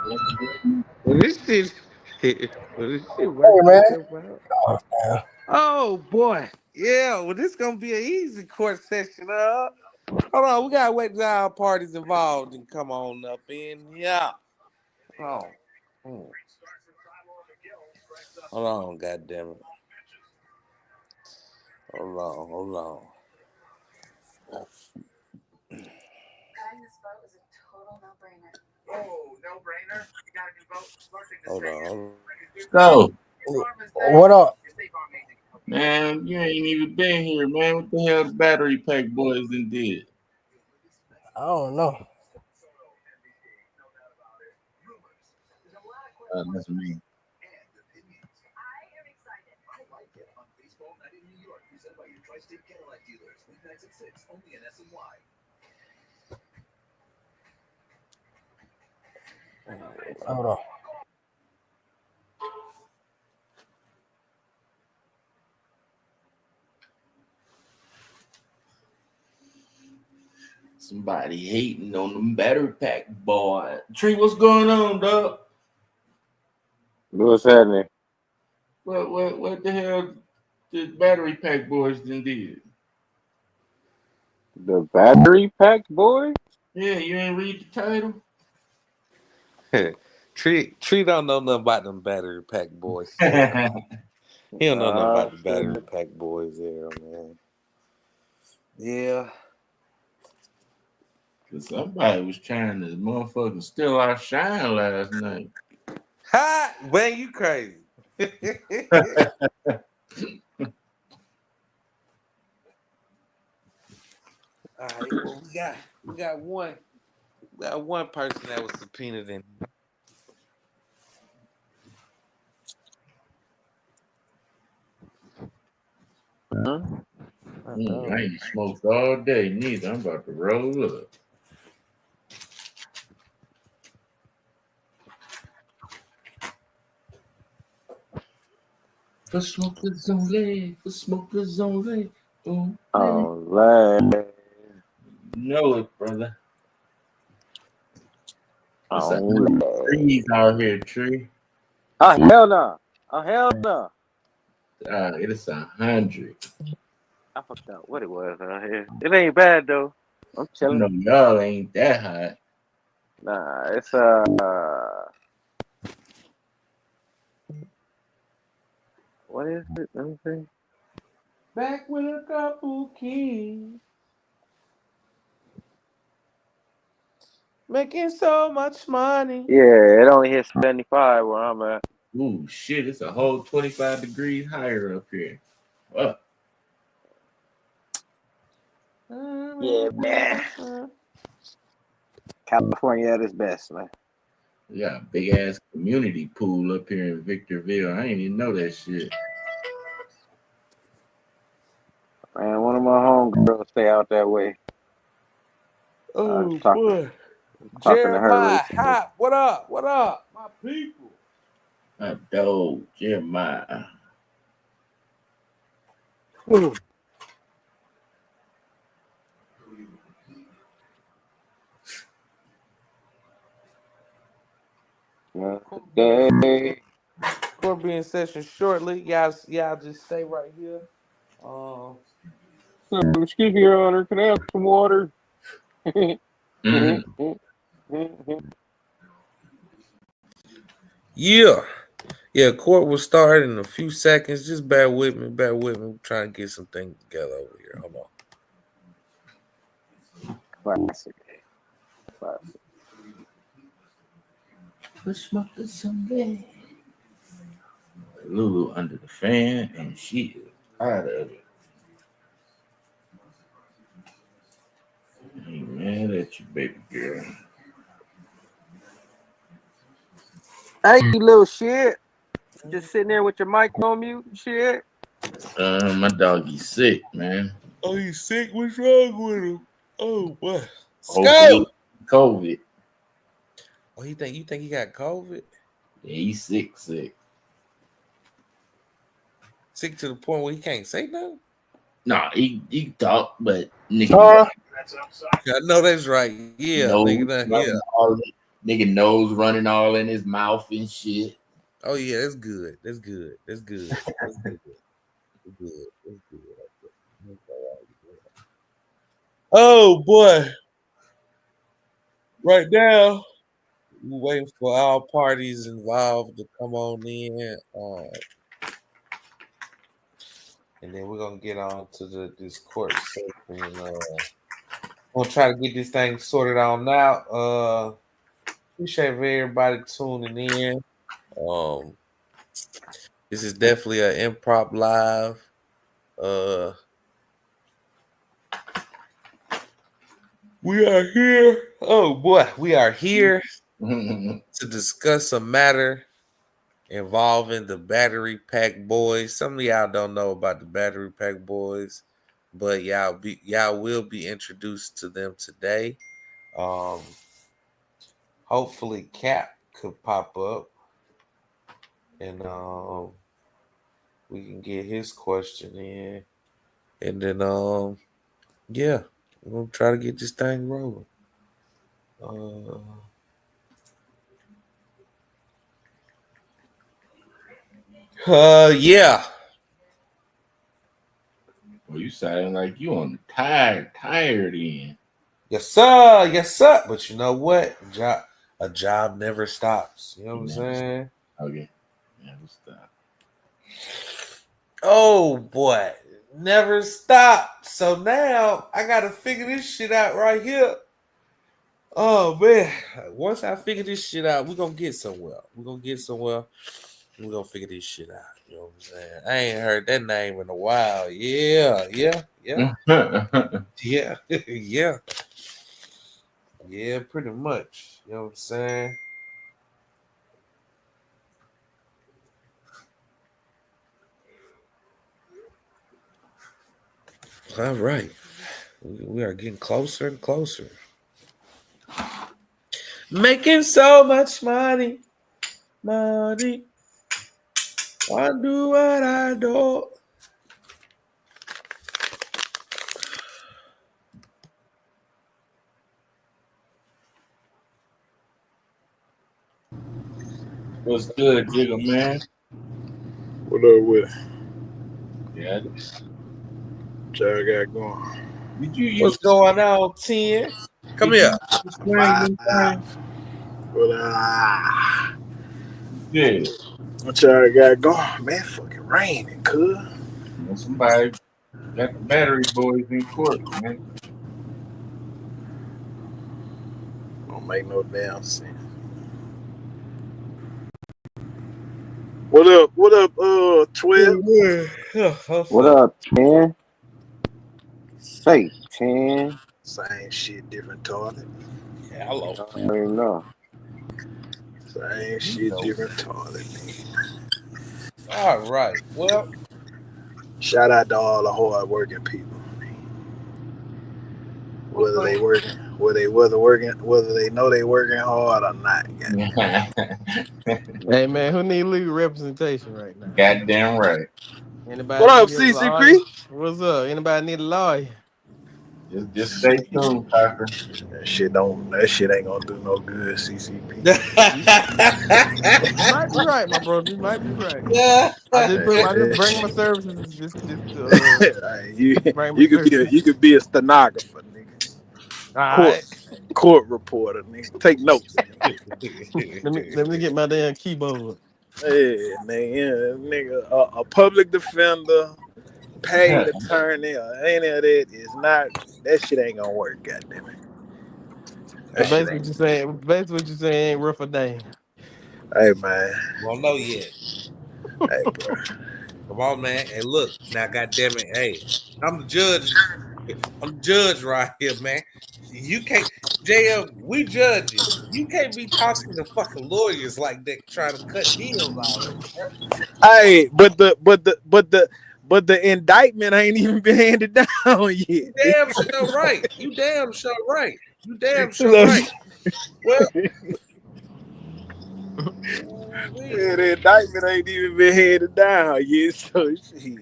Well, this shit, this shit Hey working man. itself out. Oh, damn. Oh boy, yeah. Well, this gonna be an easy court session. Hold on, we gotta wait till all parties involved and come on up in. Yeah. Hold on. Hmm. Hold on, goddamn it. Hold on, hold on. Hold on, hold on. So, What up? man, you ain't even been here, man. What the hell the battery pack boys done did? I don't know. That's me. Hold on. Somebody hating on them battery pack boy. Tree, what's going on, dog? What's happening? What the hell the battery pack boys done did? The battery pack boy? Yeah, you ain't read the title? Tree don't know nothing about them battery pack boys here. He don't know nothing about the battery pack boys here, man. Yeah. Cause somebody was trying to motherfucking steal our shine last night. Ha! Man, you crazy. All right, well, we got one person that was subpoenaed in. Huh? I ain't smoked all day neither. I'm about to roll up. For smokers only, for smokers only. Oh, Oh, you know it, brother. It's a oh, hundred trees out here, tree. oh hell no! Oh hell no! It is 100. I forgot what it was out here. It ain't bad though. I'm I chilling. know y'all ain't that hot. Nah, it's what is it? Let me see. Back with a couple keys, making so much money. Yeah, it only hit 75 where I'm at. Ooh, shit, it's a whole 25 degrees higher up here. Fuck. Yeah, man. California at its best, man. We got a big ass community pool up here in Victorville. I ain't even know that shit. Man, one of my homegirls stay out that way. I was Oh talking boy. talking to her Jeremiah, recently. hi, what up? What up? My people. My dog, Jeremiah. Today, court be in session shortly. Y'all just stay right here. Um, excuse me, Your Honor. Can I have some water? Mhm. Yeah. Yeah, court will start in a few seconds. Just bear with me. Bear with me. I'm trying to get some things together over here. Hold on. Classic. Classic. Push my someday. Lulu under the fan and she is out of it. I ain't mad at you, baby girl. Hey, you little shit. Just sitting there with your mic on mute and shit. My doggy's sick, man. Oh, he's sick? What's wrong with him? Oh, what? Hopefully, Scoe! COVID. Oh, you think he got COVID? Yeah, he's sick, sick. Sick to the point where he can't say nothing? Nah, he talk, but nigga, Huh? I know that's right. Yeah, nigga, no, yeah. Nigga nose running all in his mouth and shit. Oh yeah, that's good. That's good. That's good. That's good. That's good. That's good. That's all right. Oh boy! Right now, we're waiting for all parties involved to come on in, and then we're gonna get on to this court session. And, we'll try to get this thing sorted out now. Appreciate everybody tuning in. Um, this is definitely an improv live. Uh, we are here. Oh boy, we are here to discuss a matter involving the Battery Pack Boys. Some of y'all don't know about the Battery Pack Boys, but y'all will be introduced to them today. Um, hopefully Cap could pop up and we can get his question in, and then yeah, we're gonna try to get this thing rolling. Yeah. Well, you sound like you on the tired end. Yes, sir. Yes, sir. But you know what? A job never stops. You know what I'm saying? Okay. Never stop. Oh boy, never stop. So now I gotta figure this shit out right here. Oh man, once I figure this shit out, we're gonna get somewhere. We're gonna get somewhere. We're gonna figure this shit out. You know what I'm saying? I ain't heard that name in a while. Yeah, yeah, yeah, yeah, yeah. Yeah, pretty much. You know what I'm saying? All right. We are getting closer and closer. Making so much money. Money. I do what I do. What's good, Jigga man? What up with it? Yeah. What y'all got going? Did you What's use going on, 10? Come did you here. use the scrambling thing? Five. Well, Yeah. what y'all got going? Man, fucking raining, cuz. And somebody got the battery boys in court, man. Don't make no damn sense. What up? What up, 12? What up, 10? Say, 10. Same shit, different toilet. Hello. I don't even know. Same You shit, know. different toilet, nigga. All right. Well, Shout out to all the hard working people. Whether they working, whether they know they working hard or not. Hey man, who need legal representation right now? Goddamn right. What Anybody up, need a lawyer? CCP? What's up? Anybody need a lawyer? Just stay tuned, Parker. That shit ain't gonna do no good, CCP. You might be right, my brother. You might be right. yeah. I just bring my services you bring my you could be services. a stenographer, nigga. All Court right. court reporter, nigga. Take notes, nigga. Let me get my damn keyboard. Hey, nigga, a public defender, paid attorney, or any of that is not. That shit ain't gonna work. Goddamn it. So That shit basically, ain't. what you saying ain't rough a day. Hey man. Won't know yet. Hey bro. Come on, man. Hey, look. Now, goddamn it. Hey, I'm the judge. I'm the judge right here, man. You can't, JM, we judges. You can't be talking to fucking lawyers like that trying to cut deals already, bro. Hey, but the indictment ain't even been handed down yet. You damn sure right. You damn sure right. You damn sure So, right. Well, yeah, the indictment ain't even been handed down yet. So shit.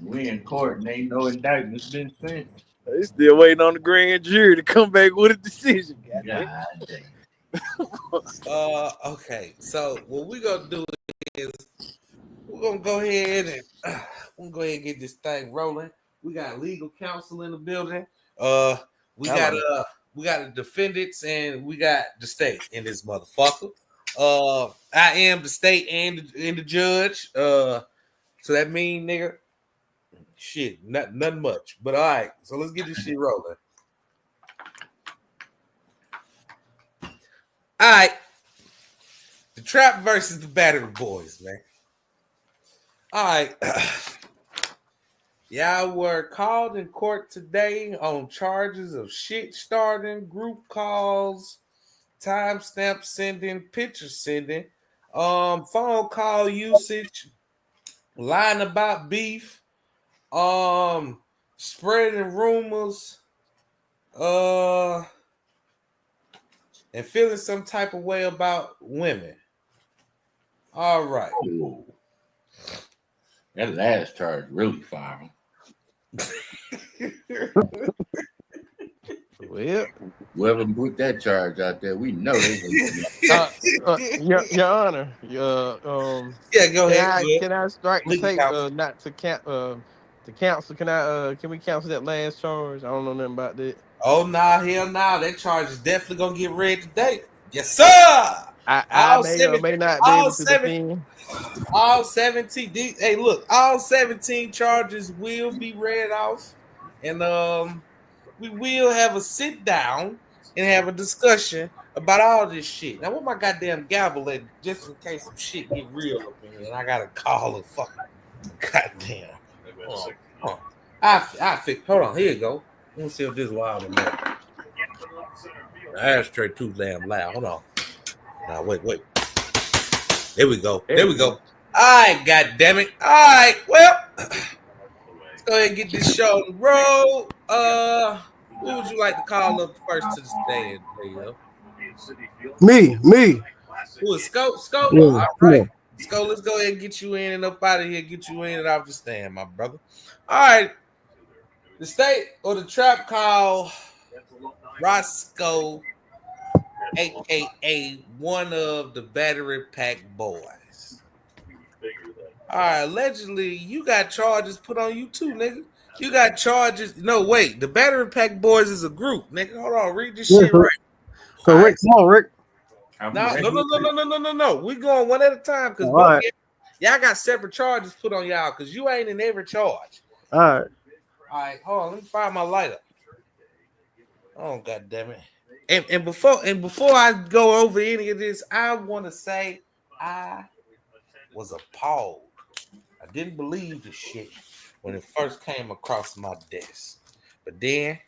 We in court and ain't no indictment's been sent. They still waiting on the grand jury to come back with a decision. Goddamn. God damn. Okay. So what we're gonna do is we're gonna go ahead and get this thing rolling. We got legal counsel in the building. Uh, we got the defendants and we got the state in this motherfucker. I am the state and the judge. So that mean, nigga, shit, nothing much. But all right, so let's get this shit rolling. All right, the Trap versus the Battery Boys, man. All right. Y'all were called in court today on charges of shit starting, group calls, timestamp sending, picture sending, phone call usage, lying about beef, spreading rumors, and feeling some type of way about women. All right. Oh, that last charge really firing. Well, Whoever put that charge out there, we know they. Your Honor, Yeah, go ahead. can I strike the Legal tape? counsel. Not to cancel. Can we cancel that last charge? I don't know nothing about that. Oh, nah, hell nah. That charge is definitely going to get read today. Yes, sir. I may or may not be able to defend. All 17. Hey, look, all 17 charges will be read off. And we will have a sit down and have a discussion about all this shit. Now, what my goddamn gavel at, just in case some shit get real up in here and I gotta call a fucking goddamn. Hold on. Hold on, here you go. Let me see if this is loud enough. The ashtray too damn loud. Hold on. Now wait. There we go. There we go. All right, god damn it. All right, well, let's go ahead and get this show on the road. Who would you like to call up first to the stand, Leo? Me. Who is Scoe? Scoe? Yeah, All right. Scoe, let's go ahead and get you in and up out of here. Get you in and off the stand, my brother. All right. The state or the trap call Roscoe, a.k.a. one of the Battery Pack Boys. All right. Allegedly, you got charges put on you too, nigga. You got charges. No, wait. The Battery Pack Boys is a group, nigga. Hold on. Read this shit right. So, Rick, come on, Rick. No. We going one at a time because y'all got separate charges put on y'all because you ain't in every charge. All right. Hold on. Let me find my lighter. Oh, god damn it. And before I go over any of this, I want to say I was appalled. I didn't believe the shit when it first came across my desk. But then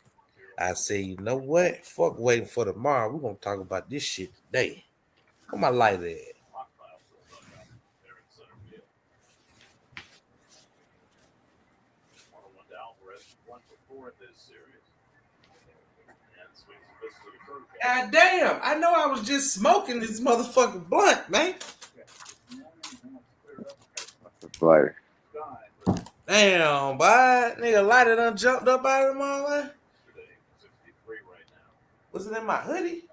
I said, you know what? Fuck waiting for tomorrow. We're gonna talk about this shit today. Where my lighter at? God damn, I know I was just smoking this motherfucking blunt, man. Lighter. Damn, boy. Nigga, lighter done jumped up out of the motherfucker. Was it in my hoodie?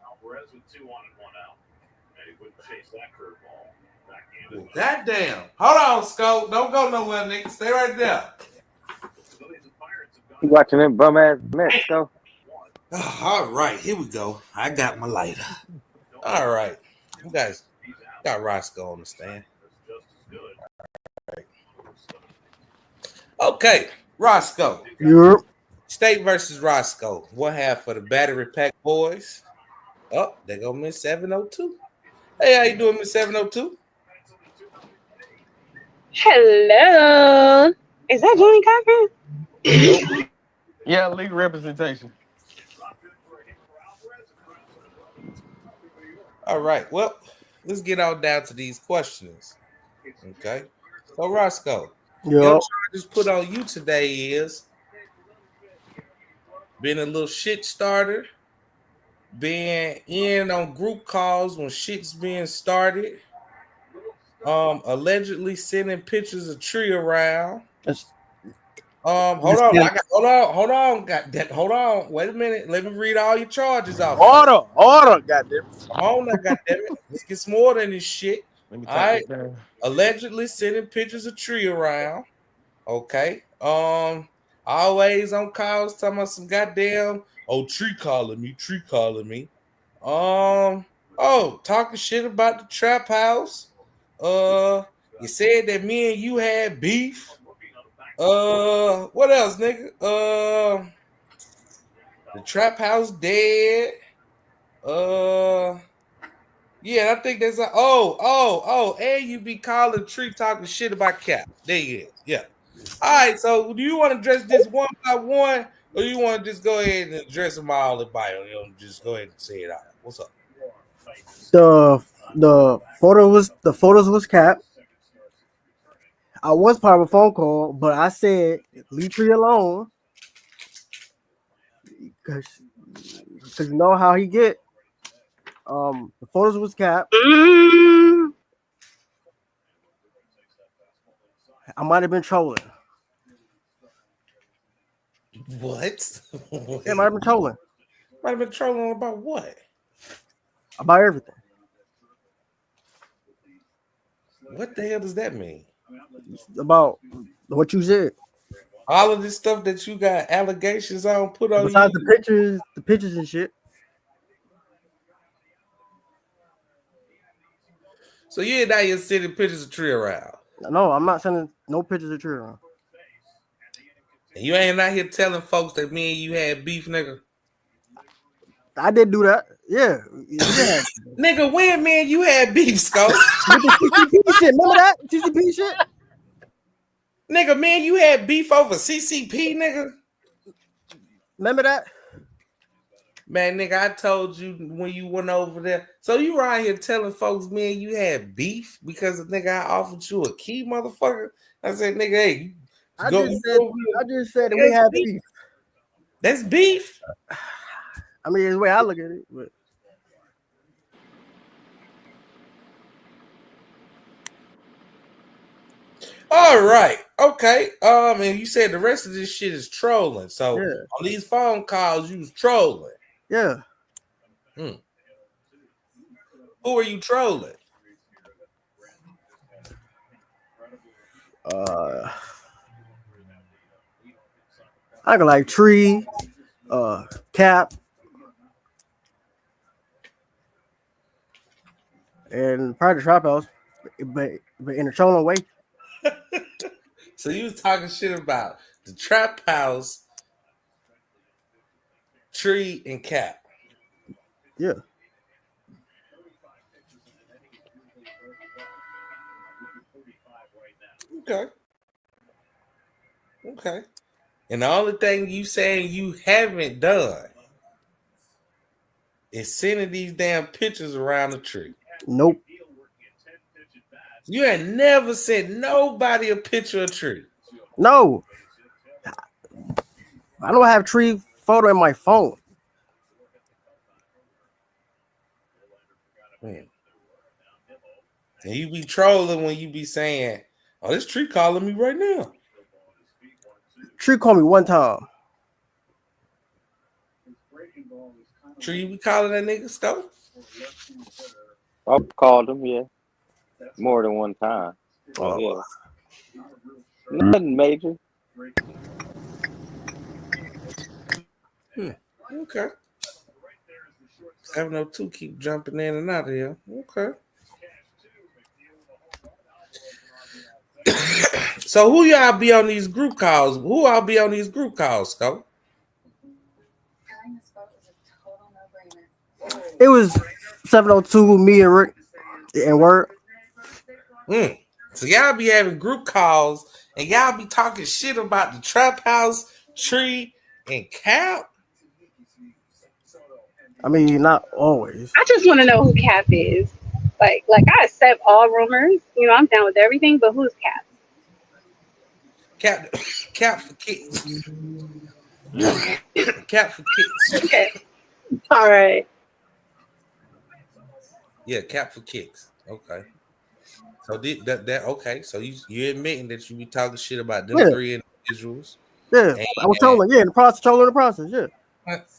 Well, goddamn. Hold on, Scope. Don't go nowhere, nigga. Stay right there. You watching them bum ass Mets, though? All right, here we go. I got my lighter. All right. You guys got Roscoe on the stand. Right. Okay, Roscoe. Yep. State versus Roscoe. 1/2 for the Battery Pack Boys. Oh, they go Miss 702. Hey, how you doing, Miss 702? Hello. Is that Johnny Cochran? Yeah, legal representation. All right. Well, let's get on down to these questions. Okay. So, Roscoe, your charges put on you today is being a little shit starter, being in on group calls when shit's being started, allegedly sending pictures of tree around, Hold on. Hold on. Hold on. Wait a minute. Let me read all your charges off. Order, goddamn. Come on now, goddamn it. Let's get some more than this shit. Let me All type right. that down. Allegedly sending pictures of tree around. Okay. Always on calls talking about some goddamn tree calling me. Talking shit about the trap house. You said that me and you had beef. What else, nigga? The trap house dead. Yeah, I think that's and you be calling Tree talking shit about Cap. There you is. Yeah. All right, so do you want to address this one by one, or you want to just go ahead and address them all in bio? You know, just go ahead and say it out. What's up? The photos was capped. I was part of a phone call, but I said leave Tree alone because you know how he get. The photos was capped. Mm. I might have been trolling. What? Yeah, I might have been trolling Might have been trolling about what? about everything. What the hell does that mean? About what you said. All of this stuff that you got allegations on put on Besides you. the pictures and shit. So you're not here sending pictures of Tree around. No, I'm not sending no pictures of Tree around. And you ain't out here telling folks that me and you had beef, nigga. I did do that. Yeah. Nigga, when me and you had beef, Scoe? With the CCP shit. Remember that? CCP shit? Nigga, man, you had beef over CCP, nigga. Remember that? Man, nigga, I told you when you went over there. So you right here telling folks, man, you had beef because the nigga I offered you a key, motherfucker. I said, nigga, hey, I just said that we have beef. That's beef. I mean, it's the way I look at it. But all right, okay. And you said the rest of this shit is trolling. So yeah. on these phone calls, you was trolling. Yeah. Who are you trolling? I got like Tree, Cap, and probably the Trap House, but in a trolling way. So you was talking shit about the Trap House, Tree, and Cap. Yeah. Okay. And the only thing you saying you haven't done is sending these damn pictures around the tree. Nope. You ain't never sent nobody a picture of a tree. No. I don't have Tree photo in my phone. And you be trolling when you be saying, "Oh, this tree calling me right now." Tree called me one time. Tree, you be calling that nigga Scoe? I've called him, yeah, more than one time. Oh yeah, nothing major. Okay. 702 keep jumping in and out of here. Okay. So who y'all be on these group calls? Who I'll be on these group calls, Scoe? It was 702, me and Rick and Word. So y'all be having group calls and y'all be talking shit about the Trap House, Tree, and Cap. I mean, not always. I just want to know who Cap is. Like I accept all rumors. You know, I'm down with everything, but who's Cap? Cap for kicks. Cap for kicks. Okay. All right. Yeah, Cap for kicks. Okay. So that okay. So you admitting that you be talking shit about them three individuals. Yeah, I was trolling. Yeah, in the process, trolling the process. Yeah.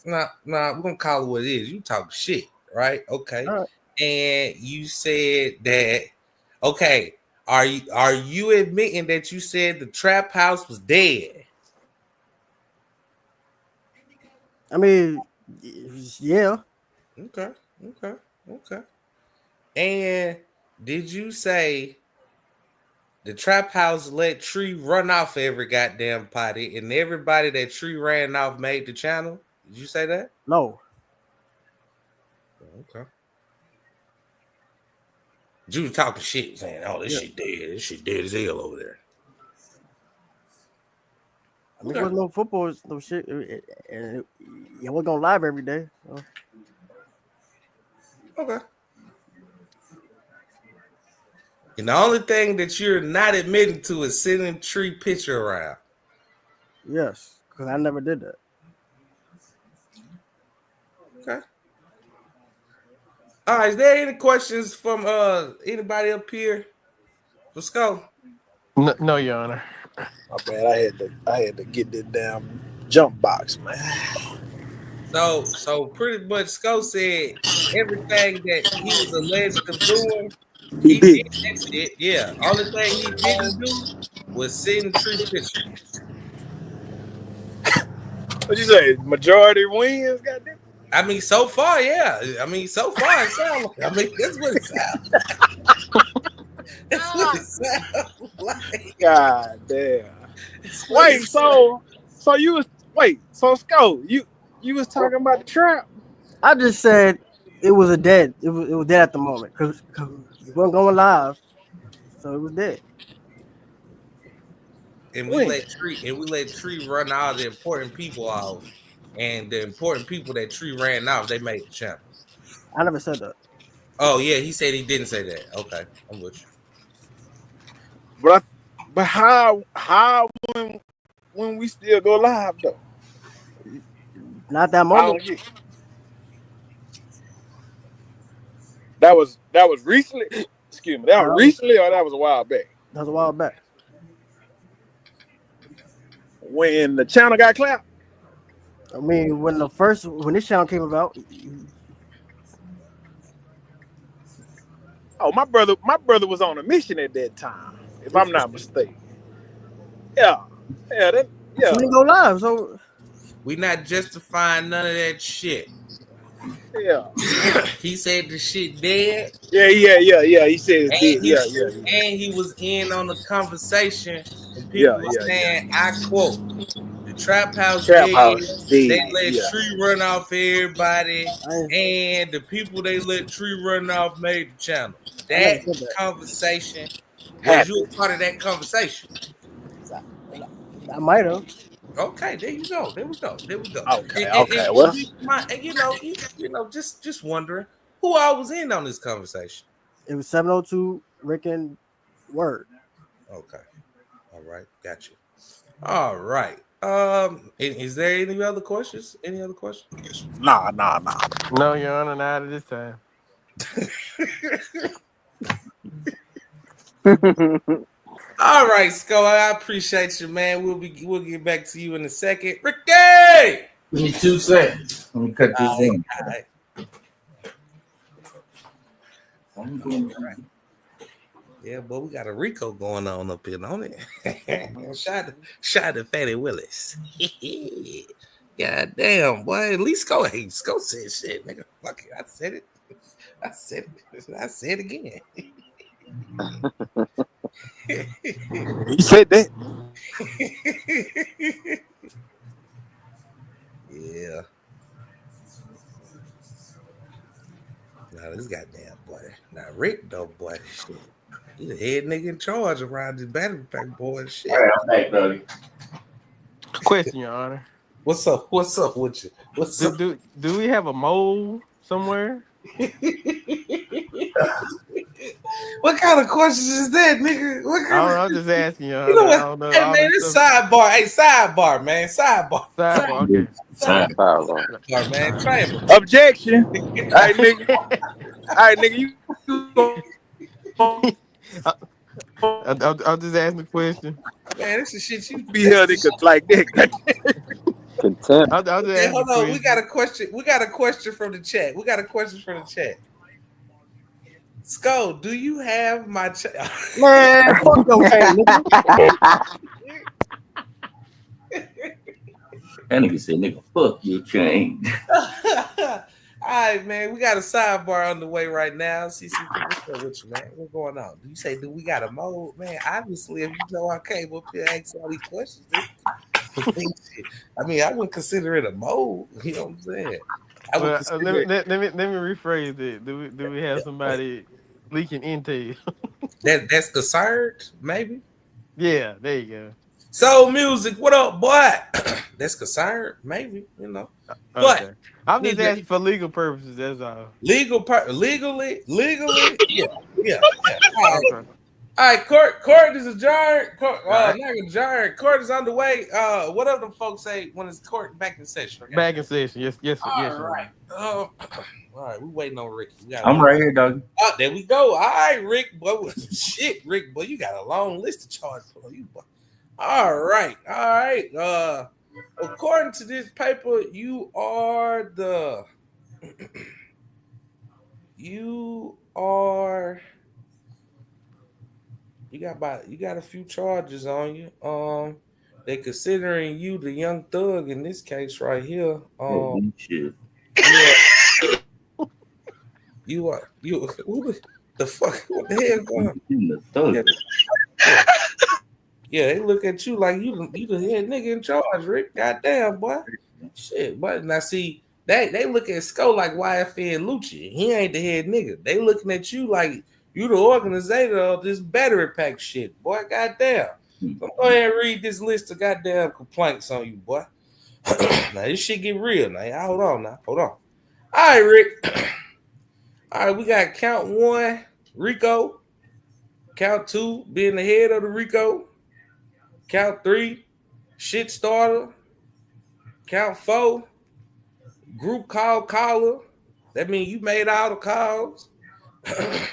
Nah, we're gonna call it what it is. You talk shit, right? Okay. All right. And you said that. Okay, are you admitting that you said the trap house was dead? I mean, yeah. Okay. And did you say the trap house let Tree run off every goddamn potty, and everybody that Tree ran off made the channel? Did you say that? No. Okay. You was talking shit, saying, "Oh, this Yeah. shit dead. This shit dead as hell over there." I mean, Okay. it wasn't no football, no shit. Yeah, we're going live every day. So. Okay. And the only thing that you're not admitting to is sending Tree picture around. Yes, because I never did that. Okay. All right. Is there any questions from anybody up here for Scoe? No, Your Honor. My bad. I had to get this damn jump box, man. So pretty much Scoe said everything that he was alleged of doing, He he did did. that shit. Yeah. Only thing he didn't do was send Tree picture. What you say? Majority wins, goddamn. I mean, so far, yeah. I mean, so far it sounds like. I mean, that's what it sounds like. That's what it sounds like. God damn. That's what Wait, it sounds so you was so Scoe, you was talking about the trap? I just said it was a dead. It was dead at the moment because we weren't going live, so it was dead. and we When? let Tree run all the important people off. And the important people that Tree ran off, they made the channel. I never said that. Oh, yeah, he said he didn't say that. Okay, I'm with you. But how when we still go live though? Not that I moment. don't get. That was recently. Excuse me. That was recently, or that was a while back. That was a while back. When the channel got clapped. I mean, when this channel came about, Oh, my brother was on a mission at that time, if I'm not mistaken. Yeah, we didn't go live, so We not justifying none of that shit. yeah. He said the shit dead. Yeah. He said it's dead. Yeah. And he was in on the conversation, and people were saying, I quote, the trap house Trap dead. house dead. They let Tree run off everybody, I and the people they let Tree run off made the channel. never That said that. conversation, was Happened. you a part of that conversation? I might have. Okay, there you go. There we go. Okay. And you know, just wondering who all was in on this conversation. It was 702 Rick and Word. Okay. All right. Got you. All right. Is there any other questions? Any other questions? Nah. No, Your Honor, not at this time. All right, Scoe. I appreciate you, man. We'll get back to you in a second. Ricky! Give me 2 seconds. Let me cut this in. All right. Yeah, but we got a Rico going on up here, don't it? Shout to Fatty Willis. God damn, boy. At least Scoe said shit, nigga. Fuck it. I said it. I said it again. You said that. Yeah. Now this goddamn boy. Now Rick though, boy. Shit. He the head nigga in charge around this battery pack boy and shit. All right, I'm back, buddy. Question, Your Honor. What's up with you? What's up? Do we have a mole somewhere? What kind of questions is that, nigga? I'm just asking you. You know what? Hey man, it's sidebar. Hey, sidebar, man. Sidebar. Okay. Sidebar, man. Trample. Objection. All right, nigga. You. I'll just ask the question. Man, this is shit you Be held in like that. Contempt. I'll just Hey, ask hold a on. We question. got a question. We got a question from the chat. Scoe, do you have my Man, fuck your chain, nigga. That nigga said, nigga, fuck your chain. All right, man. We got a sidebar on the way right now. CCP, what's up with you, man? What's going on? Do you say, do we got a mode? Man, obviously, if you know I came up here asking all these questions, I mean, I wouldn't consider it a mode. You know what I'm saying? I would Well, consider it let me rephrase it. Do we have somebody leaking intel? that's concerned, maybe. Yeah, there you go. Soul music, what up, boy? That's concerned, maybe, you know. But Okay. I'm just need to asking for legal purposes. That's all. legally, yeah. Okay. All right, court is adjourned. Right. Not adjourned. Court is underway. What other folks say when it's court back in session? Back in session. Yes, sir. Yes, All sir. right. All right, we waiting on Ricky. I'm right here, dog. Oh, there we go. All right, Rick. Boy, shit, Rick. Boy, you got a long list of charges for you. Boy. All right. According to this paper, you got a few charges on you. They considering you the young thug in this case right here. Holy shit. You who the fuck? What the hell going on? Yeah, they look at you like you the head nigga in charge, Rick. Goddamn, boy. Shit, but now see, they look at Scoe like YFN Lucci. He ain't the head nigga. They looking at you like you the organizer of this battery pack shit, boy. Goddamn. So go ahead and read this list of goddamn complaints on you, boy. Now this shit get real. Now hold on. All right, Rick. All right, we got count 1, Rico. Count 2, being the head of the Rico. Count 3, shit starter. Count 4, group call caller. That means you made all the calls. I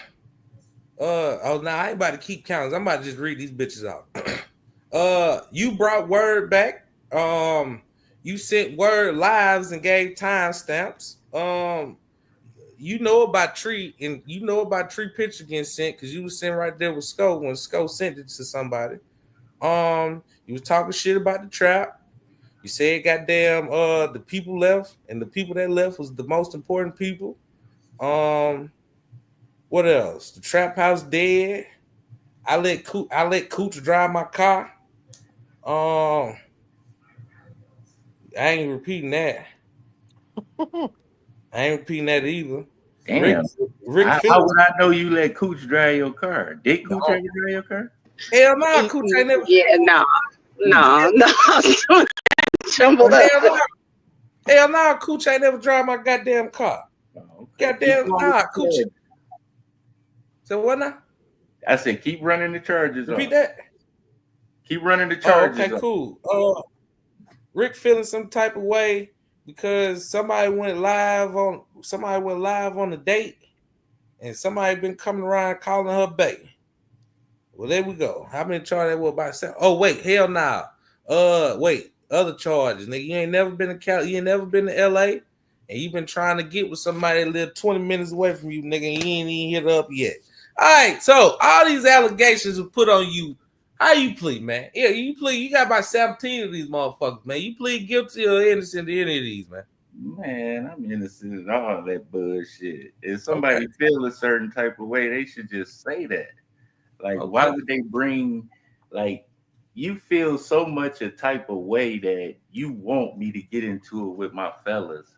ain't about to keep counting. I'm about to just read these bitches out. You brought word back. You sent word lives and gave timestamps. You know about Tree picture getting sent because you was sitting right there with Scoe when Scoe sent it to somebody. You was talking shit about the trap. You said goddamn the people left, and the people that left was the most important people. What else? The trap house dead. I let Cooch drive my car. I ain't repeating that. I ain't repeating that either. Damn. Rick how would I know you let Cooch drive your car? Did Cooch drive your car? Hell no, Cooch ain't never. Yeah, no. Jumbled up. Hell no, Cooch ain't never drive my goddamn car. Oh, okay. Goddamn, nah, Cooch. So what now? I said, keep running the charges. Repeat that. Keep running the charges. Okay, cool. Rick feeling some type of way because somebody went live on the date, and somebody been coming around calling her bae. Well, there we go. How many charges that was about? Oh wait, hell nah. Wait, other charges, nigga. You ain't never been to you ain't never been to LA, and you been trying to get with somebody that live 20 minutes away from you, nigga. And you ain't even hit up yet. All right, so all these allegations were put on you. How you plead, man? Yeah, you plead. You got about 17 of these motherfuckers, man. You plead guilty or innocent to any of these, man. Man, I'm innocent in all that bullshit. If somebody feel a certain type of way, they should just say that. Like, why would they bring, like, you feel so much a type of way that you want me to get into it with my fellas.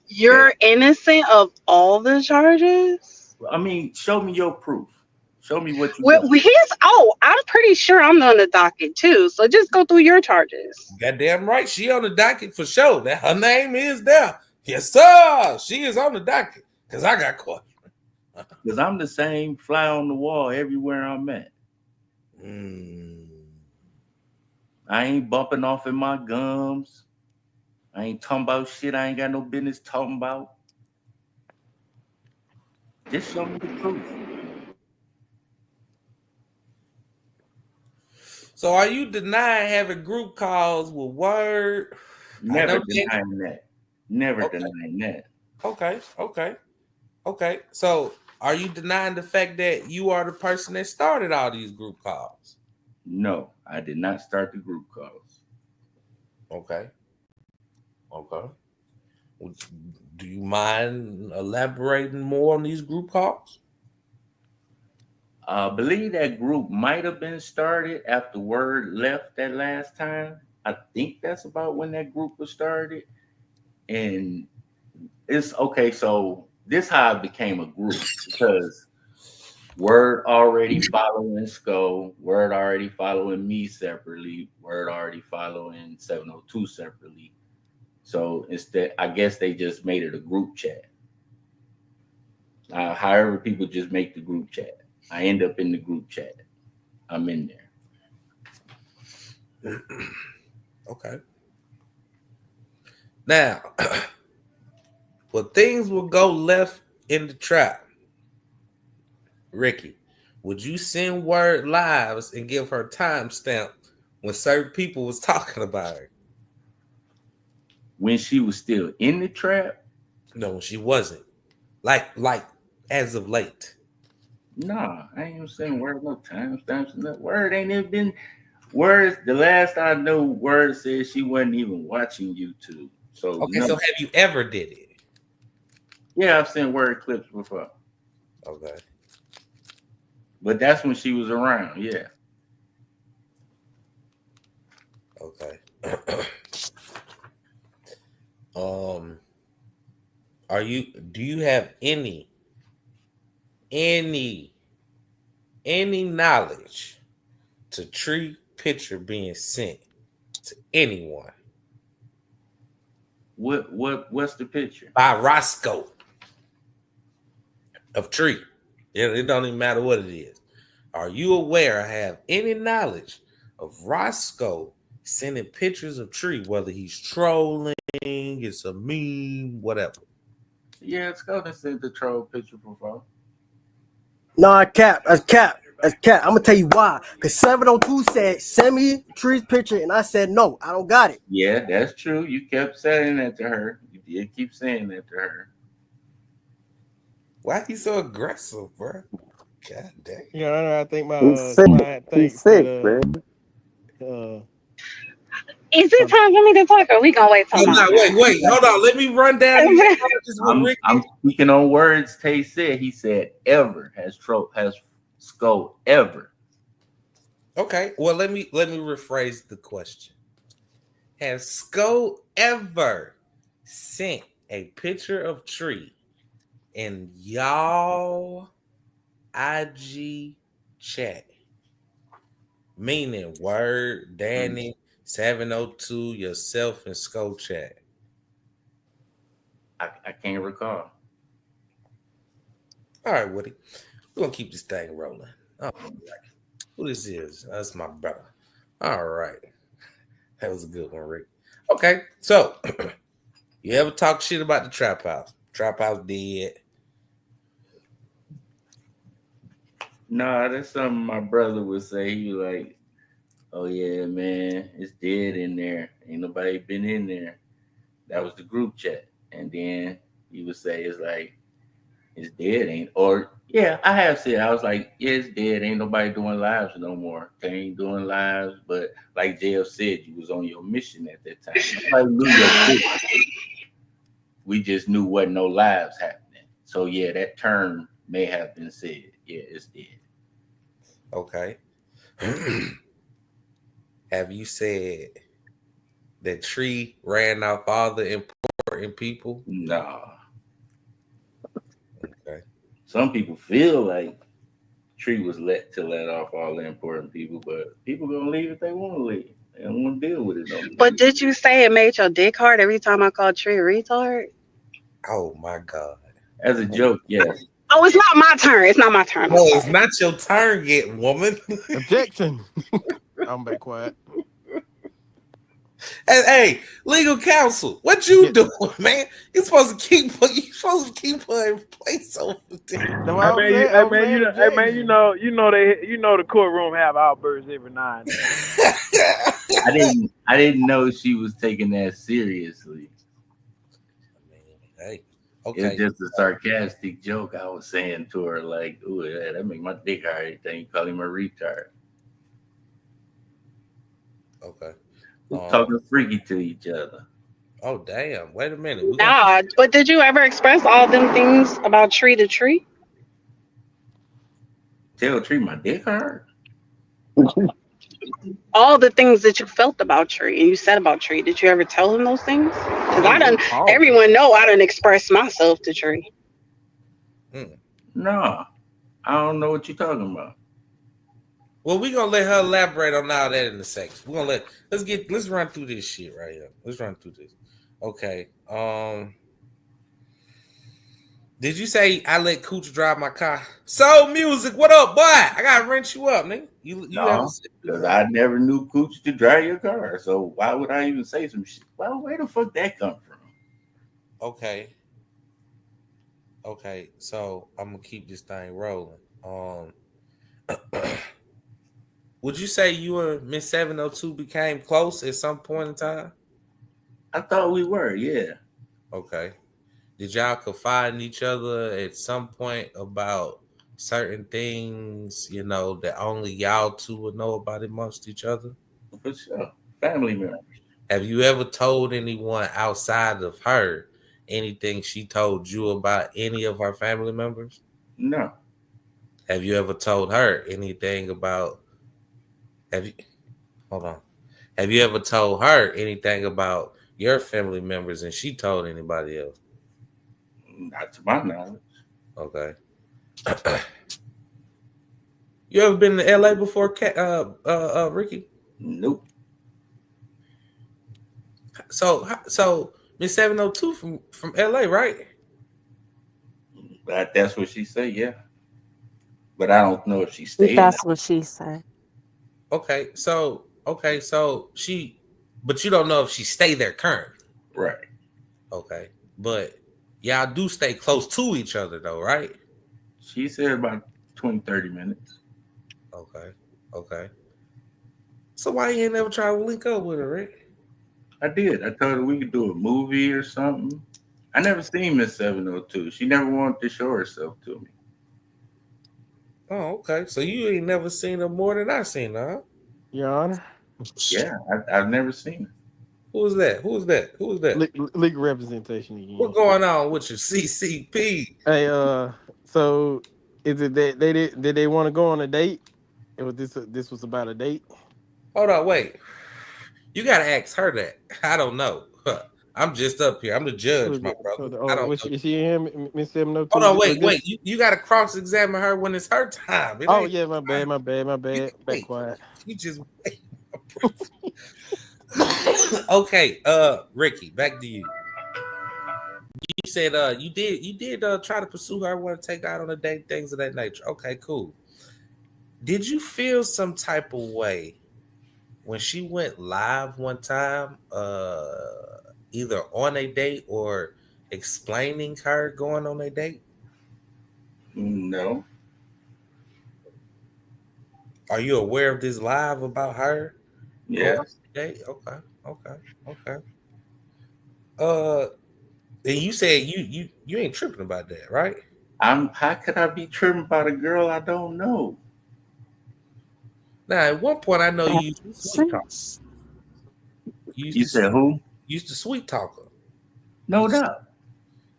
You're innocent of all the charges? I mean, show me your proof. Show me what you got. I'm pretty sure I'm on the docket too. So just go through your charges. Goddamn right. She on the docket for sure. That her name is there. Yes, sir. She is on the docket. Because I got caught. Because I'm the same fly on the wall everywhere I'm at. I ain't bumping off in my gums. I ain't talking about shit I ain't got no business talking about. Just show me the proof. So are you denying having group calls with Word? Never denying that. Never Okay. denying that. Okay. So are you denying the fact that you are the person that started all these group calls? No, I did not start the group calls. Okay. Do you mind elaborating more on these group calls? I believe that group might have been started after Word left that last time. I think that's about when that group was started. And it's okay. So this how it became a group because Word already following Scoe, Word already following me separately, Word already following 702 separately. So instead, I guess they just made it a group chat. However, people just make the group chat. I end up in the group chat. I'm in there. Okay. Now, well, things will go left in the trap. Ricky, would you send Word lives and give her timestamp when certain people was talking about her? When she was still in the trap? No, she wasn't. Like as of late. Nah, I ain't even saying Word no timestamps. No, Word ain't even been. Word, the last I know, Word said she wasn't even watching YouTube. So Okay, no. so have you ever did it? Yeah, I've seen Word clips before. Okay. But that's when she was around, yeah. Okay. Do you have any knowledge to Tree picture being sent to anyone? What's the picture? By Roscoe of Tree. It don't even matter what it is. Are you aware or have any knowledge of Roscoe sending pictures of Tree, whether he's trolling, it's a meme, whatever? Yeah, it's gonna send the troll picture before. Nah, cap. That's cap. That's cap. I'm gonna tell you why. Cause 702 said send me Tree's picture, and I said no, I don't got it. Yeah, that's true. You kept saying that to her. You did keep saying that to her. Why he so aggressive, bro? God dang. Yeah, I think my He's sick. client He's thinks sick, that man. Is it time for me to talk, or we gonna wait till Oh, my no, wait, hold on. Let me run down these turn? charges with Ricky. I'm speaking on words Tay said. He said ever has Scoe ever. Okay, well let me rephrase the question. Has Scoe ever sent a picture of Tree in y'all IG chat? Meaning Word, Danny, 702, yourself, and Scoe chat. I can't recall. All right, Woody. We're gonna keep this thing rolling. Oh, who this is? That's my brother. All right. That was a good one, Rick. Okay, so you ever talk shit about the trap house? Trap house dead. Nah, that's something my brother would say. He was like, "Oh yeah, man, it's dead in there. Ain't nobody been in there." That was the group chat, and then he would say, "It's like it's dead, ain't?" Or yeah, I have said I was like, "Yeah, it's dead. Ain't nobody doing lives no more. They ain't doing lives." But like JF said, you was on your mission at that time. Nobody knew your mission. We just knew wasn't no lives happening. So yeah, that term may have been said. Yeah, it's dead. Okay. Have you said that Tree ran off all the important people? Nah. Okay. Some people feel like Tree was let off all the important people, but people gonna leave if they want to leave. They don't want to deal with it no more. But did you say it made your dick hard every time I called Tree a retard? Oh my God. As a joke, yes. Oh, it's not my turn. It's not my turn. I'm No, it's sorry. not your turn yet, woman. objection. I'm back quiet. Hey, legal counsel, what you doing, man? You're supposed to keep her in place over there. That's what I'm saying. I'm saying objection. The courtroom have outbursts every now and then. I didn't know she was taking that seriously. Hey, It was okay. just a sarcastic joke I was saying to her, like, "Ooh, that make my dick hard." Everything you call him a retard. Okay. We're talking freaky to each other. Oh damn! Wait a minute. Nah, but did you ever express all them things about Tree to Tree? Tell Tree my dick hard. All the things that you felt about Tree and you said about Tree, did you ever tell him those things? Because I done, everyone know I done expressed myself to Tree. No, I don't know what you're talking about. Well, we're gonna let her elaborate on all that in a second. We're gonna let's run through this shit right here. Let's run through this. Okay. Did you say I let Cooch drive my car? Soul Music, what up, boy? I gotta rent you up, nigga. No, because I never knew Cooch to drive your car. So why would I even say some shit? Well, where the fuck that come from? Okay. Okay, so I'm gonna keep this thing rolling. Would you say you and Miss 702 became close at some point in time? I thought we were, yeah. Okay. Did y'all confide in each other at some point about certain things, that only y'all two would know about amongst each other? For sure. Family members. Have you ever told anyone outside of her anything she told you about any of her family members? No. Have you ever told her anything about Have you ever told her anything about your family members and she told anybody else? Not to my knowledge. Okay. You ever been to LA before, Ricky? Nope. So Miss 702 from LA, right? But that's what she said, yeah. But I don't know if she stayed. That's what she said. Okay, so she, but you don't know if she stayed there currently. Right. Okay, but y'all do stay close to each other though, right? She said about 20, 30 minutes. Okay. So why you ain't never try to link up with her, Rick? I did. I told her we could do a movie or something. I never seen Miss 702. She never wanted to show herself to me. Oh, okay. So you ain't never seen her more than I seen her, huh? Your Honor. Yeah, I've never seen her. Who was that? Legal representation again. What going on with your CCP? Hey, so is it that did they want to go on a date? It was this was about a date. Hold on, wait. You gotta ask her that. I don't know. I'm just up here. I'm the judge, my brother. I don't know. Is she in Miss 702? Hold on, wait. You gotta cross-examine her when it's her time. Yeah, my bad. Be quiet. You just wait. Okay, Ricky, back to you. You said you did try to pursue her, want to take her out on a date, things of that nature. Okay, cool. Did you feel some type of way when she went live one time, either on a date or explaining her going on a date? No. Are you aware of this live about her? Yeah. Okay. And you said you ain't tripping about that, right? How could I be tripping about a girl I don't know? Now, at one point, I know you used to sweet talk. You said who? Used to sweet talk her. No doubt.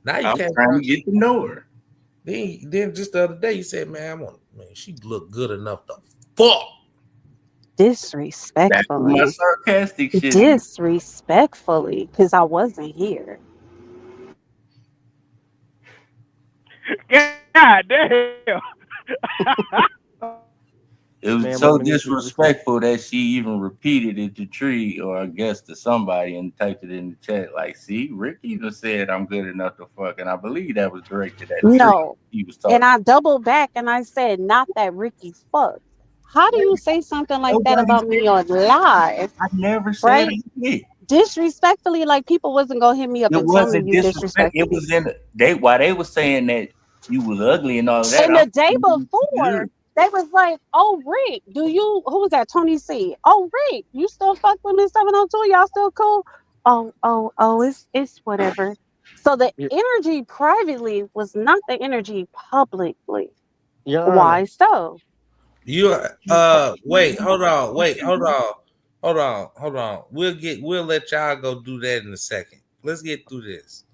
Now you I'm can't trying to get to know her. Then just the other day you said, man, she looked good enough to fuck. Disrespectfully. That's my sarcastic shit. Disrespectfully, because I wasn't here. God damn. It was so disrespectful that she even repeated it to Tree, or I guess to somebody, and typed it in the chat. Like, see, Rick even said I'm good enough to fuck, and I believe that was directed at Tree. He was talking. And I doubled back and I said, not that Ricky's fucked. How do you say something like that about me on live? I never said it. disrespectfully, like people wasn't gonna hit me up It and tell me wasn't you disrespect. disrespected It me. was in they while they were saying that you was ugly and all of that. And I'm the day saying before, you they was like, "Oh, Rick, who was that? Tony C. Oh, Rick, you still fuck with Miss 702? Y'all still cool? Oh, it's whatever." So the Y- energy privately was not the energy publicly. Your Why Honor. so? You wait, hold on. We'll let y'all go do that in a second. Let's get through this.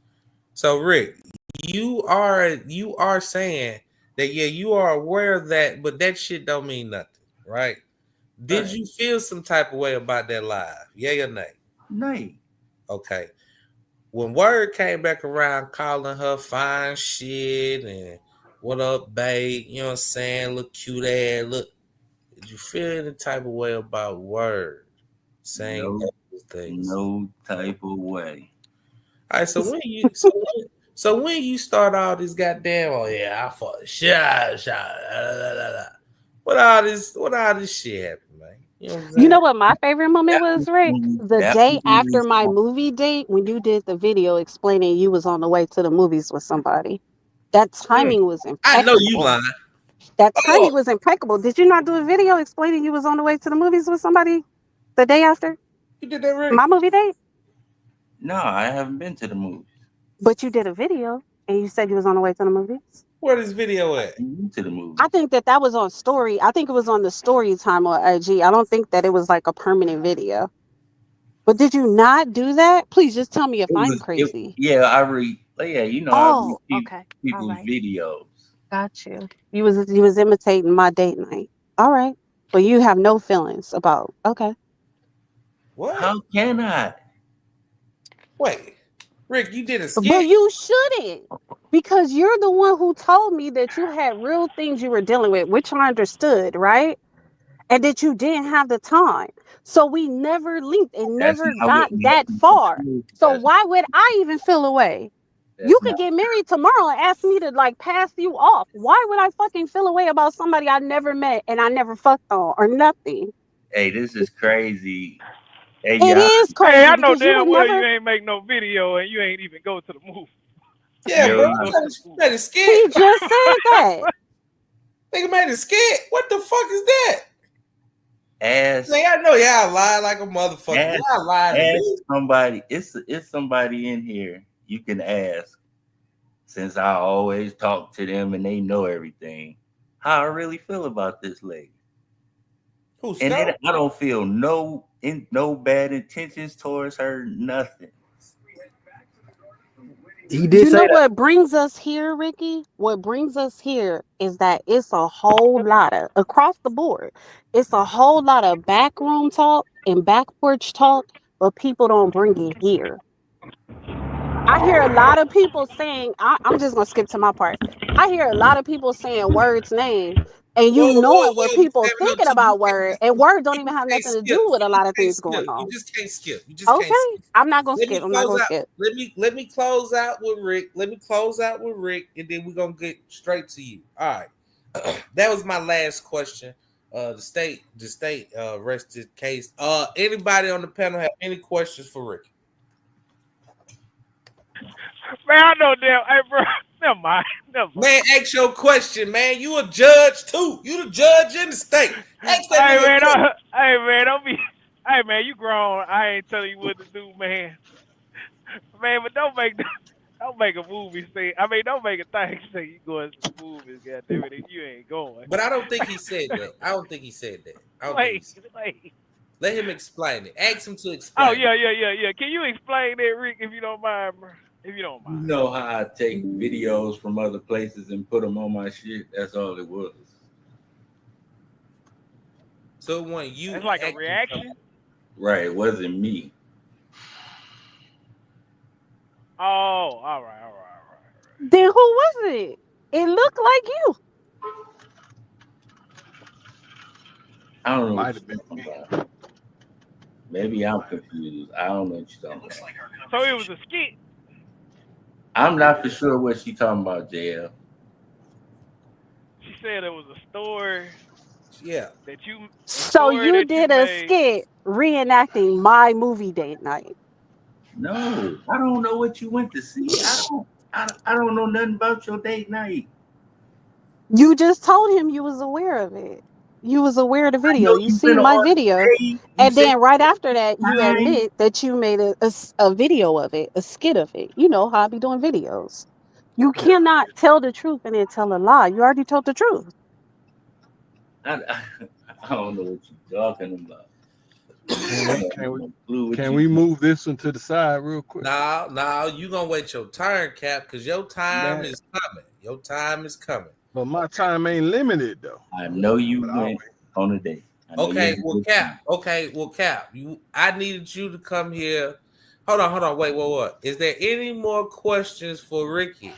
So Rick, you are saying that yeah, you are aware of that, but that shit don't mean nothing, right? Did right. you feel some type of way about that live? Yeah or nay? Nay. Okay. When word came back around calling her fine shit and what up, babe? You know what I'm saying? Look cute ass, look. Did you feel any type of way about word saying No, those things? no type of way. All right, so when you start all this goddamn, oh yeah, I fought shot, what all this shit happened, man? You know what I'm You know saying? what my favorite moment was, Rick? The That day was the after my response. movie date when you did the video explaining you was on the way to the movies with somebody. That timing was I know you impeccable. lying. That Oh, timing was impeccable. Did you not do a video explaining you was on the way to the movies with somebody the day after you did that, Rick? my movie date? No, I haven't been to the movies. But you did a video and you said you was on the way to the movies. Where this video I at? haven't been to the I movies. think that was on story. I think it was on the story time on IG. I don't think that it was like a permanent video. But did you not do that? Please just tell me if I'm It crazy. yeah, I read yeah, I read Oh, okay. All people's right. videos. Got you. You was imitating my date night. All right. But you have no feelings about okay. What? How can I? Wait, Rick, you did a But skit? you shouldn't. Because you're the one who told me that you had real things you were dealing with, which I understood, right? And that you didn't have the time. So we never linked and That's never not what got that nothing to far. do. So why would I even feel away? You That's could not get married tomorrow and ask me to like pass you off. Why would I fucking feel away about somebody I never met and I never fucked on or nothing? hey, this is crazy. Hey It y'all, is Hey, crazy I know because you would damn well you never. ain't make no video and you ain't even go to the movie. Yeah, You bro. yo, ain't You go to made the a, movie. made a skit. He just said that. Nigga made a skit. What the fuck is that? ask Like, I know y'all lie like a motherfucker. ask Y'all lying to ask me. somebody. It's somebody in here you can ask since I always talk to them and they know everything. How I really feel about this lady. Who, And Scoe? I don't feel no bad intentions towards her, nothing. He did You say know that. what brings us here, Ricky? What brings us here is that it's a whole lot of across the board. It's a whole lot of backroom talk and back porch talk, but people don't bring it here. I hear a lot of people saying, I'm just gonna skip to my part. I hear a lot of people saying Word's name, and you knowing what Miss people thinking 702, about Word, and Word don't you even just have can't nothing to skip. do with a You lot just of can't things going skip. You on. just can't skip. You just can't Okay, skip. I'm not gonna Let me skip. I'm not close gonna out. skip. Let me close out with Rick. Let me close out with Rick, and then we're gonna get straight to you. All right. That was my last question. The state rested case. Anybody on the panel have any questions for Rick? Man, I know damn. Hey, bro, never mind. Never mind. Man, ask your question, man. You a judge too. You the judge in the state. Ask that Hey, nigga a man, question. hey, man, don't be. Hey, man, you grown. I ain't telling you what to do, man. Man, but don't make a movie say. I mean, don't make a thing say you going to the movies. God damn it, you ain't going. But I don't think he said that. I don't think he said that. I don't think he wait, said wait. that. Let him explain it. Ask him to Oh explain it. yeah. Can you explain that, Rick, if you don't mind, bro? If you don't You mind. know how I take videos from other places and put them on my shit? That's all it was. So when you It's like a acting reaction. Right, it wasn't me. Oh, all right. Then who was it? It looked like you. I don't know what Might have been you're talking me. about. Maybe I'm confused. I don't know what you're talking about. So it was a skit. I'm not for sure what she talking about, JL. She said it was a store Yeah. that you a So story you that you did a made. skit reenacting my movie date night. No, I don't know what you went to see. I don't know nothing about your date night. You just told him you was aware of it. You was aware of the I know video. You you went seen my on video. a date. You And said then right after that, you time. admit that you made a video of it, a skit of it. You know how I be doing videos. You Yeah, cannot tell the truth and then tell a lie. You already told the truth. I, I don't know what you're talking about. Can I we don't can have we no clue what can you. we move this one to the side real quick? No, you gonna wait your turn, Cap, because your time Man, is coming. Your time is coming. but my time ain't limited though. I know you But I'll went wait. on a date. I know you Okay, had a well, good Cap. time. Okay, well, Cap. I needed you to come here. Hold on. Wait, what? Is there any more questions for Ricky?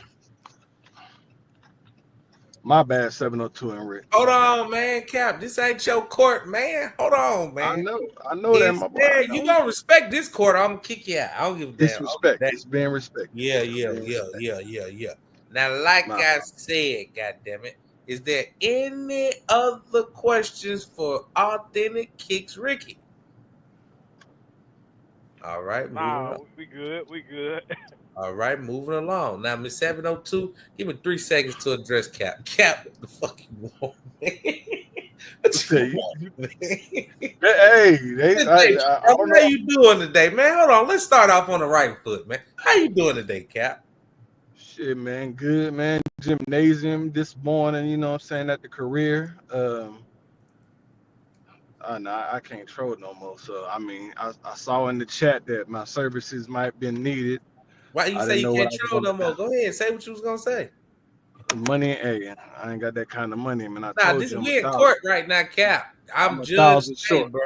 My bad, 702 and Rick. Hold My bad. on, man, Cap. This ain't your court, man. Hold on, man. I know that, Is my boy. I there? You know. gonna respect this court? I'm gonna kick you out. I don't give a damn. It's I don't give a respect. damn. It's being respected. Yeah, It's yeah, being yeah, respected. yeah, yeah, yeah. Now, like My I said, goddamn it, is there any other questions for Authentic Kicks Ricky? All right, moving Nah, on. we good. We good. All right, moving along. Now, Miss 702, give me 3 seconds to address Cap. Cap, what the fuck you want, man? What you say, want, man? hey, I don't How know. you doing today, man? Hold on, let's start off on the right foot, man. How you doing today, Cap? Shit, man, good, man. Gymnasium this morning, you know what I'm saying, at the career. Nah, I can't troll no more. So, I mean, I saw in the chat that my services might have been needed. Why you I say didn't you know what can't I was troll going no to more? Go ahead, say what you was gonna say. money. Hey, I ain't got that kind of money, man. I Nah, told this you we in court right now, Cap. I'm I'm a Judge thousand Tay, short. bro.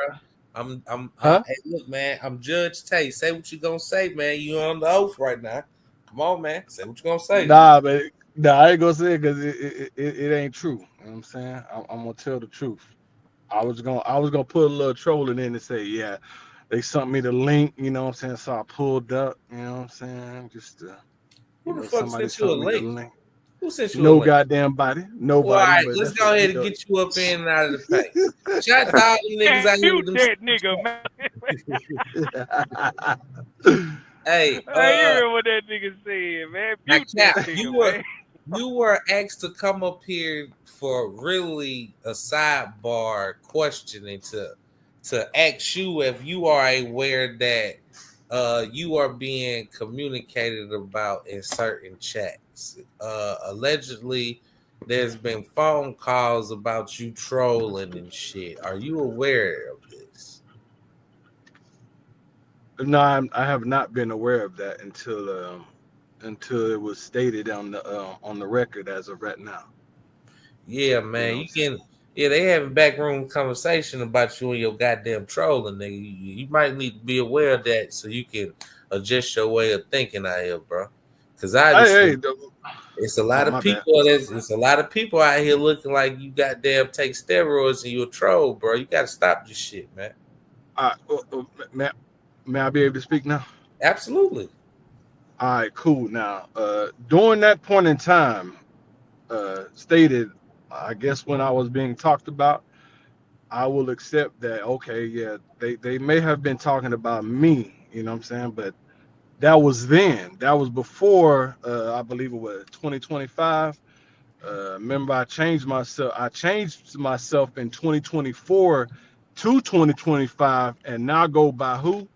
I'm. Huh? Hey, look, man. I'm Judge Tay. Say what you gonna say, man. You on the oath right now. Come on, man. Say what you gonna say. Nah, I ain't gonna say it because it ain't true. You know what I'm saying? I'm gonna tell the truth. I was gonna put a little trolling in and say, yeah, they sent me the link, you know what I'm saying? So I pulled up, you know what I'm saying? Just Who the fuck somebody sent you a sent me the link? link. Who sent you a No link? goddamn body, Well, all nobody, right, but let's that's go what ahead and get you up in and out of the paint. Shout out to all them niggas Man, out here with mute them. that nigga, man. Hey, Hey, you heard what that nigga said, man. now, Mute that Cap, nigga, man. you were asked to come up here for really a sidebar questioning to ask you if you are aware that you are being communicated about in certain chats. Allegedly, there's been phone calls about you trolling and shit. Are you aware of this? No, I have not been aware of that until it was stated on the record as of right now. Yeah, You know man, what you I'm saying? can. Yeah, they having backroom conversation about you and your goddamn trolling, nigga. You might need to be aware of that so you can adjust your way of thinking out here, bro. Because Hey, obviously, it's a lot of my bad. people. It's a lot of people out here looking like you goddamn take steroids and you a troll, bro. You got to stop this shit, man. May, may I be able to speak now? Absolutely. All right, cool. Now, during that point in time, stated, I guess when I was being talked about, I will accept that. Okay, yeah, they may have been talking about me. You know what I'm saying? But that was then. That was before. I believe it was 2025. Remember, I changed myself. I changed myself in 2024 to 2025, and now go by who?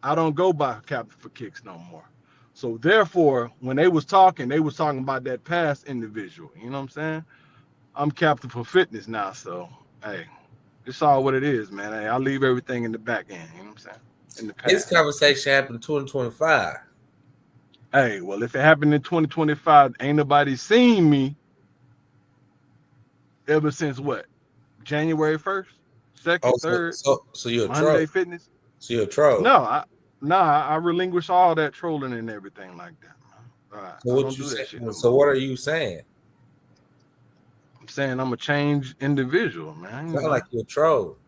I don't go by Captain for Kicks no more. So therefore, when they was talking about that past individual. You know what I'm saying? I'm Captain for Fitness now. So hey, it's all what it is, man. Hey, I leave everything in the back end. You know what I'm saying? In the This past. conversation happened in 2025. Hey, well, if it happened in 2025, ain't nobody seen me ever since what? January 1st, Oh, 2nd, 3rd, so you're a troll. Monday Fitness. So you're a troll. No, I relinquish all that trolling and everything like that. So I what don't you do that say? shit no So more. what are you saying? I'm saying I'm a changed individual, man. You Sound know. like you're a troll.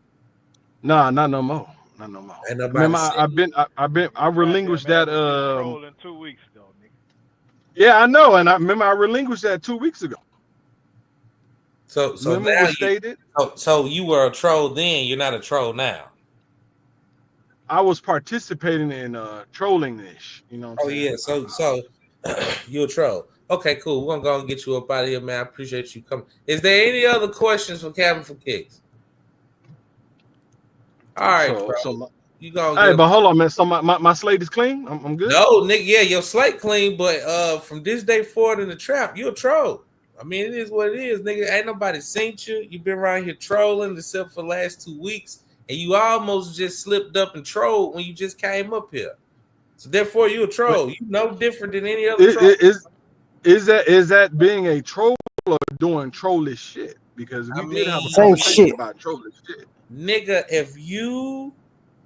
Nah, not no more. Not no more. Ain't nobody Remember, seen you. I Your goddamn relinquished ass that. was just trolling 2 weeks ago, nigga. Yeah, I know, and I remember I relinquished that 2 weeks ago. So Remember now what stated? so you were a troll then. You're not a troll now. I was participating in trolling this. You know what Oh I'm saying? yeah. So you're a troll. Okay, cool. We're gonna go and get you up out of here, man. I appreciate you coming. Is there any other questions for Cabin for Kicks? All right, So, bro. so my, You gonna hey, get but hold on, man. So my slate is clean. I'm good. no, nigga. Yeah, your slate clean, but from this day forward in the trap, you a troll. I mean, it is what it is, nigga. Ain't nobody seen you. You been around here trolling except for the last 2 weeks, and you almost just slipped up and trolled when you just came up here. So therefore, you a But troll. You no different than any other troll. it is that being a troll or doing trollish shit? Because I we did have a mean, Same conversation shit. about trollish shit. nigga, if you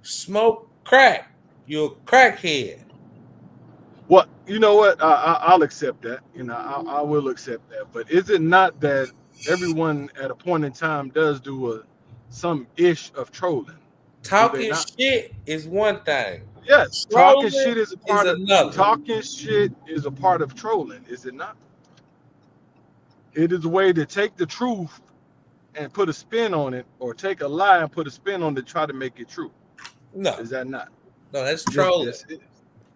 smoke crack, you're a crackhead. What you know? What I'll accept that. You know, I will accept that. But is it not that everyone at a point in time does do some ish of trolling? Do they Talking not? shit is one thing. Yes, talking Trolling shit is a is part of another. trolling. Is it not? It is a way to take the truth and put a spin on it, or take a lie and put a spin on it to try to make it true. No, Is that not? no, that's Yes, trolling. yes, it is.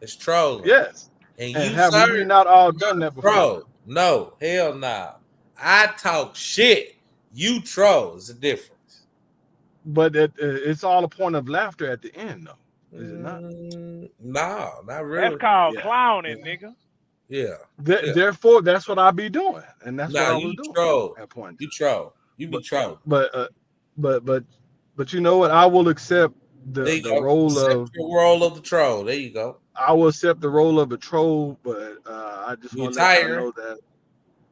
It's trolling. Yes. And And you, have sir, we not all you're done a that before? troll. No, hell no. I talk shit. You troll. It's a difference. But it's all a point of laughter at the end, though. Is it not? No, not That's really. called Yeah. clowning, Yeah. nigga. Yeah. Yeah. Therefore, that's what I be doing, and that's what Nah, I was you doing troll. at point in You time. troll. You be But trolling. but uh, but you know what? I will accept There you the go. role Accept of your role of the troll. There you go. I will accept the role of a troll, but I just You want to let y'all tired. know that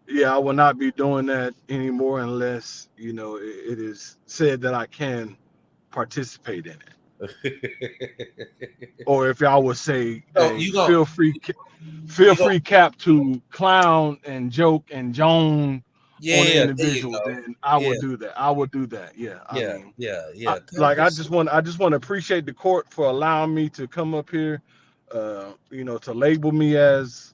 yeah, I will not be doing that anymore unless it is said that I can participate in it. Or if y'all would say, So hey, you gonna feel you gonna free, Cap, to clown and joke and joan on an yeah, there you individual, go. then I Yeah, would do that. I would do that. Yeah, I yeah, mean, yeah. I Talking just want to appreciate the court for allowing me to come up here, to label me as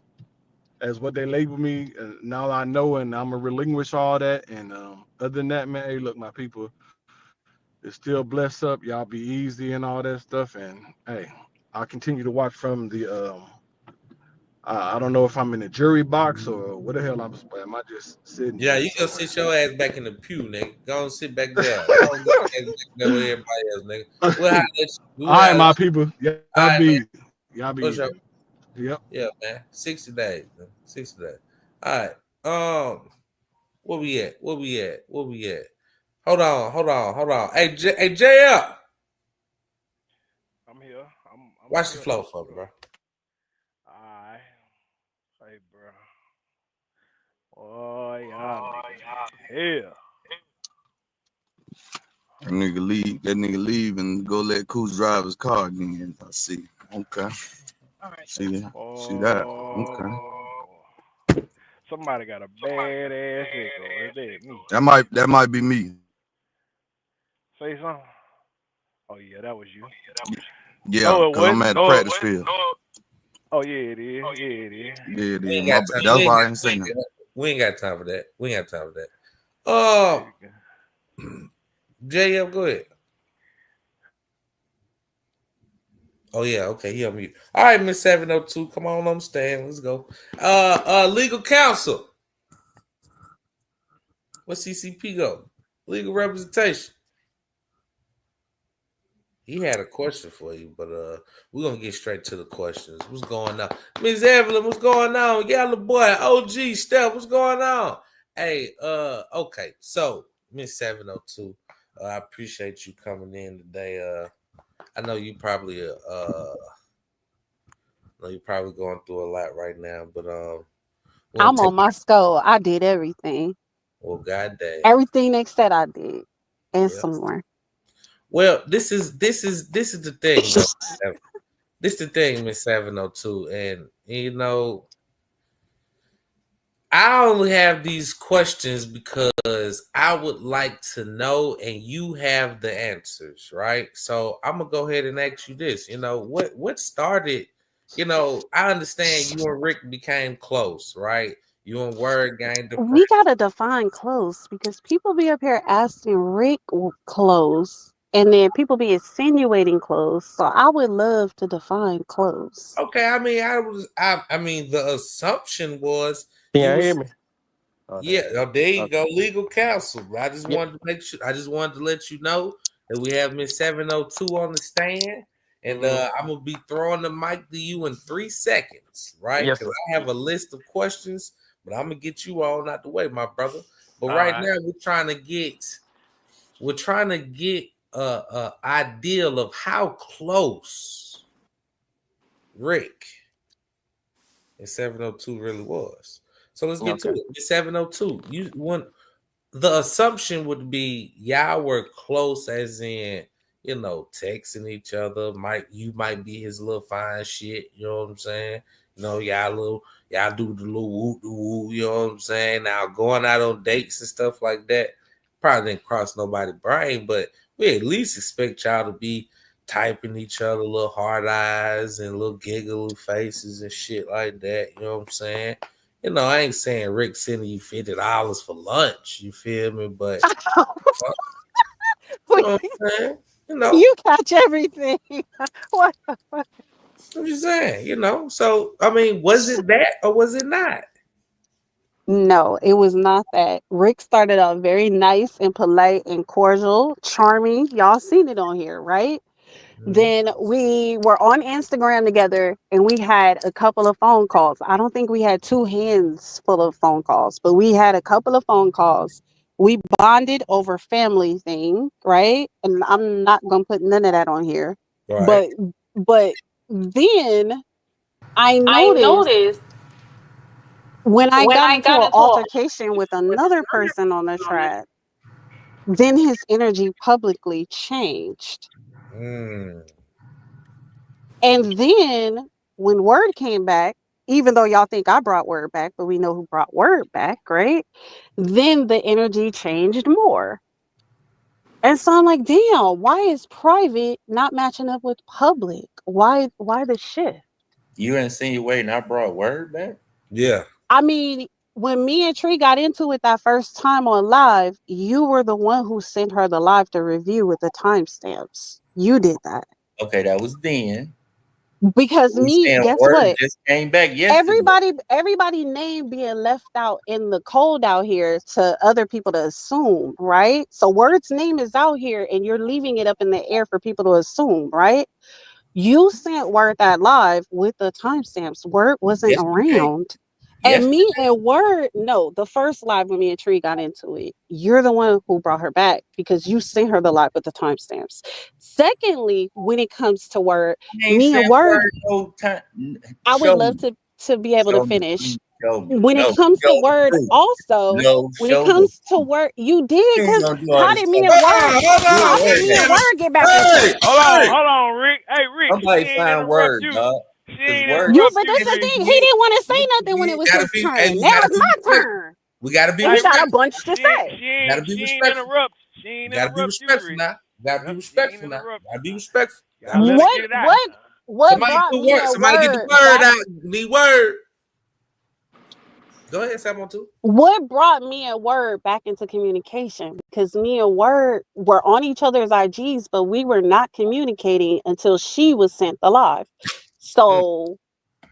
what they label me. Now I know, and I'm gonna relinquish all that. And other than that, man, hey, look, my people, it's still blessed up. Y'all be easy and all that stuff. And hey, I'll continue to watch from the. I don't know if I'm in the jury box or what the hell am I just sitting Yeah, here you go somewhere? sit your ass back in the pew, nigga. Go and sit back there. Go and get your ass back there with everybody else, nigga. We'll holler at you. All We'll right, holler. my people, All y'all right, be man. easy. Y'all be What's easy. up? Yep. Yeah, man. 60 days, man. 60 days. All right. Where we at? Where we at? Where we at? Hold on. Hey, JL. I'm here. I'm Watch the here flow though. for me, bro. Alright. Hey, bro. Oh, y'all niggas. Hell. That nigga leave and go let Coos drive his car again. I see. Okay. See that. Oh, Okay. boy. Somebody got a bad ass echo. Is that me? That might be me. Say something. Oh yeah, that was you. Yeah, No, it cause I'm wasn't. at the practice field. Oh yeah, it is. Yeah, it is. Yeah, We yeah. ain't got time. That's why I ain't saying that. We ain't got time for that. We ain't got time for that. Yeah, Oh, you can. JL, go ahead. Oh yeah, okay, he on mute. All right, Miss 702, come on, I'm staying. Let's go. Legal counsel. What CCP go? Legal representation. He had a question for you, but we're gonna get straight to the questions. What's going on? Miss Evelyn, what's going on? Yellow boy, OG Steph, what's going on? Hey, okay, so Miss 702, I appreciate you coming in today. I know you probably going through a lot right now, but we're gonna I'm take on my Scoe. I did everything. well, goddamn. Everything they said I did. And Yep. some more. Well, this is the thing though. This the thing, Miss 702, and I only have these questions because I would like to know, and you have the answers, right? So I'm gonna go ahead and ask you this. What started? I understand you and Rick became close, right? You on word gang depression? We gotta define close because people be up here asking Rick close, and then people be insinuating close. So I would love to define close. Okay, I mean, the assumption was Can you you hear was me? Oh, yeah. Oh, there you okay. go, legal counsel. I just Yep. wanted to make sure. I just wanted to let you know that we have Miss 702 on the stand, and I'm gonna be throwing the mic to you in 3 seconds, right? Yes, Because sir. I have a list of questions, but I'm gonna get you all out the way, my brother. But All right right. now we're trying to get a ideal of how close Rick and 702 really was. So let's get to Okay. it. 702. The assumption would be y'all were close as in, texting each other. You might be his little fine shit, you know what I'm saying? Y'all do the little woo woo, you know what I'm saying? Now going out on dates and stuff like that probably didn't cross nobody's brain, but we at least expect y'all to be typing each other little hard eyes and little giggly faces and shit like that. You know what I'm saying? I ain't saying Rick sending you $50 for lunch. You feel me? But you know what I'm saying? You catch everything. What the fuck? I'm just saying. So I mean, was it that or was it not? No, it was not that. Rick started out very nice and polite and cordial, charming. Y'all seen it on here, right? Then we were on Instagram together and we had a couple of phone calls. I don't think we had 2 hands full of phone calls, but we had a couple of phone calls. We bonded over family thing, right? And I'm not going to put none of that on here. Right. But then I I noticed noticed when I when got I into got an into a altercation with another person on the track, then his energy publicly changed. Mm. And then when word came back, even though y'all think I brought word back, but we know who brought word back, right? Then the energy changed more. And so I'm like, damn, why is private not matching up with public? Why the shift? You insinuating I brought word back? Yeah. I mean, when me and Tree got into it that first time on live, you were the one who sent her the live to review with the timestamps. You did that. Okay, that was then. Because We me, saying guess word what? just came back yesterday. Everybody name being left out in the cold out here to other people to assume, right? So word's name is out here and you're leaving it up in the air for people to assume, right? You sent word that live with the timestamps. Word wasn't Yesterday. around. And me Yesterday. and Word, no, the first live when me and Tree got into it, you're the one who brought her back because you sent her the live with the timestamps. Secondly, when it comes to Word, I ain't me saying and Word, word no time. I would Show love me. to be able to Show me. finish. Please show me. When it No, comes to show the Word, proof. also, No, when it show the comes to Word, you did You ain't because gonna do all this stuff. how Hold did on. me and Okay. Word get back into it? Hold on, Rick. Hey, Rick, she Somebody ain't find interrupt word, you. dog. She Because ain't word You, interrupt but you, that's the Rick. thing. He didn't want to say nothing when it was his Hey, turn. we Now gotta it's be my respectful. turn, We gotta be and he Hey, got Rick, a respectful. bunch to say. Gotta be She ain't respectful. interrupt. She ain't Gotta be interrupt you, respectful Rick. now. Gotta be Yep, she ain't respectful now. interrupt Gotta you be now. respectful. Gotta let her get it out. What Somebody brought put me word. and Somebody get the Word word back? out. Need word. Go ahead, 702. What brought me and Word back into communication? Because me and Word were on each other's IGs, but we were not communicating until she was sent the live. So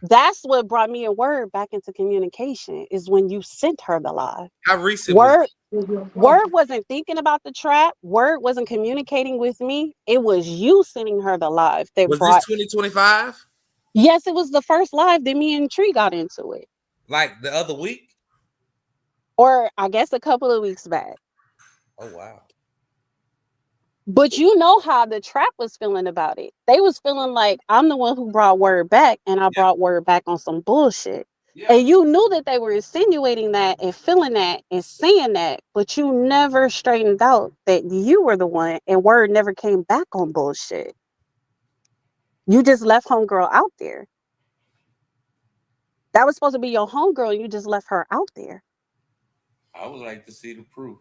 that's what brought me and Word back into communication is when you sent her the live. How recent was Word Word wasn't thinking about the trap. Word wasn't communicating with me. It was you sending her the live that this brought. 2025? Yes, it was the first live that me and Tree got into it. Like the other week? Or I guess a couple of weeks back. Oh wow. But you know how the trap was feeling about it. They was feeling like I'm the one who brought Word back and I brought Word back on some bullshit. Yeah. And you knew that they were insinuating that and feeling that and saying that, but you never straightened out that you were the one and Word never came back on bullshit. You just left homegirl out there. That was supposed to be your homegirl and you just left her out there. I would like to see the proof.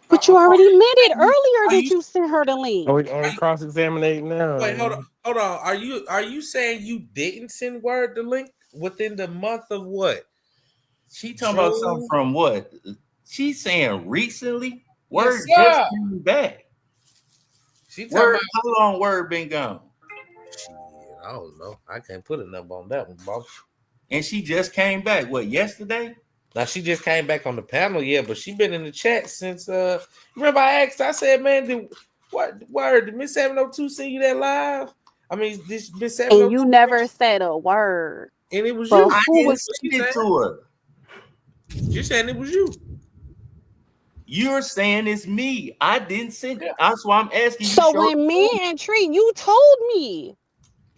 But you already admitted Are earlier that you you sent her the link. Are we cross-examining now? wait, hold on. Are you saying you didn't send word the link within the month of what? She talking about something from what? She's saying recently. Word Yes, just sir. came back. She talking Word, about how long Word been gone? shit, I don't know. I can't put a number on that one, boss. And she just came back. What, yesterday? Now she just came back on the panel, yeah, but she been in the chat since remember I asked, I said, man, did Miss 702 see you that live? I mean, this Miss And you 702 never said a word. and it was But you. I who didn't was What send she it said? to her. She saying it was you. You're saying it's me. I didn't send it. That's why I'm asking you. so when me and Tree, you told me.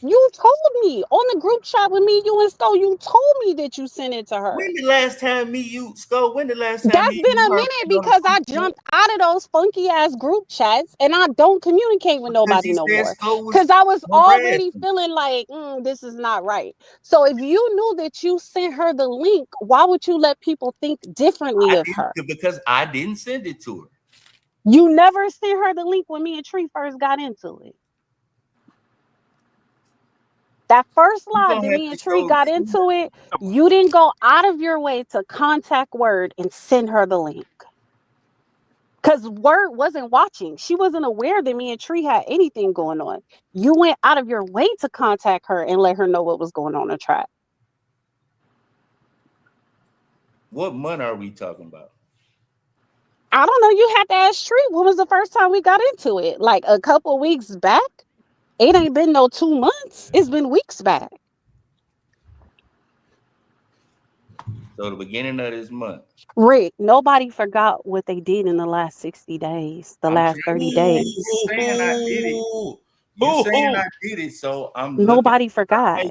You told me on the group chat with me, you and Scoe, you told me that you sent it to her. When the last time Scoe, when the last time That's been a minute because I jumped out of those funky ass group chats and I don't communicate with nobody no more. Because I was already feeling like this is not right. So if you knew that you sent her the link, why would you let people think differently of her? Because I didn't send it to her. You never sent her the link when me and Tree first got into it. That first live that me and Tree got into it, you didn't go out of your way to contact Word and send her the link. Because Word wasn't watching. She wasn't aware that me and Tree had anything going on. You went out of your way to contact her and let her know what was going on in track. What month are we talking about? I don't know. You had to ask Tree. When was the first time we got into it? Like a couple weeks back? It ain't been no 2 months. It's been weeks back. So the beginning of this month. Rick, nobody forgot what they did in the last 60 days, the last 30 days. You saying I did it. You saying I did it, so I'm Nobody forgot.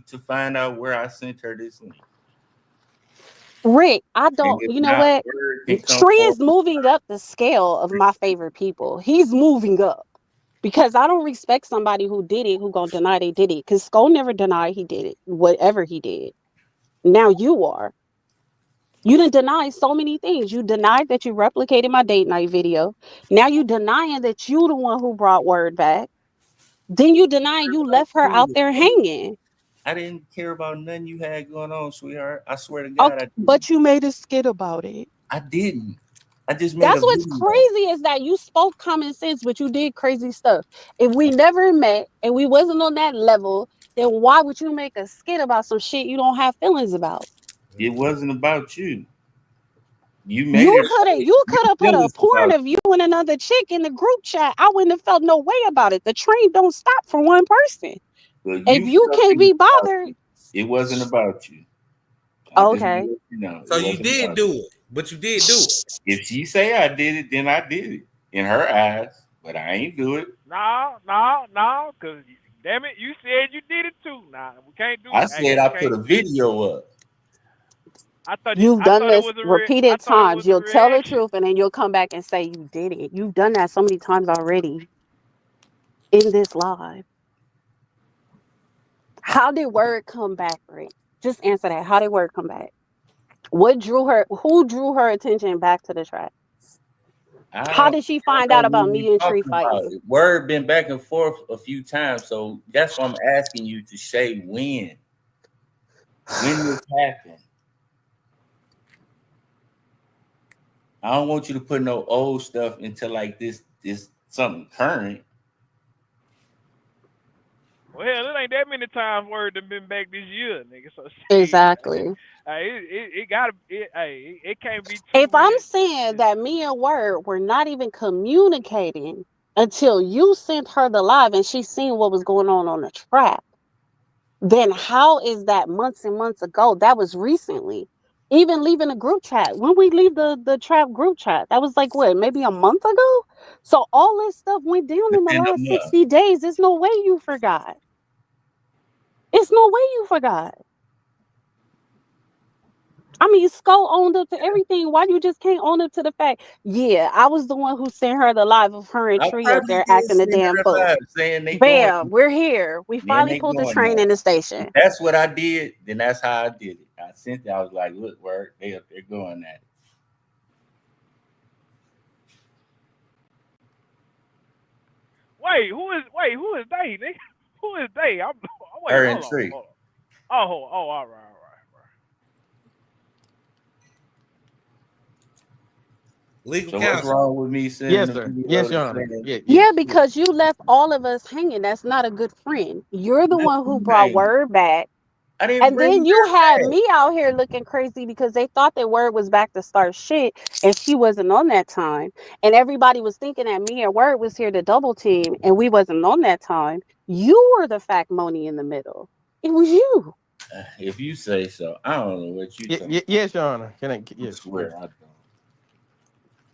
to find out where I sent her this link. Rick, I don't, you know what? Tree is moving up the scale of my favorite people. He's moving up because I don't respect somebody who did it, who gonna deny they did it. Because Scoe never denied he did it, whatever he did. Now you are. You didn't deny so many things. You denied that you replicated my date night video. Now you denying that you the one who brought Word back. Then you deny you left her out there hanging. I didn't care about nothing you had going on, sweetheart. I swear to God, I didn't. But you made a skit about it. I didn't. I just made That's what's crazy is that you spoke common sense, but you did crazy stuff. If we never met and we wasn't on that level, then why would you make a skit about some shit you don't have feelings about? It wasn't about you. You could have put a porn of you and another chick in the group chat. I wouldn't have felt no way about it. The train don't stop for one person. Well, if you can't be bothered, it wasn't about you. Okay. So you did do it, but you did do it. If she say I did it, then I did it in her eyes, but I ain't do it. No, because damn it, you said you did it too. Nah, we can't do it. I said I put a video up. You've done this repeated times. You'll tell the truth and then you'll come back and say you did it. You've done that so many times already in this live. How did Word come back, Rick? Just answer that. How did Word come back? Who drew her attention back to the track? How did she find out about me and Tree fighting? Word been back and forth a few times, so that's why I'm asking you to say when. When this happened. I don't want you to put no old stuff into like this something current. Well, hell, it ain't that many times Word done been back this year, nigga. So exactly. It gotta. It can't be. If I'm saying that me and Word were not even communicating until you sent her the live and she seen what was going on the track, then how is that months and months ago? That was recently. Even leaving the group chat. When we leave the trap group chat, that was like what, maybe a month ago? So all this stuff went down in the last 60 days. There's no way you forgot. It's no way you forgot. I mean, Scoe owned up to everything. Why you just can't own up to the fact? Yeah, I was the one who sent her the live of her and Tree up there acting the damn fool. Bam, we're here. We finally pulled the train in the station. That's what I did. Then that's how I did it. I sent it. I was like, look, Word, they up there going at it. Wait, who is they? Nigga? Who is they? I'm. Wait, her and Tree. Oh, all right. Legal So what's counsel. wrong with me sending Yes, the sir. video Yes, to Your Honor. say Yeah, because you left all of us hanging. That's not a good friend. You're the one who brought hanging? Word back. I didn't And bring then you her had back. me out here looking crazy because they thought that Word was back to start shit and she wasn't on that time. And everybody was thinking that me and Word was here to double team and we wasn't on that time. You were the fact money in the middle. It was you. If you say so. I don't know what you talking Yes, Your Honor. Can I? I Yes. swear I don't.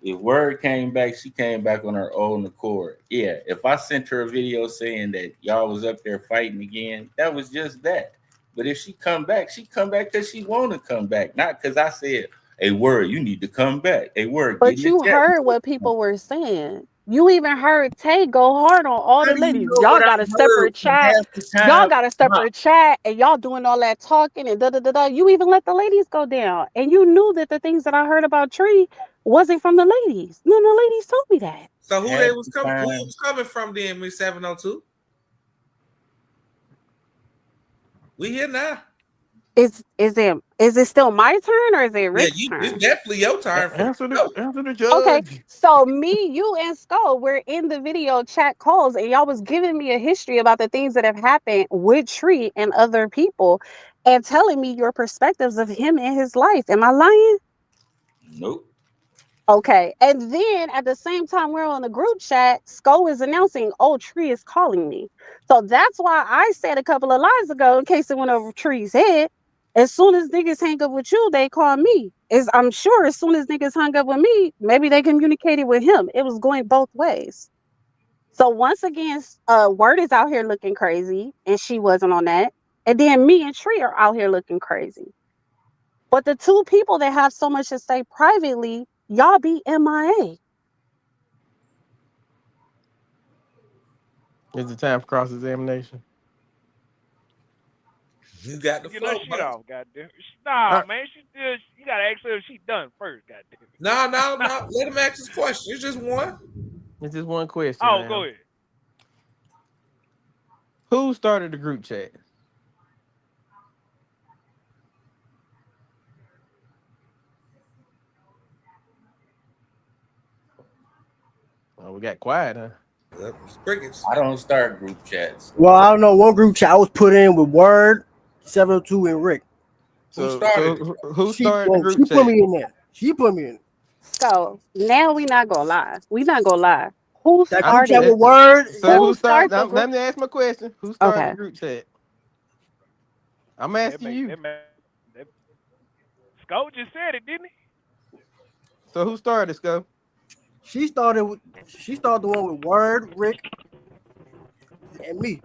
If Word came back, she came back on her own accord. Yeah, if I sent her a video saying that y'all was up there fighting again, that was just that. But if she come back because she want to come back, not because I said, "Hey, Word, you need to come back. Hey, Word, get in But the you chat." heard what people were saying. You even heard Tay go hard on all How the do you ladies. know Y'all what I got a heard separate when chat. half the Y'all time? got a separate chat and y'all doing all that talking and da da da da. You even let the ladies go down. And you knew that the things that I heard about Tree wasn't from the ladies. None of the ladies told me that. So who Half was the coming? Who time. was coming from then? Miss 702. We here now. Is it still my turn or is it Yeah, Rick's it's turn? definitely your turn for Answer sure. the Okay, judge. so me, you, and Scoe were in the video chat calls, and y'all was giving me a history about the things that have happened with Tree and other people, and telling me your perspectives of him and his life. Am I lying? Nope. Okay, and then at the same time we're on the group chat, Scoe is announcing, "Oh, Tree is calling me." So that's why I said a couple of lies ago, in case it went over Tree's head. As soon as niggas hang up with you, they call me. I'm sure as soon as niggas hung up with me, maybe they communicated with him. It was going both ways. So once again, Word is out here looking crazy, and she wasn't on that. And then me and Tree are out here looking crazy. But the two people that have so much to say privately, y'all be MIA. Is it time for cross examination? You got the You know flow, shit bro. off, goddamn. Nah, man, she still. You gotta ask her if she done first, goddamn it. No. Let him ask his question. It's just one. It's just one question, Oh, go man. ahead. Who started the group chat? Oh, we got quiet, huh? Crickets. I don't start group chats. So. Well, I don't know. One group chat I was put in with Word, 702, and Rick. Who started it? Who started the group She put chat? me in there. She put me in. So now we not gonna lie. We not gonna lie. Who That group chat started? with Word. So Who who started? started the group? Let me ask my question. Who started the Okay. group chat? I'm Shit, that asking make you. that make. That, Scope just said it, didn't he? So who started, Scope? She started the one with Word, Rick, and me.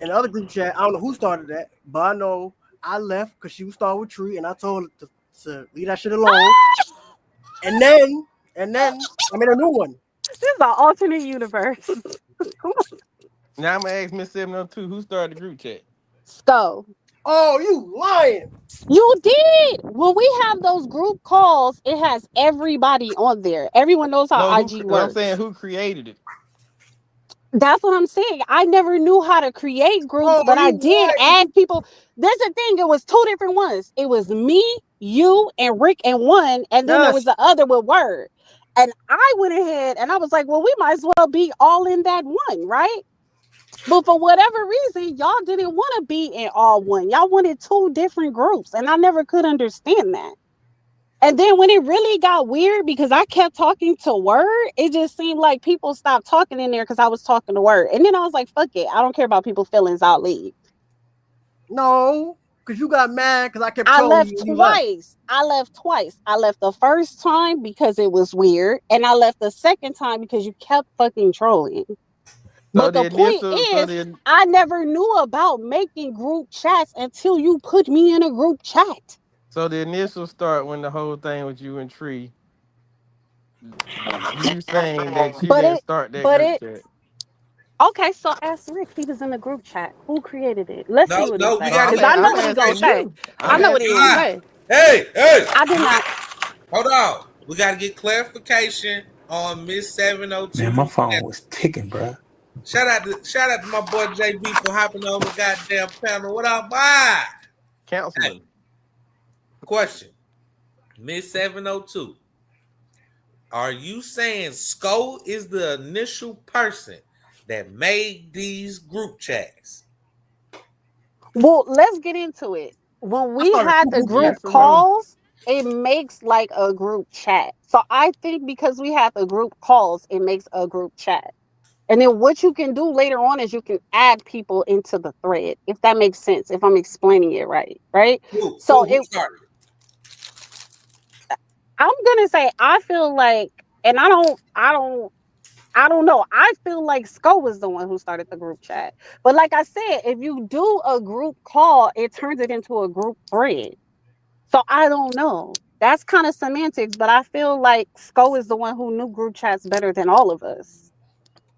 And the other group chat, I don't know who started that, but I know I left because she was starting with Tree, and I told her to leave that shit alone. And then I made a new one. This is an alternate universe. Now I'm gonna ask Miss 702 who started the group chat. Scope. Oh, you lying. You did. When we have those group calls, it has everybody on there. Everyone knows how No, IG I'm saying works. who created it. That's what I'm saying. I never knew how to create groups, Oh, but I you did lying. add people. There's a thing. It was two different ones. It was me, you, and Rick in one, and then there was Yes. the other with Word. And I went ahead and I was like, well, we might as well be all in that one, right? But for whatever reason, y'all didn't want to be in all one. Y'all wanted two different groups, and I never could understand that. And then when it really got weird because I kept talking to Word, it just seemed like people stopped talking in there because I was talking to Word. And then I was like, fuck it. I don't care about people's feelings. I'll leave. No, because you got mad because I kept I trolling left you and you left. twice. I left twice. I left the first time because it was weird. And I left the second time because you kept fucking trolling. So But the the point initial, is, I never knew about making group chats until you put me in a group chat. so the initial start when the whole thing with you and Tree, you saying that you But didn't it, start that but group it, chat. okay, so ask Rick. He was in the group chat. Who created it? Let's see what he We say. No, gotta Because get I know I'm what he gonna asking say. you. I I'm know what he asking gonna you. say. Hey, I did not. hold on. We gotta get clarification on Miss 702. Man, my phone was ticking, bro. Shout out to my boy JB for hopping on the goddamn panel. What up, bye? Councilman. Question. Miss 702. Are you saying Scoe is the initial person that made these group chats? Well, let's get into it. When I we started had two the group group chats, bro. calls, it makes like a group chat. So I think because we had the group calls, it makes a group chat. And then what you can do later on is you can add people into the thread, if that makes sense, if I'm explaining it right, right? So Who started it? I'm gonna say I feel like, and I don't know. I feel like Sco was the one who started the group chat. But like I said, if you do a group call, it turns it into a group thread. So I don't know. That's kind of semantics, but I feel like Sco is the one who knew group chats better than all of us.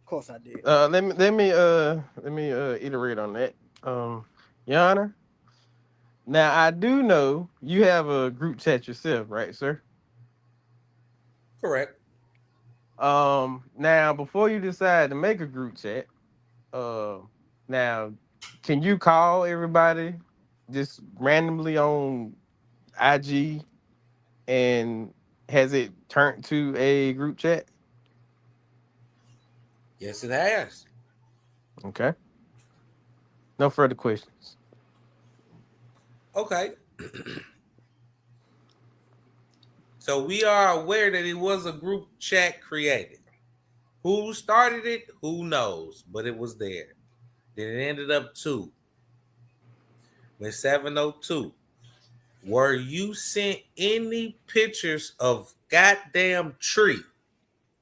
Of course I did. Let me iterate on that. Your Honor. Now I do know you have a group chat yourself, right, sir? Correct. Now before you decide to make a group chat, uh, now can you call everybody just randomly on IG, and has it turned to a group chat? Yes, it has. Okay. No further questions. Okay. So we are aware that it was a group chat created. Who started it? Who knows? But it was there. Then it ended up two. With 702. Were you sent any pictures of goddamn tree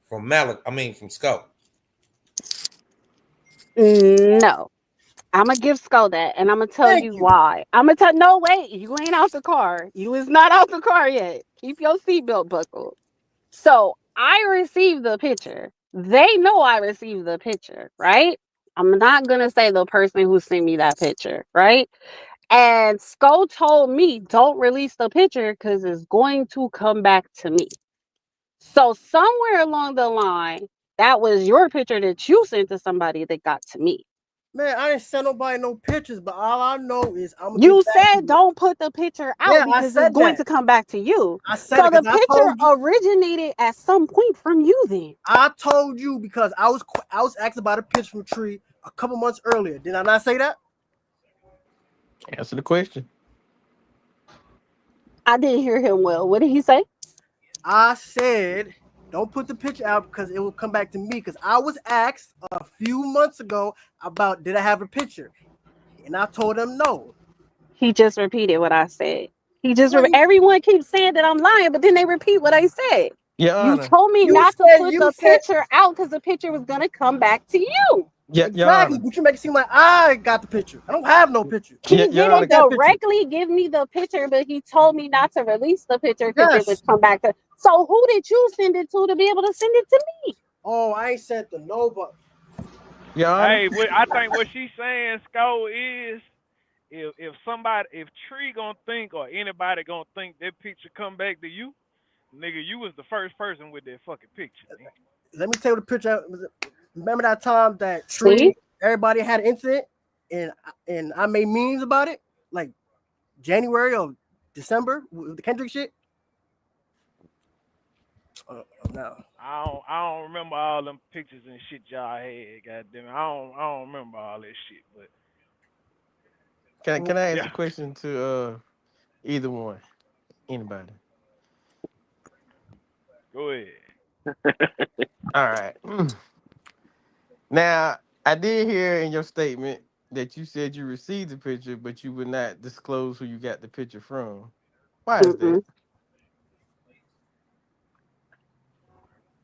from from Scope? No. I'm gonna give Sco that, and I'm gonna tell Thank you you. why. I'm gonna tell. No, wait, you ain't out the car. You is not out the car yet. Keep your seatbelt buckled. So I received the picture. They know I received the picture, right? I'm not gonna say the person who sent me that picture, right? And Sco told me, don't release the picture because it's going to come back to me. So somewhere along the line, that was your picture that you sent to somebody that got to me. Man, I didn't send nobody no pictures, but all I know is I'm gonna You get back to said you. don't put the picture out Yeah, I because it's said going that. to come back to you. I said So it the because picture originated at some point from you then. I told you because I was asked about a picture from Tree a couple months earlier. Did I not say that? Answer the question. I didn't hear him well. What did he say? I said don't put the picture out because it will come back to me. Because I was asked a few months ago about did I have a picture, and I told them no. He just repeated what I said. What you, Everyone keeps saying that I'm lying, but then they repeat what I said. Your You Honor. told me you not to said put you the said picture out because the picture was gonna come back to you. Yeah, Your exactly, Honor. but you make it seem like I got the picture. I don't have no picture. He Your Fuck Honor. didn't that picture. directly give me the picture, but he told me not to release the picture because it would Yes. come back to. So who did you send it to be able to send it to me? Oh, I ain't sent the nobody. Your Honor. Hey, I think what she's saying, Sco, is if Tree gonna think or anybody gonna think that picture come back to you, nigga, you was the first person with that fucking picture, nigga. Let me tell you the picture. Remember that time that See? Tree, everybody had an incident, and I made memes about it, like January or December with the Kendrick shit. No. I don't remember all them pictures and shit y'all had, goddamn it. I don't remember all that shit, but Can I ask yeah. a question to either one? Anybody? Go ahead. All right. Now, I did hear in your statement that you said you received the picture, but you would not disclose who you got the picture from. Why is that?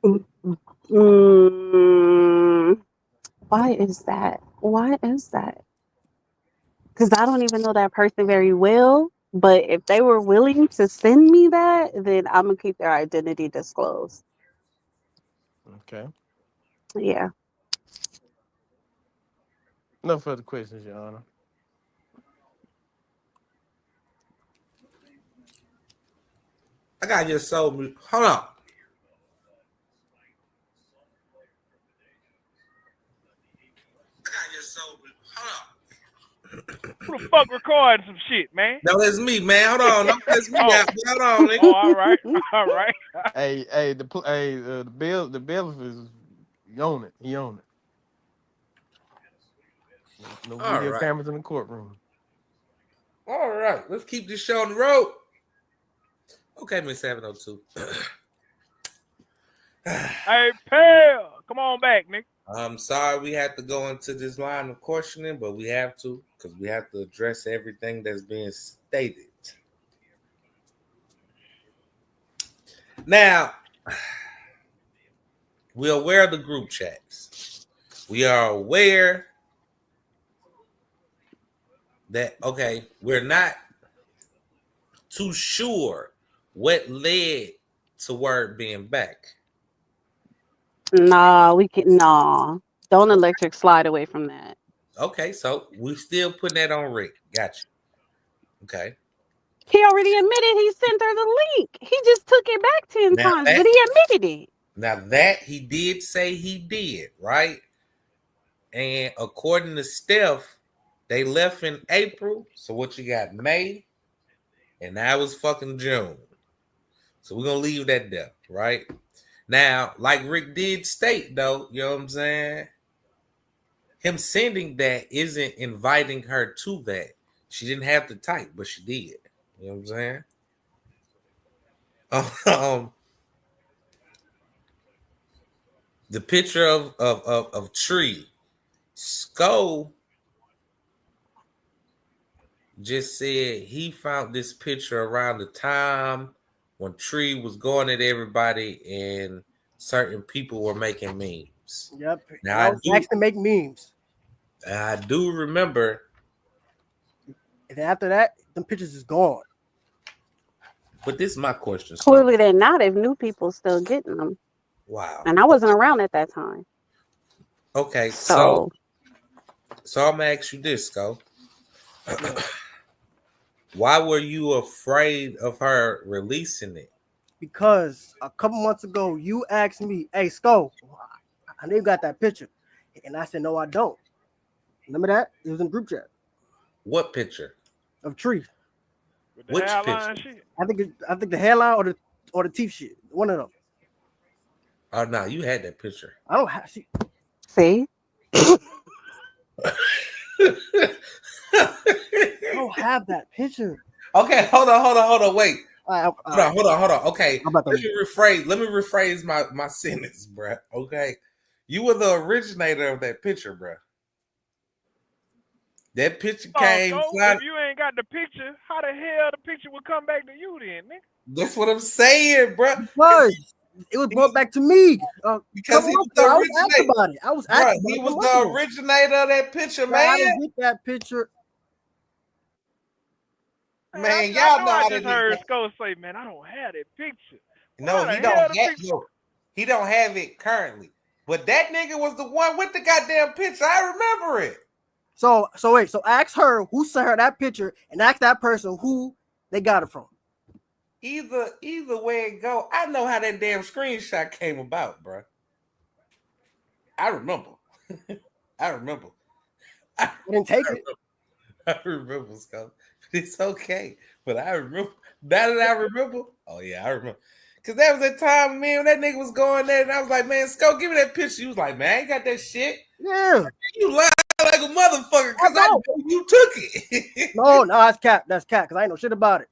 Mm-mm. Mm, why is that? Why is that? Because I don't even know that person very well. But if they were willing to send me that, then I'm gonna keep their identity disclosed. Okay. Yeah. No further questions, Your Honor. I got your soul. Hold on. I got your soul. Hold on. Who the fuck recording some shit, man? No, it's me, man. Hold on. Don't piss me Oh. out. Hold on, nigga. Oh, all right. All right. The bill is he on it. He on it. No All video right. cameras in the courtroom. All right. Let's keep this show on the road. Okay, Miss 702. Hey, pal, come on back, nigga. I'm sorry we had to go into this line of questioning, but we have to because we have to address everything that's being stated. Now, we're aware of the group chats. We are aware that, okay, we're not too sure what led to Word being back. Nah, don't electric slide away from that. Okay, so we still putting that on Rick. Gotcha. Okay. He already admitted he sent her the link. He just took it back 10 times, but he admitted it. Now that he did say he did, right? And according to Steph, they left in April. So what you got? May, and now it's fucking June. So we're gonna leave that there, right? Now, like Rick did state, though, you know what I'm saying? Him sending that isn't inviting her to that. She didn't have to type, but she did. You know what I'm saying? The picture of Tree. Scoe just said he found this picture around the time when Tree was going at everybody and certain people were making memes. Yep. Now I was asked to make memes. I do remember. And after that, them pictures is gone. But this is my question. Clearly they're not if new people still getting them. Wow. And I wasn't around at that time. Okay, so I'm gonna ask you this, Scoe. Why were you afraid of her releasing it? Because a couple months ago, you asked me, hey, Scoe, I know you got that picture. And I said, no, I don't. Remember that? It was in the group chat. What picture? Of Tree. Which picture? Shit? I think the hairline or the teeth shit. One of them. Oh, no, you had that picture. I don't have. See? I don't have that picture. Okay, hold on. Wait. Hold on. Okay, let me rephrase my sentence, bro. Okay, you were the originator of that picture, bro. That picture came. So if you ain't got the picture, how the hell the picture would come back to you then, nigga? That's what I'm saying, bro. Because it was brought back to me. Because he was the originator. I was asked he was the originator of that picture, man. I didn't get that picture. Man, y'all know I just heard Scoe say, "Man, I don't have that picture." No, he don't have. No, he don't have it currently. But that nigga was the one with the goddamn picture. I remember it. So wait. So ask her who sent her that picture, and ask that person who they got it from. Either way it go, I know how that damn screenshot came about, bro. I remember. I didn't take it. I remember, Scott. It's okay, but I remember. Now that I remember, oh yeah, I remember. Cause that was that time, man, when that nigga was going there, and I was like, man, Scoe, give me that picture. He was like, man, I ain't got that shit. Yeah. You lying like a motherfucker, cause I know you took it. No, that's cat. That's cat, cause I ain't know shit about it.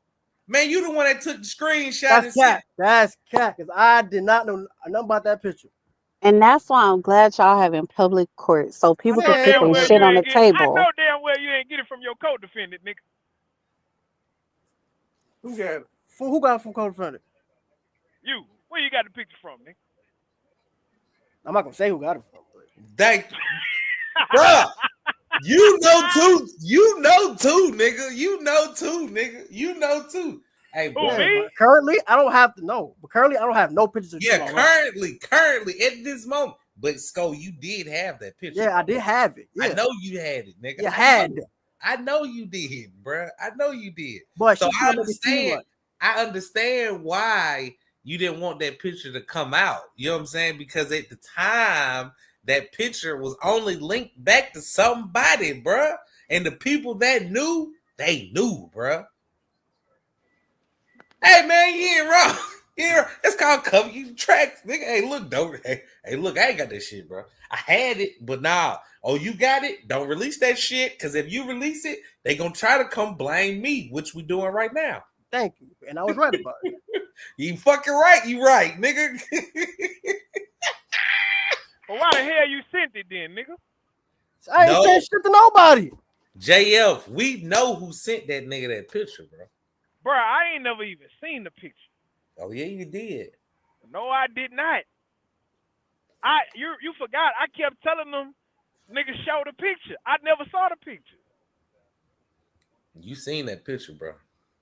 Man, you the one that took the screenshot. That's cat, cause I did not know nothing about that picture. And that's why I'm glad y'all having public court so people can put their shit on the table. I know damn well you ain't get it from your co-defendant, nigga. Who got it? Who got it from co-defendant? You. Where you got the picture from, nigga? I'm not gonna say who got it from. Thank you. Bruh, you know too. You know too, nigga. You know too, nigga. You know too. Hey, bro. Currently, I don't have to know. But currently, I don't have no pictures of you. Yeah, currently, at this moment. But Scoe, you did have that picture. Yeah, I did have it. Yeah. I know you had it, nigga. You had it. I know you did, bro. I know you did. But so I understand why you didn't want that picture to come out. You know what I'm saying? Because at the time, that picture was only linked back to somebody, bro. And the people that knew, they knew, bruh. Hey man, you ain't wrong. It's called cover you tracks, nigga. Hey, look, don't. Hey, look, I ain't got that shit, bro. I had it, but nah. Oh, you got it? Don't release that shit, because if you release it, they gonna try to come blame me, which we doing right now. Thank you, and I was right about it. You fucking right. You right, nigga. Well, why the hell you sent it then, nigga? I ain't saying shit to nobody. JF, we know who sent that nigga that picture, bro. Bro, I ain't never even seen the picture. Oh yeah, you did. No, I did not. You forgot. I kept telling them, nigga, show the picture. I never saw the picture. You seen that picture, bro?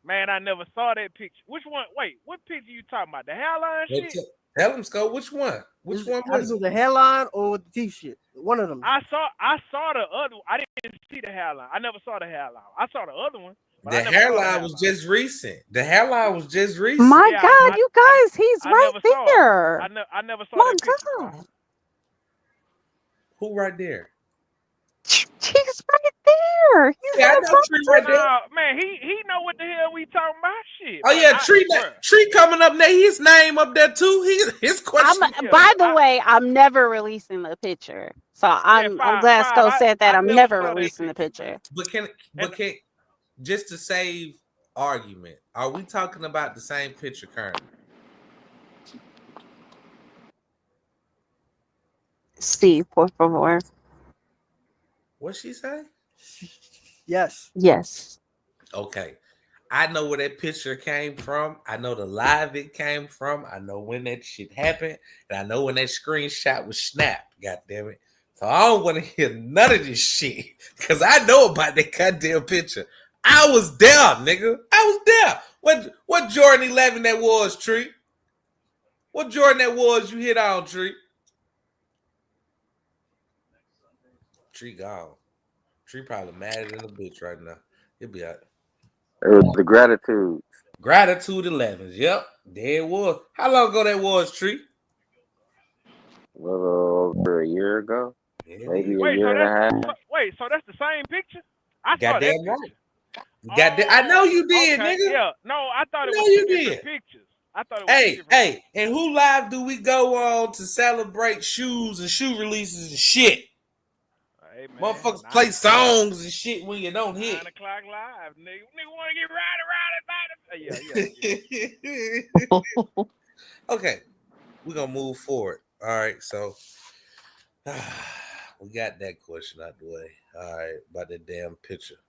Man, I never saw that picture. Which one? Wait, what picture you talking about? The hairline shit? Tell him, Scoe, which one? Which one was it? The hairline or the teeth shit? One of them. I saw the other one. I didn't see the hairline. I never saw the hairline. I saw the other one. The hairline was just recent. The hairline was just recent. My God, you guys, he's right there. I never saw that picture. God. Who right there? He's right there. He's I know Tree right there. Man, he know what the hell we talking about. Shit. Oh yeah, Tree coming up there. His name up there too. His question. By the way, I'm never releasing the picture. So I'm glad Scoe said that. I'm never releasing the picture. But can just to save argument, are we talking about the same picture currently? Steve, por favor. What'd she say? Yes. Yes. Okay. I know where that picture came from. I know the live it came from. I know when that shit happened. And I know when that screenshot was snapped. God damn it. So I don't want to hear none of this shit. Because I know about that goddamn picture. I was there, nigga. I was there. What Jordan 11 that was, Tree? What Jordan that was you hit on, Tree? Tree gone. Tree probably mad than a bitch right now. He'll be out. It was the gratitude. Gratitude 11s. Yep. There it was. How long ago that was, Tree? A little over a year ago. Yeah. Maybe a year and a half. So that's the same picture? I saw that picture. Right. I know you did, okay. nigga. Yeah. No, I thought it was two different pictures. I thought it was Hey, and who live do we go on to celebrate shoes and shoe releases and shit? Hey, man, motherfuckers play songs and shit when you don't hit. 9 o'clock live, nigga. Nigga want to get rowdy. Yeah. Okay, we're gonna move forward. All right, so we got that question out the way. All right, about that damn picture.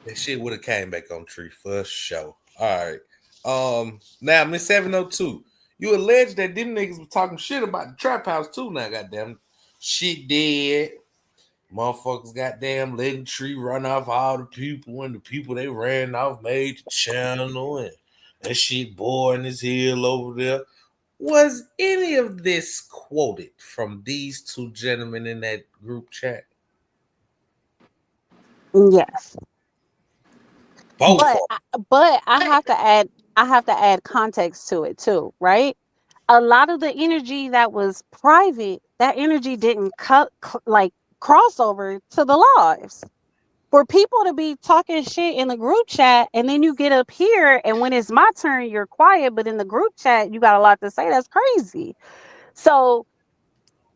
That shit would have came back on Tree for sure. All right. Now Miss 702, you alleged that them niggas was talking shit about the trap house too. Now, goddamn, shit dead. Motherfuckers goddamn letting Tree run off all the people, and the people they ran off made the channel, and that shit boring as hell over there. Was any of this quoted from these two gentlemen in that group chat? Yes. Both. But I have to add context to it too, right? A lot of the energy that was private, that energy didn't cross over to the lives. For people to be talking shit in the group chat, and then you get up here, and when it's my turn, you're quiet, but in the group chat, you got a lot to say. That's crazy. So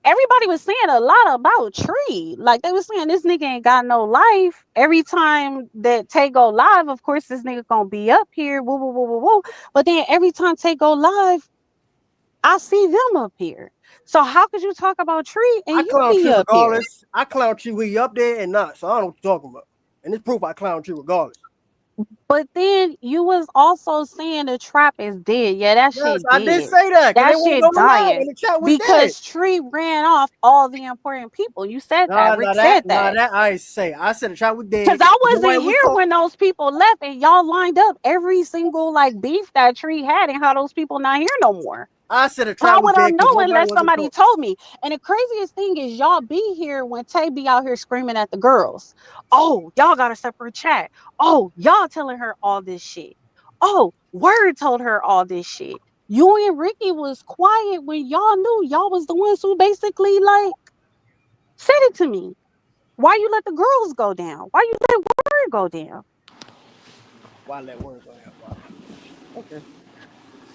everybody was saying a lot about Tree. Like, they was saying this nigga ain't got no life. Every time that Tay go live, of course, this nigga gonna be up here. Woo, woo, woo, woo, woo. But then every time Tay go live, I see them up here. So how could you talk about Tree and you be up here? I clown Tree when you up there and not. So I don't know what you're talking about. And it's proof I clown Tree regardless. But then you was also saying the trap is dead. Yeah, that shit dead. I did say that. That shit dying because dead. Tree ran off all the important people. You said that. Rick said that. That I say. I said the trap was dead. Because I wasn't here when those people left, and y'all lined up every single beef that Tree had, and how those people not here no more. I said the trap was dead. How would I know unless somebody told me? And the craziest thing is y'all be here when Tay be out here screaming at the girls. Oh, y'all got a separate chat. Oh, y'all telling her all this shit. Oh, Word told her all this shit. You and Ricky was quiet when y'all knew y'all was the ones who basically said it to me. Why you let the girls go down? Why you let Word go down? Why let Word go down? Why? Okay.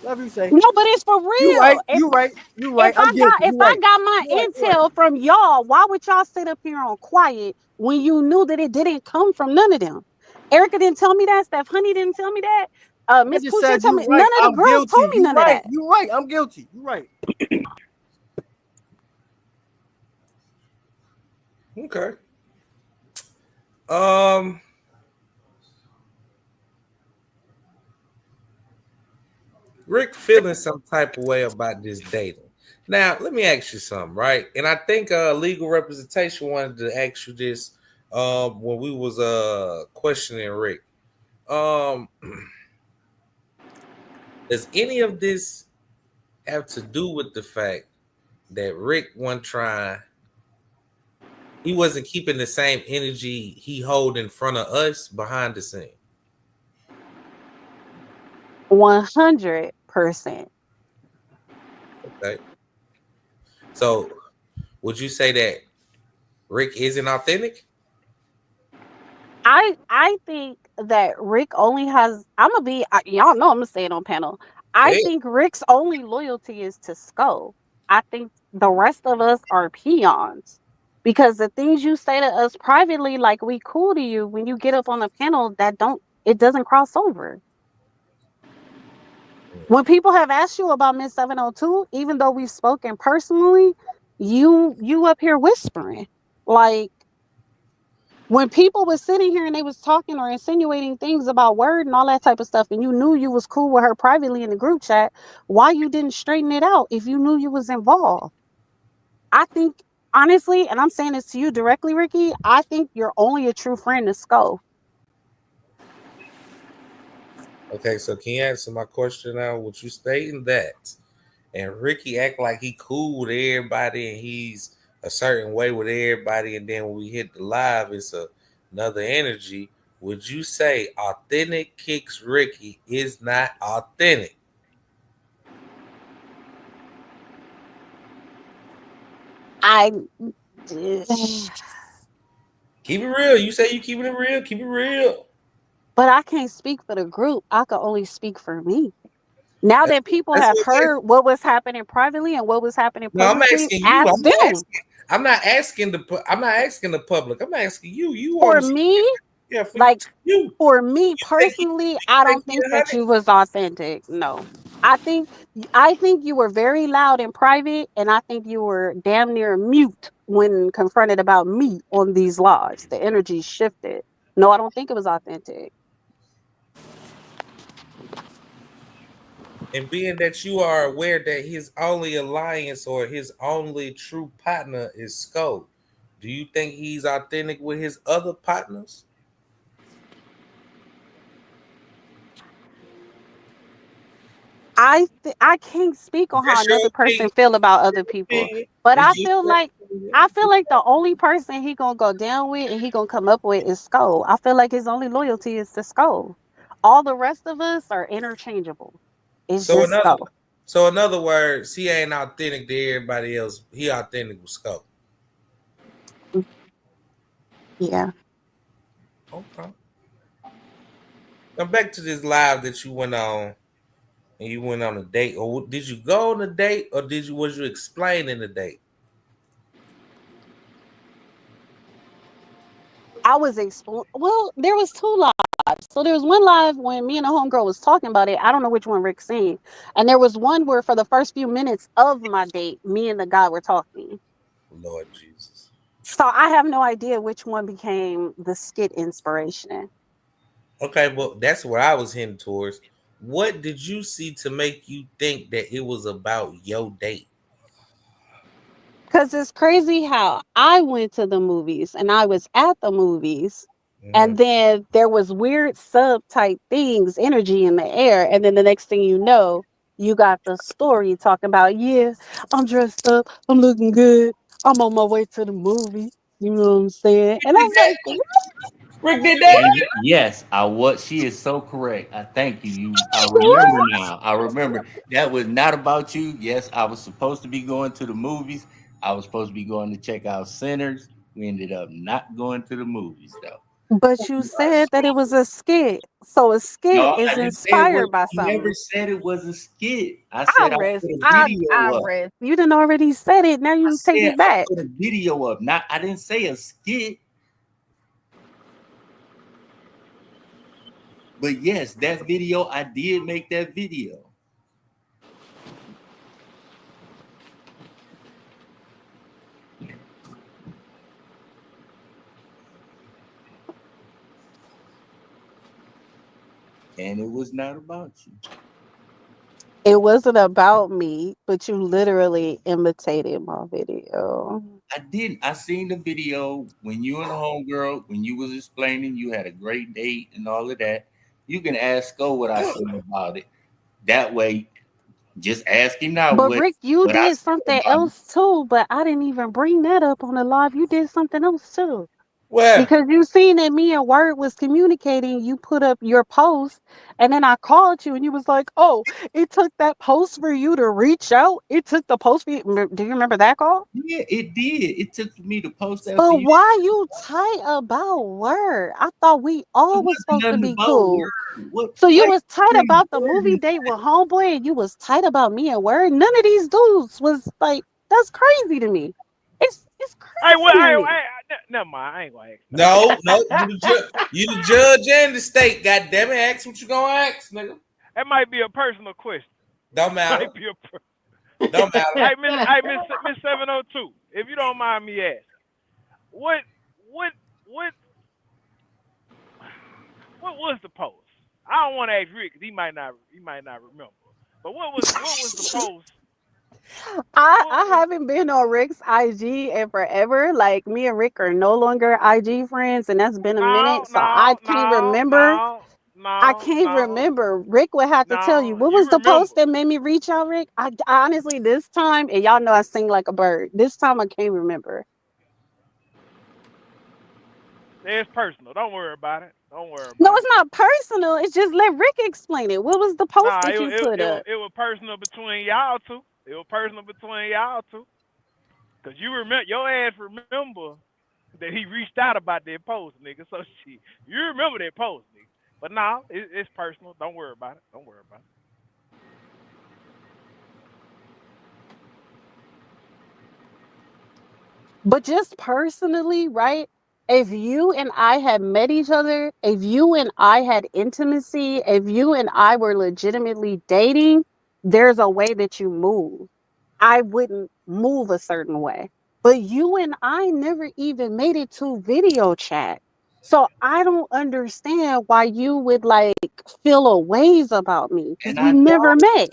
Love you, say. No, but it's for You right. real. You right. You right. I'm guilty. If You I right. got my You right. You right. intel from y'all, why would y'all sit up here on quiet when you knew that it didn't come from none of them? Erica didn't tell me that. Steph Honey didn't tell me that. I Miss just Pooh didn't said tell you me. None right. of the I'm girls told guilty. me You none of right. that. You right. I'm guilty. You right. Okay. Um, Rick feeling some type of way about this dating. Now, let me ask you something, right? And I think legal representation wanted to ask you this when we was questioning Rick. Um, does any of this have to do with the fact that Rick wasn't trying, he wasn't keeping the same energy he hold in front of us behind the scene? 100%. Okay. So would you say that Rick isn't authentic? I think that Rick only has. I'm gonna be. Y'all know I'm gonna say it on panel. I Hey, think Rick's only loyalty is to Scoe. I think the rest of us are peons because the things you say to us privately, like we cool to you, when you get up on the panel, that don't it doesn't cross over. When people have asked you about Miss 702, even though we've spoken personally, you up here whispering like when people was sitting here and they was talking or insinuating things about Word and all that type of stuff, and you knew you was cool with her privately in the group chat, why you didn't straighten it out if you knew you was involved? I think honestly, and I'm saying this to you directly, Ricky, I think you're only a true friend to Scoe. okay, so can you answer my question now? Would you stating that and Ricky act like he cool with everybody and he's a certain way with everybody, and then when we hit the live, it's another energy? Would you say authentic kicks Ricky is not authentic? I Keep it real. You say you keeping it real. Keep it real. but I can't speak for the group. I can only speak for me. Now That's, that people that's have what I'm heard what was happening privately and what was happening No, I'm publicly, asking you. ask I'm not them. asking. I'm not asking the. I'm not asking the public. I'm asking you. You on For the. me, Yeah, for like you. for me You think he? personally, You I think don't he think a that hundred? you was authentic. No. I think you were very loud in private, and I think you were damn near mute when confronted about me on these lives. The energy shifted. No, I don't think it was authentic. And being that you are aware that his only alliance or his only true partner is Scoe, do you think he's authentic with his other partners? I can't speak on how That's your another person opinion. feel about other Your people, opinion. but It's just your I opinion. feel like the only person he gonna go down with and he gonna come up with is Skull. I feel like his only loyalty is to Skull. All the rest of us are interchangeable. It's So just another, Skull. so in other words, he ain't authentic to everybody else. He authentic with Scope. Yeah. Okay. Now back to this live that you went on, and you went on a date, or did you go on a date, or did you was you explaining the date? I was well, there was two lives. So there was one live when me and a homegirl was talking about it. I don't know which one Rick seen. And there was one where for the first few minutes of my date, me and the guy were talking. Lord Jesus. So I have no idea which one became the skit inspiration. Okay, well, that's where I was heading towards. What did you see to make you think that it was about your date? Because it's crazy how I went to the movies and I was at the movies, Mhm. and then there was weird sub type things, energy in the air. And then the next thing you know, you got the story talking about, yeah, I'm dressed up, I'm looking good, I'm on my way to the movie. You know what I'm saying? And I'm like, what? Rick did that? And yes, I was. She is so correct. I thank you. I remember now. I remember that was not about you. Yes, I was supposed to be going to the movies. I was supposed to be going to check out Sinners. We ended up not going to the movies though. But you said that it was a skit. So a skit No, I is didn't say it was. inspired by I never something. said it was a skit. I I said I rest. put a I video I up. rest. You didn't already said it. Now I you take said it I back. put a video up. Not I didn't say a skit. But yes, that video, I did make that video. And it was not about you. It wasn't about me, but you literally imitated my video. I didn't. I seen the video when you and the homegirl, when you was explaining you had a great date and all of that. You can ask Scoe what I said about it. That way, just ask him now But Rick, you what I did said something about it. else too, but I didn't even bring that up on the live. You did something else too. Where? Because you seen that me and Word was communicating, you put up your post, and then I called you and you was like, "Oh, it took that post for you to reach out. It took the post for you." Do you remember that call? Yeah, it did. It took me to post that for But you. why you tight about Word? I thought we It all was wasn't supposed to nothing be about cool. word. What? So you Why was tight you about the word movie in date with Homeboy, and you was tight about me and Word. None of these dudes was like, that's crazy to me. It's Hey, well, crazy to me. never mind. I ain't gonna ask that. No, no, you the judge and the state. God damn it, ask what you gonna ask, nigga. That might be a personal question. Don't matter. Might be a. Don't matter. Miss 702. If you don't mind me asking, what, what, what, what was the post? I don't want to ask Rick because he might not remember. But what was the post? I haven't been on Rick's IG in forever. Like me and Rick are no longer IG friends, and that's been a No, minute. So I no, can't no, remember. no, I no, can't no, remember. Rick would have to tell you no. what was You the remember? post that made me reach out, Rick. I honestly this time, and y'all know I sing like a bird. This time I can't remember. It's personal. Don't worry about it. Don't worry No, about it's it. not personal. It's just let Rick explain it. What was the post Nah, that you put up? it was personal between y'all two. It was personal between y'all two. Cause you remember your ass remember that he reached out about that post, nigga. So you remember that post, nigga. But now it's personal. Don't worry about it. Don't worry about it. But just personally, right? If you and I had met each other, if you and I had intimacy, if you and I were legitimately dating, there's a way that you move. I wouldn't move a certain way. But you and I never even made it to video chat. So I don't understand why you would like feel a ways about me because And we I never don't. met.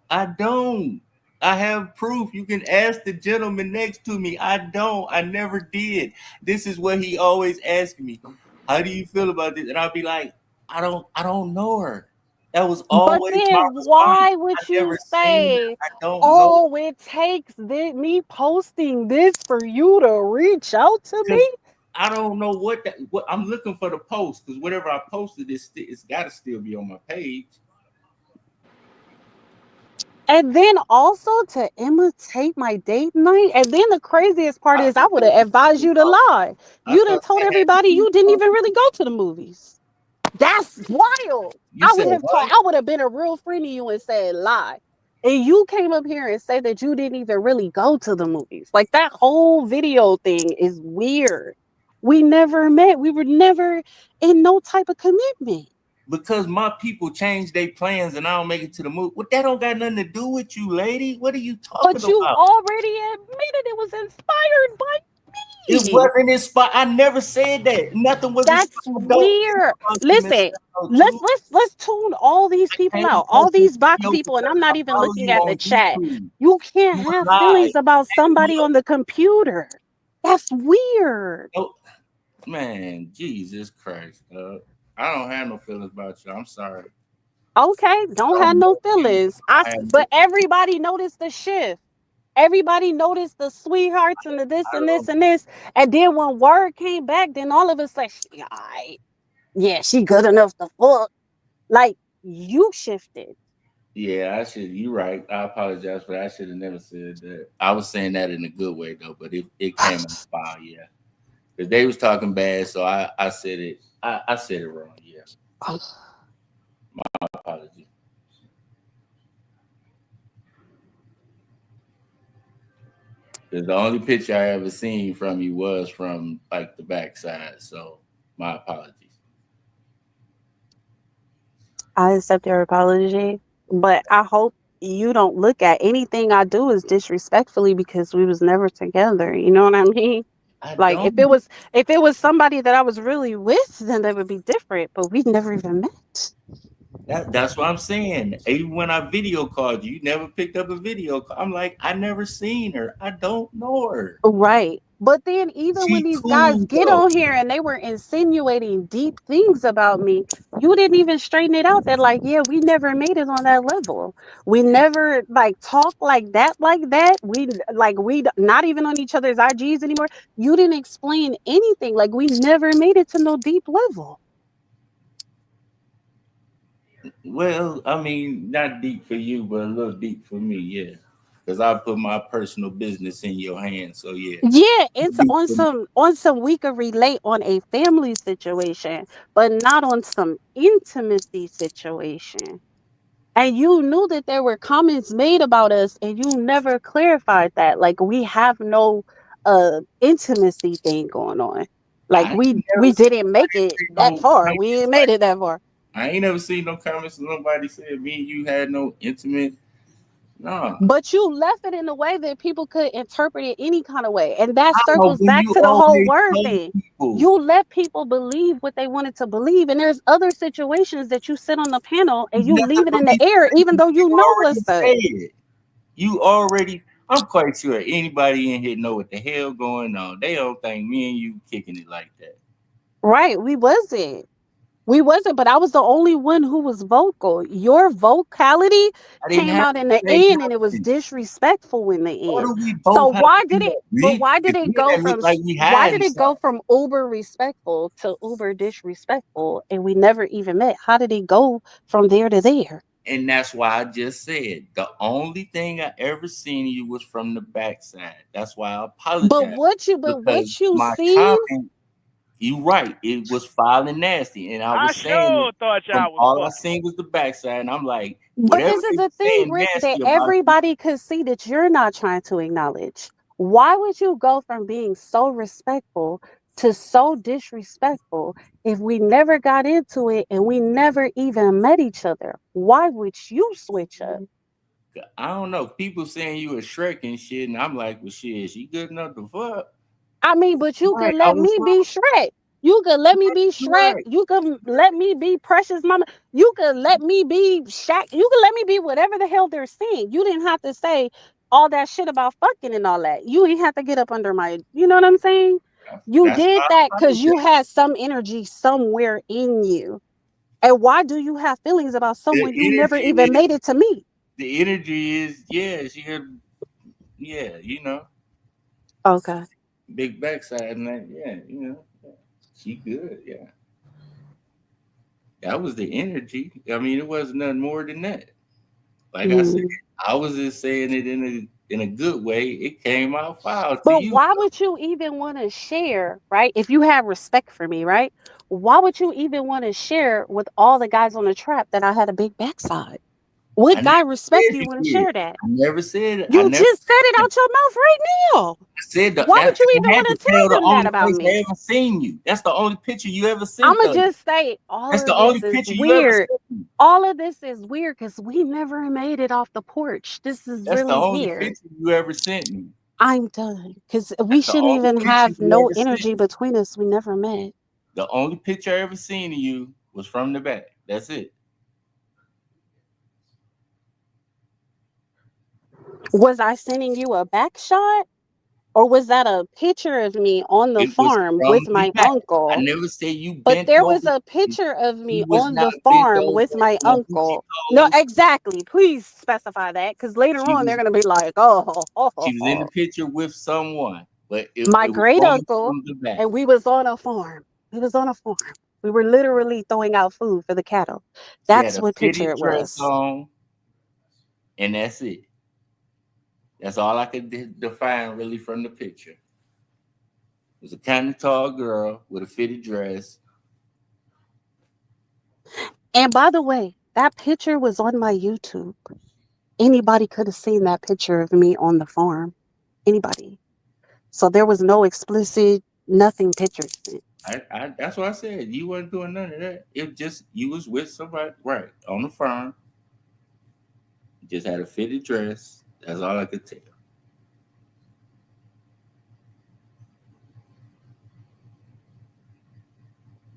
I don't. I have proof. You can ask the gentleman next to me. I don't. I never did. This is what he always asks me. How do you feel about this? And I'll be like, I don't know her. That was But always my then response. why I would you never seen her. say, I don't know oh, it takes me posting this for you to reach out to because me? I don't know what I'm looking for the post because whatever I posted, it's got to still be on my page. And then also to imitate my date night. And then the craziest part I is I thought would that have was advised you to about. lie. I You done thought told that had everybody to do you didn't with. even really go to the movies. That's wild. You said what? I would have been a real friend to you and said lie. And you came up here and said that you didn't even really go to the movies. Like that whole video thing is weird. We never met. We were never in no type of commitment. Because my people change their plans and I don't make it to the movie. What that don't got nothing to do with you, lady. What are you talking But you about? already admitted it was inspired by It me. wasn't inspired. I never said that. Nothing was That's inspired. Don't weird. trust you, Miss Listen, 702. let's tune all these I people came out, all across your these box video people, and I'm because not I even follow looking you at the on chat. YouTube. You can't You have lied. feelings about And somebody look, on the computer. That's weird. oh, man, Jesus Christ. I don't have no feelings about you. I'm sorry. Okay, don't I have don't no know you. feelings. I have no But everybody noticed the shift. Everybody noticed the sweethearts and the this I and this don't and this. And then when word came back, then all of us like, yeah, she good enough to fuck. Like you shifted. Yeah, I should. You're right. I apologize for that. I should have never said that. I was saying that in a good way though, but it came on fire. Yeah. Because they was talking bad, so I said it. I said it wrong. Yeah, my apology. Because the only picture I ever seen from you was from like the backside. So my apologies. I accept your apology, but I hope you don't look at anything I do as disrespectfully because we was never together. You know what I mean? I Like don't. if it was somebody that I was really with, then that would be different. But we never even met. That's what I'm saying. Even when I video called you, you never picked up a video call. I'm like, I never seen her. I don't know her. Right. But then even when She these guys cool get though. on here and they were insinuating deep things about me, you didn't even straighten it out that like, yeah, we never made it on that level. We never like talk like that like that. Not even on each other's IGs anymore. You didn't explain anything. Like we never made it to no deep level. Well, I mean, not deep for you, but a little deep for me, yeah. Because I put my personal business in your hands. So yeah. Yeah, it's Deep on for me. some we could relate on a family situation, but not on some intimacy situation. And you knew that there were comments made about us and you never clarified that. Like we have no intimacy thing going on. Like I ain't we never seen didn't make it that no far. We comments ain't made like it that far. I ain't never seen no comments that nobody said me and you had no intimate. Nah. But you left it in a way that people could interpret it any kind of way. And that How circles when back you to the whole always word told thing. people? You let people believe what they wanted to believe. And there's other situations that you sit on the panel and You you never leave it in the believed air, even though you you know already what's up. said. You already I'm quite sure anybody in here know what the hell going on. They don't think me and you kicking it like that. Right. We wasn't. We wasn't, but I was the only one who was vocal. Your vocality I didn't came have out to in the say end and it was nothing. disrespectful in the What end. do we So both have why to did do? it but We why did if it we go that look from like we why did hiding it go something. from uber respectful to uber disrespectful and we never even met? How did it go from there to there? And that's why I just said the only thing I ever seen you was from the backside. That's why I apologize But because what you my seen, comment, you right, it was foul and nasty, and I I was saying it sure thought from y'all was all I fucking. seen was the backside, and I'm like, but whatever this is they the were thing, saying Rick, that nasty about you, everybody could see that you're not trying to acknowledge. Why would you go from being so respectful to so disrespectful if we never got into it and we never even met each other? Why would you switch up? I don't know. People saying you a Shrek and shit, and I'm like, well, shit, she good enough to fuck. I mean, but you could Right, I let was me be wrong. Shrek. You could let me be You're Shrek. right. You could let me be Precious Mama. You could let me be Shaq. You could let me be whatever the hell they're saying. You didn't have to say all that shit about fucking and all that. You ain't have to get up under my, you know what I'm saying? You That's did why I that because you apologize. had some energy somewhere in you. And why do you have feelings about The someone you never energy even is made it to meet? the energy is yeah, she had yeah, Okay. big backside and that yeah, yeah. She good, yeah. That was the energy. I mean, it wasn't nothing more than that. Like I said, Mm. I was just saying it in a good way. It came out foul to But you. why would you even want to share, right? If you have respect for me, right? Why would you even want to share with all the guys on the trap that I had a big backside? I What never guy said respect you you want to did. share that? I never said it. I You never just said said it that. out your mouth right now. I said that, Why would you even I had want to to tell tell the them that only about place I me? ever seen you. That's the only picture you ever sent I'ma of me. just say all That's of the only this is picture you ever weird. sent me. All of this is weird because we never made it off the porch. This is That's the really only weird. picture you ever sent me. I'm done because we That's the shouldn't only even picture have you no ever sent energy me. between us. We never met. The only picture I ever seen of you was from the back. That's it. Was I sending you a back shot? Or was that a picture of me on the It was farm from with the my back. I uncle? never said you But bent there was over. a picture of me She was on not the bent farm over with my on her booty uncle. No, toes. exactly. Please specify that because later She on they're was going to be like, oh, she was in the picture with someone, but my it was great going uncle. from the back. And we was on a farm. We was on a farm. We were literally throwing out food for the cattle. She had That's a what picture fitted it dress was. on, and that's it. That's all I could define really from the picture. was a kind of tall girl with a fitted dress. And by the way, that picture was on my YouTube. Anybody could have seen that picture of me on the farm. Anybody. So there was no explicit nothing pictures. I that's what I said. You wasn't doing none of that. It just you was with somebody right on the farm. You just had a fitted dress. That's all I could tell.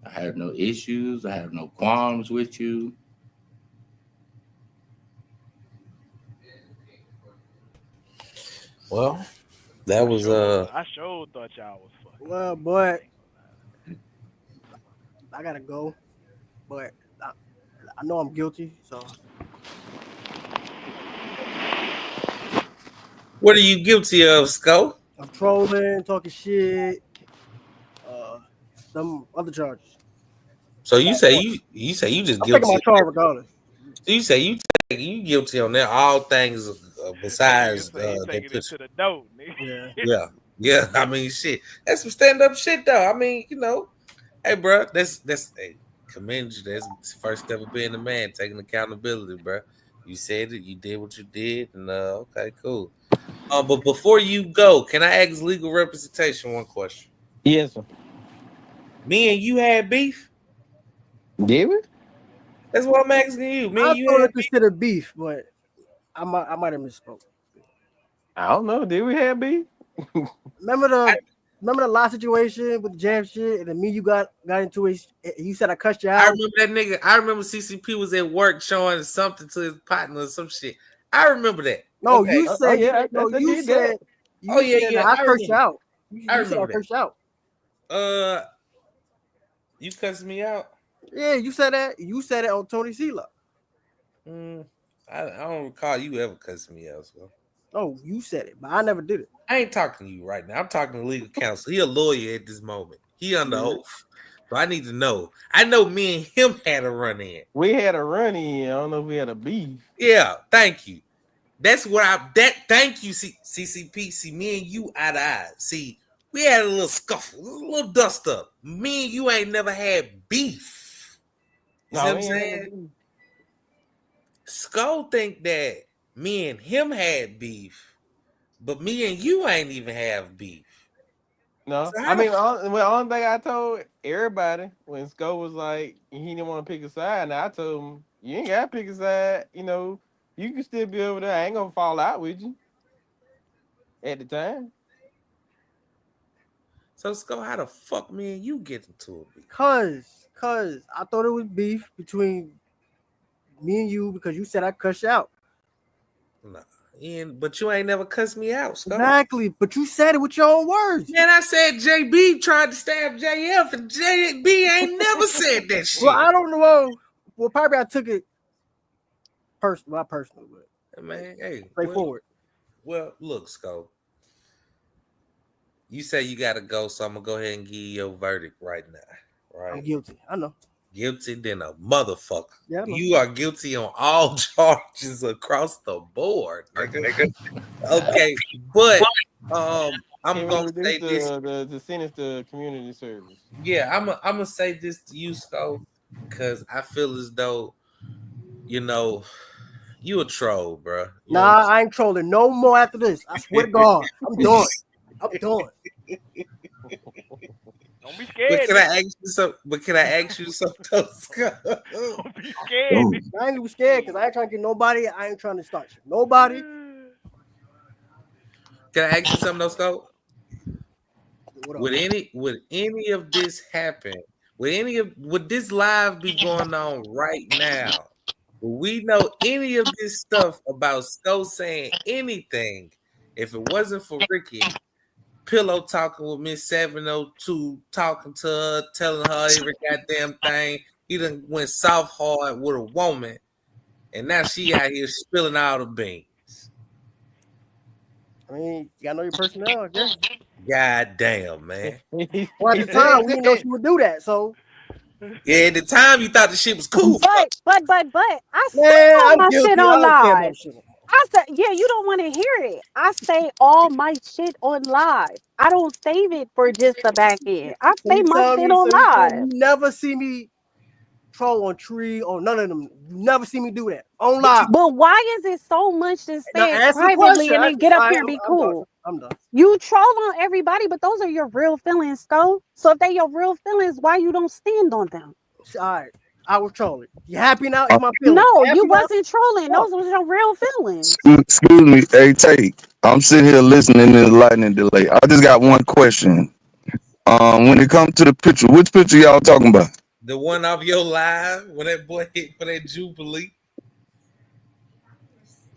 I have no issues. I have no qualms with you. Well, that was I sure thought y'all was fucking. Well, boy, I gotta go, but I know I'm guilty. So What are you guilty of, Scoe? I'm trolling, talking shit, some other charges. So you say you say you just I'm guilty. taking my charge regardless. So you say you guilty on that all things besides you taking it to the dope, nigga. Yeah. I mean, shit. That's some stand up shit, though. I mean, you know, hey, bro, that's hey, commend you. That's the first step of being a man, taking accountability, bro. You said it. You did what you did, and okay, cool. But before you go, can I ask legal representation one question? Yes, sir. Me and you had beef. Did we? That's what I'm asking you. Me I and you thought had it considered beef, but I might have misspoke. I don't know. Did we have beef? Remember the last situation with the jam shit, and then me you got into it. You said I cussed you out. I remember that nigga. I remember CCP was at work showing something to his partner or some shit. I remember that. No, okay. you said I said I cursed you out. You said I cursed you out. You cussed me out? Yeah, you said that. You said it on Tony Sela. I don't recall you ever cussing me out. So. No, you said it, but I never did it. I ain't talking to you right now. I'm talking to legal counsel. He a lawyer at this moment. He under oath. So I need to know. I know me and him had a run in. We had a run in. I don't know if we had a beef. Yeah, thank you. That's what thank you, CCP. See, me and you eye to eye. See, we had a little scuffle, a little dust up. Me and you ain't never had beef. You see what I'm saying? Scoe think that me and him had beef, but me and you ain't even have beef. No, so I mean, the only thing I told everybody when Scoe was like, he didn't want to pick a side, and I told him, you ain't got to pick a side. You know, you can still be over there. I ain't going to fall out with you at the time. So, Scoe, how the fuck me and you get into it? Cause I thought it was beef between me and you because you said I cussed you out. Nah. But you ain't never cussed me out, Scoe. Exactly, but you said it with your own words. Man, I said JB tried to stab JF, and JB ain't never said that shit. Well, I don't know. Well, probably I took it personal, but man, hey, straightforward. Well, look, Scoe. You say you gotta go, so I'm gonna go ahead and give you your verdict right now. Right? I'm guilty. I know. Guilty than a motherfucker. Yeah, you are guilty on all charges across the board, nigga. Okay, but I'm gonna say this: the sentence to community service. Yeah, I'm gonna say this to you, Scoe, because I feel as though you a troll, bro. Nah, I ain't trolling no more after this. I swear to God, I'm done. I'm done. Don't be scared. But can I ask you something else? Don't be scared. I ain't even scared because I ain't trying to get nobody. I ain't trying to start shit. Nobody. Can I ask you something else, Scoe? Would any of this happen? Would this live be going on right now? Would we know any of this stuff about Scoe saying anything if it wasn't for Ricky pillow talking with Miss 702, talking to her, telling her every goddamn thing? He done went soft hard with a woman, and now she out here spilling all the beans. I mean, you gotta know your personnel, I guess. God damn, man. Well, at the time, we didn't know she would do that, so. Yeah, at the time, you thought the shit was cool. But I saw my shit on live. I said, yeah, you don't want to hear it. I say all my shit on live. I don't save it for just the back end. I So say you my tell shit me, on so you tell live. me, you never see me troll on Tree or none of them. You never see me do that on But you, live. But why is it so much to Now say it answer the privately question. and then get up here and be I'm done. cool? I'm done. You troll on everybody, but those are your real feelings, Scoe. So if they your real feelings, why you don't stand on them? All right. I was trolling. You happy now? Uh, It's my feelings. No, You you happy now? wasn't trolling. No. Those was your real feelings. excuse me, hey Tate. I'm sitting here listening to the lightning delay. I just got one question. When it comes to the picture, which picture y'all talking about? the one off your live when that boy hit for that Jubilee.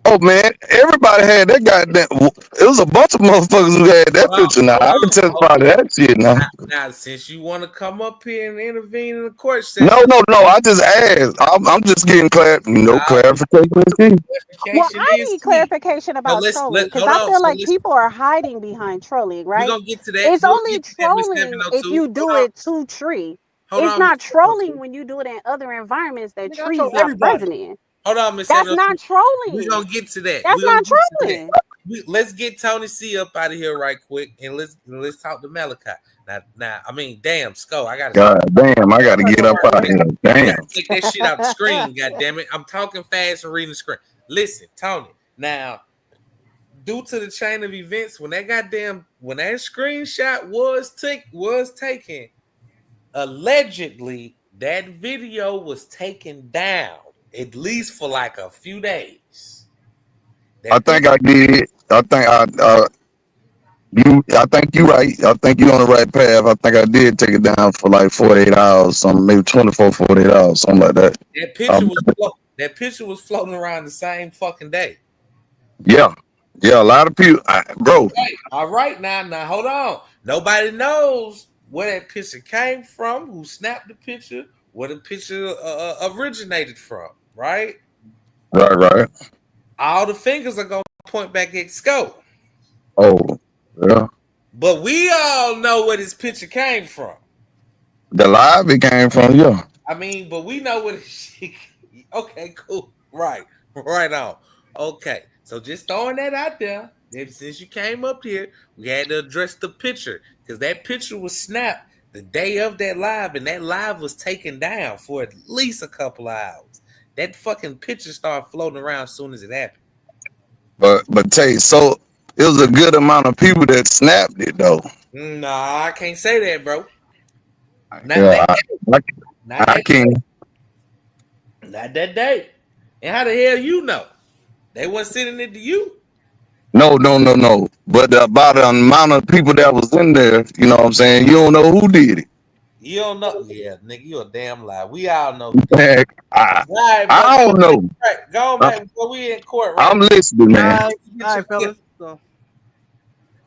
Oh man, everybody had that goddamn. It was a bunch of motherfuckers who had that Hold on, picture. Now hold I can on, hold testify to on. that shit. Now, Now, since you want to come up here and intervene in the court no, session, no, no. I just asked. I'm just getting clarification. Is key. Well, clarification I is need key. clarification So about trolling let because hold I on. feel So like let's people are hiding behind trolling, we're right? gonna get to that. It's We're gonna only get to that, Miss trolling if 702. you Hold do on, it to Tree. hold It's on, Miss not 702. trolling when you do it in other environments that Nigga, I Tree troll is not everybody. present in. Hold on, Miss That's 702. not We're trolling. gonna get to that. That's We're gonna not get to that. trolling. Let's get Tony C up out of here right quick and let's talk to Malachi. Now, I mean, damn, Sco, I gotta God damn, I got to get up out of take, here. you gotta Damn. take that shit out the screen, god damn it. I'm talking fast and reading the screen. Listen, Tony, now due to the chain of events, when that screenshot was taken, allegedly that video was taken down at least for like a few days. I That picture, think I did. I think you right. I think you on the right path. I think I did take it down for like 48 hours, something maybe 24, 48 hours, something like that. that picture Um, was that picture was floating around the same fucking day. yeah, yeah. A lot of people, bro. Okay, all right, now hold on. Nobody knows where that picture came from, who snapped the picture, where the picture originated from, right? Right, right. All the fingers are gonna point back at Scope, Oh, yeah. but we all know where this picture came from. The live it came from, yeah. I mean, but we know what it. Okay, cool, right on. Okay, so just throwing that out there. Since you came up here, we had to address the picture because that picture was snapped the day of that live, and that live was taken down for at least a couple of hours. That fucking picture started floating around as soon as it happened. But Tate, so it was a good amount of people that snapped it though. Nah, I can't say that, bro. Not Yeah, that day. I, Not I that can. day. Not that day. And how the hell you know? They wasn't sending it to you. No, no, no, no. But about the amount of people that was in there, you know what I'm saying? You don't know who did it. You don't know. Yeah, nigga, you a damn lie. We all know who did it. Heck, I, All right, bro. I Go don't know. back. Go I, back before we in court right I'm now. listening, All man. right, Get all your right, fellas. So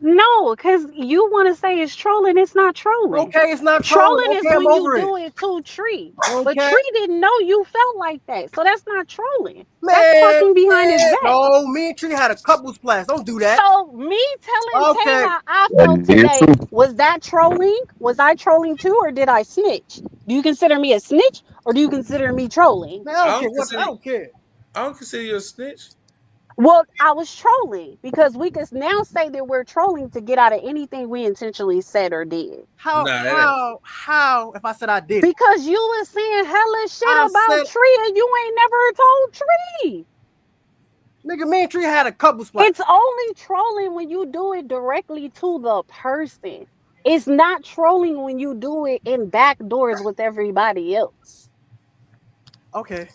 No, because you want to say it's trolling. It's not trolling. okay, it's not trolling. Trolling is Okay, I'm when you over it. do it to Tree. But Okay, Tree didn't know you felt like that. So that's not trolling. That's man, talking behind his man. back. No, me and Tree had a couple splash. Don't do that. So me telling Tay Okay, how I felt That is today, true. was that trolling? Was I trolling too, or did I snitch? Do you consider me a snitch, or do you consider me trolling? man. I I don't care don't what. I consider don't care. I don't consider you a snitch. Well, I was trolling because we could now say that we're trolling to get out of anything we intentionally said or did. How Nah, that ain't. how how if I said I did it? Because you was saying hella shit I about said, Tree and you ain't never told Tree. nigga, me and Tree had a couple splash. It's only trolling when you do it directly to the person. It's not trolling when you do it in back doors with everybody else. Okay,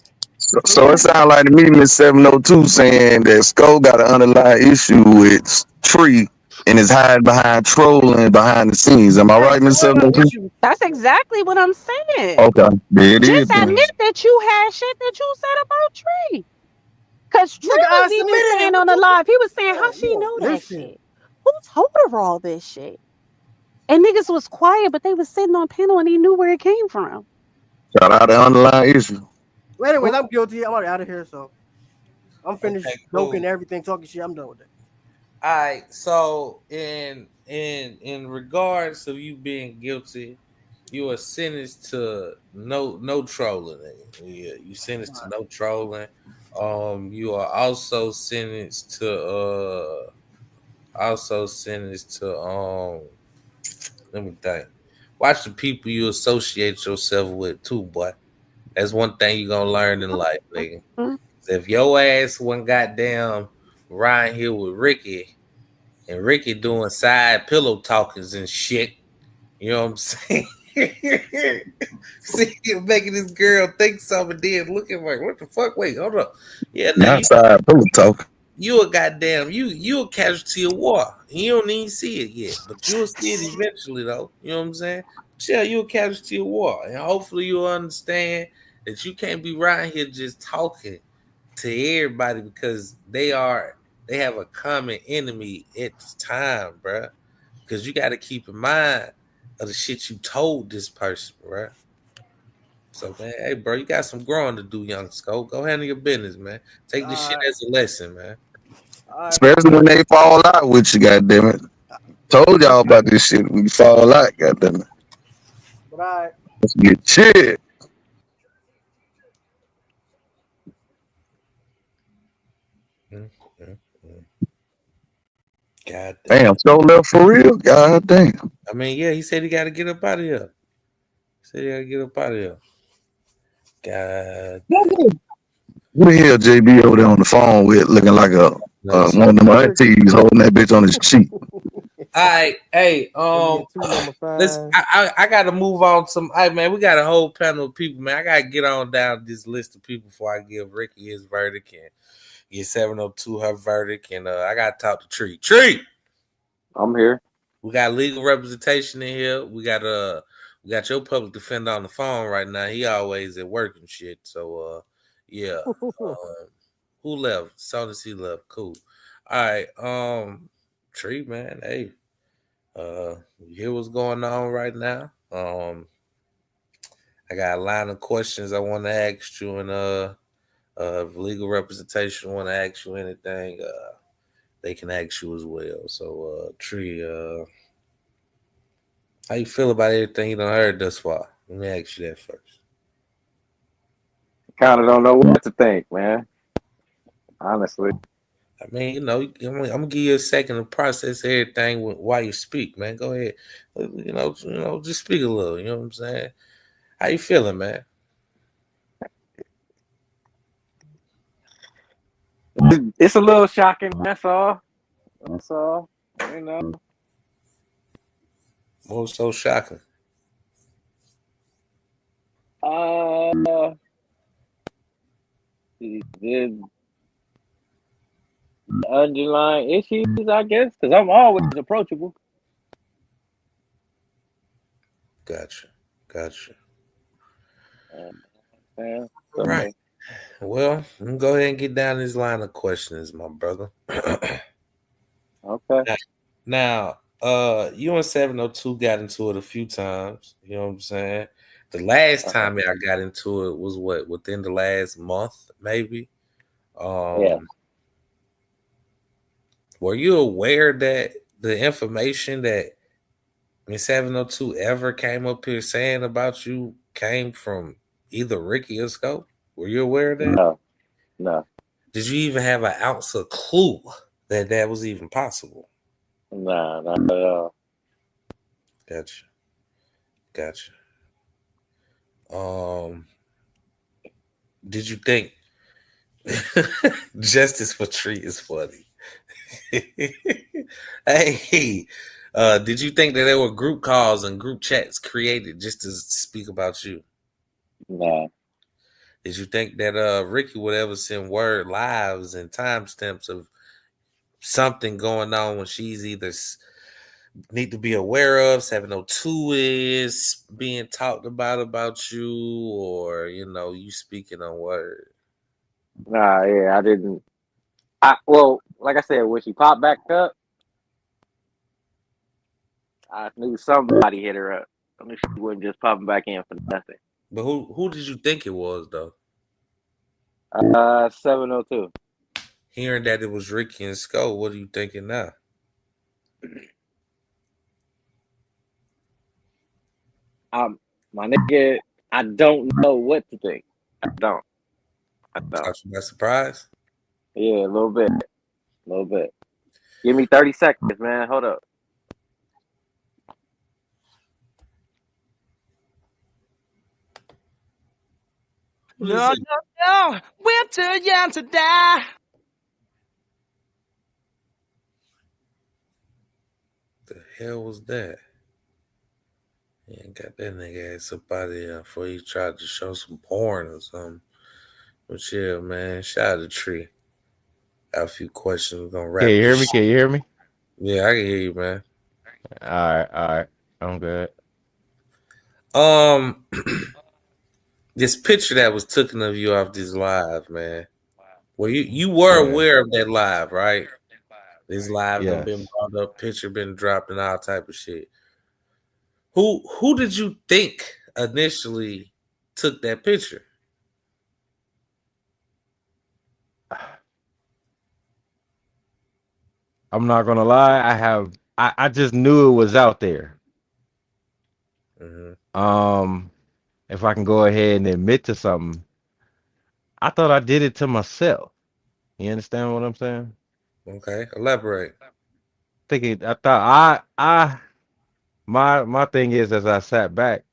So it sounds like to me, Miss 702 saying that Scoe got an underlying issue with Tree and is hiding behind trolling behind the scenes. Am I hey, right, so Miss what about 702? issue? That's exactly what I'm saying. Okay, there it is Just then. admit that you had shit that you said about Tree. Because Tree Nigga, I was even submitted it. saying What on the you? live, he was saying how Man, you she don't know that listen. shit. Who told her all this shit? And niggas was quiet, but they was sitting on panel and he knew where it came from. Shout out the underlying issue. Well, anyways, I'm guilty. I'm already out of here, so I'm finished Okay, joking, cool. everything, talking shit. I'm done with that. All right. So in regards of you being guilty, you are sentenced to no trolling. Yeah, you sentenced to no trolling. You are also sentenced to let me think. Watch the people you associate yourself with too, boy. That's one thing you're gonna learn in life, nigga. If your ass wasn't goddamn riding here with Ricky and Ricky doing side pillow talkings and shit, you know what I'm saying? See, you're making this girl think something, then looking like, what the fuck? Wait, hold up. Yeah, now Not side pillow talk. you a goddamn you a casualty of war. You don't even see it yet, but you'll see it eventually though. You know what I'm saying? But yeah, you a casualty of war. And hopefully you'll understand that you can't be right here just talking to everybody because they have a common enemy at the time, bruh. Because you gotta keep in mind of the shit you told this person, bruh. So man, hey bro, you got some growing to do, young Scoe. Go handle your business, man. Take this shit All as a lesson, man. right, for Especially sure. when they fall out with you, goddamn it. Told y'all about this shit when you fall out, goddamn it. But all right. Let's get shit. Mm, mm, mm. God damn. Damn, so left for real? God damn. I mean, yeah, he said he got to get up out of here. He said he got to get up out of here. God damn. Who the hell JB over there on the phone with looking like Number one of them Rick. aunties holding that bitch on his cheek? All right, hey, Let's get to number let's. 5. I got to move on. Hey, man, we got a whole panel of people, man. I got to get on down this list of people before I give Ricky his verdict and get 702 her verdict, and I got to talk to Tree. Tree, I'm here. we got legal representation in here. We got your public defender on the phone right now. He always at work and shit. So yeah. Who left? Saw that he left. Cool. All right. Tree, man. Hey. You hear what's going on right now? I got a line of questions I want to ask you, and if legal representation want to ask you anything, they can ask you as well. So, Tree, how you feel about everything you done heard thus far? Let me ask you that first. Kind of don't know what to think, man. Honestly. I mean, I'm gonna give you a second to process everything while you speak, man. Go ahead, just speak a little. You know what I'm saying? How you feeling, man? It's a little shocking. That's all. That's all. You know. What was so shocking? The underlying issues, I guess, because I'm always approachable. Gotcha. Yeah, Right. Well, I'm gonna go ahead and get down this line of questions, my brother. Okay. Now, you and 702 got into it a few times. You know what I'm saying? The last time I got into it was within the last month, maybe. Yeah. Were you aware that the information that Miss 702 ever came up here saying about you came from either Ricky or Scope? Were you aware of that? No. Did you even have an ounce of clue that that was even possible? Nah, not at all. Gotcha. Did you think justice for Tree is funny? Hey, did you think that there were group calls and group chats created just to speak about you? Nah. Did you think that Ricky would ever send word lives and timestamps of something going on when she's either need to be aware of 702 is being talked about you, or you speaking on word? Nah, yeah, I didn't. Like I said, when she popped back up, I knew somebody hit her up. I knew she wasn't just popping back in for nothing. But who did you think it was though? 702. Hearing that it was Ricky and Scoe, what are you thinking now? My nigga, I don't know what to think. I don't. I thought. Caught you by surprise? Yeah, a little bit. A little bit. Give me 30 seconds, man. Hold up. What is it? No, we're too young to die. The hell was that? Yeah, got that nigga ass up out of here before he tried to show some porn or something. But yeah, man, shout out to Tree. Got a few questions. We're gonna Can wrap you hear this me? shit. Can you hear me? Yeah, I can hear you, man. All right, all right. I'm good. Um, this picture that was taken of you off this live, man. Well, you were Yeah. aware of that live, right? This live done been Yes. brought up, picture been dropped, and all type of shit. Who did you think initially took that picture? I'm not gonna lie. I just knew it was out there. Mm-hmm. If I can go ahead and admit to something, I thought I did it to myself. You understand what I'm saying? Okay, elaborate. I thought my thing is as I sat back,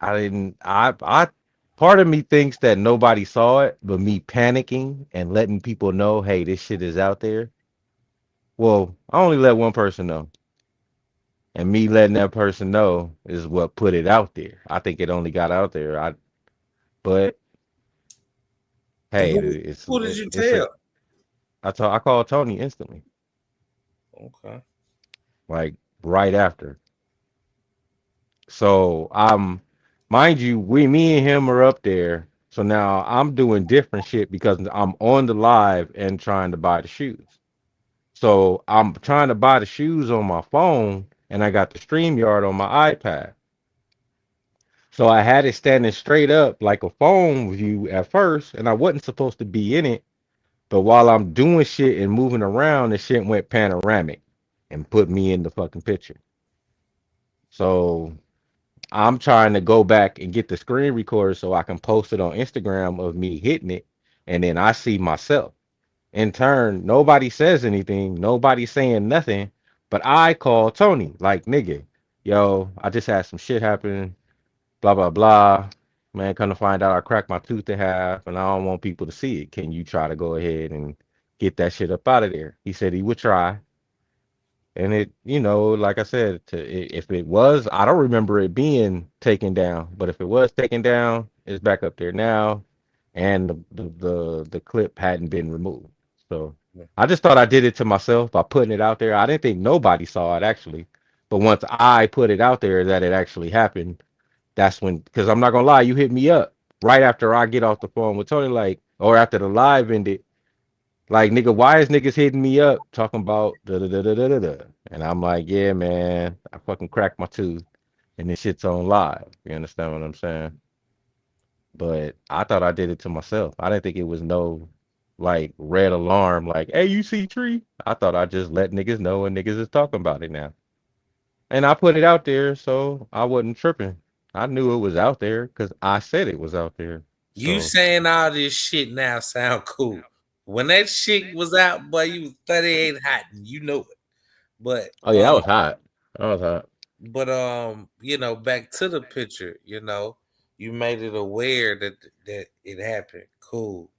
I didn't I part of me thinks that nobody saw it, but me panicking and letting people know, hey, this shit is out there. Well, I only let one person know. And me letting that person know is what put it out there. I think it only got out there. But And hey, who did you it's a tell? I called Tony instantly, Okay. like right after. So mind you, me and him are up there. So now I'm doing different shit because I'm on the live and trying to buy the shoes. So I'm trying to buy the shoes on my phone and I got the StreamYard on my iPad. So I had it standing straight up like a phone view at first, and I wasn't supposed to be in it. But while I'm doing shit and moving around, the shit went panoramic and put me in the fucking picture. So I'm trying to go back and get the screen recorder so I can post it on Instagram of me hitting it, and then I see myself. In turn, nobody says anything, nobody saying nothing, but I call Tony like, nigga, yo, I just had some shit happen, blah blah blah. Man, come to find out I cracked my tooth in half, and I don't want people to see it. Can you try to go ahead and get that shit up out of there? He said he would try. And it, like I said, if it was, I don't remember it being taken down. But if it was taken down, it's back up there now, and the clip hadn't been removed. So I just thought I did it to myself by putting it out there. I didn't think nobody saw it actually, but once I put it out there that it actually happened, that's when. Because I'm not gonna lie, you hit me up right after I get off the phone with Tony, like, or after the live ended. Like, nigga, why is niggas hitting me up talking about da da da da da da da? And I'm like, yeah, man, I fucking cracked my tooth and this shit's on live. You understand what I'm saying? But I thought I did it to myself. I didn't think it was no like red alarm, like, hey, you see tree? I thought I just let niggas know and niggas is talking about it now. And I put it out there, so I wasn't tripping. I knew it was out there because I said it was out there. You So, saying all this shit now sound cool. When that shit was out, boy, you was 38 hot, and you know it. But oh yeah, that was hot. That was hot. Back to the picture, you made it aware that it happened. Cool.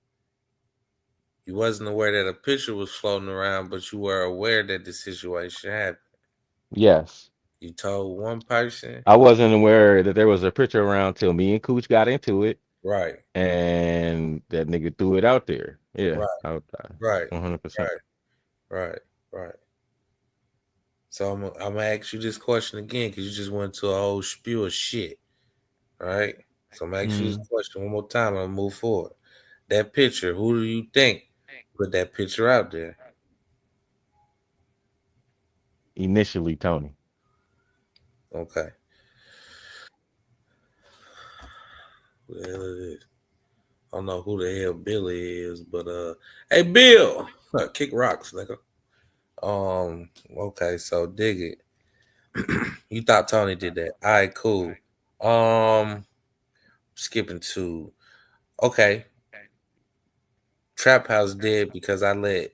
You wasn't aware that a picture was floating around, but you were aware that the situation happened. Yes. You told one person. I wasn't aware that there was a picture around till me and Cooch got into it, Right. and that nigga threw it out there. Yeah, Right. I Right. 100%. Right. Right. So I'm gonna ask you this question again because you just went to a whole spew of shit. All right. So I'm gonna ask you this Mm. question one more time. I'm gonna move forward. That picture, who do you think put that picture out there? Initially, Tony. Okay. Who the hell it is? I don't know who the hell Billy is, but hey Bill, kick rocks, nigga. Okay, so dig it. You thought Tony did that. All right, cool. Skipping to Okay, Trap House dead because I let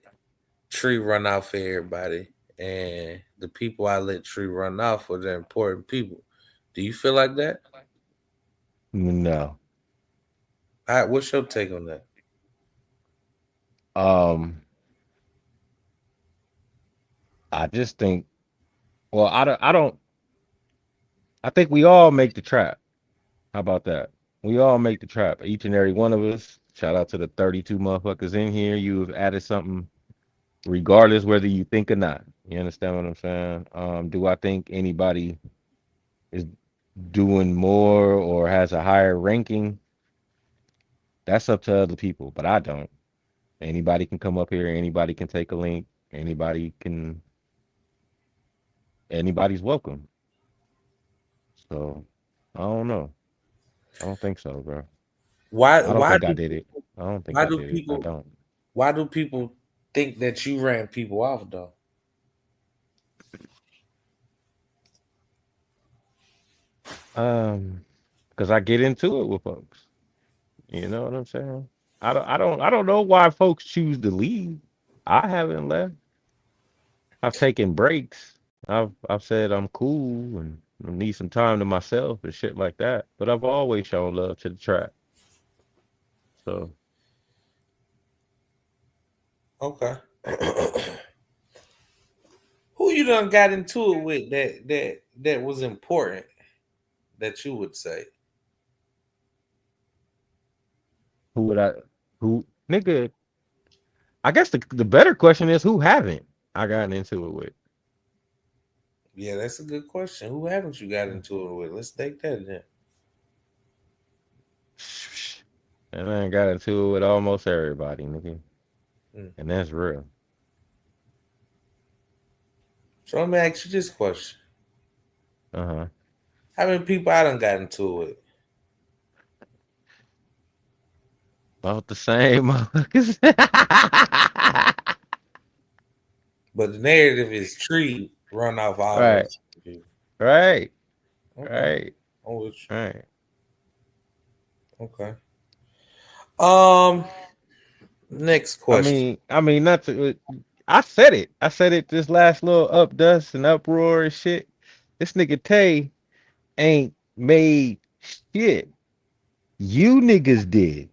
Tree run off for everybody, and the people I let Tree run off were the important people. Do you feel like that? No. All right, what's your take on that? Um, I just think. Well, I don't. I don't. I think we all make the trap. How about that? We all make the trap. Each and every one of us. Shout out to the 32 motherfuckers in here. You have added something, regardless whether you think or not. You understand what I'm saying? Do I think anybody is doing more or has a higher ranking? That's up to other people, but I don't. Anybody can come up here. Anybody can take a link. Anybody can. Anybody's welcome. So I don't know. I don't think so, bro. Why? I don't Why think I do did it. people? I don't think Why I do did it. I people? don't. Why do people think that you ran people off though? Because I get into it with folks. You know what I'm saying? I don't know why folks choose to leave. I haven't left. I've taken breaks. I've said I'm cool and I need some time to myself and shit like that. But I've always shown love to the trap. So Okay. Who you done got into it with that was important that you would say? who would I who nigga, I guess the better question is who haven't I gotten into it with? Yeah, that's a good question. Who haven't you got into it with? Let's take that then. And I got into it with almost everybody, nigga. Mm. And that's real. So let me ask you this question. Uh-huh. How many people I done got into it? About the same motherfuckers. But the narrative is Tree run off all them Right. people. Right. Okay. Right. I'm with Right. you. Okay. Next question. I mean, not to. I said it. I said it. This last little up dust and uproar and shit. This nigga Tay ain't made shit. You niggas did.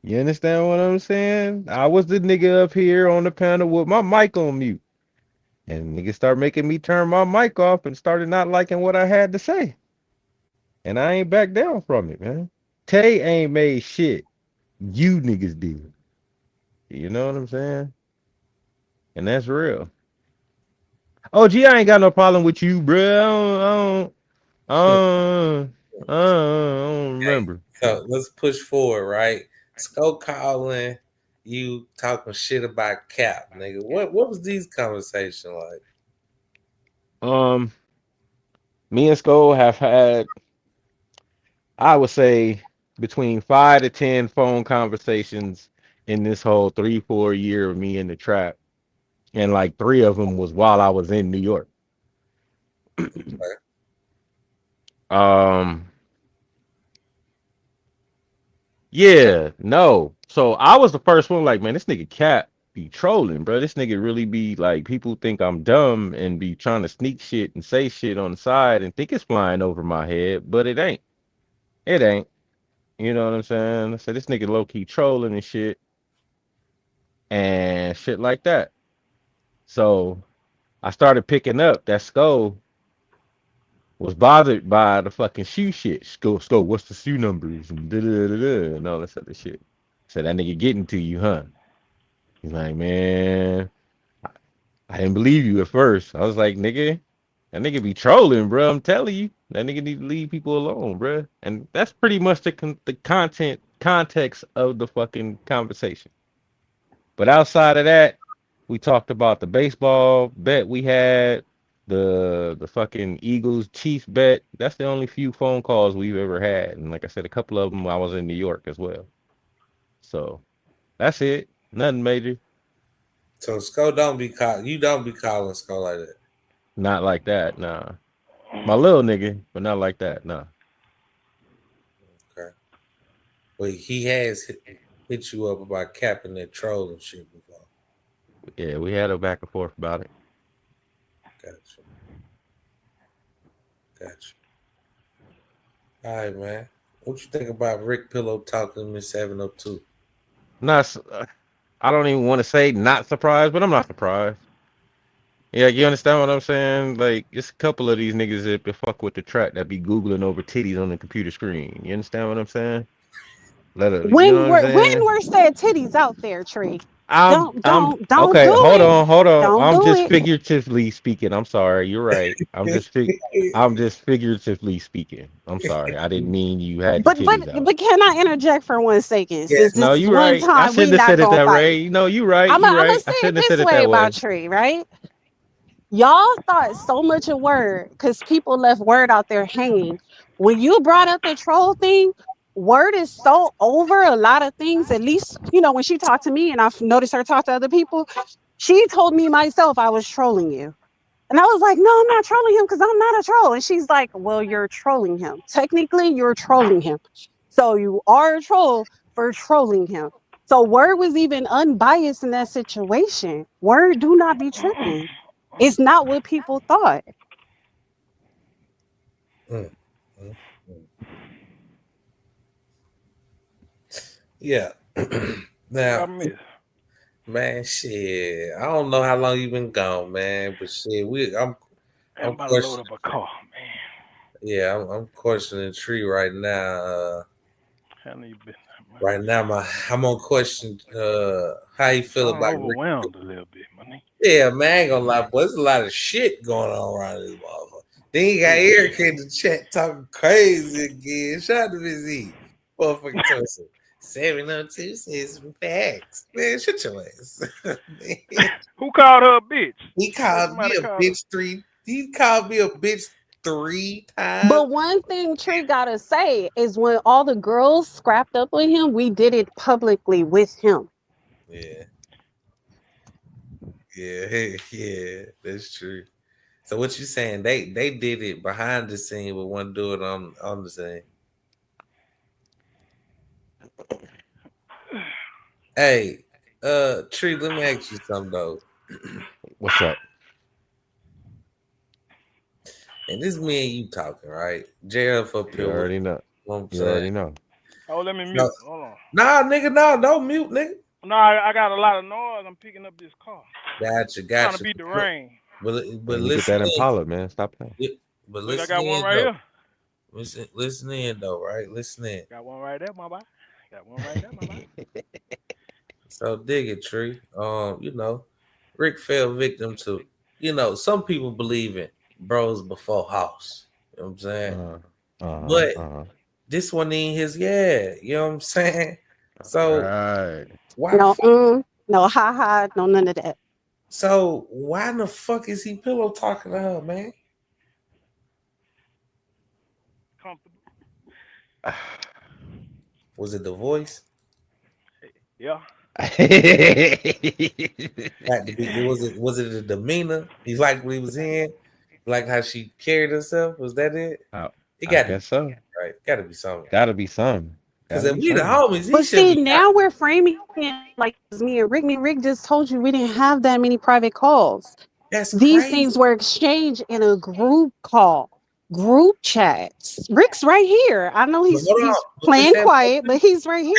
You understand what I'm saying? I was the nigga up here on the panel with my mic on mute, and niggas start making me turn my mic off and started not liking what I had to say, and I ain't back down from it, man. Tay ain't made shit. You niggas did. You know what I'm saying? And that's real. Oh, gee, I ain't got no problem with you, bro. I don't Okay. remember. So let's push forward, right? Scoe calling you talking shit about Cap, nigga. What was these conversations like? Um, Me and Scoe have had, I would say, between 5 to 10 phone conversations in this whole 3, 4 year of me in the trap, and like three of them was while I was in New York. Okay. Um, yeah, no. So I was the first one, like, man, this nigga Cap be trolling, bro. This nigga really be like, people think I'm dumb and be trying to sneak shit and say shit on the side and think it's flying over my head, but it ain't. It ain't. You know what I'm saying? So this nigga low key trolling and shit like that. So I started picking up that Skull was bothered by the fucking shoe shit. Skull, what's the shoe numbers and da da da da and all this other shit. So that nigga getting to you, huh? He's like, man, I didn't believe you at first. I was like, nigga, that nigga be trolling, bro. I'm telling you, that nigga need to leave people alone, bro. And that's pretty much the context of the fucking conversation. But outside of that, we talked about the baseball bet we had, the fucking Eagles Chiefs bet. That's the only few phone calls we've ever had, and like I said, a couple of them I was in New York as well. So that's it. Nothing major. So Scoe don't be call you don't be calling Scoe like that. Not like that. Nah. My little nigga, but not like that. Nah. Okay. But he has hit you up about capping that troll and shit before. Yeah, we had a back and forth about it. Gotcha. All right, man. What you think about Rick Pillow talking to Miss 702? Not, I don't even want to say not surprised, but I'm not surprised. Yeah, you understand what I'm saying? Like, it's a couple of these niggas that be fuck with the track that be googling over titties on the computer screen. You understand what I'm saying? You know what I'm When saying? were said titties out there, Tree? I'm Don't okay. do it. Hold on. Don't I'm do just it. figuratively speaking. I'm sorry. You're right. I'm just figuratively speaking. I'm sorry. I didn't mean you had the titties out. But can I interject for 1 second? Since No, this is you're one right. I time we shouldn't have not said it gonna that fight. way. No, you're right. I'ma You're right. I say it shouldn't have this said it way that about way. Tree, right? Y'all thought so much of Word because people left Word out there hanging. When you brought up the troll thing, Word is so over a lot of things. At least, when she talked to me and I've noticed her talk to other people, she told me myself I was trolling you. And I was like, no, I'm not trolling him because I'm not a troll. And she's like, well, you're trolling him. Technically, you're trolling him. So you are a troll for trolling him. So Word was even unbiased in that situation. Word do not be tripping. It's not what people thought. Mm, mm, mm. Yeah. Now, man, shit. I don't know how long you been gone, man, but shit, I'm I'm about to load up questioning. a car, man. Yeah, I'm questioning Tree right now. How long you been? Right now, I'm on question. How you feel I'm about Rick? overwhelmed a little bit, man. Yeah, man, I ain't gonna lie, boy. There's a lot of shit going on around this motherfucker. Then you got Eric in the chat talking crazy again. Shout out to Miss E. Motherfucking Tulsa. 702 says some facts. Man, shut your ass. Who called her a bitch? He called me Somebody a called her. bitch He called me a bitch 3 times. But one thing Tree gotta say is when all the girls scrapped up with him, we did it publicly with him. Yeah. Yeah, yeah, that's true. So what you saying? They did it behind the scene, but one do it on the scene. Hey, Tree, let me ask you something though. What's up? And this is me and you talking, right? JF up You here with already know. what I'm You saying. already know. Oh, let me No, mute. Hold on. nah, nigga, no, don't mute, nigga. No, I got a lot of noise. I'm picking up this car. Gotcha. Trying to beat the rain. But Man, you get that listen Impala, man. Stop playing. in. But Look, I listen got one in right though. here. Listen in though, right? Listen in. Got one right there, my boy. Got one right there, my boy. So dig it, Tree. Rick fell victim to, some people believe in bros before house. You know what I'm saying? But this one ain't his, you know what I'm saying? So Right. why the fuck? No, ha, no, none of that. So why in the fuck is he pillow talking to her, man? Comfortable. Was it the voice? Yeah. Was it the demeanor? He liked what he was in, like how she carried herself. Was that it? It I got to guess be so. right. Got to be something. Gotta be some. Because Gotta if be we the some. homies, he But should see, be. now we're framing it like it's me and Rick. Me and Rick just told you we didn't have that many private calls. That's These crazy. things were exchanged in a group call, group chats. Rick's right here. I know he's playing quiet, but he's right here.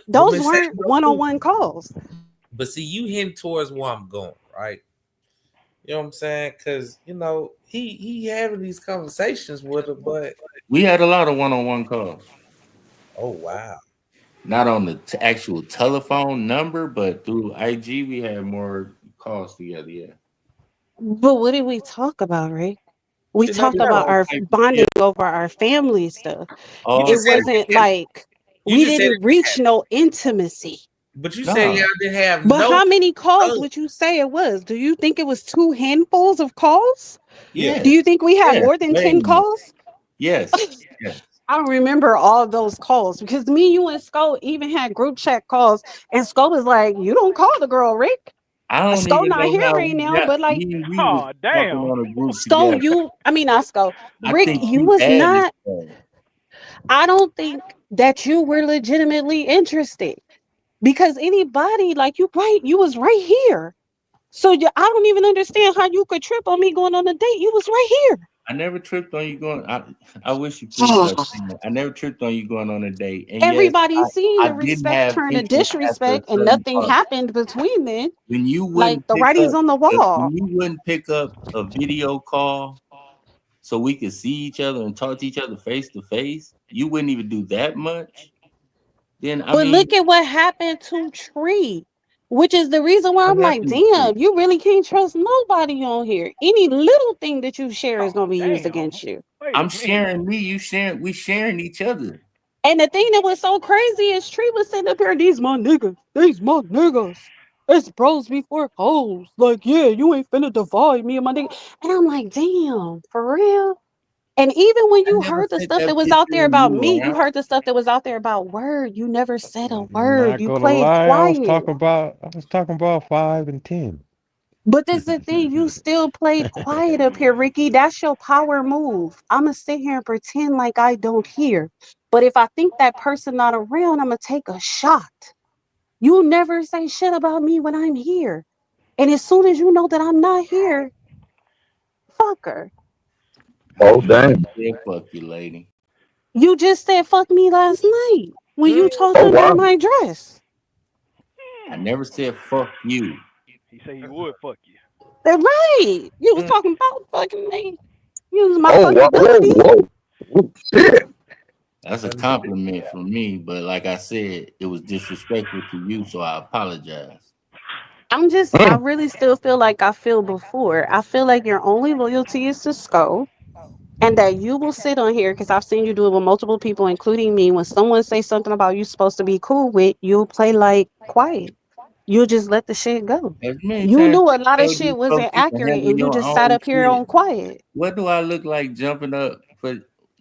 Those weren't one-on-one calls. But see, you hint towards where I'm going, right? You know what I'm saying? Because he having these conversations with her, but we had a lot of one-on-one calls. Oh wow! Not on the actual telephone number, but through IG, we had more calls together. Yeah. But what did we talk about, Rick? We Shit, talked about our bonding over our family stuff. It wasn't like we didn't reach no intimacy. But you said y'all didn't have But how many calls would you say it was? Do you think it was 2 handfuls of calls? Yeah. Do you think we had more than 10 calls? Yes. Yes. I don't remember all those calls because me, you, and Scoe even had group chat calls, and Scoe was like, "You don't call the girl, Rick." I don't Scoe even not know here how right now, but like, we was talking on a group Scoe, together. not Scoe. I Rick, think you was added not. I don't think that you were legitimately interested. Because anybody like you, right? You was right here. So I don't even understand how you could trip on me going on a date. You was right here. I never tripped on you going. I wish you please stop saying that. I never tripped on you going on a date. And yes, Everybody seen I the didn't respect have turn to interest after a disrespect, and certain nothing part. happened between then. When you Like wouldn't the pick writing's up, on the wall. when you wouldn't pick up a video call so we could see each other and talk to each other face to face, you wouldn't even do that much. Then I But mean, look at what happened to Tree, which is the reason why what I'm like, happened to you? damn, you really can't trust nobody on here. Any little thing that you share is Oh gonna be used damn! against you. Wait a I'm minute. sharing me, you sharing, we sharing each other. And the thing that was so crazy is Tree was sitting up here, these my niggas, these my niggas. It's bros before hoes. Like, yeah, you ain't finna divide me and my nigga. And I'm like, damn, for real? And even when I you never heard the sent stuff that that was picture out there of about you me, you around. heard the stuff that was out there about Word. You never said a word. Not You gonna played lie, quiet. I was talking about 5 and 10. But this the thing, you still played quiet up here, Ricky. That's your power move. I'ma sit here and pretend like I don't hear. But if I think that person not around, I'ma take a shot. You never say shit about me when I'm here. And as soon as you know that I'm not here, fuck her. I Oh never damn. said fuck you, lady. You just said fuck me last night when Mm. you talked Oh about wow. my dress. I never said fuck you. He said he would fuck you. That's right. You was Mm. talking about fucking me. You was my Oh wow. Whoa, fuckability. whoa. Whoa. Shit. That's a And compliment from me, but like I said, it was disrespectful to you, so I apologize. I Mm. really still feel like I feel before. I feel like your only loyalty is to Scoe, and that you will sit on here because I've seen you do it with multiple people, including me. When someone says something about you supposed to be cool with, you'll play like quiet. You'll just let the shit go. As many You times knew a I lot of told you shit folks wasn't you can accurate, handle and you your just sat own up here shit. on quiet. What do I look like jumping up for?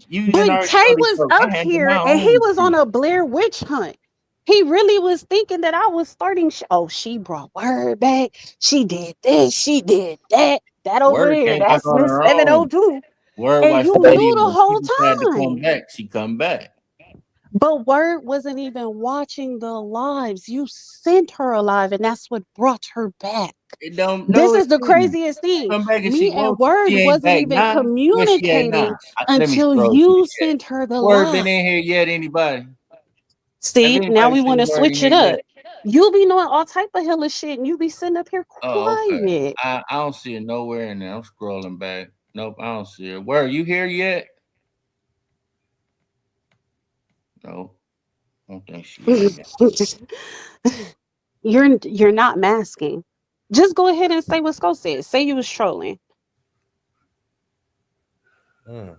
You didn't But already Tay told these was folks I up handle here my and he own was on shit. a Blair Witch Hunt. He really was thinking that I was starting. Oh, she brought Word back. She did this. She did that. That over Word there. came back That's on Miss her own. 702. Word And watched you TV knew the when she whole decided to come time. back. She come back. But Word wasn't even watching the lives. You sent her alive, and that's what brought her back. It don't. This No, it is the didn't. craziest thing. Come back and she Me and wants. She Word ain't wasn't back even now. Where she at communicating now? Let me until scroll through the you chat. sent her the Word been live. in here yet? Anybody? Have See, now anybody we want seen to Word in switch here it yet? up. You be knowing all type of hella shit, and you be sitting up here Oh, okay. quiet. I don't see it nowhere in there. I'm scrolling back. Nope, I don't see it. Where are you here yet? Nope, I don't think she here yet. You're not masking. Just go ahead and say what Scoe said. Say you was trolling. mm.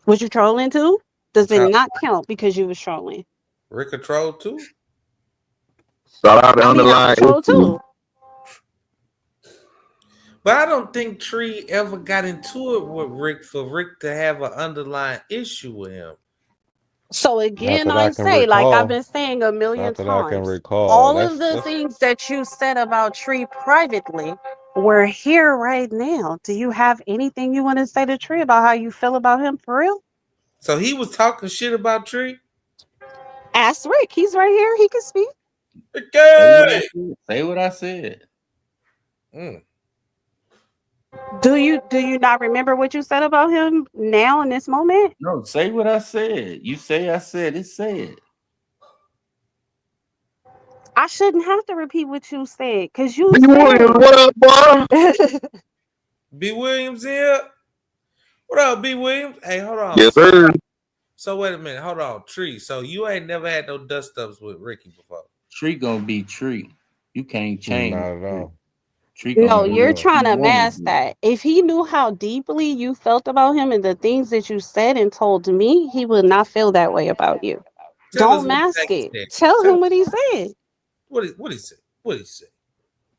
Was you trolling too? Does it Try not count because you was trolling? Rick control too. Shout out the I mean, I underlying control issue. too. But I don't think Tree ever got into it with Rick for Rick to have an underlying issue with him. So Not again, that I I can say, like I've recall. been saying a million Not that I can times, recall. all of That's the things that you said about Tree privately, we're here right now. Do you have anything you want to say to Tree about how you feel about him for real? So he was talking shit about Tree. Ask Rick. He's right here. He can speak. Say what I Okay. said. Say what I said. Mm. Do you not remember what you said about him now in this moment? No, say what I said. You say I said it. Say it. I shouldn't have to repeat what you said because you B Williams, said what up, boy? it. B Williams here. What up, B Williams? Hey, hold on. Yes, sir. So wait a minute. Hold on, Tree. So you ain't never had no dust ups with Ricky before. Tree gonna be Tree. You can't change not at Tree. all. Tree gonna No, Not do at you're what all. trying Tree to wanna mask do. that. If he knew how deeply you felt about him and the things that you said and told me, he would not feel that way about you. Tell us Don't what mask exactly it. he said. Tell Tell him us what he said. what he said. What he say.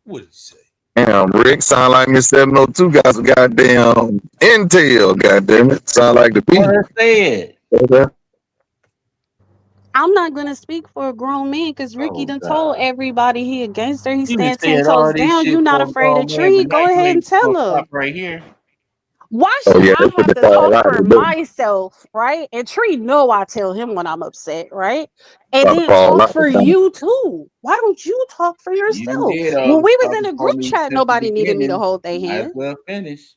What he say. Damn, Rick sound like Miss 702 got some goddamn intel, goddamn it. Sound like the Let beat. her say it. Okay. I'm not gonna speak for a grown man because Ricky Oh done told God. everybody he against her. He You done stand ten said all toes this down. shit You not for a afraid of grown man, Tree? but now Go you ahead and ain't tell gonna him. stop right here. Why Oh should yeah, I that's what have they to call talk out for there. myself, right? And Tree know I tell him when I'm upset, right? And About to then fall talk out the for time. you too. Why don't you talk for You did yourself? all When the we was in talking a for group me chat, since the nobody needed me to beginning. hold their Might as hand. well finish.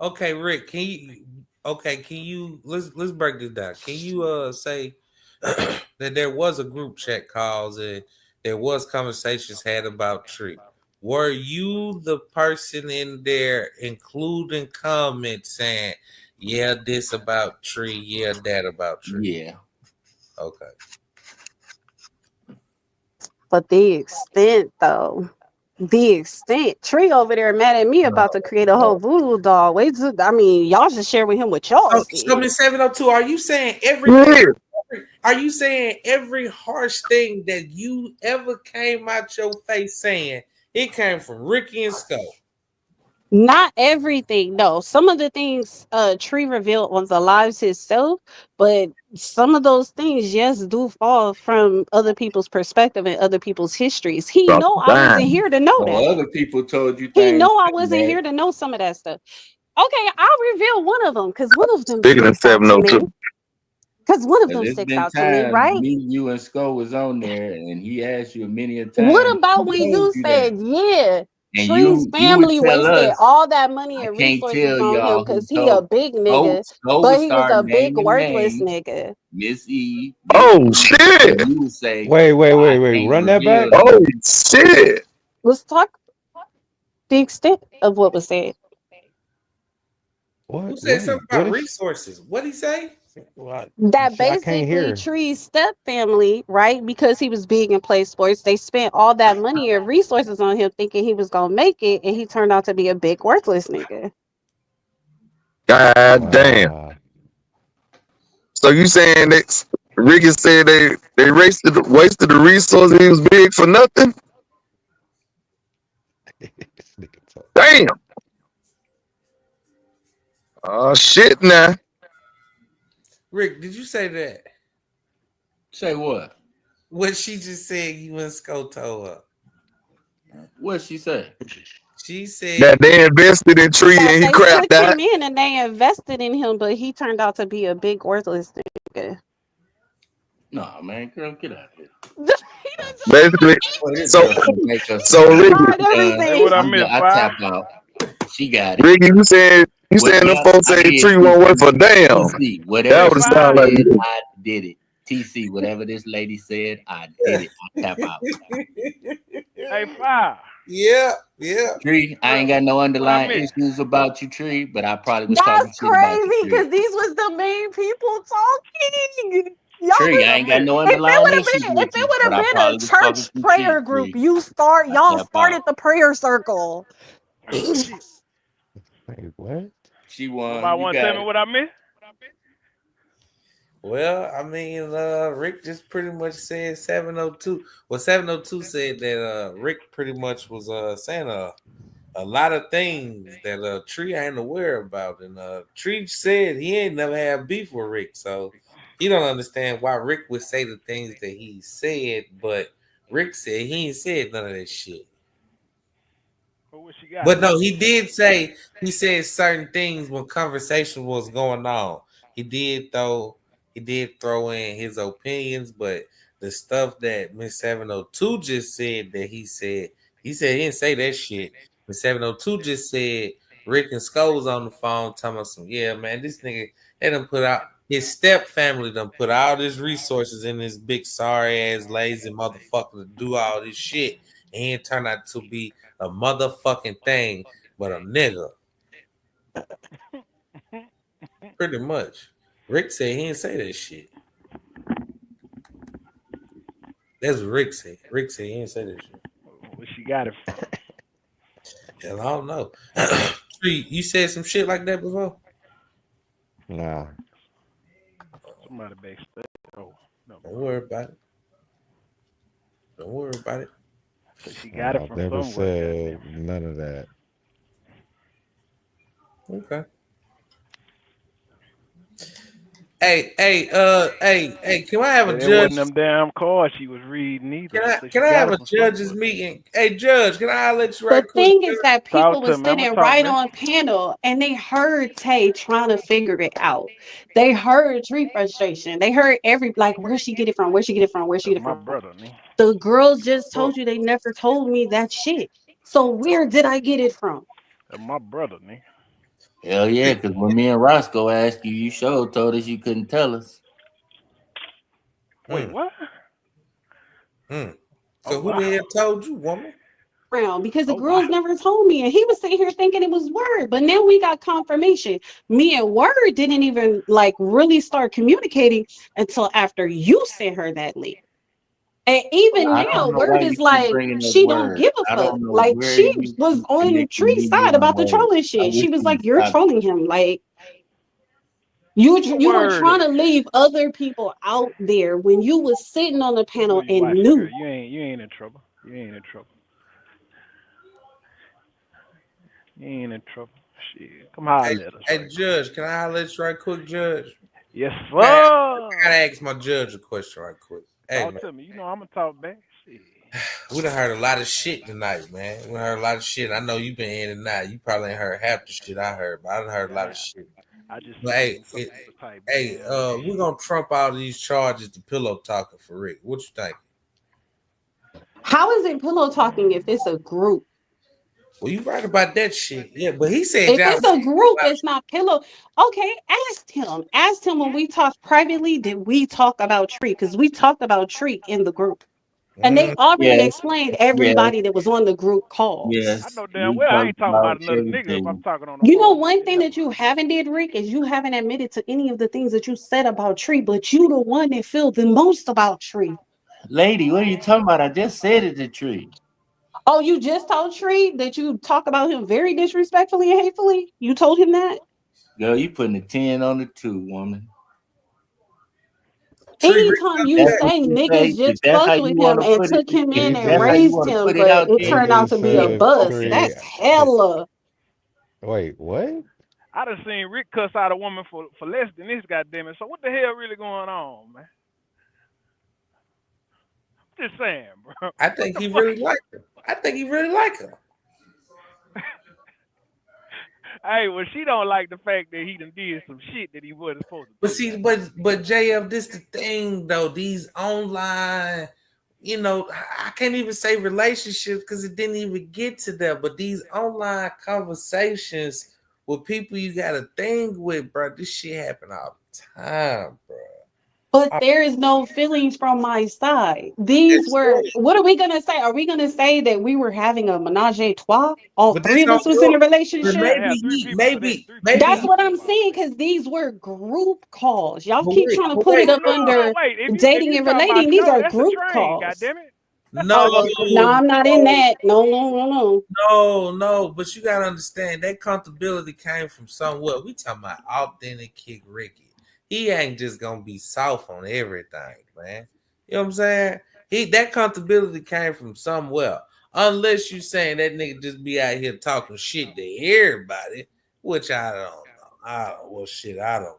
Okay, Rick, can you let's break this down. Can you say that there was a group chat calls and there was conversations had about Tree? Were you the person in there including comments saying, yeah, this about Tree, yeah, that about Tree? Yeah. Okay. But the extent, though, the extent, Tree over there mad at me about to create a whole voodoo doll. Wait, I mean, y'all should share with him what y'all So see. Miss 702, are you saying everything? Yeah. Are you saying every harsh thing that you ever came out your face saying it came from Ricky and Scoe? Not everything, no. Some of the things Tree revealed on the lives himself, but some of those things, yes, do fall from other people's perspective and other people's histories. He Drop know the I wasn't dime. here to know So that. other people told you He things know I too, wasn't man. here to know some of that stuff. Okay, I'll reveal one of them because one of them Speaking of sticks out to me. 702. Because one of Because them there's sticks been out to me, times right? me, you, and Scoe was on there, and he asked you a many a What times. about He when told you you that, said, yeah, and Tree's you would family tell wasted us, all that money I and can't resources tell on him y'all who because he a told. big Scoe, nigga, Scoe would but he was start a big naming worthless names, nigga. Miss E, Miss Oh B, shit. and you would say, Wait, wait, "Well, I wait, wait. can't Run that reveal back. Oh nothing." shit. Let's talk the extent of what was said. Who What? said Wait. something What about is? resources? What'd he say? What? That I can't basically hear. Tree's step family, right? Because he was big and played sports, they spent all that money and resources on him thinking he was gonna make it, and he turned out to be a big worthless nigga. God damn. Wow. So you saying that Ricky said they wasted the resources he was big for nothing? This nigga talk. Damn. Oh shit now. Rick, did you say that? Say what? What she just said you and Scoe told her. What she say? She said That they invested in Tree That and he they took crapped out. him in and they invested in him, but he turned out to be a big worthless nigga. Nah, man, girl, get out of here. He done Basically. Well, this So girl finna make us so I'm Ricky, tried done. Hey, everything. what I I'm done. missed, I five? tap out. She got it. Ricky, you What? saying the Yep, folks I say did. Tree won't work for damn. TC, That whatever Hey, would she sound five. like said, you. I did it. TC, whatever this lady said, I did it. I tap out. Hey, five. yeah, yeah. Tree, I ain't What, got no what I underlying missed? issues about you, Tree, but I probably was talking That's shit about you, crazy Tree. because these was the main people talking. Y'all Tree, What was I I ain't got missed? no if it underlying would have issues been with you, but I a probably was talking church some prayer shit, group, Tree. I y'all tap out. started the prayer circle. Oh, shit. Wait, what? She won. Somebody You want to tell got me it. what I missed? Well, I mean, Rick just pretty much said 702. Well, 702 said that Rick pretty much was saying a lot of things that Tree ain't aware about. And Tree said he ain't never had beef with Rick, so he don't understand why Rick would say the things that he said, but Rick said he ain't said none of that shit. What she got? But no, he said certain things when conversation was going on. He did throw in his opinions, but the stuff that Miss 702 just said that he said he didn't say that shit. Miss 702 just said Rick and Scoe was on the phone telling us some, yeah, man, this nigga they done put out his step family done put all his resources in this big sorry ass lazy motherfucker to do all this shit. And he turned out to be a motherfucking thing, but a nigga. Pretty much. Rick said he didn't say that shit. That's what Rick said. Rick said he didn't say that shit. Where she got it from? Hell, I don't know. Tree, you said some shit like that before? Nah. Somebody backstage. Oh, no. Don't worry about it. Don't worry about it. So she got it I've from never somewhere, goddamn. said none of that. Okay. Hey, can I have a It wasn't judge? them damn cards she was reading either. So she Can I got have it a from judge's somewhere. meeting? Hey, Judge, can I let you The right quick? thing is that Talk people to was me. I'ma sitting talk, right man. on panel and they heard Tay trying to figure it out. They heard Tree frustration. They heard like where she get it from, where she get it from, where she That's get it my from. brother, man. The girls just Fuck. told you they never told me that shit. So where did I get it from? That's my brother, man. Hell yeah, because when me and Roscoe asked you, you sure told us you couldn't tell us. Wait, what? So who the hell told you, woman? Because the Oh wow. girls never told me, and he was sitting here thinking it was Word. But now we got confirmation. Me and Word didn't even like really start communicating until after you sent her that link. And even I don't now, know why Word you is keep like, bringing up she don't Word. give a I fuck. don't know Like where she you was keep on connecting Tree's me side and about the Word. trolling I shit. wish She was you would like, "You're stop trolling that. him." Like What you were word trying is? to leave other people out there when you was sitting on the I know panel you and watching, girl. knew. You ain't in trouble. You ain't in trouble. You ain't in trouble. Shit. Come holler at us Hey, right quick. Judge, can I let you right quick, Judge? Yes, I sir. gotta ask my judge a question right quick. Hey, Talk man, to me. You know I'm gonna talk back. Shit. we done heard a lot of shit tonight, man. We heard a lot of shit. I know you been in and out. You probably ain't heard half the shit I heard, but I done heard a lot Yeah, of shit. I just But seen hey, some people type hey, damn this. we're gonna trump all these charges to pillow talking for Rick. What you think? How is it pillow talking if it's a group? Well, you right about that shit. Yeah, but he said If y'all. it's a group, it's not pillow. Okay, ask him. Ask him when we talked privately, did we talk about Tree? Because we talked about Tree in the group. And they already Yes, explained yes, everybody that was on the group calls. I yes. know damn We well I talked ain't talking about about another nigga if I'm everything. talking on the You know, phone. What one they thing talking that you haven't did, Rick, is you haven't admitted to any of the things that you said about Tree, but you the one that feel the most about Tree. Lady, what are you talking about? I just said it to Tree. Oh, you just told Tree that you talk about him very disrespectfully and hatefully? You told him that? Girl, you putting a 10 on the 2, woman. Tree Rick Anytime felt you That's that. what say you say. niggas If just that's how fucked you with want him to and put it, took him in if and that's how you raised want to him, put it but out it there, turned out Nigga to be a said bust, okay. Trey. that's hella. Wait, what? I done seen Rick cuss out a woman for less than this, goddamn it. So what the hell really going on, man? Just saying, bro. I What think the he fuck? really liked her. I think he really liked her. Hey, well, she don't like the fact that he done did some shit that he wasn't supposed to But do. see, but JF, this the thing though. These online, I can't even say relationships because it didn't even get to that. But these online conversations with people you got a thing with, bro, this shit happen all the time, bro. But there is no feelings from my side. These It's were, good. what are we gonna say? Are we gonna say that we were having a menage a trois? All But three that's of on us was in your. a But You relationship? gotta maybe have three he, people for that. maybe, Three people maybe That's gotta he. what be I'm involved. saying, because these were group calls. Y'all But keep wait, trying to but put wait. it up No, under wait. If dating you and talking about relating. These snow, are that's a group train. calls. Goddamn it. No, Oh, well, no, I'm not in no. that. No, no, no, no. No, but you gotta understand that comfortability came from somewhere. We talking about authentic Kick Ricky. He ain't just gonna be soft on everything, man. You know what I'm saying? That comfortability came from somewhere. Unless you saying that nigga just be out here talking shit to everybody, which I don't know. I don't know.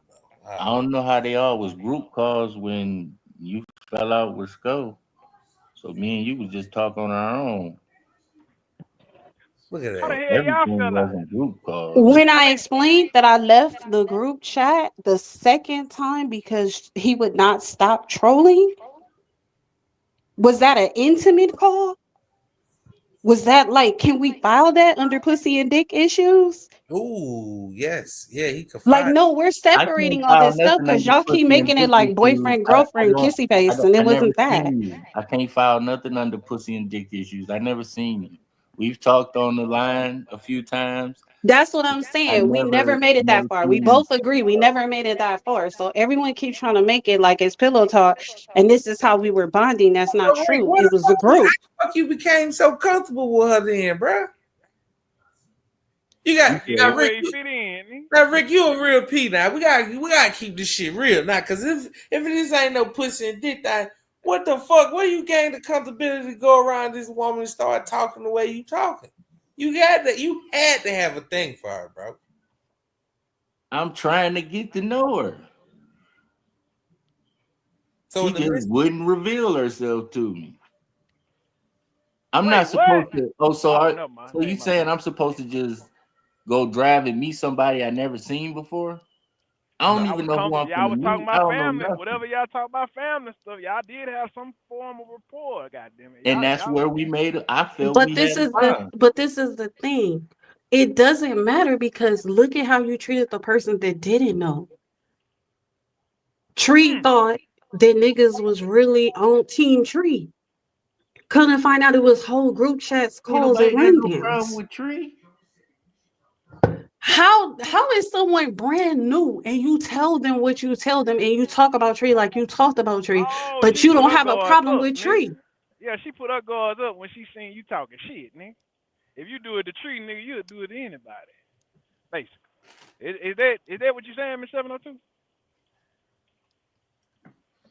I don't know how they all was group calls when you fell out with Scoe. So me and you was just talk on our own. Look at How the that. hell y'all Everything fell out? wasn't group calls. When I I mean, explained that I left the group chat the second time because he would not stop trolling, was that an intimate call? Was that like, can we file that under pussy and dick issues? Ooh, yes. Yeah, he could Like, find no, we're I can't separating all file this stuff nothing because under y'all keep pussy and making it dick like issues. boyfriend, girlfriend, kissy face, and it I never wasn't that. seen you. I can't file nothing under pussy and dick issues. I never seen you. We've talked on the line a few times. That's what I'm I saying. We never made it that never far. We seen you. both agree we never made it that far. So everyone keeps trying to make it like it's pillow talk, and this is how we were bonding. That's not Rick, true. what It the was a fuck? How group. the fuck you became so comfortable with her then, bro? You got You I guess now, said that's Rick. where he fit in. Now, Rick, you a real P. Now we gotta keep this shit real now, cause if this ain't no pussy and dick thing, what the fuck? Where you gain the comfortability to go around this woman and start talking the way you talking? You got that. You had to have a thing for her, bro. I'm trying to get to know her. So she just wouldn't reveal herself to me. I'm Wait, not supposed what? to. Oh, Never mind. so you saying I'm supposed to just go drive and meet somebody I never seen before? I don't Y'all even was know who I'm y'all gonna was talking meet. I about don't know family. nothing. Whatever y'all talk about family stuff, y'all did have some form of rapport. Goddamn it, And y'all that's where we made it. I felt But we this had a is the bond. but this is the thing. It doesn't matter because look at how you treated the person that didn't know. Tree thought that niggas was really on Team Tree. Couldn't find out it was whole group chats, Ain't calls, and nobody got no problem rundowns. with Tree. How is someone brand new and you tell them what you tell them and you talk about Tree like you talked about Tree, Oh, but she you put don't her have a guards problem up, with nigga. Tree? Yeah, she put her guards up when she seen you talking shit, nigga. If you do it to Tree, nigga, you'll do it to anybody. Basically, is that what you saying, Miss 702?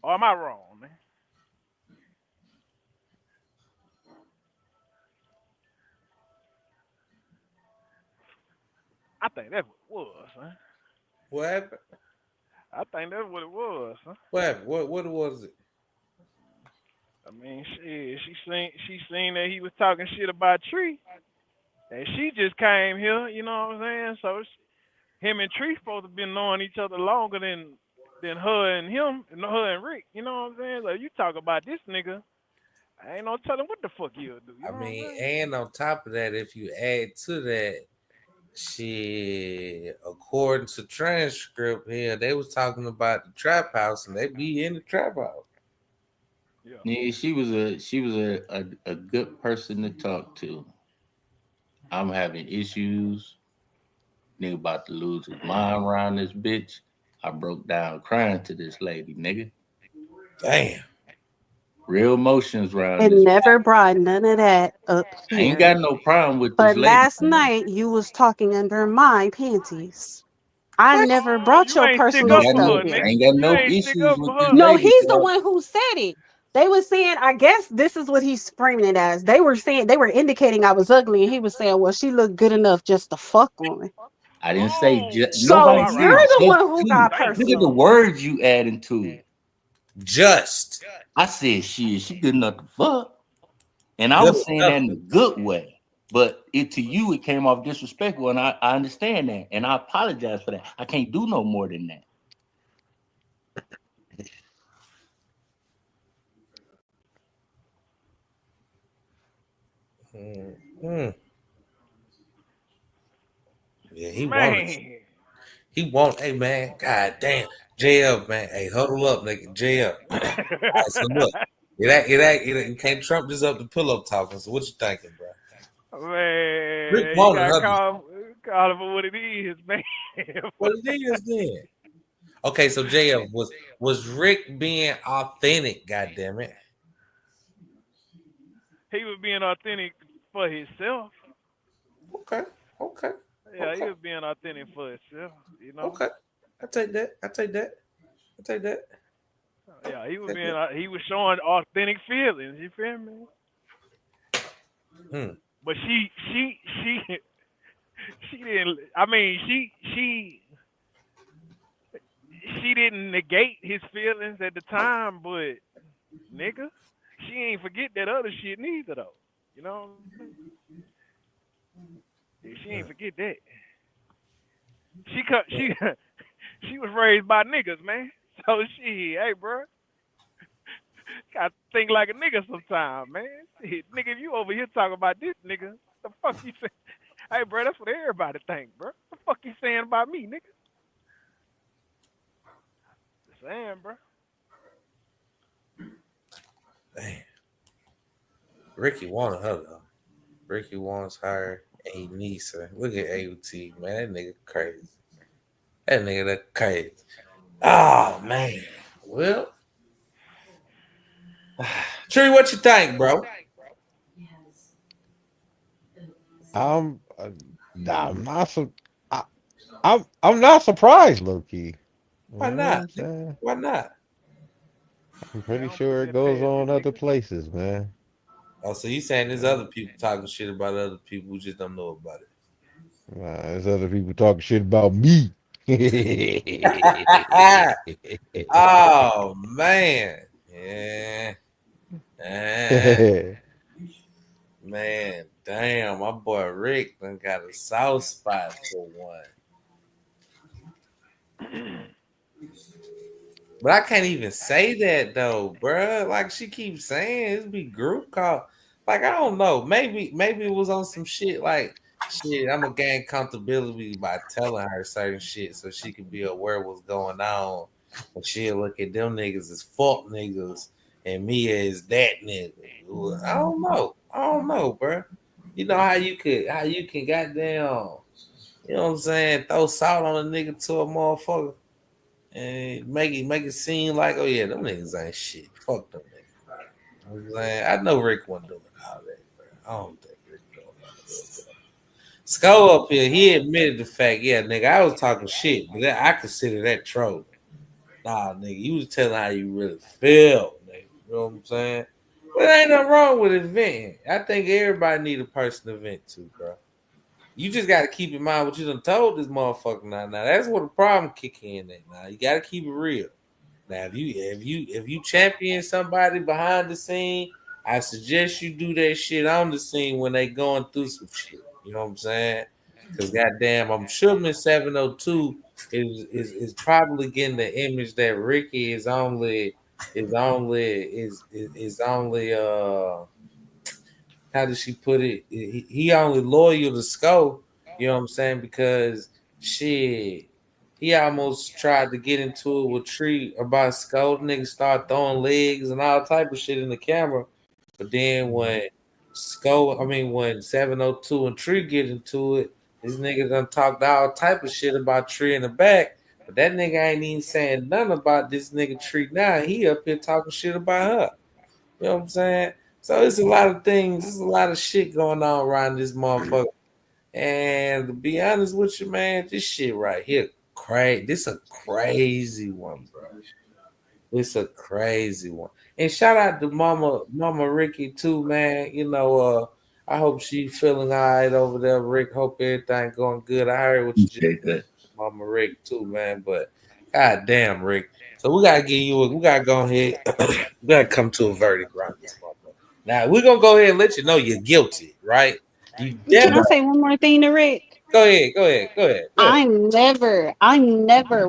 Or am I wrong, man? I think that's what it was, huh? What happened? I think that's what it was, huh? What happened? What was it? I mean, she seen that he was talking shit about Tree, and she just came here. You know what I'm saying? So him and Tree supposed to been knowing each other longer than her and him, and her and Rick. You know what I'm saying? So you talk about this nigga, I ain't no telling what the fuck you'll do. You I know what I'm mean, saying? and on top of that, if you add to that, shit, according to transcript here, they was talking about the trap house, and they be in the trap house. Yeah, she was a good person to talk to. I'm having issues. Nigga about to lose his mind around this bitch. I broke down crying to this lady, nigga. Damn. Real emotions around And this. never brought none of that up I ain't here. got no problem with this But lady. last night you was talking under my panties. I never Oh, brought you your ain't stick personal up for stuff her, here. nigga. I ain't got You no ain't stick issues up with for this her, No, nigga. lady, he's the dog. one who said it. They were saying, I guess this is what he's framing it as. They were saying, they were indicating I was ugly, and he was saying, well, she looked good enough just to fuck on. I didn't say So nobody All you're right, said all the right. just one who to. got Damn. Look at the personal. words you adding to it. Just I said she good enough to fuck. And I good was saying that enough. in a good way. But to you, it came off disrespectful, and I understand that. And I apologize for that. I can't do no more than that. Mm. Yeah, he wanted. Man. He want. Hey man, god damn, JF man. Hey, huddle up, nigga. JF. All right, so look, you can't trump this up the pillow talking. So what you thinking, bro? Rick Man, you wanted gotta her. call it for what it is, man. What it is then? Okay, so JF was Rick being authentic? God damn it. He was being authentic for himself. Okay. Yeah, he was being authentic for himself, you know. Okay. I take that. I take that. Yeah, he was showing authentic feelings, you feel me? But she didn't, I mean, she didn't negate his feelings at the time, but nigga, she ain't forget that other shit neither though. You know what I'm saying? Yeah, she ain't forget that. She she was raised by niggas, man. So hey, bro, gotta think like a nigga sometime, man. Shit, nigga, if you over here talking about this nigga, the fuck you say? Hey, bro, that's what everybody think, bro. The fuck you saying about me, nigga? Just saying, bro. Damn. Ricky wanted her though. Ricky wants her and he needs her. Look at AUT, man. That nigga crazy. That crazy. Oh man. Well, Tree, what you think, bro? I'm I'm not so I, I'm not surprised, low key. You Why know what not? I'm saying? Why not? I'm Man, pretty I'm finna sure it just goes pass on it, other nigga. places, man. Oh, so you saying there's Yeah. other people talking shit about other people who just don't know about it? Nah, there's other people talking shit about me. Oh man. Yeah. Eh, man, damn, my boy Rick done got a soft spot for one. But I can't even say that though, bruh. Like she keeps saying, it's be group call. Like I don't know. Maybe it was on some shit like shit. I'm gonna gain comfortability by telling her certain shit so she can be aware what's going on. And she'll look at them niggas as fuck niggas and me as that nigga. I don't know, bruh. You know how you can goddamn, you know what I'm saying, throw salt on a nigga to a motherfucker and make it seem like, oh yeah, them niggas ain't shit. Fuck them niggas. You know what I'm saying? I know Rick wasn't doing all that, bro. I don't think Rick doing all that. Scoe up here, he admitted the fact, yeah, nigga, I was talking shit, but I consider that trolling. Nah, nigga, you was telling how you really feel, nigga. You know what I'm saying? But ain't nothing wrong with venting. I think everybody need a person to vent to, bro. You just got to keep in mind what you done told this motherfucker now. Now that's where the problem kick in at. Now you got to keep it real. Now if you champion somebody behind the scene, I suggest you do that shit on the scene when they going through some shit. You know what I'm saying? Because goddamn, I'm sure Miss 702 is probably getting the image that Ricky is only how does she put it? He only loyal to Scoe, you know what I'm saying? Because shit, he almost tried to get into it with Tree about Scoe. Niggas start throwing legs and all type of shit in the camera. But then when 702 and Tree get into it, this nigga done talked all type of shit about Tree in the back. But that nigga ain't even saying nothing about this nigga Tree now. He up here talking shit about her. You know what I'm saying? So it's a lot of things, there's a lot of shit going on around this motherfucker. And to be honest with you, man, this shit right here, crazy. This a crazy one, bro. It's a crazy one. And shout out to Mama Ricky too, man. You know, I hope she feeling all right over there, Rick. Hope everything going good. I heard what you just Appreciate that. Mama Rick too, man. But god damn, Rick. So we gotta go ahead. We gotta come to a verdict around this motherfucker. Now we're gonna go ahead and let you know you're guilty, right? You Can I definitely say one more thing to Rick? go ahead. I'm never,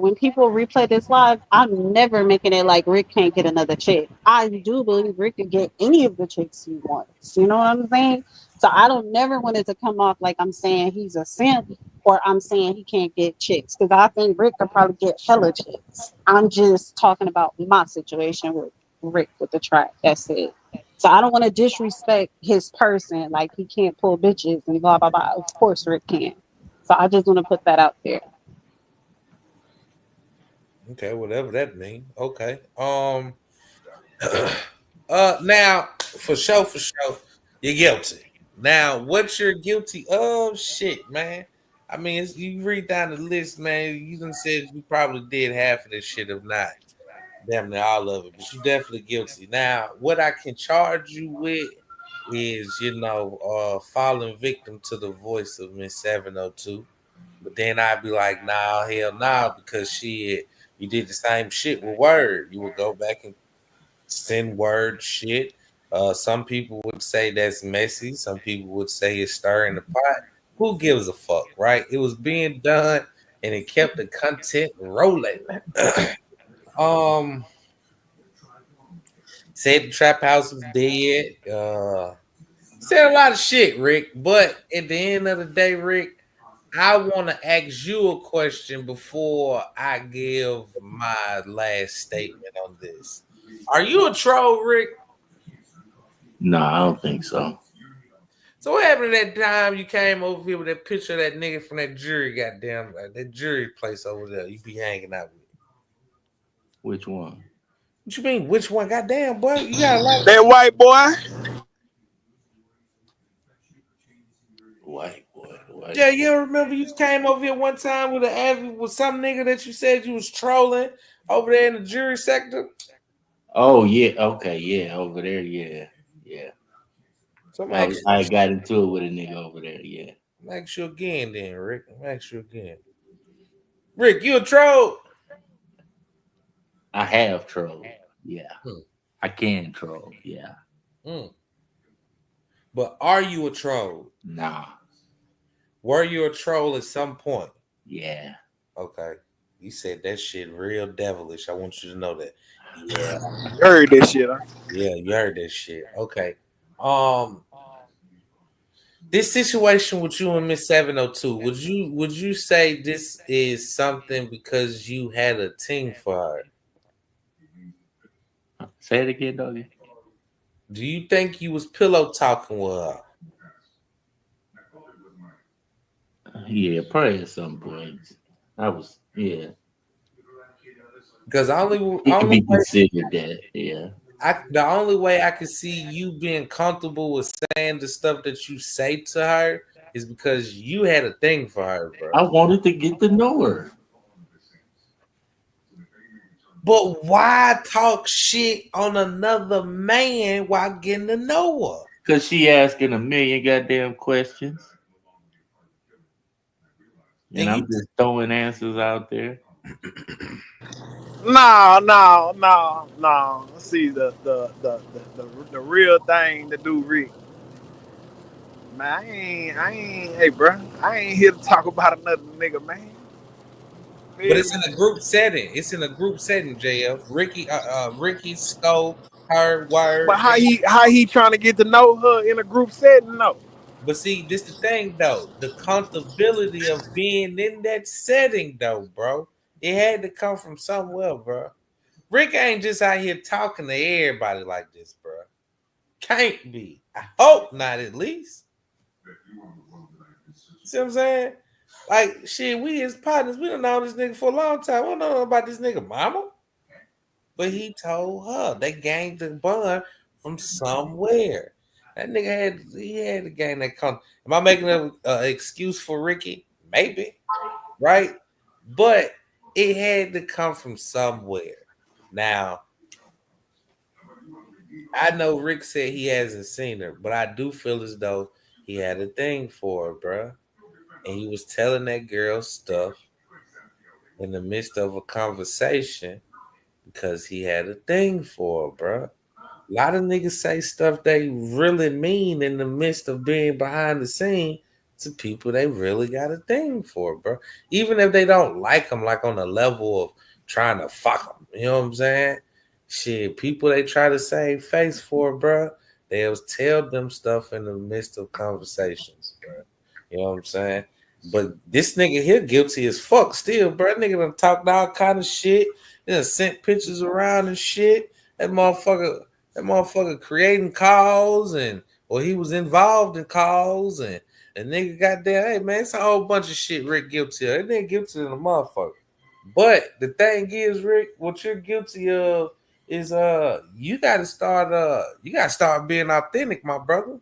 when people replay this live, I'm never making it like Rick can't get another chick. I do believe Rick can get any of the chicks he wants. You know what I'm saying? So I don't never want it to come off like I'm saying he's a simp or I'm saying he can't get chicks. Because I think Rick could probably get hella chicks. I'm just talking about my situation with Rick with the track. That's it. So I don't want to disrespect his person, like he can't pull bitches and blah blah blah. Of course Rick can. So I just want to put that out there. Okay, whatever that means. Okay. Now for sure, you're guilty. Now, what you're guilty of, shit, man. I mean, you read down the list, man. You done said you probably did half of this shit, if not damn near all of it, but you definitely guilty. Now, what I can charge you with is, falling victim to the voice of Miss 702. But then I'd be like, nah, hell nah, because you did the same shit with Word. You would go back and send Word shit. Some people would say that's messy. Some people would say it's stirring the pot. Who gives a fuck, right? It was being done and it kept the content rolling. um Said the trap house was dead. Said a lot of shit, Rick. But at the end of the day, Rick, I want to ask you a question before I give my last statement on this. Are you a troll, Rick? No, I don't think so. So what happened that time you came over here with that picture of that nigga from that jury, goddamn, that jury place over there you be hanging out with? Which one? What you mean, which one? Goddamn, boy, you got a lot of That white boy. White boy. Yeah, you remember you came over here one time with some nigga that you said you was trolling over there in the jury sector? Oh yeah, okay, yeah, over there, yeah, yeah. So I got into it with a nigga over there, yeah. Make you again then, Rick. Make you again. Rick, you a troll? I have trolled, yeah. I can troll, yeah. But are you a troll? Nah. Were you a troll at some point? Yeah. Okay. You said that shit real devilish. I want you to know that. Yeah. You heard that shit, huh? Yeah, you heard that shit. Okay. This situation with you and Miss 702, would you say this is something because you had a team for her? Say it again, doggy. Do you think you was pillow talking with her? Yeah, probably at some point. I was, yeah. Because it could be considered that, yeah. The only way I could see you being comfortable with saying the stuff that you say to her is because you had a thing for her, bro. I wanted to get to know her. But why talk shit on another man while getting to know her? Because she asking a million goddamn questions. And I'm just throwing answers out there. No. See the real thing to do, Rick. Man, hey, bro. I ain't here to talk about another nigga, man. But it's in a group setting. It's in a group setting, JF. Ricky, Scoe, her, Word. But how he trying to get to know her in a group setting? No. But see, this the thing though. The comfortability of being in that setting though, bro. It had to come from somewhere, bro. Rick ain't just out here talking to everybody like this, bro. Can't be. I hope not, at least. See what I'm saying? Like, shit, we as partners, we done known this nigga for a long time. We don't know about this nigga mama. But he told her. They gained the bond from somewhere. That nigga had to gain that con. Am I making an excuse for Ricky? Maybe. Right? But it had to come from somewhere. Now, I know Rick said he hasn't seen her, but I do feel as though he had a thing for her, bro. And he was telling that girl stuff in the midst of a conversation because he had a thing for her, bro. A lot of niggas say stuff they really mean in the midst of being behind the scene to people they really got a thing for, bro. Even if they don't like them, like on the level of trying to fuck them. You know what I'm saying? Shit, people they try to save face for, bro, they'll tell them stuff in the midst of conversations, bro. You know what I'm saying? But this nigga here guilty as fuck still, bro. That nigga done talked all kind of shit. He done sent pictures around and shit. That motherfucker creating calls or he was involved in calls and nigga got there. Hey man, it's a whole bunch of shit Rick guilty of. That nigga guilty of the motherfucker. But the thing is, Rick, what you're guilty of is you gotta start being authentic, my brother.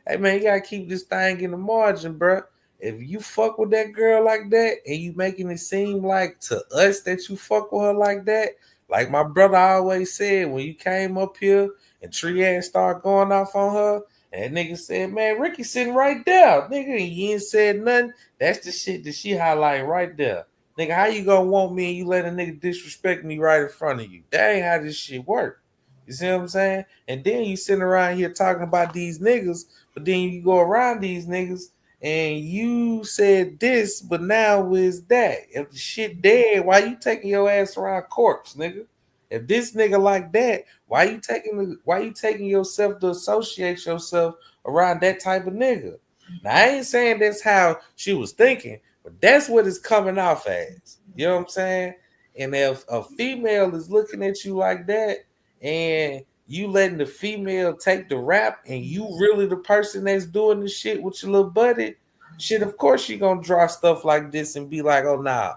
Hey man, you gotta keep this thing in the margin, bro. If you fuck with that girl like that and you making it seem like to us that you fuck with her like that, like my brother always said, when you came up here and Triad started going off on her, and that nigga said, man, Ricky sitting right there. Nigga, and you ain't said nothing. That's the shit that she highlighting right there. Nigga, how you gonna want me and you let a nigga disrespect me right in front of you? That ain't how this shit work. You see what I'm saying? And then you sitting around here talking about these niggas, but then you go around these niggas and you said this, but now is that? If the shit dead, why you taking your ass around corpse, nigga? If this nigga like that, why you taking yourself to associate yourself around that type of nigga? Now I ain't saying that's how she was thinking, but that's what it's coming off as. You know what I'm saying? And if a female is looking at you like that, and you letting the female take the rap, and you really the person that's doing the shit with your little buddy, shit, of course you gonna draw stuff like this and be like, oh nah,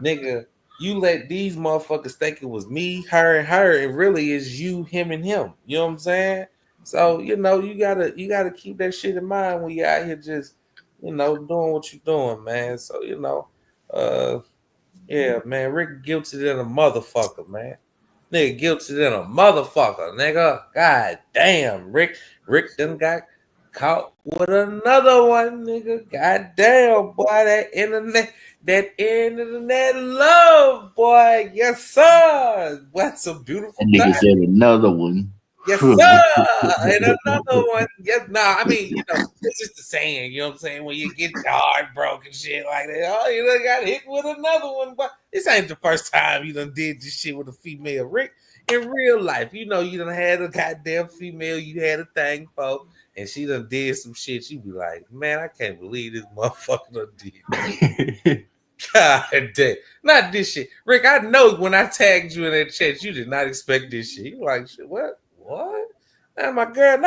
nigga, you let these motherfuckers think it was me, her, and her, and really is you, him, and him. You know what I'm saying? So, you gotta keep that shit in mind when you're out here just, doing what you're doing, man. So, yeah, man, Rick guilty than a motherfucker, man. Nigga guilty than a motherfucker, nigga. God damn, Rick done got caught with another one, nigga. God damn, boy, that internet love, boy. boy. Yes, sir. What's a beautiful That nigga thing? said another one. Yes, sir. And another one. Yes, I mean, it's just the saying, you know what I'm saying? When you get your heart broken, shit like that, oh, you done got hit with another one. But this ain't the first time you done did this shit with a female. Rick, in real life, you done had a goddamn female you had a thing for, and she done did some shit. You be like, man, I can't believe this motherfucker done did. God damn. Not this shit. Rick, I know when I tagged you in that chat, you did not expect this shit. You like, shit, what? What? Not my girl,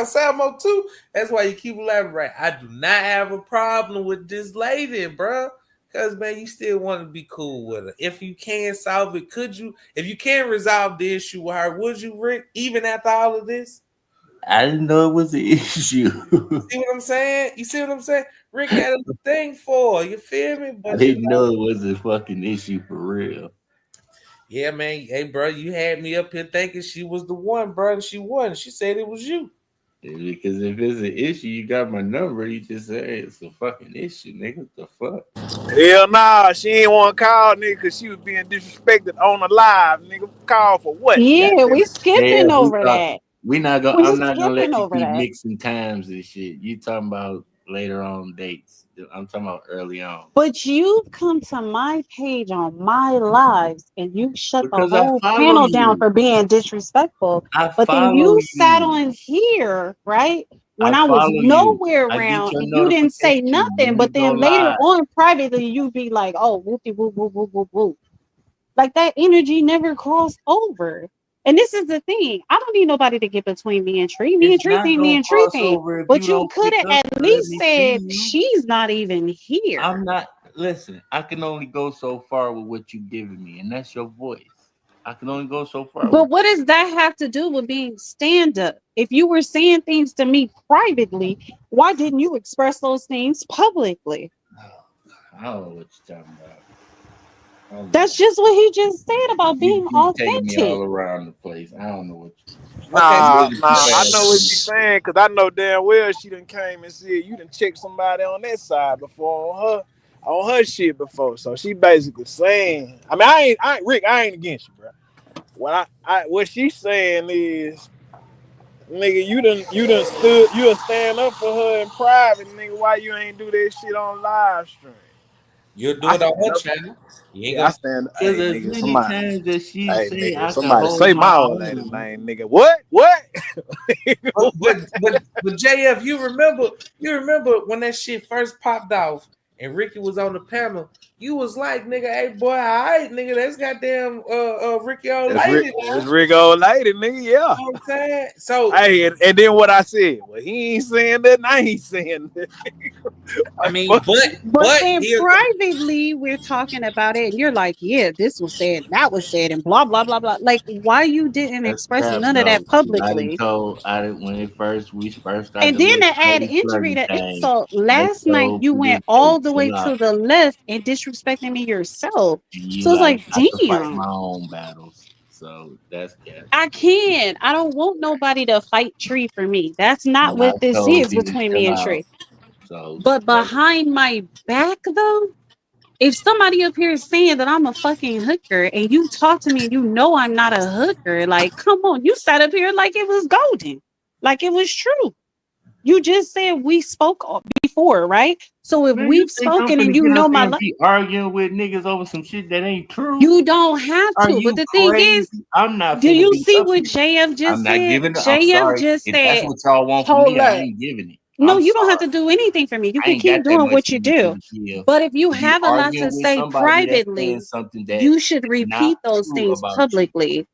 Samo too. That's why you keep elaborating. I do not have a problem with this lady, bro. Because, man, you still want to be cool with her. If you can solve it, could you? If you can't resolve the issue with her, would you, Rick, even after all of this? I didn't know it was an issue. See what I'm saying? You see what I'm saying? Rick had a thing for her, you feel me? But I didn't know it was a fucking issue for real. Yeah, man. Hey, bro, you had me up here thinking she was the one, bro. And she wasn't. She said it was you. Because if it's an issue, you got my number. You just say hey, it's a fucking issue, nigga. What the fuck? Hell nah, she ain't want to call nigga because she was being disrespected on the live, nigga. Call for what? Yeah, Goddamn we it. skipping over that. We not gonna. We I'm not gonna skipping let you over keep that. mixing times and shit. You talking about later on dates? I'm talking about early on. But you've come to my page on my lives and you shut the Because I whole follow panel down you. for being disrespectful. I But then follow you sat you. on here, right? When I I was follow you. nowhere I get around your and you didn't say notification nothing. when you But go then later live. on privately, you'd be like, oh, whoopty whoop, whoop, whoop, whoop, whoop. Like that energy never crossed over. And this is the thing. I don't need nobody to get between me and Tree. Me and It's Tree not think me gonna and Tree cross think. over if you But you don't could pick have up at and let least me see said you. she's not even here. I'm not. Listen, I can only go so far with what you giving me, and that's your voice. I can only go so far But with what does that have to do with being stand up? If you were saying things to me privately, why didn't you express those things publicly? I don't know what you're talking about. That's just what he just said about You being keep taking me authentic. all around the place. I don't know what Okay, you Nah, moving too I fast know for what me. she's saying because I know damn well she done came and said you done checked somebody on that side before on her shit before. So she basically saying, I mean, Rick, I ain't against you, bro. What she's saying is, nigga, you done stand up for her in private, nigga. Why you ain't do that shit on live stream? You'll do I it on stand her up. channel. You ain't Yeah, I gonna. stand. Because Hey, as nigga, many somebody. times as she Hey, say nigga, I can somebody hold say my my old lady own. name, nigga. What? What? But JF, you remember when that shit first popped off and Ricky was on the panel, you was like, nigga, hey boy, all right, nigga, that's goddamn Ricky old lady now. It's Rick old lady, nigga. You Yeah. know what I'm saying? So Hey, and then what I said? Well, he ain't saying that. I ain't saying that. I Like, mean, fuck but you. But but then here privately, we're talking about it, and you're like, yeah, this was said, that was said, and blah, blah, blah, blah. Like, why you didn't That's express cap none of though. that 'Cause I didn't publicly? told I didn't when we first started And to then look to add at injury flirty to thing. insult, I last night told you went Felipe, all the way chill out. to the left and disrespecting me yourself. And you So it's like like, I can fight damn, my own battles. So that's cap. I can. I don't want nobody to fight Tree for me. That's not And I what this told is you to between me chill and out. Tree. So But that's behind my back, though, if somebody up here is saying that I'm a fucking hooker and you talk to me and you know I'm not a hooker, like, come on, you sat up here like it was golden, like it was true. You just said we spoke before, right? So if man, you we've think I'm spoken and finna you get know up my there and life, be arguing with niggas over some shit that ain't true? you don't have Are to. But you the thing is, crazy? I'm not do finna you be see up what here. JF I'm just not said? giving it. I'm JF sorry. just If that's said, what y'all want from hold me, I up. ain't giving it. No, I'm you don't have sorry. to do anything for me. You I can ain't got keep that doing much what for you you to do. give. But if you To be have a lot to arguing with say somebody that's saying privately, something that you should is not repeat those true things about you. publicly.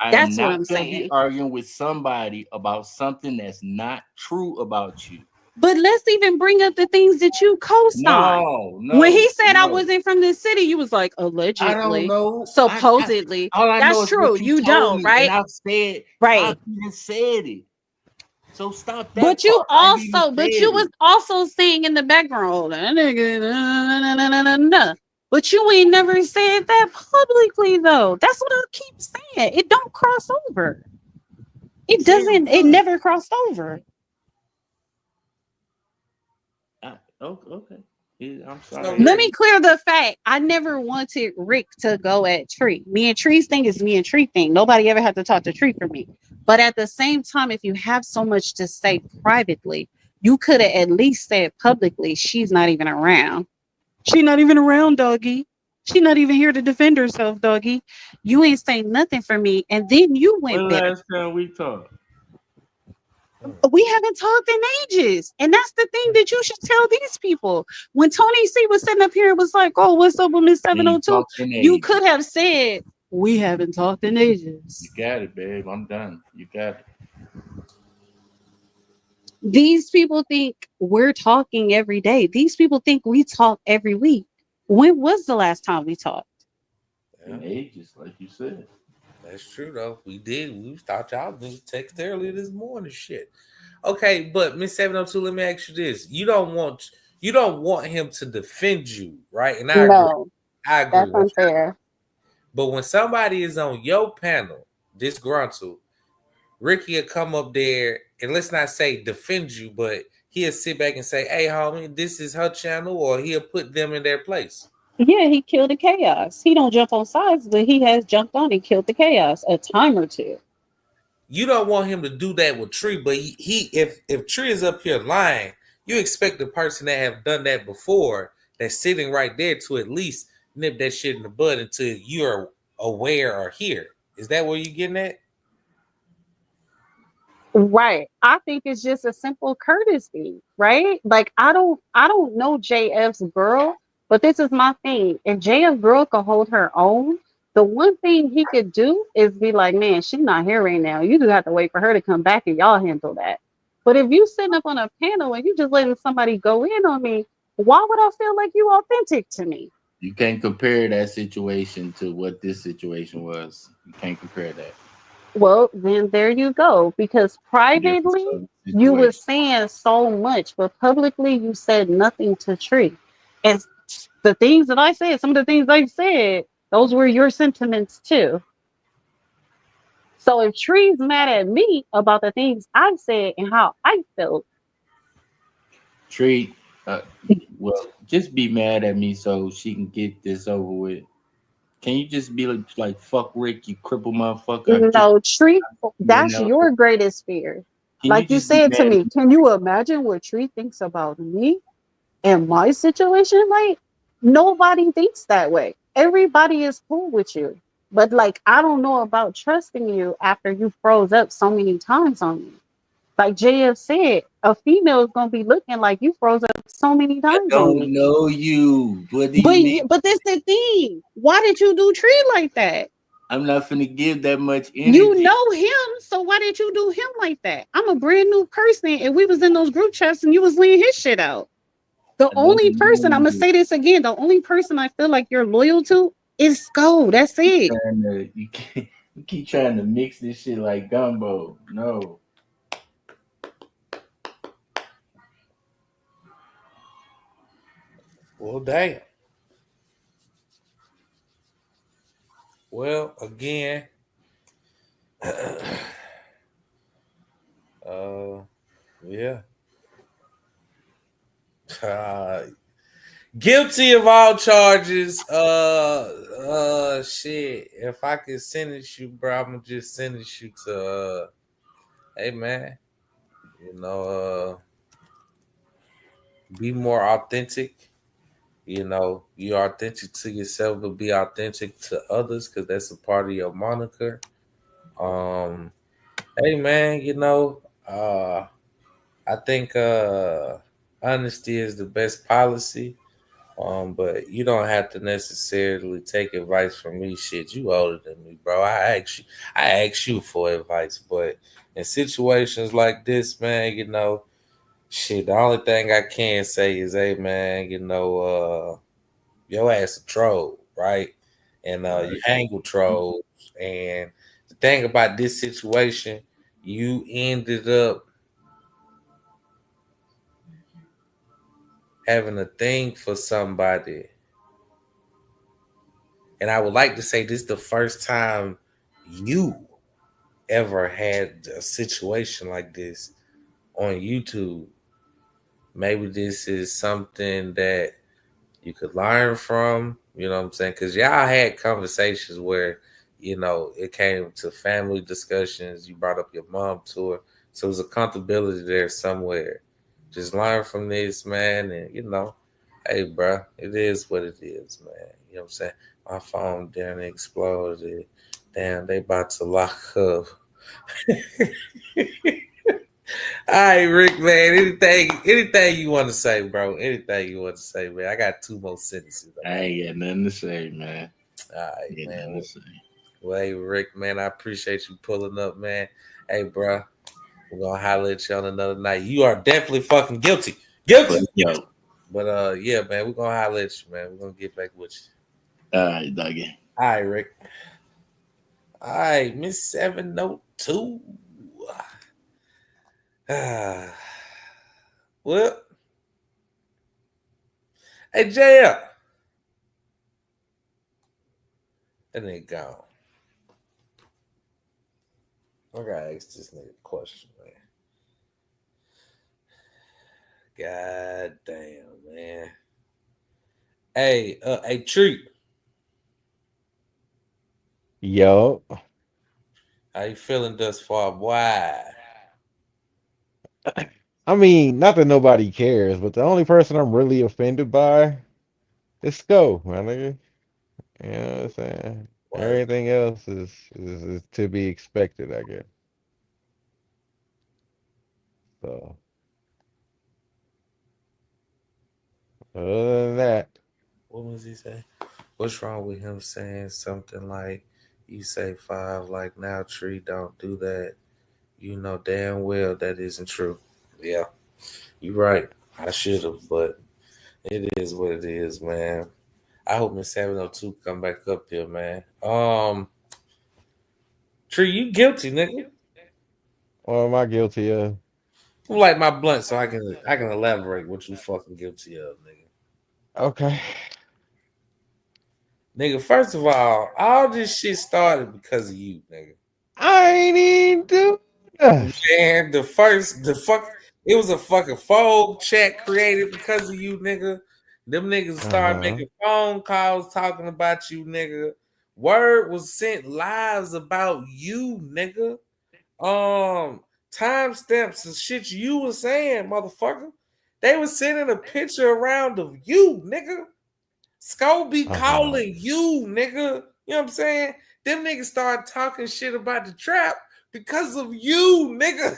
I am That's what not I'm gonna be saying. arguing with somebody about something that's not true about you. But let's even bring up the things that you co-signed. No, When he no, said I no. wasn't from the city, you was like, I don't allegedly, know. supposedly. All I know That's is what true. you You told don't, me, and right? I've Right. even said it. So stop that But you part. I've even said was it. also saying in the background, that nigga, nah, nah, nah, nah, nah, nah. But you ain't never said that publicly though. That's what I keep saying. It don't cross over. It Say it doesn't, it again. never crossed over. Okay. I'm So sorry. Let Rick, me clear the fact. I never wanted Rick to go at Tree. Me and Tree's thing is me and Tree thing. Nobody ever had to talk to Tree for me. But at the same time, if you have so much to say privately, you could have at least said publicly, she's not even around. She not even around, doggy. She not even here to defend herself, doggy. You ain't saying nothing for me. And then you went When back. last time we talked? We haven't talked in ages. And that's the thing that you should tell these people. When Tony C was sitting up here and was like, oh, what's up with Miss We ain't 702? talked in You ages. could have said, we haven't talked in ages. You got it, babe. I'm done. You got it. These people think we're talking every day. These people think we talk every week. When was the last time we talked? In ages, like you said. that's true though. We did. We thought y'all niggas text earlier this morning. Shit. Okay, but Miss 702, let me ask you this: you don't want him to defend you, right? And I agree. No, I agree. that's unfair. But when somebody is on your panel, disgruntled, Ricky will come up there and let's not say defend you, but he'll sit back and say, "Hey, homie, this is her channel," or he'll put them in their place. Yeah, he killed the chaos. He don't jump on sides, but he has jumped on and killed the chaos a time or two. You don't want him to do that with Tree, but if Tree is up here lying, you expect the person that have done that before that's sitting right there to at least nip that shit in the bud until you're aware or here. Is that where you're getting at? Right. I think it's just a simple courtesy, right? Like I don't know JF's girl, but this is my thing. If JF girl could hold her own, the one thing he could do is be like, man, she's not here right now. You just have to wait for her to come back and y'all handle that. But if you sitting up on a panel and you just letting somebody go in on me, why would I feel like you authentic to me? You can't compare that situation to what this situation was. You can't compare that. Well, then there you go. Because Different privately, you were situation. saying so much, but publicly, you said nothing to Tree. And the things that I said, some of the things I said, those were your sentiments too. So if Tree's mad at me about the things I said and how I felt, Treat, well, just be mad at me so she can get this over with. Can you just be like fuck Rick, you cripple motherfucker? no, Tree, Went that's out. your greatest fear. Can you Like you just be said to mad at me, me? can you imagine what Tree thinks about me? In my situation, like nobody thinks that way. Everybody is cool with you. But like I don't know about trusting you after you froze up so many times on me. Like JF said, a female is gonna be looking like you froze up so many I times on don't me. know you. What do you But mean? but that's the thing. Why did you do Tree like that? I'm not finna give that much You energy. know him, so why did you do him like that? I'm a brand new person, and we was in those group chats, and you was laying his shit out. The I don't only know person, I'm gonna you. say this again, the only person I feel like you're loyal to is Scoe. That's it. You keep trying to mix this shit like gumbo. No. Well, damn. Well, again, yeah. Uh, guilty of all charges. Shit. If I could sentence you, bro, I'm gonna just sentence you to. Hey, man. You know, be more authentic. You know, you're authentic to yourself, but be authentic to others because that's a part of your moniker. Um, hey, man. You know, I think honesty is the best policy. But you don't have to necessarily take advice from me. Shit, you older than me, bro. I ask you for advice, but in situations like this, man, you know, shit, the only thing I can say is, hey, man, you know, your ass a troll, right? And you Right. hang with trolls. And the thing about this situation, you ended up having a thing for somebody. And I would like to say this is the first time you ever had a situation like this on YouTube. Maybe this is something that you could learn from. You know what I'm saying? Because y'all had conversations where, it came to family discussions. You brought up your mom to it. So there's accountability there somewhere. Just learn from this, man. And, hey, bro, it is what it is, man. You know what I'm saying? My phone damn exploded. Damn, they about to lock up. All right, Rick, man. Anything you want to say, bro? Anything you want to say, man? I got 2 more sentences. I ain't got nothing to say, man. All right, Ain't nothing man. to say. Well, hey, Rick, man, I appreciate you pulling up, man. Hey, bro, we're gonna holler at you on another night. You are definitely fucking guilty. Guilty. But, yo. But yeah, man, we're gonna holler at you, man. We're gonna get back with you. All right, doggy. All right, Rick. All right, Miss 702. Well, hey, JL. That nigga gone. I gotta ask this nigga a question, man. God damn, man. Hey, Treat. Yo. How you feeling thus far? Why? I mean, not that nobody cares, but the only person I'm really offended by is Scoe, my nigga. You know what I'm saying? Everything else is to be expected, I guess. So, other than that, What was he say? What's wrong with him saying something like, you say 5, like, now, Tree, don't do that. You know damn well that isn't true. Yeah, you're right. I should have, but it is what it is, man. I hope Miss 702 come back up here, man. Tree, you guilty, nigga. what am I guilty of? Who like my blunt so I can elaborate what you fucking guilty of, nigga. Okay. Nigga, first of all this shit started because of you, nigga. I ain't even do nothing. Man, it was a fucking phone chat created because of you, nigga. Them niggas started Uh-huh. making phone calls talking about you, nigga. Word was sent lives about you, nigga. Timestamps and shit you was saying, motherfucker. They was sending a picture around of you, nigga. Scoe be Uh-huh. calling you, nigga. You know what I'm saying? Them niggas start talking shit about the trap because of you, nigga.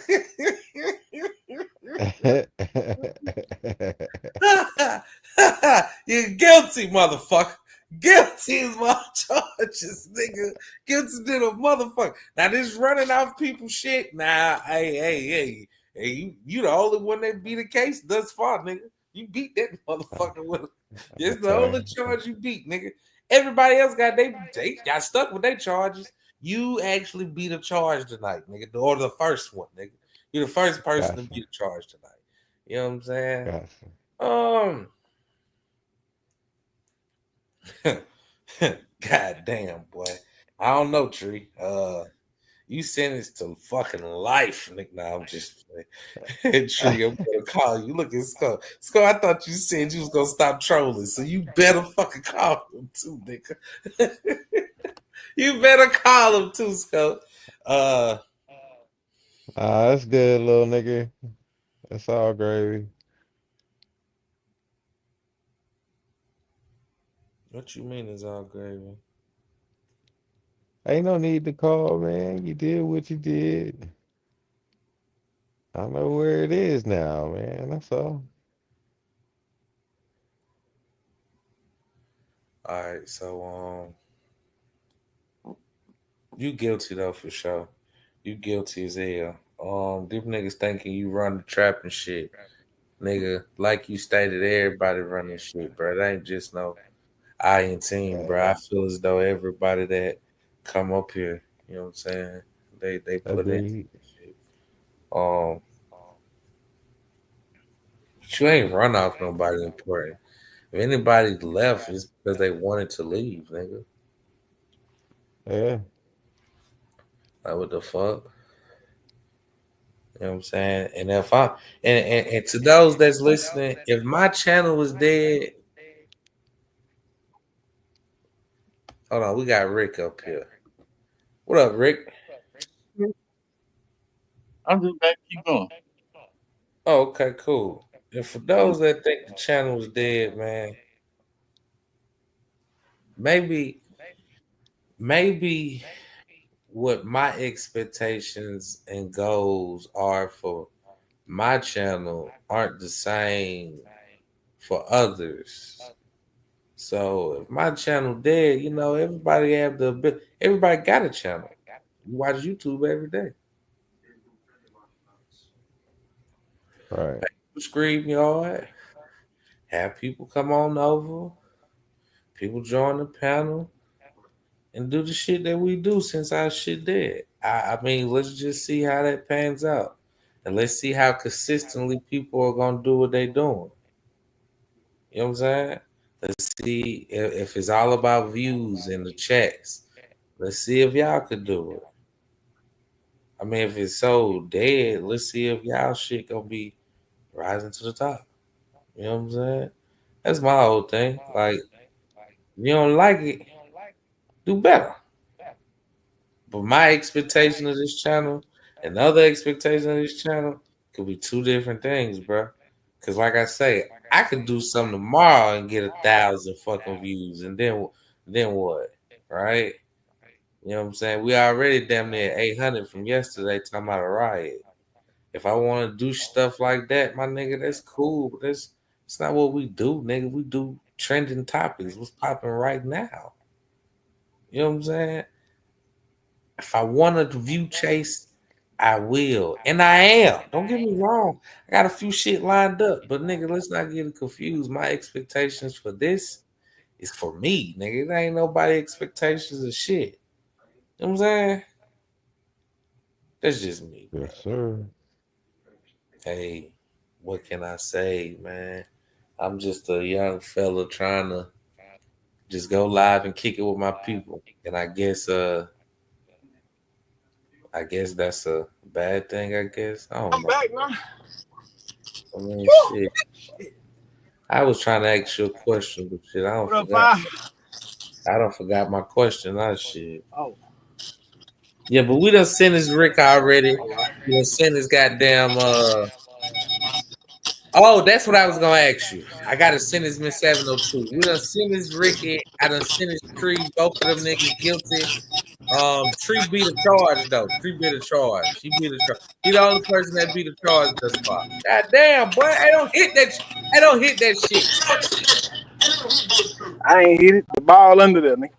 You're guilty, motherfucker. Guilty is my charges, nigga. Guilty to the motherfucker. Now this running off people shit. Nah, hey, you the only one that beat the case thus far, nigga. You beat that motherfucker with it. It's the Okay. only charge you beat, nigga. Everybody else they got stuck with their charges. You actually beat a charge tonight, nigga. Or the first one, nigga. You're the first person to Gotcha. beat a charge tonight. You know what I'm saying? Gotcha. God damn, boy. I don't know, Tree. You sentenced to fucking life, nigga. Nah, I'm just playing. Tree, I'm gonna call you. Look at Scoe. Scoe, I thought you said you was gonna stop trolling, so you better fucking call him too, nigga. You better call him too, Scoe. That's good, little nigga. That's all gravy. What you mean is all gravy? Ain't no need to call, man. You did what you did. I know where it is now, man. That's all. All right, so you guilty though for sure. You guilty as hell. Them niggas thinking you run the trap and shit. Nigga, like you stated, everybody running shit, bro. It ain't just no I and team, bro. I feel as though everybody that come up here, you know what I'm saying? They put into Agreed. this shit. Um, but you ain't run off nobody important. If anybody left, it's because they wanted to leave, nigga. Yeah. Like what the fuck? You know what I'm saying? And if I and to those that's listening, if my channel was dead, Hold on, we got Rick up here. What up, Rick? I'm just back. Keep going. Oh, okay, cool. And for those that think the channel was dead, man, maybe what my expectations and goals are for my channel aren't the same for others. So if my channel dead, everybody got a channel. You watch YouTube every day. Right. Scream yard. Have people come on over. People join the panel and do the shit that we do since our shit dead. I mean, let's just see how that pans out. And let's see how consistently people are gonna do what they doing. You know what I'm saying? Let's see if it's all about views and the checks. Let's see if y'all could do it. I mean, if it's so dead, let's see if y'all shit gonna be rising to the top. You know what I'm saying? That's my whole thing. Like, if you don't like it, do better. But my expectation of this channel and the other expectation of this channel could be two different things, bro. Cause like I say, I could do something tomorrow and get 1,000 fucking views, and then what? Right? You know what I'm saying? We already damn near 800 from yesterday talking about a riot. If I want to do stuff like that, my nigga, that's cool. But it's not what we do, nigga. We do trending topics. What's popping right now? You know what I'm saying? If I want to view chase, I will. And I am. Don't get me wrong. I got a few shit lined up. But nigga, let's not get it confused. My expectations for this is for me, nigga. It ain't nobody expectations of shit. You know what I'm saying? That's just me, bro. Yes, sir. Hey, what can I say, man? I'm just a young fella trying to just go live and kick it with my people. And I guess that's a bad thing, I guess. I don't I'm know. back now. I mean, shit. I was trying to ask you a question, but shit, What up, I? I don't forgot my question. That shit. Oh, Yeah, but we done sent this Rick already. all right. We done sent this goddamn Oh, that's what I was gonna ask you. I gotta send this Miss 702. We done sent this Ricky. I done sent this Tree. Both of them niggas guilty. Tree beat a charge though. Tree beat a charge. He beat a charge. He the only person that beat a charge thus far. God damn, boy, I don't hit that. I don't hit that shit. I ain't hit it. The ball under there, nigga.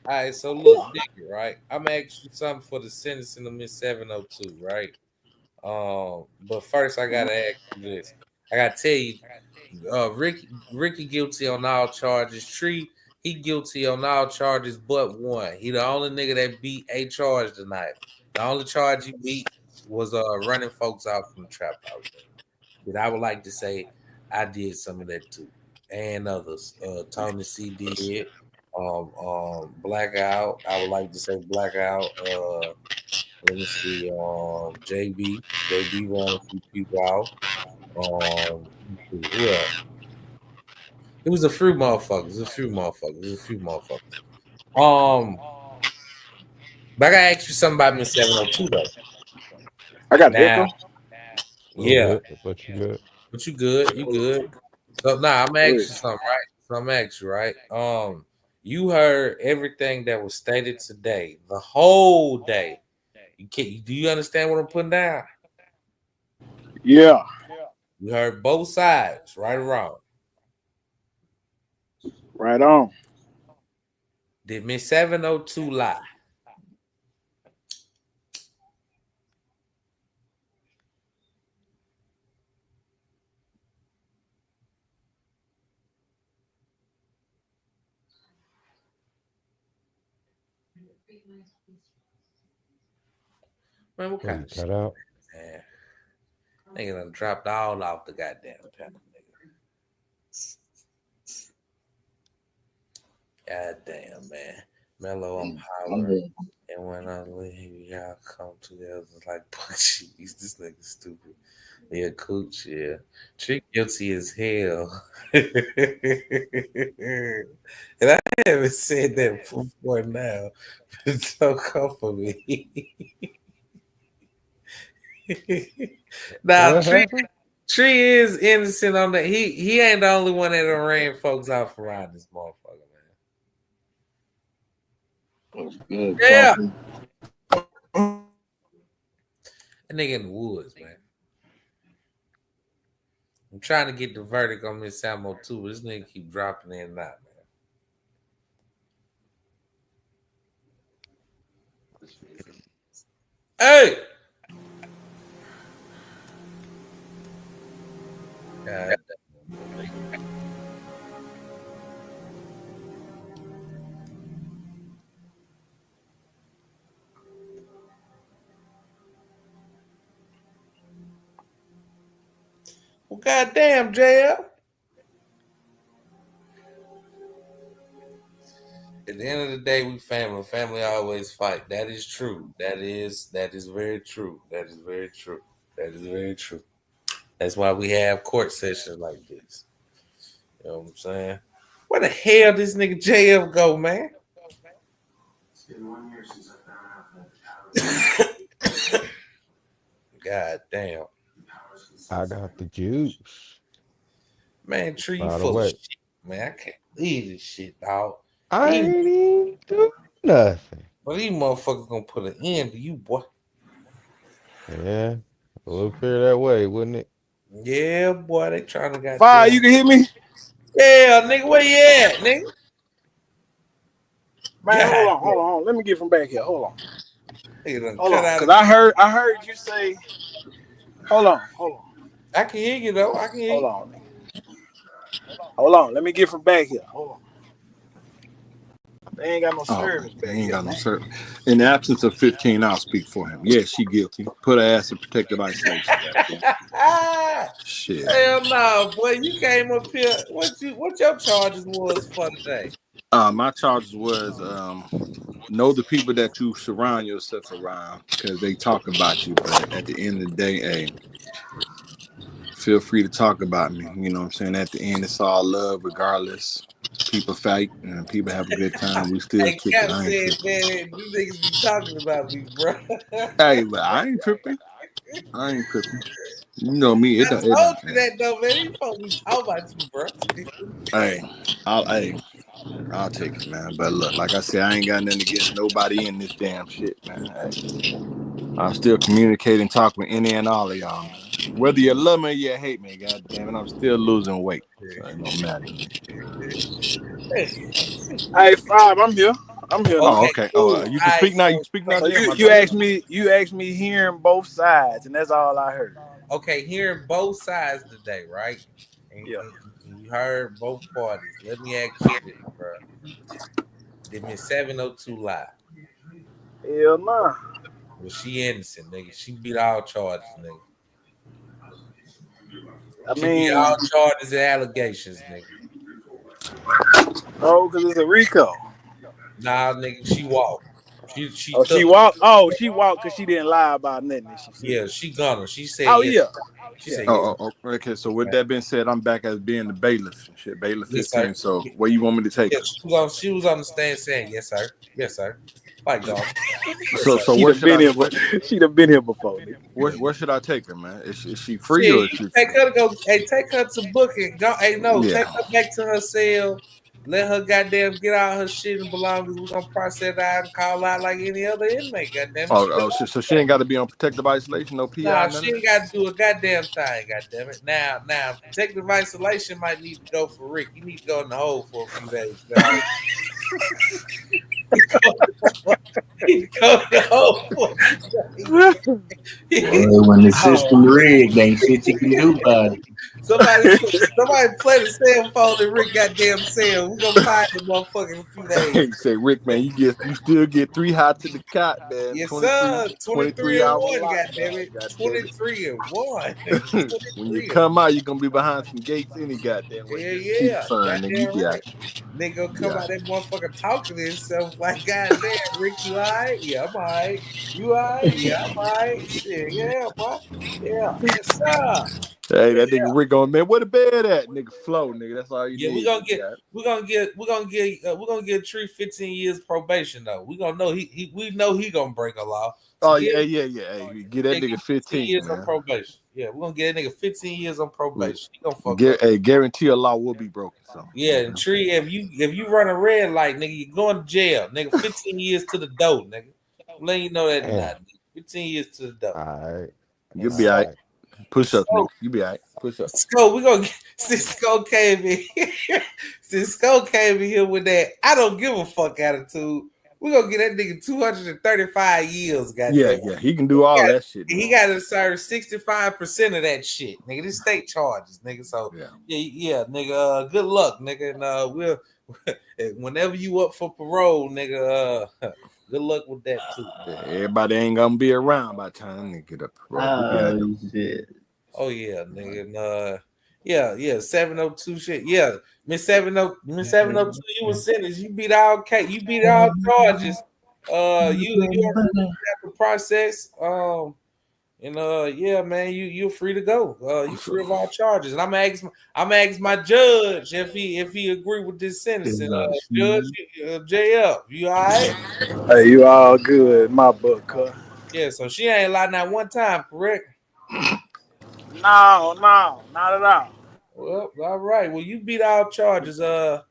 All right, so look, dig it, right? I'm gonna ask you something for the sentencing of Miss 702, right? But first I gotta ask you this. I gotta tell you, Ricky guilty on all charges. Tree, he guilty on all charges but one. He the only nigga that beat a charge tonight. The only charge he beat was running folks out from the trap house. But I would like to say I did some of that too, and others. Tony C did. Blackout. I would like to say Blackout. Let me see. JB ran a few people out. Let me see, who else? It was a few motherfuckers. But I gotta ask you something about Miss 702 though. I got an Now, echo. A little yeah, bit, but you good. but you good, you good. So now I'm gonna Go ask ahead. you something, right? So I'm gonna ask you, right? You heard everything that was stated today, the whole day. Do you understand what I'm putting down? Yeah, You heard both sides, right or wrong. right on. Did Miss 702 lie? Man, what Oh, kind you of shit, cut out. man? Nigga done dropped all off the goddamn panel, nigga. God damn, man. Mellow, I'm I'm hollering. here. And when I leave, y'all come together like buck cheese. This nigga stupid. Yeah, Cooch, yeah. Trick guilty as hell. And I haven't said that before now. But don't come for me. Now What Tree happened? Tree is innocent on that. He ain't the only one that done ran folks off around this motherfucker, man. Good Yeah. company. That nigga in the woods, man. I'm trying to get the verdict on Miss Samo too, but this nigga keep dropping in and out, man. Hey! God damn. Well, goddamn, JL. At the end of the day, we family. Family always fight. That is true. That is very true. That is very true. That is very true. That's why we have court sessions like this. You know what I'm saying? Where the hell this nigga JF go, man? God damn. I got the juice. Man, Tree, you By the full of way, shit, man. I can't believe this shit, dog. I These, ain't even do nothing. but these motherfuckers gonna put an end to you, boy. Yeah, a little fair that way, wouldn't it? Yeah, boy, they trying to Fire, you goddamn. can hear me? Yeah, nigga, where you at, nigga? Man, God, hold on. Let me get from back here. Hold on. nigga done Hold cut on. out Cause of. I heard you say, hold on. I can hear you though. I can hear Hold you. on. Hold on. Let me get from back here. Hold on. They ain't got no Oh, service he back ain't here, got no man. service. In the absence of 15, I'll speak for him. Yes, she guilty. Put her ass in protective isolation. Goddamn. Shit. Hell no, boy. You came up here. What your charges was for today? My charges was know the people that you surround yourself around because they talk about you. But at the end of the day, hey, feel free to talk about me. You know what I'm saying? At the end, it's all love, regardless. People fight and people have a good time. We still Hey, kick it. Cap I ain't said, tripping. man, these niggas be talking about me, bro. Hey, but I ain't tripping. I ain't tripping. You know me. It I don't. It told don't. you that though, man. These folks be talking about you, bro. Hey, I'll take it, man. But look, like I said, I ain't got nothing against nobody in this damn shit, man. Hey, I still communicate and talk with any and all of y'all, man. Whether you love me or you hate me, god damn it, I'm still losing weight. So it don't matter. Hey, Five, I'm here. I'm here now. Oh, Okay, okay. Oh, cool. All you can right, speak now. You can speak now, So Jay. My you bad. asked me hearing both sides, and that's all I heard. okay, hearing both sides today, right? And, Yeah. and you heard both parties. Let me ask you this, bro. Did Miss 702 lie? Hell nah. Was she innocent, nigga? She beat all charges, nigga. I She beat mean, all charges and allegations, nigga. oh, because it's a Rico. Nah, nigga, she walked. She Oh, she took. walked. Oh, she walked because she didn't lie about nothing that she said. Yeah, she gonna. She said Oh yes. yeah, She yeah. said yes. Okay. So with that being said, I'm back as being the bailiff and shit. Bailiff Yes, sir. 15. So where you want me to take Yeah, her? she was on the stand saying yes, sir. Yes, sir. Fight dog. Yes, So sir. so She where done should been I here. where She done been here before, nigga. where should I take her, man? Is she free Shit, or you is she? take her to go. Hey, take her to booking. Go. Hey, no, Yeah. take her back to her cell. Let her goddamn get all her shit and belongings. We're gonna process out and call out like any other inmate. Goddamn it. So she ain't got to be on protective isolation, no PI, Nah, none she of ain't got to do a goddamn thing. Goddamn it. Now, protective isolation might need to go for Rick. You need to go in the hole for a few days. Now, he go in the hole for a few days. Boy, when the Oh system rigged, ain't shit you can do about it. Somebody play the cell phone and Rick goddamn cell. We gonna find the motherfucker in a few days. Hey, say Rick, man, you still get 3 hots in the cot, man. Yes, 23, sir. 23 23 and hour 1, goddamn lockdown. it. God damn it. 23 and 1. When you 23 and come out, you're gonna be behind some gates any goddamn way. yeah, Just keep yeah. son, nigga. You Goddamn be all right. right. Nigga Be come all out right. that motherfucker talking to himself like, goddamn, Rick, you alright? Yeah, I'm alright. You alright? Yeah, I'm alright. Shit, yeah, boy. Yeah, yes, sir. Hey, that nigga Rick going, man, where the bed at? Nigga, flow, nigga. That's all you Yeah, need. You be all right. we're gonna give Tree 15 years probation though. We gonna know we know he gonna break a law. So Oh, give yeah, yeah, yeah. Hey, get that give nigga him 15 15, years on man. probation. Yeah, we're gonna get that nigga 15 years on Look, probation. He gonna fuck up. hey, guarantee a law will be broken. So, Yeah, and Tree, if you run a red light, nigga, you going to jail, nigga. 15 years to the door, nigga. I'm letting you know that Damn. tonight. Nigga. 15 years to the door. All right. you'll Yes, be sir. all right. Push ups, So, nigga. You be all right. Push ups. Scoe, we gonna get since Scoe came in since Scoe came in here with that I don't give a fuck attitude. We gonna get that nigga 235 years, Yeah, goddamn. yeah. He can do all that shit. He got to serve 65% of that shit, nigga. This state charges, nigga. So Yeah. yeah, nigga. Good luck, nigga. And we'll whenever you up for parole, nigga. Good luck with that too. Yeah, everybody ain't gonna be around by the time they get up, bro. Oh shit. Oh yeah, nigga. And yeah, 702 shit. Yeah, Miss 702, you was sentenced. You beat all charges. You have to process. And yeah, man, you're free to go. You free of all charges. And I'm gonna ask my judge if he agree with this sentence. And Judge JF, you all right? Hey, you all good, my book, huh? Yeah, so she ain't lied not one time, correct? No, not at all. Well, all right. Well, you beat all charges. Good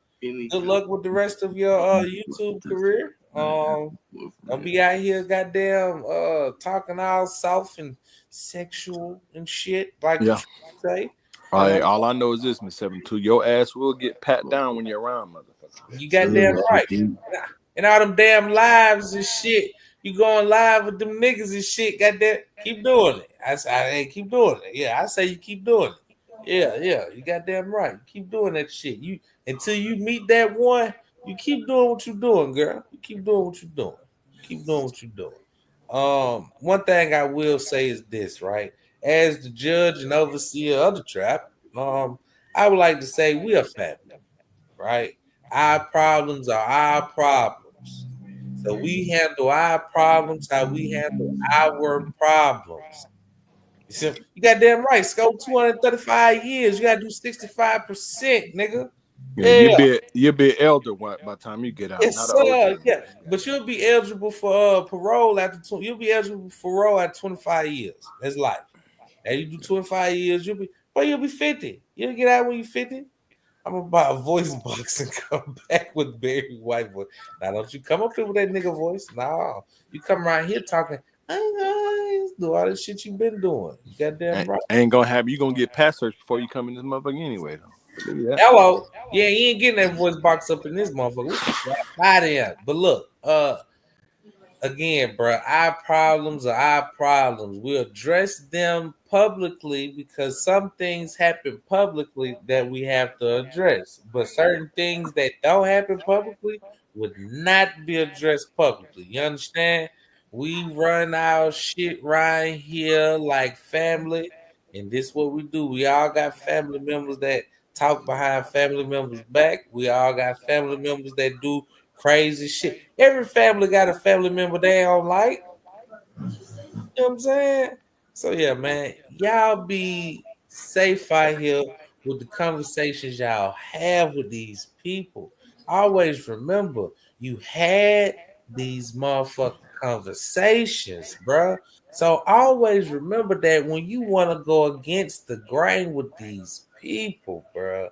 luck with the rest of your YouTube career. Don't be out here goddamn talking all soft and sexual and shit like Yeah. you say. All I know is this, Miss 72. Your ass will get pat down when you're around, motherfucker. You goddamn right. And all them damn lives and shit. You going live with them niggas and shit. Goddamn, keep doing it. I keep doing it. Yeah, I say you keep doing it. Yeah. You goddamn right. You keep doing that shit. You until you meet that one. You keep doing what you're doing, girl. You keep doing what you're doing. Keep doing what you're doing. One thing I will say is this, right? As the judge and overseer of the trap, I would like to say we are family, right? Our problems are our problems. So we handle our problems how we handle our problems. You got damn right. Scope 235 years. You gotta do 65%, nigga. Yeah, Yeah. you'll be elder by the time you get out, Yes, not an OG. sir. Yeah, but you'll be eligible for parole after you'll be eligible for parole at 25 years. That's life. And you do 25 years, you'll be 50. You'll get out when you're 50. I'm gonna buy a voice box and come back with Barry White voice. Now don't you come up here with that nigga voice. No. You come around here talking, do all this shit you've been doing. You goddamn right. Ain't gonna happen. You gonna get pass search before you come in this motherfucker anyway, though. Yeah. Hello. Yeah, you ain't getting that voice box up in this motherfucker. We keep out of here. But look, again, bro, our problems are our problems. We address them publicly because some things happen publicly that we have to address. But certain things that don't happen publicly would not be addressed publicly. You understand? We run our shit right here like family, and this what we do. We all got family members that talk behind family members' back. We all got family members that do crazy shit. Every family got a family member they don't like. You know what I'm saying? So yeah, man, y'all be safe out here with the conversations y'all have with these people. Always remember, you had these motherfucking conversations, bruh. So always remember that when you want to go against the grain with these people, bruh.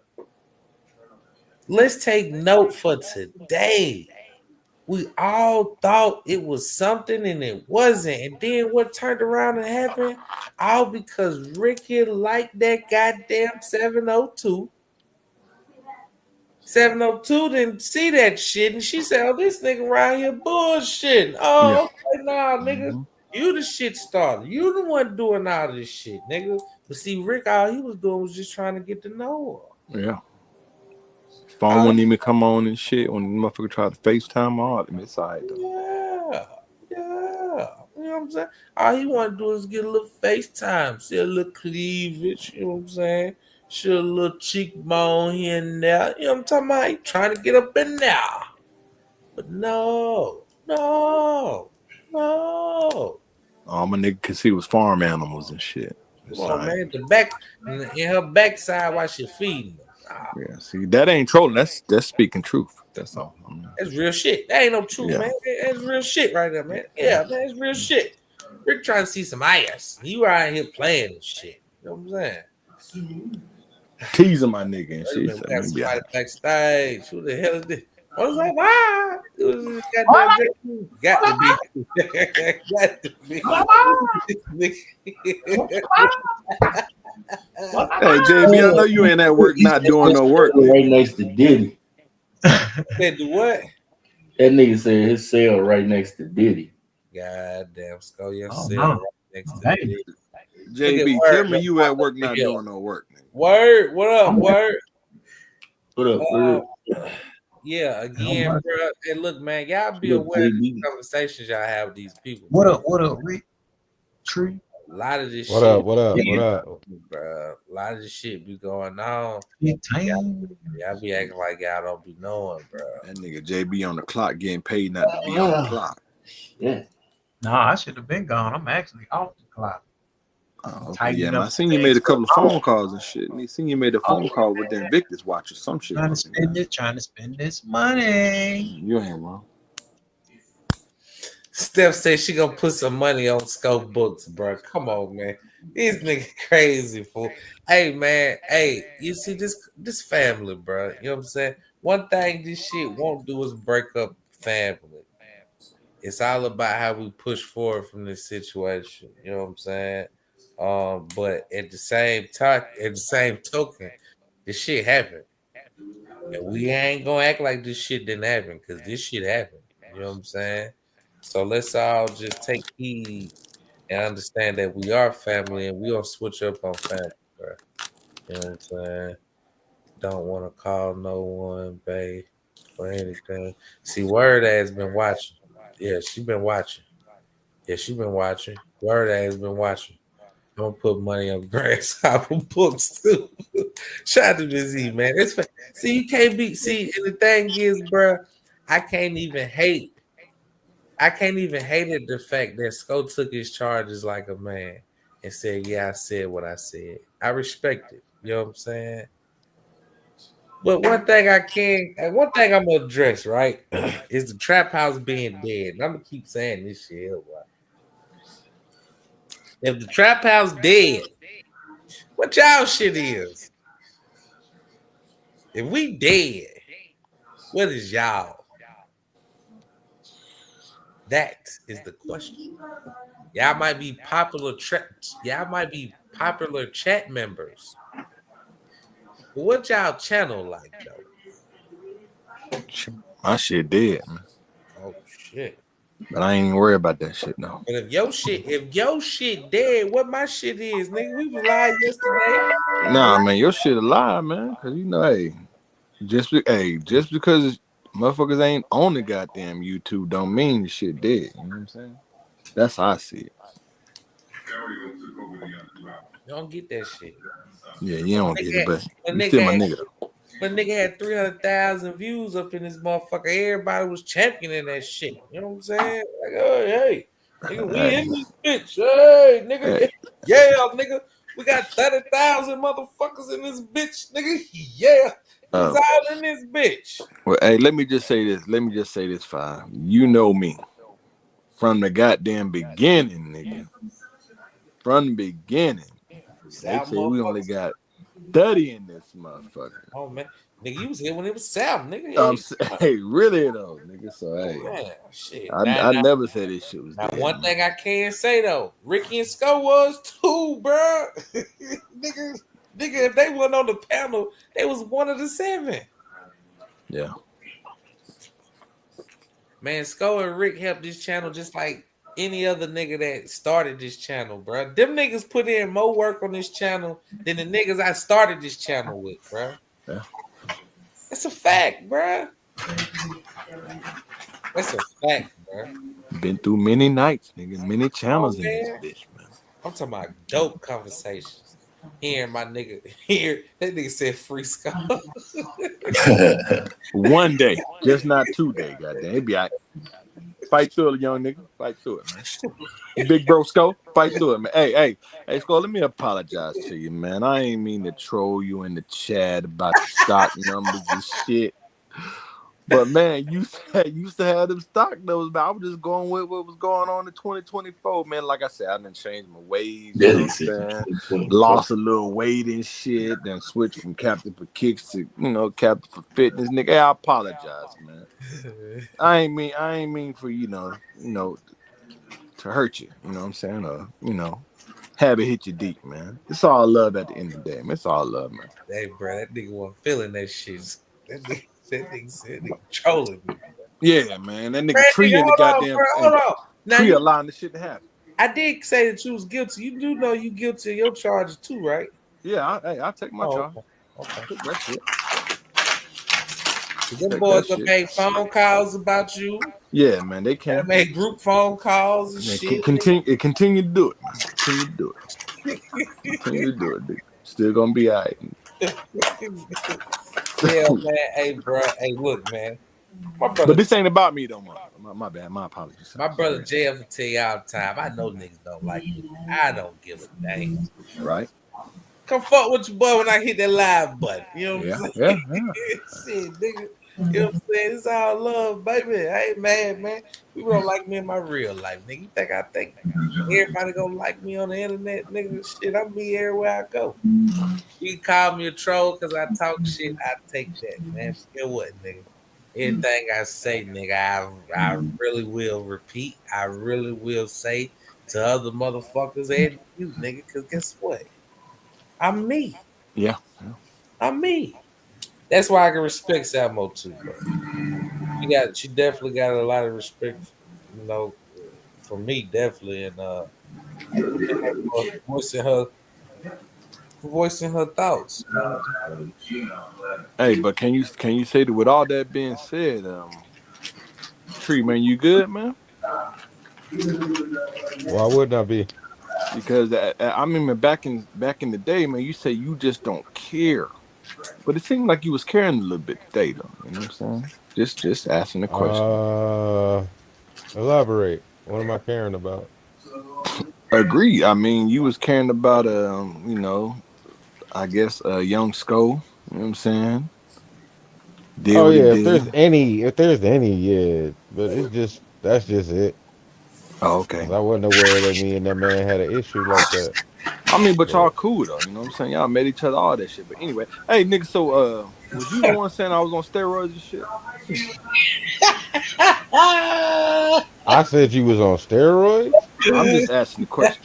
Let's take note for today. We all thought it was something and it wasn't. And then what turned around and happened? All because Ricky liked that goddamn 702. 702 didn't see that shit. And she said, oh, this nigga around here bullshitting. Oh, okay, nah, nigga. You the shit starter. You the one doing all this shit, nigga. But see, Rick, all he was doing was just trying to get to know Yeah. Phone wouldn't even come on and shit when the motherfucker tried to FaceTime all them. It's alright though. her. Yeah. You know what I'm saying? All he want to do is get a little FaceTime, see a little cleavage, you know what I'm saying? See a little cheekbone here and there. You know what I'm talking about? He trying to get up in there. But no. All my nigga could see was farm animals and shit. Come on, man. The back in her backside while she feeding them. Yeah, see, that ain't trolling. That's speaking truth. That's all. That's real shit. That ain't no truth, Yeah. man. That's real shit right there, man. Yeah, man, it's real shit. Rick trying to see some ass. You out here playing and shit. You know what I'm saying? Teasing my nigga and We shit. So got maybe somebody backstage. Who the hell is this? What was that? Why? It was this goddamn got to be. Got to be. Hey JB, I know you ain't at work not doing no work. Right next to Diddy. Said the what? That nigga said his cell right next to Diddy. Goddamn, Scoe, your Oh, cell no. right next to Diddy. JB, tell me you at work not doing no work. Word, what up, word? What up, Yeah, again, bro. Hey, look, man, y'all be What up, aware of JB? these conversations y'all have with these people. What bro. up? What up, Rick? Tree. A lot of this What shit. up? What up? What up? Bro, a lot of this shit be going on. Y'all be acting like y'all don't be knowing, bro. That nigga JB on the clock getting paid not to be on the clock. Yeah. Nah, I should have been gone. I'm actually off the clock. Oh, okay, Tighten yeah, it man. up I seen you made a couple of phone calls and shit. And I seen you made a phone call with the Invictus Watch or some shit. Trying to spend this money. You ain't wrong. Steph said she gonna put some money on Scope books, bro. Come on, man. These niggas crazy, fool. Hey, man. Hey, you see this family, bro. You know what I'm saying? One thing this shit won't do is break up family. It's all about how we push forward from this situation. You know what I'm saying? But at the same token, this shit happened. And we ain't gonna act like this shit didn't happen because this shit happened. You know what I'm saying? So let's all just take heed and understand that we are family and we don't switch up on family, bro. You know what I'm saying? Don't want to call no one, babe, or anything. See, Word has been watching. Yeah, she been watching. Word has been watching. I'm gonna put money on grasshopper books too. Shout out to Miss E, man. See, you can't be. See, and the thing is, bro, I can't even hate at the fact that Scoe took his charges like a man and said, "Yeah, I said what I said." I respect it. You know what I'm saying? But one thing I'm gonna address, right, is the trap house being dead. And I'm gonna keep saying this shit. Boy. If the trap house dead, what y'all shit is? If we dead, what is y'all? That is the question. Y'all might be popular chat members. But what y'all channel like though? My shit dead, man. Oh shit. But I ain't even worried about that shit though. But if your shit dead, what my shit is, nigga, we was live yesterday. Nah, man, your shit alive, man. Cause you know, just because motherfuckers ain't on the goddamn YouTube don't mean the shit dead. You know what I'm saying? That's how I see it. You don't get that shit. Yeah, you don't get it, but When you still my nigga though. When nigga had 300,000 views up in this motherfucker, everybody was championing that shit. You know what I'm saying? Like, oh, hey, nigga, we in this bitch. Hey, nigga, yeah, nigga, we got 30,000 motherfuckers in this bitch, nigga. Yeah, it's all in this bitch. Well, hey, let me just say this, Five. You know me from the goddamn beginning, nigga. From the beginning, they say we only got 30 in this motherfucker. Oh man, nigga, you was here when it was Sam, nigga. Hey, really though, nigga. So hey, man, shit. I never said this shit was dead. One thing I can say though, Ricky and Scoe was too, bro. nigga, if they weren't on the panel, they was one of the 7. Yeah. Man, Scoe and Rick helped this channel just like any other nigga that started this channel, bro. Them niggas put in more work on this channel than the niggas I started this channel with, bro. Yeah. That's a fact, bro. That's a fact, bro. Been through many nights, nigga, many Oh channels in this man, bitch, man. I'm talking about dope conversations. Hearing my nigga here, that nigga said free Scoe. One day, just not 2 day, goddamn. It be all right. Fight through it, young nigga. Fight through it, man. Big bro Scoe, fight through it, man. Hey, Scoe, let me apologize to you, man. I ain't mean to troll you in the chat about the stock numbers and shit. But man, you used to have them stock numbers, man. I was just going with what was going on in 2024, man. Like I said, I done changed my ways, you know what I'm saying? Lost a little weight and shit, then switched from Captain for Kicks to, Captain for Fitness. Nigga, hey, I apologize, man. I ain't mean for, to hurt you, you know what I'm saying? Or, have it hit you deep, man. It's all love at the end of the day, man. It's all love, man. Hey, bro, that nigga wasn't feeling that shit. That nigga said nigga trolling me. Yeah, man. That nigga Man, Tree nigga, in the hold on, goddamn bro. Hold on. Now Tree you, allowing this shit to happen. I did say that you was guilty. You do know you guilty of your charges too, right? Yeah, I take my charge. Okay. Take that shit. Them boys have made phone calls about you. Yeah, man, they They can. made group phone calls and shit. Continue to do it, man. Continue to do it. Continue to do it, dude. Still gonna be all right. Yeah, man. Hey, bro. Hey, look, man. My brother. But this ain't about me, though, my bad. My apologies. My brother JF will tell you all the time. I know niggas don't like me. I don't give a damn. Right. Come fuck with your boy when I hit that live button. You know what I'm saying? Yeah. Shit, nigga. You know what I'm saying? It's all love, baby. I ain't mad, man. People don't like me in my real life, nigga. You think I think everybody gonna like me on the internet, nigga? Shit, I'm me everywhere I go. You call me a troll because I talk shit, I take that, man. Feel what, nigga? Anything I say, nigga, I really will repeat. I really will say to other motherfuckers and you, nigga, because guess what? I'm me. Yeah. I'm me. That's why I can respect Samo too, bro. She definitely got a lot of respect, for me, definitely, and I commend her for voicing her thoughts. You know? Hey, but can you say that with all that being said, Tree, man, you good, man? Why wouldn't I be? Because I remember back in the day, man, you say you just don't care, but it seemed like you was caring a little bit today, though. You know what I'm saying? Just asking a question. Elaborate. What am I caring about? Agreed. I mean, you was caring about I guess young Scoe. You know what I'm saying? Did Oh what he yeah, did. if there's any, yeah. But that's just it. Oh, okay. Cause I wasn't aware that me and that man had an issue like that. I mean, but y'all But cool though. You know what I'm saying? Y'all met each other, all that shit. But anyway, hey nigga, so was you the one saying I was on steroids and shit? I said you was on steroids? I'm just asking the question.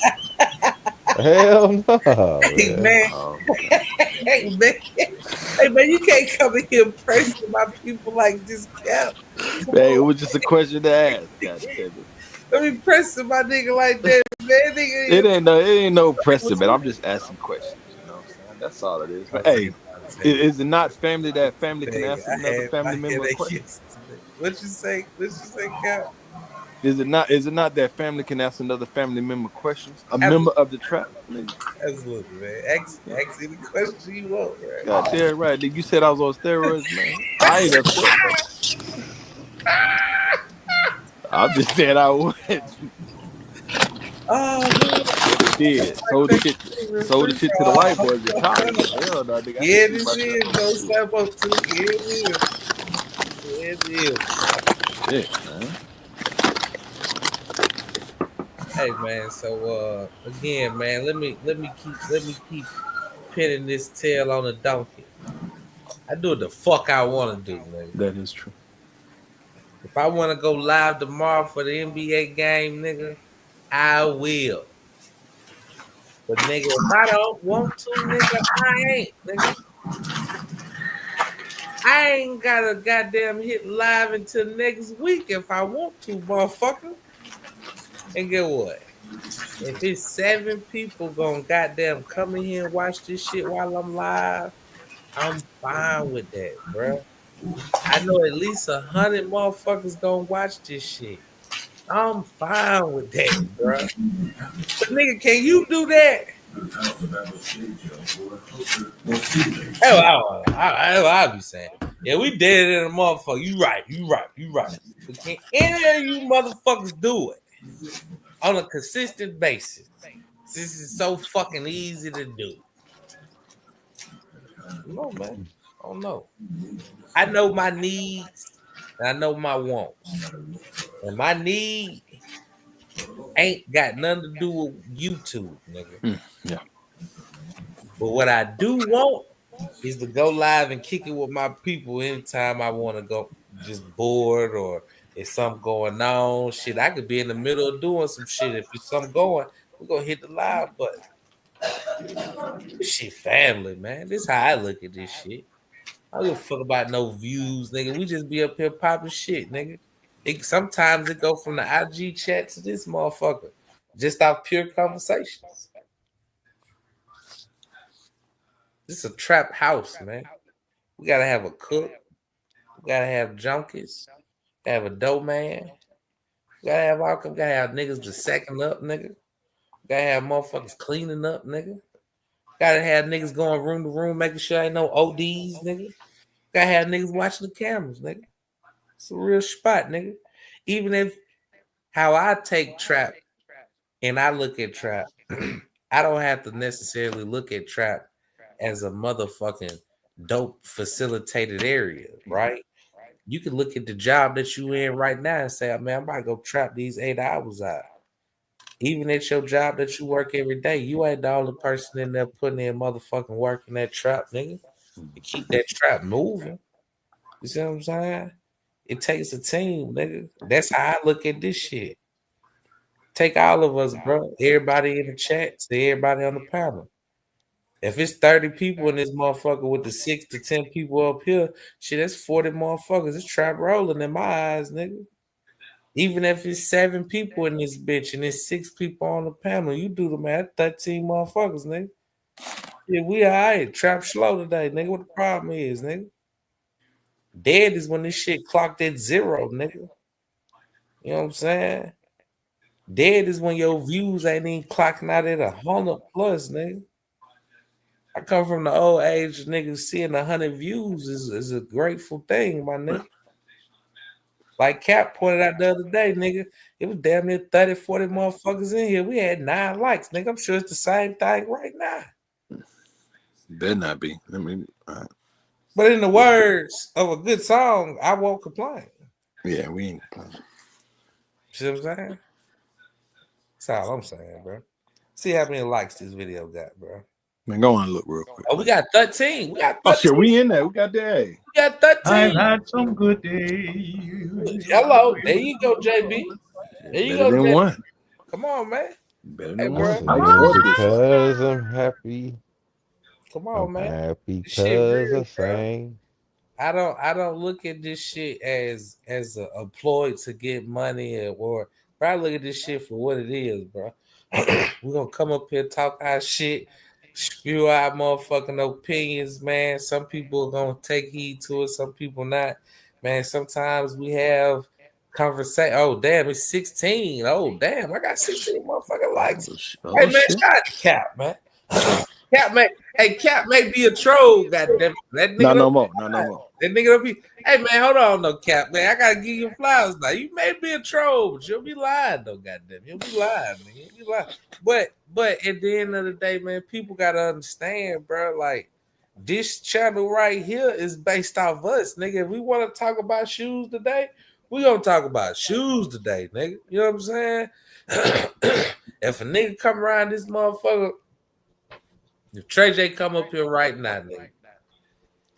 Hell no, Hey man. man, Oh, okay. hey man, hey man, you can't come in here pressing my people like this, Cap. Come Hey, it on, was just a question to ask, God damn it. let me pressing my nigga like that, man. Nigga, It ain't no pressing, man. I'm just asking questions. You know what I'm saying? That's all it is. I'll But tell hey, you, I'll tell you. is it not family that family can Nigga, ask I another had family my member a headache question? yesterday. What you say? What you say, Cap? Is it not? Is it not that family can ask another family member questions? A member Absolutely, of the trap, nigga. absolutely, man. Ask any question you want, God man. damn right, nigga. You said I was on steroids, man. I ain't upset though. I'm just saying I was. Oh man, But it did. Sold the shit to the white boys in college. But hell no, nigga, I ain't yeah, put this myself is on no shit. slap up to yeah, it is. Yeah, it is. Shit, man. Hey man, so again, man, let me keep pinning this tail on a donkey. I do what the fuck I want to do, nigga. That is true. If I want to go live tomorrow for the NBA game, nigga, I will. But nigga, if I don't want to, nigga, I ain't, nigga. I ain't gotta goddamn hit live until next week if I want to, motherfucker. And get what? If it's 7 people gonna goddamn come in here and watch this shit while I'm live, I'm fine with that, bro. I know at least 100 motherfuckers gonna watch this shit. I'm fine with that, bro. But nigga, can you do that? I'll be saying, yeah, we dead in a motherfucker. You right. But can any of you motherfuckers do it on a consistent basis? This is so fucking easy to do. No, man. I don't know. I know my needs and I know my wants. And my need ain't got nothing to do with YouTube, nigga. Yeah. But what I do want is to go live and kick it with my people anytime I want to go, just bored or if something going on. Shit, I could be in the middle of doing some shit. If it's something going, we're gonna hit the live button. This shit family, man. This how I look at this shit. I don't give a fuck about no views, nigga. We just be up here popping shit, nigga. Sometimes it go from the IG chat to this motherfucker. Just off pure conversations. This is a trap house, man. We gotta have a cook. We gotta have junkies. Have a dough man. We gotta have all. We gotta have niggas just sacking up, nigga. We gotta have motherfuckers cleaning up, nigga. Gotta have niggas going room to room, making sure ain't no ODs, nigga. Gotta have niggas watching the cameras, nigga. It's a real spot, nigga. Even if how I take trap and I look at trap, I don't have to necessarily look at trap as a motherfucking dope facilitated area, right? You can look at the job that you in right now and say, man, I'm about to go trap these 8 hours out. Even at your job that you work every day, you ain't the only person in there putting in motherfucking work in that trap, nigga. To keep that trap moving. You see what I'm saying? It takes a team, nigga. That's how I look at this shit. Take all of us, bro. Everybody in the chat, to everybody on the panel. If it's 30 people in this motherfucker with the 6 to 10 people up here, shit, that's 40 motherfuckers. It's trap rolling in my eyes, nigga. Even if it's 7 people in this bitch and it's 6 people on the panel, you do the math, 13 motherfuckers, nigga. Yeah, we all right. Trap slow today, nigga. What the problem is, nigga? Dead is when this shit clocked at 0, nigga. You know what I'm saying? Dead is when your views ain't even clocking out at 100 plus, nigga. I come from the old age, niggas seeing 100 views is a grateful thing, my nigga. Like Cap pointed out the other day, nigga, it was damn near 30, 40 motherfuckers in here. We had 9 likes, nigga. I'm sure it's the same thing right now. Better not be. I mean, But in the words of a good song, I won't complain. Yeah, we ain't playing. See what I'm saying? That's all I'm saying, bro. See how many likes this video got, bro. Man, go on and look real quick. Oh, we got 13. We got 13. Oh shit, we in there. We got that. We got 13. I've had some good days. Hello, there you go, JB. There you Better go, than JB. one. Come on, man. Better Hey, than bro. one. Because I'm happy. Come on, man. Happy This shit because real, I sang. I don't look at this shit as a ploy to get money or bro. I look at this shit for what it is, bro. We're gonna come up here, talk our shit, spew our motherfucking opinions, man. Some people are gonna take heed to it, some people not. Man, sometimes we have conversation. Oh, damn, it's 16. Oh, damn, I got 16 motherfucking likes. Hey man, shit. shout out to Cap, man. Cap may be a troll, goddamn. That nigga Not no don't more. Not no more. that nigga don't be. Hey man, hold on, no Cap, man. I gotta give you flowers now. You may be a troll, but you'll be lying though, goddamn. You'll be lying, nigga. You'll be lying. But at the end of the day, man, people gotta understand, bro. Like this channel right here is based off us, nigga. If we want to talk about shoes today, we gonna talk about shoes today, nigga. You know what I'm saying? If a nigga come around this motherfucker. If Trey J come up here right now, nigga,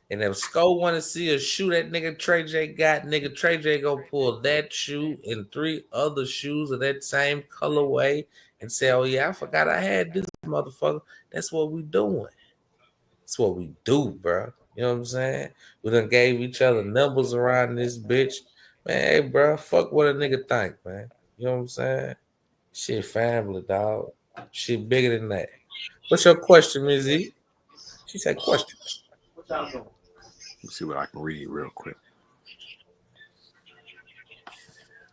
and if Scoe want to see a shoe that nigga Trey J got, nigga Trey J gonna pull that shoe and 3 other shoes of that same colorway and say, oh yeah, I forgot I had this motherfucker. That's what we doing. That's what we do, bro. You know what I'm saying? We done gave each other numbers around this bitch. Man, hey, bro, fuck what a nigga think, man. You know what I'm saying? Shit, family, dog. Shit bigger than that. What's your question, Ms. Z? She said question. Let's see what I can read real quick.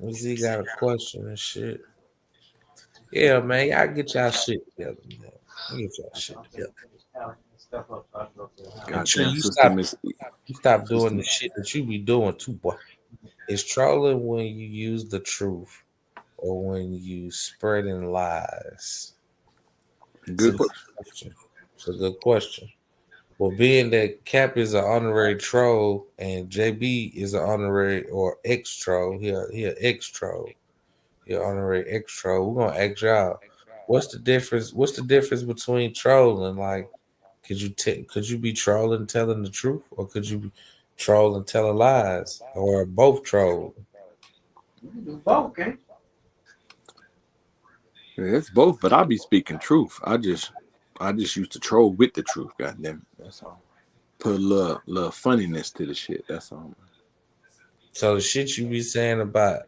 Ms. Z got a question and shit. Yeah, man, y'all get y'all shit together, man. Get y'all shit together. And Tree, Goddamn sister Miss you stop doing Sister the shit that you be doing too, boy. It's trolling when you use the truth or when you spreading lies. Good question. It's a good question. Well, being that Cap is an honorary troll and JB is an honorary or ex troll, he an ex troll. He an honorary ex troll. We're gonna ask y'all, what's the difference? What's the difference between trolling? Like, could you be trolling telling the truth, or could you be trolling telling lies, or both troll? Both, okay? Yeah, it's both, but I be speaking truth. I just used to troll with the truth, goddamn it. That's all. Put a little funniness to the shit. That's all. So the shit you be saying about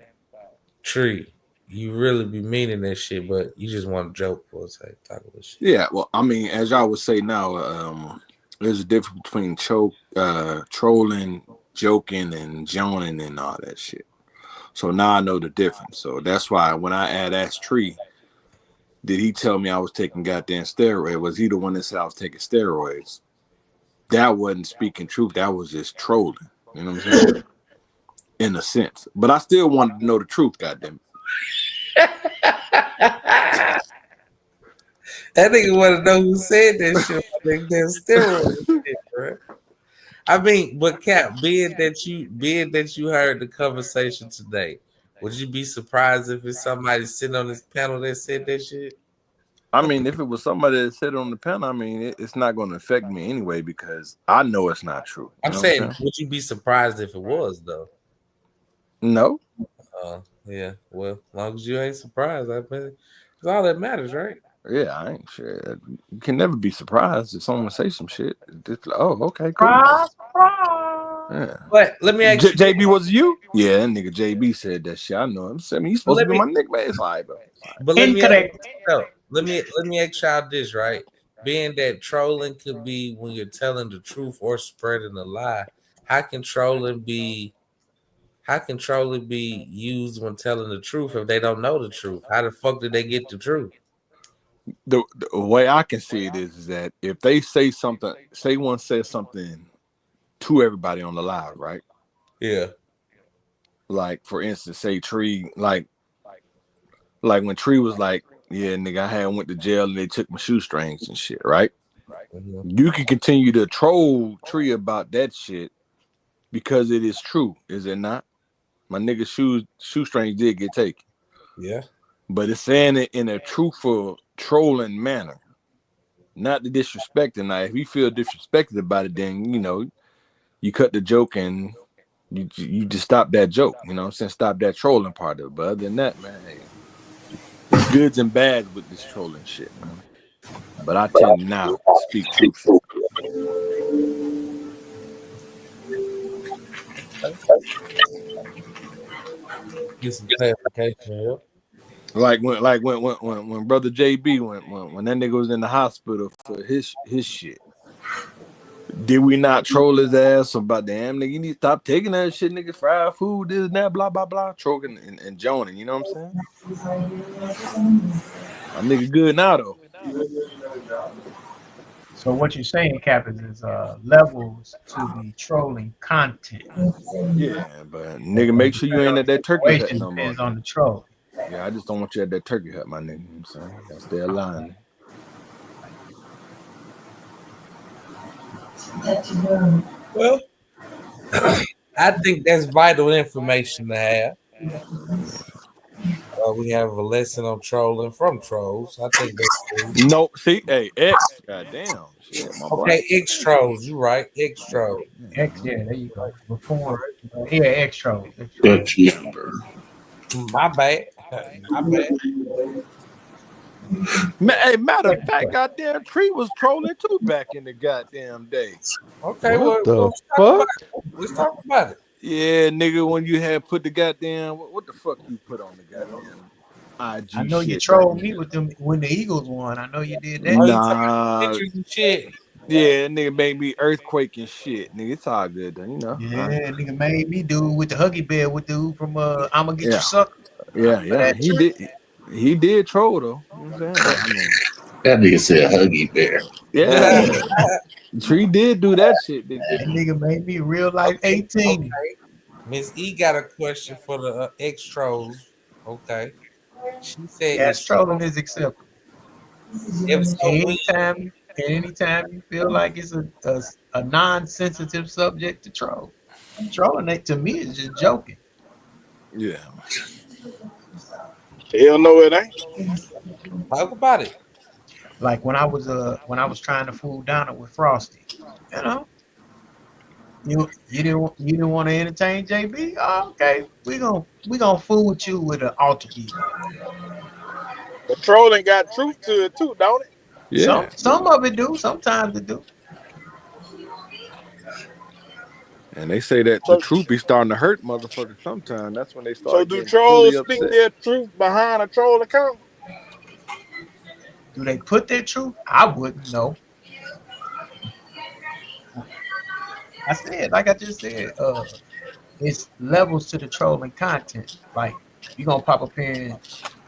Tree, you really be meaning that shit, but you just want to joke for a second, talk about shit. Yeah, well, I mean, as y'all would say now, there's a difference between trolling, joking, and joning and all that shit. So now I know the difference. So that's why when I asked Tree, did he tell me I was taking goddamn steroids? Was he the one that said I was taking steroids? That wasn't speaking truth. That was just trolling. You know what I'm saying? In a sense. But I still wanted to know the truth, goddamn it. That nigga want to know who said that shit. I think that's steroid shit, bro. I mean, but Cap, being that you heard the conversation today, would you be surprised if it's somebody sitting on this panel that said that shit? I mean, if it was somebody that said it on the panel, I mean, it's not going to affect me anyway because I know it's not true. I'm saying, would you be surprised if it was though? No. Yeah. Well, as long as you ain't surprised, I mean, it's all that matters, right? Yeah, I ain't sure. You can never be surprised if someone say some shit. It's like, oh, okay, cool. Yeah. But let me ask you, JB, was it you? Yeah, that nigga JB said that shit. I know him. I mean, he's supposed to be my nickname. It's all right, bro. But let me ask y'all this, right? Being that trolling could be when you're telling the truth or spreading a lie, how can trolling be used when telling the truth if they don't know the truth? How the fuck did they get the truth? The way I can see it is that if they say something, say one says something to everybody on the live, right? Yeah. Like for instance, say Tree, like when Tree was like, yeah, nigga, I went to jail and they took my shoestrings and shit, right? Mm-hmm. You can continue to troll Tree about that shit because it is true, is it not? My nigga shoestrings did get taken. Yeah. But it's saying it in a truthful trolling manner. Not the disrespecting. Now, if you feel disrespected about it, then you cut the joke and you just stop that joke. You know what I'm saying? Stop that trolling part of it. But other than that, man, hey, it's goods and bads with this trolling shit, man. But I tend now to speak truth. Get some clarification, yeah. Like when brother JB when that nigga was in the hospital for his shit. Did we not troll his ass about damn nigga? You need to stop taking that shit, nigga. Fried food, this and that, blah blah blah. Trolling and joning, you know what I'm saying? My nigga good now though. So what you're saying, Cap, is levels to the trolling content. Yeah, but nigga, make sure you ain't at that turkey hut no more. Depends on the troll. Yeah, I just don't want you at that turkey hut, my nigga. You know what I'm saying? That's their line. Well, I think that's vital information to have. We have a lesson on trolling from trolls. I think that's cool. No, see, hey, X, goddamn, shit, my boy. Okay, X trolls, you right, X trolls. X, yeah, there you go. Before, yeah, X trolls. Dutch number. My bad. My bad. Hey, matter of fact, goddamn Tree was trolling too back in the goddamn day. Okay, what the let's fuck? Let's talk about it. Yeah, nigga, when you had put the goddamn what the fuck you put on the goddamn I IG know you shit back trolled me then. with them when the Eagles won. I know you did that. Oh, you talking about the Nah, pictures and shit? yeah, nigga made me earthquake and shit. Nigga, it's all good though, you know. Yeah, nigga made me do with the Huggy Bear with dude from I'ma Get You Yeah, Sucker. I yeah, remember yeah. that He trip. did. He did troll though. You know what I'm saying? But I mean, That nigga said Huggy Bear. yeah, Tree did do that shit, didn't That nigga made me real life Okay, 18. okay. Miss E got a question for the ex trolls. Okay, she said, Yes, "Is trolling is acceptable. if so when Anytime you feel like it's a non-sensitive subject to troll. Trolling it to me is just joking. you? Yeah. Hell no, it ain't. talk about it?" Like when I was trying to fool Donna with Frosty. You know, you didn't want to entertain JB? Oh, okay, we gonna fool with you with an alter ego. But trolling got truth to it too, don't it? Yeah. Some of it do, sometimes it do. And they say that the So, truth be starting to hurt motherfuckers sometimes. That's when they so start do getting fully trolls speak upset. their truth behind a troll account? Do they put their truth? I wouldn't know. Like I just said, it's levels to the trolling content. Like you gonna pop up here and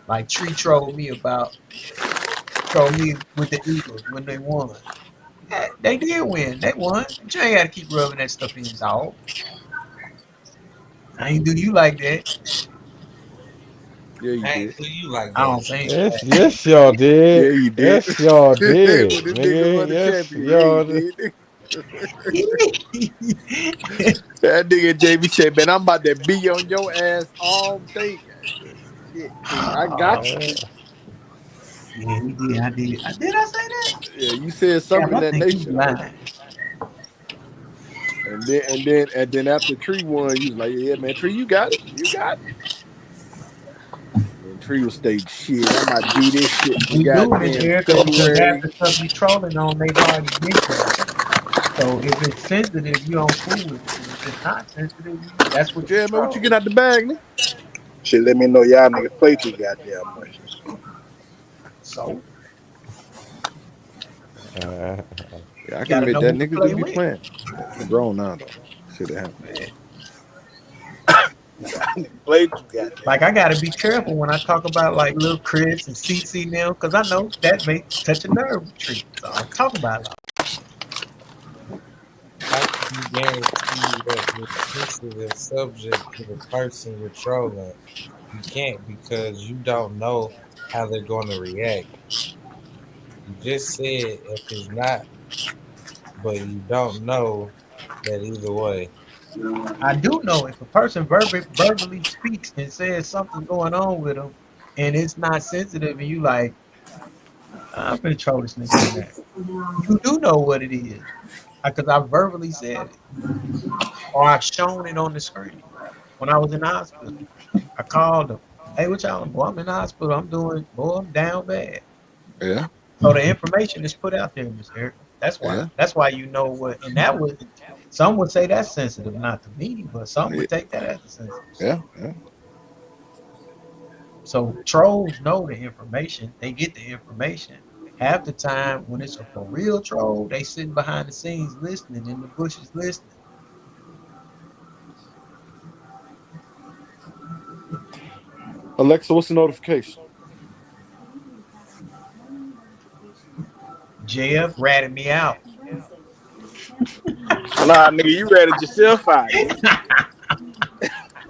like Tree troll me with the Eagles when they won. Yeah, they did win. They won. But you ain't gotta keep rubbing that stuff in, dog. I ain't do you like that. Yeah, you I did. ain't do you like I that. don't think Yes, y'all Yeah, did. you did. Yes, y'all When did, the niggas nigga. won the Yes, championship, yeah, you y'all did. did. That nigga JB said, man, I'm about to be on your ass all day. I said, shit, Tree, I got you. Uh, yeah, he did. I did. Did I say that? Yeah, you said Yeah, something in I that think you nature. lying. And then after Tree won, you was like, yeah, man, Tree, you got it. You got it. And then Tree was stating, shit, I might do this shit from We do, Miss goddamn Erica, because half February. the stuff you trolling on, they've already been through. So if it's sensitive, you don't fool with it. And if it's not sensitive, that's what you Yeah, man, what you troll. get out the bag, nigga? Shit, let me know y'all niggas play too goddamn much. So uh, Yeah, I you can gotta admit know that who to niggas do play be with. playing. Yeah, I'm grown now though. Shit that happened. Yeah. Play too goddamn Like I much. gotta be careful when I talk about like little Chris and CC now, because I know that may touch a nerve tree. So I don't talk about it. How can you guarantee that it's sensitive subject to the person you're trolling? You can't because you don't know how they're going to react. You just said if it's not, but you don't know that either way. I do know if a person verbally speaks and says something's going on with them, and it's not sensitive, and you like, I'm gonna troll this nigga on that. You do know what it is because I verbally said it or I've shown it on the screen when I was in the hospital. I called them. Hey, what y'all? Boy, I'm in the hospital. I'm down bad. Yeah, So the information is put out there, Miss Erica. That's why. yeah, That's why you know what. And that would. Some would say that's sensitive, not to me, but some yeah, would take that as a sensitive yeah, subject. yeah. So trolls know the information. They get the information. Half the time, when it's a for real troll, they sitting behind the scenes listening in the bushes listening. Alexa, what's the notification? JF ratted me out. Nah, nigga, you ratted yourself out, nigga.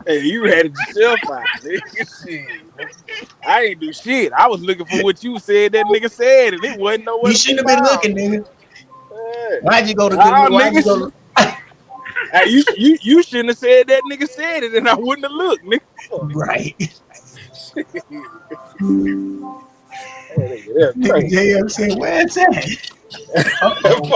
Hey, you ratted yourself out, nigga. Shit. I ain't do shit. I was looking for what you said that nigga said, and it wasn't nowhere You to be shouldn't have been found. looking, nigga. Yeah. Why'd you go to good? Nah, Why'd you nigga. go? Hey, you shouldn't have said that nigga said it, and I wouldn't have looked, nigga. Right. Shit. That nigga, that's Nigga crazy. JF said, "Where's that?" Uh-oh.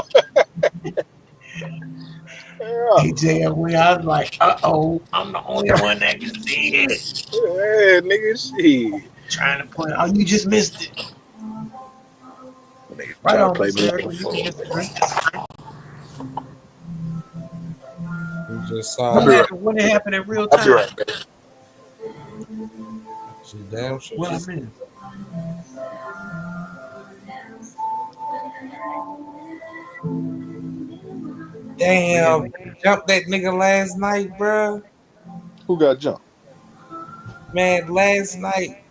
Yeah. JF went out like, "Uh-oh, I'm the only one that can see it." Yeah, nigga, shit. Trying to point. Oh, you just missed it. Nigga Right try to on, play Miss me like a Erica. You can fool. disagree. We just saw I'll What be that. right. happened? When it happened in real I'll be time? right back. She damn sure. What I She's mean? Yeah, damn. man. Jumped that nigga last night, bro. Who got jumped? Man, last night,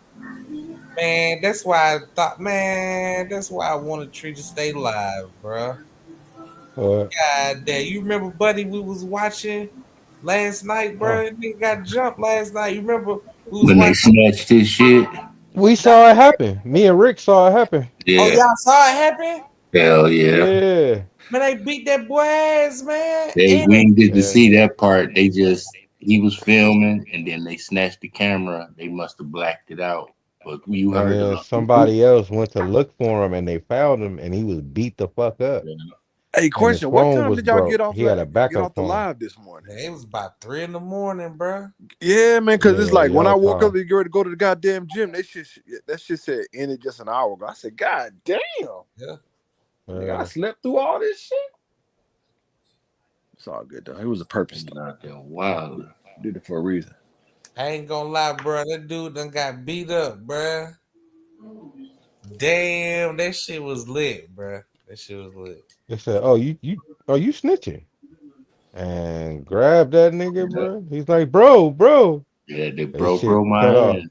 man. That's why I thought, man. That's why I wanted Tree to stay live, bro. What? God damn. You remember, buddy? We was watching last night, Oh. bro. Nigga got jumped last night. You remember? We was When they watching. snatched his shit. We saw it happen. Me and Rick saw it happen. Oh, Yeah. y'all saw it happen? Hell yeah. Yeah. Man, they beat that boy ass, man. We And didn't get to Yeah. see that part. He was filming and then they snatched the camera. They must have blacked it out. But you And heard then the somebody else went to look for him and they found him and he was beat the fuck up. Hey, And his question: what phone time was did y'all get broke. off? He had a Get backup off the phone. live this morning? man, it was about 3 a.m, bro. Yeah, man, because it's Yeah, like when I y'all woke up time. to get ready to go to the goddamn gym, that shit said ended just an hour ago. I said, God damn, Yeah. nigga, I slept through all this shit. It's all good though. It was a purpose. out there wild. Did it for a reason. I ain't gonna lie, bro. That dude done got beat up, bro. Damn, that shit was lit, bro. That shit was lit. They said, "Oh, you snitching?" And grab that nigga, Yeah, bro. He's like, "Bro." yeah, they They shit broke cut my off. ass.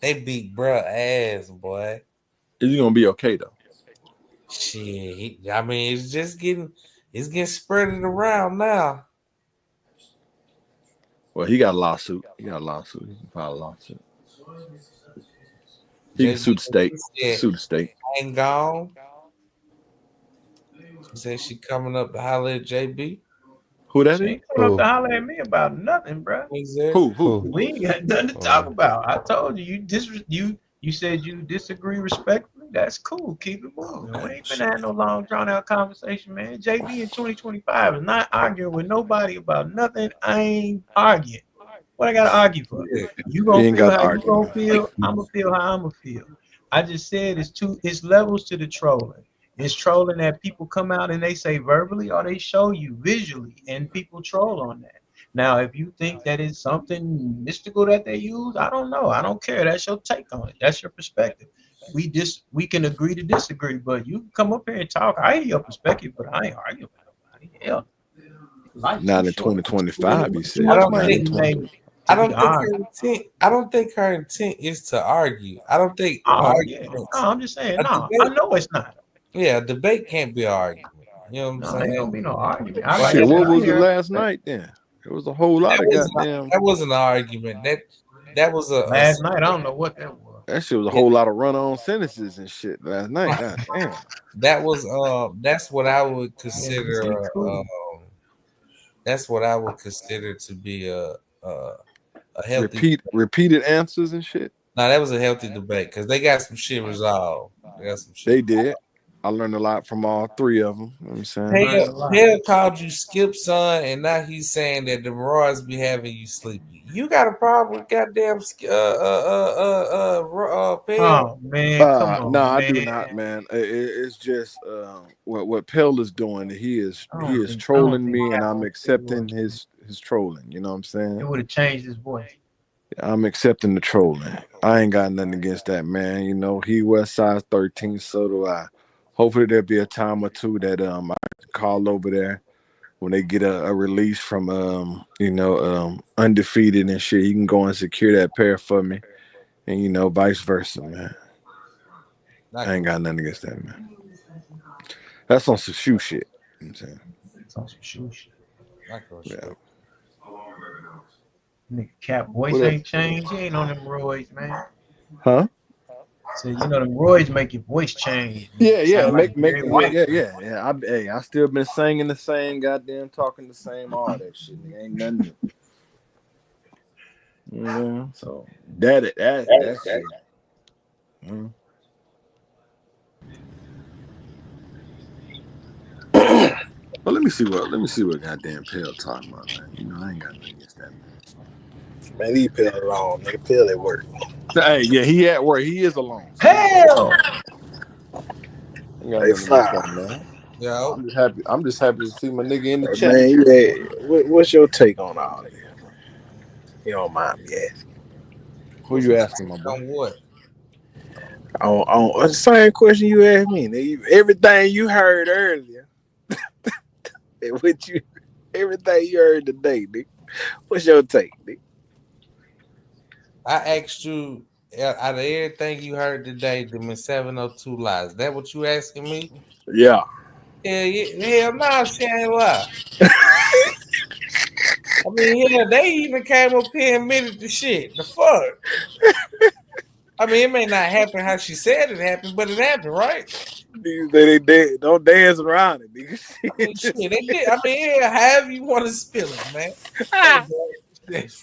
They beat bro ass, boy. Is he gonna be okay though? Shit, I mean, it's getting spreaded around now. Well, he got a lawsuit. He can file a lawsuit. He can sue JB the state. said, Sue the state. ain't gone. She said she coming up to holler at JB. Who that She is? ain't coming up to holler at me about nothing, bro. Exactly. Who? We ain't got nothing to talk about. I told you, you said you disagree respectfully. That's cool. Keep it moving. We ain't finna have no long drawn out conversation, man. JB in 2025 is not arguing with nobody about nothing. I ain't arguing. What I gotta argue for? You He gonna ain't feel got to how you argue, gonna man. feel. I'ma feel how I'ma feel. I just said it's levels to the trolling. It's trolling that people come out and they say verbally or they show you visually, and people troll on that. Now, if you think that it's something mystical that they use, I don't know. I don't care. That's your take on it. That's your perspective. We can agree to disagree, but you can come up here and talk. I hear your perspective, but I ain't arguing with nobody. Hell, life's too Not in short. 2025, he Too said. I much don't Not money in think to be 20. made I to be don't think arguing. her intent is to argue. I don't think Oh yeah. No, arguments. I'm just saying. A No, I debate, know it's not. yeah, a debate can't be an argument. You know what I'm No, ain't saying? gonna be no argument. I Well, like I Shit, said, what I was it hear last night then? There was a whole lot of goddamn. that wasn't an argument. That was a last night. I don't know what that was. That shit was a yeah, whole lot of run-on sentences and shit last night. God damn. that was that's what I would Yeah, he said consider cool. that's what I would consider to be a healthy. Repeated answers and shit. Now that was a healthy debate because they got some shit resolved. They got some shit. They did. I learned a lot from all three of them. You know what I'm saying? Learned a lot. Hale called you Skip son, and now he's saying that the Marauders be having you sleepy. You got a problem with goddamn Pale? Oh man, come No, on, I do man. not, man. It's just what Pell is doing. He is I don't trolling think me, and I'm Capo accepting would. his trolling. You know what I'm saying? It would have changed his voice. I'm accepting the trolling. I ain't got nothing against that, man. You know, he was size 13, so do I. Hopefully there'll be a time or two that I can call over there when they get a release from undefeated and shit. He can go and secure that pair for me, and vice versa, man. I ain't got nothing against that, man. That's on some shoe shit. You know what I'm saying? It's on some shoe shit. Yeah. Nigga, Cap voice What up? ain't changed. He ain't on them roids, man. Huh? So them roids make your voice change. Yeah. Sound like Make Barry White. Yeah. I still been singing the same, goddamn talking the same, all that shit. Nigga, ain't nothing new. Yeah. So that shit. Mm. But let me see what goddamn Pale talking about, man. I ain't got nothing against that, man. Man, leave Pell alone. Nigga, Pell at work. Hey, yeah, he at work. He is alone. So Hell! ain't got Hey, nothing against that, fire. man. Yo. I'm just happy to see my nigga in the Hey, chat. man, what's your take on all this? You don't mind me asking. Who you asking, my boy? On what? On the same question you asked me. Nigga. Everything you heard earlier, and everything you heard today, nigga. What's your take, nigga? I asked you out of everything you heard today, them 702 lies. That what you asking me? Yeah. Hell no, she ain't lie. I mean, hell, they even came up here and admitted the shit. The fuck? I mean, it may not happen how she said it happened, but it happened, right? They don't dance around it, nigga. I mean, shit, they did. I mean, yeah, however you want to spill it, man.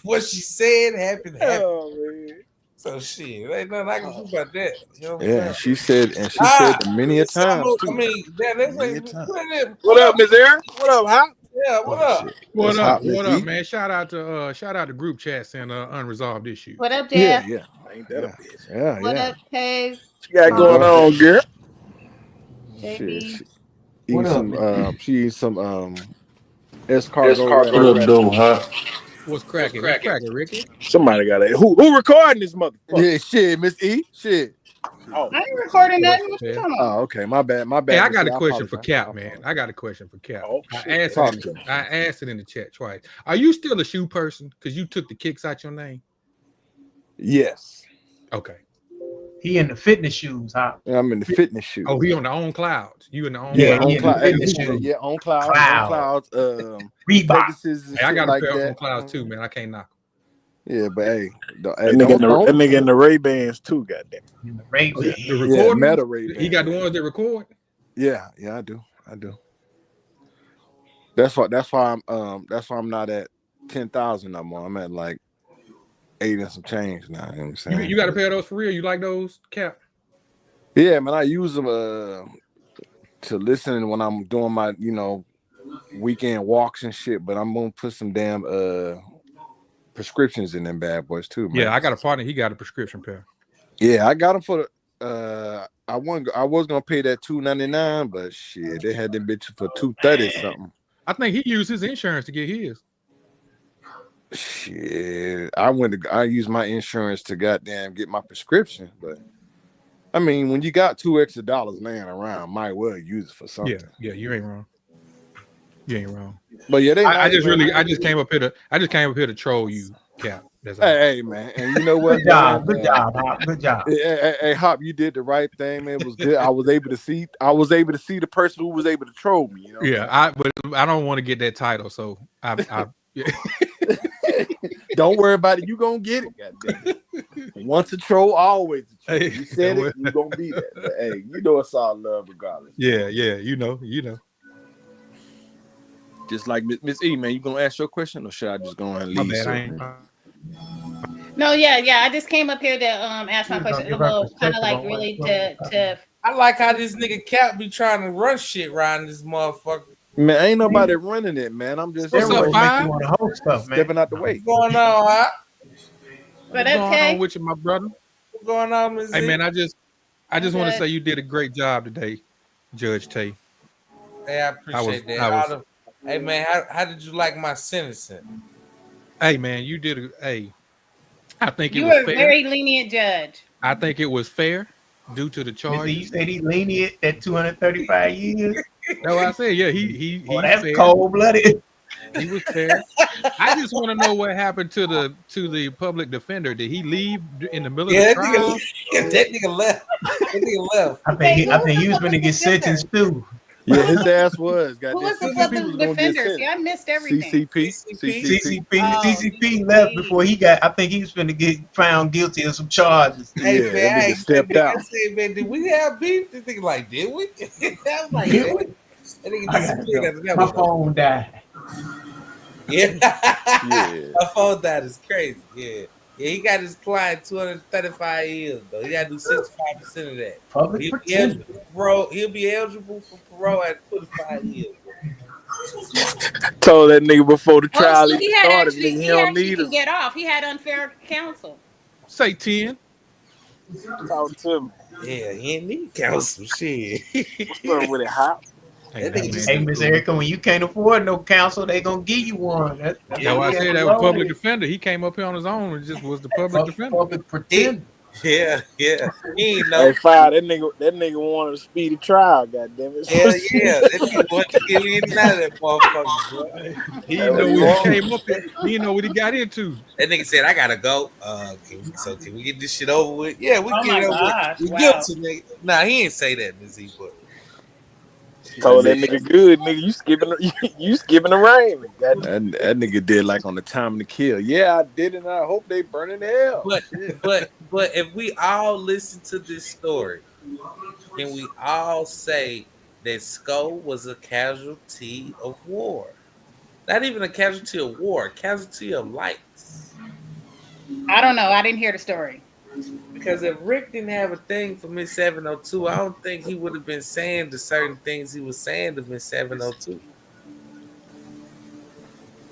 What she said happened. Oh man. So shit, ain't nothing I can do about that. You know what I'm Yeah, saying? and she said that many a times I too. mean, that's Many like, a time. What up, Miss Aaron? What up, Hop? Yeah, what up? Shit. What That's up? hot, Miss What up, E. man? Shout out to group chats and unresolved issues. What up, Yeah, Jeff? yeah, Ain't that a yeah, bitch? yeah, What yeah. up, Kay? What you got Yeah, going go ahead. on, girl? Shit, JB? What up, Miss E? she eats some escargot What up, radish. though, huh? What's cracking? What's cracking, Ricky? Somebody got it. Who recording this motherfucker? Yeah, shit, Miss E. Shit. Oh, I ain't recording Question, nothing. What you man. talking about? Oh, okay. My bad. My Hey, bad, I Miss got E. a I question for apologize. Cap, man. I got a question for Cap. oh I shit. asked it. Talk to me. I asked it in the chat twice. Are you still a shoe person? Because you took the kicks out your name. Yes. Okay. He in the fitness shoes, huh? I'm in the fitness shoes. Oh, he on the own clouds. You in the own Yeah, clouds. he in the fitness shoes. Yeah, on clouds, Cloud. Reebok. Pegasus and Hey, I shit got a like pair on that. clouds too, man. I can't knock 'em. Yeah, but hey, That nigga in the Ray Bans too, goddamn. In the Ray Oh, the Ban. recording. Meta Ray He got the ones that record. Yeah, I do. That's why I'm not at 10,000 no more. I'm at like 8 and some change now. You know what I'm saying? You got a pair of those for real? You like those, Cap? Yeah, man, I use them to listen when I'm doing my, weekend walks and shit, but I'm gonna put some damn prescriptions in them bad boys too, man. Yeah, I got a partner. He got a prescription pair. Yeah, I got them for I was gonna pay that $299, but shit, they had them bitches for $230 something. I think he used his insurance to get his. Shit, I used my insurance to goddamn get my prescription, but I mean, when you got $2 extra laying around, might well use it for something. Yeah, you ain't wrong. You ain't wrong. But yeah, I just came up here to troll you, Cap. That's all. Hey, man, and you know what? Good job, Hop. Good job. Hey, Hop, you did the right thing, man. It was good. I was able to see the person who was able to troll me. You know. Yeah, but I don't want to get that title, so I Don't worry about it. You gonna get it. Goddamn. Once a troll, always a troll. You said it, you gonna be that. But hey, you know it's all love regardless. Yeah, you know. Just like Miss E, man, you gonna ask your question, or should I just go ahead and leave? No, yeah. I just came up here to ask my question. Well, kind of like really to. I like how this nigga Cap be trying to run shit around this motherfucker. Man, ain't nobody running it, man. I'm just What's up, Make you want to hold stuff, man. stepping out the way. What's going on, huh? But What's going okay. on with you, my brother? What's going on, Miss Hey, E? man, I just want to say you did a great job today, Judge Tay. Hey, I appreciate that. Hey, man, how did you like my sentencing? Hey, man, you did I think You it was were a fair. very lenient judge. I think it was fair due to the charges. You said he lenient at 235 years. No, I said, yeah, he's that's fair. cold-blooded. He was fair. I just want to know what happened to the public defender. Did he leave in the middle of the trial? That nigga left. That nigga left. I think he was going to get sentenced too. Yeah, his ass was. Who was the public defender? See, I missed everything. CCP left before he got. I think he was going to get found guilty of some charges. Hey, Yeah, man, that nigga stepped out. I said, man, did we have beef? This nigga like, did we? I was like, Did we? That nigga disappeared after that. My phone died. Yeah. Yeah. My phone died is crazy. Yeah. Yeah, he got his client 235 years, though. He got to do 65% of that. Public He'll pretender. be eligible for parole at 25 years. Told that nigga before the trial So even he had started, actually, nigga, he don't actually need can us. get off. He had unfair counsel. Say 10. Talk to me. Yeah, he ain't need counsel. Shit. What's up with it, Hop? Hey, Miss Erica, when you can't afford no counsel, they gonna give you one. That's why I said that was public defender. He came up here on his own and just was the public defender. Public pretender. Yeah. He ain't Hey, know. fire that nigga wanted a speedy trial. Goddamn it. Hell yeah, that nigga want to get in and out of that motherfucker, bro. He didn't know when he came up here. He didn't know what he got into. That nigga said, "I gotta go. Can we get this shit over with? Yeah, we Oh get my it over with. gosh, We wow. guilty, nigga. Nah, he ain't say that, Miss E, but Told that nigga good, nigga. You skipping the rain. That nigga did like on the Time to Kill. Yeah, I did it. And I hope they burn in hell. but if we all listen to this story, can we all say that Scoe was a casualty of war? Not even a casualty of war, a casualty of lights. I don't know. I didn't hear the story. Because if Rick didn't have a thing for Miss 702, I don't think he would have been saying the certain things he was saying to Miss 702.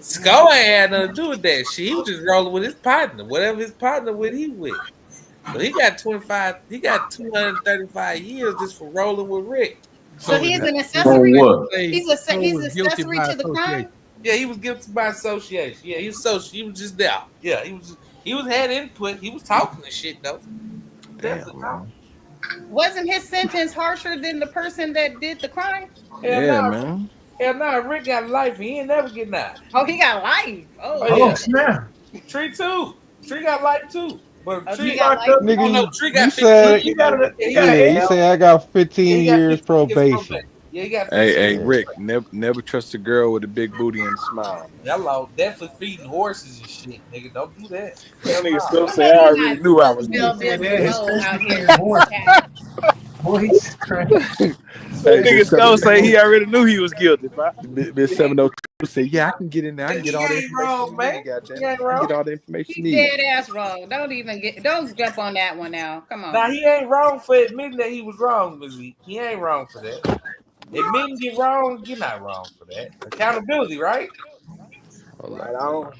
Scoe ain't had nothing to do with that shit. He was just rolling with his partner, whatever his partner with, he with. So he got 235 years just for rolling with Rick. So he's an accessory. He's accessory to the crime. Yeah, he was guilty by association. Yeah, he was just there. Yeah, he had input. He was talking and shit though. Damn, man. Wasn't his sentence harsher than the person that did the crime? Man. Hell no, Rick got life. He ain't never getting out. Oh, he got life. Yeah. Snap. Tree too. Tree got life too. But Tree he got got life. Nigga, no, Tree got You 15 said, years. you say I got 15 years probation. Yeah, he got 15 Hey, years. Rick, never trust a girl with a big booty and a smile. Hello, definitely feeding horses and shit, nigga. Don't do that. That nigga still say I already knew I was guilty. Boy, he's crazy. Nigga Scoe say he already knew he was guilty. Miss 702 say, yeah, I can get in there. I can get all the He ain't wrong, information. man. You goddamn. He ain't I can wrong. get all the information you He need. dead ass wrong. Don't jump on that one now. Come on. Now he ain't wrong for admitting that he was wrong, Mizzy. He ain't wrong for that. Admitting you're wrong, you're not wrong for that. Accountability, right? Right on.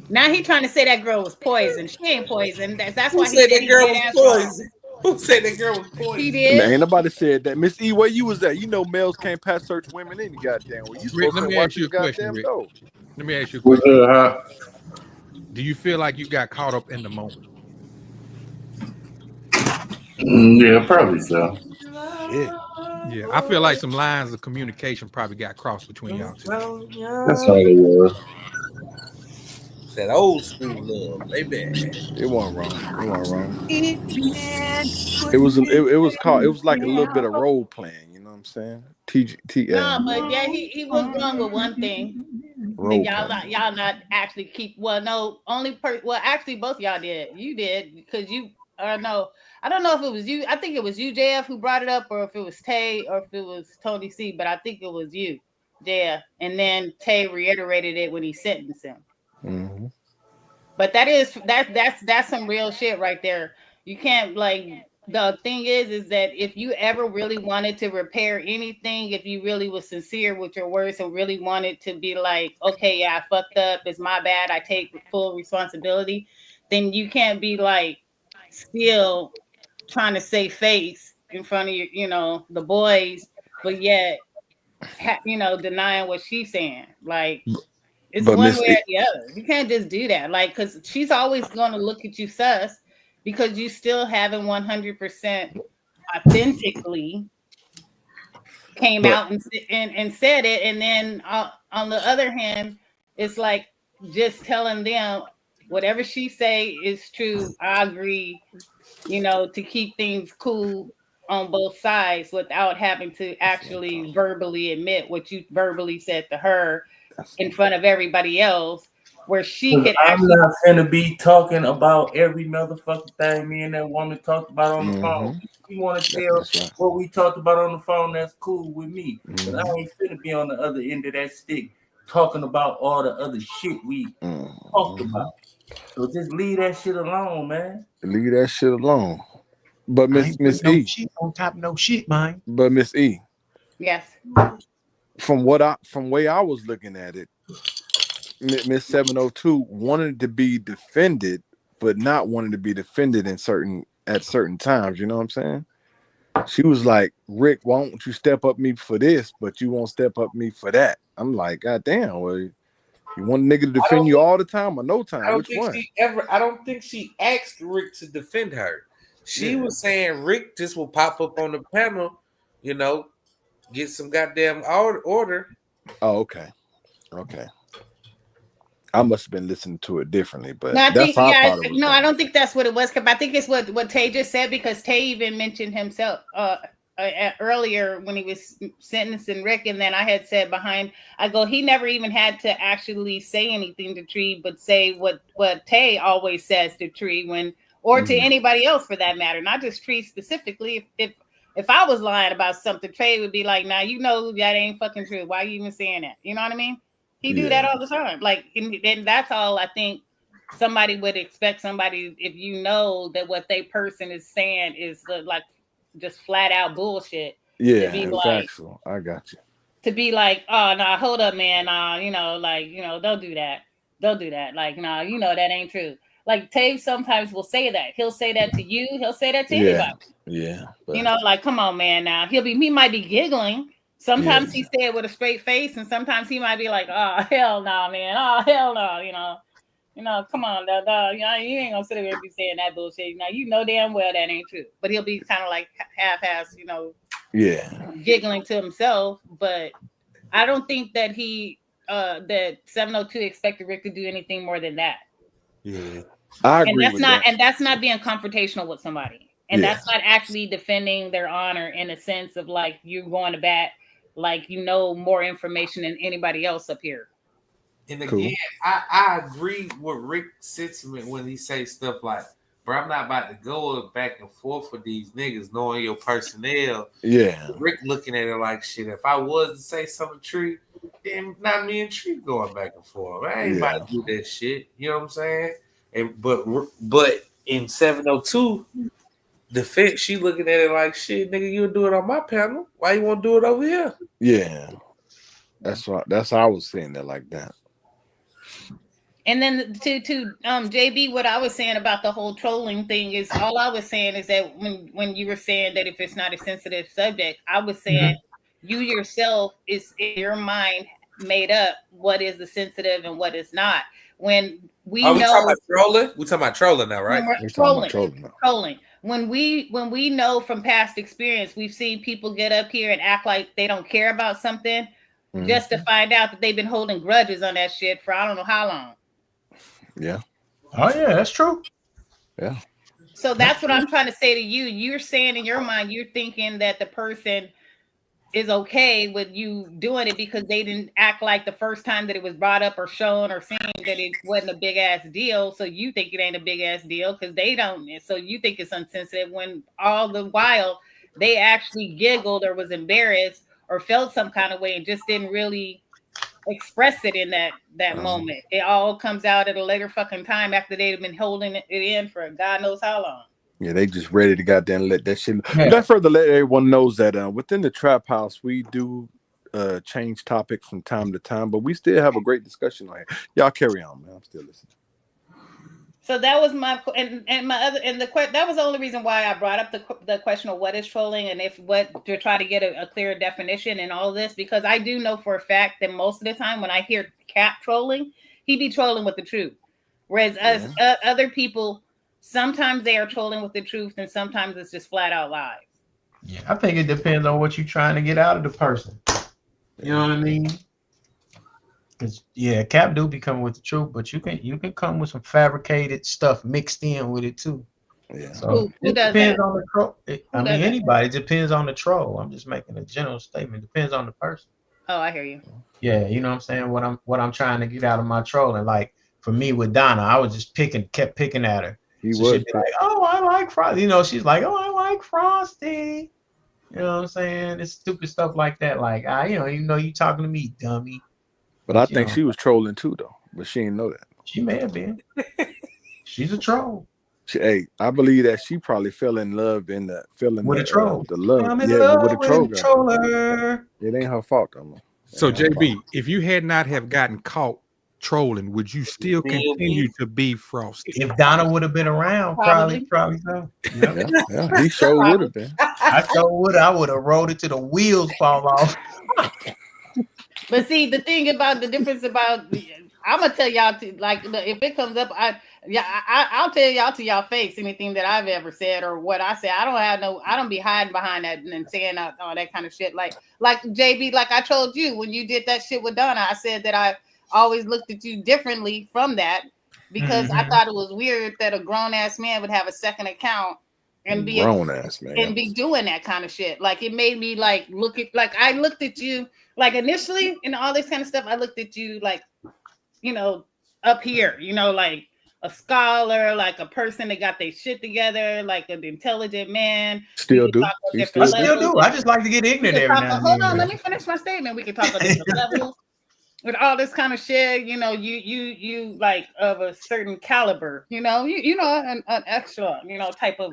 Now he trying to say that girl was poison. She ain't poison. That's Who why he said said that girl he was dead ass wrong. poison? Who said that girl was poison? He And did. ain't nobody said that. Miss E, where you was at? You know males can't pass search women any goddamn way. You Rick, supposed let to me watch ask you the a question, goddamn Rick. door. Let me ask you a What's question. up, Do you feel like you got caught up in the moment? Yeah, probably so. Shit. Yeah, I feel like some lines of communication probably got crossed between y'all two. That's all it was. That old school love, baby. It wasn't wrong. It wasn't wrong. It It was like a little bit of role playing. You know what I'm saying? No, but yeah, he was wrong with one thing. Role That y'all not actually keep. Well, no, actually both y'all did. You did because you. No, I don't know if it was you. I think it was you, JF, who brought it up, or if it was Tay, or if it was Tony C. But I think it was you, JF. And then Tay reiterated it when he sentenced him. Mm-hmm. But that's some real shit right there. You can't the thing is that if you ever really wanted to repair anything, if you really was sincere with your words and really wanted to be like, okay, yeah, I fucked up, it's my bad, I take full responsibility, then you can't be like still trying to save face in front of the boys, but yet denying what she's saying. Like, it's But one Miss way E, or the other. You can't just do that. Like, because she's always going to look at you sus because you still haven't 100% authentically came out and said it. And then on the other hand, it's like just telling them whatever she say is true. I agree, to keep things cool on both sides without having to actually verbally admit what you verbally said to her in front of everybody else, where she could I'm actually. not gonna be talking about every motherfucking thing me and that woman talked about on the phone. If you want to tell right. what we talked about on the phone, that's cool with me. But I Mhm. ain't finna be on the other end of that stick talking about all the other shit we talked about. So just leave that shit alone, man. Leave that shit alone. But I ain't Miss putting no E, shit on top of no shit, man. but Miss E, Yes. from way I was looking at it, Miss 702 wanted to be defended, but not wanted to be defended at certain times. You know what I'm saying? She was like, Rick, why don't you step up me for this, but you won't step up me for that? I'm like, God damn, well, you want a nigga to defend you all the time or no time? Which one? I don't think she asked Rick to defend her. She was saying Rick just will pop up on the panel, you know, get some goddamn order. Oh, okay. Okay. I must have been listening to it differently, but No, I that's think how I thought it was. no, I don't think that's what it was. I think it's what Tay just said, because Tay even mentioned himself earlier when he was sentencing Rick, and then I had said I go, he never even had to actually say anything to Tree, but say what Tay always says to Tree to anybody else for that matter, not just Tree specifically. If I was lying about something, Trey would be like, "Nah, you know that ain't fucking true. Why are you even saying that?" You know what I mean? He do that all the time. Like, and that's all I think somebody would expect somebody, if you know that what they person is saying is like just flat out bullshit. Yeah, to be it's like, factual. I got you. To be like, oh no, hold up, man. Don't do that. Don't do that. Like, no, that ain't true. Like Tay sometimes will say that. He'll say that to you. He'll say that to anybody. Yeah. But, Like, come on, man. Now he might be giggling. Sometimes he say it with a straight face, and sometimes he might be like, "Oh hell no, man! Oh hell no! Come on, you ain't gonna sit there and be saying that bullshit. You know damn well that ain't true." But he'll be kind of like half-ass, giggling to himself. But I don't think that that 702 expected Rick to do anything more than that. Yeah, I agree with that. And that's not being confrontational with somebody. And that's not actually defending their honor in a sense of like you're going to bat, like more information than anybody else up here. And again, I agree with Rick's sentiment when he says stuff like, "Bro, I'm not about to go back and forth with these niggas knowing your personnel." Yeah. Rick looking at it like, shit, if I was to say something to Tree, then not me and Tree going back and forth. I ain't about to do that shit. You know what I'm saying? And but in 702, defense, she looking at it like, shit, nigga, you'll do it on my panel. Why you want to do it over here? Yeah. That's how I was saying that like that. And then to JB, what I was saying about the whole trolling thing is all I was saying is that when you were saying that if it's not a sensitive subject, I was saying you yourself is in your mind made up what is the sensitive and what is not. When we know, talking about trolling? We're talking about trolling now, right? We're talking about trolling now. Trolling. When we know from past experience, we've seen people get up here and act like they don't care about something just to find out that they've been holding grudges on that shit for I don't know how long. Yeah. Oh yeah, that's true. Yeah. So that's what I'm trying to say to you. You're saying in your mind, you're thinking that the person is okay with you doing it because they didn't act like the first time that it was brought up or shown or seen that it wasn't a big ass deal. So you think it ain't a big ass deal because they don't. So you think it's insensitive when all the while they actually giggled or was embarrassed or felt some kind of way and just didn't really express it in that moment. It all comes out at a later fucking time after they've been holding it in for God knows how long. Yeah, they just ready to goddamn let that shit. Yeah. That further let everyone knows that within the Trap House we do change topics from time to time, but we still have a great discussion on here. Y'all carry on, man. I'm still listening. So that was my that was the only reason why I brought up the question of what is trolling and to try to get a clear definition in all this, because I do know for a fact that most of the time when I hear Cap trolling, he be trolling with the truth, whereas other people sometimes they are trolling with the truth and sometimes it's just flat out lies. Yeah, I think it depends on what you're trying to get out of the person. You know what I mean? Yeah, Cap do be coming with the truth, but you can come with some fabricated stuff mixed in with it too. Yeah. So it depends on the troll. Anybody. It depends on the troll. I'm just making a general statement. Depends on the person. Oh, I hear you. Yeah, you know what I'm saying? What I'm trying to get out of my trolling. Like for me with Donna, I was just kept picking at her. She'd be like, "Oh, I like Frosty." She's like, "Oh, I like Frosty." You know what I'm saying? It's stupid stuff like that. Like, you talking to me, dummy. But I think she was trolling too, though. But she didn't know that. She may have been. She's a troll. I believe that she probably fell in love with the troll. The love. I'm in love with troll a troller. It ain't her fault, though. So JB, if you had not have gotten caught trolling, would you still continue to be Frosty? If Donna would have been around, probably so. Yeah, he sure would have been. I would have rolled it till the wheels fall off. But see, the thing about the difference about I'm gonna tell y'all like if it comes up, I'll tell y'all to y'all face anything that I've ever said or what I say. I don't be hiding behind that and saying all that kind of shit. Like JB, like I told you when you did that shit with Donna, I said that I always looked at you differently from that because I thought it was weird that a grown ass man would have a second account and be Grown ass man. and be doing that kind of shit. Like it made me like I looked at you like initially and all this kind of stuff. I looked at you like, up here, like a scholar, like a person that got their shit together, like an intelligent man. Still do. I still do. I just like to get ignorant every now and then. Hold on, let me finish my statement. We can talk on different levels. With all this kind of shit, you like of a certain caliber, an extra, type of,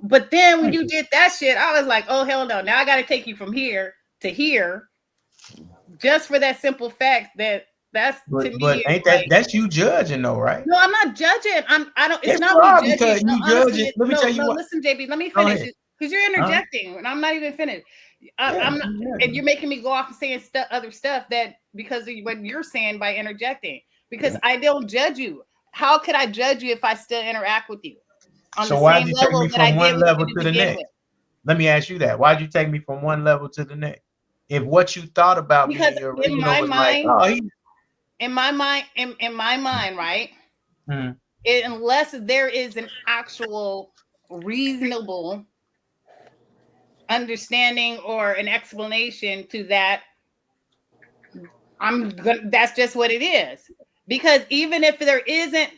But then when you did that shit, I was like, oh hell no! Now I got to take you from here to here, just for that simple fact that that's but, to me. But ain't that that's you judging though, right? No, I'm not judging. I don't. It's yes, not me judging. No, You judging. Let me tell you what. Listen, JB. Let me finish it because you're interjecting, and I'm not even finished. I'm not, and you're making me go off and saying other stuff that because of what you're saying by interjecting. Because I don't judge you. How could I judge you if I still interact with you on so the why'd same you take level me that I from did one with level you to the next? with? Let me ask you that. Why'd you take me from one level to the next? If what you thought about me in your original was mind, like, in my mind, right? Unless there is an actual reasonable understanding or an explanation to that, that's just what it is. Because even if there isn't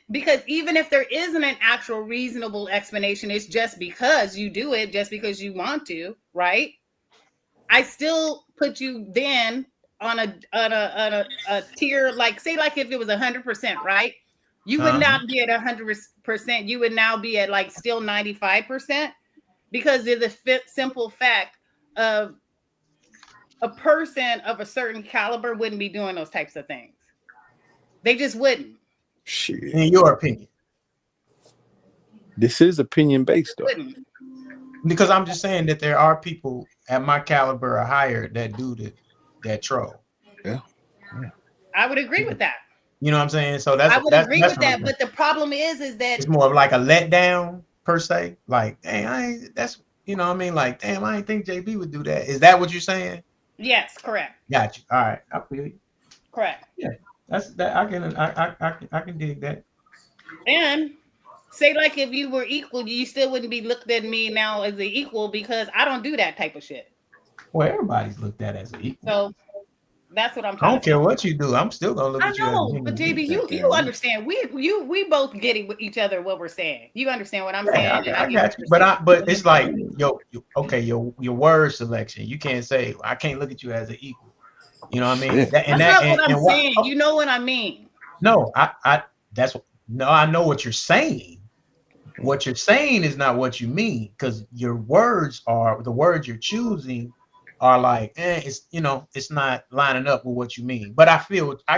an actual reasonable explanation, it's just because you do it, just because you want to, right? I still put you then on a tier, like say like if it was 100%, right? You would not be at 100%. You would now be at like still 95% because of the simple fact of a person of a certain caliber wouldn't be doing those types of things. They just wouldn't. Shit. In your opinion. This is opinion based though. Because I'm just saying that there are people at my caliber or higher that do that troll. Yeah. I would agree with that. You know what I'm saying? So that's I would agree with that, but the problem is that it's more of like a letdown per se. Like, dang, that's what I mean? Like, damn, I didn't think JB would do that. Is that what you're saying? Yes, correct. Got you. All right, I feel you. Correct. Yeah, that's that. I can dig that. And say like if you were equal, you still wouldn't be looked at me now as an equal because I don't do that type of shit. Well, everybody's looked at as an equal. So that's what I'm trying I don't care what you do. I'm still gonna look at you. I know, but JB, you understand. We both get it with each other what we're saying. You understand what I'm saying? I got you. But it's like your word selection. You can't say I can't look at you as an equal. You know what I mean? That's not what I'm saying. You know what I mean? No, I know what you're saying. What you're saying is not what you mean because your words are the words you're choosing are like, it's not lining up with what you mean. But I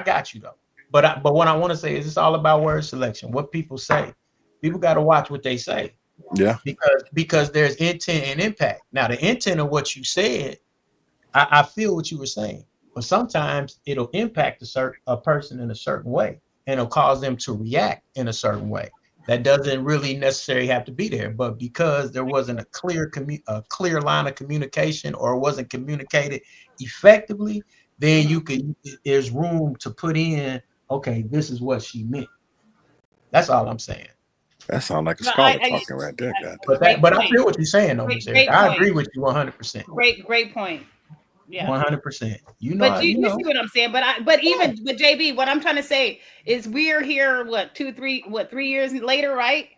got you though. But what I want to say is it's all about word selection. What people say, people got to watch what they say. Yeah. Because there's intent and impact. Now the intent of what you said, I feel what you were saying, but sometimes it'll impact a person in a certain way, and it'll cause them to react in a certain way. That doesn't really necessarily have to be there, but because there wasn't a clear line of communication or it wasn't communicated effectively, then there's room to put in, okay, this is what she meant. That's all I'm saying. That sounds like a scholar talking right there, goddamn. But I feel what you're saying, though, I agree with you 100%. Great point. Yeah, 100%. You see what I'm saying. But JB, what I'm trying to say is we're here. 3 years later, right?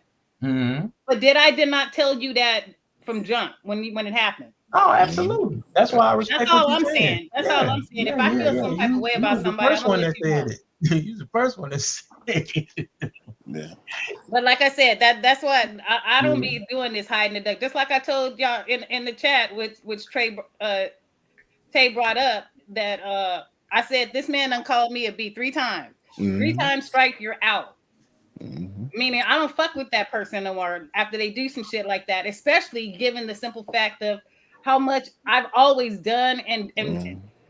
Mm-hmm. But did not tell you that from jump when it happened? Oh, absolutely. That's why I respect. That's all I'm saying. That's all I'm saying. If I feel some type of way about somebody, I'm gonna let you know. You're the first one that said it. Yeah. But like I said, that's what I don't be doing this hiding the duck. Just like I told y'all in the chat, which Tay brought up that I said this man done called me a B 3 times. 3 times strike, you're out. Meaning, I don't fuck with that person no more after they do some shit like that, especially given the simple fact of how much I've always done and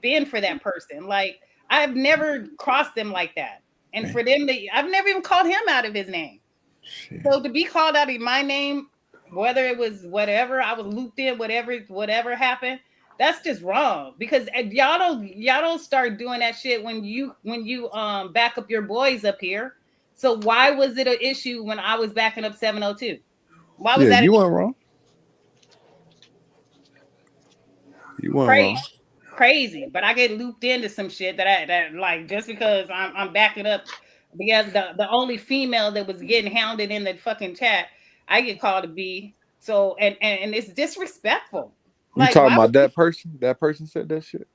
been for that person. Like, I've never crossed them like that. And for them to, I've never even called him out of his name. So to be called out of my name, whether it was whatever, I was looped in, whatever happened, that's just wrong. Because y'all don't start doing that shit when you back up your boys up here. So why was it an issue when I was backing up 702? Why was that you weren't wrong. You weren't wrong. Crazy? But I get looped into some shit that like just because I'm backing up because the only female that was getting hounded in the fucking chat, I get called a B. So and it's disrespectful. You Like, talking why about that person? That person said that shit.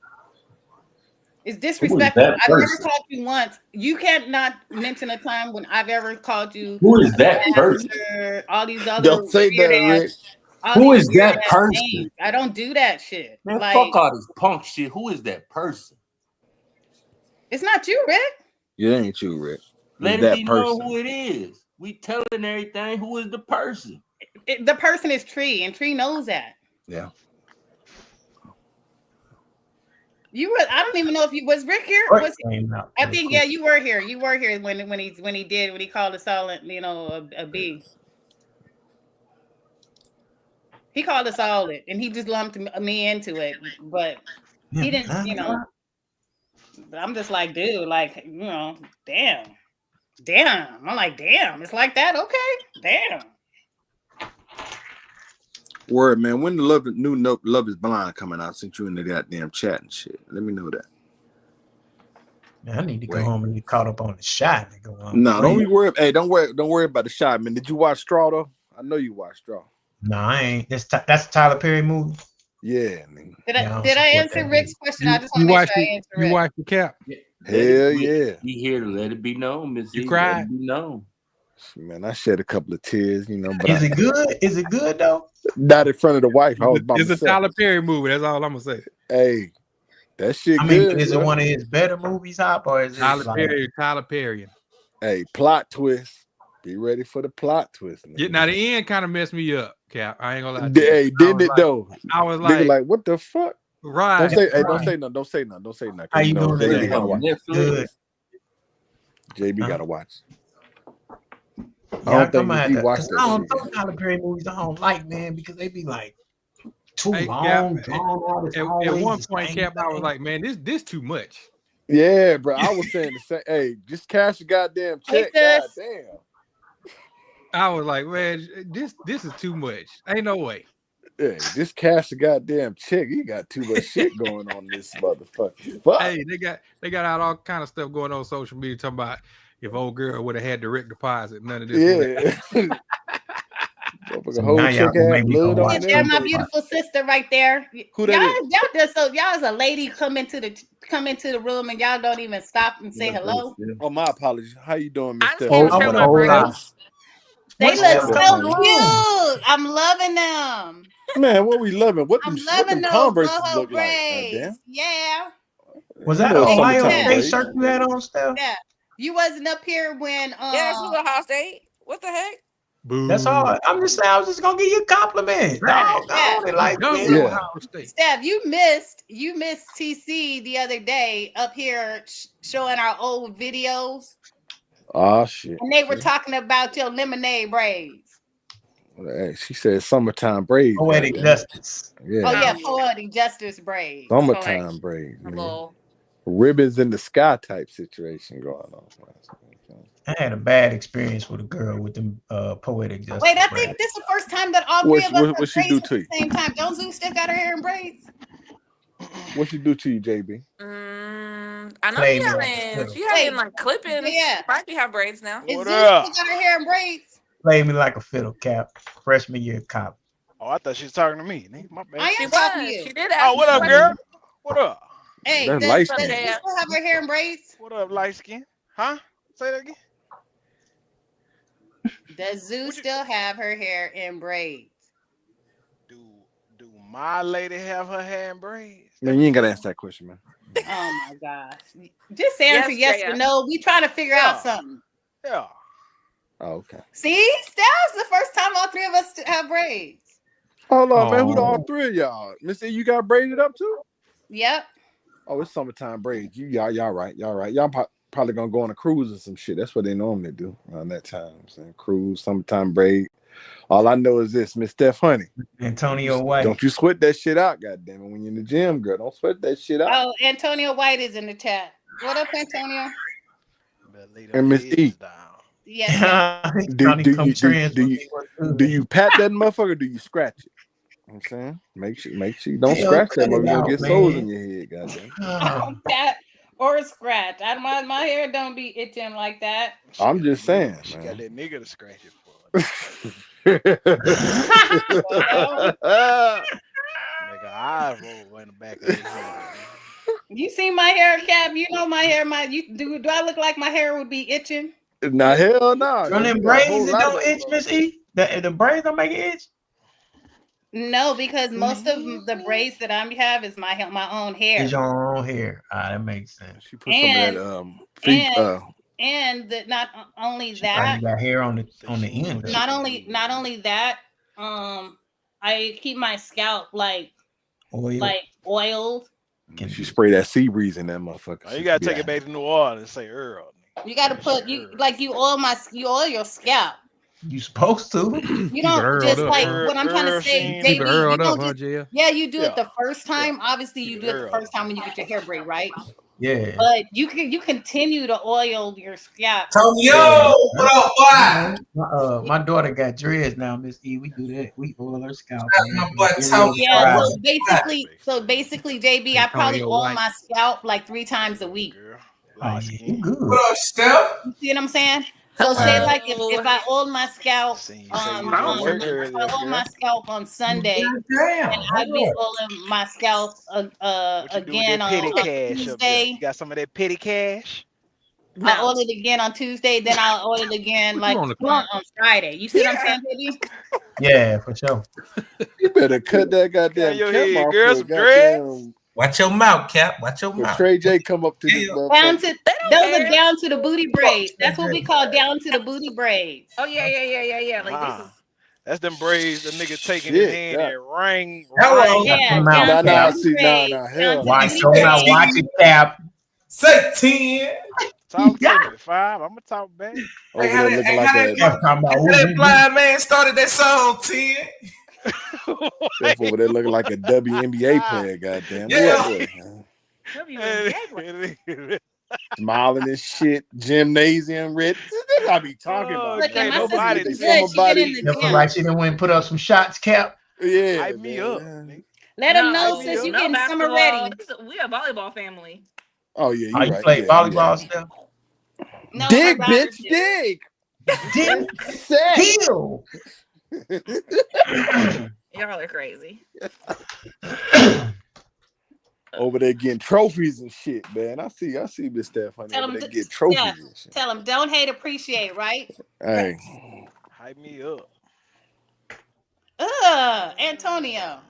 It's disrespectful. I've never called you once. You can't not mention a time when I've ever called you. Who is that person? All these other Don't say weird that, ass. Rick. Who is that person? Names. I don't do that shit. Man, like, fuck all this punk shit. Who is that person? It's not you, Rick. It ain't you, Rick. Let that it be person. known who it is. We telling everything. Who is the person? The person is Tree, and Tree knows that. Yeah. I don't even know if you was Rick here. I think you were here. You were here when he called us all, a B. He called us all it, and he just lumped me into it, but he didn't. But I'm just like, dude, like, damn. I'm like, damn. It's like that, okay? Damn. Word, man. When the new Love Is Blind coming out? Since you in the goddamn chat and shit, let me know that. Man, I need to go home and get caught up on the shot. No, don't be worried. Hey, don't worry about the shot, man. Did you watch Straw though? I know you watched Straw. No, I ain't. That's a Tyler Perry movie. Yeah, man. Did I answer Rick's question? I just want to make sure I answer Rick. You watched the Cap? Hell yeah. Be here to let it be known, Miss. You cried? Let it be known. Man, I shed a couple of tears, but Is it good? Is it good though? Not in front of the wife. I was by It's myself. a Tyler Perry movie. That's all I'm gonna say. Hey, that shit I mean, good. is bro. it one of his better movies, Hop, or is it Tyler Perry? Hey, plot twist. Be ready for the plot twist. Yeah, now the end kind of messed me up, Cap. I ain't gonna lie. Hey, didn't it though? I was Nigga, like, what the fuck? Right. Don't say, hey, don't say nothing. Don't say nothing. Don't say nothing. How you doing JB today? gotta watch. Good. JB gotta watch. Yeah, I don't think he watched that I don't shit. know Tyler Perry movies. I don't like, man, because they be like too Hey, long, Cap, drawn out. at one point, Cap, I was like, man, this too much. Yeah, bro. I was saying the same. Hey, just cash your goddamn check. Goddamn. I was like, man, this is too much. Ain't no way. Yeah, just cash the goddamn check. You got too much shit going on this motherfucker. Fuck. Hey, they got out all kind of stuff going on social media talking about if old girl would have had direct deposit, none of this. Yeah. The whole chick had blood on there. My beautiful sister right there. Who that is? Y'all just y'all as a lady come into the room and y'all don't even stop and say hello. Oh, my apologies. How you doing, Miss They Stephanie? look so cute. I'm loving them. Man, what we loving? What I'm them loving those Converse boho look like? braids. Yeah. Was that an Ohio State shirt you had on, Steph? Yeah. You wasn't up here when Yeah, she was Ohio State. What the heck? Boo. That's all. I'm just saying. I was just gonna give you a compliment. Steph, you missed TC the other day up here showing our old videos. Oh shit. And they were talking about your lemonade braids. Hey, she said summertime braids. Poetic justice. Yeah. Oh yeah, poetic justice braids. Summertime braids. Ribbons in the sky type situation going on. I had a bad experience with a girl with them poetic justice. Wait, I think this is the first time that all three of us What she do to you? at the same time. Don't Zoo still got her hair in braids? What she do to you, JB? I know she having like clipping. Yeah. She probably have braids now. Is Zoo still got her hair in braids? Play me like a fiddle, Cap. Freshman year cop. Oh, I thought she was talking to me. My bad. I am talking to you. She did. Oh, what up, girl? What up? Hey, That's does light Zoo skin. still have her hair in braids? What up, light skin? Huh? Say that again. Does Zoo still have her hair in braids? Do my lady have her hair in braids? Man, you ain't gotta ask that question, man. Oh my gosh. Just answer yes or no. We trying to figure out something. Yeah. Oh, okay. See, that was the first time all three of us have braids. Hold on, man. Who the all three of y'all? Miss E, you got braided up too? Yep. Oh, it's summertime braids. Y'all right. Y'all probably gonna go on a cruise or some shit. That's what they normally do around that time. I'm saying cruise, summertime braid. All I know is this, Miss Steph Honey. Antonio White. Don't you sweat that shit out, goddamn it. When you're in the gym, girl, don't sweat that shit out. Oh, Antonio White is in the chat. What up, Antonio? And Miss E. Yes, sir. Do you pat that motherfucker? Or do you scratch it? You know what I'm saying, make sure you don't scratch that motherfucker. You're gonna get soles in your head, goddamn. I don't pat or scratch. My hair don't be itching like that. I'm just saying, She man. got that nigga to scratch it for. Make her eyes roll in the back of his head. You see my hair, Cap? You know my hair. Do I look like my hair would be itching? Nah, hell no. Run them braids that don't itch, Miss E. The braids don't make it itch. No, because most of the braids that I have is my own hair. It's your own hair. That makes sense. She put some of that and not only that, you got hair on the end. Not only that, I keep my scalp like oiled. She spray that sea breeze in that motherfucker. Oh, you gotta take it back to New Orleans and say Earl. You gotta put you oil your scalp. You supposed to. You don't just like what I'm trying to say, JB. You don't huh, just, you do it the first time. Obviously, you do it the first time when you get your hair braid, right? Yeah. But you continue to oil your scalp. My daughter got dreads now, Miss E. We do that. We oil her scalp. Yeah. So basically, JB, I probably oil my scalp like 3 times a week. Oh, yeah, you good. What up, Steph? You see what I'm saying? So say like if I oil my scalp, if I oil my scalp on Sunday, and I'd be oiling my scalp again on Tuesday. You got some of that petty cash? I'll oil it again on Tuesday, then I'll oil it again like on Friday. You see what I'm saying, baby? Yeah, for sure. You better cut that goddamn your cap head, off. girl, some dreads. Watch your mouth, Cap. Watch your mouth. Trey J come up to this motherfucker. Those are down to the booty braids. That's what we call down to the booty braids. Oh yeah. Like this is. That's them braids the nigga taking his hand and ring. Yeah, hell. Watch it, Cap. Say 10. Talk 75. I'm gonna talk back. Over there looking like that blind man started that song 10. Over there looking like a WNBA player, goddamn. WNBA. Smiling and shit, gymnasium red. That's what I be talking about. Look, my Nobody sister's good. She get in the gym. Like she done went and put up some shots, Cap. Yeah. Hype me up. Let them know since you getting summer ready. We a volleyball family. Oh yeah, you right. Play volleyball still? No, dig, bitch, dig. Dig. Heal. Y'all are crazy. Over there getting trophies and shit, man. I see Miss Steph Honey over there get trophies and shit. Tell them don't hate, appreciate, right? Hey. Hype me up. Antonio.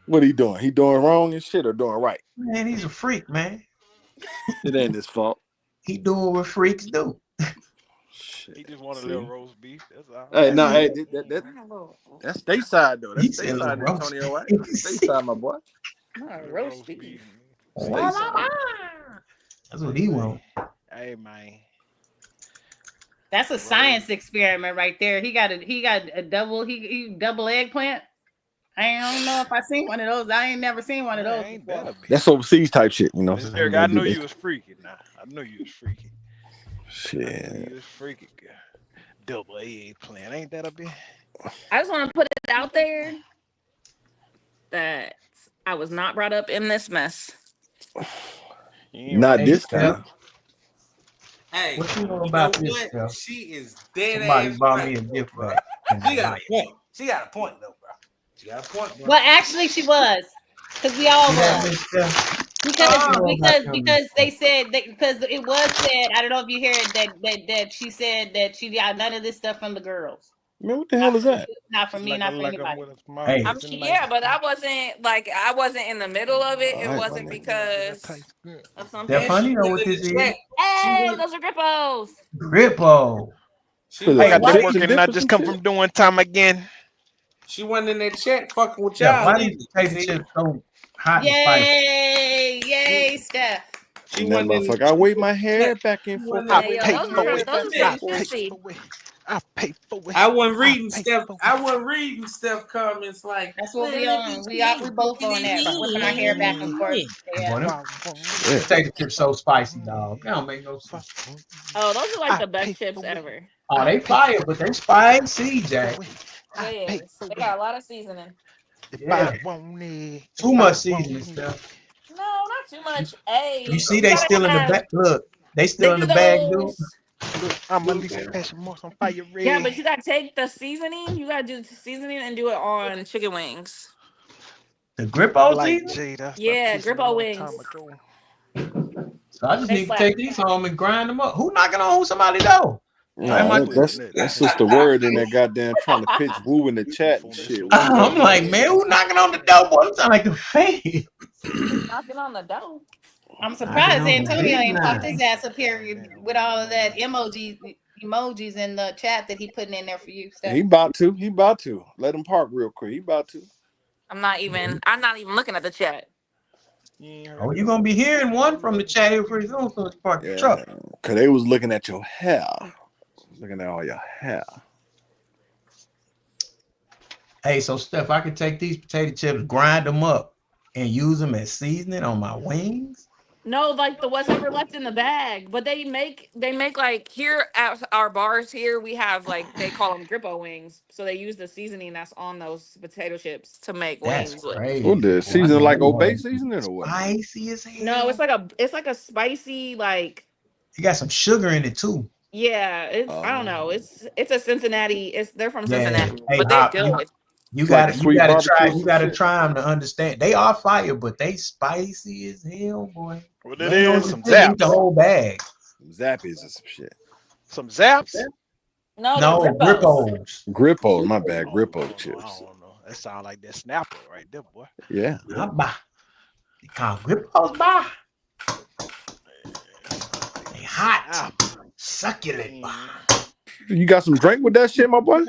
What he doing? He doing wrong and shit or doing right? Man, he's a freak, man. It ain't his fault. He doing what freaks do. He just want a little roast beef. That's all. Hey, no, hey, that's stateside though. That's stateside, Antonio. Right? Stateside, my boy. Roast beef. That's what he want. Hey, man. That's a science experiment right there. He got a double double eggplant. I don't know if I seen one of those. I ain't never seen one of those before. That's overseas type shit, you know. Eric, I knew you was freaky. Nah, I knew you was freaky. Shit. You was freaky, girl. Double eggplant. Ain't that a bit? I just want to put it out there that I was not brought up in this mess. Not this time. Hey, what you know about this? She is dead. Somebody bought me a gift. She got a point. She got a point though, bro. She got a point, bro. Well, actually, she was, because we all was. Because they said because it was said. I don't know if you hear it that she said that she got none of this stuff from the girls. Man, what the hell is that? Not from me, not from anybody. Hey. Yeah, but I wasn't in the middle of it. It wasn't because of something. They're funny, know what this is? Hey, those are Grippos. Grippo. She I got to chips work and and I dip or just some come shit? from doing time again. She wasn't in that chat fucking with Yeah, y'all why either. these potato See? chips so hot and spicy? Yay, Steph. She And that wasn't in motherfucker, I the wave my chat. hair back and She forth. wasn't I in I that Yo, pay pay those my for are hair it. those back are and I pretty forth. pay juicy. for it. I pay for it. I wasn't I reading pay Steph. for it. I wasn't reading Steph comments like, That's what we man, look on. at We me. both on that, whipping our hair back and forth. Boy, Yeah. them If I want Shit. it, potato chips so spicy, want dog. it. That don't make no If I sense. want it, Oh, those are like I the best pay chips for it. ever. Oh, I they pay fire, but they spicy, Jack. for it. I pay Yes, for they it. got a lot of seasoning. If I Yeah. want it, if Too much I seasoning want it. stuff. No, not too much. Hey, You see you they gotta still in the have. back. Look, they They still in do the bag, dude. those. Look, I'm a Lisa Passion on fire Yeah, red. but you gotta take the seasoning. You gotta do the seasoning and do it on chicken wings. The Grippo Like season. Jada, stop Yeah, kissing me a Grippo long time wings. ago. So I just They need to slap. take these home and grind them up. Who knocking on somebody door? I Am Nah, I? ain't that's doing that. that's just the word in that goddamn trying to pitch woo in the chat and Phone that shit. slow What's down. I'm going like, on? man, who knocking on the door? Boy, I'm sound like the fan. Who's knocking on the door? I'm Knocking surprised on the Antonio big ain't popped line. his ass up here with all of that emojis in the chat that he putting in there for you, Steph. He about to. He about to. Let him park real quick. He about to. I'm not even. I'm not even looking at the chat. You ain't heard Oh, of you're no gonna be good hearing one from the food. chat here pretty soon, so it's park the truck. Yeah. Cause they was looking at your hair. Looking at all your hair. Hey, so Steph, I could take these potato chips, grind them up, and use them as seasoning on my wings. No, like the whatever left in the bag. But they make like here at our bars here we have like they call them Grippo wings. So they use the seasoning that's on those potato chips to make That's wings with. What crazy. the Boy, I season know like them Obey boys seasoning or what? spicy as No, hell. it's like a spicy like You got some sugar in it too. yeah. It's I don't know. It's a Cincinnati. They're from Yeah. Cincinnati, Hey, but they're Hop, good. you It's like a gotta you sweet gotta barbecue try or you some gotta shit. try them to understand. They are fire, but they spicy as hell, boy. What You it ain't know is? what to Some say. Eat the zaps. whole bag. Some Zappies or some shit. Some zaps. No, they're No, Grippos. Grippos. Grippo, my bad. Oh no, Grippo no, I chips. don't know. That sound like that snapper right there, boy. Yeah. Bah. They call Grippos, bah. They hot. Snapper. Succulent, bah. You got some drink with that shit, my boy?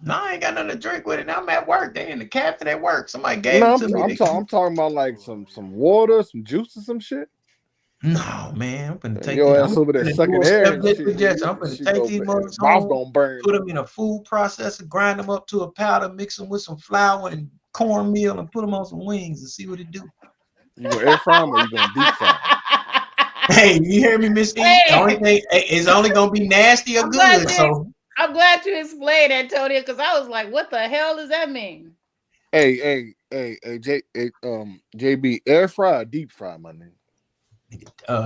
No, I ain't got nothing to drink with it. I'm at work. They in the cabinet at work. Somebody gave No, them I'm, to me. I'm talking about like some water, some juice or some shit. No, man, I'm gonna take Your this. ass I'm over there gonna do sucking a air step and less shit. suggestion. I'm Your gonna shit take go, these your mugs mouth home, gonna burn. put them in a food processor, grind them up to a powder, mix them with some flour and cornmeal, and put them on some wings and see what it do. You gonna air fry them or you gonna deep fry them? Hey, you hear me, Miss E? The only thing it's only gonna be nasty or good. So I'm glad you explained, Antonio, because I was like, what the hell does that mean? Hey, JB, air fry or deep fry, my nigga?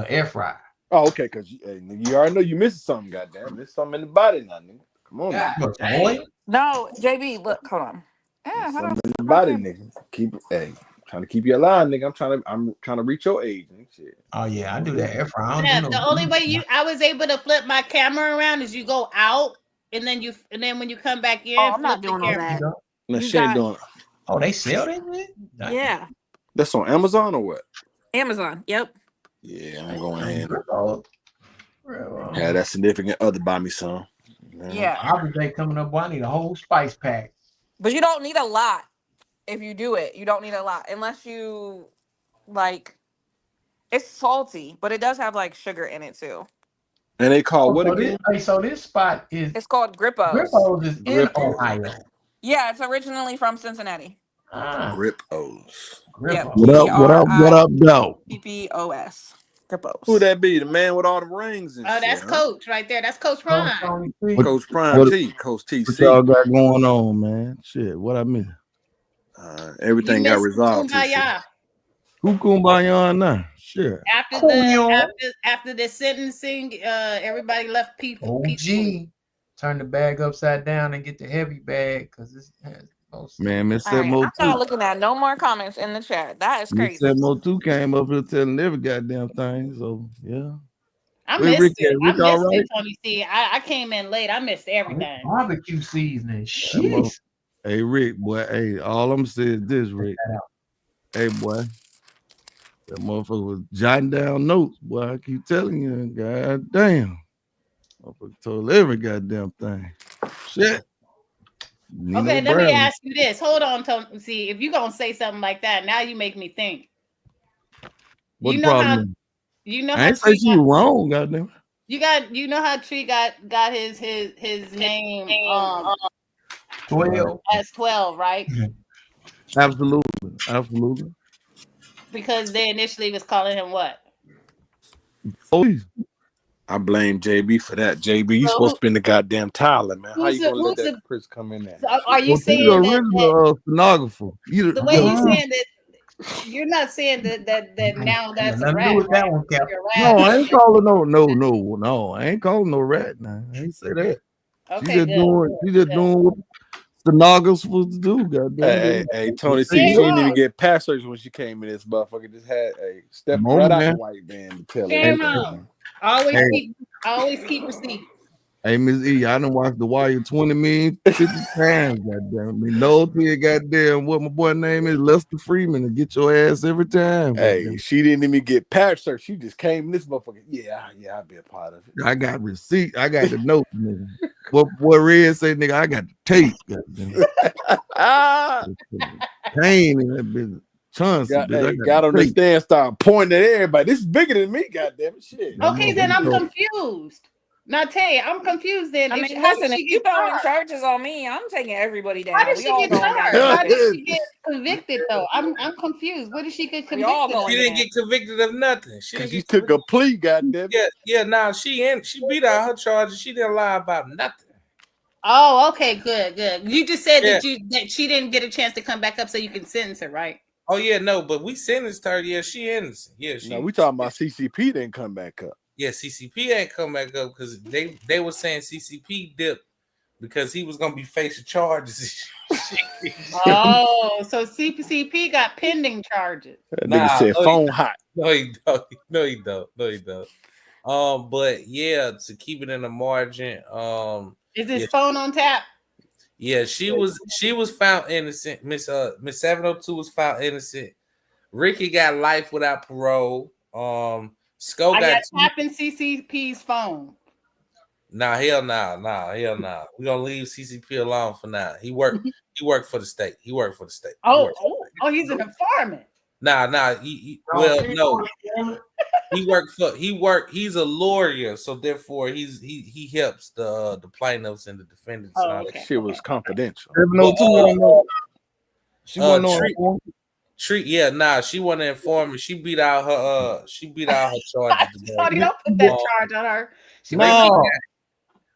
Air fry. Oh, okay, cause you already know you missing something, goddamn. There's something in the body now, nigga. Come on, nigga. No, JB, look, hold on. Yeah, There's hold on. something in the body, nigga. Trying to keep you alive, nigga. I'm trying to reach your age, nigga. Shit. Oh yeah, I do that air fry. I don't Yeah, do no the only deep way fry. I was able to flip my camera around is you go out and then when you come back in, Oh, I'm flip not the doing all camera. that. No, You she ain't got doing it. Oh, they sell that, man? yeah, That's on Amazon or what? Amazon. Yep. Yeah, I'm going in. Bro. Had that significant other buy me some. Yeah. Father's Day coming up. Boy, I need a whole spice pack. But you don't need a lot if you do it. You don't need a lot unless you like. It's salty, but it does have like sugar in it too. And they call Oh, what again? so this spot is It's called Grippos. Grippos is in Grippos. Ohio. Yeah, it's originally from Cincinnati. Grippos. Yep. What up? What up? What up, though? GRIPPOS. Grippos. Who that be? The man with all the rings and Oh, shit, that's huh? Coach right there. That's Coach Prime. Coach Prime What, T, Coach what TC. y'all got going on, man? Shit, what I miss? You Everything got missed resolved, TC. Kumbaya. Who kumbaya now? Shit. After the sentencing, everybody left peacefully. OG. Turn the bag upside down and get the heavy bag because it's Man, Miss All right, I'm 702. not looking at no more comments in the chat. That is Miss crazy. 702 came up here telling every goddamn thing. So, yeah. I Where missed Rick it. at? I Rick all missed right? it, Tony C. I came in late. I missed everything. barbecue seasoning. That Shit. Hey, Rick, boy. Hey, all I'm saying is this, Rick. Hey, boy. That motherfucker was jotting down notes, boy. I keep telling you, god damn. Motherfucker told every goddamn thing. Shit. Nino Okay, let me Brown. ask you this. Hold on, Tony. See, if you're gonna say something like that, now you make me think. What You the know how problem is? you know I how ain't say Tree she was wrong, goddamn. you know how Tree got his name 12. as 12, right? Absolutely. Because they initially was calling him what? Police. I blame JB for that. JB, you So supposed to be in the goddamn Tyler, man. How you gonna let who's that the Chris come in there? so are you Well, you the saying that original stenographer. You the way you the saying that you're not saying that now that's a Nothing to do rat, with that right? one, Cap. You're a No, rat. I ain't calling no. I ain't calling no rat now. I ain't say that. She Okay, just good. doing what stenographers supposed to do, goddamn. Hey, They Tony C. take She it up. didn't even get past surgery when she came in. This motherfucker just had stepped right Moment out the now. white van to tell Hey, Shame everything. on. Always hey, keep receipts. hey, Miss E, I done watched The Wire 20 million, 50 times, goddamn. Me no to you, goddamn, what my boy name is, Lester Freeman, to get your ass every time, Hey, goddamn. she didn't even get past surgery. She just came in this motherfucker. Yeah, I'll be a part of it. I got receipt. I got the note, nigga. What Red say, nigga, I got the tape, goddamn. Pain in that business. Chauncey, bitch, I got Got on the the tape. stand, start pointing at everybody. This is bigger than me, goddamn it, shit. That Okay, then I'm motherfucker told confused. Now tell you, I'm confused then. I If mean, how did listen, if she you get throwing charged? charges on me, I'm taking everybody How down. did We she all get going down charged? How did together. she get convicted though? I'm confused. What did she get We all convicted of? She going didn't down. get convicted of nothing. She Cause didn't she get took a convicted. plea, goddamn it. Yeah. Now she beat out her charges. She didn't lie about nothing. Oh, okay, good. You just said Yeah. that she didn't get a chance to come back up so you can sentence her, right? Oh yeah, no, but we sentenced her. Yeah, she innocent. Yeah, No, we talking about CCP didn't come back up. Yeah, CCP ain't come back up because they were saying CCP dipped because he was gonna be facing charges. Oh, so CCP got pending charges. That nigga Nah, said phone hot. No, he don't. No, he don't. But yeah, to keep it in the margin, Is his yeah, phone on tap? yeah, she was found innocent. Miss 702 was found innocent. Ricky got life without parole. Scoe I got got tapping CCP's phone. hell no. We gonna leave CCP alone for now. He worked for the state. He's an informant. Nah. No. He's a lawyer, so therefore he helps the plaintiffs and the defendants and all That that. shit was confidential. 702, she wasn't on. She wasn't an informant. She beat out her charges today. Tony, don't put that charge on her.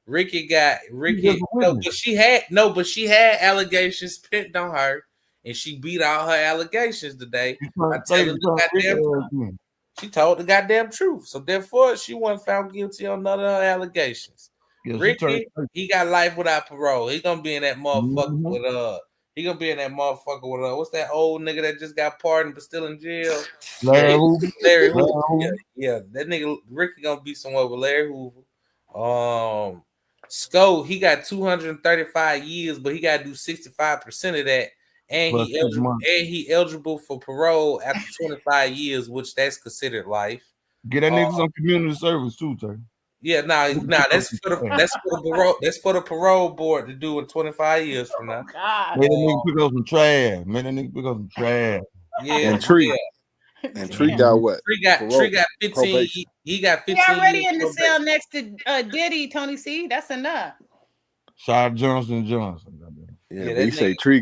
Ricky but she had allegations pinned on her, and she beat out her allegations today. She told the goddamn truth, so therefore she wasn't found guilty on none of her allegations. Ricky, he got life without parole. He gonna be in that motherfucker with He gonna be in that motherfucker with what's that old nigga that just got pardoned but still in jail? Larry Hoover. Yeah, that nigga Ricky gonna be somewhere with Larry Hoover. Scoe, he got 235 years, but he got to do 65% of that, and he eligible for parole after 25 years, which that's considered life. Get that nigga some community service too, Terry. Yeah, that's for the parole board to do in 25 years from now. God. Made that nigga pick up some trash. Yeah, and Tree. And Tree got what? Tree got 15. Probation. He got 15. He already years in the probation. cell next to Diddy, Tony C. That's enough. Shot Johnson. Yeah, but he said Tree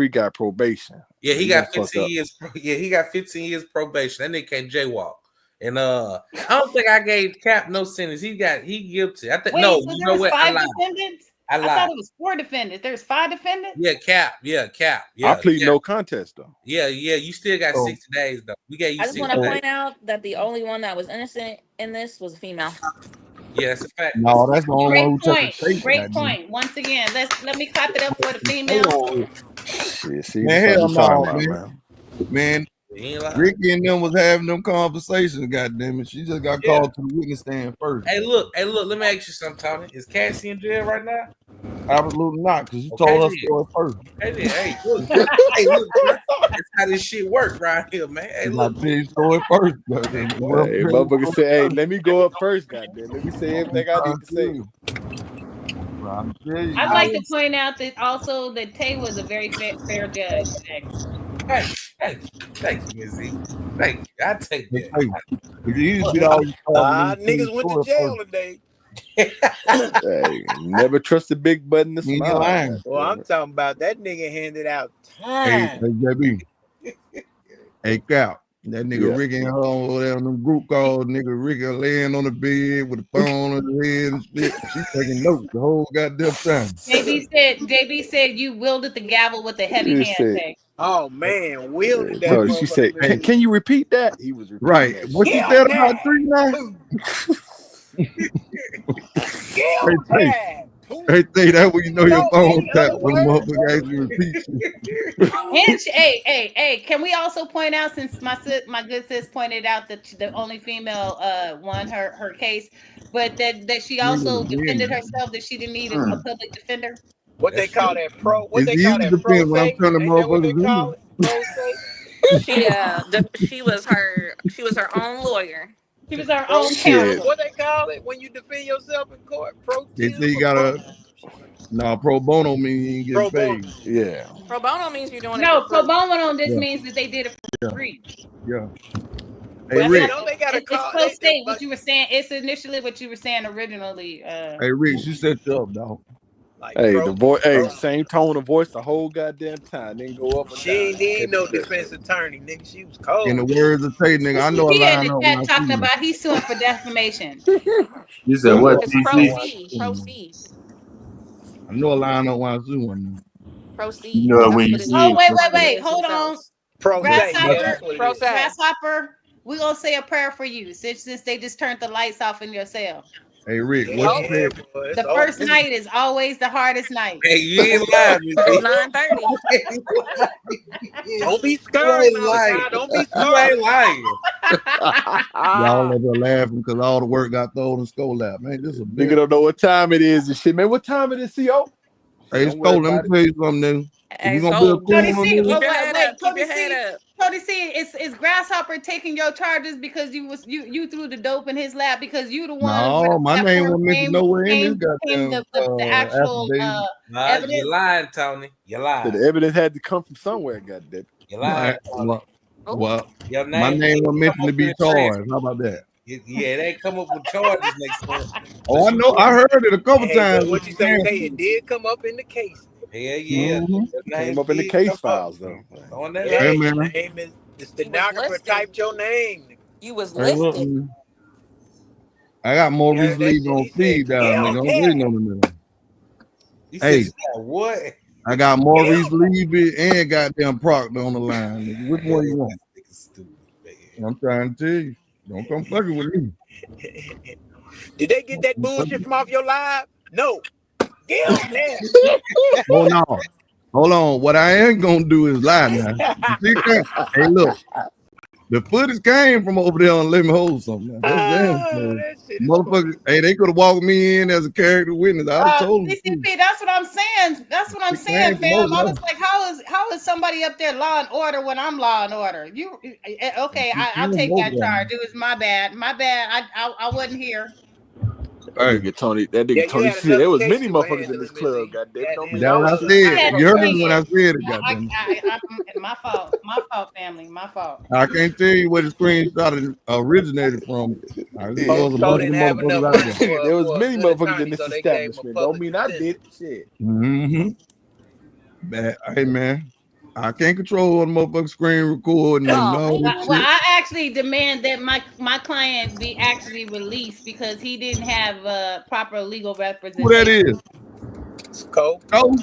got probation. Yeah, he got 15 years. Yeah, he got 15 years probation. That nigga can't jaywalk. And I don't think I gave Cap no sentence. He guilty. I think Wait, no. so You there know was what? 5 I lied. defendants? I lied. thought it was 4 defendants. There's 5 defendants? Yeah, Cap. Yeah. I plead no contest though. Yeah. You still got 60 days though. We got you I just 60 want to days. point out that the only one that was innocent in this was a female. Yeah, that's a fact. No, that's the only one who took Great the state. Great point. Once again, let me clap it up for the female. Shit, see, Man, that's what hell I'm talking no, about, man. Man, He ain't lying. Ricky and them was having them conversations. Goddamn it, she just got called to the witness stand first. Hey, look. Let me ask you something, Tony. Is Cassie in jail right now? Absolutely not, because you Okay, told us then. story first. Okay, then. Hey, look. Hey, look, bro. That's how this shit work right here, man. Hey, You look. got to tell your story first. Hey, motherfucker say, hey, let me go up first, goddamn. Let me say everything I need to say. I'd like to point out that also that Tay was a very fair judge today. Thank you, Ms. Z. Thank you. I take that. Niggas went to jail today. Hey, never trust a big button to smile. lying. Well, I'm talking about that nigga handed out Hey, time. JB. Hey, Cal. That nigga Yeah. Ricky and her over there on them group calls. Nigga Ricky laying on the bed with a phone on his head and shit. She taking notes the whole goddamn time. JB said you wielded the gavel with a heavy She hand. said- Tay. Oh man, wielded that Told her, she said, motherfucker. can you repeat that? He was repeating Right. that What shit. you said about Tree now? Hey, Tay, that's when you know your phone tapped when the motherfucker actually repeats it. And hey, can we also point out, since my good sis pointed out that the only female won her case, but that she also defended herself, that she didn't need a public defender. What they call that pro? What It's they call easy that to pro defend when I'm se? telling Ain't that what they motherfuckers call in. it? Pro se. She was her own lawyer. She was her Pro own tem. counsel. What they call it when you defend yourself in court? Pro They tem say you or pro? gotta pro bono mean you ain't Pro getting bono. paid. Yeah. Pro bono means you're doing it for No, pro free. bono this Yeah. means that they did it for Yeah. free. Yeah. Hey Well, Rick. Don't they gotta it's call pro they state. What you were saying, it's initially what you were saying originally. Hey Rick, she set you up, dog. like Hey, pro? the voice, hey, same tone of voice the whole goddamn time. Didn't go up or She down. ain't need no Kept it defense attorney, nigga. She was In the cold. words of Tay, nigga, I know a He in line the up when chat I see talking one. about he's suing for defamation. You said what, It's TC? proceed. I know a line up when I see one. Proceed. You know when That's you what it see Oh, it. means. wait, Going against hold on. themselves. Pro se, yeah, that's what it Pro is. se. Grasshopper, we're gonna say a prayer for you since they just turned the lights off in your cell. Hey Rick, Yeah, what you said? boy, it's The over. first night is always the hardest night. Hey, you ain't lying, Ms. It's Z. 9:30. Don't be You scared, ain't lying. Malachi. Don't be You scared. ain't lying. Y'all up there laughing because all the work got thrown in Scoe lap. Man, this is a Nigga bitch. don't know what time it is and shit, man. What time it is, CO? Hey, Don't worry Scoe, let me about it. tell you something, nigga. If Hey, we gonna be a so cool Cody one, C, nigga. keep your head up. Keep Cody your C, head up. Cody C, is Grasshopper taking your charges because you threw the dope in his lap because you the one where No, my that name first wasn't mentioned nowhere in this came goddamn the actual affidavit. Nah, you evidence. lying, Tony. You So lying. the evidence had to come from somewhere, goddamn. You My, lying, Tony. well, Your my name name ain't wasn't come mentioned up to in be the charged. transcript. How about that? Yeah, they come up with charges next time. Oh, But I you know. I heard it a couple Hey, times. but what you say, Tay? It did come up in the case. hell yeah. Mm-hmm. Your Came name up in the did case come up. files, though. On that Yeah, Hey, light. your man. name is the You was stenographer listed. typed your name. You was Hey, look, listed. man. I got more You heard reason to that leave shit? on He said, speed dial, nigga. I'm waiting on the nigga. You said Hey, you got what? I got more reason to leave it and goddamn Proctor on the line, nigga. Which one you want? This nigga stupid, man. I'm trying to tell you. Don't come fucking with me. Did they get that bullshit from off your live? No. Guilty. Oh no. Hold on. What I ain't gonna do is lie now. You see that? Hey, look. The footage came from over there on Let Me Hold Something. That's damn cool. That shit is Motherfucker, hey, they could have walked me in as a character witness. I'd have told them. CCP, that's what I'm saying. That's what I'm It saying, came from fam. over I there. was like, how is somebody up there law and order when I'm law and order? Okay, It I'll came from take over that there. charge. It was my bad. My bad. I wasn't here. That nigga Tony, Yeah, you had shit. There another was case many you were motherfuckers in this handling, Miss club, Z. goddamn. You had to Don't mean That's handle all what I the other shit. shit. said. I had You a heard me when I plan. said it, goddamn. My fault. Family. My fault. I can't tell you where the screenshot originated from. I just know Folks it's a Cole bunch of didn't them have enough motherfuckers out money there. There was for a many good motherfuckers in attorney, this so they gave him a establishment. Don't public mean I defender. did it. Shit. Mm-hmm. Hey man, I can't control what motherfuckers screen recording and Oh all this man. Well, shit. I actually demand that my client be actually released because he didn't have proper legal Who that representation. is? Cole? Oh,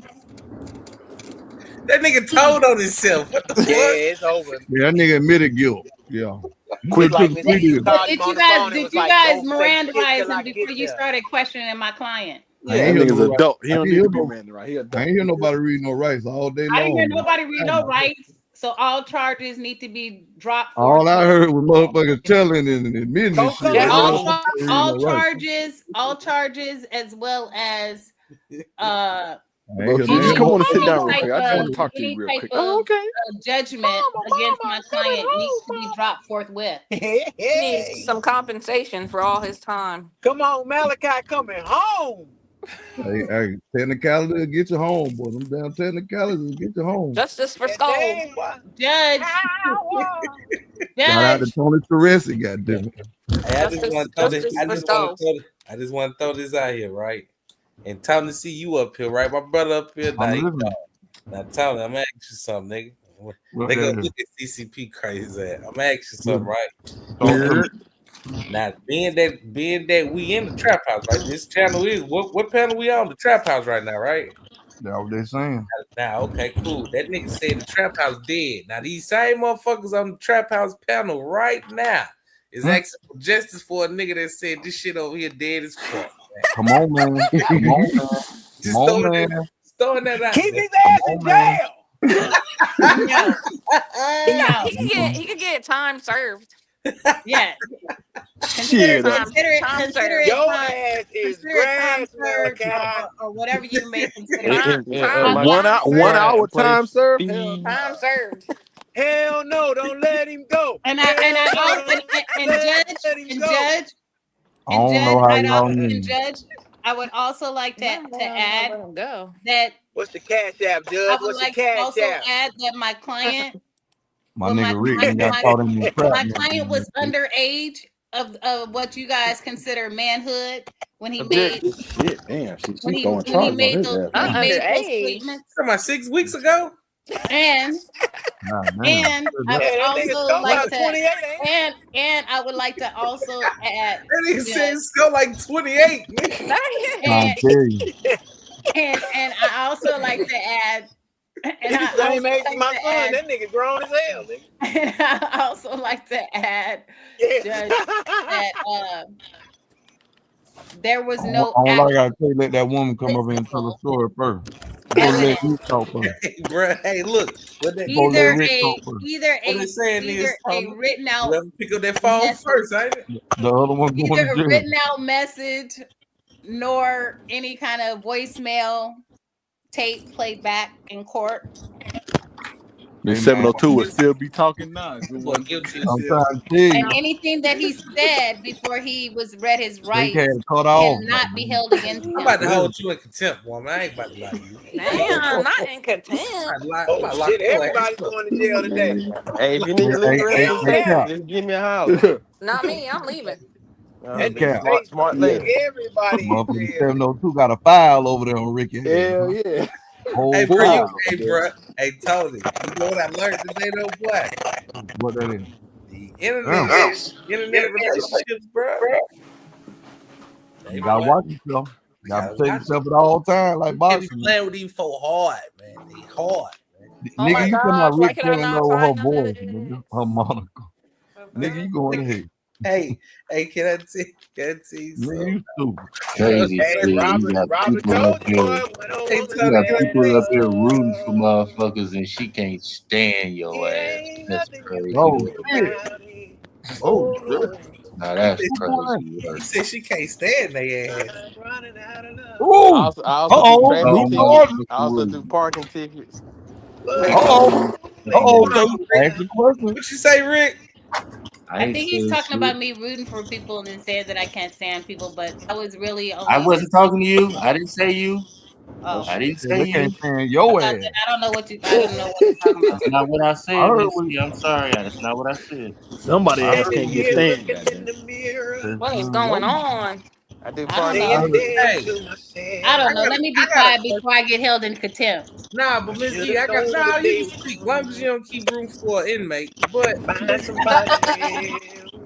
That nigga told on himself. What the fuck? Yeah, it's over. yeah, that nigga admitted guilt. Yeah. He It's could have like took a Miss plea Z, you deal. called him Did on you the phone guys and did was you like, guys don't say shit Mirandaize till him I before get you there. started questioning my client? I Yeah, ain't that hear nigga's no right. adult. He I don't ain't need hear to be no. man right. He I adult. ain't hear nobody read no rights all day I didn't hear long. nobody read no rights. So all charges need to be dropped All I forthwith. heard was motherfuckers telling and admitting this shit. Yeah, I ain't no right. all charges, as well as uh I ain't hear Loki, just damn come on word. and sit down real quick. I just want to talk to you any real type quick. of Oh, okay. judgment against my client needs to be dropped forthwith. He needs some compensation for all his time. Come on, Malachi coming home. Hey, technicality will get you home, boy. Them damn technicalities will get you home. Justice for Scoe. Judge. Shout out to Tony Teresi, goddamn it. Hey, I just want to throw this. Justice I for just want to Scoe. throw. I just want to throw this out here, right? And Tom, to see you up here, right? My brother up here. Now, Tom, I'm gonna ask you something, nigga. What They that gonna is? look at CCP crazy ass. I'm gonna ask you something, right? Weird. Now, being that we in the trap house, right? This channel is what panel we on? The trap house right now, right? That's what they saying. Now, okay, cool. That nigga said the trap house dead. Now, these same motherfuckers on the trap house panel right now is asking for justice for a nigga that said this shit over here dead as fuck. Man. Come on, man. Come on, man. Just throwing that out. Keep there. his ass in jail. No. He could get time served. Yeah. Shit. Consider it Time time is served, Malachi. or whatever you may consider. One hour time served. Time served. Hell no, don't let him go. And judge, I don't know how y'all need. judge, I would also like to add Let him go. that What's the cash app, I Judge? would What's the like to cash also app? add that my client, My nigga Rick got caught in the trap. my client was underage of what you guys consider manhood when he made Shit, damn. She's when he throwing when he charges on made his those ass. Underage. Come on, 6 weeks ago. and I would also like to and I would like to also add That nigga said it's still like 28. And I also like to add, and I Same also age like as my to son. add, That nigga grown as hell, nigga. and I also like to add, Judge, that there was no I don't like how they let that woman come up and tell a story first. Go let you talk first. Hey, bro. Hey, look. What they either what a they saying is, written out whoever pick up that phone message, first, ain't it? The other one going either to a jail. written out message nor any kind of voicemail tape played back in court. Miss 702 will still be talking now. Good one. And anything that he said before he was read his rights cannot be held against him. I'm about to hold you in contempt, woman. I ain't about to lie to you. Damn, not in contempt. Oh shit! Everybody's going to jail today. Hey, if you need to leave just give me a holler. Not me. I'm leaving. Smart lady. Everybody in Motherfucker jail. 702 got a file over there on Ricky. Hell yeah. Hey, bro, hey, Tony, you know what I learned today, though, boy? What that is? The internet relationships, bro. You gotta watch yourself. You gotta protect yourself at all times, like They be boxing. playing with these folk hard, man. They hard, man. Nigga, you come out Rick telling over her voice, nigga. Her Monica. Nigga, you going to hell. Hey, can I tell you Nigga, you stupid. Crazy shit. You got people up here. You got people up here rooting for motherfuckers, and she can't stand your ass. That's crazy. Oh shit. Oh shit. Now that's crazy. He said she can't stand their ass. Ooh. I also do parking tickets. Ask the question. What you say, Rick? I think he's talking about me rooting for people and saying that I can't stand people, but I was really only. I wasn't talking to you. I didn't say you. Oh. I didn't say They you. can't stand your ass. I don't know what you're talking about. That's not what I said. Missy. I'm sorry. That's not what I said. Somebody ass can't get stand. What is going on? I do I don't know. Let me be quiet before I get held in contempt. Nah, but Miss E, I got you can speak. As long as you don't keep room for an inmate. But I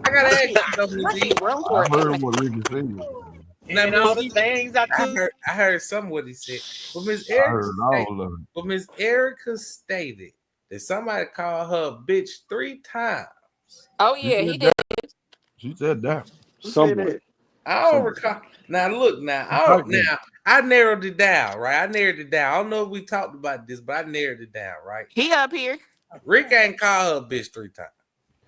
gotta ask you though, Miss E. I heard what Ricky said. Now, all the things I heard some of what he said. But Miss Erica stated that somebody called her a bitch 3 times. Oh yeah, he did. She said that. Somewhere. I don't recall. Now look, I narrowed it down, right? I don't know if we talked about this, but I narrowed it down, right? He up here. Rick ain't called her a bitch 3 times.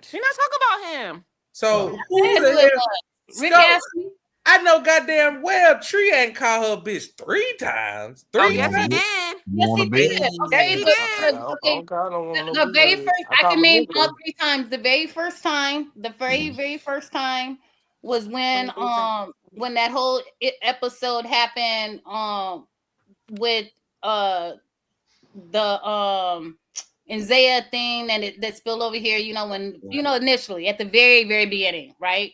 She not talking about him. So Said who who the it hell? was. Rick Scope, asked me. I know goddamn well Tree ain't called her a bitch 3 times. Oh, 3 yes, he times? did. Yes, he did. Yes, Okay, he but did. okay. I don't want no The very bitch. first, I I call can him name all nigga. 3 times. The very first time, the very first time was when that whole episode happened with the Isaiah thing and that spilled over here. You know when initially at the very beginning, right?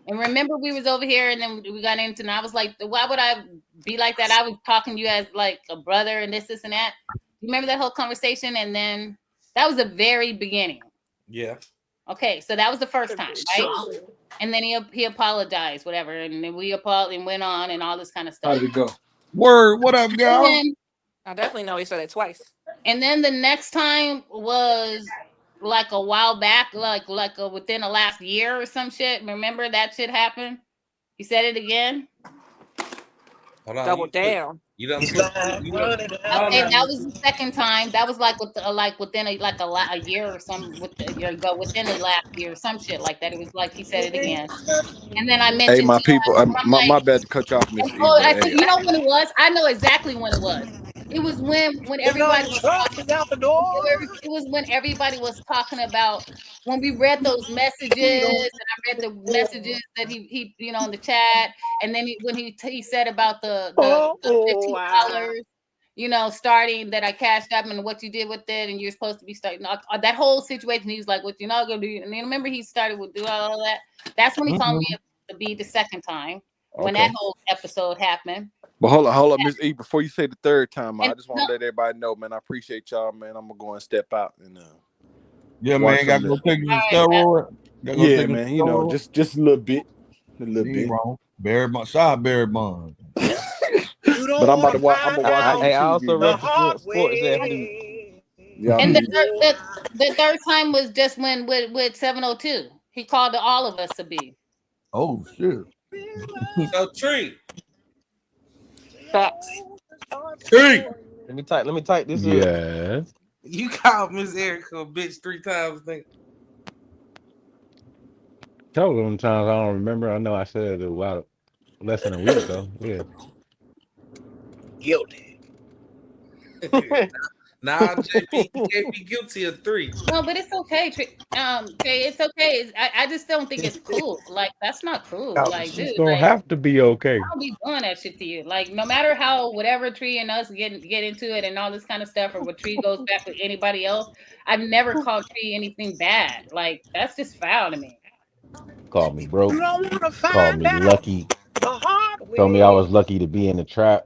And remember, we was over here, and then we got into, and I was like, "Why would I be like that?" I was talking to you as like a brother, and this, and that. You remember that whole conversation? And then that was the very beginning. Yeah. Okay, so that was the first time, right? And then he apologized, whatever, and then we apologized and went on and all this kind of How stuff. did it go? Word, what up, And y'all? then, I definitely know he said it twice. and then the next time was like a while back, within the last year or some shit. Remember that shit happened? He said it again. Hold on. Double down. You don't put you don't Okay, that was the second time. That was like within a year or some with a year ago, within the last year or some shit like that. It was like he said it again, and then I Hey, mentioned my to you, people, I'm like, my bad to cut you off, Miss E, oh, but I think hey, you know when it was. I know exactly when it was. It was when You know everybody the was truck talking. is out the door. It was when everybody was talking about when we read those messages, and I read the messages that he in the chat, and then when he said about the Wow. $15, starting that I cashed up and what you did with it, and you're supposed to be starting that whole situation. He was like, "What you're not gonna do?" And then remember he started with do all that. That's when he called me to be the second time when that okay. whole episode happened. But hold on, Miss E. Before you say the third time, I And just want to let everybody know, man. I appreciate y'all, man. I'm gonna go and step out and Yeah, watch man, some gotta of go the. take you all some right, steroid. Gotta go Yeah, take you man. some steroid. Just a little bit, a little You ain't bit. wrong. Barry Bond, shout out Barry Bond. You But don't I'm about want to to watch. I'm find gonna watch out some I also TV, the man. hard represent sports athlete. way. Y'all And be the easy. the third time was just when with 702. He called to all of us to be. Oh shit. So Tree. Facts. Tree. Let me type this up. Yeah. You called Miss Erica a bitch 3 times, nigga. Tell them times I don't remember. I know I said it about less than a week ago. Yeah. Guilty. Nah, JP, you can't be guilty of 3. No, but it's okay. Trey, it's okay. I just don't think it's cool. Like that's not cool. Like, dude, It's gonna like have to be okay. I don't be doing that shit to you. Like, no matter how whatever Tree and us get into it and all this kind of stuff, or what Tree goes back with anybody else, I've never called Tree anything bad. Like, that's just foul to me. Call me You broke. don't want to Call find me out lucky. the hard Told me I way. was lucky to be in the trap.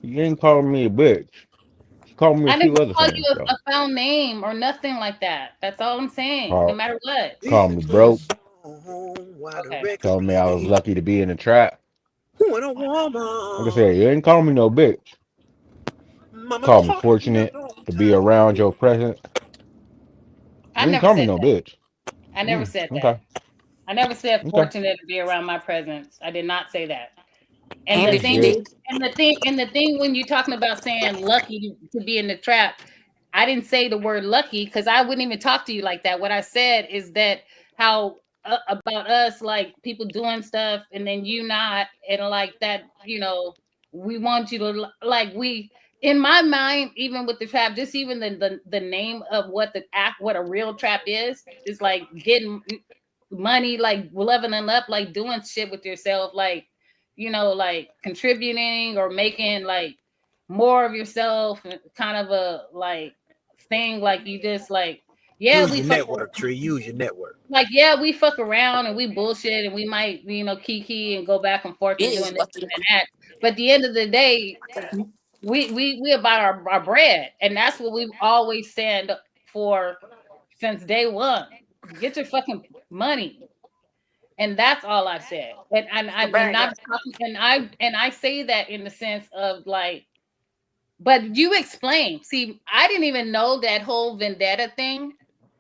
You ain't calling me a bitch. Call me a I never few other call things you though. a foul name or nothing like that. That's all I'm saying. No Call, matter what. call me broke. Why the Okay. record Told me I was play? lucky to be in the trap. When a Like I said, woman, you ain't calling me no bitch. mama Call me taught me a fortunate long to be time around ago. your presence. I You ain't never call me said no that. bitch. I never said that. Okay. I never said Okay. fortunate to be around my presence. I did not say that. And And the You if you thing, did. did, and the thing when you're talking about saying lucky to be in the trap, I didn't say the word lucky because I wouldn't even talk to you like that. What I said is that how about us, like people doing stuff and then you not, and like that, we want you to like we. In my mind, even with the trap, just even the name of what the act, what a real trap is like getting money, like leveling up, like doing shit with yourself, like like contributing or making like more of yourself, kind of a like thing, like you just like, yeah, Use we your fuck, network, Tree. Use your network. like, yeah, we fuck around and we bullshit and we might, kiki and go back and forth and is doing this lucky. and that. But at the end of the day, we about our bread, and that's what we've always stand up for since day one. Get your fucking money. And that's all I said. And Bag not up. talking, and I say that in the sense of like, but you explain. See, I didn't even know that whole vendetta thing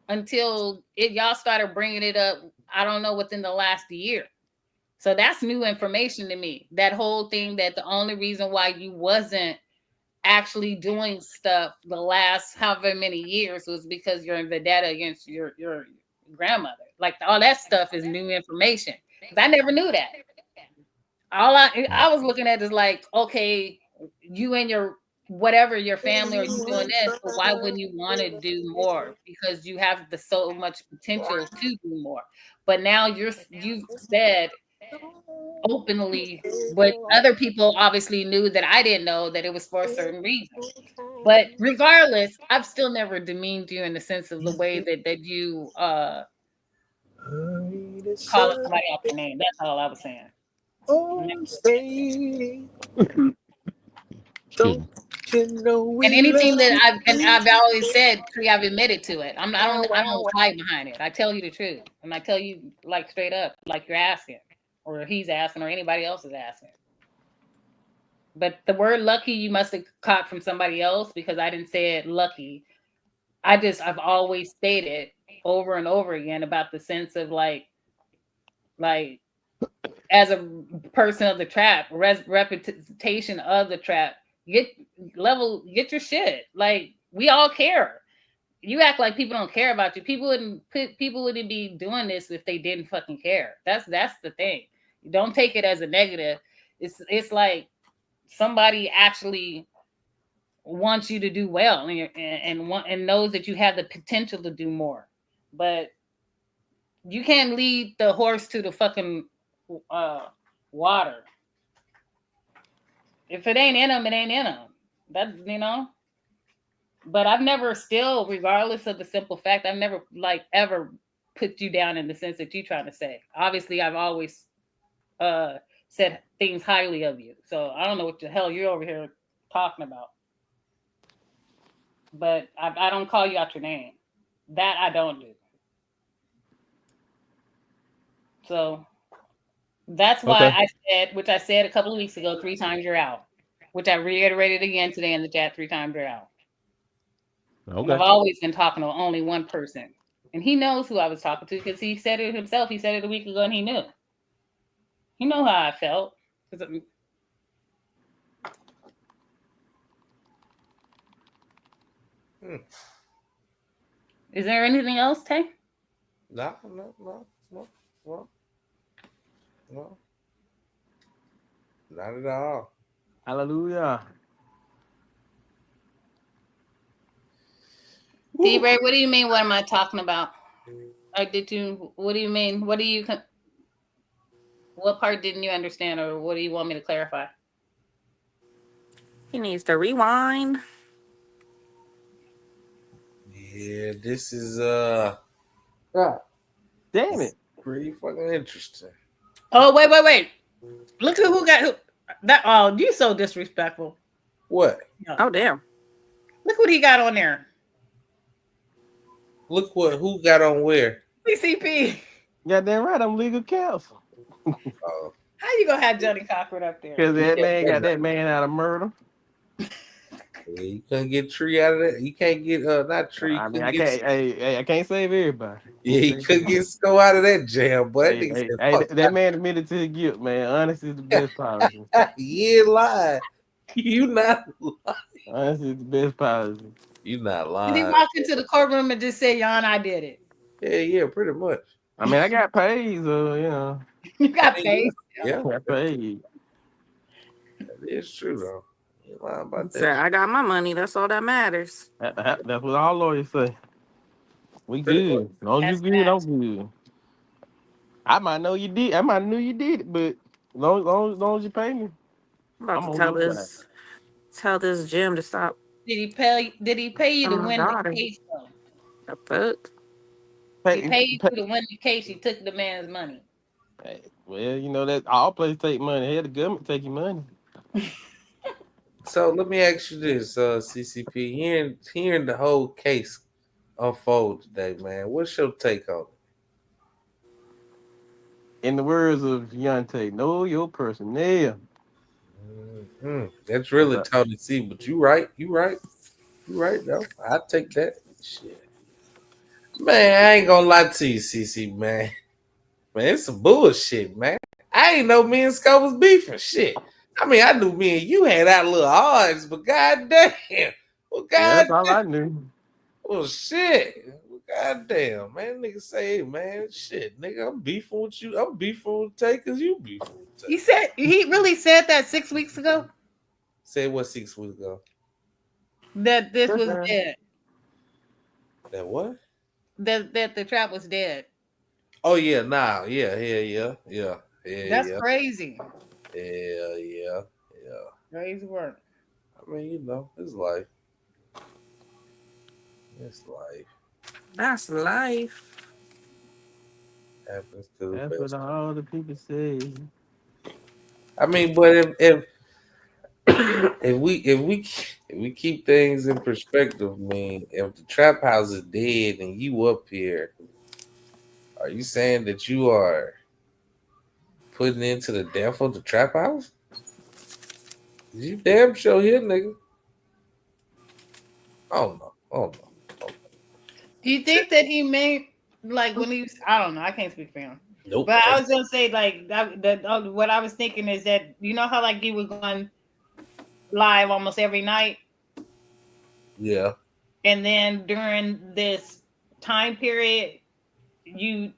until y'all started bringing it up. I don't know, within the last year. So that's new information to me. That whole thing, that the only reason why you wasn't actually doing stuff the last however many years was because you're in vendetta against your grandmother. Like all that stuff is new information because I never knew that. All I was looking at is like, okay, you and your whatever your family are you doing this, but why wouldn't you want to do more? Because you have the so much potential to do more. But now you've said openly, but other people obviously knew that I didn't know that it was for a certain reason. But regardless, I've still never demeaned you in the sense of the way that you call somebody out their name. That's all I was saying. Oh, say, Excuse don't me. you know And we anything love that you? I've always said, Tree, I've admitted to it. I don't hide behind it. I tell you the truth, and I tell you like straight up, like you're asking, or he's asking, or anybody else is asking. But the word lucky, you must have caught from somebody else because I didn't say it lucky. I've always stated over and over again about the sense of like as a person of the trap, reputation of the trap, get get your shit. Like we all care. You act like people don't care about you. People wouldn't be doing this if they didn't fucking care. That's the thing. Don't take it as a negative. It's like somebody actually wants you to do well and knows that you have the potential to do more. But you can't lead the horse to the fucking water. If it ain't in them, it ain't in them. That But I've never still, regardless of the simple fact, I've never like ever put you down in the sense that you're trying to say. Obviously, I've always said things highly of you. So I don't know what the hell you're over here talking about. But I don't call you out your name. That I don't do. So that's why Okay. I said, which I said a couple of weeks ago, 3 times you're out. Which I reiterated again today in the chat, 3 times you're out. And I've Okay. always been talking to only one person. And he knows who I was talking to because he said it himself. He said it a week ago and he knew. He knew how I felt. Is there anything else, Tay? No. Not at all. Hallelujah. D-Ray, what do you mean? What am I talking about? Or what do you mean? What part didn't you understand or what do you want me to clarify? He needs to rewind. Yeah, this is Damn it. pretty fucking interesting. Oh, wait. Look at who got who. That oh, you so disrespectful. What? Oh damn. Look what he got on there. Look who got on where? CCP. Goddamn right, I'm legal counsel. Oh, How you gonna have Johnny Cochran up there? Because that man got that man out of murder. yeah, you couldn't get Tree out of that. You can't get not Tree. I mean, I can't. Hey, I can't save everybody. Yeah, he couldn't get Scoe out of that jam, boy. That nigga said, Hey, "Fuck that man admitted to the guilt, man. Honesty is the best policy. you ain't lying. You not lying. Honesty is the best policy. You not Did he lying. walk into the courtroom and just say, "Yon, I did it"? Yeah, pretty much. I mean, I got paid, so you know. You got paid. Yeah, I got paid. that is true though. You ain't lying about So that. I got my money. That's all that matters. That's what all lawyers say. We Pretty much. good. As long as you good, I'm good. I might know you did. I might have knew you did it, but long as you pay me, I'm about I'm to on your side. tell this gym to stop. Did he pay you to Oh my win the daughter. case though? The fuck? He paid you to win the case. He took the man's money. Hey, well, you know that all places take money. Here, the government take your money. So let me ask you this, CCP. Hearing the whole case unfold today, man. What's your take on it? In the words of Yante, know your personnel. That's really Tony C. But you right though. I take that shit. Man, I ain't gonna lie to you, CC, man. Man, it's some bullshit, man. I ain't know me and Scoe was beefing. Shit. I mean, I knew me and you had our little odds, but goddamn, well, Yeah, that's god, all I knew. well, shit, well, goddamn, man, nigga say, hey, man, shit, nigga, I'm beefing with you. I'm beefing with Tay because you beefing with Tay. He really said that 6 weeks ago. Say what 6 weeks ago? That this was dead. That what? That the trap was dead. Oh yeah, nah, yeah. That's crazy. Yeah. Crazy work. I mean, you know, it's life. It's life. That's life. Happens to the That's what best. all the people say. I mean, but if if we keep things in perspective, I mean, if the trap house is dead and you up here, are you saying that you are putting into the death of the trap house? You damn sure here, nigga. Oh no. Do you think that he made like when he was? I don't know. I can't speak for him. Nope. But I was gonna say like what I was thinking is that you know how like he was going live almost every night, Yeah. and then during this time period, you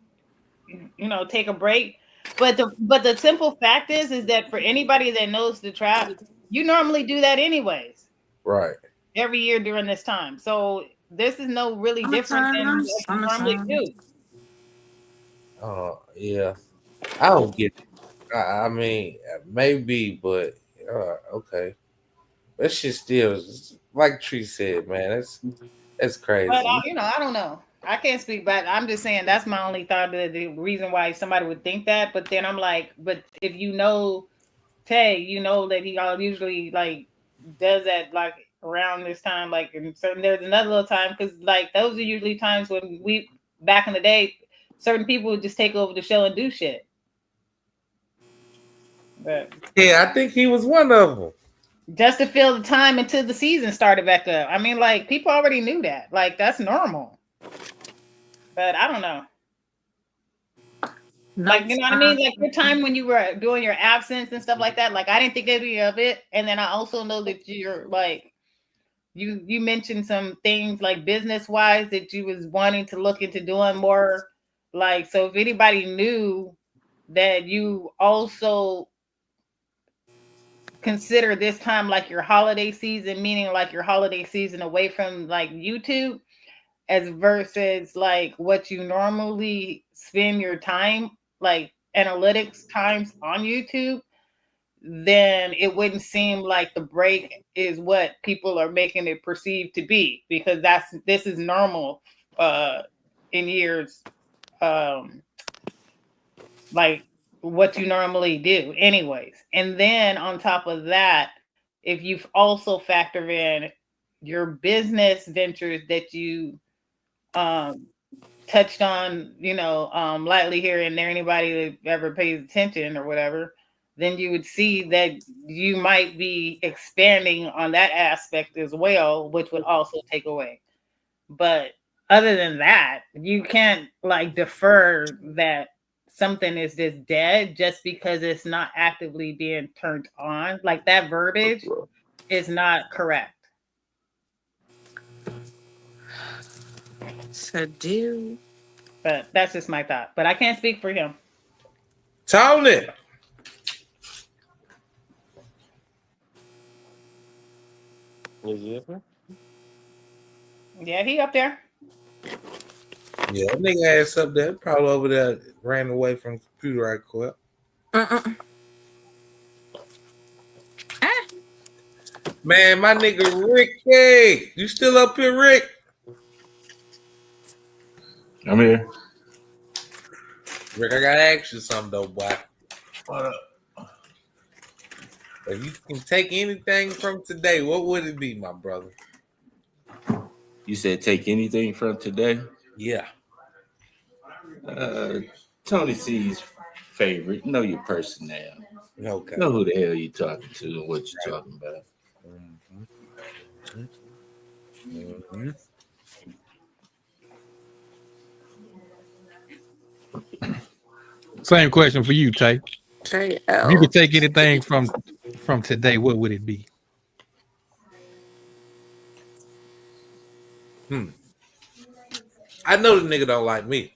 know take a break. But the simple fact is that for anybody that knows the trap, you normally do that anyways. Right. Every year during this time. So this is no really different than what you normally Summertime. do. Yeah. I don't get it. I mean, maybe, but okay. That shit still, like Tree said, man. That's But crazy. I don't know. I can't speak, but I'm just saying that's my only thought. The reason why somebody would think that, but then I'm like, but if you know Tay, you know that he usually like does that like around this time, like and certain. There's another little time because like those are usually times when we back in the day, certain people would just take over the show and do shit. But Yeah, I think he was one of them. just to fill the time until the season started back up. I mean, like people already knew that. Like that's normal. But I don't know. Like you know what I mean? Like your time when you were doing your absence and stuff like that. Like I didn't think any of it. And then I also know that you're like you mentioned some things like business wise that you was wanting to look into doing more. Like so if anybody knew that you also consider this time like your holiday season, meaning like your holiday season away from like YouTube as versus like what you normally spend your time, like analytics times on YouTube, then it wouldn't seem like the break is what people are making it perceived to be because this is normal in years like what you normally do anyways. And then on top of that, if you've also factor in your business ventures that you um touched on, lightly here and there, anybody that ever pays attention or whatever, then you would see that you might be expanding on that aspect as well, which would also take away. But other than that, you can't like defer that something is just dead just because it's not actively being turned on. Like that verbiage is not correct. To do. But that's just my thought. But I can't speak for him. Tony. Yeah, he up there. Yeah, that nigga ass up there, probably over there, ran away from the computer right quick. Man, my nigga Ricky, you still up here, Rick? I'm here. Rick, I gotta ask you something though, boy. What up? If you can take anything from today, what would it be, my brother? You said take anything from today? Yeah. Tony C's favorite. Know your personnel. Okay. Know who the hell you talking to and what you're talking about. Same question for you, Tay. JL. If you could take anything from from today, what would it be? I know the nigga don't like me.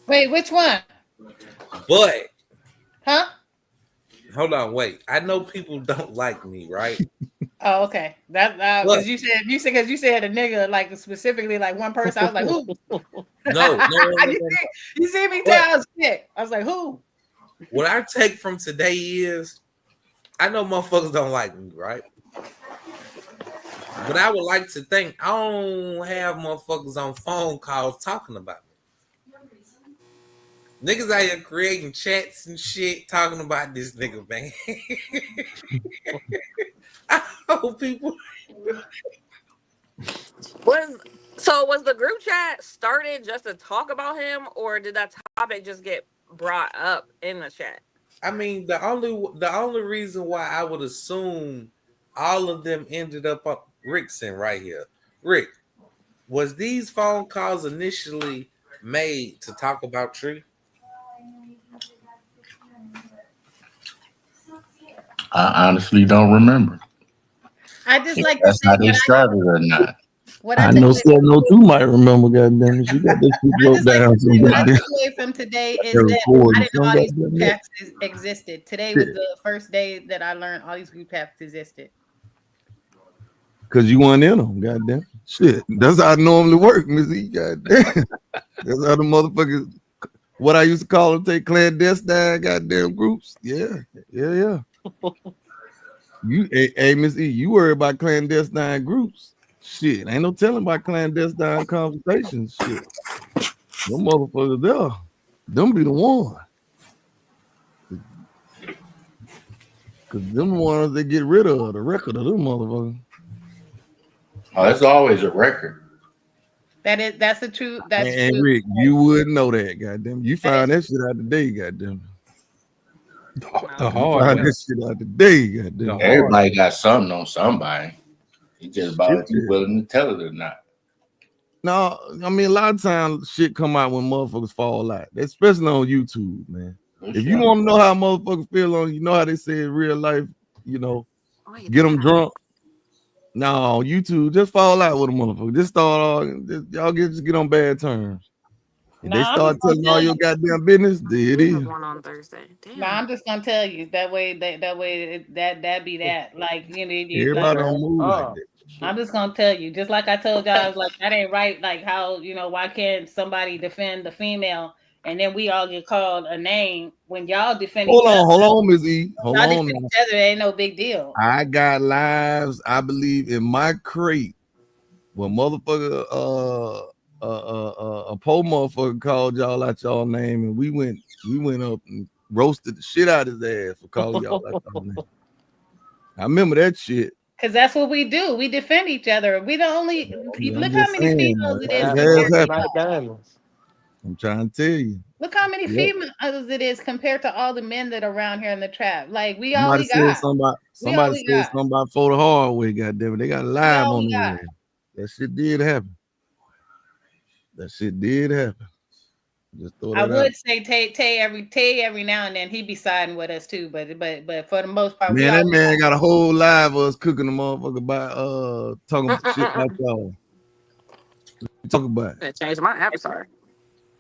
Wait, which one? But Huh? hold on, wait. I know people don't like me, right? Oh, okay. That But because you said a nigga like specifically like one person. I was like, who? no. you see me But tell shit. I was like, who? what I take from today is I know motherfuckers don't like me, right? But I would like to think I don't have motherfuckers on phone calls talking about me. Niggas out here creating chats and shit talking about this nigga, man. I hope people Was the group chat started just to talk about him, or did that topic just get brought up in the chat? I mean, the only reason why I would assume all of them ended up Rickson right here. Rick, was these phone calls initially made to talk about Tree? I honestly don't remember. I just If like to that's say how they started or not. what I I took know away. 702 might remember, goddamn it. She got this shit I wrote just like down. to Some say what I goddamn took away from today is that I recording. didn't know Some all these group goddamn it. chats existed. Today was Shit. the first day that I learned all these group chats existed. Cause you weren't in them, goddamn. Shit. That's how it normally work, Miss E. Goddamn. That's how the motherfuckers what I used to call them take clandestine goddamn groups. Yeah. You hey Miss E, you worry about clandestine groups. Shit. Ain't no telling about clandestine conversations. Shit. Them motherfuckers there. Them be the one. Cause them ones they get rid of the record of them motherfuckers. Oh, it's always a record. That's the truth. That's And true. Rick, you wouldn't know that, goddamn. You That is found that shit out today, goddamn. The You hard found way. that shit out today, goddamn. Everybody got something on somebody. It's just about Shit. if you willing to tell it or not. No, I mean a lot of times shit come out when motherfuckers fall out, especially on YouTube, man. If you want to know how motherfuckers feel on, you know how they say in real life, you know, get them drunk. No, YouTube just fall out with a motherfucker. Just start all y'all just get on bad terms. If they Nah, I'm start just gonna telling all tell your you. goddamn business, there it We have is. one on Thursday. Damn. Nah, I'm just gonna tell you that way. That be that. Like Everybody don't move like that. I'm just gonna tell you, just like I told y'all, I was like, that ain't right. Like how why can't somebody defend the female and then we all get called a name when y'all defend each other? Hold on, Ms. E. Hold Y'all on defend now. each other, it ain't no big deal. I got lives, I believe, in my crate when motherfucker a poor motherfucker called y'all out y'all name and we went up and roasted the shit out of his ass for calling y'all out y'all name. I remember that shit. Cause that's what we do. We defend each other. We the only look how just many saying, females it it is has compared to happened. y'all. I'm trying to tell you. Look how many Yep. females it is compared to all the men that are around here in the trap. Like we all Somebody we said got. somebody said something about for the hard way, goddamn it. They got live all on we there. got. That shit did happen. That shit did happen. Just throw I that out. would say Tay every now and then he be siding with us too, but for the most part, we Man, all that man got a whole live of us cooking the motherfucker by talking shit about y'all. Talk about it. Change my avatar.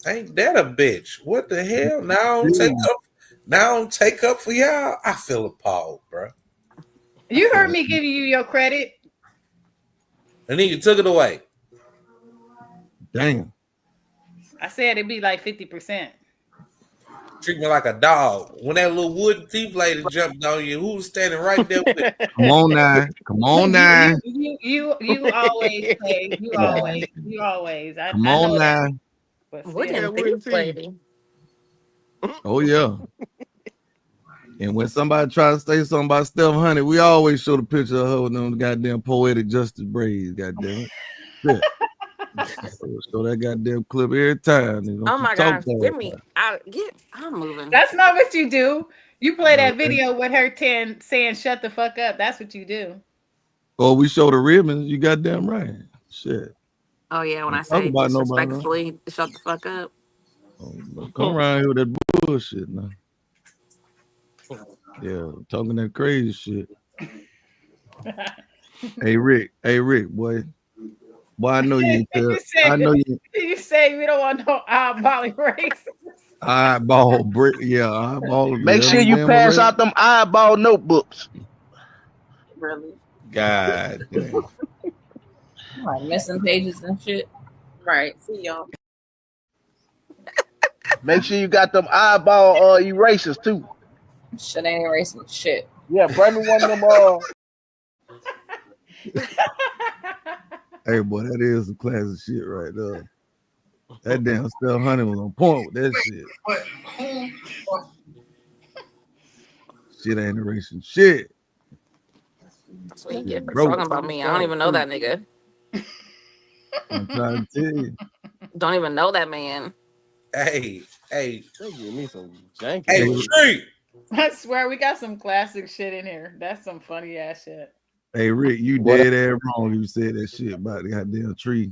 Ain't that a bitch? What the hell? Now I don't take up. Now I don't take up for y'all. I feel appalled, bro. You heard me giving you your credit. And then you took it away. Damn. I said it'd be like 50%. Treat me like a dog. When that little wooden teeth lady jumped on you, who was standing right there with you? Come on now. Come on now. You always say you always. I Come know on now. that. But What still. is this lady? Oh yeah. And when somebody tries to say something about Steph Honey, we always show the picture of her with them goddamn poetic justice braids. Goddamn it. Yeah. Show that goddamn clip every time. Oh my gosh, get me out. I'm moving. That's not what you do. You play that Okay. video with her saying shut the fuck up. That's what you do. Oh, we show the ribbons. You goddamn right. Shit. Oh yeah, when I Talk say about nobody. disrespectfully, shut the fuck up. Don't come around here with that bullshit now. Yeah, talking that crazy shit. Hey Rick, boy. Boy, I know you ain't tell. I know you you say we don't want no eyeballing race. eyeball brick. Yeah, eyeball. Make sure you pass out them eyeball notebooks. Really? God damn. Like missing pages and shit. Right. See y'all. Make sure you got them eyeball erasers too. Shit ain't erasing shit. Yeah, bring me one of them. Hey boy, that is some classic shit right there. That damn Steph Honey was on point with that shit. Shit ain't erasing shit. That's what you Shit get for broke. talking about me. I don't even know that nigga. I'm trying to tell you. Don't even know that man. Hey, They give me some janky. hey, Tree. I swear we got some classic shit in here. That's some funny ass shit. Hey Rick, you What dead ass wrong. You said that shit about the goddamn tree.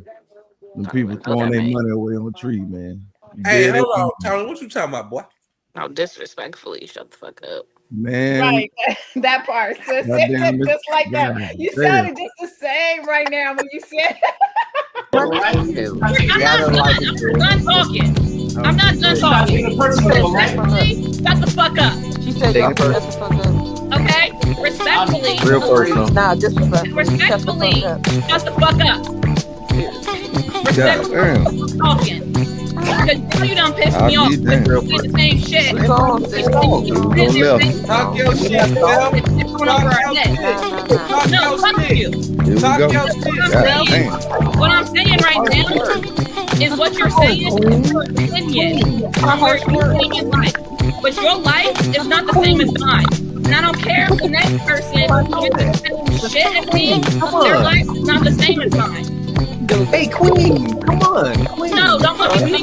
Them people throwing their money away on a tree, man. You Hey, dead ass hold on, wrong. Tony. What you talking about, boy? No, disrespectfully, shut the fuck up. Man, Right, that part. So goddamn, just like that. God You damn. sounded just the same right now when you said. I'm not done talking. I'm not done talking. Respectfully, shut the fuck up. She said y'all can shut the fuck up. Okay? Respectfully. real personal? Nah, disrespectfully. Shut the Respectfully, fuck up. shut the fuck up. God damn. Talking. Because now you done pissed I'll me off. be damned. You say the same shit. Switch on, sis. Here we go left. Talk your shit, Steph. Going Talk over our your head. shit. Nah. Talk No, your fuck shit. you. Here we Talk go. your shit, What I'm God Steph. saying, damn. what I'm saying right now is what you're saying is your opinion on where you stand in life. But your life is not the same as mine. And I don't care if the next person is the same shit as me, Come their on. life is not the same as mine. Hey, Queen. Come on, Queen. No, don't look at me.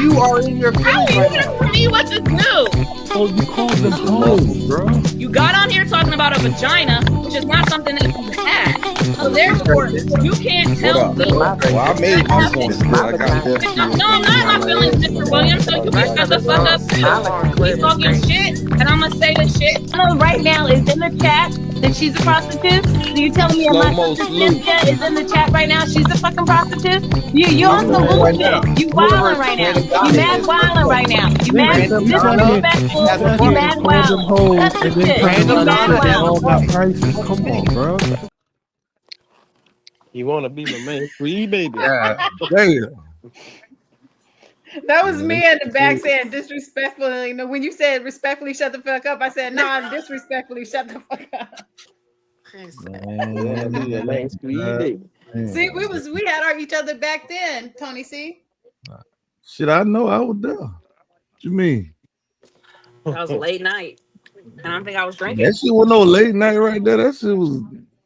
You are in your How are feelings you right gonna now. tell me what to do? Oh, you called them It's a muscle. hoes, bro. You got on here talking about a vagina, which is not something that you had. So therefore, you can't What tell up? me. My Well, I made my point, It's Steph. my I got vagina. Steph to No, I'm defend not me in on my my feelings, ass Mr. about Williams. So that. you My can shut the stomach fuck up don't smell too. like He's crib is talking crazy. shit, and I'm gonna say the shit. Right now is in the chat that she's a prostitute. So you telling me Slow my mo sister salute. Cynthia is in the chat right now? She's a fucking prostitute. You Salute on to some her right bullshit. now. You Whoever wilding right now. Brandon You Donna mad is. wilding right now. You mad Brandon Donna disrespectful. has a You price. mad wilding. Cut the shit. You Random mad Donna has a wilding. price. Come on, bro. You want to be my man? Free baby. God damn. That was Yeah, me in the back saying disrespectfully. You know, when you said respectfully shut the fuck up, I said, nah, disrespectfully shut the fuck up. You want to be my man? Free baby. See, we had our each other back then, Tony C. Shit, I know I was there. What you mean? That was late night, and I don't think I was That drinking. shit was no late night right there. That shit was,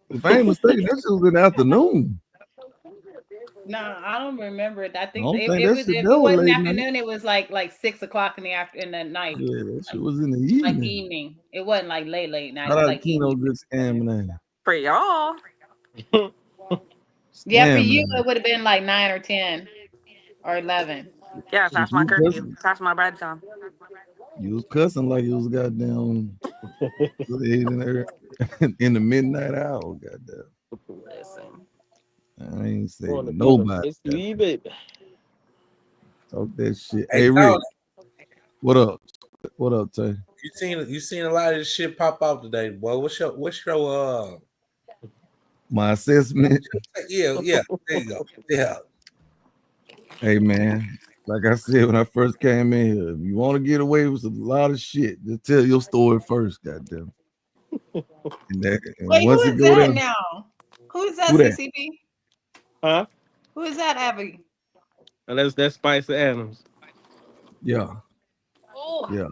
if I ain't mistaken, that shit was in the afternoon. No, I don't remember it. I I think don't it, think it that was shit if there it was wasn't late night. afternoon, it was like 6 o'clock in the night. Yeah, that shit was in the Like evening. evening. It wasn't like late night. It Shout was out to like Keno, evening. good scamming name. For y'all, Yeah, for you Scamming. it would have been like 9 or 10 or 11. yeah, Shit, past my curfew, past my bedtime. you was cussing like it was goddamn late in in the midnight hour. Goddamn. Listen, I ain't Want to saving be my nobody. man? Free baby. Talk that shit. Hey, Hey Rick, Tony, what up? What up, Tay? you seen a lot of this shit pop out today, boy. What's your My assessment. yeah, there you go. Yeah. Hey man, like I said when I first came in here, if you want to get away with a lot of shit, just tell your story first, goddamn. And Wait, who once it is go that there, now? Who is that, who that? CCP? Huh? Who is that, Abby? And that's Spicer Adams. Yeah, oh, yeah.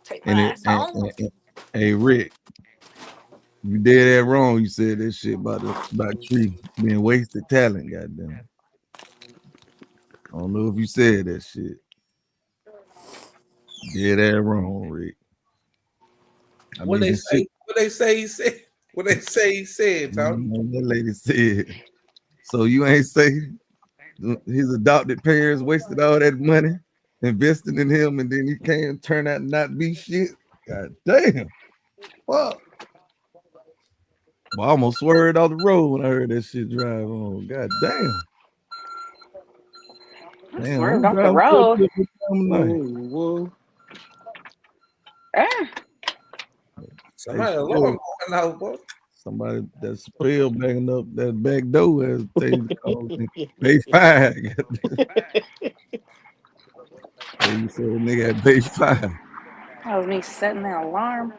take my And it ass home. and hey Rick, you did that wrong. You said that shit about Tree being wasted talent, goddamn. I don't know if you said that shit. Did that wrong, Rick. I What mean, they the shit say? What they say he said? What they say he said, Tony? that lady said. So you ain't say his adopted parents wasted all that money investing in him, and then he came turn out not be shit. God damn. Fuck. Well, I almost swerved off the road when I heard that shit drive on. God damn. I Damn, swerved I'm off the driving so road. good this time of night. Whoa. Ah, Hey, Somebody Spell, alarm going out, boy. somebody that spell banging up that back door has taken the call. Bay 5. Hey, you said nigga at Bay 5. that was me setting the alarm.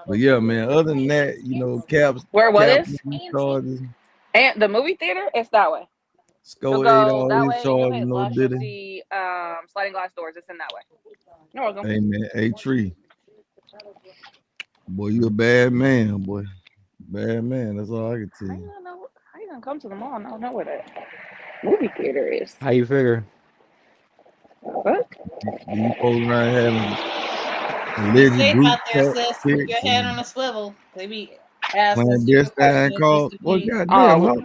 But yeah, man, other than that, caps, Where what cap is? charges, And the movie theater? It's that way. You'll Scoe ate go all that his way, then you'll charges, hit no left, you'll diddy. see sliding glass doors. It's in that way. You're welcome. Hey man, hey Tree. Boy, you a bad man, boy. Bad man, that's all I can tell you. How you gonna come to the mall and not know where the movie theater is? How you figure? What? These folks around having Be alleged safe group out there, chat sis. Keep your pics head on and a swivel. They be asking stupid clandestine questions just calls. to Boy, be goddamn, hop,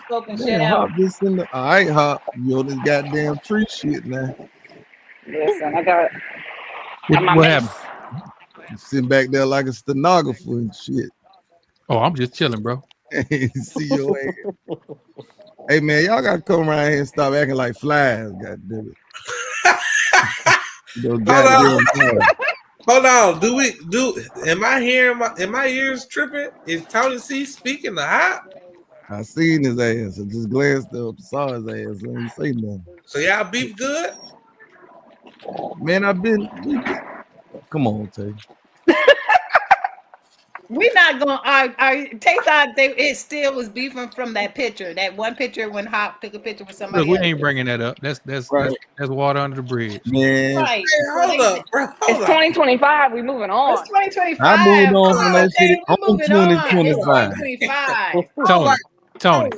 scoping shit damn, out. hop this in the. All right, hop. You on this goddamn tree shit now. Listen, I got my What mace. happened? You sitting back there like a stenographer and shit. Oh, I'm just chilling, bro. See your ass. Hey man, y'all gotta come around here and stop acting like flies, goddamn it. Those Hold on. goddamn flies. Hold on. Am I hearing am my ears tripping? Is Tony C speaking the hot? I seen his ass. I just glanced up, saw his ass, and he say nothing. So y'all beef good? Man, come on, Tay. We not gonna Tay thought it still was beefing from that picture. That one picture when Hop took a picture with Look, somebody we else. ain't bringing that up. That's Right. that's water under the bridge. Man, Right. Hey, hold up, bro. It's 2025. We moving on. It's 2025. I moved on from Come on, that shit Tay, we on moving on. It's 2025. 2025. Tony,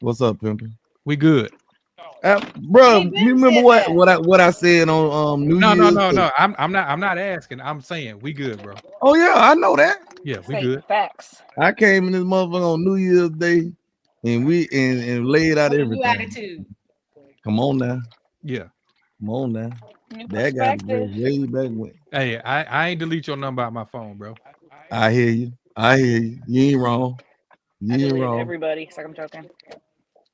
What's up, Pimpin'? we good. Bro, He you been remember said that. what I said on New No. Year's Day? I'm not asking. I'm saying we good, bro. Oh yeah, I know that. Yeah, we Say good. facts. I came in this motherfucker on New Year's Day and we and laid out What a new everything. attitude. Come on now. Yeah. Come on now. New That got to go perspective. way back when. Hey, I ain't delete your number out my phone, bro. I hear you. I hear you. You ain't wrong. I You ain't deleted wrong. everybody. So I'm joking.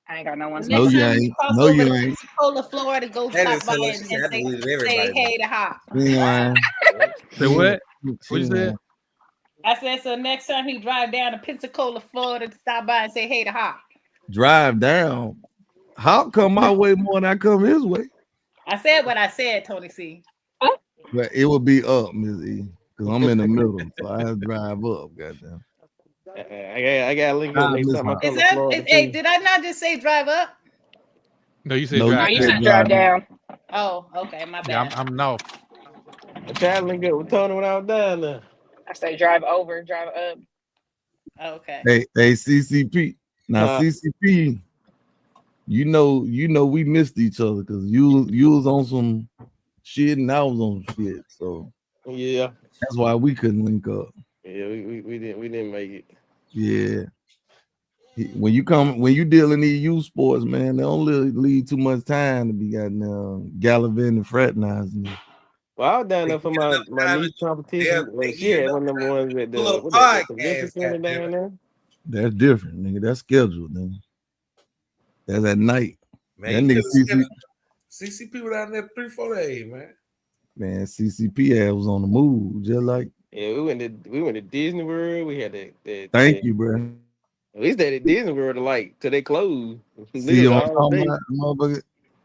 I ain't got no one. The No, next you time you ain't. cross No, over you to ain't. Pensacola, Florida, go That stop is by hilarious. She said and I deleted say everybody. hey to Hop. You ain't lying. Say what? What you said? I said, so next time he drive down to Pensacola, Florida, to stop by and say hey to Hop. Drive down. How come my way more than I come his way? I said what I said, Tony C. But it would be up, Ms. E, because I'm in the middle, so I have to drive up. Goddamn. I gotta link up next time I come Is to Florida hey, too. did I not just say drive up? No, you said No, drive you you down. said said drive down. Oh, okay, my Yeah, bad. I'm north. I tried to link up with Tony when I was down there. I say drive over, drive up. Okay. Hey, CCP. Now CCP, we missed each other because you was on some shit and I was on some shit. So Yeah. that's why we couldn't link up. Yeah, we didn't make it. Yeah. When you deal in these youth sports, man, they don't leave too much time to be goddamn gallivanting and fraternizing. Well, I was down there for my niece competition. She had one of them ones at the convention center down there. That's different, nigga. That's scheduled, nigga. That's at night. Man, That nigga CCP was out there 3-4 days, man. Man, CCP ass was on the move, just like. Yeah, we went to Disney World. We had Thank you, bro. We stayed at Disney World till they closed. See you on all day. motherfucker.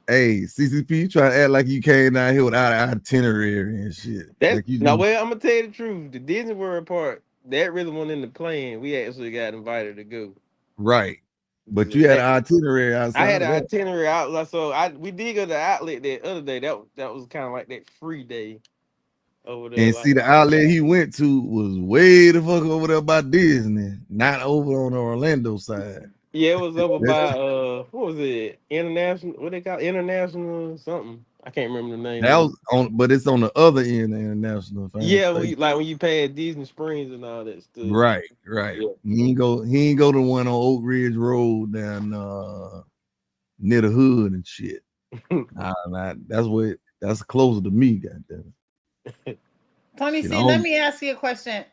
Hey, CCP, you trying to act like you came down here without an itinerary and shit. That's like you I'm gonna tell you the truth. The Disney World part that really wasn't in the plan. We actually got invited to go. Right, but you had an itinerary outside. I had an of that. itinerary out, so we did go to the outlet that other day. That was kind of like that free day over there. And see, the outlet he went to was way the fuck over there by Disney, not over on the Orlando side. Yeah, it was over by what was it? International? What they call international something? I can't remember the name That of it. was on, but it's on the other end of international. Yeah, when you pass Disney Springs and all that stuff. Right. Yeah. He ain't go to one on Oak Ridge Road down near the hood and shit. That's closer to me, goddamn. Tony Shit, C, let me ask you a question.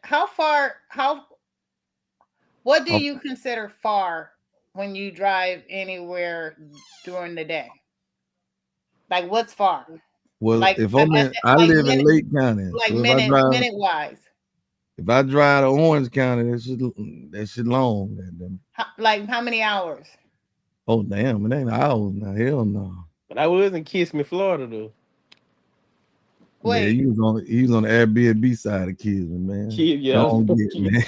What do you consider far when you drive anywhere during the day? Like what's far? Well, Like if I'm in, I like live in Lake County, like so minute wise. if I drive to Orange County, that shit long, goddamn. Like how many hours? Oh damn, it ain't hours now. Hell no. But I was in Kiss Me, Florida though. Yeah, he was on the Airbnb side of kids, man. Yeah. Go on get it, man.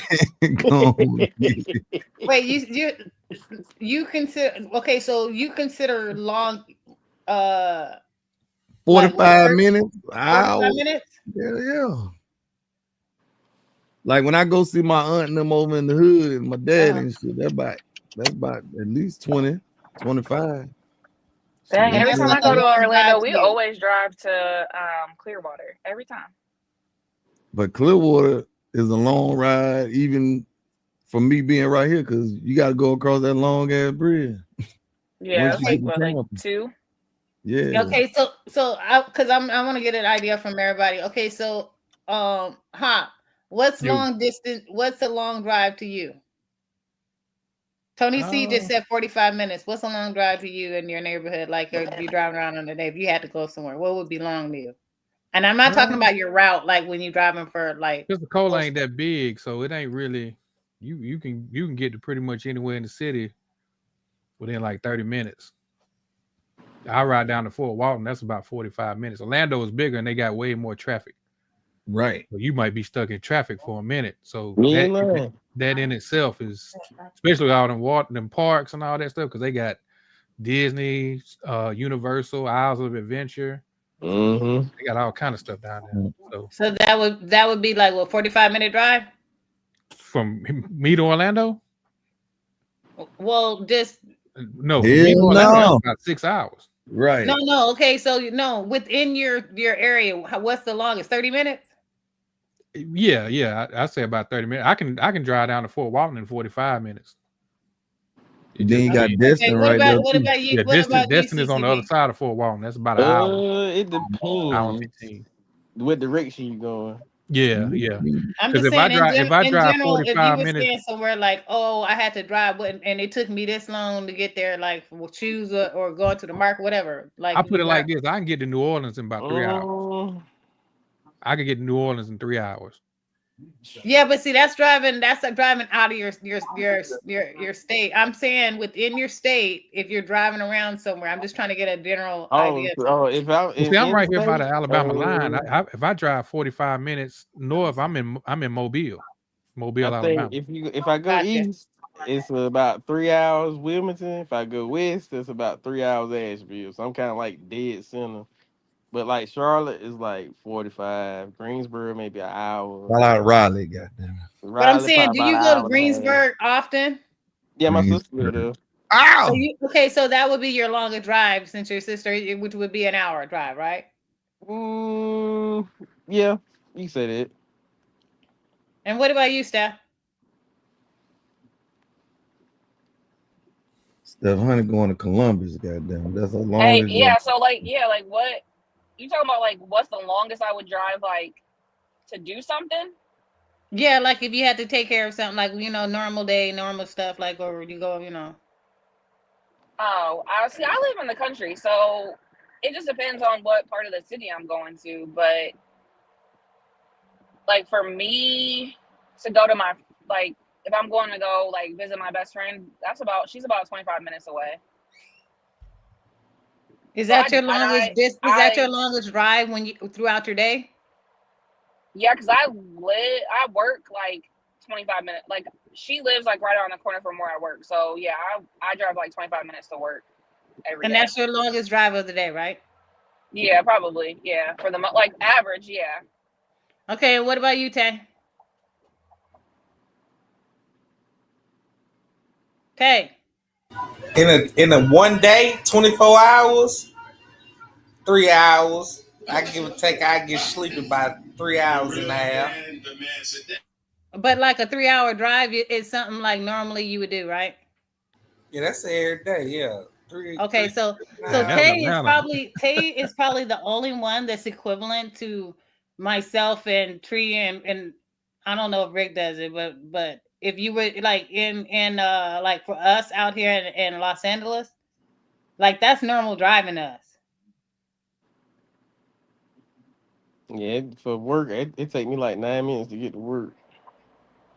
Go on get it. Wait, you consider okay, so you consider long 45 minutes, 45 hour. minutes? Yeah. Like when I go see my aunt and them over in the hood and my dad and shit, that's about at least 20, 25. Dang, And every it's time not I a go to long drive Orlando, to we you. always drive to Clearwater. Every time. But Clearwater is a long ride, even for me being right here, because you got to go across that long ass bridge. Yeah, Once it's you like get to what, like town. 2? Yeah. Okay, so because I want to get an idea from everybody. Okay, so Hop, what's long distance? What's a long drive to you? Tony C just said 45 minutes. What's a long drive to you in your neighborhood? Like if you driving around on the day, if you had to go somewhere, what would be long to you? And I'm not talking about your route, like when you're driving for like. Pensacola ain't that big, so it ain't really. You can get to pretty much anywhere in the city within like 30 minutes. I ride down to Fort Walton. That's about 45 minutes. Orlando is bigger and they got way more traffic. Right. So you might be stuck in traffic for a minute. So Me ain't lying. that in itself is, especially out in them parks and all that stuff, because they got Disney, Universal, Isles of Adventure. Mm-hmm. They got all kind of stuff down there. So that would be like what 45-minute drive? From me to Orlando? Well, just no, from me to Orlando, that's about 6 hours. Right. No. Okay, so within your area, what's the longest? 30 minutes? Yeah. I say about 30 minutes. I can drive down to Fort Walton in 45 minutes. Then you got Destin right there What too. about you? Yeah, What about you, Destin is on the other CCB? side of Fort Walton. That's about an hour. It Hour depends 15. what direction you going. Yeah. I'm Because just saying, if I in drive general, if you 45 were minutes, staying somewhere like, oh, I had to drive, and it took me this long to get there, like choose or going to the market, whatever. Like I put it like this: I can get to New Orleans in about 3 hours. Oh, I can get to New Orleans in 3 hours. yeah, but see, that's driving. That's like driving out of your state. I'm saying within your state, if you're driving around somewhere, I'm just trying to get a general idea. if I'm Well, see, I'm right here by the state, Alabama line. If I drive 45 minutes north, I'm in Mobile, I think Alabama. if I go east, it's about 3 hours Wilmington. If I go west, it's about 3 hours Asheville. So I'm kind of like dead center. But like Charlotte is like 45. Greensboro maybe an hour. Well, out of Raleigh, goddamn. But I'm Raleigh saying, probably do about you an go to hour and a half. Greensburg often? Yeah, my sister live there. So okay, so that would be your longer drive since your sister, which would be an hour drive, right? Yeah, you said it. And what about you, Steph? Steph Honey going to Columbus, goddamn. That's a long Hey, as yeah. So like what you talking about? Like what's the longest I would drive like to do something? Yeah, like if you had to take care of something, like normal day, normal stuff, like or you go, Oh, I see. I live in the country, so it just depends on what part of the city I'm going to. But like for me to go to my if I'm going to go like visit my best friend, she's about 25 minutes away. Is So that your longest? Is that your longest drive throughout your day? Yeah, because I work like 25 minutes. Like she lives like right around the corner from where I work. So yeah, I drive like 25 minutes to work every day. And that's your longest drive of the day, right? Yeah, probably. Yeah, for the like average, yeah. Okay, what about you, Tay? Tay. In a one day, 24 hours. 3 hours. I give or take. I get sleep about 3 hours and a half. But like a 3 hour drive is something like normally you would do, right? Yeah, that's every day. Yeah, three. Okay, so Man, that was Atlanta. Tay is probably the only one that's equivalent to myself and Tree and I don't know if Rick does it, but if you were like in like for us out here in Los Angeles, like that's normal driving us. Yeah, for work, it take me like 9 minutes to get to work.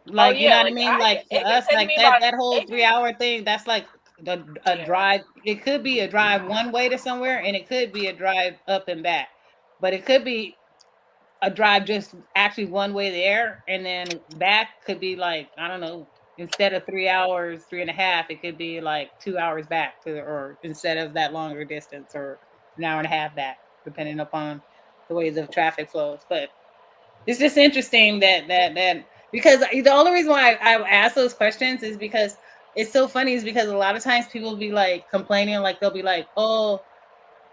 Oh Like you yeah, know what I like mean? Like for it can us, take like me that about that whole it three can hour thing, that's like a yeah. drive. It could be a drive one way to somewhere, and it could be a drive up and back. But it could be a drive just actually one way there, and then back could be like I don't know. Instead of 3 hours, 3.5, it could be like 2 hours back to, or instead of that longer distance, or an hour and a half back, depending upon the ways of traffic flows. But it's just interesting that because the only reason why I ask those questions is because it's so funny is because a lot of times people be like complaining, like they'll be like, oh,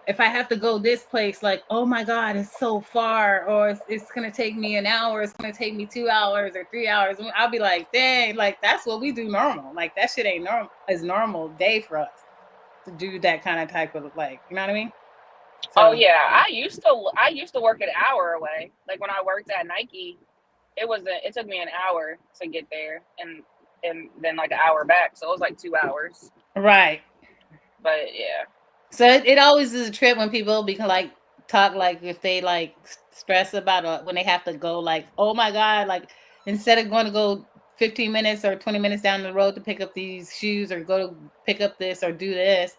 if I have to go this place, like, oh my God, it's so far, or it's gonna take me an hour, it's gonna take me 2 hours or 3 hours. I'll be like, dang, like that's what we do normal. Like that shit ain't normal as normal day for us to do that kind of type of like, you know what I mean? Oh So yeah, I used to work an hour away. Like when I worked at Nike, it took me an hour to get there and then like an hour back. So it was like 2 hours. right. But yeah. So it always is a trip when people be like talk like if they like stress about when they have to go like oh my God like instead of going to go 15 minutes or 20 minutes down the road to pick up these shoes or go to pick up this or do this,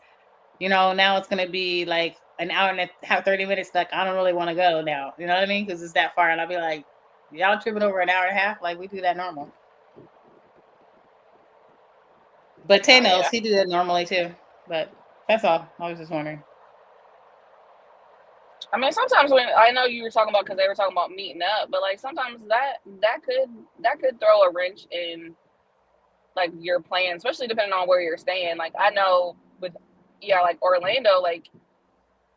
you know, now it's gonna be like an hour and 30 minutes. Like I don't really want to go now, you know what I mean? Because it's that far, and I'll be like, y'all tripping over an hour and a half? Like we do that normal. But Tay Oh knows yeah. he do that normally too. But that's all. I was just wondering. I mean, sometimes when I know you were talking about because they were talking about meeting up, but like sometimes that could throw a wrench in like your plan, especially depending on where you're staying. Like I know with like Orlando, like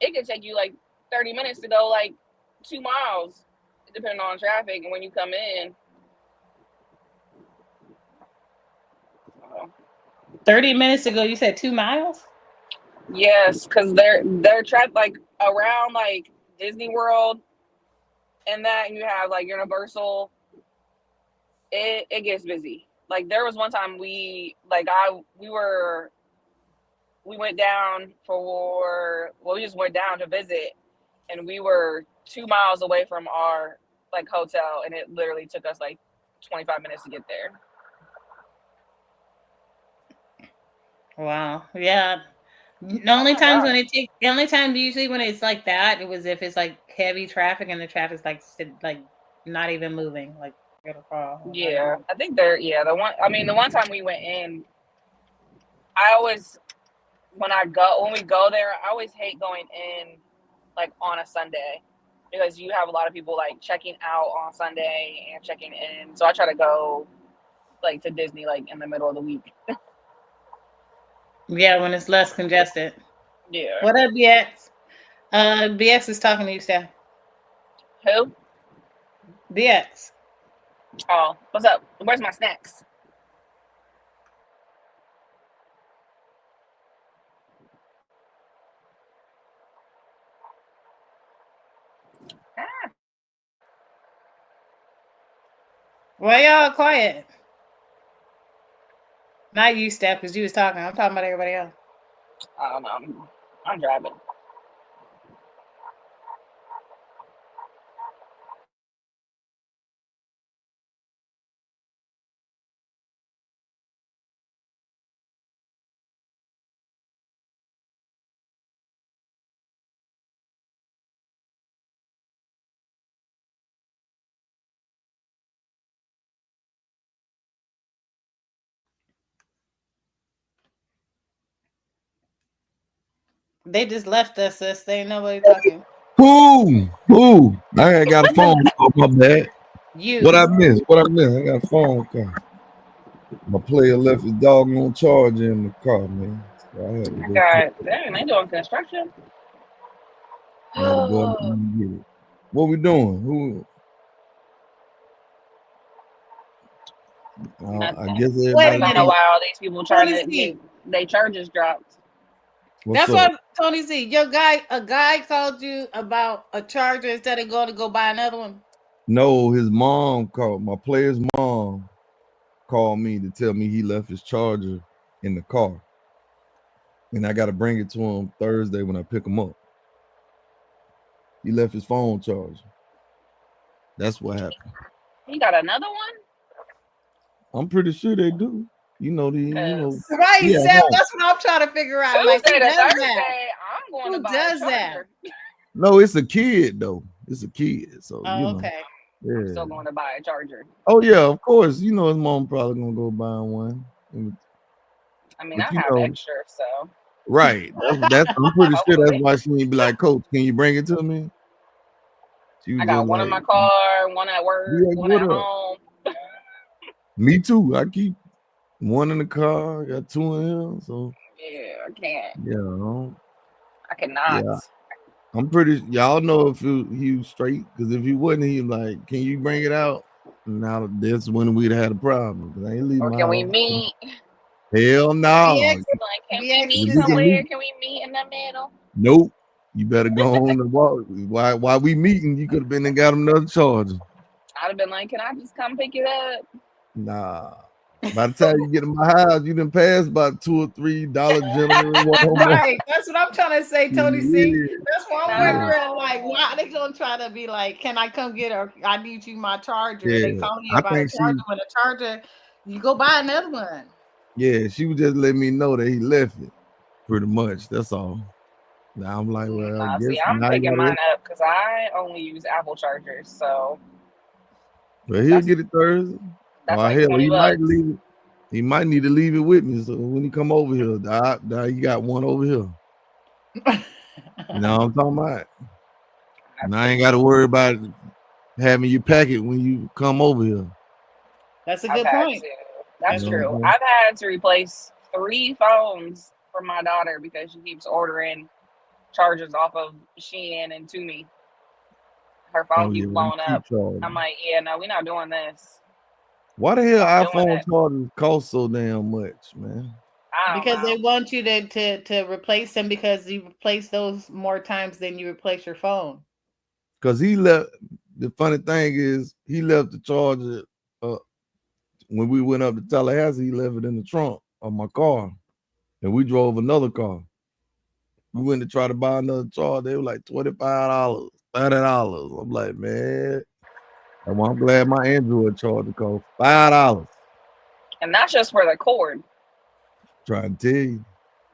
it could take you like 30 minutes to go like 2 miles, depending on traffic, and when you come in. 30 minutes ago, you said 2 miles? Yes, because they're trapped like around like Disney World and that, and you have like Universal. It gets busy. Like there was one time we went down we just went down to visit, and we were 2 miles away from our like hotel, and it literally took us like 25 minutes to get there. Wow. Yeah. The Oh only my times god. when the only time usually when it's like that, it was if it's like heavy traffic and the traffic's like like not even moving, like it'll fall. Yeah, I think the one time we went in, I always when we go there, I always hate going in like on a Sunday because you have a lot of people like checking out on Sunday and checking in. So I try to go like to Disney like in the middle of the week. Yeah, when it's less congested. Yeah. What up, BX? BX is talking to you, Steph. Who? BX. Oh, what's up? Where's my snacks? Why y'all quiet? Not you, Steph, because you was talking. I'm talking about everybody else. I don't know. I'm driving. They just left us, sis. They ain't nobody talking. Who? I got a phone call. My bad. What You. I missed? I got a phone call. My player left his doggone charger in the car, man. So I had to go. God damn, they doing construction. I gotta go and get it. What we doing? Who? I Nothing. guess Wait a everybody. Trying to minute. know why all these people trying Tony to get C. their charges dropped. What's That's up? what Tony C. A guy called you about a charger instead of going to go buy another one. No, his mom called. My player's mom called me to tell me he left his charger in the car, and I got to bring it to him Thursday when I pick him up. He left his phone charger. That's what happened. He got another one? I'm pretty sure they do. You know Right, Yeah, Seth. home. That's what I'm trying to figure out. Like, who Tuesday to does that? Thursday, I'm going to Who buy does a that? charger. No, it's a kid though. It's a kid, so Oh, you know. okay. Yeah. I'm still going to buy a charger. Oh yeah, of course. You know his mom probably gonna go buy one. I mean, But I you have know, extra, so right? That's I'm pretty sure that's hopefully. why she ain't be like, Coach, can you bring it to me? She was I just got one in like, my car, one at work, yeah, one what at up? home. Me too. I keep one in the car, got two in here. So Yeah, I can't. yeah, I cannot. yeah. I'm pretty. Y'all know if he was straight, because if he wasn't, he like, can you bring it out? Now that's when we'd had a problem. Cause I ain't leaving Or my can we house. meet? Hell no. Like, can we If meet we can somewhere? meet, Can we meet in the middle? nope. You better go on and walk. Why we meeting? You could have been and got another charger. I'd have been like, can I just come pick it up? Nah. By the time you get to my house, you done pass about $2 or $3 General and Walmart. Right. That's what I'm trying to say, Tony C. Yeah. That's why I'm Yeah. wondering, like, why are they gonna try to be like, can I come get her? I need you my charger. They Yeah. call me I about a think charger. When a charger, you go buy another one. yeah, she was just letting me know that he left it. Pretty much. That's all. Now I'm like, well, I Nah, see, guess I'm now you picking gotta mine up because I only use Apple chargers, so well, he'll get it Thursday. that's Or like hell, 20 he might bucks. leave it. He might need to leave it with me. So when he come over here, now you got one over here. You know what I'm talking about? And I ain't got to worry about having you pack it when you come over here. That's a I've good had point. to. That's You know what true. I'm saying? I've had to replace 3 phones for my daughter because she keeps ordering chargers off of Shein and Tumi. Her phone Oh yeah, keeps blowing keep up. charging. I'm like, yeah, no, we're not doing this. Why the hell Not doing iPhone it. chargers cost so damn much, man? I don't Because know. they want you to replace them because you replace those more times than you replace your phone. Because he left. The funny thing is, he left the charger when we went up to Tallahassee. He left it in the trunk of my car, and we drove another car. We went to try to buy another charger. They were like $25, $30. I'm like, man, I'm glad my Android charger cost $5. And that's just for the cord. Trying to tell you,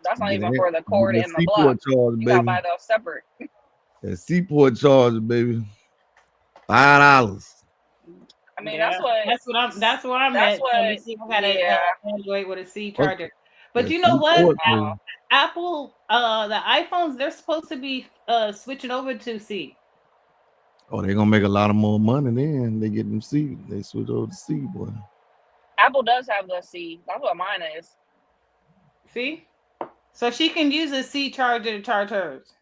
That's not get even that, for the get cord that and the block. Seaport charger, You gotta baby. buy those separate. That Seaport charger, baby. $5. I mean, that's what I'm that's at. what Tony C. I had an yeah. Android with a C What? charger. But That you know what? Seaport, baby. Apple, the iPhones, they're supposed to be switching over to C. Oh, they're gonna make a lot of more money then. They get them C. They switch over to C, boy. Apple does have the C. That's what mine is. See? So she can use a C charger to charge hers.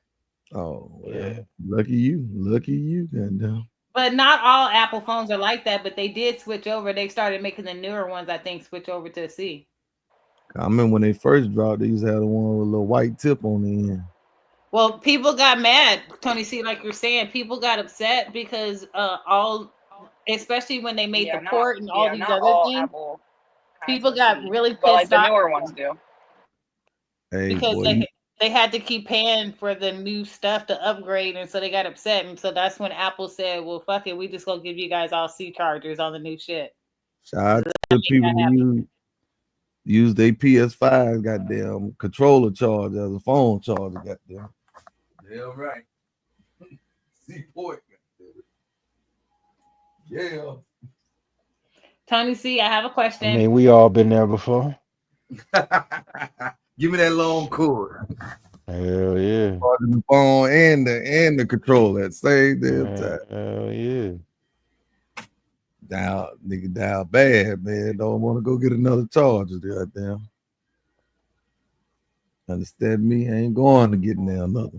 Oh, well, lucky you. Lucky you, goddamn. But not all Apple phones are like that, but they did switch over. They started making the newer ones, I think, switch over to C. I remember when they first dropped, they used to have the one with a little white tip on the end. Well, people got mad, Tony C, like you're saying. People got upset because especially when they made the port and all these not other all things, Apple people got really but like pissed the off newer ones do. Hey, because boy, they had to keep paying for the new stuff to upgrade, and so they got upset, and so that's when Apple said, "Well, fuck it, we just gonna give you guys all C chargers on the new shit." shout out to the people who use their PS5 goddamn controller charge as a phone charger, goddamn. Yeah, right. Seaport. Yeah. Tony C, I have a question. I mean, we all been there before. Give me that long cord. Hell yeah. Charging the phone and the controller at the same damn time. Hell yeah. Nigga down bad, man. Don't want to go get another charger, goddamn. Understand me? I ain't going to get now another.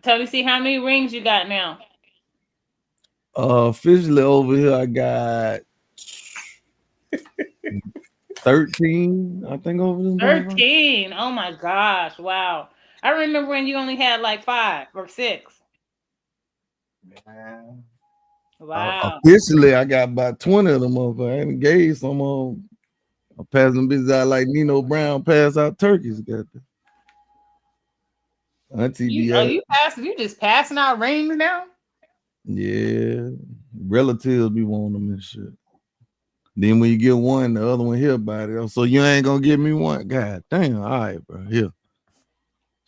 Tell me, see how many rings you got now. Officially over here, I got 13, I think, over this motherfucker. 13. Oh my gosh! Wow. I remember when you only had like 5 or 6. Wow. Officially, I got about 20 of them motherfuckers. I ain't engaged some of them. I'm passing them bitches out like Nino Brown pass out turkeys. Got the Auntie You be oh at, you passing? You just passing out rings now? yeah. Relatives be wanting them and shit. Then when you get one, the other one hear about it. Oh, so you ain't gonna give me one? God damn. All right, bro. Here.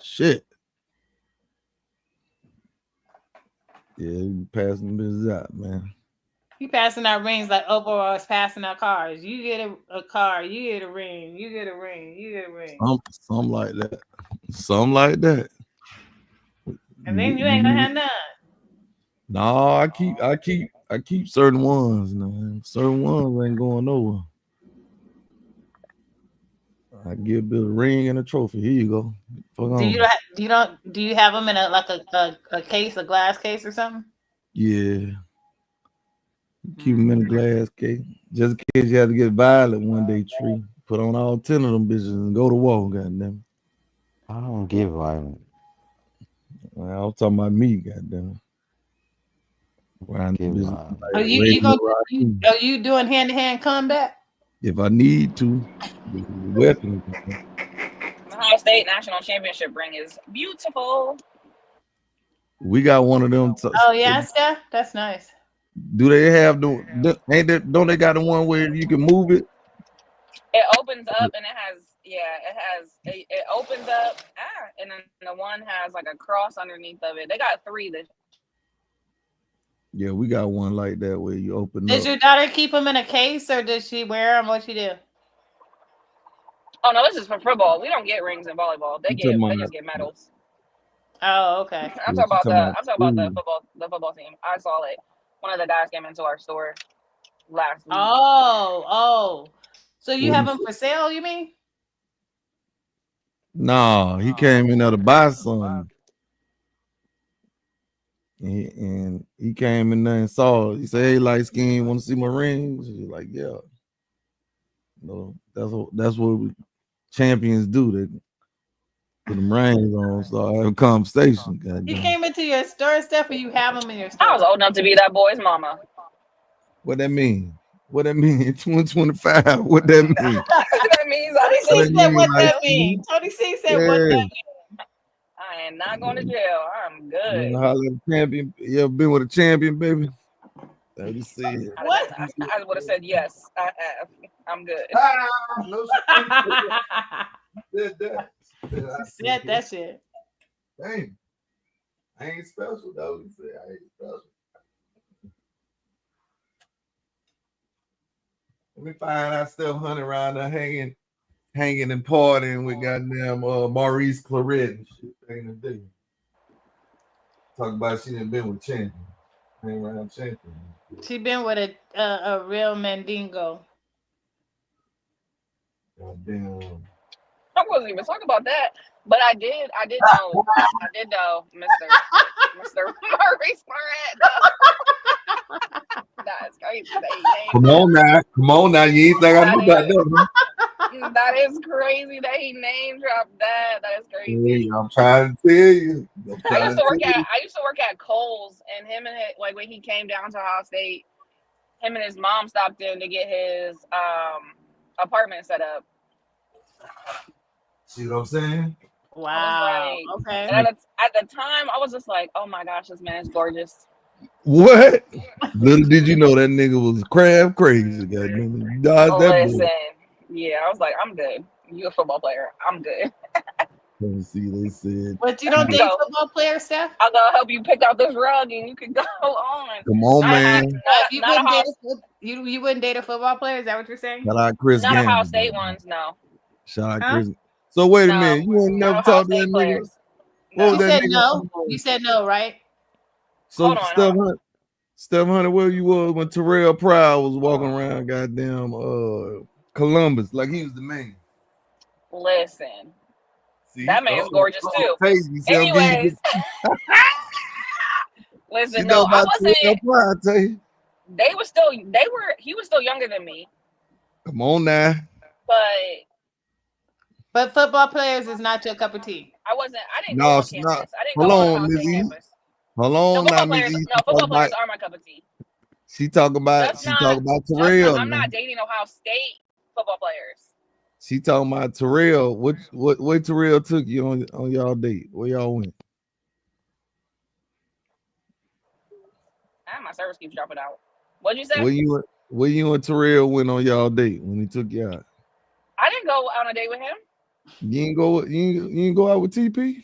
Shit. Yeah, you passing business out, man. You passing out rings like Oprah was passing out cars. You get a car, you get a ring, you get a ring, you get a ring. Something like that. Something like that. And then you ain't gonna have none. No, I keep certain ones, man. Certain ones ain't going nowhere. I give a bit of ring and a trophy. Here you go. Fuck Do on. you do you have them in a case, a glass case or something? Yeah. Keep them in a glass case. Just in case you have to get violent one day, tree. Put on all 10 of them bitches and go to war, goddamn. I don't get violent. Well, I'm talking about me, goddamn. Around Get bitches violent. Are like you regular gonna Raheem. are you doing hand-to-hand combat? If I need to, with weapons. Ohio State national championship ring is beautiful. We got one of them. Oh yeah, Steph? That's nice. Do they have ain't that, don't they got the one where you can move it? It opens up and it opens up and then the one has like a cross underneath of it. They got 3 that Yeah, we got one like that where you open Did up. your daughter keep them in a case or did she wear them? What she do? Oh no, this is for football. We don't get rings in volleyball. You talking They about, just get medals. Oh, okay. I'm yeah, talking she about talking about the school. football team. I saw it. One of the guys came into our store last week. Oh. So you What have he them said? for sale, you mean? No, he came in there to buy some. And he came in there and saw it. He said, "Hey, light skin, want to see my rings?" He's like, "Yeah." No, that's what champions do. They put them rings on, so I have a conversation. He Goddamn. came into your store, Steph, or you have them in your I was store? old enough to be that boy's mama. What that mean? What that mean? 2025. What that mean? That means I Tony didn't go What to C that said, mean? "What Light that jail. mean?" skin? Tony C said, "What Yeah. that mean?" I am not going to jail. I'm You good. know how the champion? You ever been with a champion, baby? Let me see it. What? I would have said yes. I have. I'm good. No, said that. She said that shit. Dang, I ain't special though. He said I ain't special. Let me find out Steph Hunter around there hanging and partying with goddamn Maurice Claret and shit back in the day. Talk about she done been with champion, hang around champion. She been with a real mandingo. Goddamn. I wasn't even talking about that, but I did know Mr. Maurice Claret. That's crazy. Come on now. You ain't think I knew about that, huh? That is crazy that he name dropped that. That is crazy. Hey, I'm trying to tell you. I used to work at Kohl's, and him and his, like when he came down to Ohio State, him and his mom stopped in to get his apartment set up. See what I'm saying? Wow. I was like, Okay. and at the time, I was just like, oh my gosh, this man is gorgeous. What? Little did you know that nigga was crab crazy. Goddamn. Dodge that Listen, boy. yeah, I was like, I'm good. You a football player? I'm good. Let me see. They said, But you don't date football players, Steph? I'll go help you pick out this rug, and you can go on. "Come on, man." You wouldn't date you wouldn't date a football player? Is that what you're saying? Shout out Chris Not Ohio Gamble. State ones, no. Shout out Huh? Chris. So wait a No, minute. You ain't not never Ohio talked to that State nigga? players. What was She that said nigga? no. You said no, right? So Hold on. Steph Hunter, where you was when Terrell Pryor was walking around goddamn Columbus like he was the man? Listen, That man's gorgeous too. Crazy. See, I'm getting Anyways, She listen, know no, I about wasn't. I tell you. He was still younger than me, Come on now. but football players is not your cup of tea. I didn't go No, on it's not. campus. I didn't go Hold on on, Ohio Miss State E. campus. Hold No, on now, football Miss players. E. No, football players are my cup of tea. She talk about Just not Terrell. I'm Man. not dating Ohio State football players. She talking about Terrell. What Terrell took you on y'all date? Where y'all went? Ah, my service keeps dropping out. What'd you say? Where you and Terrell went on y'all date when he took you out? I didn't go on a date with him. You ain't go out with TP?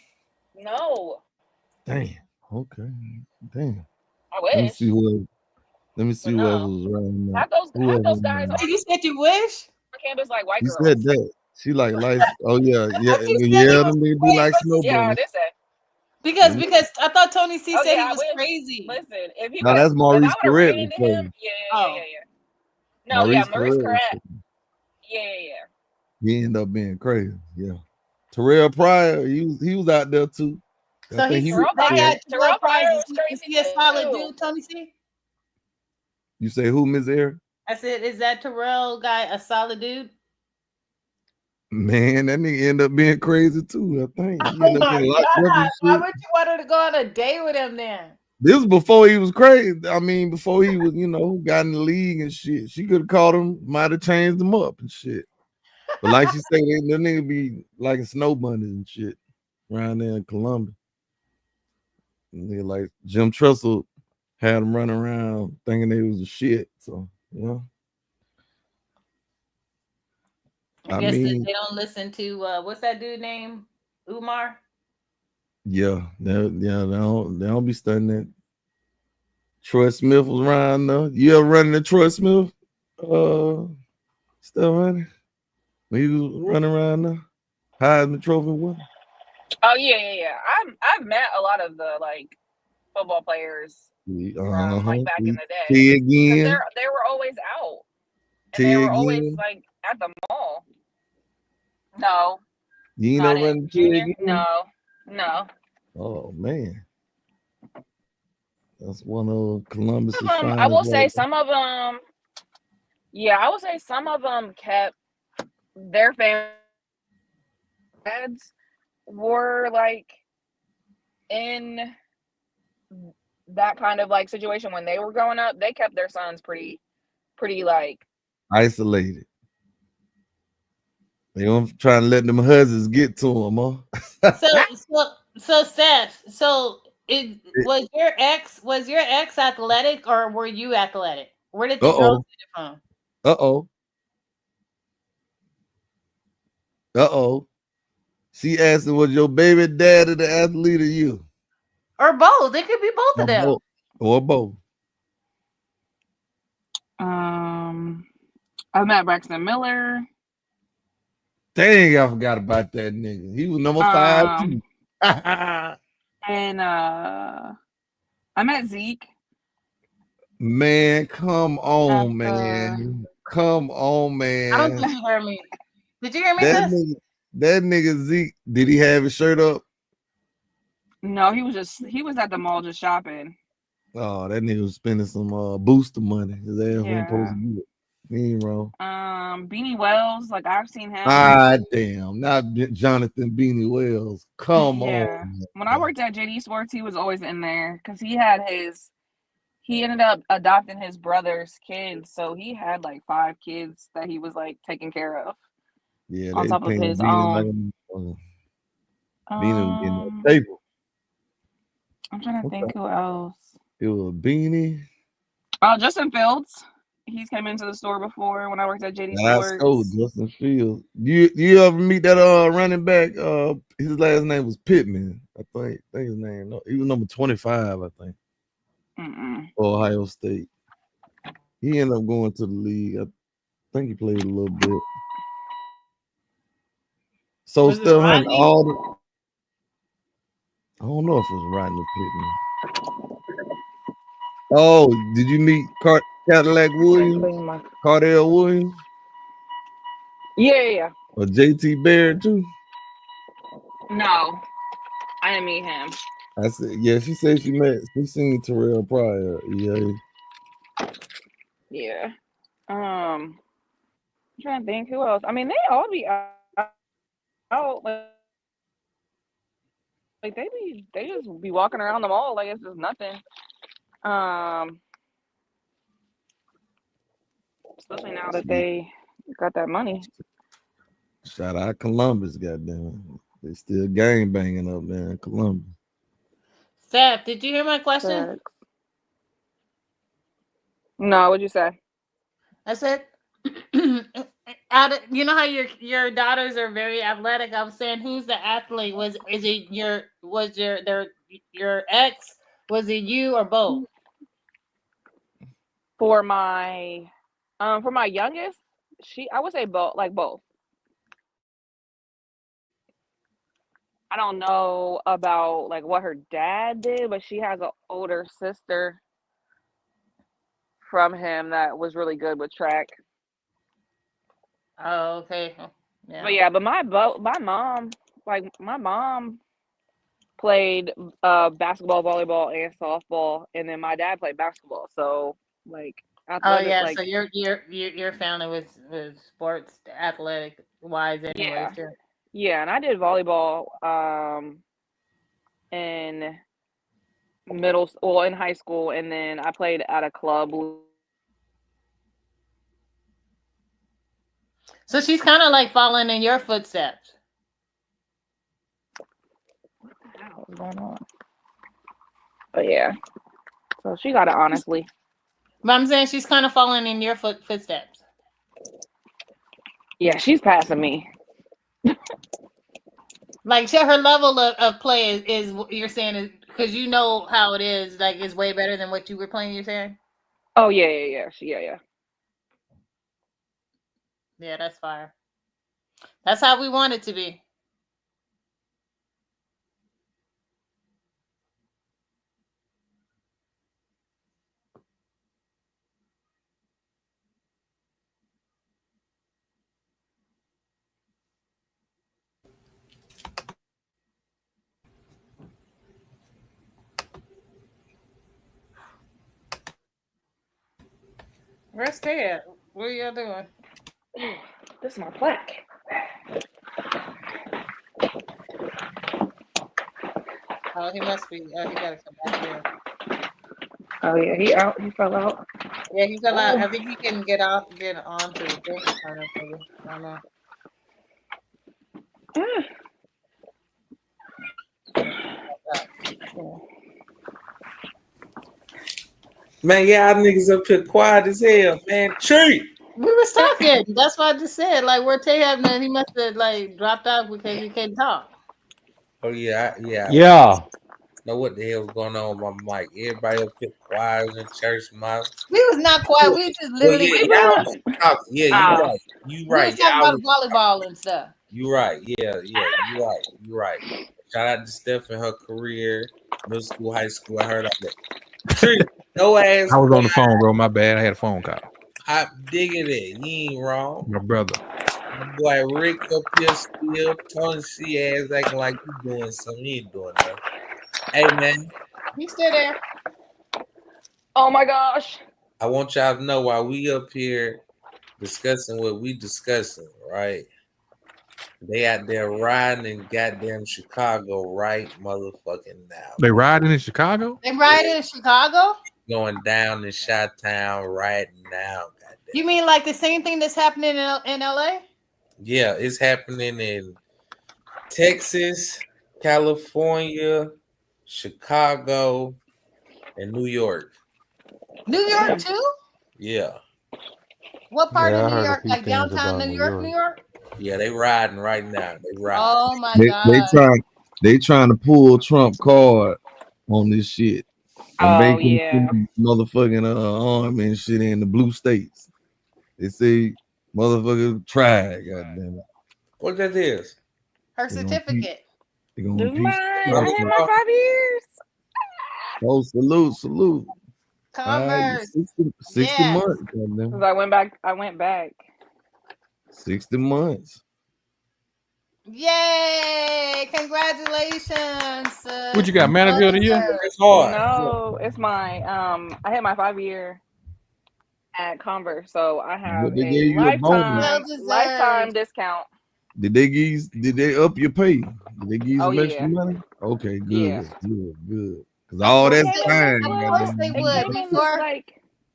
No. Damn. Okay. Damn. I Let me wish. see who else was around now. Have those guys on You said you wish? campus like white You girls. said that. She like lights. Oh yeah, She said you them niggas be like snow Yeah, I bunnies. did say. Because I thought Tony C said yeah, he I was wish. crazy. Listen, if No, that's I Maurice would have ran Correct. into him, yeah. No, Maurice Maurice Correct. Correct. Yeah. He ended up being crazy. Yeah. Terrell Pryor, he was out there too. So I think he's was that guy Terrell Pryor Prize. was Is crazy he a solid too. dude, Tony C? You say who, Miss Eric? I said, is that Terrell guy a solid dude? Man, that nigga ended up being crazy too. I think he Oh ended up my getting locked up god! and Why shit. would you want her to go on a date with him then? This was before he was crazy. I mean, before he was, got in the league and shit. She could have caught him, might have changed him up and shit. But like she said, them niggas be like snow bunnies and shit around there in Columbia. And they like Jim Tressel had them running around thinking they was a shit. So yeah. I guess they don't listen to what's that dude name? Umar? Yeah, they don't be studying that. Troy Smith was around though. You ever running the Troy Smith? Still running? When he was running around there, Heisman Trophy winner. Oh yeah. I've met a lot of the like football players from like back in the day. T again. They were always out, and T they were again. always like at the mall. No. You ain't never running T again? No. Oh man. That's one of Columbus's finest. I will say some of them. Yeah, I will say some of them kept their families were like in that kind of like situation when they were growing up. They kept their sons pretty like isolated. They don't try to let them husbands get to them, huh? So Seth, was your ex athletic or were you athletic? Where did the girls get it from? She asked, was your baby daddy the athlete or you? Or both. It could be both of them. Or both. I met Braxton Miller. Dang, I forgot about that nigga. He was number 5 too. And I met Zeke. Man, come on, man. Come on, man. I don't think you heard me. Did you hear me, sis? That nigga Zeke, did he have his shirt up? No, he was at the mall just shopping. Oh, that nigga was spending some booster money. His ass wasn't supposed to do it. He ain't wrong. Beanie Wells, like I've seen him. Damn, not Jonathan Beanie Wells. Come on. Man. When I worked at JD Sports, he was always in there because he ended up adopting his brother's kids, so he had like 5 kids that he was like taking care of. Yeah, on top of his own. Beanie was getting that paper. I'm trying to think who else. It was Beanie. Oh, Justin Fields. He's come into the store before when I worked at JD Sports. Scoe, Justin Fields. You ever meet that running back? His last name was Pittman. I think his name. No, he was number 25, I think. Ohio State. He ended up going to the league. I think he played a little bit. So still hunting all the. I don't know if it was Rodney Pittman. Oh, did you meet Cadillac Williams? Cardell Williams? Yeah. Or JT Barrett too? No, I didn't meet him. I said, yeah, she said she seen Terrell Pryor. Yeah. Yeah. I'm trying to think who else. I mean, they all be out. Like they just be walking around the mall like it's just nothing. Um, Especially now that they got that money. Shout out Columbus, goddamn. They still gang banging up there in Columbus. Steph, did you hear my question? No, what'd you say? I said, you know how your daughters are very athletic. I was saying, who's the athlete? Is it your ex? Was it you or both? For my youngest, I would say both, like both. I don't know about like what her dad did, but she has an older sister from him that was really good with track. Oh, okay. But yeah, but my mom, like my mom played basketball, volleyball, and softball, and then my dad played basketball. So like Oh athletic, yeah, like so your family was sports athletic wise anyways yeah, too. yeah. And I did volleyball in in high school, and then I played at a club. So she's kind of like following in your footsteps. What the hell is going on? But yeah, so she got it honestly. But I'm saying she's kind of following in your footsteps. Yeah, she's passing me. Like her level of play is what you're saying is because you know how it is. Like it's way better than what you were playing. You're saying. Oh yeah. Yeah. Yeah, that's fire. That's how we want it to be. Where's Ted? What are y'all doing? This is my plaque. Oh, he must be. Oh, he gotta come back here. Oh yeah, he out. He fell out. Yeah, he fell out. Oh. I think he can get on to the thing. Maybe. I don't know. Man, y'all niggas up here quiet as hell, man. Treat. We was talking. That's what I just said. Like, where Tay at, man? He must have like dropped out because he couldn't talk. Oh yeah. Yeah. Know what the hell's going on with my mic? Everybody up here quiet in church mouth. We was not quiet. We just Well, literally. yeah, y'all was talking. Yeah, you right. You We right. was talking Y'all about was. volleyball and stuff. You right. Yeah. You right. You right. Shout out to Steph and her career, middle school, high school. I heard all that. Tree, no ass. I was on the phone, bro. My bad. I had a phone call. Hot diggity. You ain't wrong. My brother. My boy Rick up here still. Tony C ass acting like you doing something. He ain't doing nothing. Hey man. He's still there. Oh my gosh. I want y'all to know while we up here discussing what we discussing, right? They out there riding in goddamn Chicago right motherfucking now. They riding in Chicago? They riding in Chicago? Going down in Chi-Town right now. You mean like the same thing that's happening in LA? Yeah, it's happening in Texas, California, Chicago, and New York. New York too? Yeah. What part Yeah, of I New heard a York? few Like things downtown about New New York, York. New York? Yeah, they riding right now. They riding. Oh my They god. trying to pull Trump card on this shit and Oh make him yeah. send motherfucking army and shit in the blue states. They say motherfucker try, goddamn it. What that is? Her They gonna impeach. certificate. They gonna This is mine. impeach. I had my 5 years. Oh, salute. 'Covers. 60 Yes. months, goddamn. Cause I went back. 60 months. Yay! Congratulations. What you got, Well manager of the year? deserved. It's hard. No, it's my I hit my 5 year at Converse, so I But have they a gave you a bonus. Well lifetime deserved. discount. Did they up your pay? Did they give you Oh some extra yeah, money? Okay, yeah. good. Cause Of all It that course came they in this time, of little. course they It would. came in this goddamn.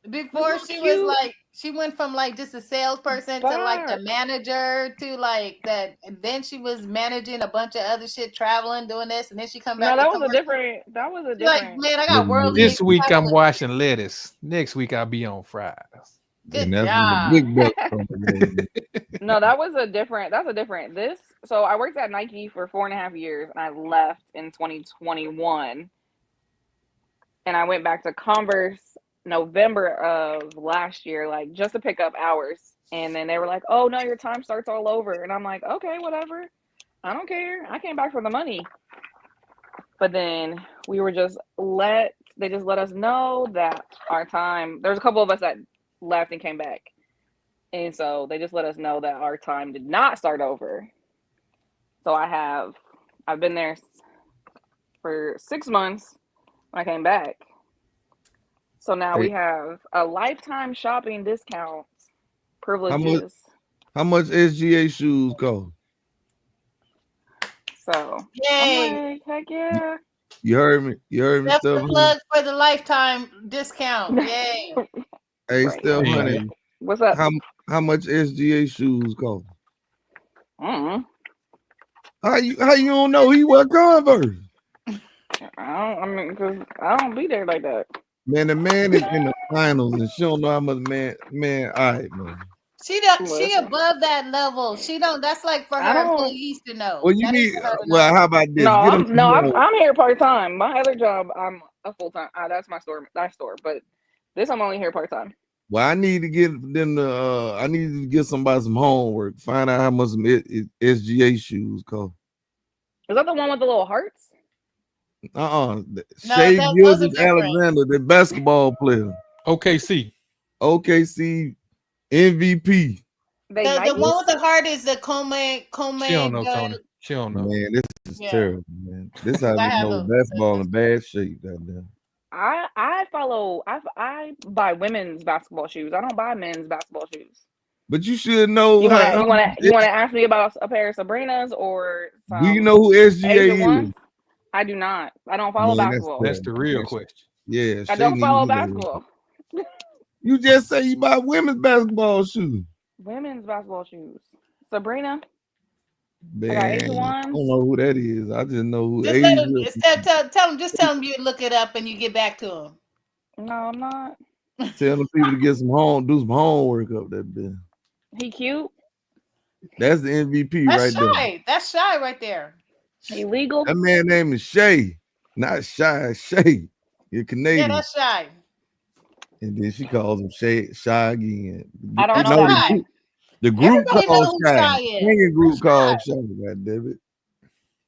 this Before little she was cute like she went from like just a salesperson to like the box. manager to like that, and then she was managing a bunch of other shit, traveling, doing this, and then she come No, back to that was a commercial. different. That was a She like, different. man, I got worldly And This week I'm travel. washing lettuce. Next week I'll be on fries. Good that's when the job. big belt comes in. No, that was a different. That's a different. This. So I worked at Nike for 4.5 years, and I left in 2021, and I went back to Converse November of last year, like just to pick up hours. And then they were like, "Oh no, your time starts all over," and I'm like, "Okay, whatever. I don't care. I came back for the money." But then we were just let. They just let us know that our time. There's a couple of us that left and came back. And so they just let us know that our time did not start over. So I've been there for 6 months when I came back. So now Hey, we have a lifetime shopping discount how much privileges. how much SGA shoes cost? So I'm Yay. like, heck yeah. You heard me. You heard me, That's Steph the Honey. plug for the lifetime discount. Yay. Hey, Right, Steph right, Honey. right. What's up? How much SGA shoes cost? Mm-mm. How you don't know he wear Converse? I mean, because I don't be there like that. Man, the man is in the finals and she don't know how much man. All right, man. She Listen, above that level. She don't. That's like for I her don't. employees to know. Well, you That ain't need. for her to Well, know. how about No, this? Get them some more. I'm here part time. My other job, I'm a full time. That's my store. That store. But this, I'm only here part time. Well, I need to get them to. I need to get somebody some homework. Find out how much some SGA shoes cost. Is that the one with the little hearts? No, Shea those are Gilgis different. Alexander, the basketball player, OKC. OKC MVP. They The one with Nikes? the heart is the She don't Come know, Tony. She don't know. Man, this is yeah. terrible, man. This how 'Cause I you have know basketball in bad shape. Goddamn. I follow. I buy women's basketball shoes. I don't buy men's basketball shoes. But you should know You wanna ask me about a pair of Sabrinas or do you some know who Asia SGA is? ones? I do not. I don't follow Man, that's basketball. That's the terrible, real man. question. Yeah, I Shay don't need to follow get that. basketball. You just say you buy women's basketball shoes. Women's basketball shoes. Sabrina. I got Man, Asia I ones. don't know who that is. I just know who Just let Asia. him tell him you look it up and you get back to him. No, I'm not. Tell them people to get some do some homework up that bit. He cute. That's the MVP That's right there. shy. That's shy right there. He legal. That man name is Shay, not Shy. Shay. You're Yeah, Canadian. that's shy. And then she calls him Shy again. I don't That's know No, that shy. man. the group Everybody know called who Shy. shy is. Singing That's group shy. called Shy. God damn it.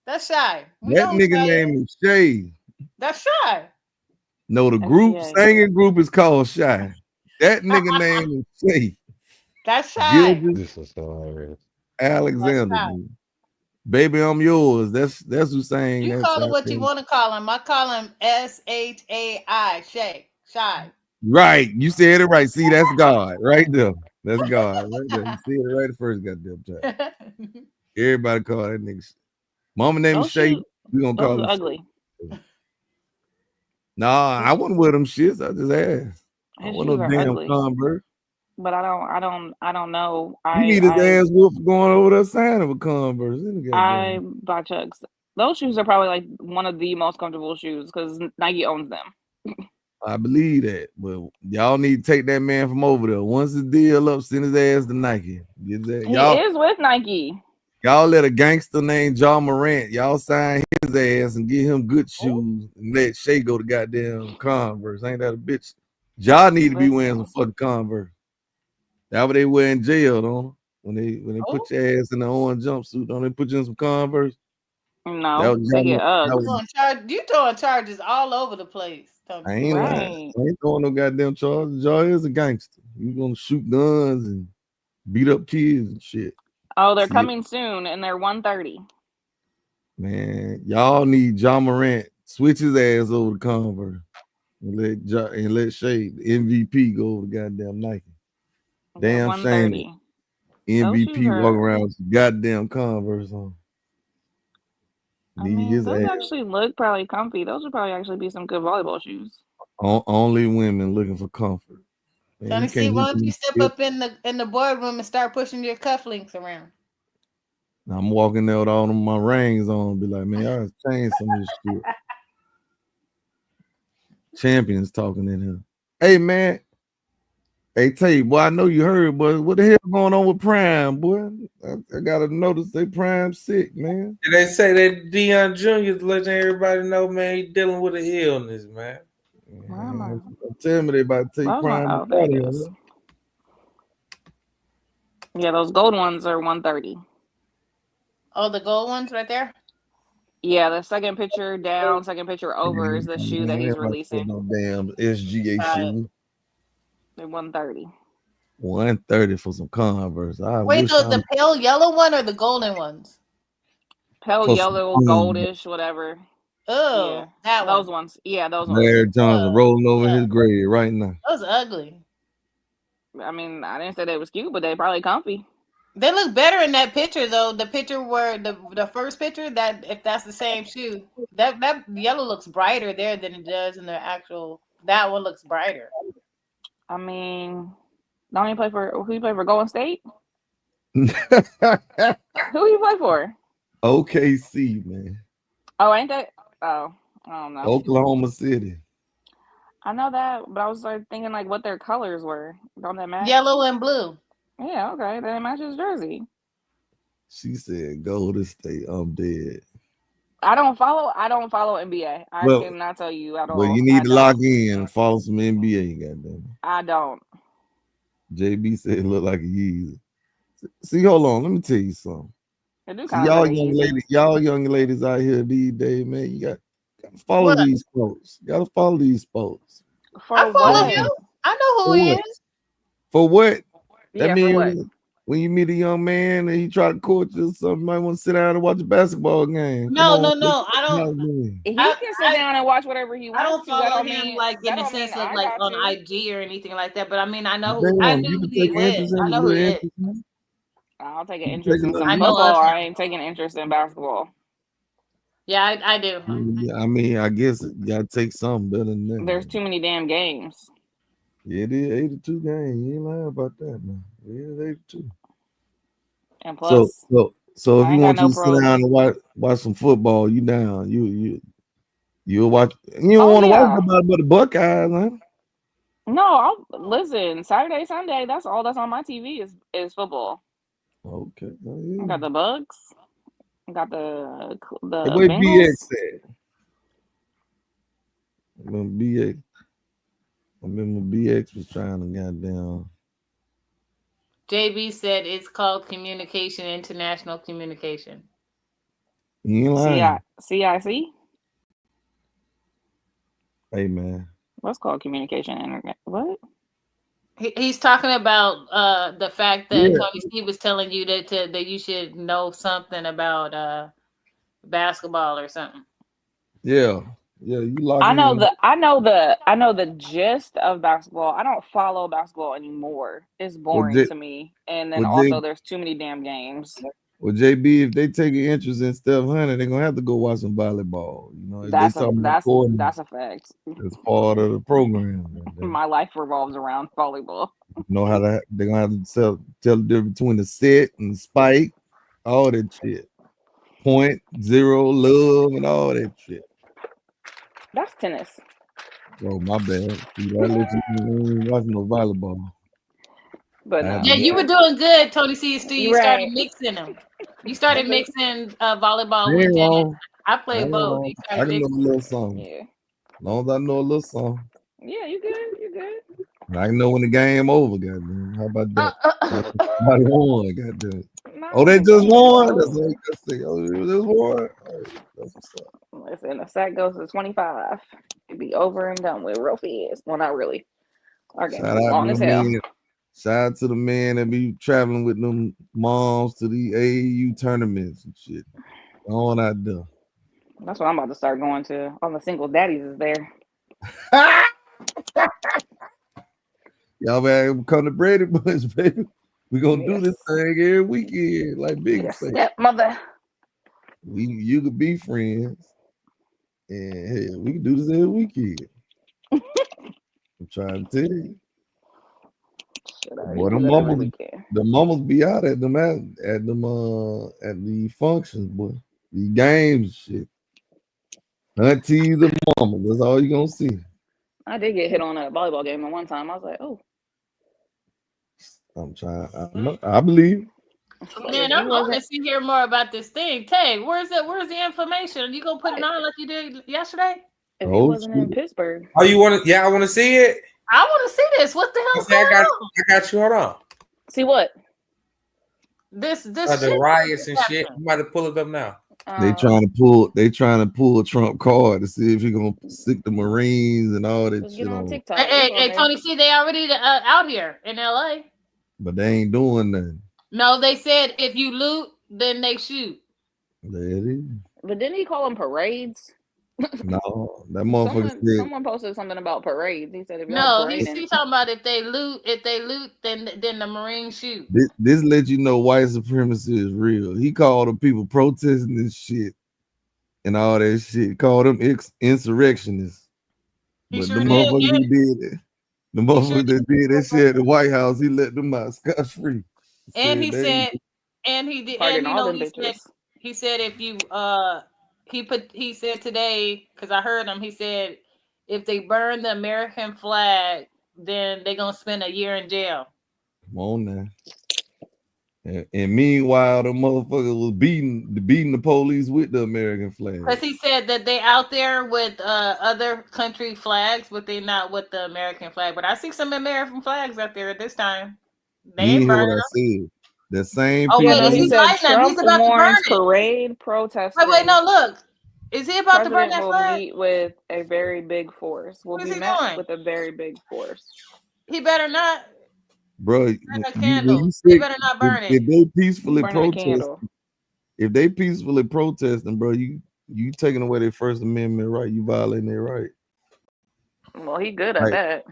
That's shy. We That know who nigga shy name is. is Shay. That's shy. No, the group SGA. singing group is called Shy. That nigga name is Shay. That's shy. Gilgis This is hilarious. That's Alexander. shy. Dude. Baby, I'm yours. That's who sang You that call it side what you thing. want to call him. I call him SHAI. Shay. Shy. Right. You said it right. See, that's God right there. That's God right there. You said it right the first goddamn time. Everybody call that nigga. Mama name is Those Shay. shoes. We gonna Those call are him ugly. Shay. Nah, I wouldn't wear them shits. I just asked. I His want no shoes are damn ugly. Converse. But I don't know. You need his ass whooped for going over there signing with Converse. I buy Chucks. Those shoes are probably like one of the most comfortable shoes because Nike owns them. I believe that, but y'all need to take that man from over there. Once the deal up, send his ass to Nike. Get that. He is with Nike. Y'all let a gangster named John Morant, y'all sign his ass and get him good shoes and let Shay go to goddamn Converse. Ain't that a bitch? Y'all need to be wearing some fucking Converse. That what they wear in jail, don't they? When they put your ass in the orange jumpsuit, don't they put you in some Converse? No, they get Uggs. You throwing charges all over the place. Tony. I ain't lying. I ain't throwing no goddamn charges. Joy is a gangster. You gonna shoot guns and beat up kids and shit. Oh, they're See it, coming soon, and they're 130. man. Y'all need John Morant switch his ass over to Converse and let Shade MVP go over to goddamn Nike. They're Damn shame that 130. Those shoes MVP walk are. around with some goddamn Converse on. I Need mean, his those ass. actually look probably comfy. Those would probably actually be some good volleyball shoes. Only women looking for comfort. Man, Tony you C, can't why hit don't you these step shit. up in the boardroom and start pushing your cufflinks around? I'm walking there with all of my rings on, be like, man, y'all gotta change some of this shit. Champions talking in here. Hey man, hey Tay, boy, I know you heard, but what the hell going on with Prime, boy? I gotta notice they Prime sick, man. And they say that Deion Jr. is letting everybody know, man, he dealing with an illness, man. Mama, Tell me they about to take those one. Prime Oh, out there of it here. is. Yeah, those gold ones are 130. Oh, the gold ones right there. Yeah, the second picture down, second picture over is the shoe that he's Man, releasing. no damn SGA Got it. shoe. They're 130. 130 for some Converse. I Wait, wish the I'm pale yellow one or the golden ones? Pale for some yellow, Converse. goldish, whatever. Oh, Yeah, that those one. ones. Yeah, those ones. Larry Johnson rolling over Yeah, his grave right now. those ugly. I mean, I didn't say they was cute, but they probably comfy. They look better in that picture though. The picture where the first picture, that if that's the same shoe, that yellow looks brighter there than it does in the actual. That one looks brighter. I mean, don't you play for who you play for? Golden State? Who you play for? OKC, man. Oh, ain't that? Oh, I don't know. Oklahoma City. I know that, but I was like thinking like what their colors were. Don't that match? Yellow and blue. Yeah, okay, then it matches jersey. She said, Golden State, I'm dead. I don't follow NBA. I Well, cannot tell you at well, you all. need I to lock don't. in and follow some NBA, goddamn. I don't. JB said it look like a Yeezy. See, hold on, let me tell you something. It do See, kind of look y'all like a young Yeezy. ladies, y'all young ladies out here these days, man, you got to follow What? these folks. You gotta follow these folks. I For follow what? him. I know who For he what? is. For what? That Yeah, for what? means when you meet a young man and he try to court you or something, you might want to sit down and watch a basketball game. Come No, on. no, no. I don't. He I, can sit down and watch whatever he I wants don't to. That follow don't him mean like in that the don't mean sense of I like got on to. IG or anything like that. But I mean, I know who I Damn, knew you who can he take an was. interest I in know who little he is. interest, man. I'll take an You interest take a in little some I know football. us I now. ain't taking interest in basketball. Yeah, I do. Yeah, I mean, I guess you gotta take something better than that, There's man. too many damn games. Yeah, it is 82 games. You ain't lying about that, man. It is 82. And So, plus, so if I you ain't got want you no to sit pros. down and watch some football, you down. You'll watch. You don't Oh want to watch yeah. nobody but the Buckeyes, huh? No, I'll listen. Saturday, Sunday. That's all that's on my TV is football. Okay. I Oh, got yeah. the Bucks. I got Hey, the where BX Bengals. at? I remember BX. I remember BX was trying to goddamn. JB said it's called communication, international communication. You ain't lying. CIC. Hey man. What's called communication internet? What? He's talking about the fact that Yeah, Tony C was telling you that you should know something about basketball or something. yeah, yeah. You lock I know in. the gist of basketball. I don't follow basketball anymore. It's Well, boring to me. And then well, J, also there's too many damn games. well, JB, if they take an interest in Steph Honey, they're gonna have to go watch some volleyball. You know, if they talking about coordinates, That's a fact. it's part of the program. Goddamn. My life revolves around volleyball. You know how they're gonna have to tell the difference between the set and the spike, all that shit. Point, zero, love, and all that shit. That's tennis. Oh, my bad. See, I let you watch no volleyball. But I had no, to Yeah, go. you were yeah. doing good, Tony C. Stu. You started Right. mixing them. You started Okay. mixing volleyball I with ain't tennis. wrong. I I played ain't both. wrong. You I started can know a mixing. little song. Yeah. As long as I know a little song. Yeah, you good. You good. I can know when the game over, goddamn. How about that? Somebody won, goddamn. Oh, No, they the just game ain't won? That's all over. you gotta say. Oh, they just won? All right, that's what's up. Listen, the sack goes to 25. It'd be over and done with real fast. Well, not really. Our game Shout gonna be out long to as the hell. men. Shout out to the man that be traveling with them moms to the AAU tournaments and shit. On out there. That's what I'm about to start going to. All the single daddies is there. Y'all man come to Brady Bunch, baby. We gonna do Yes. this thing every weekend, like Big Yes, say. stepmother. You could be friends, and hell, we can do this every weekend. I'm trying to tell you. Shit, you Boy, can do that every weekend. the mamas be out at them at them at the functions, boy. The games, shit. Aunties and mamas, that's all you gonna see. I did get hit on at a volleyball game at one time. I was like, oh. I'm trying. I believe. Like, Man, I want to see hear more about this thing. Tay, where's the information? You gonna put it on like you did yesterday? If he wasn't in Pittsburgh. Oh, you want to? Yeah, I want to see it. I want to see this. What the hell's Okay, going on? I got you. Hold on. See what? This The shit riots and happening. shit. You might have pulled it up now. They trying to pull a Trump card to see if he gonna stick the Marines and all that shit on. TikTok. Hey, Tony, see, they already out here in LA. But they ain't doing nothing. No, they said if you loot, then they shoot. There it is. But didn't he call them parades? No, that motherfucker Someone posted something about parades. He said if y'all No, parading. he's talking about if they loot, then the Marines shoot. This let you know white supremacy is real. He called the people protesting this shit and all that shit. Called them insurrectionists. But the motherfucker who did it, the motherfucker that did that shit at the White House, he let them out scot free. And he said, and he did, Pardon and all them bitches. he said if you he said today, because I heard him, he said if they burn the American flag, then they're gonna spend a year in jail. Come on now. And meanwhile, the motherfucker was beating the police with the American flag. Because he said that they out there with other country flags, but they not with the American flag. But I see some American flags out there at this time. They You ain't hear burning what I them. said? The same Oh people. wait, He he's said lighting them. He's Trump about to burn warns it. parade protesters. Wait, no, look. Is he about to burn President that will flag? meet with a very big force. Will What is be he met doing? with a very big force. He better not. Bro, Burn a candle. you He sick, better not burn it. if they peacefully Burning a protest, candle. if they peacefully protesting, bro, you taking away their First Amendment right. You violating their right. Well, he good at Like, that.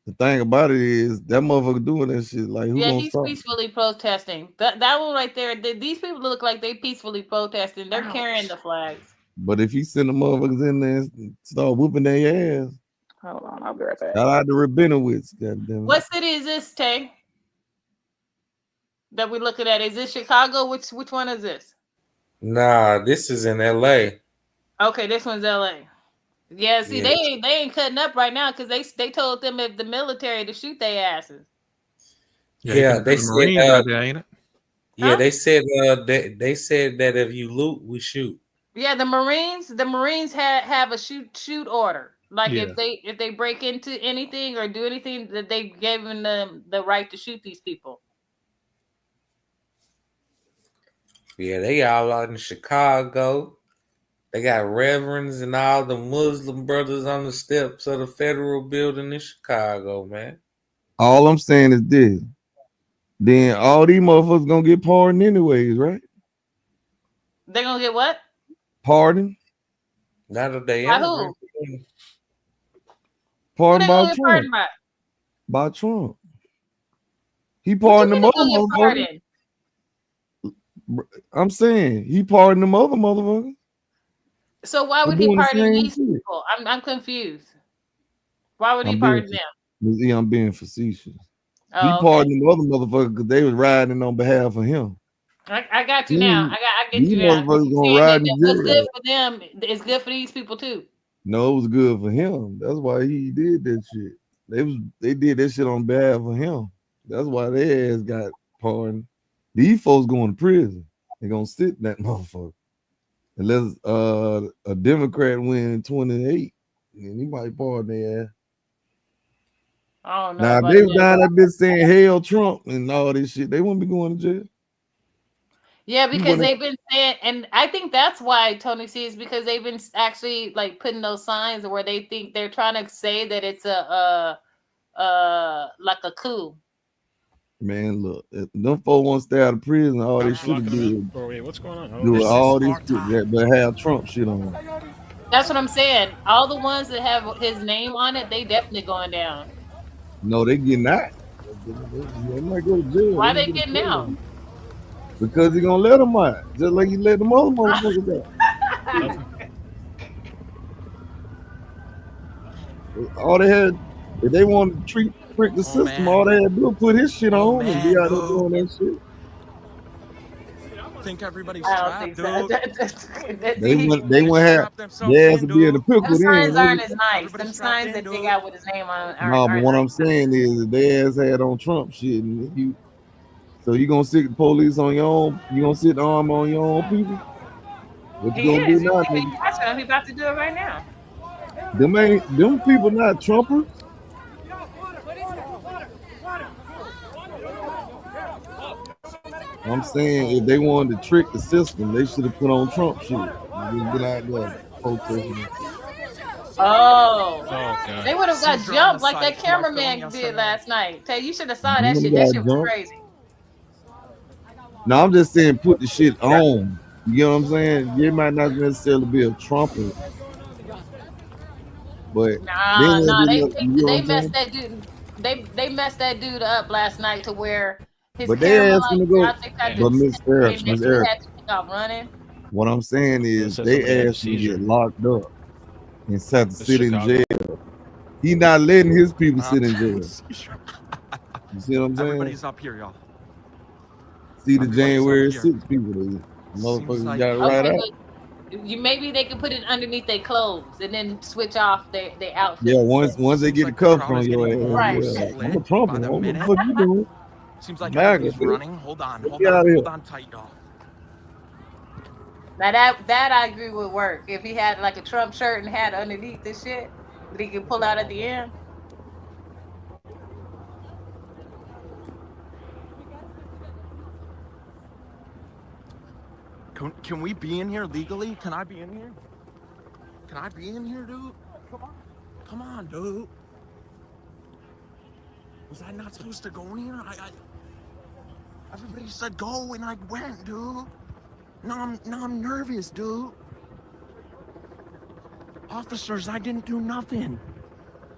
the thing about it is that motherfucker doing that shit. Like, who Yeah, gonna he's stop? peacefully protesting. That one right there. These people look like they peacefully protesting. They're carrying the flags. But if he send the motherfuckers in there and start whooping their ass, Hold on, I'll be right back. shout out to Rabinowitz, goddamn. What city is this, Tay? That we're looking at? Is this Chicago? Which one is this? Nah, this is in L.A. Okay, this one's LA. Yeah, see, Yeah. they ain't cutting up right now because they told them if the military to shoot their asses. Yeah, they the said. Marines out there, ain't it? Yeah, Huh? they said. They said that if you loot, we shoot. Yeah, the Marines have a shoot order. Like Yeah. if they break into anything or do anything, that they given them the right to shoot these people. Yeah, they all out in Chicago. They got reverends and all the Muslim brothers on the steps of the federal building in Chicago, man. All I'm saying is this. Then all these motherfuckers gonna get pardoned anyways, right? They gonna get what? Pardon? Not that they By immigrants. who? Pardoned Who they by gonna get Trump. pardoned by? By Trump. He What you pardoned mean them they other gonna get motherfuckers. pardoned? I'm saying he pardoned them other motherfuckers. So why for would he doing the pardon same these shit. people? I'm confused. Why would he I'm being, pardon them? yeah, I'm being facetious. He Oh, okay. pardoned them other motherfuckers because they was riding on behalf of him. I got you now. I get These you now. motherfuckers You gonna saying ride that in what's good jail. for them is good for these people too. No, it was good for him. That's why he did that shit. They did that shit on behalf of him. That's why their ass got pardoned. These folks going to prison. They gonna sit in that motherfucker. Unless a Democrat win in 28, and he might pardon their ass. I don't know Now if about they was that. down that bitch saying hail Trump and all this shit, they wouldn't be going to jail. Yeah, You because wouldn't. they've been saying, and I think that's why Tony sees because they've been actually like putting those signs where they think they're trying to say that it's like a coup. Man, look, if them folks want to stay out of prison, all they Cops should have locking them did up. Or wait, what's going on? Oh, do this is all this Sparta. shit that but have Trump shit on. That's what I'm saying. All the ones that have his name on it, they definitely going down. No, they getting out. They might go to jail. They Why can they get a getting out? prison because he gonna let them out, just like he let them other motherfuckers out. All they had, if they wanted to trick the system, all they had to do was put his shit on and be out there doing that shit. Think everybody's I don't think trapped, so. dude. They See, wouldn't have their ass to be in the them pickle signs aren't then. as nice. Them signs that they got with his name on No, but aren't what I'm nice. saying is that their ass had on Trump shit, and you gonna sit the police on your own? You gonna sit the arm on your own people? What you He gonna do is. You now, see nigga? me watching him. He about to do it right now. Them people not Trumpers. I'm saying if they wanted to trick the system, they should have put on Trump shit. Just been out there protesting and shit. Oh, God. they would have got Seems you're on the jumped like side that of who I film cameraman did yesterday. last night. Tell you should have saw You that would shit. have That got shit was jumped. crazy. No, I'm just saying put the shit on. You know what I'm saying? You might not necessarily be a Trumper, but then Nah, it'll nah. be They like, you know what they I'm messed saying? that dude. They messed that dude up last night to where his But they camera asking like to go. I think that But dude's Miss and Eric, they Miss basically Eric, had to take off running. what I'm saying Well, it is said somebody they had a asked him to get seizure. locked up and have to It's sit in Chicago. jail. He not letting his people sit in jail. You see what I'm saying? Everybody's up here, y'all. See the Everybody's up January here. 6 people, the Seems motherfuckers like got it right Okay, out. but you maybe they could put it underneath their clothes and then switch off their Yeah, outfits. once they seems get the like the cuffs crowd on is your getting ass, more and more Right. yeah. I'm a split Trumper. by the What the minute. fuck you doing? Seems like MAGA, everybody's bitch. running. Hold on, Get hold me out of on, here. hold on tight, y'all. Now that I agree would work if he had like a Trump shirt and had underneath this shit that he could pull out at the end. Can we be in here legally? Can I be in here? Can I be in here, dude? Come on, dude. Was I not supposed to go in here? Everybody said go and I went, dude. Now I'm nervous, dude. Officers, I didn't do nothing.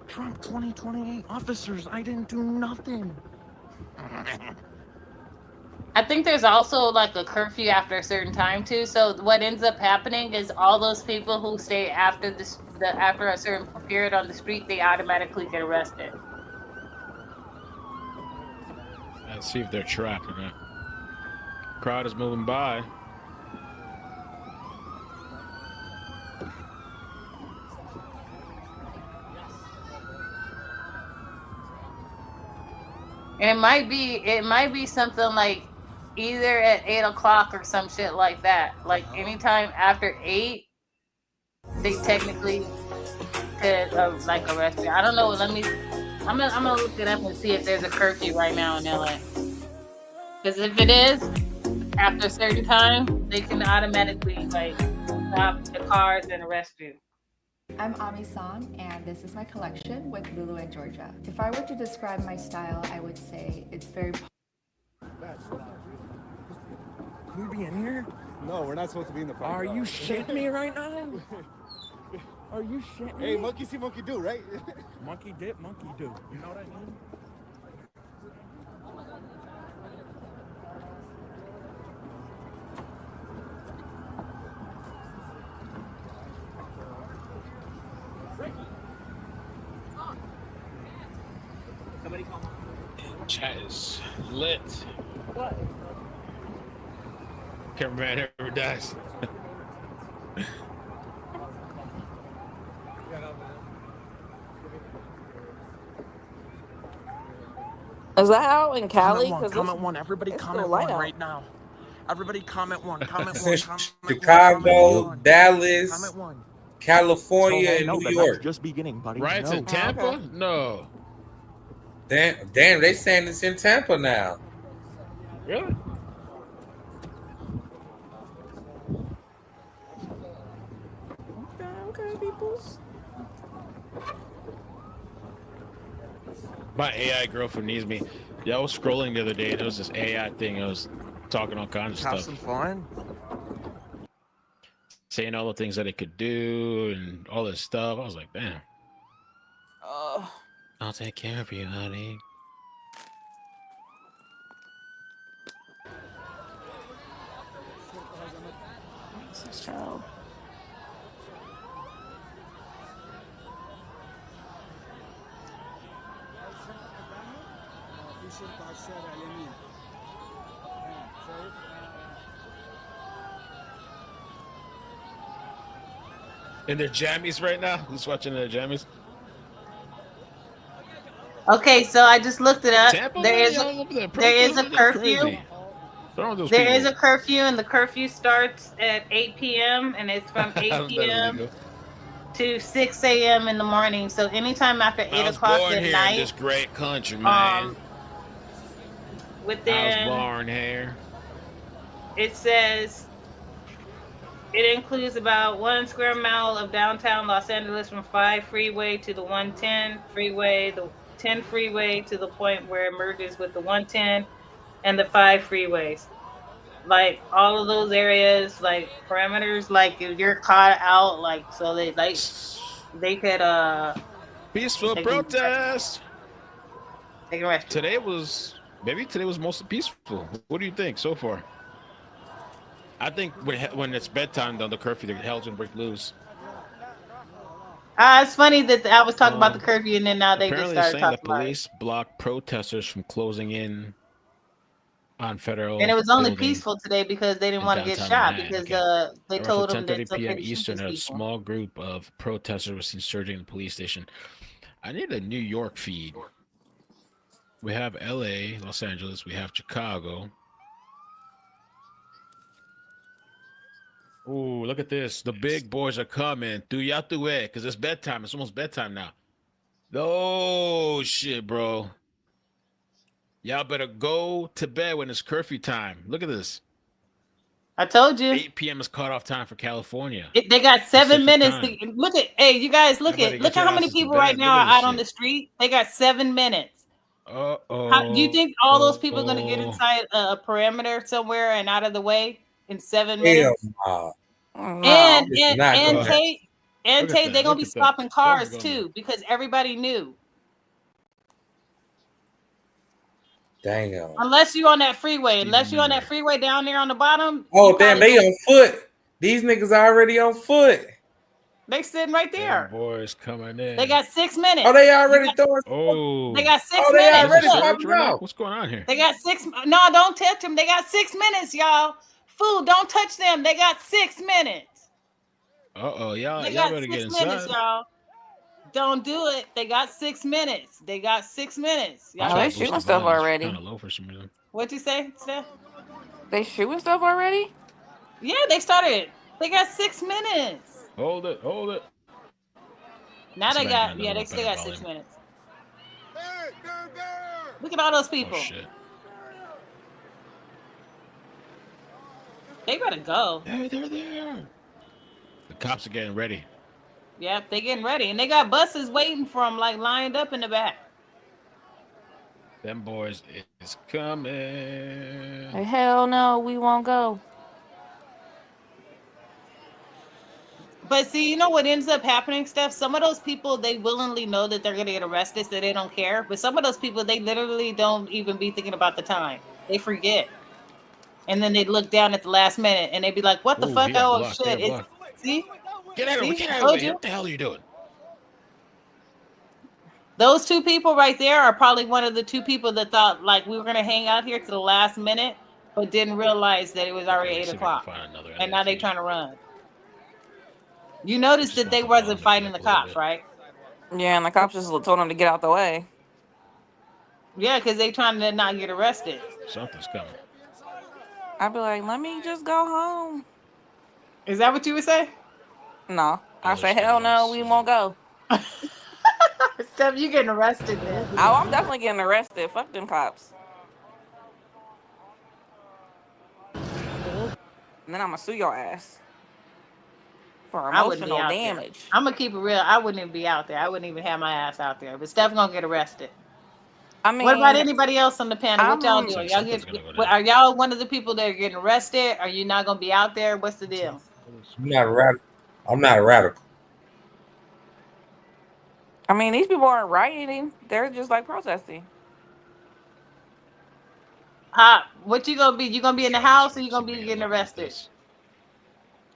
Trump 2028 officers, I didn't do nothing. I think there's also like a curfew after a certain time too. So what ends up happening is all those people who stay after after a certain period on the street, they automatically get arrested. Let's see if they're trapped or not. Crowd is moving by. And it might be something like either at 8 o'clock or some shit like that. Like anytime after 8, they technically could like arrest you. I don't know. I'm gonna look it up and see if there's a curfew right now in LA. Because if it is, after a certain time, they can automatically like stop the cars and arrest you. I'm Ami Song, and this is my collection with Lulu and Georgia. If I were to describe my style, I would say it's very. Can we be in here? No, we're not supposed to be in the park. Are you shitting me right now? Are you shitting me? Hey, monkey see, monkey do, right? Monkey dip, monkey do. You know what I mean? Chat is lit. What? Cameraman ever dies. Is that how in Cali? Comment one, Because comment one. Everybody it's comment still light one out. right now. Everybody comment one, comment It's one, in comment Chicago, one. Dallas, Comment one. So California, they and know New that that's York. just beginning, buddy. Riots in No. Tampa? okay. No. Damn, they saying it's in Tampa now. Really? Okay, peoples. My AI girlfriend needs me. Yeah, I was scrolling the other day and there was this AI thing. I was talking all kinds of Have stuff. some fun. Saying all the things that it could do and all this stuff. I was like, damn. I'll take care of you, honey. What's this child? And they're jammies right now. Who's watching their jammies? Okay, so I just looked it up. Tampa, man, y'all over there There is a protesting? They're curfew. crazy. What's with those There is people? a curfew, and the curfew starts at 8 p.m. and it's from 8 How's that p.m. illegal? to 6 a.m. in the morning. So anytime after 8 I was o'clock born at here in night, this great country, man. I was within born here. it says it includes about 1 square mile of downtown Los Angeles from 5 freeway to the 110 freeway, the 10 freeway to the point where it merges with the 110 and the 5 freeways. Like all of those areas, like parameters, like if you're caught out, like so they could Peaceful they can protest. they can arrest you. Today was mostly peaceful. What do you think so far? I think when it's bedtime, though, the curfew, the hell's gonna break loose. It's funny that I was talking about the curfew and then now they just Apparently, started saying talking that about it. police blocked protesters from closing in on federal. And it was only building peaceful today because they didn't in want to get downtown shot Manhattan. because Okay. they Around told them that 10:30 it's okay p.m. to shoot Eastern, these a people. small group of protesters was seen surging in the police station. I need a New York feed. We have L.A., Los Angeles. We have Chicago. Ooh, look at this. The big boys are coming. Do you have to wait? Because it's bedtime. It's almost bedtime now. Oh, shit, bro. Y'all better go to bed when it's curfew time. Look at this. I told you. 8 p.m. is cutoff time for California. They got 7 Pacific minutes. time. Look at, hey, you guys, Y'all better look get at your how many asses to people right bed. now Look are at this out on shit. the street. They got 7 minutes. Uh-oh. Do you think all those people are going to get inside a perimeter somewhere and out of the way in 7 minutes? No. And It's not gonna happen. Tate, they're going to be stopping cars going too because everybody knew. Damn. Unless you're on that freeway. Unless you're on that freeway down there on the bottom. Oh, damn, they on foot. These niggas already on foot. They sitting right there. Boys coming in. They got 6 minutes. Oh, they already throwing. Oh. They got 6 Oh, they minutes. already Look. popping out. What's going on here? They got 6. No, don't touch them. They got 6 minutes, y'all. Food, don't touch them. They got 6 minutes. Uh-oh, y'all They got better get 6 minutes, inside. y'all. Don't do it. They got 6 minutes. They got 6 minutes. Oh, they shooting stuff already. Kind of low for some reason. What'd you say, Steph? They shooting stuff already? Yeah, they started. They got 6 minutes. Hold it. Now they Somebody got, got yeah, another they still better got 6 volume. minutes. Look at all those people. Oh, shit. They better go. Hey, they're there. The cops are getting ready. Yep, they getting ready. And they got buses waiting for them, like lined up in the back. Them boys is coming. Hey, hell no, we won't go. But see, you know what ends up happening, Steph? Some of those people, they willingly know that they're going to get arrested, so they don't care. But some of those people, they literally don't even be thinking about the time. They forget. And then they look down at the last minute, and they be like, what the Ooh, fuck? he got Oh, blocked. shit. He got See? Get out of See? here. Get out Told of here. you. What the hell are you doing? Those 2 people right there are probably one of the 2 people that thought, like, we were going to hang out here to the last minute, but didn't realize that it was already 8 o'clock. And now they trying to run. You noticed that they wasn't fighting the cops, right? Yeah, and the cops just told them to get out the way. Yeah, because they trying to not get arrested. Something's coming. I'd be like, let me just go home. Is that what you would say? No. I say, hell no, we won't go. Steph, you getting arrested then. Oh, I'm definitely getting arrested. Fuck them cops. And then I'm going to sue your ass for emotional damage. I'm going to keep it real. I wouldn't even be out there. I wouldn't even have my ass out there. But Steph going to get arrested. I What about mean, anybody else on the panel? What y'all I'm doing? Y'all are y'all one of the people that are getting arrested? Are you not gonna be out there? What's the deal? I'm not a radical. I'm not a radical. I mean, these people aren't rioting. They're just like protesting. What you gonna be? You gonna be in the house or you gonna be getting arrested?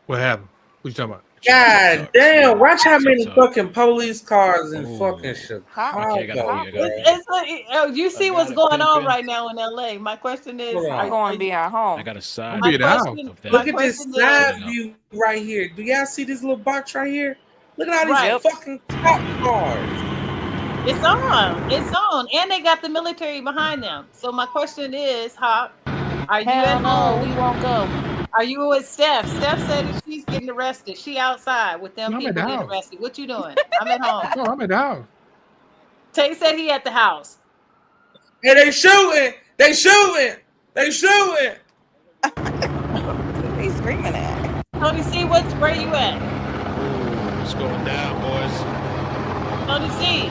What happened? What you talking about? God damn! Watch how many TikTok. fucking police cars in fucking Hot, Okay, I got a Chicago, few. I got a few. You see what's got a going on pimpin'. right now in LA. My question is, Hold I'm on. going to be at I home. got a side My view question, of my Look them at this question is, side setting up. view right here. Do y'all see this little box right here? Look at all these right? fucking cop cars. It's on. It's on, and they got the military behind them. So my question is, Hop, are you Hell at no, we home? won't go. Are you with Steph? Steph said that she's getting arrested. She outside with them No, I'm at the people getting house. arrested. What you doing? I'm at home. No, I'm at the house. Tay said he at the house. Hey, they shooting! They shooting! They shooting! Who they screaming at? Tony C, where you at? Oh, it's going down, boys. Tony C.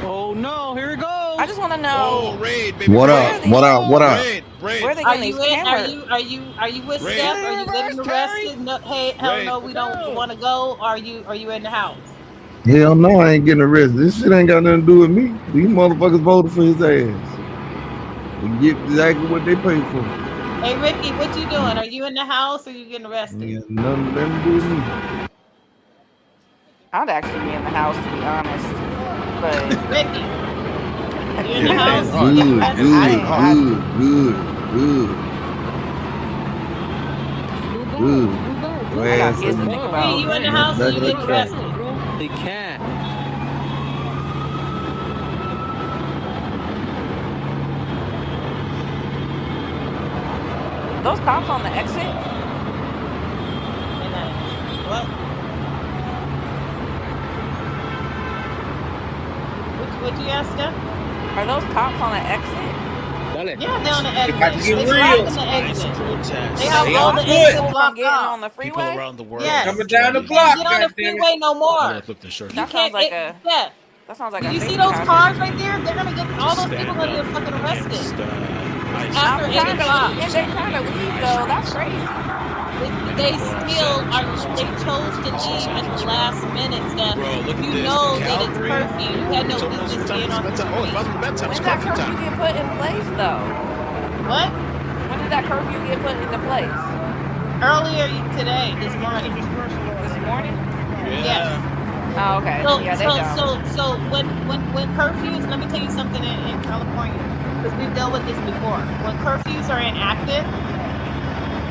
Oh no, here it goes. I just want to Oh, know raid, baby, What raid. up? where are What these? up? What up? Raid, Where raid, are they Are getting you these in? cameras? Are you with raid, Steph? Are you getting arrested? No, hey, hell raid. no, we don't want to go. Are you in the house? Hell no, I ain't getting arrested. This shit ain't got nothing to do with me. These motherfuckers voted for his ass. They get exactly what they pay for. Hey Ricky, what you doing? Are you in the house or you getting arrested? Yeah, nothing to do with me. I'd actually be in the house to be honest, but Ricky, you in the Yeah, the day is house? You hard. getting Good, The arrested? day is good, hard. good, good. Your I got ass kids to in think Free, about. you in the the house or back you of the getting truck. arrested? They can't. Are those cops on the exit? And what? What you asked, Steph? Are those cops on the exit? Dale. Yeah, they're on the They about to exit. get They real. blocking the Ice exit. They protests. have They They on all the blocking foot. exits people from blocked getting off. on the People freeway? around the world Yes, are Coming you down the joining. can't block, get on the goddammit. freeway no Although I more. flipped the short You That straw. sounds can't. like a Steph, do you see safety those hazard. cars right there? They're gonna get To all those people stand gonna up get fucking arrested. against It's ICE after I'm eight trying to o'clock. leave. If protests they happening trying to in the leave United though, that's States. crazy. Many They people are sad still and are. show They chose sympathy to to Los leave at the Angeles last rioting. minute, Steph. Bro, look at You this. The know that it's cavalry. curfew. You had Ooh, no it's almost business time being for on the bedtime. Oh, it's street. about to be bedtime. It's When that curfew curfew time. get put in place though? What? When did that curfew get put into place? Earlier today, this morning. This morning? Yes. Yeah. Oh, okay. Then So yeah, they so don't. so so when curfews, let me tell you something in California, because we've dealt with this before. When curfews are enacted,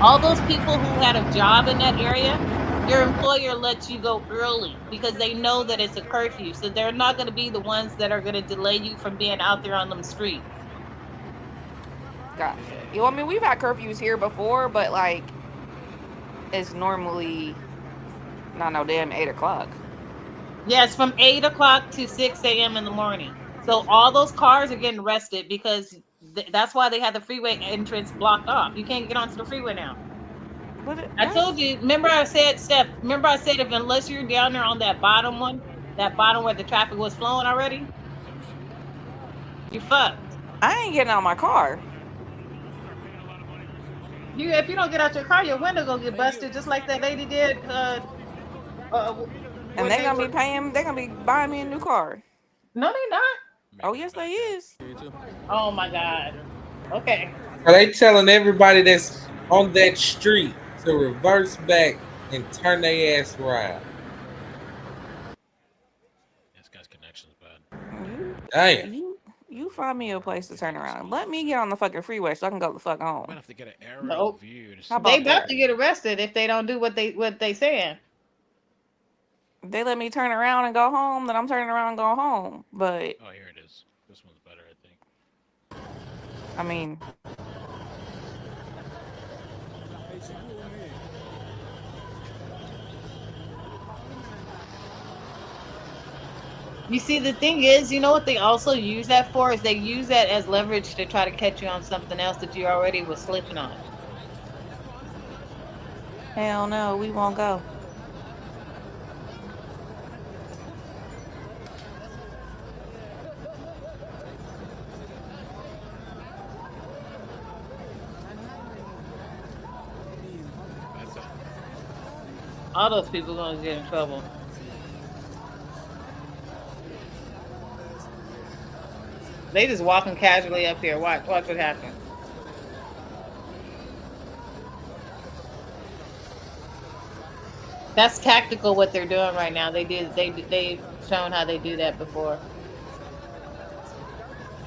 all those people who had a job in that area, your employer lets you go early because they know that it's a curfew. So they're not going to be the ones that are going to delay you from being out there on them streets. Gotcha. You know, I mean, we've had curfews here before, but like it's normally not no damn 8 o'clock. Yes, from 8 o'clock to 6 a.m. in the morning. So all those cars are getting arrested because that's why they had the freeway entrance blocked off. You can't get onto the freeway now. But I told that's you. Remember, I said, Steph. Remember, I said if unless you're down there on that bottom one, that bottom where the traffic was flowing already, you fucked. I ain't getting out my car. You if you don't get out your car, your window gonna get busted, just like that lady did. And When they're they gonna were be paying. They're gonna be buying me a new car. no, they not. Oh yes, they is. Oh my god. Okay. Are they telling everybody that's on that street to reverse back and turn their ass around? This guy's connection's bad. You, Damn. you find me a place to turn around. Let me get on the fucking freeway so I can go the fuck Might home. have to get an aerial Nope. view to How see They about what's about that? to happening. get arrested if they don't do what they saying. They let me turn around and go home, then I'm turning around and go home. But Oh, here it is. This one's better, I think. I mean, You see, the thing is, you know what they also use that for is they use that as leverage to try to catch you on something else that you already was slipping on. hell no, we won't go. All those people gonna get in trouble. They just walking casually up here. Watch what happens. That's tactical what they're doing right now. They've shown how they do that before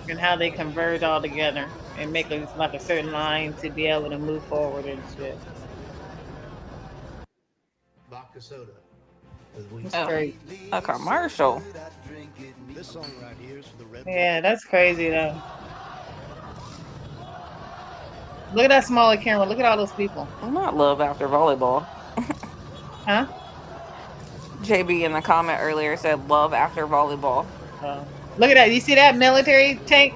and how they converge all together and make a like a certain line to be able to move forward and shit. Vodka soda. It's Oh, crazy. a commercial. This song right here is for the red. Yeah, that's crazy though. Look at that smaller camera. Look at all those people. Not love after volleyball. Huh? JB in the comment earlier said love after volleyball. Look at that. You see that military tank?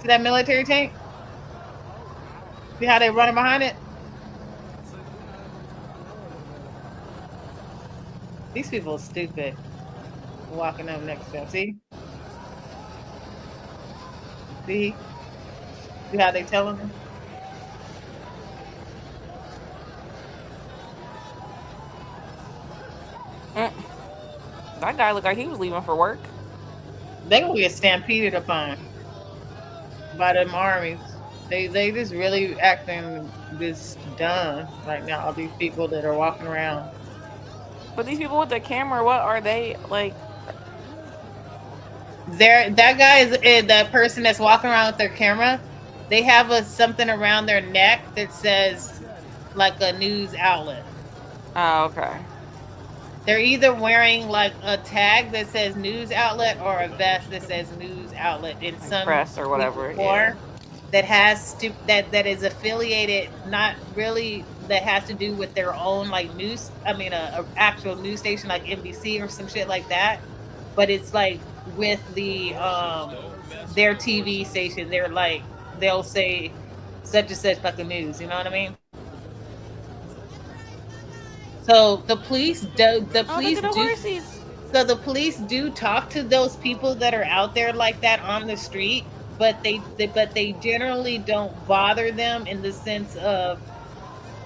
See that military tank? See how they running behind it? These people are stupid. Walking up next to them. See? See? See how they telling them? That guy looked like he was leaving for work. They gonna get stampeded upon by them armies. They just really acting this dumb right now. All these people that are walking around. But these people with the camera, what are they like? That guy is the person that's walking around with their camera. They have something around their neck that says like a news outlet. Oh, okay. They're either wearing like a tag that says news outlet or a vest that says news outlet in some press or whatever. people Yeah. that has that is affiliated, not really that has to do with their own like news. I mean, a actual news station like NBC or some shit like that. But it's like with the their TV station. They're like they'll say such and such fucking news. You know what I mean? So the police do so the police do talk to those people that are out there like that on the street, but they generally don't bother them in the sense of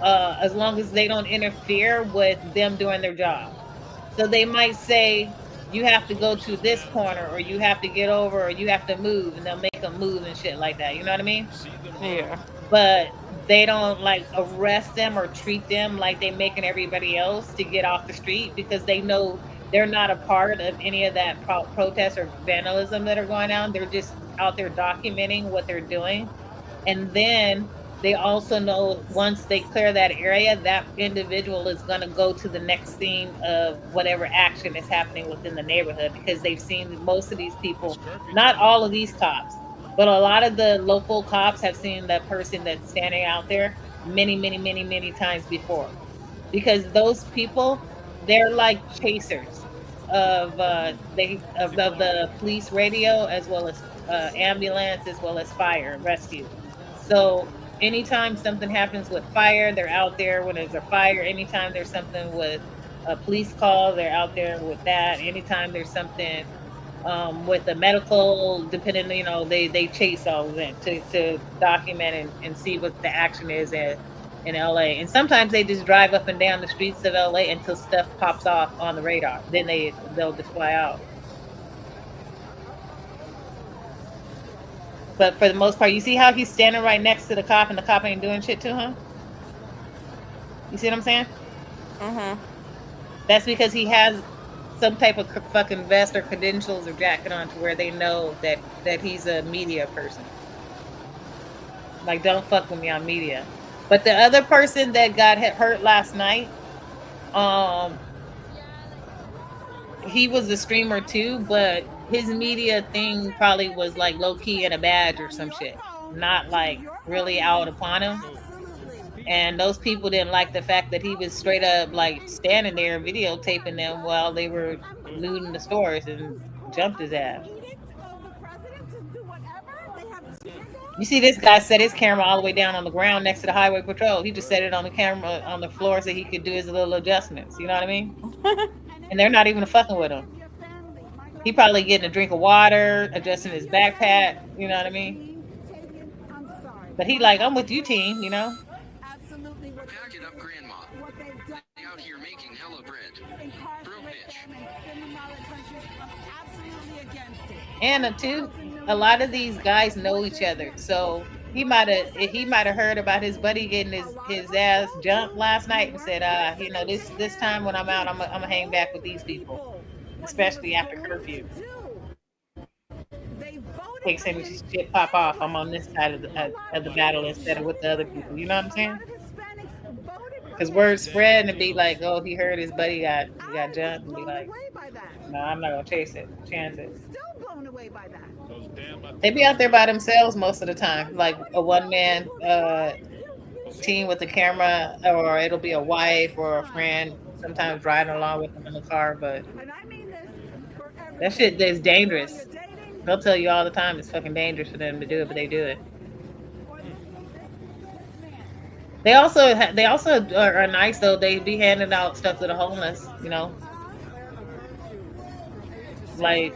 as long as they don't interfere with them doing their job. So they might say you have to go to this corner or you have to get over or you have to move and they'll make them move and shit like that. You know what I mean? Yeah. But they don't like arrest them or treat them like they making everybody else to get off the street because they know they're not a part of any of that protest or vandalism that are going on. They're just out there documenting what they're doing. And then they also know once they clear that area, that individual is going to go to the next scene of whatever action is happening within the neighborhood because they've seen most of these people, not all of these cops, but a lot of the local cops have seen that person that's standing out there many, many, many, many times before. Because those people, they're like chasers of the police radio as well as ambulance as well as fire and rescue. So anytime something happens with fire, they're out there when there's a fire. Anytime there's something with a police call, they're out there with that. Anytime there's something with the medical, depending, they chase all of that to document and see what the action is in LA. And sometimes they just drive up and down the streets of LA until stuff pops off on the radar. Then they'll just fly out. But for the most part, you see how he's standing right next to the cop and the cop ain't doing shit to him? You see what I'm saying? Mm-hmm. That's because he has some type of fucking vest or credentials or jacket on to where they know that he's a media person. Like, don't fuck with me on media. But the other person that got hurt last night, he was a streamer too, but his media thing probably was like low key in a badge or some shit, not like really out upon him. And those people didn't like the fact that he was straight up like standing there videotaping them while they were looting the stores and jumped his ass. You see, this guy set his camera all the way down on the ground next to the highway patrol. He just set it on the camera on the floor so he could do his little adjustments. You know what I mean? And they're not even fucking with him. He probably getting a drink of water, adjusting his backpack. You know what I mean? But he like, I'm with you, team. You know. pack it up, grandma. What they've done They out here making hella bread. incarcerate them and send them out of the country. I'm absolutely against it. And too, a lot of these guys know each other, so he might have heard about his buddy getting his ass jumped last night and said, this time when I'm out, I'm gonna hang back with these people, especially after curfew. In case any shit pop off, I'm on this side of the battle instead of with the other people. You know what I'm saying? Because word spread and be like, oh, he heard his buddy got jumped, and be like, no, I'm not gonna chance it. Still blown away by that. They be out there by themselves most of the time, like a one man team with the camera, or it'll be a wife or a friend, sometimes riding along with them in the car. But that shit is dangerous. They'll tell you all the time it's fucking dangerous for them to do it, but they do it. They also are nice though. They be handing out stuff to the homeless, like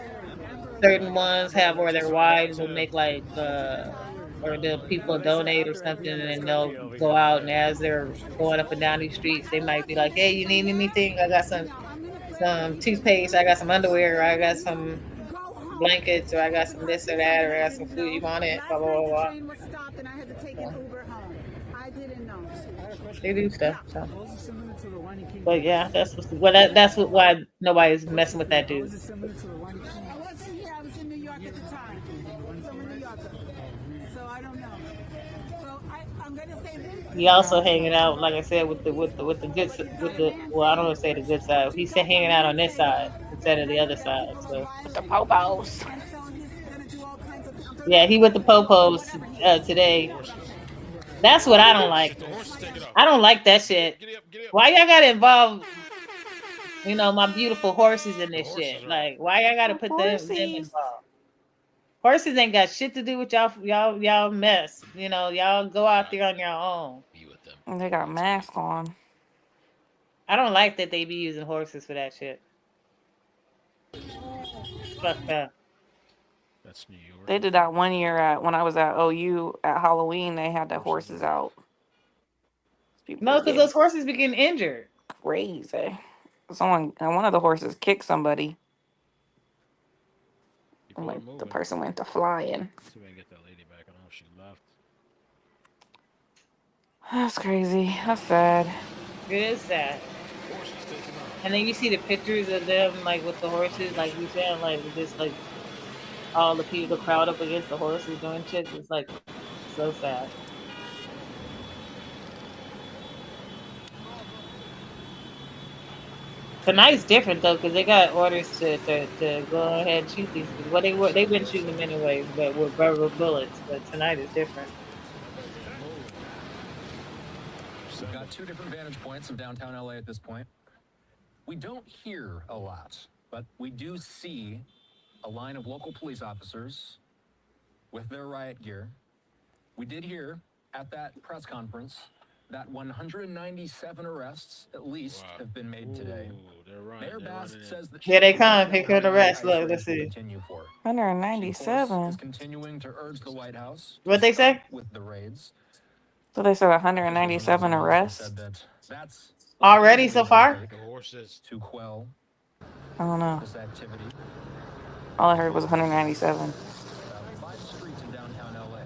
certain ones have where their wives will make like or the people donate or something, and then they'll go out, and as they're going up and down these streets, they might be like, hey, you need anything? I got some toothpaste, I got some underwear, or I got some blankets, or I got some this or that, or I got some food, you want it, blah blah blah. They do stuff. So. But yeah, that's why nobody's messing with that dude. I wasn't here. I was in New York at the time. So I'm a New Yorker. So I don't know. So I'm gonna say this. He also hanging out, like I said, with the well, I don't want to say the good side. He's hanging out on this side instead of the other side. So With the popos. Yeah, he with the popos today. That's what I don't like. I don't like that shit. Why y'all gotta involve, my beautiful horses in this shit? Like, why y'all gotta put them involved? Horses ain't got shit to do with y'all mess. Y'all go out there on your own. And they got a mask on. I don't like that they be using horses for that shit. Fucked up. That's New York. They did that one year when I was at OU at Halloween. They had the horses out. No, because those horses be getting injured. Crazy. One of the horses kicked somebody. And the person went to flying. See if I can get that lady back. I don't know if she left. That's crazy. That's sad. It is sad. And then you see the pictures of them, like with the horses, like you said, like just like all the people, the crowd up against the horses doing shit. It's like so sad. Tonight's different though, because they got orders to go ahead and shoot these people. Well, they've been shooting them anyways, but with rubber bullets. But tonight is different. We've got two different vantage points of downtown LA at this point. We don't hear a lot, but we do see a line of local police officers with their riot gear. We did hear at that press conference that 197 arrests at least have been made today. Mayor Bass says that here they come. Here come the rest. Look, let's see. 197. is continuing to urge the White House what they say with the raids. So they said 197 arrests already so far. The horses to quell. I don't know. This activity. All I heard was 197. By the streets in downtown LA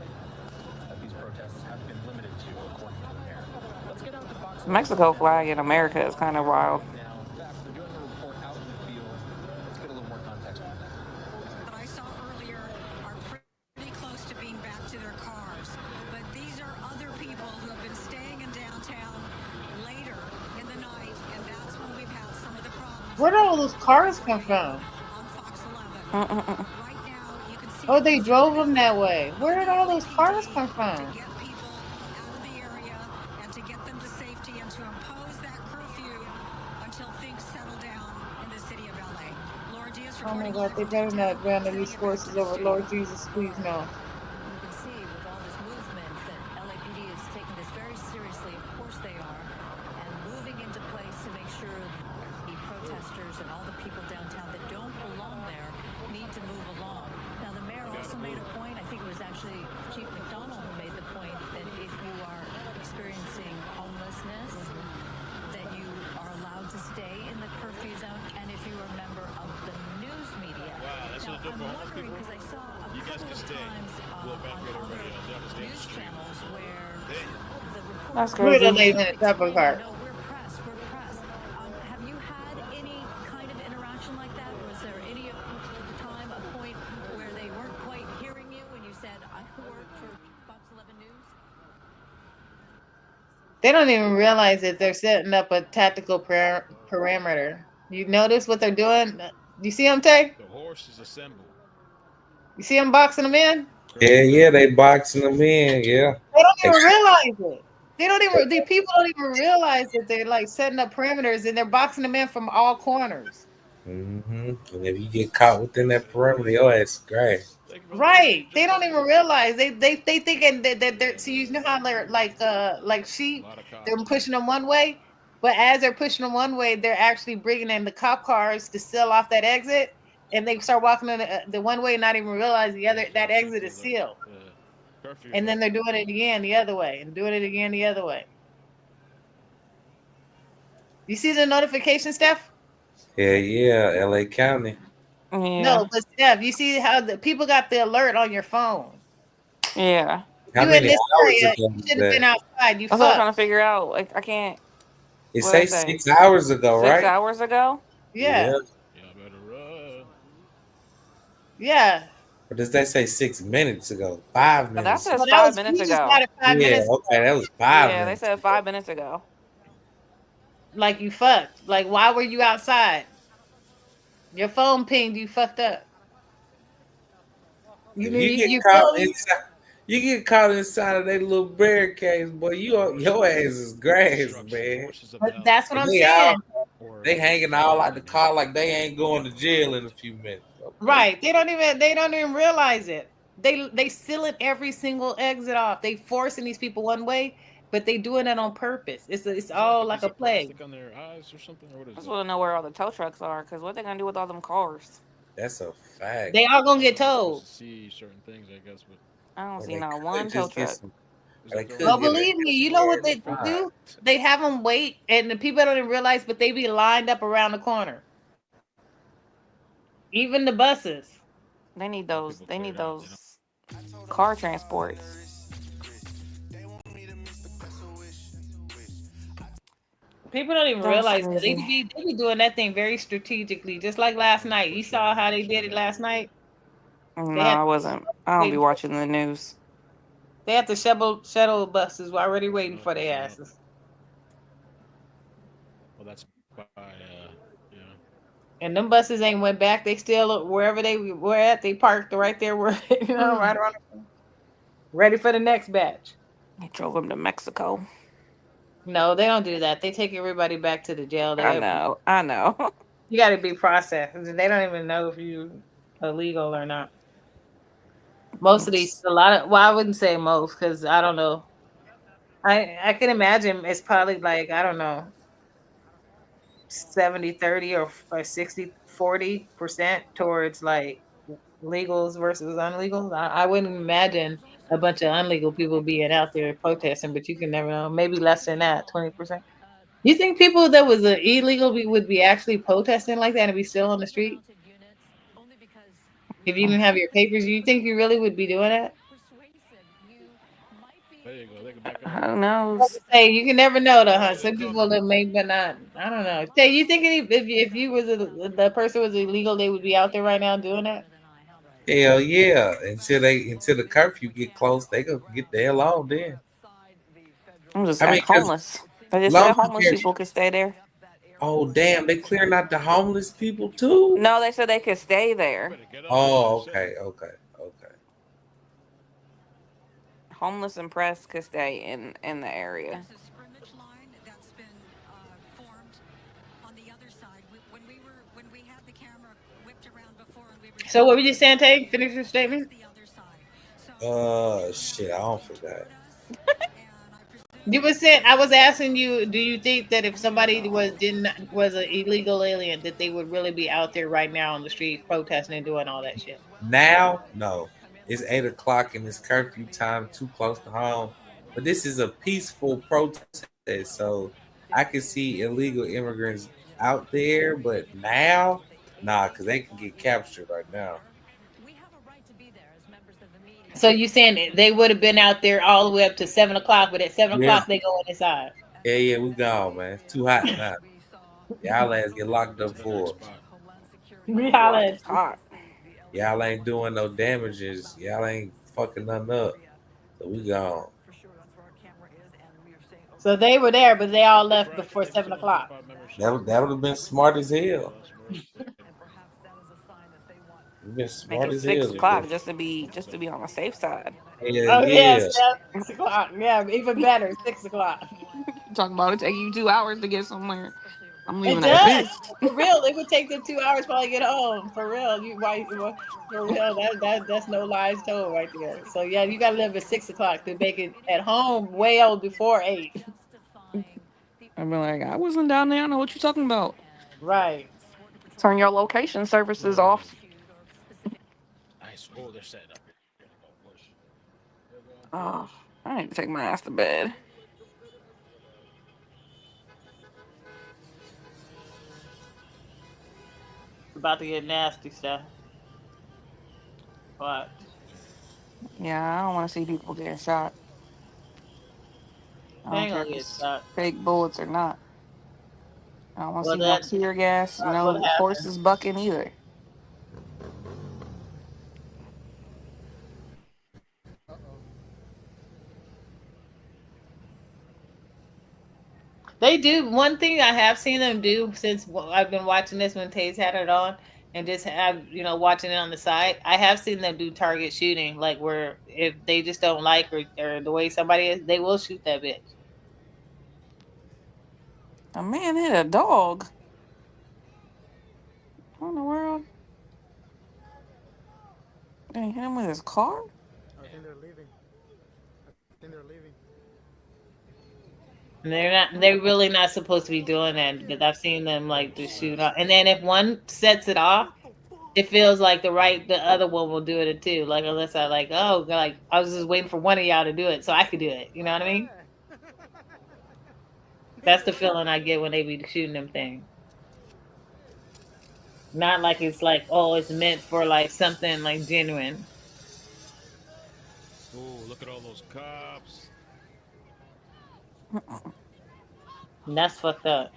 that these protests have been limited to, according to the mayor. Let's get out the Fox. Mexico flag in America is kind of wild. Now, Beth, they're doing a report out in the field. Let's get a little more context on that. What I saw earlier are pretty close to being back to their cars. But these are other people who have been staying in downtown later in the night, and that's when we've had some of the problems. Where did all those cars come from? Oh, they drove them that way. Where did all those cars come from? To get people out of the area and to get them to safety and to impose that curfew until things settle down in the city of LA. Laura Diaz Oh my reporting God, they better not run these horses over. Lord Jesus, please no. You can see with all this movement that LAPD is taking this very seriously. Of course they are. And moving into place to make sure the protesters and all the people downtown that don't belong there need to move along. Now, the mayor also made a point, I think it was actually Chief McDonald who made the point, that if you are experiencing homelessness still for homeless people? You guys can stay. We'll evacuate everybody else. You have to stay in the street. Damn. That's We're gonna crazy. lay in a shopping cart. Have you had any kind of interaction like that? Was there any time, a point where they weren't quite hearing you when you said, I work for Fox 11 News? They don't even realize that they're setting up a tactical parameter. You notice what they're doing? You see them, Tay? The horse is assembled. You see them boxing them in? Yeah, they boxing them in. Yeah. They don't even realize it. They don't even. The people don't even realize that they're like setting up perimeters and they're boxing them in from all corners. And if you get caught within that perimeter, your ass is great. Right. They don't even realize they thinking that they're so you know how they're like sheep, they're pushing them one way, but as they're pushing them one way, they're actually bringing in the cop cars to seal off that exit, and they start walking in the one way, not even realize the other that exit is sealed, and then they're doing it again the other way and doing it again the other way. You see the notification, Steph? Yeah, LA County. Yeah. No, but Steph, you see how the people got the alert on your phone. Yeah. How You in many this hours area, ago you was should have been that? outside. You That's what I'm fucked. trying to figure out. Like, I can't. It What did I say say? 6 hours ago, 6 right? hours ago? Yeah. Y'all better run. Yeah. Or does that say 6 minutes ago? 5 But that minutes says ago? Well, that 5 was minutes we just ago. got it 5 minutes Yeah, okay, ago. that was 5 Yeah, they minutes. said 5 minutes ago. Like you fucked. Like why were you outside? Your phone pinged. You fucked up. You If knew you get you caught feel me? inside, you get caught inside of that little barricades, boy. Your ass is grass, man. But that's what And I'm saying. they hanging all out the car like they ain't going to jail in a few minutes. Okay. Right. They don't even realize it. They sealing every single exit off. They forcing these people one way, but they doing it on purpose. It's all like a plague. Plastic on their eyes or something, or what I is just that? want to know where all the tow trucks are, because what they gonna do with all them cars? That's a fact. They are gonna get They're supposed towed. to see certain things, I guess, but I don't Or see they not could one tow just get truck. some. Or they could Well, get believe me, you know square what in the they front. do? They have them wait, and the people don't even realize, but they be lined up around the corner. Even the buses. They need those. They need those car transports. People don't even That's realize that crazy. they be doing that thing very strategically, just like last night. You saw how they did it last night. No, They had I wasn't. I don't be watching the news. they had the shuttle buses were already waiting for their asses. well, that's by yeah. And them buses ain't went back. They still wherever they were at. They parked right there, where right around, ready for the next batch. They drove them to Mexico. No, they don't do that. They take everybody back to the jail. I know. I know. You got to be processed. They don't even know if you illegal or not. Most of these, a lot of, well, I wouldn't say most because I don't know. I can imagine it's probably like, I don't know, 70-30 or 60-40% towards like legals versus unlegals. I wouldn't imagine a bunch of unlegal people being out there protesting, but you can never know. Maybe less than that, 20%. You think people that was illegal would be actually protesting like that and be still on the street? If you didn't have your papers, you think you really would be doing that? There you go. They can back up. Who knows? Say you can never know though, huh? Some people that may, but not. I don't know. Say you think if you was the person was illegal, they would be out there right now doing that? Hell yeah! Until the curfew get close, they gonna get the hell on then. I'm just I mean, saying because homeless. They just long said homeless as people could stay there. oh damn, they clearing out the homeless people too. No, they said they could stay there. Oh, okay. Homeless and press could stay in the area. So what were you saying, Tay? Finish your statement. Shit, I don't forgot. You were saying I was asking you, do you think that if somebody was an illegal alien, that they would really be out there right now on the street protesting and doing all that shit? Now, no, it's 8 o'clock and it's curfew time, too close to home. But this is a peaceful protest, so I can see illegal immigrants out there. But now, nah, because they can get captured right now. So you saying they would have been out there all the way up to 7 o'clock, but at 7 o'clock Yeah, they go inside. yeah, we gone, man. It's too hot now. Y'all ass get locked up To the next for. spot. We Why holla at it's you. hot. Y'all ain't doing no damages. Y'all ain't fucking nothing up. So we gone. So they were there, but they all left Brian, before thank you so seven much for the o'clock. 5 membership. That would have been smart as hell. You've been Make smart it as hell. 6 o'clock just to be on the safe side. Yeah, Oh yes, yeah. 6 o'clock. Yeah, even better, 6 o'clock. Talking about it taking you 2 hours to get somewhere. I'm It leaving at does. 6. For real, it would take them 2 hours probably to get home. For real, for real. That's no lies told right there. So yeah, you gotta live at 6 o'clock to make it at home well before 8. I'd be like, I wasn't down there. I know what you're talking about. Right. Turn your location services off. Nice. Oh, they're setting up here. They're gonna go push. They're gonna Oh, push. I need to take my ass to bed. It's about to get nasty stuff. But Yeah, I don't want to see people getting shot. I they don't ain't care gonna if get it's shot. fake bullets or not. I don't want to Well, see no that's tear gas, not what no happened. horses bucking either. They do one thing I have seen them do since I've been watching this when Taze had it on and just have watching it on the side. I have seen them do target shooting, like where if they just don't like or the way somebody is, they will shoot that bitch. A man hit a dog. What in the world? Did he hit him with his car? I think they're leaving. I think they're leaving. And they're really not supposed to be doing that because I've seen them like to shoot off. And then if one sets it off, it feels like the other one will do it too. Like unless I like I was just waiting for one of y'all to do it so I could do it. You know what I mean? That's the feeling I get when they be shooting them things. Not like it's like, oh, it's meant for like something like genuine. Oh, look at all those cops. And that's fucked up.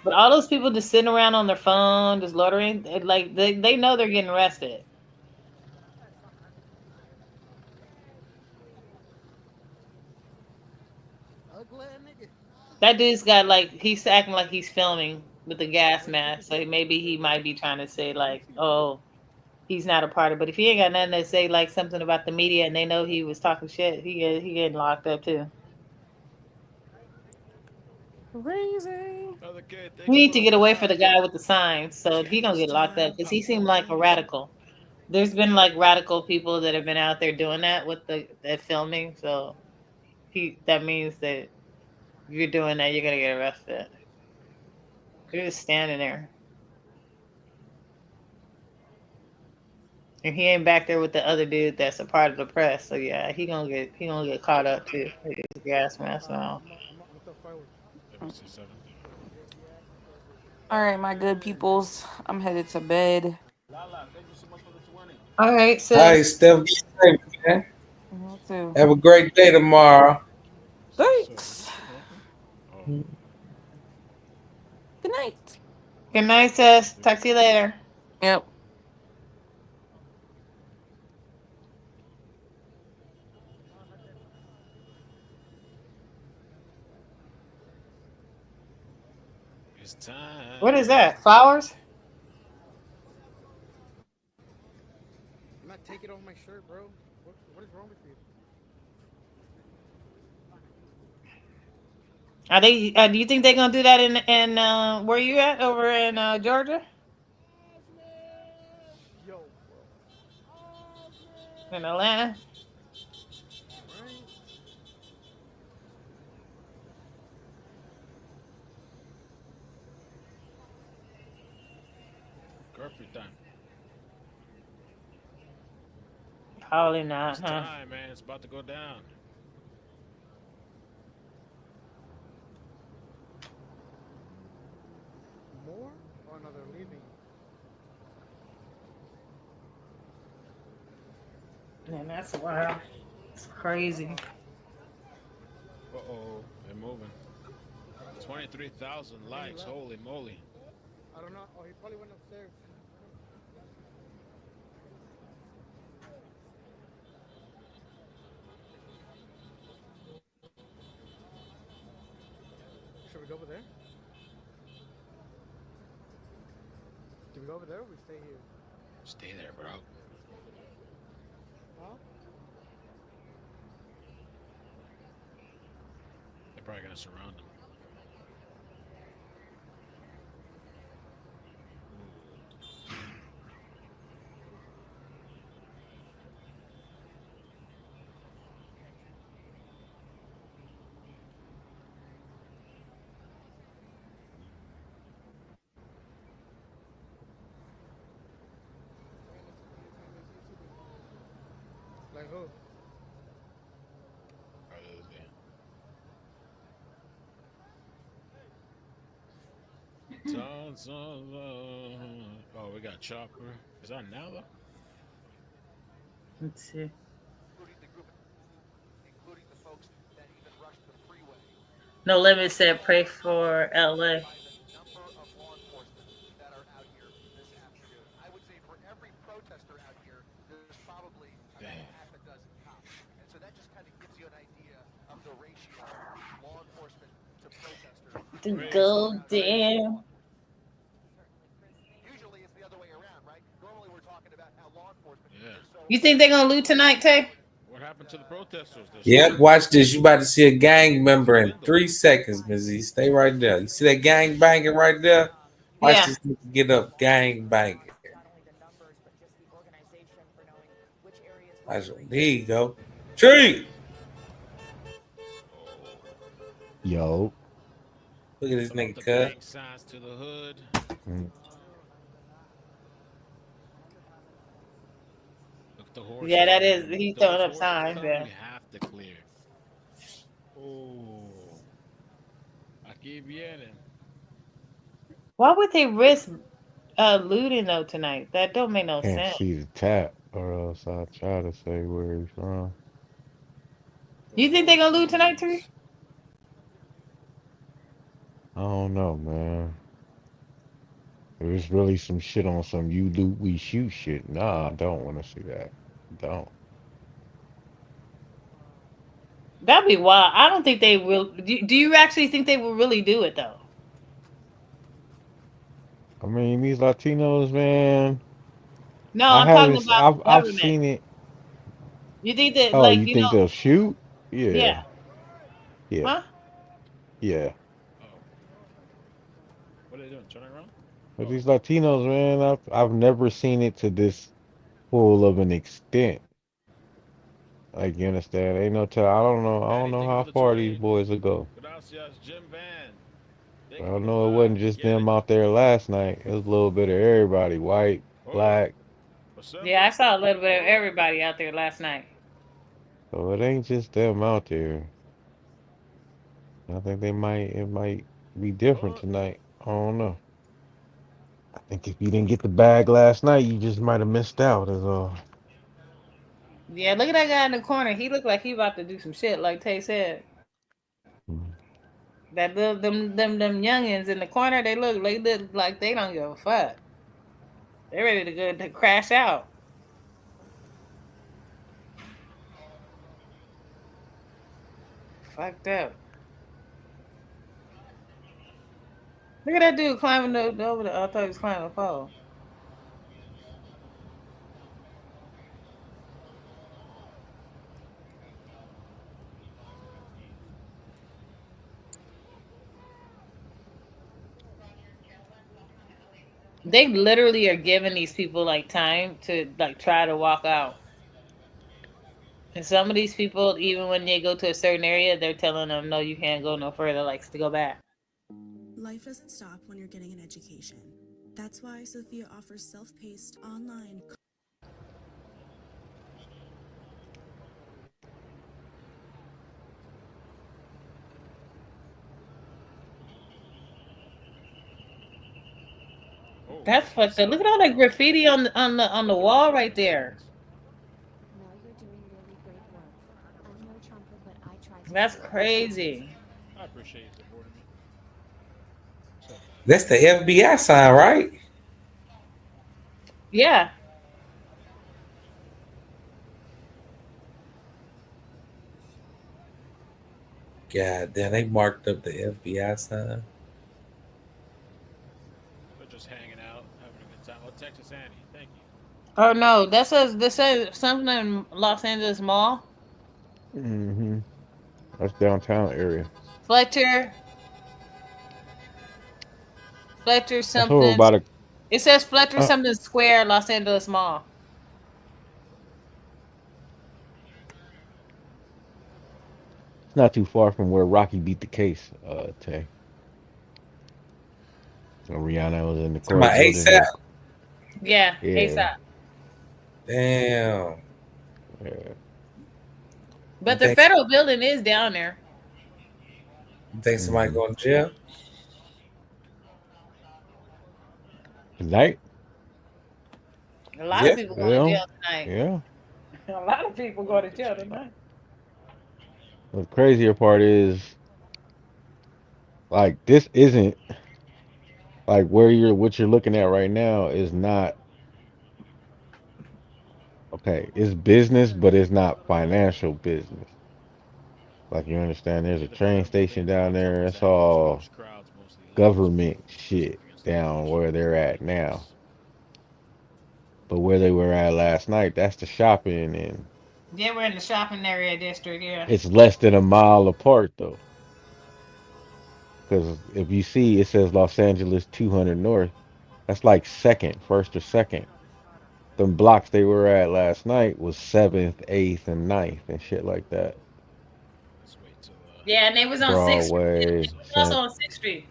But all those people just sitting around on their phone, just loitering, like they know they're getting arrested. Ugly nigga. That dude's got like he's acting like he's filming with the gas mask. So maybe he might be trying to say like, oh, he's not a part of it. But if he ain't got nothing to say like something about the media and they know he was talking shit, he getting locked up too. Crazy. Brother K, thank We you need for to the get away for 5. the guy with the signs, so he gonna get locked up because he seemed like a radical. There's been like radical people that have been out there doing that with that filming. So that means that if you're doing that, you're gonna get arrested. You're just standing there, and he ain't back there with the other dude that's a part of the press. So yeah, he gonna get caught up too. His gas mask on. I'm gonna throw fireworks. MC7. All right, my good peoples. I'm headed to bed. All right, All right, sis. Steph, get straight, man. You too. Have a great day tomorrow. Yes, sir. Thanks. You're welcome. Oh. Good night. Good night, sis. Talk to you later. Yep. It's time. What is that? Flowers? I'm not taking off my shirt, bro. What is wrong with you? Are they? Do you think they're gonna do that in where you at over in Georgia? Yo, In Atlanta? right? Curfew time. Probably not, It's huh? time, man. It's about to go down. More? Oh no, they're leaving. Man, that's wild. It's crazy. Uh-oh, they're moving. 23,000 likes. Holy moly. I don't know. Oh, he probably went upstairs. Should we go over there? Do we go over there or we stay here? Stay there, bro. Huh? They're probably gonna surround him. Like who? Oh, we got Chopper. Is that Nala? Let's see. No Limit said pray for LA. The golden. Yeah. You think they're gonna loot tonight, Tay? What happened to the protesters? Yep, watch this. You about to see a gang member in 3 seconds, Mizzy. Stay right there. You see that gang banging right there? Watch Yeah. this nigga get up gang banging. There you go. Tree! Yo. Look at this About nigga to cut. bang signs to the hood. Look, the horses. Yeah, that is. Man. He's Those throwing up horses signs come, there. we have to clear. Oh. Aquí vienen. Why would they risk looting though tonight? That don't make no Can't sense. see the tap, or else I'll try to say where he's from. You think they're gonna loot tonight, Tree? I don't know, man. There's really some shit on some you loot, we shoot shit. Nah, I don't want to see that. Don't. That'd be wild. I don't think they will. Do you actually think they will really do it though? I mean, these Latinos, man. No, I I'm talking haven't. about I've government. seen it. You think that, Oh, like, you you think know? they'll shoot? Yeah. Yeah. Yeah. Huh? Yeah. What are they doing? Turning around? But these Latinos, man, I've never seen it to this full of an extent. Like, you understand? Ain't no tell. I don't know how far these boys will go. Gracias, Jim Van. But I know it wasn't just them out there last night. It was a little bit of everybody, white, black. Yeah, I saw a little bit of everybody out there last night. So it ain't just them out there. I think it might be different tonight. I don't know. I think if you didn't get the bag last night, you just might have missed out as all. Yeah, look at that guy in the corner. He looked like he about to do some shit, like Tay said. That little them youngins in the corner, they look like they don't give a fuck. They're ready to go to crash out. Fucked up. Look at that dude climbing over the. I thought he was climbing the pole. They literally are giving these people like time to like try to walk out. And some of these people, even when they go to a certain area, they're telling them, no, you can't go no further, like to go back. Life doesn't stop when you're getting an education. That's why Sophia offers self-paced online. That's fucked up. Look at all that graffiti on the wall right there. That's crazy. I appreciate you supporting me. What's up? That's the FBI sign, right? Yeah. God damn, they marked up the FBI sign. We're just hanging out, having a good time. Oh, Texas Annie, thank you. Oh no, this says something in Los Angeles Mall. Mm-hmm. That's downtown area. Fletcher, Fletcher That's over something. by the. It says Fletcher Uh, something Square, Los Angeles Mall. it's not too far from where Rocky beat the case. Tay. So Rihanna was in the Talking about court building. ASAP. They, Yeah, yeah, ASAP. Damn. yeah. You But the think federal building is down there. somebody Mm-hmm. going to jail? Tonight? A lot of Yeah. people going to Yeah, jail tonight. yeah. A lot of people going to jail tonight. The crazier part is like this isn't like where you're what you're looking at right now is not okay. It's business, but it's not financial business. Like you understand, there's a Yeah, the train federal building station is down like there. Los That's Angeles, where all there's crowds mostly. government Safe shit against down litigation. where they're at now. Dangerous. But where they were at last night, that's the shopping, and Yeah, we're in the shopping area district. Yeah. it's less than a mile apart though. Because if you see, it says Los Angeles 200 North. That's like second, first or second. Them blocks they were at last night was seventh, eighth, and ninth and shit like that. Let's wait till Yeah, and they was on Sixth Street. They Broadway, was also San on Sixth Street.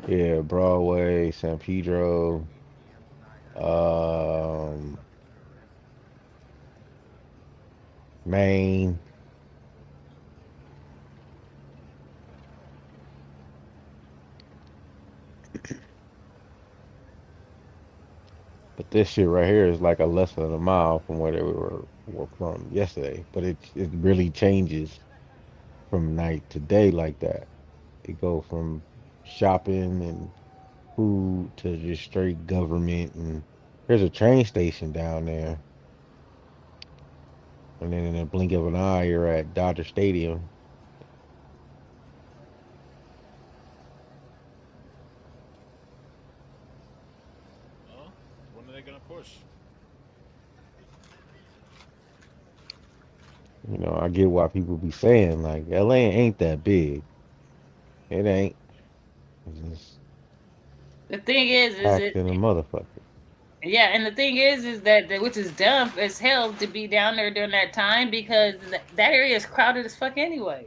yeah, Broadway, San Pedro, um, Maine. But this shit right here is like a less than a mile from where they were from yesterday. But it really changes from night to day like that. It go from shopping and food to just straight government and there's a train station down there. And then in a blink of an eye you're at Dodger Stadium. well, when are they gonna push? You know, I get why people be saying like LA ain't that big. It ain't. It's just The thing is packed it? in a motherfucker. Yeah, and the thing is that which is dumb as hell to be down there during that time because that area is crowded as fuck anyway.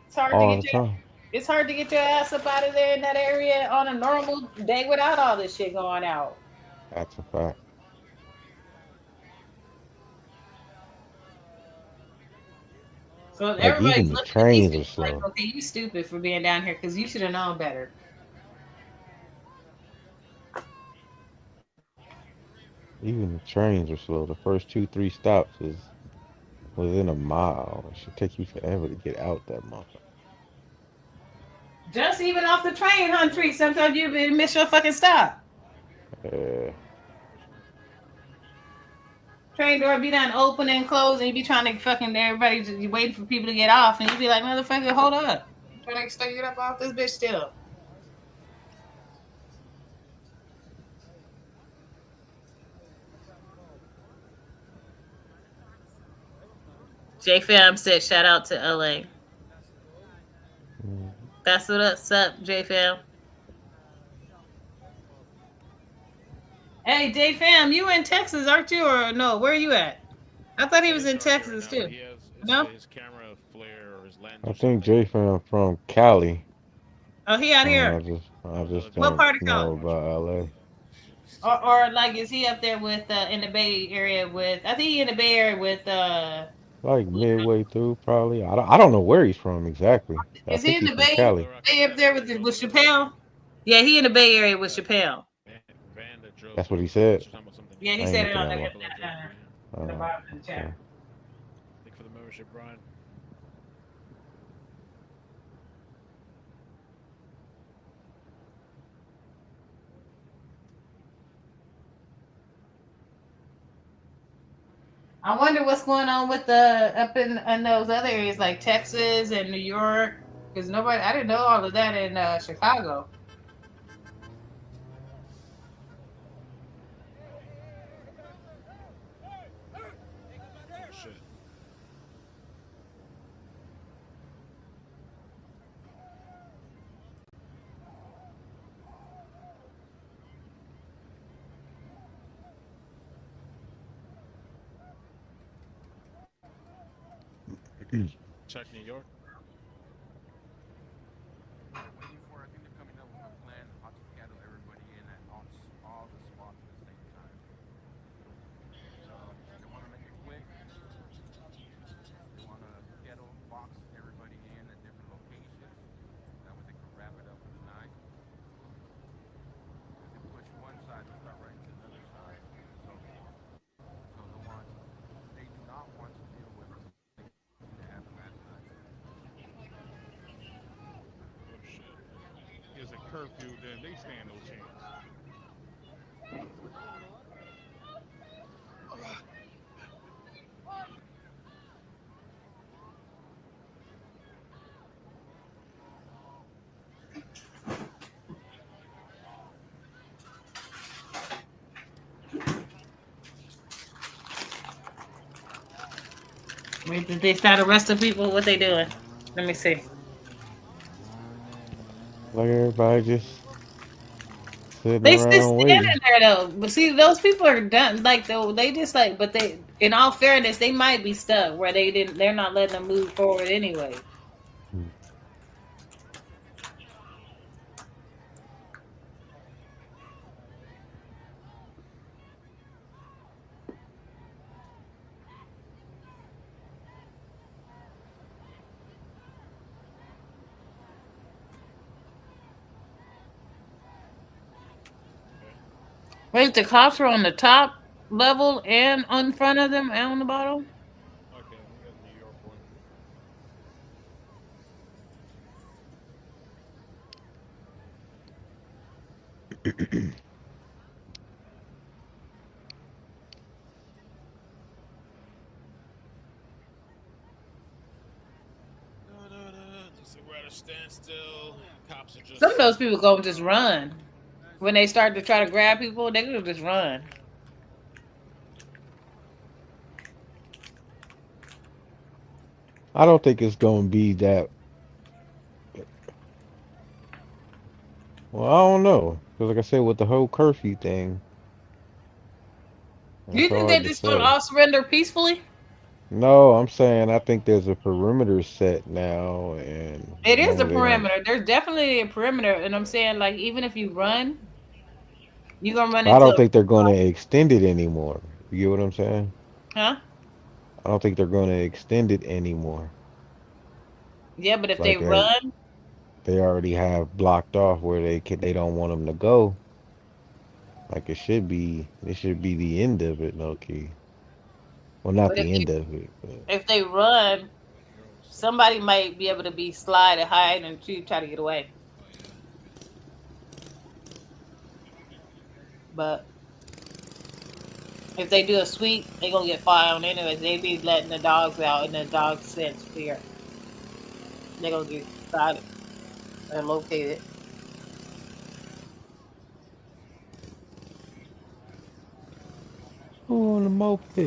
It's hard to All get the your time. it's hard to get your ass up out of there in that area on a normal day without all this shit going out. That's a fact. So Like even everybody's the looking at these trains are people like, slow. okay, you stupid for being down here because you should have known better. Even the trains are slow. The first two, three stops is within a mile. It should take you forever to get out that motherfucker. Just even off the train, Huntry, sometimes you miss your fucking stop. Yeah. Train door be done open and close, and you be trying to fucking everybody just you waiting for people to get off, and you be like, motherfucker, hold up. I'm trying to get up off this bitch still. J Fam said shout out to LA. Mm. That's what's up, J Fam. Hey, J Fam, you in Texas, aren't you? Or no, where are you at? I thought he was in Texas Now, but too. he has No? his camera flare or his lens I or think something. Jay from Cali. Oh, he out here. I just What don't part of know Cali? about LA. Or like is he up there with in the Bay Area with I think he in the Bay Area with Like midway through, probably. I don't know where he's from exactly. I is he think in he's the from Bay Cali. up there with Chappelle? Yeah, he in the Bay Area with Chappelle. Van that drove That's what he through. Unless said. you're talking about something Yeah, he I ain't said it looking on at him. in the bottom of the chat. Okay. Thank you for the membership, Brian. I wonder what's going on with the up in those other areas like Texas and New York. Because nobody, I didn't know all of that in Chicago. Oh shit. Check New York. Waiting for, I think they're coming up with a plan how to kettle everybody in at all the spots at the same time. So they want to make it quick. They want to kettle box everybody in at different locations. That way they can wrap it up for the night. If they push one side, they'll start running to the other side, and so forth. So they do not want to deal with the same thing that happened last night. Oh shit. There's a curfew, then they stand no chance. Wait, did they start arresting people? What they doing? Let me see. Like everybody just sitting They still around standing waiting. there though. But see, those people are done. Like they just like, but they, in all fairness, they might be stuck where they didn't. They're not letting them move forward anyway. Wait, the cops are on the top level and on front of them and on the bottom. Okay, we got New York one. Looks like we're at a standstill. Cops are Some of just. those people go and just run. When they start to try to grab people, they gonna just run. I don't think it's gonna be that. Well, I don't know, because like I said, with the whole curfew thing, You it's think they hard to just gonna say. all surrender peacefully? No, I'm saying I think there's a perimeter set now, and It as is long a as they don't, perimeter. There's definitely a perimeter, and I'm saying like even if you run, you're gonna run I into don't a think they're going to extend it anymore. You get what I'm saying? huh? I don't think they're going to extend it anymore. Yeah, but if they Like run, they already have blocked off where they don't want them to go. Like it should be. It should be the end of it, low key. Well, not but the end of it, but if they run, somebody might be able to be slide and hide and try to get away. But if they do a sweep, they gonna get fined anyways. They be letting the dogs out, and the dogs sense fear. They gonna get spotted and located. who on the moped?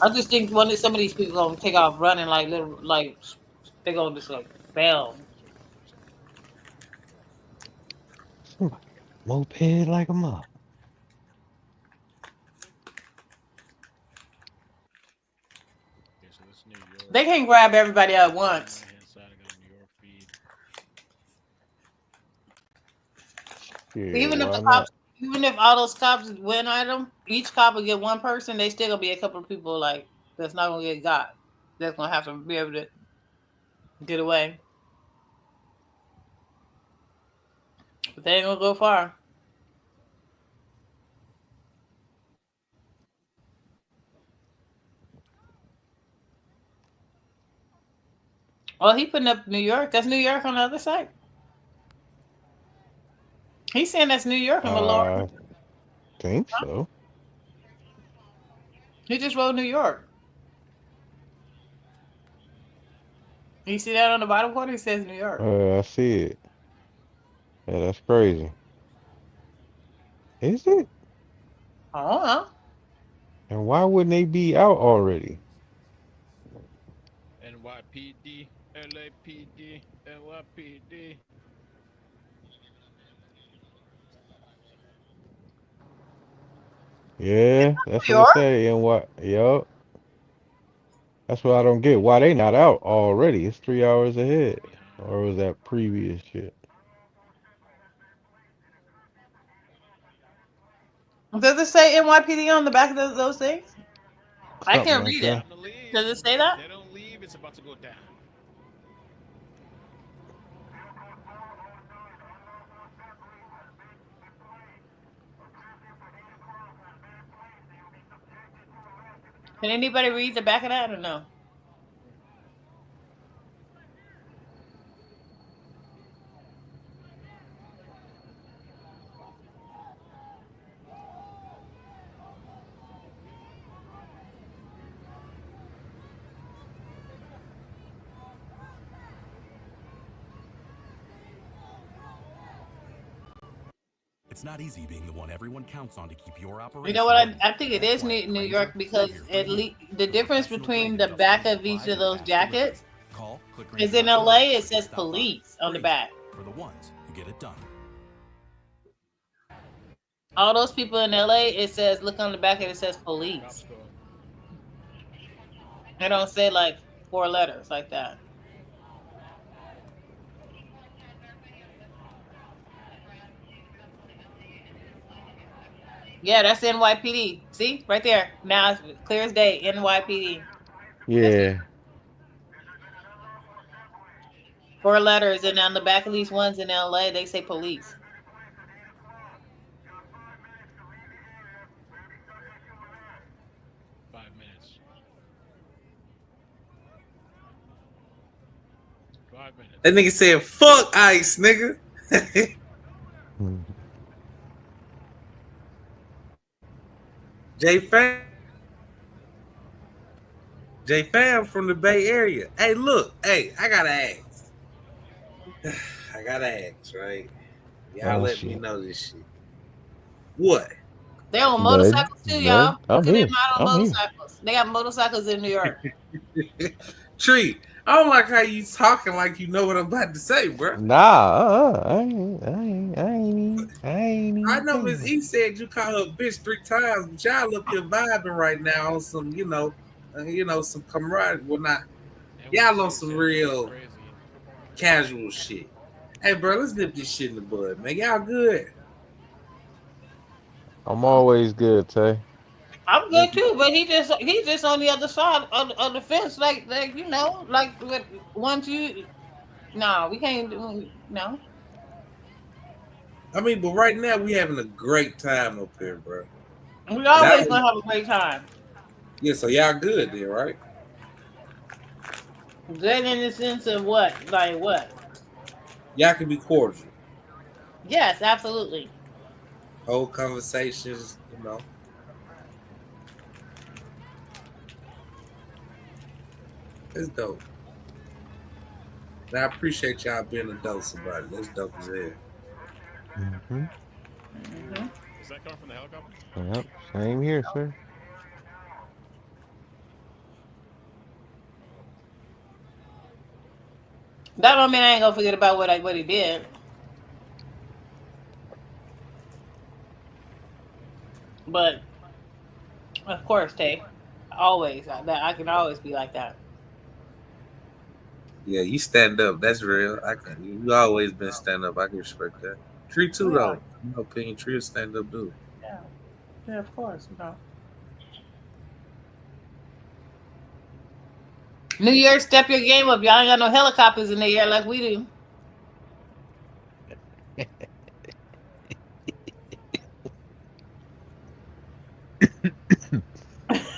I just think one of some of these people gonna take off running like little like they gonna just like bell. Somebody got a moped like a mother. Okay, so this New York. They can't grab everybody at once. Right hand side, I got a New York feed. Yeah, Even if the why cops, not? even if all those cops went at them, each cop will get one person. They still gonna be a couple of people like that's not gonna get got. That's gonna have to be able to get away. But they ain't gonna go far. Well, he putting up New York. That's New York on the other side. He's saying that's New York on the lower. I think so. He just wrote New York. You see that on the bottom corner? It says New York. I see it. Yeah, that's crazy. Is it? I don't know. And why wouldn't they be out already? NYPD, LAPD, NYPD. Yeah, that's New what it York? say. And what? Yup. That's what I don't get. Why they not out already? It's 3 hours ahead. Or was that previous shit? Does it say NYPD on the back of those things? I Something can't like read it. that. Time to leave. Does it say that? They don't leave, it's about to go down. Can anybody read the back of that or no? It's not easy being the one everyone counts on to keep your operation. You know what? running. I think it That's is why New Grainger York is because here for at you. least the With difference professional between grade the back of industrial each supplies of and those fast jackets delivery. Call, click is in Grainger.com LA. It to says stop by. police on the Grainger, back. for the ones who get it done. All those people in LA, it says look on the back and it says Cops police. go. They don't say like 4 letters like that. Yeah, that's NYPD. See right there. Now it's clear as day. NYPD. That's it. Yeah. 4 letters, and on the back of these ones in LA, they say police. Five minutes. 5 minutes. That nigga said, "Fuck ice, nigga." J Fam, J Fam from the Bay Area. Hey, look, hey, I gotta ask. I gotta ask, right? Y'all Oh let me shit. know this shit. What? They're on None. motorcycles too, y'all. None. I'm Look at them here. out on I'm here. motorcycles. They got motorcycles in New York. Tree, I don't like how you talking like you know what I'm about to say, bro. Nah, I ain't I even know saying Miss that. E said you call her bitch 3 times, but y'all up here vibing right now on some, some camaraderie. Well, not And when y'all on she some said that, it's real crazy. casual shit. Hey, bro, let's nip this shit in the bud, man. Y'all good? I'm always good, Tay. I'm good too, but he's just on the other side of the fence, like like once you. No, we can't do no. I mean, but right now we having a great time up here, bro. We And always gonna have a great time. yeah, so y'all good there, right? Good in the sense of what, like what? Y'all can be cordial, Yes, absolutely. hold conversations, It's dope. And I appreciate y'all being adults about it. That's dope as hell. Mm-hmm. Is that coming from the helicopter? Yep. Same here, sir. That don't mean I ain't gonna forget about what he did. But of course, Tay, always that I can always be like that. Yeah, you stand up. That's real. I can. You always been stand up. I can respect that. Tree too, Yeah, though. In my opinion, Tree a stand up dude. yeah, yeah. Of course, New Year's, step your game up. Y'all ain't got no helicopters in the air like we do.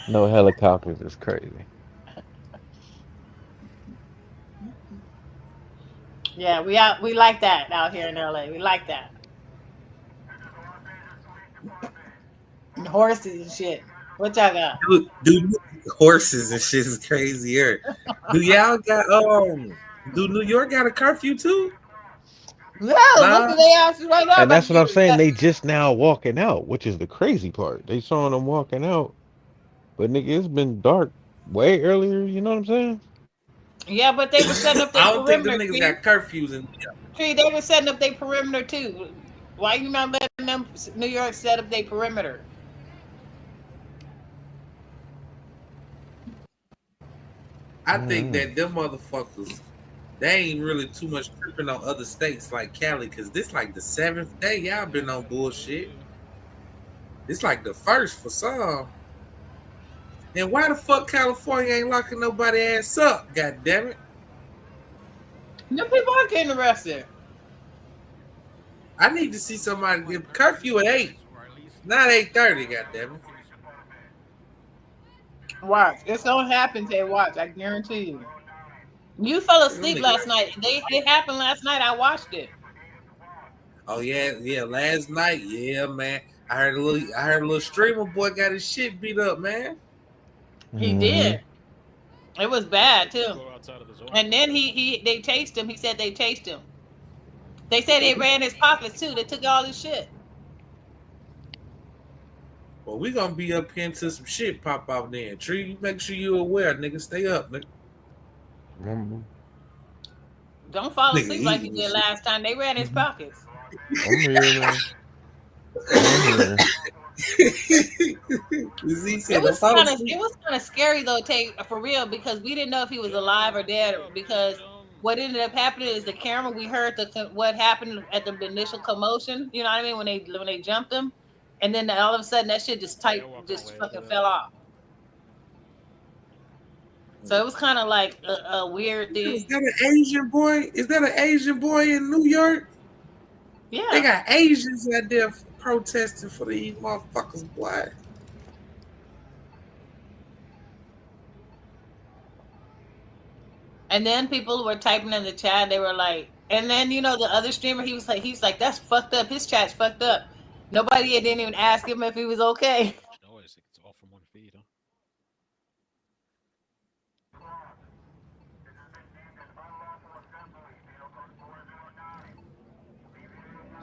No helicopters is crazy. Yeah, we like that out here in LA. We like that. And horses and shit. What y'all got? Do horses and shit is crazier. Do y'all got do New York got a curfew too? Yeah, Nah. look at their asses right now. And About that's to what I'm get saying. that. They just now walking out, which is the crazy part. They showing them walking out, but nigga, it's been dark way earlier. You know what I'm saying? Yeah, but they were setting up their I don't think them perimeter, niggas Tree. got curfews in Tree, they were setting up their perimeter too. Why you not letting them New York set up their perimeter? I think that them motherfuckers, they ain't really too much tripping on other states like Cali, cause this like the 7th day y'all been on bullshit. It's like the first for some. And why the fuck California ain't locking nobody ass up? God damn it! Them people are getting arrested. I need to see somebody get curfew at 8, not 8:30. God damn it! Watch, it's gonna happen. Tay, watch. I guarantee you. You fell Them asleep niggas- last night. It happened last night. I watched it. Oh yeah. Last night, yeah, man. I heard a little streamer boy got his shit beat up, man. He did. It was bad too. And then they chased him. He said they chased him. They said they ran his pockets too. They took all his shit. Well, we gonna be up here until some shit pop off then. Tree, make sure you aware, nigga. Stay up, nigga. Don't fall Nigga asleep like you eating did shit. last time. They ran his pockets. I'm here, man. I'm here. It was kind of scary though, Tay, for real, because we didn't know if he was alive or dead. Because what ended up happening is the camera. We heard what happened at the initial commotion. You know what I mean when they jumped him, and then all of a sudden that shit just fucking fell off. So it was kind of like a weird thing. Is that an Asian boy? Is that an Asian boy in New York? Yeah. They got Asians out there protesting for these motherfuckers, boy. And then people were typing in the chat. They were like, and then the other streamer, he's like, that's fucked up. His chat's fucked up. Nobody didn't even ask him if he was okay. Noise. It's all from one feed, huh?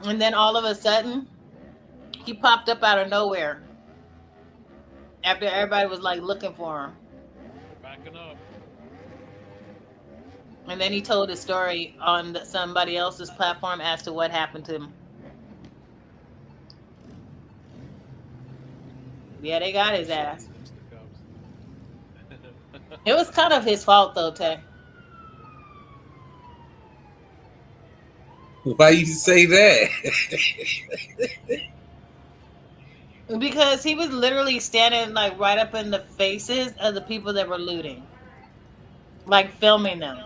And then all of a sudden, he popped up out of nowhere. After everybody was like looking for him. Backing up. And then he told his story on somebody else's platform as to what happened to him. Yeah, they got his ass. It was kind of his fault though, Tay. Why you say that? Because he was literally standing like right up in the faces of the people that were looting. Like filming them.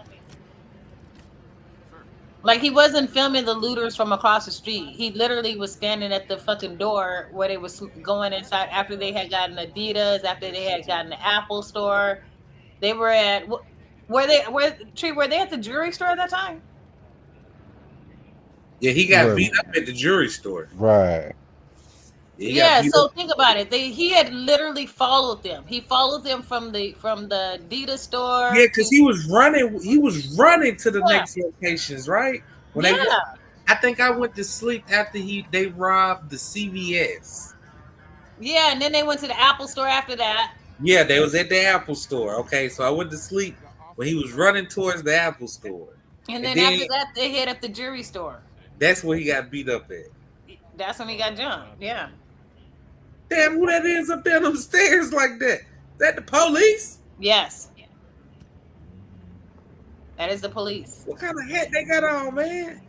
Like he wasn't filming the looters from across the street. He literally was standing at the fucking door where they was going inside after they had gotten Adidas, after they had gotten the Apple store. They were at were they at the jewelry store at that time? Yeah, he got beat up at the jewelry store. Right. Yeah, so think about it. He had literally followed them. He followed them from the Adidas store. Yeah, because he was running. He was running to the next locations, right? I think I went to sleep after they robbed the CVS. Yeah, and then they went to the Apple store after that. Yeah, they was at the Apple store. Okay, so I went to sleep when he was running towards the Apple store. And then after that, they hit up the jewelry store. That's where he got beat up at. That's when he got jumped. Yeah. Damn, who that is up there on the stairs like that? Is that the police? Yes. That is the police. What kind of hat they got on, man?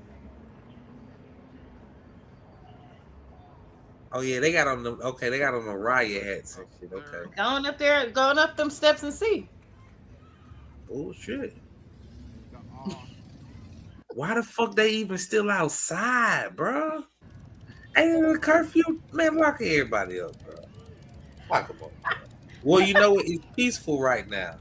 Oh yeah, they got on them. Okay, they got on the riot hats and shit. Okay. Going up them steps and see. Bullshit. Why the fuck they even still outside, bro? Ain't it a curfew? Man, lock everybody up, bro. Lock them up. Bro. Well, you know what? It's peaceful right now.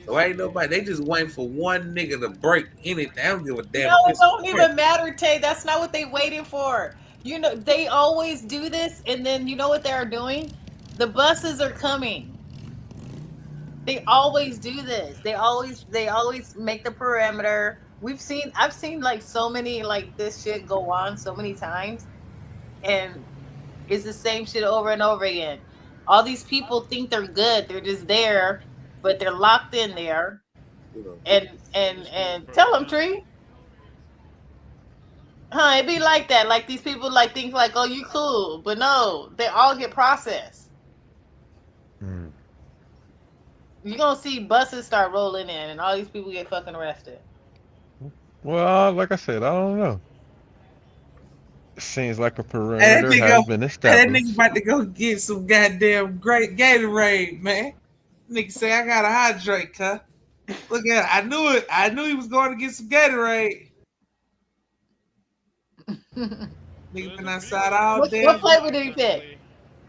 So ain't nobody. They just waiting for one nigga to break anything. I don't give a damn. No, it don't even matter, Tay. That's not what they waiting for. They always do this, and then you know what they're doing? The buses are coming. They always do this. They always make the perimeter. I've seen like so many like this shit go on so many times, and it's the same shit over and over again. All these people think they're good. They're just there, but they're locked in there. And tell them, Tree. Huh? It be like that. Like these people like think like, oh, you cool, but no, they all get processed. Mm. You're gonna see buses start rolling in, and all these people get fucking arrested. Well, like I said, I don't know. Seems like a Hey, perimeter has been that nigga established. about to go get some goddamn great Gatorade, man. Nigga say I gotta hydrate, huh? Look at it. I knew it. I knew he was going to get some Gatorade. Nigga been outside all day. What flavor did he pick?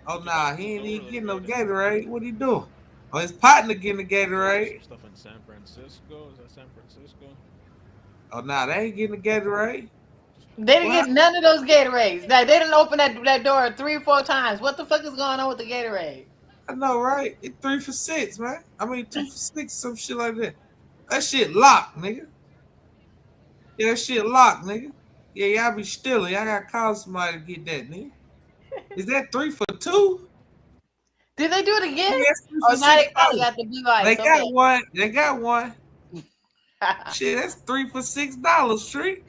Oh nah, he ain't even getting no Gatorade. What he doing? Oh, his partner getting the Gatorade. Stuff in San Francisco. Is that San Francisco? Oh nah, they ain't getting the Gatorade. They didn't get none of those Gatorades. Like, they didn't open that door 3 or 4 times. What the fuck is going on with the Gatorade? I know, right? It's 3 for $6, man. I mean 2 for $6, some shit like that. That shit locked, nigga. Yeah, that shit locked, nigga. Yeah, y'all be stealing. Y'all gotta call somebody to get that, nigga. Is that 3 for $2? Did they do it again? Yeah, that's 3 Oh, for now they probably $6. got the blue ice. They got Okay. one. They got one. Shit, that's 3 for $6, Street.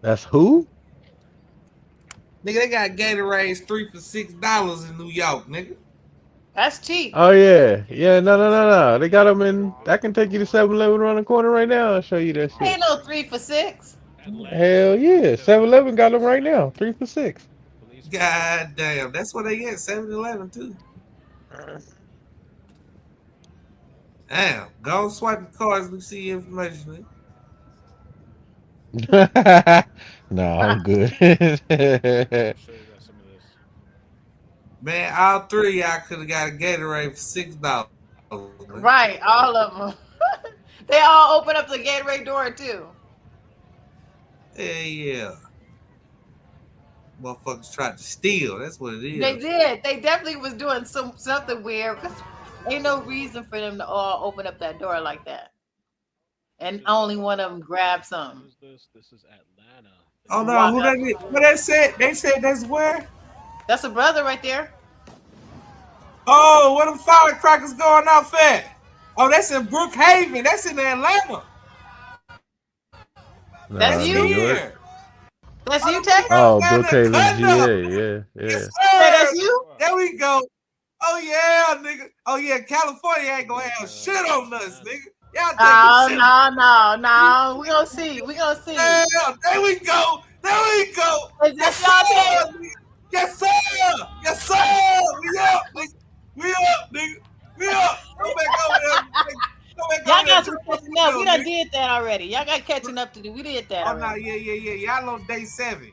That's who? Nigga, they got Gatorades 3 for $6 in New York, nigga. That's cheap. Oh yeah, yeah. No. They got them in. I can take you to 7-Eleven around the corner right now and show you that shit. Ain't no 3 for $6. Hell yeah, 7-Eleven got them right now, 3 for $6. God damn, that's what they get. 7-Eleven too. Damn, go swipe your cards. We see information. Nah, I'm good. Man, all 3 of y'all could have got a Gatorade for $6. Man. Right, all of them. They all open up the Gatorade door too. Yeah. Motherfuckers tried to steal. That's what it is. They did. They definitely was doing something weird. Ain't no reason for them to all open up that door like that. And only one of them grab something. This is Atlanta. Oh no, who that is? What they said? They said that's where? That's a brother right there. Oh, where them firecrackers going off at? Oh, that's in Brookhaven. That's in Atlanta. That's you? New York. That's you, Tay? Oh, Brookhaven, GA. Yeah. Yes, sir. That's you? There we go. Oh yeah, nigga. Oh yeah, California ain't gonna have shit on us, nigga. Y'all think No. We gonna see. Yeah, there we go. Is that y'all, Tay? Yes, sir. Yes, sir. We up, nigga. We up. Come back over there. Y'all got some catching up. We done did that already. Y'all got catching up to do. We did that Oh, no, already. yeah. Y'all on day 7.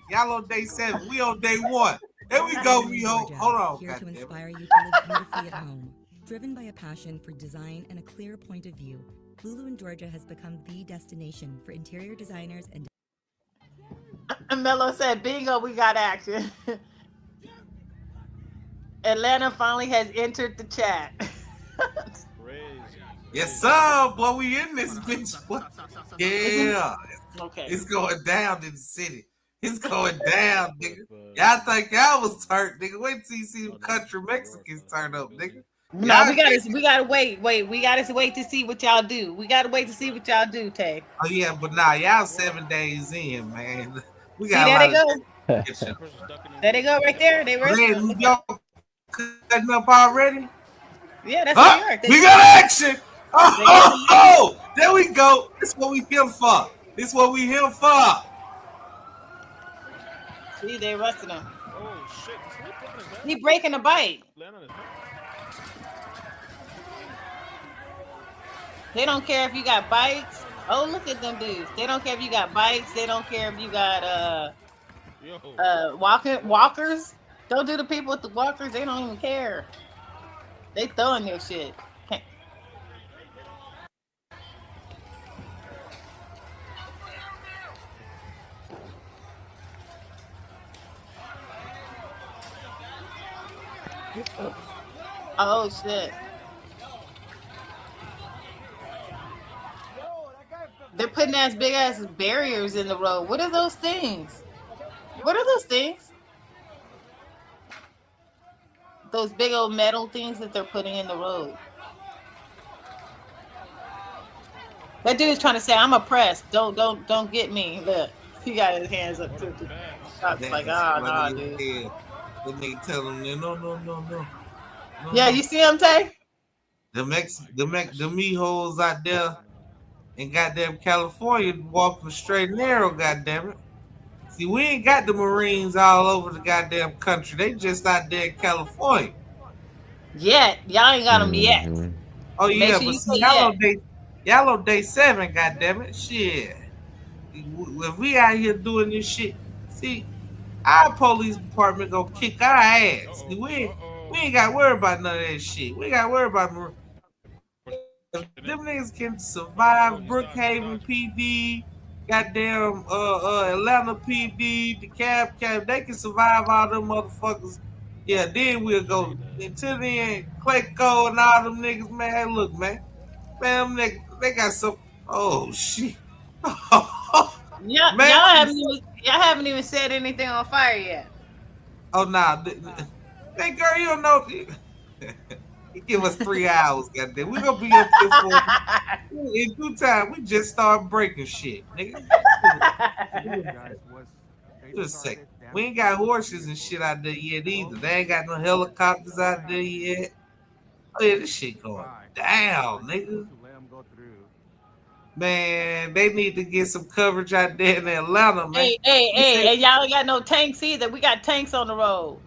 We on day 1. There we go. We hold on. Here to inspire you to live beautifully at home. Driven by a passion for design and a clear point of view, Lulu in Georgia has become the destination for interior designers and Mello said, bingo, we got action. Atlanta finally has entered the chat. Yes, sir. Boy, we in this bitch. Yeah. Okay. It's going down in the city. It's going down, nigga. Y'all think y'all was turned, nigga. Wait till you see them country Mexicans turn up, nigga. No, we gotta wait. We gotta wait to see what y'all do. We gotta wait to see what y'all do, Tay. Oh yeah, but nah, y'all 7 days in, man. We See, got there a they lot go. of There they go right there. They were. New York cutting up already. Yeah, that's Huh? New York. We got action. Oh, there we go. This is what we here for. See, they arrested him. Oh shit! He breaking a bike. They don't care if you got bikes. Oh, look at them dudes. They don't care if you got bikes. They don't care if you got walkers. Don't do the people with the walkers. They don't even care. They throwing their shit. Oh shit. They're putting ass big ass barriers in the road. What are those things? What are those things? Those big old metal things that they're putting in the road. That dude is trying to say, I'm oppressed. Don't get me. Look, he got his hands up too. Cops like, That's ah, funny nah, as dude. hell. Then they tell them, no. Yeah, you see him, Tay? The me-holes out there in goddamn California walking straight and narrow, goddamn it. See, we ain't got the Marines all over the goddamn country. They just out there in California. Yet. Y'all ain't got them yet. Mhm. Oh Make yeah, sure but you see, say yet. y'all on day 7, goddamn it. Shit. If we out here doing this shit, see, our police department gonna kick our ass. See, we ain't got to worry about none of that shit. We got to worry about if them niggas can survive Brookhaven PD, goddamn Atlanta PD, the cab, they can survive all them motherfuckers. Yeah, then we'll go until then. Clayco and all them niggas, man. Look, man, them niggas, they got some. Oh shit, Y'all, man. y'all haven't even said anything on fire yet. Oh nah, man, girl, you don't know. You give us 3 hours, goddamn. We gonna be up here for in due time. We just start breaking shit, nigga. Guys, was they Just a sec. started We ain't damaging got the horses and vehicle shit out there yet either. They ain't got no before helicopters out there yet. Oh yeah, this shit going down, to nigga. let them go through. Man, they need to get some coverage out there in Atlanta, man. They say, And y'all ain't got no tanks either. We got tanks on the road.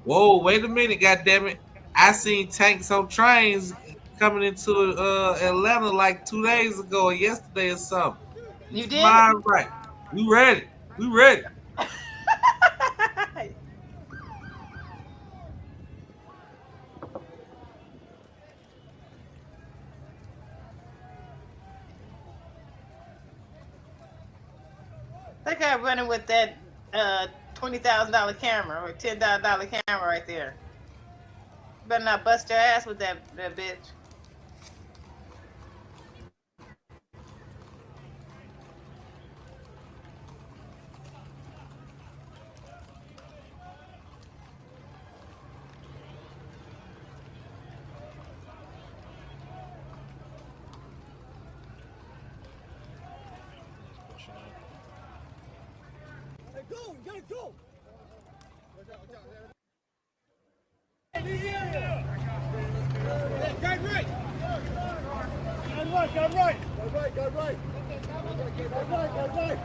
whoa, wait a minute, goddamn it! I seen tanks on trains coming into Atlanta like 2 days ago or yesterday or something. You Get your did? mind right. We ready. We ready. That guy running with that $20,000 camera or $10,000 camera right there. Better not bust your ass with that bitch. Hey, go! You gotta go! Guide right! Guide right, guide right! Guide right, guide right! Guide right, guide right!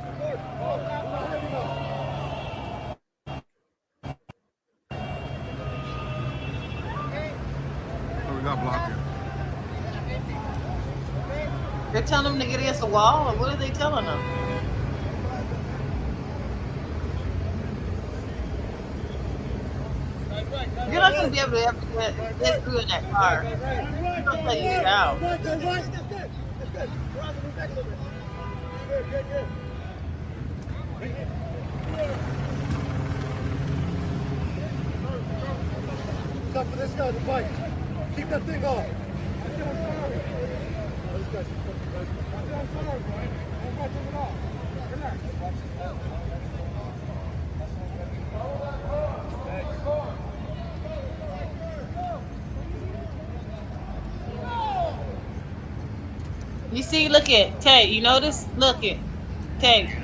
So we got blocked here. They're telling them to get against the wall, or what are they telling them? You're not going to be able to ever get through in that car. You're going to let you get out. That's good. That's good. Cross it back a little bit. Good. Stop for this guy, the bike. Keep that thing off. You see, look at Tay. You notice? Look at Tay.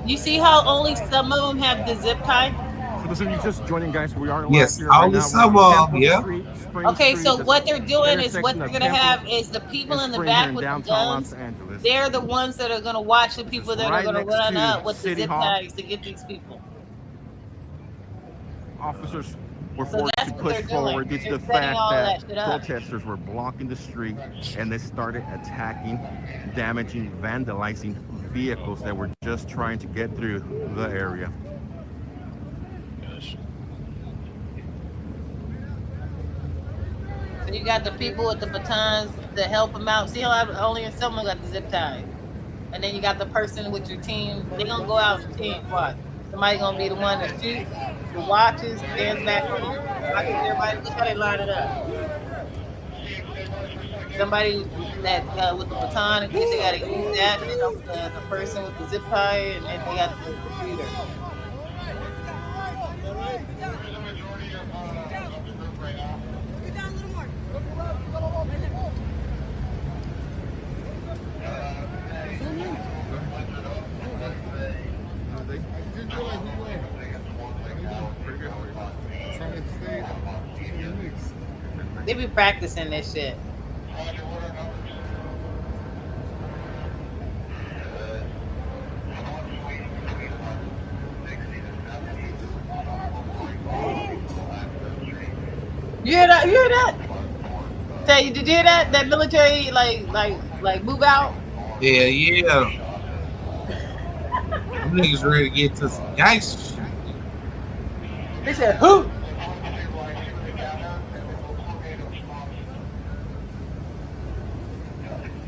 You see how only some of them have the zip tie? So those of you just joining, guys, we are live Yes, here right all the now. We're on suburb, Temple yeah. Street, Spring Okay, Street, so the what they're doing is what intersection they're of gonna Temple have is the people and in the Spring here back in with the downtown guns. Los Angeles. They're the ones that are gonna watch the people that are right gonna next run to up with the City zip Hall. ties to get these people. Officers were So forced that's to what push they're doing. forward due to They're the setting fact all of that that shit up. protesters were blocking the street and they started attacking, damaging, vandalizing vehicles that were just trying to get through the area. So you got the people with the batons to help them out. See how only someone got the zip ties. And then you got the person with your team. They're gonna go out in teams. Watch. Somebody gonna be the one that shoots, the watches, stands back on, watches everybody. Look how they line it up. Somebody that with the baton, in case they gotta use that, and then the person with the zip tie, and then they got the shooter. They be practicing this shit. You hear that? You hear that? Say, did you hear that? That military like move out? Yeah. Them niggas ready to get to some gangster shit. They said who?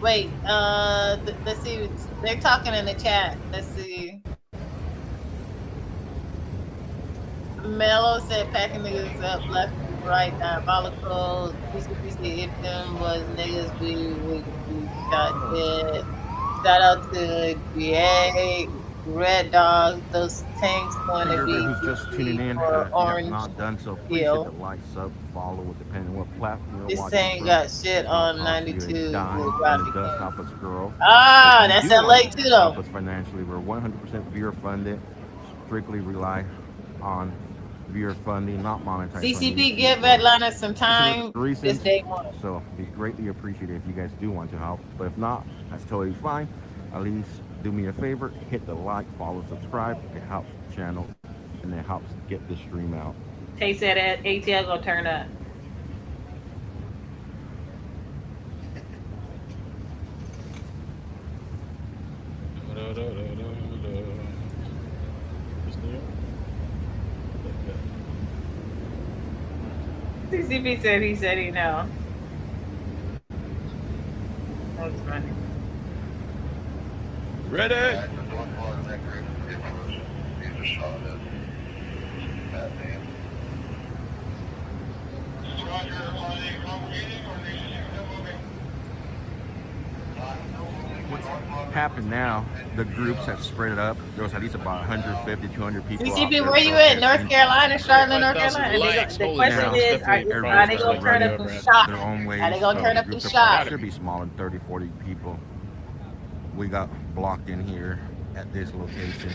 Wait, let's see. They're talking in the chat. Let's see. Mello said packing niggas up left and right, diabolical. CCP said if them was niggas, we would be shot dead. Shout out to GA, Red Dog. Those tanks going to Everybody be who's just tuning in, or if you have orange not done so, please hit hill. the like, sub, follow, depending on what platform you're This watching thing from. got shit It's not on costing you a 92 dime, with and Robbie it does King. help us grow. Ah, If that's you do LA want too, to though. help us financially, we're 100% viewer funded. Strictly rely on viewer funding, not monetized on CCP YouTube. give Atlanta some time. The reasons, This day one. so it'd be greatly appreciated if you guys do want to help. But if not, that's totally fine. At least do me a favor, hit the like, follow, subscribe. It helps the channel and it helps get the stream out. Tay said that ATL gonna turn up. CCP said he said he know. That's funny. Ready? What's happened now, the groups have spread it up. There's at least about 150, 200 people out CCP, there where you at? protesting. North Carolina, Charlotte, North 5,000 Carolina. likes. The Holy question crap, is, it's definitely are probably they starting gonna turn to up run and up, shot? their own ways. Are they gonna So turn the up and groups shot? should be small, in 30, 40 people. We got blocked in here at this location.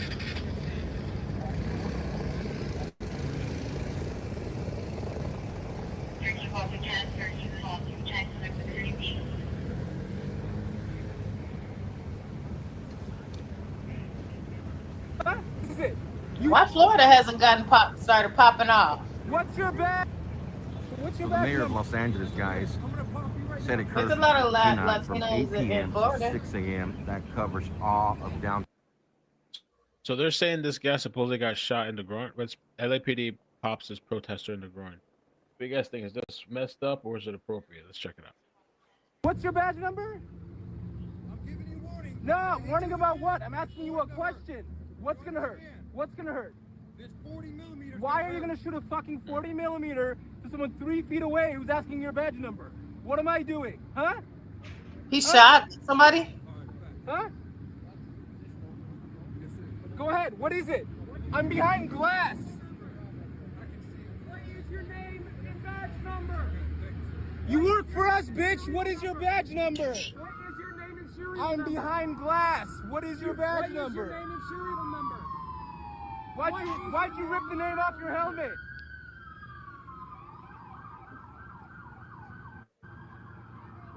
Why Florida hasn't started popping off? What's your bad? So the mayor of Los Angeles, guys, said it There's curfew a lot of tonight from Latinos 8 in p.m. to Florida. 6 a.m. That covers all of downtown. So they're saying this guy supposedly got shot in the groin. But LAPD pops this protester in the groin. Big ass thing, is this messed up or is it appropriate? Let's check it out. What's your badge number? I'm giving you warning. No, warning about what? I'm asking you a question. What's gonna hurt? What's gonna hurt? This 40 millimeter. Why are you gonna shoot a fucking 40 millimeter to someone 3 feet away who's asking your badge number? What am I doing? Huh? He shot somebody? Huh? Go ahead. What is it? I'm behind glass. What is your name and badge number? You work for us, bitch. What is your badge number? What is your name and serial number? I'm behind glass. What is your badge number? What is your name and serial number? Why'd you rip the name off your helmet?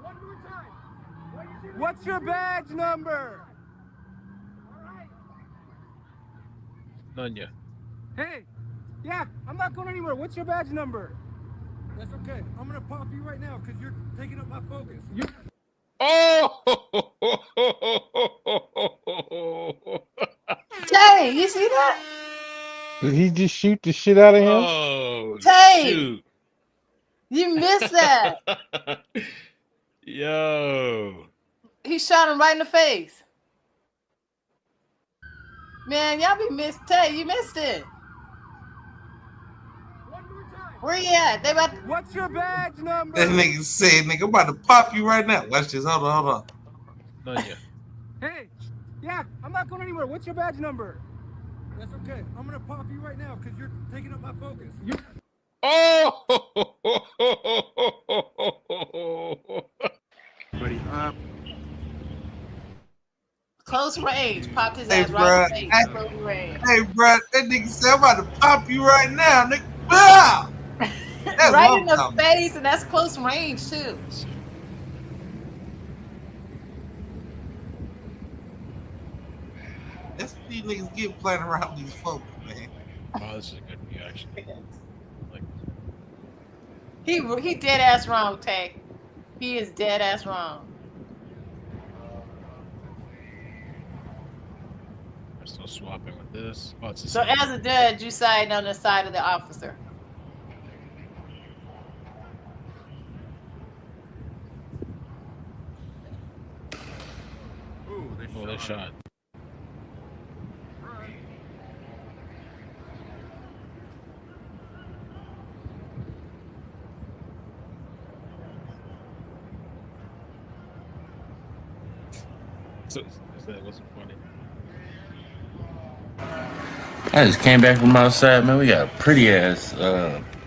One more time. What's your badge number? None yet. Hey, yeah, I'm not going anywhere. What's your badge number? That's okay. I'm gonna pop you right now because you're taking up my focus. Oh! Tay, you see that? Did he just shoot the shit out of him? Oh, Tay, shoot. you missed that. Yo. He shot him right in the face. Man, y'all be missed. Tay, you missed it. Where you at? They about. What's your badge number? That nigga said, nigga, I'm about to pop you right now. Watch this. Hold on. Nanya. Hey, yeah, I'm not going anywhere. What's your badge number? That's okay. I'm gonna pop you right now because you're taking up my focus. Buddy up. Close range. Popped his Hey, ass bro. right in the face. Close range. Hey, bro. That nigga said, I'm about to pop you right now, nigga. Bow! That's Right what in I'm the talking face, and that's close range too. That's what these niggas get playing around with these folks, man. Oh, this is a good view, actually. He dead ass wrong, Tay. He is dead ass wrong. I'm still swapping with this. Oh, it's the So same. as a judge, you side on the side of the officer. Oh, they shot. So that wasn't funny. I just came back from outside, man. We got a pretty ass,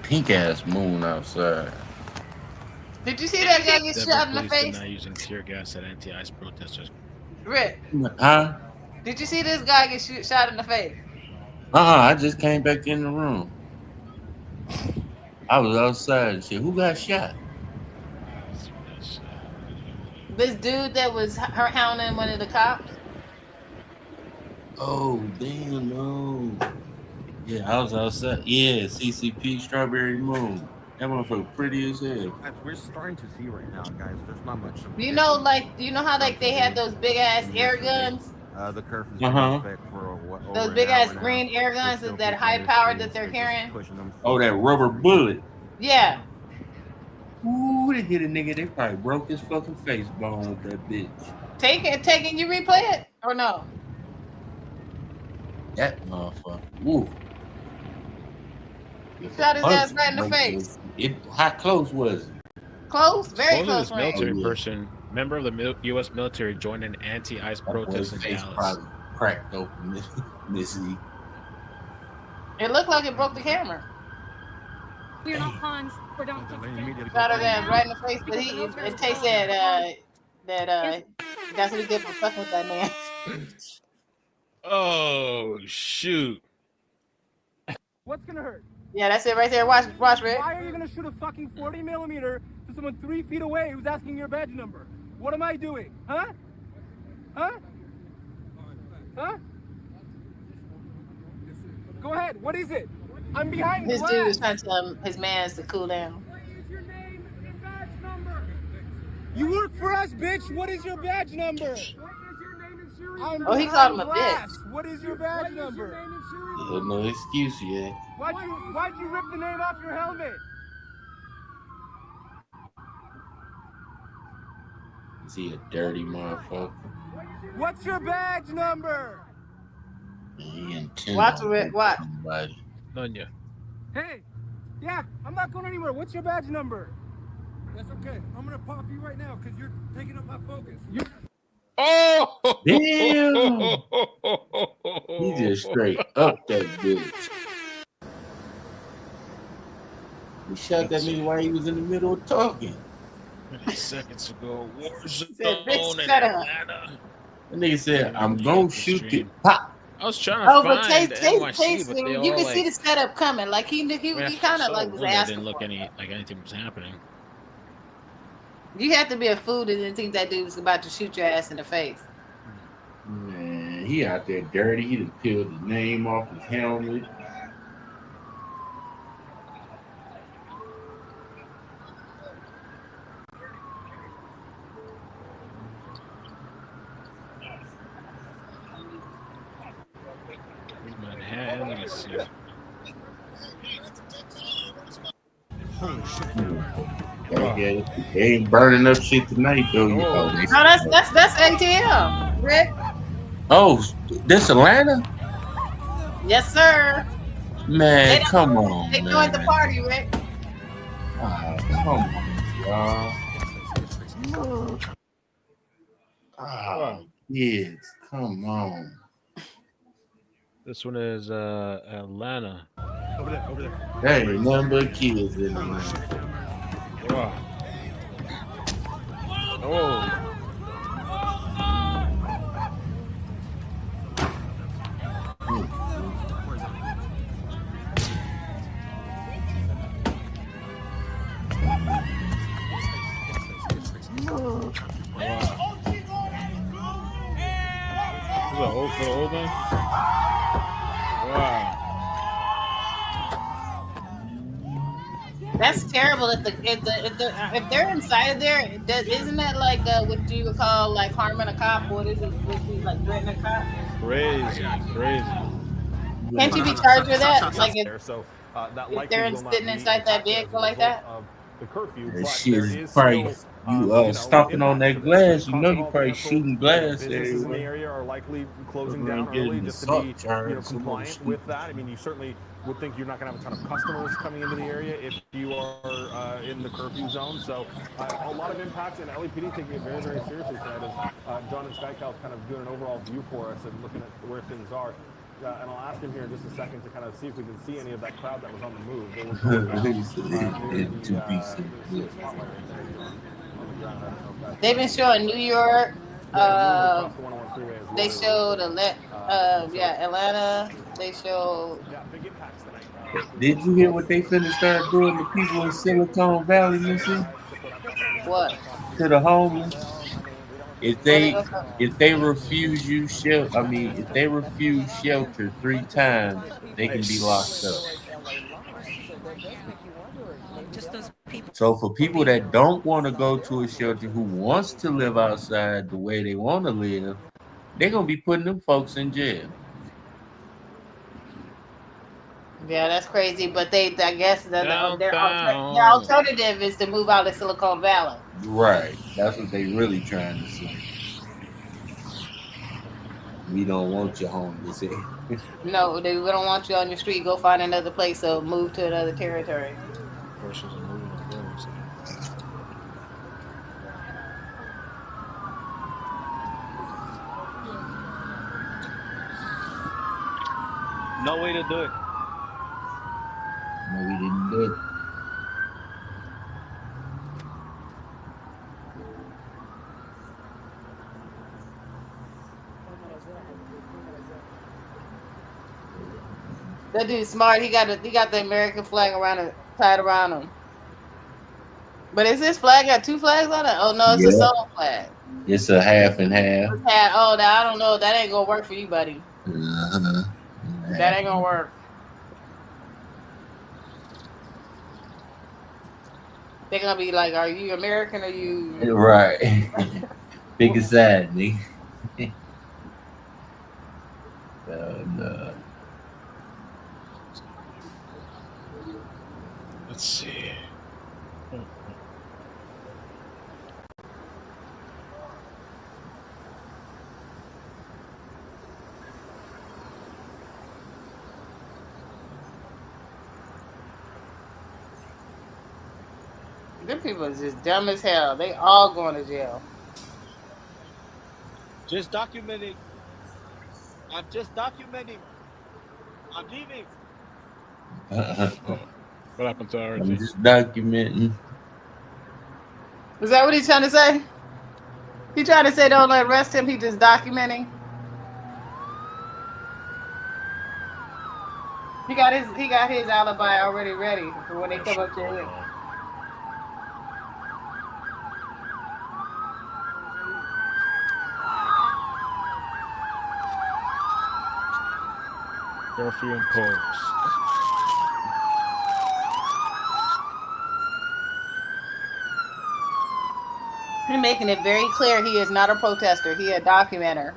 pink ass moon outside. Did you see that guy get Denver shot in the police face? deny using tear gas at anti-ICE protesters. Rick, Huh? did you see this guy get shot in the face? I just came back in the room. I was outside and shit. Who got shot? This dude that was hounding one of the cops. Oh, damn, no. Yeah, I was outside. Yeah, CCP Strawberry Moon. That motherfucker pretty as hell. As we're starting to see right now, guys, there's not much. You know, how like they had those big ass air guns, The curfew's Uh-huh. been in effect for over those an big hour ass now. green air There's guns still that people high in the powered streets. that they're They're just carrying. pushing them. Oh, that rubber bullet. Yeah. Ooh, they hit a nigga. They probably broke his fucking face bone with that bitch. Taking you replay it or no? That motherfucker. Ooh. He shot his ass right in the face. How close was it? Close, very Supposedly close this military range. person, member of the U.S. military, joined an anti-ICE protest in Face Dallas. probably cracked open, Missy. It looked like it broke the camera. We're not pawns. We're not. Shot his ass right in the face, but and Tay said that's what he did for fucking with that man. Oh shoot! What's gonna hurt? Yeah, that's it right there. Watch, Rick. Why are you gonna shoot a fucking 40 millimeter to someone 3 feet away who's asking your badge number? What am I doing? Huh? Huh? Huh? Go ahead. What is it? I'm behind This glass. dude was trying to tell his mans to cool down. What is your name and badge number? You work for us, bitch. What is your badge number? What is your name and serial number? Oh, he called him a glass. bitch. What is your badge number? No excuse yet. Why'd you rip the name off your helmet? Is he a dirty motherfucker? What's your badge number? He intent Watch on Rick. Watch. somebody. Nanya. Hey, yeah, I'm not going anywhere. What's your badge number? That's okay. I'm gonna pop you right now because you're taking up my focus. Oh! Damn! He just straight up that bitch. He shot that nigga while he was in the middle of talking. 30 seconds ago, war zone bitch, in shut up. Atlanta. And nigga said, "I'm gonna shoot you." Pop. I was trying to Oh, but find Tay, NYC, but they all you can like, see the setup coming. Like he kind of like was it asking didn't look for it. anything was happening. You have to be a fool to didn't think that dude was about to shoot your ass in the face. Man, he out there dirty. He done peeled the name off his helmet. Manhattan, let me see. Yeah, they ain't burning up shit tonight though. No, that's ATL, Rick. Oh, this Atlanta? Yes, sir. Man, come on, They joined the man. party, Rick. Oh, come on, y'all. Oh, kids, come on. This one is Atlanta. Over there, over there. There ain't nothing but kids in Atlanta. Wow. Oh. Is that old for the old man? Wow. That's terrible. If they're inside there, isn't that like what you would call like harming a cop? What is it? Would be like threatening a cop? Crazy. Can't you be charged with that? Like So that if likely they're will not sitting be inside that impacted as a vehicle like result that? of the curfew, That but shit there is is probably still stomping on impacts to that this. glass. You know, Concert you hall probably canceled. shooting glass Businesses in the everywhere. area are likely closing Around down getting early the just to be assault charge. compliant with that. I mean, you certainly would think you're not going to have a ton of customers coming into the area if you are in the curfew zone. So a lot of impacts, and LAPD taking it very, very seriously tonight as John and Skycal kind of doing an overall view for us and looking at where things are. And I'll ask him here in just a second to kind of see if we can see any of that crowd that was on the move. They were going out near the spotlight right there, John, on the ground. I don't know if that's They've been showing New York. yeah, moving across the 101 freeway as well. They showed So, Atlanta. They showed. yeah, big impacts tonight. Did you hear what they finna start doing to people in Silicon Valley, Missy? What? To the homeless? If What are they they gonna show? if they refuse you if they refuse shelter 3 times, they can be locked up. Just those people. So for people that don't want to go to a shelter, who wants to live outside the way they want to live, they're gonna be putting them folks in jail. Yeah, that's crazy. But I guess their Downtown. alternative is to move out of Silicon Valley. Right. That's what they really trying to say. We don't want you homeless here. No, we don't want you on your street. Go find another place or move to another territory. Horses are moving on roads. No way to do it. No, we didn't do it. That dude's smart. He got the American flag tied around him. But is this flag got 2 flags on it? Oh no, it's a Yeah. solo flag. It's a half and half. Oh, I don't know. That ain't gonna work for you, buddy. Uh-huh. That ain't gonna work. They're gonna be like, "Are you American? Or you?" Right. Pick a side, nigga. No. Let's see. Them people is just dumb as hell. They all going to jail. Just documenting. I'm just documenting. I'm leaving. What happened to RT? I'm just documenting. Is that what he's trying to say? He trying to say don't arrest him. He just documenting. He got his alibi already ready for when they come up to him. Curfew imposed. He's making it very clear he is not a protester. He a documenter.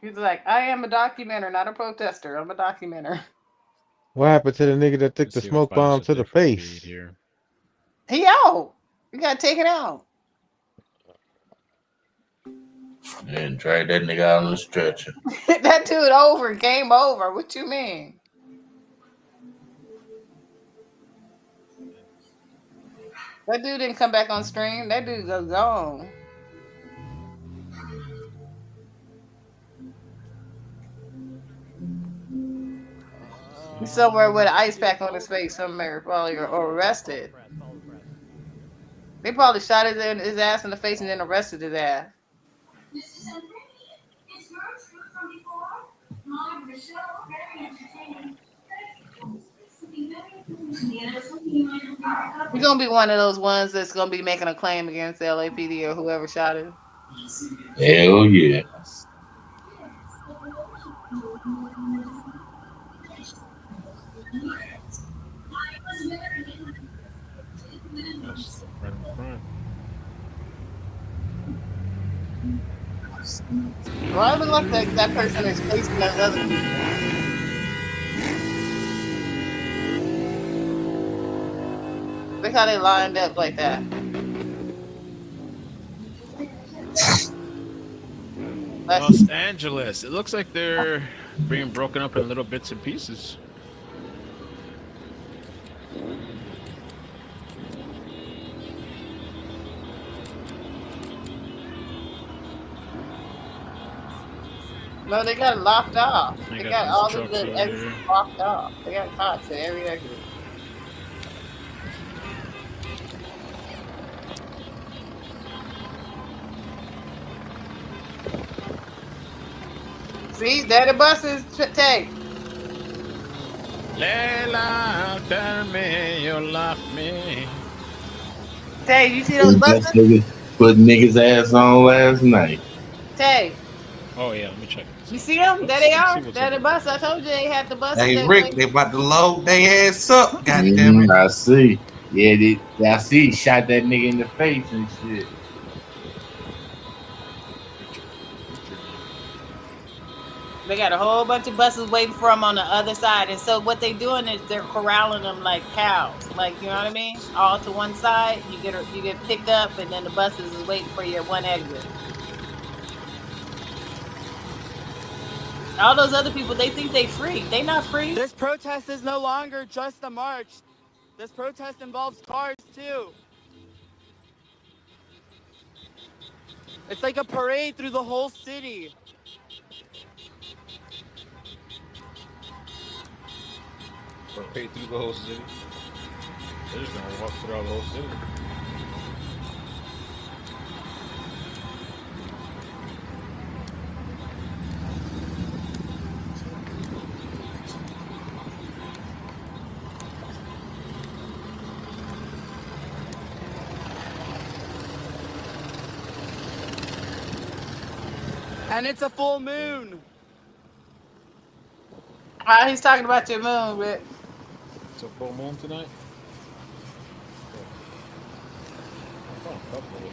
He's like, I am a documenter, not a protester. I'm a documenter. What happened to the nigga that took the smoke bomb to the face? Here. He out. You got taken out. And drag that nigga out on the stretcher. That dude over. Game over. What you mean? That dude didn't come back on stream. That dude goes gone. He's somewhere with an ice pack on his face somewhere, probably, or arrested. They probably shot his ass in the face and then arrested his ass. He's gonna be one of those ones that's gonna be making a claim against the LAPD or whoever shot him. Hell yeah. That's right in front. Why would look like that person is facing those other people? Look how they lined up like that. Los Angeles. It looks like they're being broken up in little bits and pieces. No, they got it locked off. They They got got these all trucks the over exits here. locked off. They got cops at every exit. See, there the buses take. Layla, tell me you love me. Tay, you see those buses? That nigga put niggas ass on last night. Tay, Oh yeah, let me check. you see them? There they Let's see are. what's They're over the bus. I told you they had the buses. Hey That Rick, wait. they about to load their ass up. God damn it. I see. Yeah, I see. Shot that nigga in the face and shit. They got a whole bunch of buses waiting for them on the other side. And so what they doing is they're corralling them like cows. Like, you know what I mean? All to one side. You get picked up and then the buses is waiting for you at one exit. All those other people, they think they free. They not free. This protest is no longer just a march. This protest involves cars too. It's like a parade through the whole city. Parade through the whole city. They're just gonna walk throughout the whole city. And it's a full moon. He's talking about your moon, Rick. It's a full moon tonight. I found a couple of them.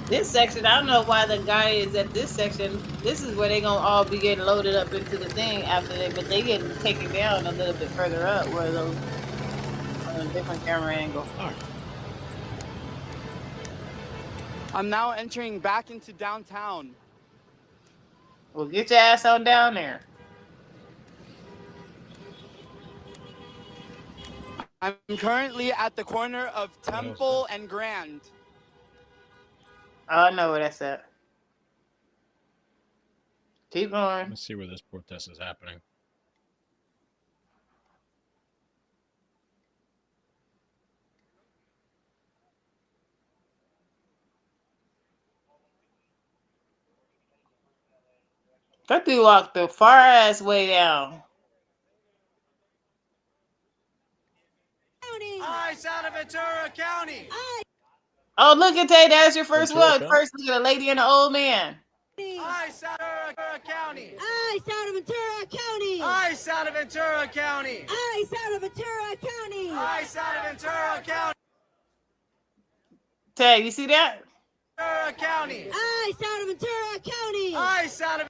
This section, I don't know why the guy is at this section. This is where they gonna all be getting loaded up into the thing after they, but they getting taken down a little bit further up where those on a different camera angle. I'm now entering back into downtown. Well, get your ass on down there. I'm currently at the corner of Temple and Grand. Oh, I know where that's at. Keep going. Let's see where this protest is happening. That dude walked the far ass way down. Ice out of Ventura County. Oh, look at that. That's your first Ventura one. County? First, look at a lady and an old man. Ice out of Ventura County. Ice out of Ventura County. Ice out of Ventura County. Ice out of Ventura County. Ice out of Ventura County. Tay, you see that? Ventura County. Ice out of Ventura County. Ice out of.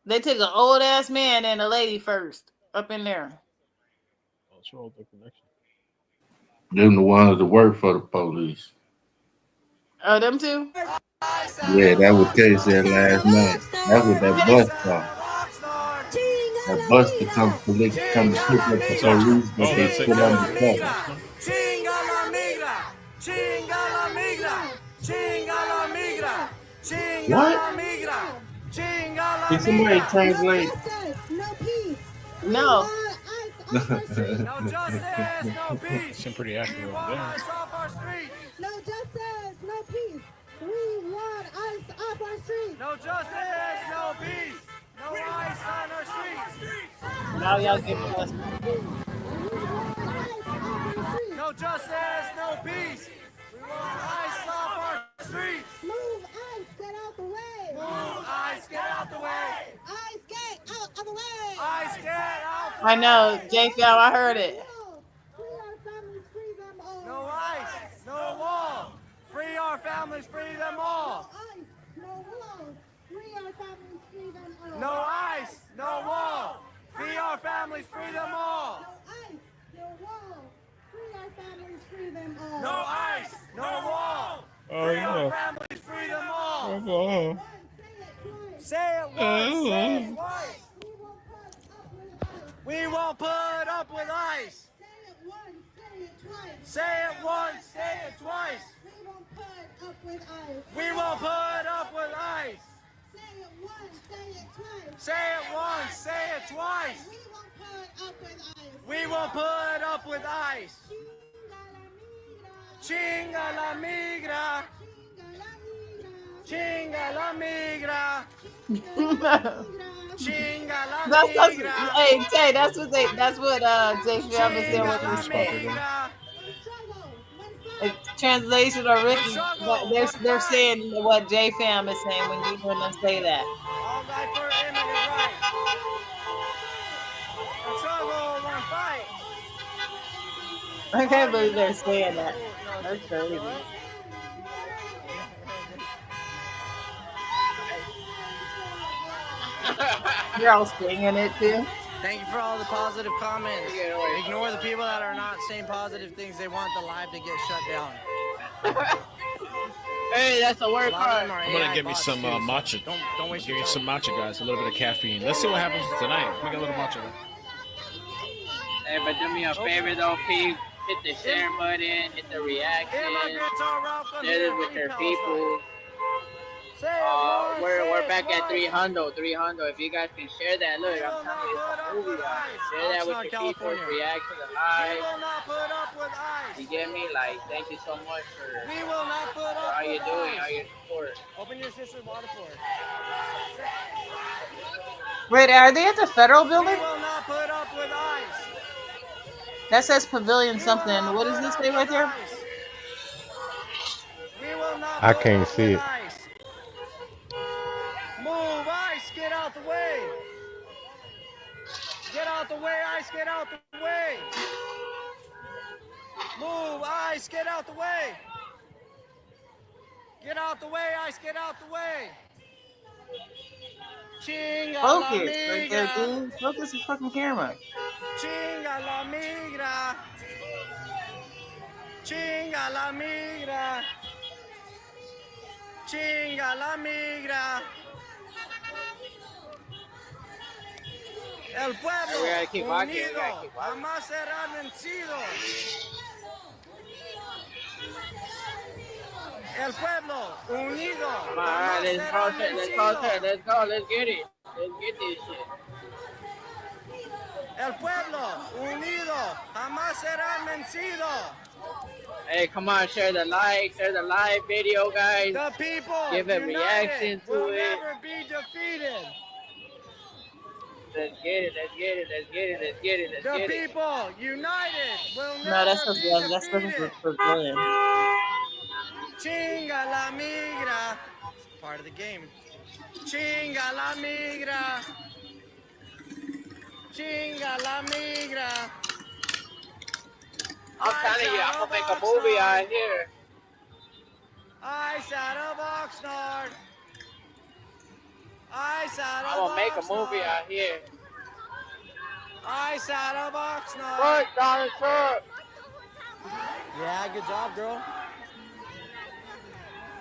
They took an old ass man and a lady first up in there. What's wrong with the connection? Them the ones that work for the police. Oh, them two? Yeah, that was Kay said last night. That's what that bus thought. That bus to come to sweep up the police that they put undercover. Chinga la migra. Chinga la migra. Chinga la migra. Chinga What? la migra. Chinga la Did somebody migra. translate? No peace. No. No justice, no peace. Seem pretty accurate We over want there. ice off our streets. No justice, no peace. We want ice off our streets. No justice, no peace. No ice on our streets. Now y'all giving us. No justice, no peace. We want ice off our streets. Move ice, get out the way. Move ice, get out the way. Ice, get out of the way. Ice, get out the way. I know, J-Fam, I heard it. Free our families, free them all. No ice, no wall. Free our families, free them all. Ice, no wall. Free our families, free them all. No ice, no wall. Free our families, free them all. No ice, no wall. Free our families, free them all. No ice, no wall. Oh, Free yeah. our families, free them all. Oh, Say it once, say it twice. We won't put up with ice. Say it once, say it twice. Say it once, say it twice. We won't put up with ice. We won't put up with ice. Say it once, say it twice. Say it once, say it twice. We won't put up with ice. We won't put up with ice. Chinga la migra. Chinga la migra. Chinga la migra. Hey, Tay, that's what J-Fam is saying with respect. Translation or written, but they're saying what J-Fam is saying when they say that. All night for immigrant rights. The struggle won't fight. I can't believe they're saying that. That's crazy. You're all singing it too. Thank you for all the positive comments. Ignore the people that are not saying positive things. They want the live to get shut down. Hey, that's the worst part. I'm gonna get me some matcha. Don't waste Give your me some matcha, guys. A little bit of caffeine. Let's see what happens tonight. Let me get a little matcha. Hey, but do me a favor though, Pete. Hit the share button, hit the reaction, share this with your people. We're back at 300. If you guys can share that, look, I'm telling you, it's a movie. Share that with your people's reaction to live. You get me? Like, thank you so much for how you doing, how you support. Open your sister's water for it. Wait, are they at the federal building? We will not put up with ice. That says pavilion something. What does this say right there? We will not I put can't up see with it. ice. Move, ice, get out the way. Get out the way, ice, get out the way. Move, ice, get out the way. Get out the way, ice, get out the way. Chinga la Focus right there, migra. dude. Focus the fucking camera. Chinga la migra. Chinga la migra. Chinga la migra. El pueblo We gotta keep walking, we unido gotta keep walking. jamás será vencido. El pueblo unido Come on, all right, jamás será vencido. let's go, let's get it. Let's get this shit. El pueblo unido jamás será vencido. Hey, come on, share the live video, guys. The people Give a united reaction to will it. never be defeated. Let's get it. The people united will No, never that's be supposed defeated. for pavilion. Chinga la migra. Part of the game. Chinga la migra. Chinga la migra. I'm telling you, I'm gonna make a movie out here. Ice out of Oxnard. Ice out I'm of gonna make a movie Oxnard. out here. Ice out of Oxnard. Fuck Donald Trump. Yeah, good job, girl.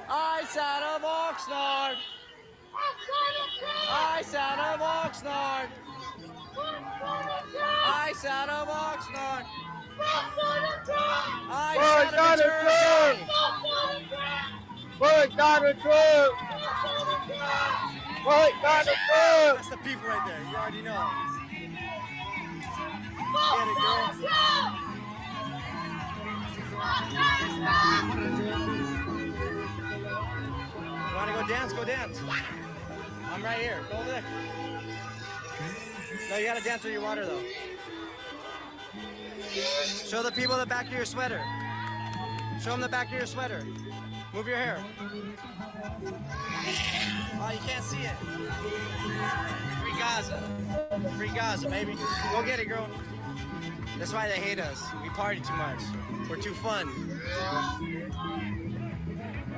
Ice out of Oxnard. Ice out of Oxnard. Ice out of Oxnard. Ice out of Ventura County. Fuck Donald Trump. Fuck Donald Trump. That's the people right there. You already know. Get it, girl. You want to go dance? Go dance. I'm right here. Go over there. No, you got to dance with your water, though. Show the people the back of your sweater. Show them the back of your sweater. Move your hair. Oh, you can't see it. Free Gaza. Free Gaza, baby. Go get it, girl. That's why they hate us. We party too much. We're too fun.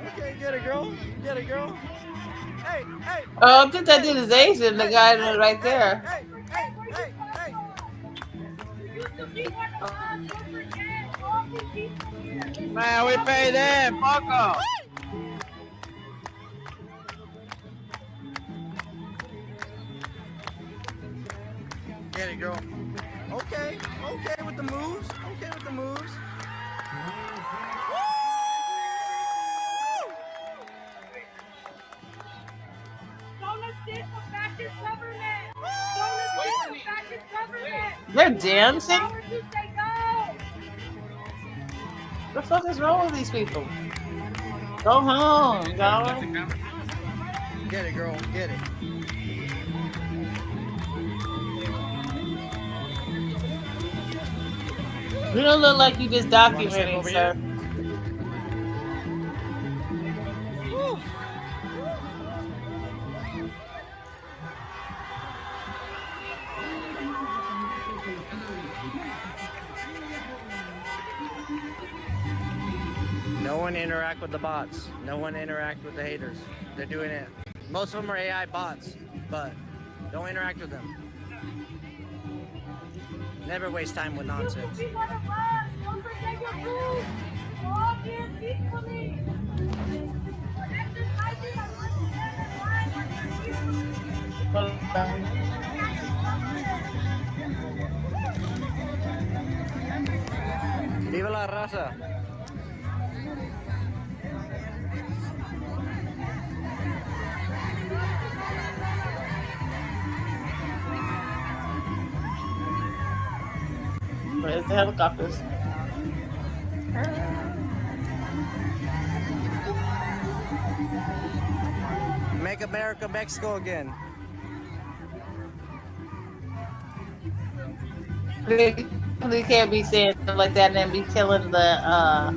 Okay, get it, girl. Get it, girl. Hey, hey. Oh, I think that dude is Asian, the guy right there. Hey, hey, hey, hey. Man, we pay them. Fuck off. Get it, girl. Okay, okay with the moves. Okay with the moves. They're dancing? What the fuck is wrong with these people? Go home, go. Get it, girl. Get it. You don't look like you just documenting, sir. No one interact with the bots. No one interact with the haters. They're doing it. Most of them are AI bots, but don't interact with them. Never waste time with nonsense. Viva la raza. Where's the helicopters? Make America Mexico again. They can't be saying stuff like that and then be killing the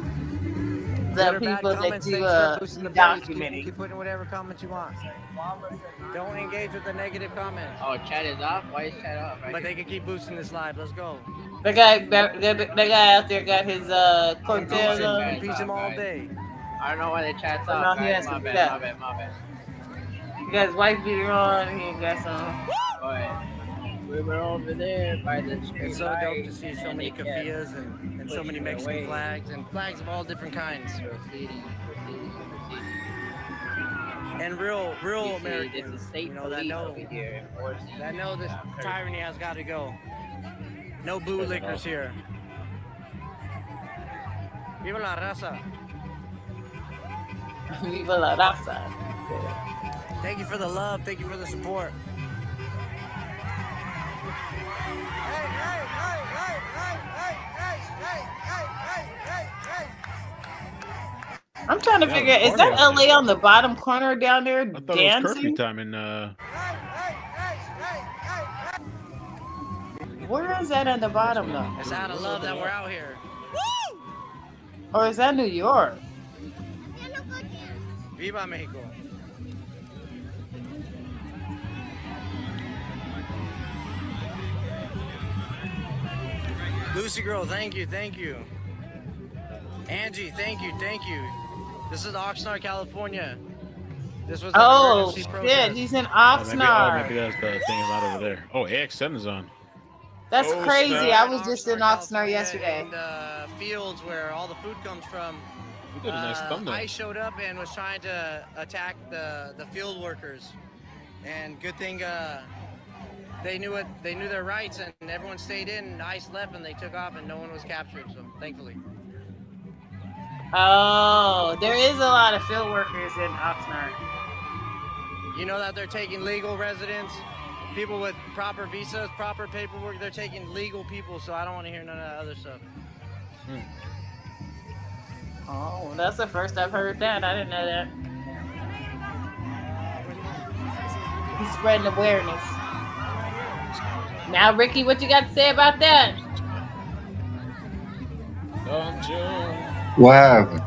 people that you documenting. Keep putting whatever comments you want. Don't engage with the negative comments. Oh, chat is off? Why is chat off? But they can keep boosting this live. Let's go. The guy out there got his Cortez on. Impeach him all day. I don't know why the chat's No, off, he guys. has My to bad, chat. my bad, my bad. He got his wife beater on. He got some. Go ahead. We were over there by the street. It's so dope to see so many kafiyas and so many Mexican flags and flags of all different kinds. And real Americans, you know, that know this tyranny has got to go. No bootlickers here. Viva la raza. Viva la raza. Thank you for the love. Thank you for the support. I'm trying to figure out, is that LA on the bottom corner down there I thought it was dancing? curfew time in Where is that at the bottom though? It's out of love that we're out here. Or is that New York? Viva Mexico. Lucy girl, thank you. Angie, thank you. This is Oxnard, California. This was an Oh emergency shit, protest. he's in Maybe Oxnard. that's the thing is not over there. Oh, AX7 is on. That's Oh crazy. snap! I was just in Oxnard yesterday. In the fields where all the food comes from. You did a nice thumbnail. ICE showed up and was trying to attack the field workers, and good thing they knew their rights, and everyone stayed in. And ICE left, and they took off, and no one was captured. So thankfully. Oh, there is a lot of field workers in Oxnard. You know that they're taking legal residents, people with proper visas, proper paperwork. They're taking legal people, so I don't want to hear none of that other stuff. Oh, that's the first I've heard that. I didn't know that. He's spreading awareness. Now, Ricky, what you got to say about that? What happened?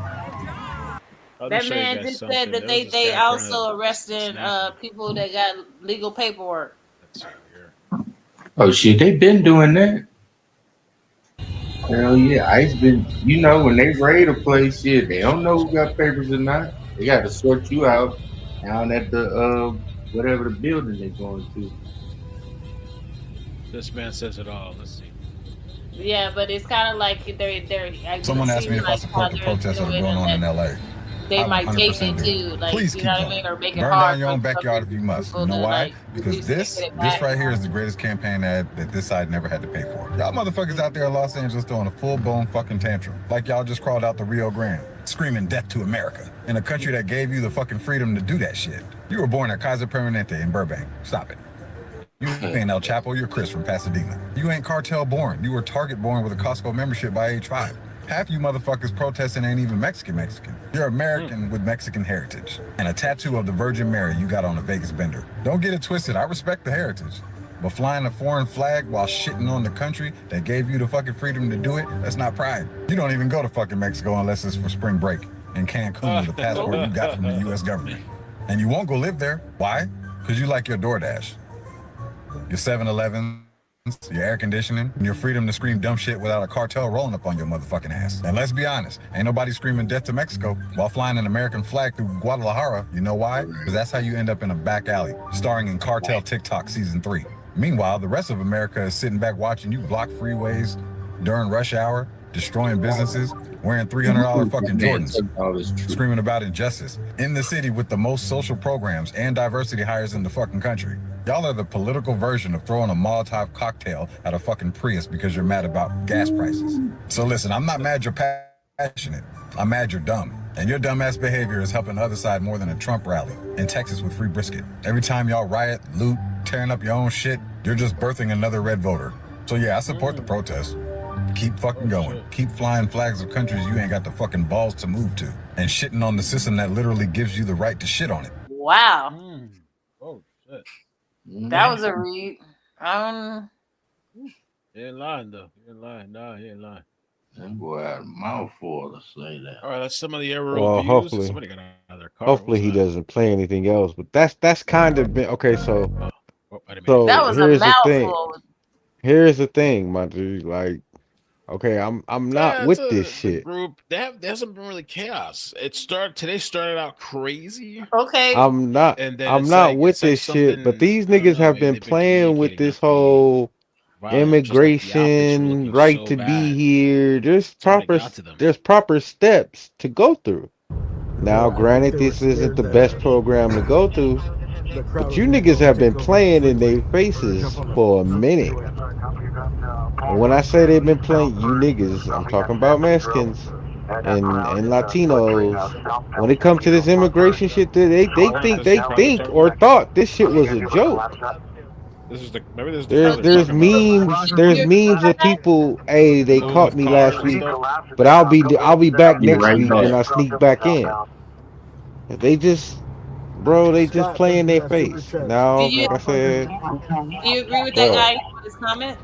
That man just said that they also arrested people that got legal paperwork. Oh shit, they been doing that. Hell yeah, ICE been. You know when they raid a place, shit, they don't know who got papers or not. They got to sort you out down at the whatever the building they're going to. This man says it all. Let's see. Yeah, but it's kind of like they're. Someone asked me if I support the protests that are going on in LA. They I might take 100% it do. too, like Please you keep know what I going. mean, or make it Burn hard. down your own backyard if you must. You know why? Because this right here is the greatest campaign ad that this side never had to pay for. Y'all motherfuckers out there in Los Angeles throwing a full-blown fucking tantrum, like y'all just crawled out the Rio Grande, screaming death to America, in a country that gave you the fucking freedom to do that shit. You were born at Kaiser Permanente in Burbank. Stop it. You ain't El Chapo, you're Chris from Pasadena. You ain't cartel born. You were Target born with a Costco membership by age 5. Half you motherfuckers protesting ain't even Mexican. You're American with Mexican heritage. And a tattoo of the Virgin Mary you got on a Vegas bender. Don't get it twisted, I respect the heritage. But flying a foreign flag while shitting on the country that gave you the fucking freedom to do it, that's not pride. You don't even go to fucking Mexico unless it's for spring break in Cancun with a passport you got from the US government. And you won't go live there. Why? Because you like your DoorDash. Your 7-Elevens, your air conditioning, and your freedom to scream dumb shit without a cartel rolling up on your motherfucking ass. And let's be honest, ain't nobody screaming death to Mexico while flying an American flag through Guadalajara. You know why? Because that's how you end up in a back alley, starring in Cartel TikTok Season 3. Meanwhile, the rest of America is sitting back watching you block freeways during rush hour, destroying businesses, wearing $300 fucking Jordans, screaming about injustice, in the city with the most social programs and diversity hires in the fucking country. Y'all are the political version of throwing a Molotov cocktail at a fucking Prius because you're mad about gas prices. So listen, I'm not mad you're passionate. I'm mad you're dumb. And your dumbass behavior is helping the other side more than a Trump rally in Texas with free brisket. Every time y'all riot, loot, tearing up your own shit, you're just birthing another red voter. So yeah, I support the protest. Keep fucking going. Keep flying flags of countries you ain't got the fucking balls to move to. And shitting on the system that literally gives you the right to shit on it. Wow. Oh shit. That was a read. You ain't lying though. You ain't lying. Nah, you ain't lying. That boy had a mouthful to say that. All right, that's some of the error Well, views. Somebody got out of their car. hopefully he doesn't play anything else. But that's kind of been okay. So That was a here's the thing. mouthful. Here's the thing, my dude. Like, okay, I'm not with this shit. Group there hasn't been really chaos. Today started out crazy. Okay. I'm not And then I'm it's not like- with it's like this shit, but something- these niggas have been playing with this whole immigration right to be here. There's proper steps to go through. Now, granted, this isn't the best program to go through, but you niggas have been playing in their faces for a minute. And when I say they've been playing, you niggas, I'm talking about Mexicans and Latinos. When it comes to this immigration shit, they think or thought this shit was a joke. This is the maybe this is There's memes of people. Hey, they caught me last week, but I'll be back next week when I sneak back in. They just play in their face. Now, Do you- like I said, Do you agree with that guy with his comment?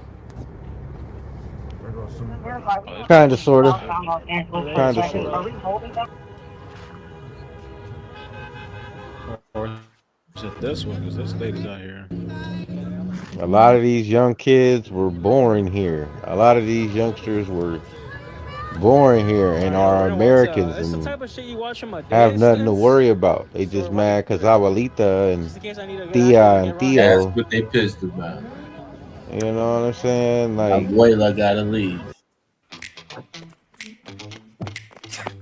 kind of, sort of, kind of, sort of. hit this one because this lady's out here. A lot of these young kids were born here. A lot of these youngsters were born here and are Americans It's the and type of shit you watch from a have nothing to distance. worry about. They just mad because Abuelita and Tia and That's Theo. what they pissed about. You know what I'm saying? Like, Abuela gotta leave.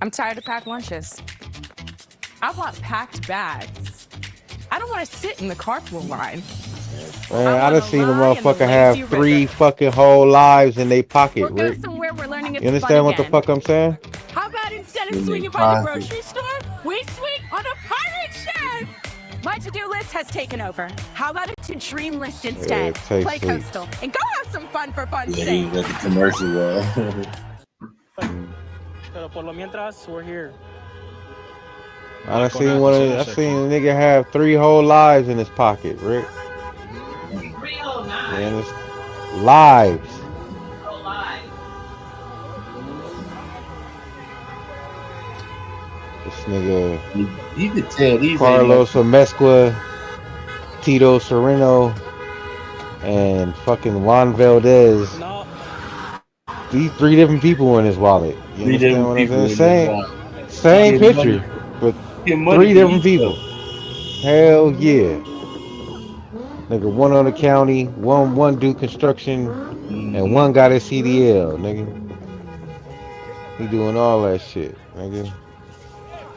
I'm tired of packed lunches. I want packed bags. I don't want to sit in the carpool line. man, I done seen a lie in the motherfucker lazy have 3 river. fucking whole lives in their pocket, We'll go Rick. somewhere where learning is You fun understand what the again. fuck I'm saying? How about instead of In their swinging by the pocket. grocery store, we swing on a pirate ship? My to-do list has taken over. How about a to-dream list instead? Yeah, take Play sleep. Coastal and go have some fun for fun's Yeah, sake. he got the commercial wall. Pero por lo mientras, we're here. I done seen I seen a nigga have 3 whole lives in his pocket, Rick. 3 whole And lives. it's lives. Oh, live. This nigga You could tell these Carlos Amezcua, Tito Sereno, and fucking Juan Valdez. These 3 different people in his wallet. You 3 understand different what I'm people saying? in this Same picture, but Get money 3 for different each people. Hell yeah. Nigga, one on the county, one do construction, and one got his CDL, nigga. He doing all that shit, nigga.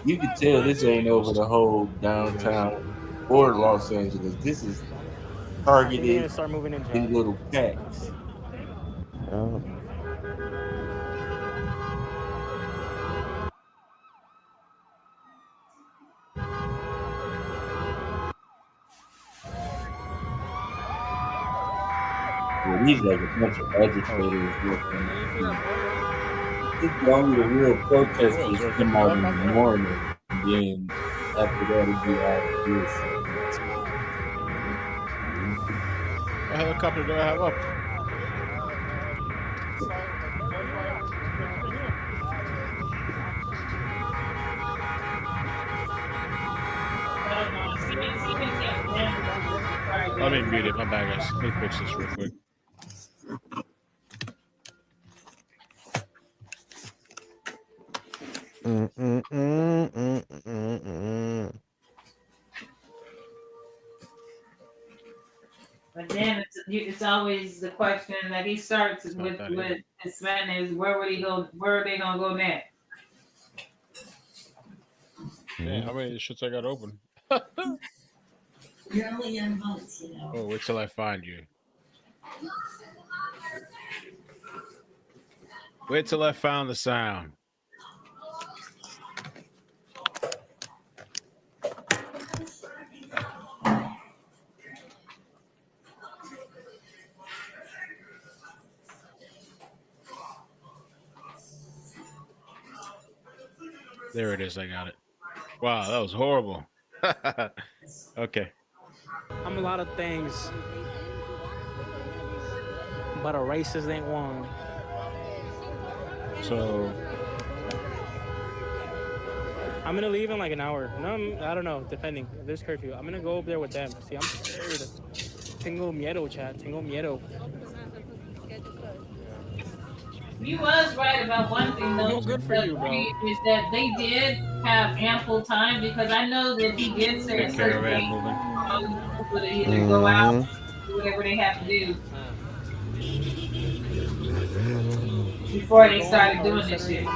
You could tell this ain't over the whole downtown or Los Angeles. This is I think they're targeted gonna start moving in, in Chad. little packs. Yeah, these like a bunch of agitators. It's only the real protesters come out in the morning, and then after that it be all this. What helicopter do I have up? Let me mute it. My bad, guys. Let me fix this real quick. But then it's always the question that he starts with Hispanics. Where would he go? Where are they gonna go next? Man, how many shits I got open? You're only young months, you know. Oh, wait till I find you. Wait till I found the sound. There it is. I got it. Wow, that was horrible. Okay. I'm a lot of things, but a racist ain't one. So I'm gonna leave in like an hour. No, I don't know, depending. If there's curfew, I'm gonna go over there with them. See, I'm scared. Tengo miedo, chat. Tengo miedo. You was right about one thing though. Well, good for you, bro. Is that they did have ample time because I know that he did say a certain thing. All these people to either go out, do whatever they have to do before they started doing this shit.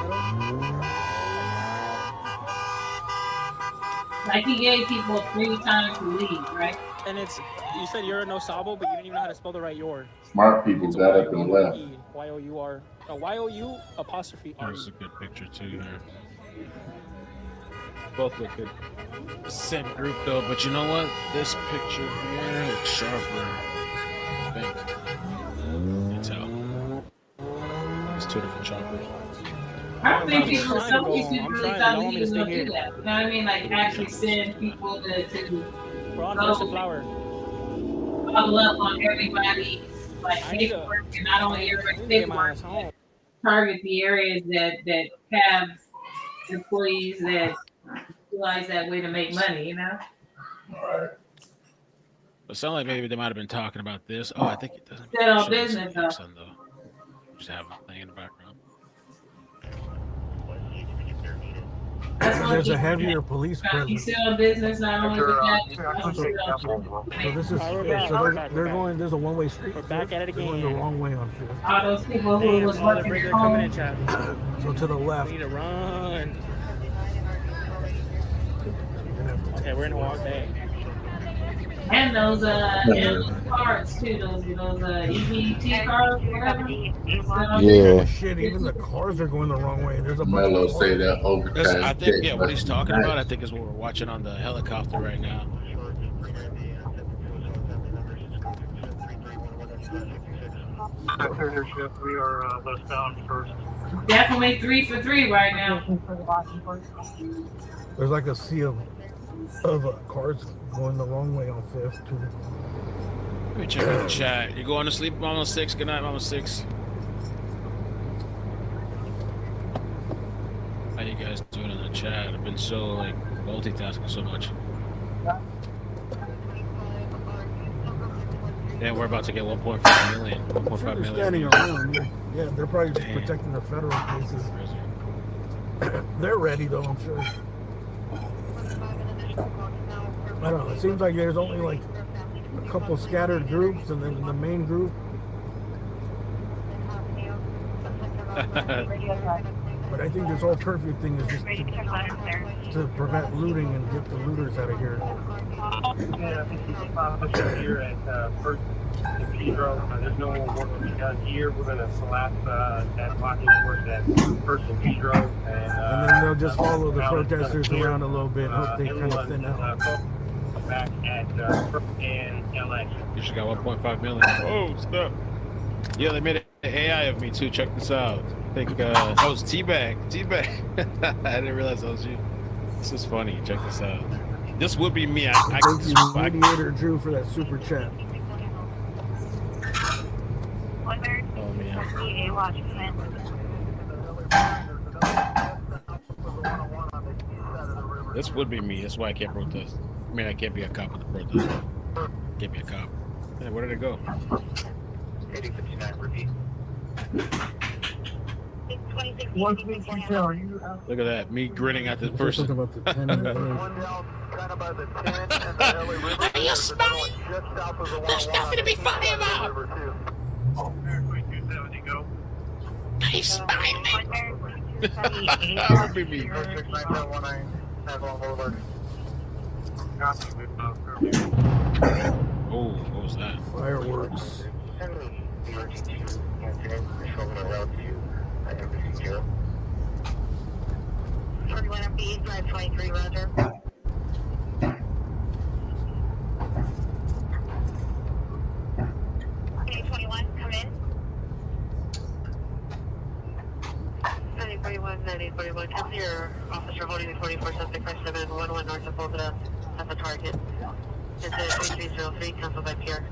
Like he gave people free time to leave, right? And you said you're no sabo, but you didn't even know how to spell the right your. Smart people It's got up and left. Y-O-U-R. Y-O-U apostrophe R. There's a good picture too here. Both look good. Same group though, but you know what? This picture here looks sharper. I think. You tell. It's 2 different choppers. I don't think people, some people really thought want he me to was stay gonna here. do that. You know what I mean? Like actually send people to We're on go First and Flower. follow up on everybody's like paperwork, and not only everybody's paperwork, but target the areas that have employees that utilize that way to make money. You know. It sounded like maybe they might have been talking about this. Oh, I think it doesn't. Still on show business, though. on though. Just have them playing in the background. There's a heavier police You presence. still on business, not only with that. So this is they're going. There's a one-way street. We're back at it They're going the again. wrong way on Fifth. All those people who Damn, was all the working regular at coming in, home. chat. So to the left. We need to run. Okay, we're in Hawaii Bay. And those cards too, those EBT cards, whatever. Yeah. Shit, even the cars are going the wrong way. There's a bunch Mello of say that I overtime think check what must he's be talking nice. about, I think is what we're watching on the helicopter right now. We are westbound first. Definitely 3 for 3 right now. There's like a sea of cars going the wrong way on Fifth too. Let me check the chat. You going to sleep, Mama 6? Good night, Mama 6. How you guys doing in the chat? I've been so like multitasking so much. Yeah, we're about to get 1.5 million. 1.5 They're million. standing around. Yeah, they're probably just protecting their federal cases. They're ready though, I'm sure. I don't know. It seems like there's only like a couple scattered groups, and then the main group. But I think this whole curfew thing is just to prevent looting and get the looters out of here. Yeah, here at First and Pedro. There's no more work to be done here. We're going to collapse that blocking towards that First and Pedro. And then they'll just follow the protesters around a little bit and hope they kind of thin out. Back at First and LA. You just got 1.5 million. Oh, stop. Yeah, they made an AI of me too. Check this out. I think that was Teabag. Teabag. I didn't realize that was you. This is funny. Check this out. This would be me. Thank you, Mediator Drew, for that super chat. Oh, man. This would be me. That's why I can't protest. I mean, I can't be a cop with the protest. Can't be a cop. Hey, where did it go? 8059, repeat. Look at that. Me grinning at this person. Talking about the 10 and the Are you smiling? There's nothing to be funny about. He's smiling. That would be me. Oh, what was that? Fireworks. 21 MPE, 523, roger. Okay, 21, come in. 9041, cancel your officer holding the 44 suspect 5711 north of Boulder as a target. It's a 3303, cancel by PR.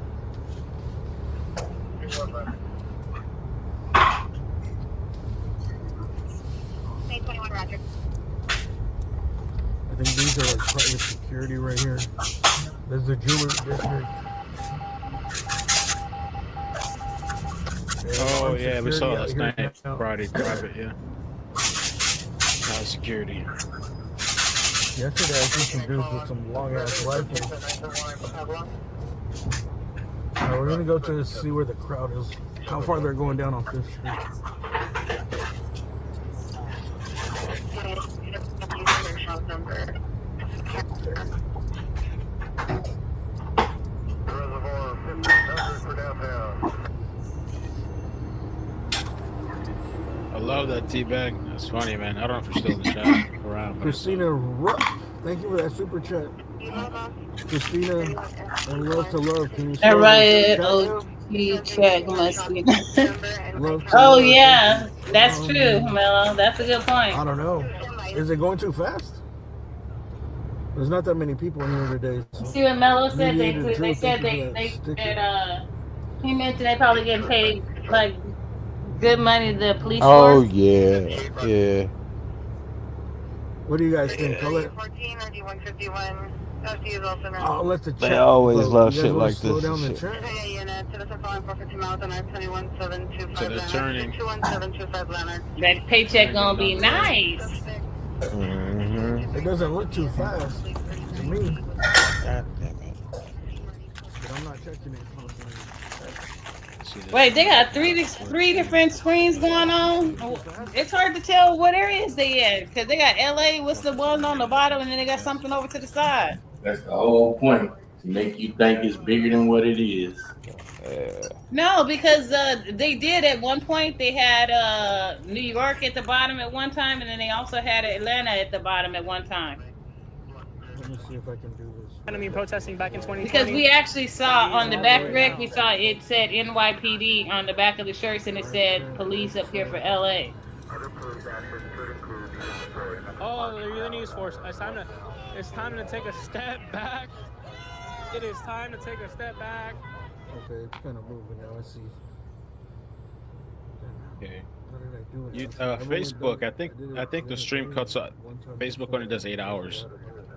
21, roger. I think these are like private security right here. There's the jewelry district. Oh, yeah, we saw last night. Friday, private, yeah. High security. Yesterday I seen some dudes with some long ass rifles. We're gonna go to see where the crowd is. How far they're going down on 5th Street. I love that teabag. That's funny, man. I don't know if you're still in the chat around. Christina Rupp, thank you for that super chat. Christina, I love to love. Can you say Everybody, check must be. Oh yeah, that's true, Mello. That's a good point. I don't know. Is it going too fast? There's not that many people in here today. So. See what Mello said? They said he mentioned they probably getting paid like good money to the police Oh force. yeah. What do you guys think? 14 or do 151 I'll let the They chat always vote. love You guys shit want to like slow this and down the shit. chat? So they're turning. That paycheck gonna be nice. It doesn't look too fast to me. God damn it. But I'm not checking it constantly. Wait, they got three different screens going on. It's hard to tell what areas they in because they got LA. What's the one on the bottom, and then they got something over to the side. That's the whole point, to make you think it's bigger than what it is. No, because they did at one point. They had New York at the bottom at one time, and then they also had Atlanta at the bottom at one time. Let me see if I can do this. Enemy protesting back in 2020. Because we actually saw on the back rec, we saw it said NYPD on the back of the shirts, and it said police up here for LA. Oh, they're using news force. It's time to take a step back. It is time to take a step back. Okay, it's kind of moving now. I see. Okay. How did I do it? Facebook. I think the stream cuts out. Facebook only does 8 hours.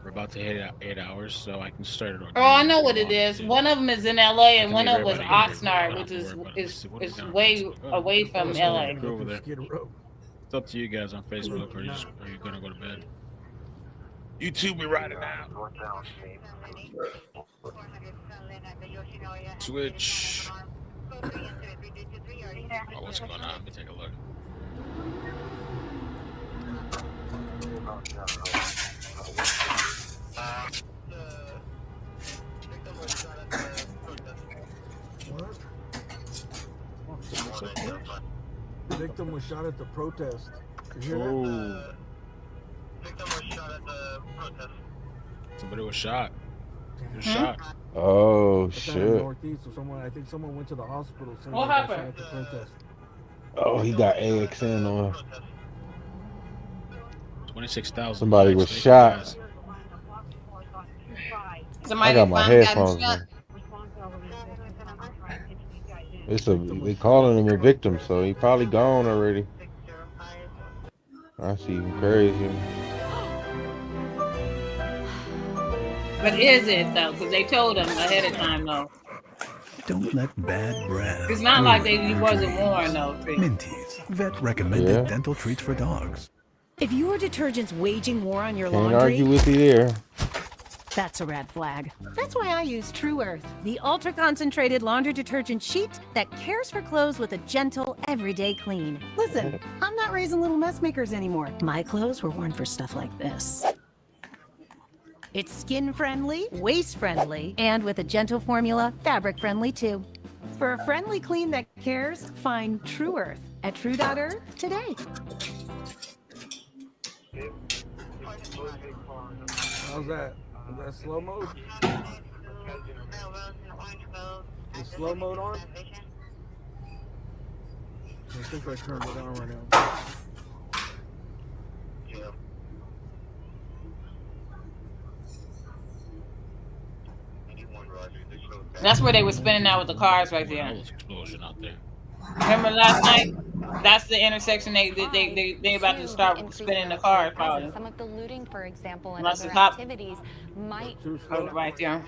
We're about to hit 8 hours, so I can start it. Oh, I know what it is. One of them is in LA, and one of them was Oxnard, which is way away from LA. Over there. It's up to you guys on Facebook, or are you gonna go to bed? YouTube me right now. Switch. Oh, what's going on? Let me take a look. The victim was shot at the protest. Did you hear that? Somebody was shot. He was shot. Oh That's shit. out of Northeast, so I think someone went to the hospital. What happened? Shot at the protest. Oh, he got AXN on. 26,000. Somebody was shot. Somebody I got my finally headphones shot. on. They calling him a victim, so he probably gone already. That's even crazy. But is it though? Because they told him ahead of time though. Don't let bad breath. It's not like ruin he your wasn't dreams. warned though. Minties, vet recommended Yeah. dental treats for dogs. If your detergent's waging war on your Can't laundry, argue with you there. that's a red flag. That's why I use True Earth, the ultra-concentrated laundry detergent sheet that cares for clothes with a gentle, everyday clean. Listen, I'm not raising little mess makers anymore. My clothes were worn for stuff like this. It's skin-friendly, waist-friendly, and with a gentle formula, fabric-friendly too. For a friendly clean that cares, find True Earth at true.earth today. How's that? Is that slow mode? Is slow mode on? I think I turned it on right now. That's where they were spinning out with the cars right there. Explosion out there. Remember last night? That's the intersection they about to start spinning the cars probably. Some of the looting, for example, and That's other the top. activities might. Oh, right there.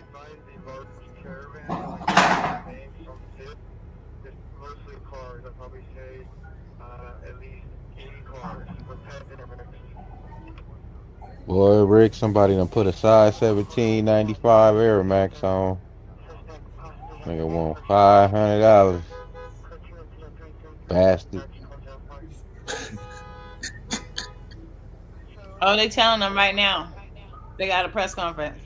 Boy, Rick, somebody done put a size 1795 Air Max on. Nigga want $500. Bastard. Oh, they telling them right now. They got a press conference.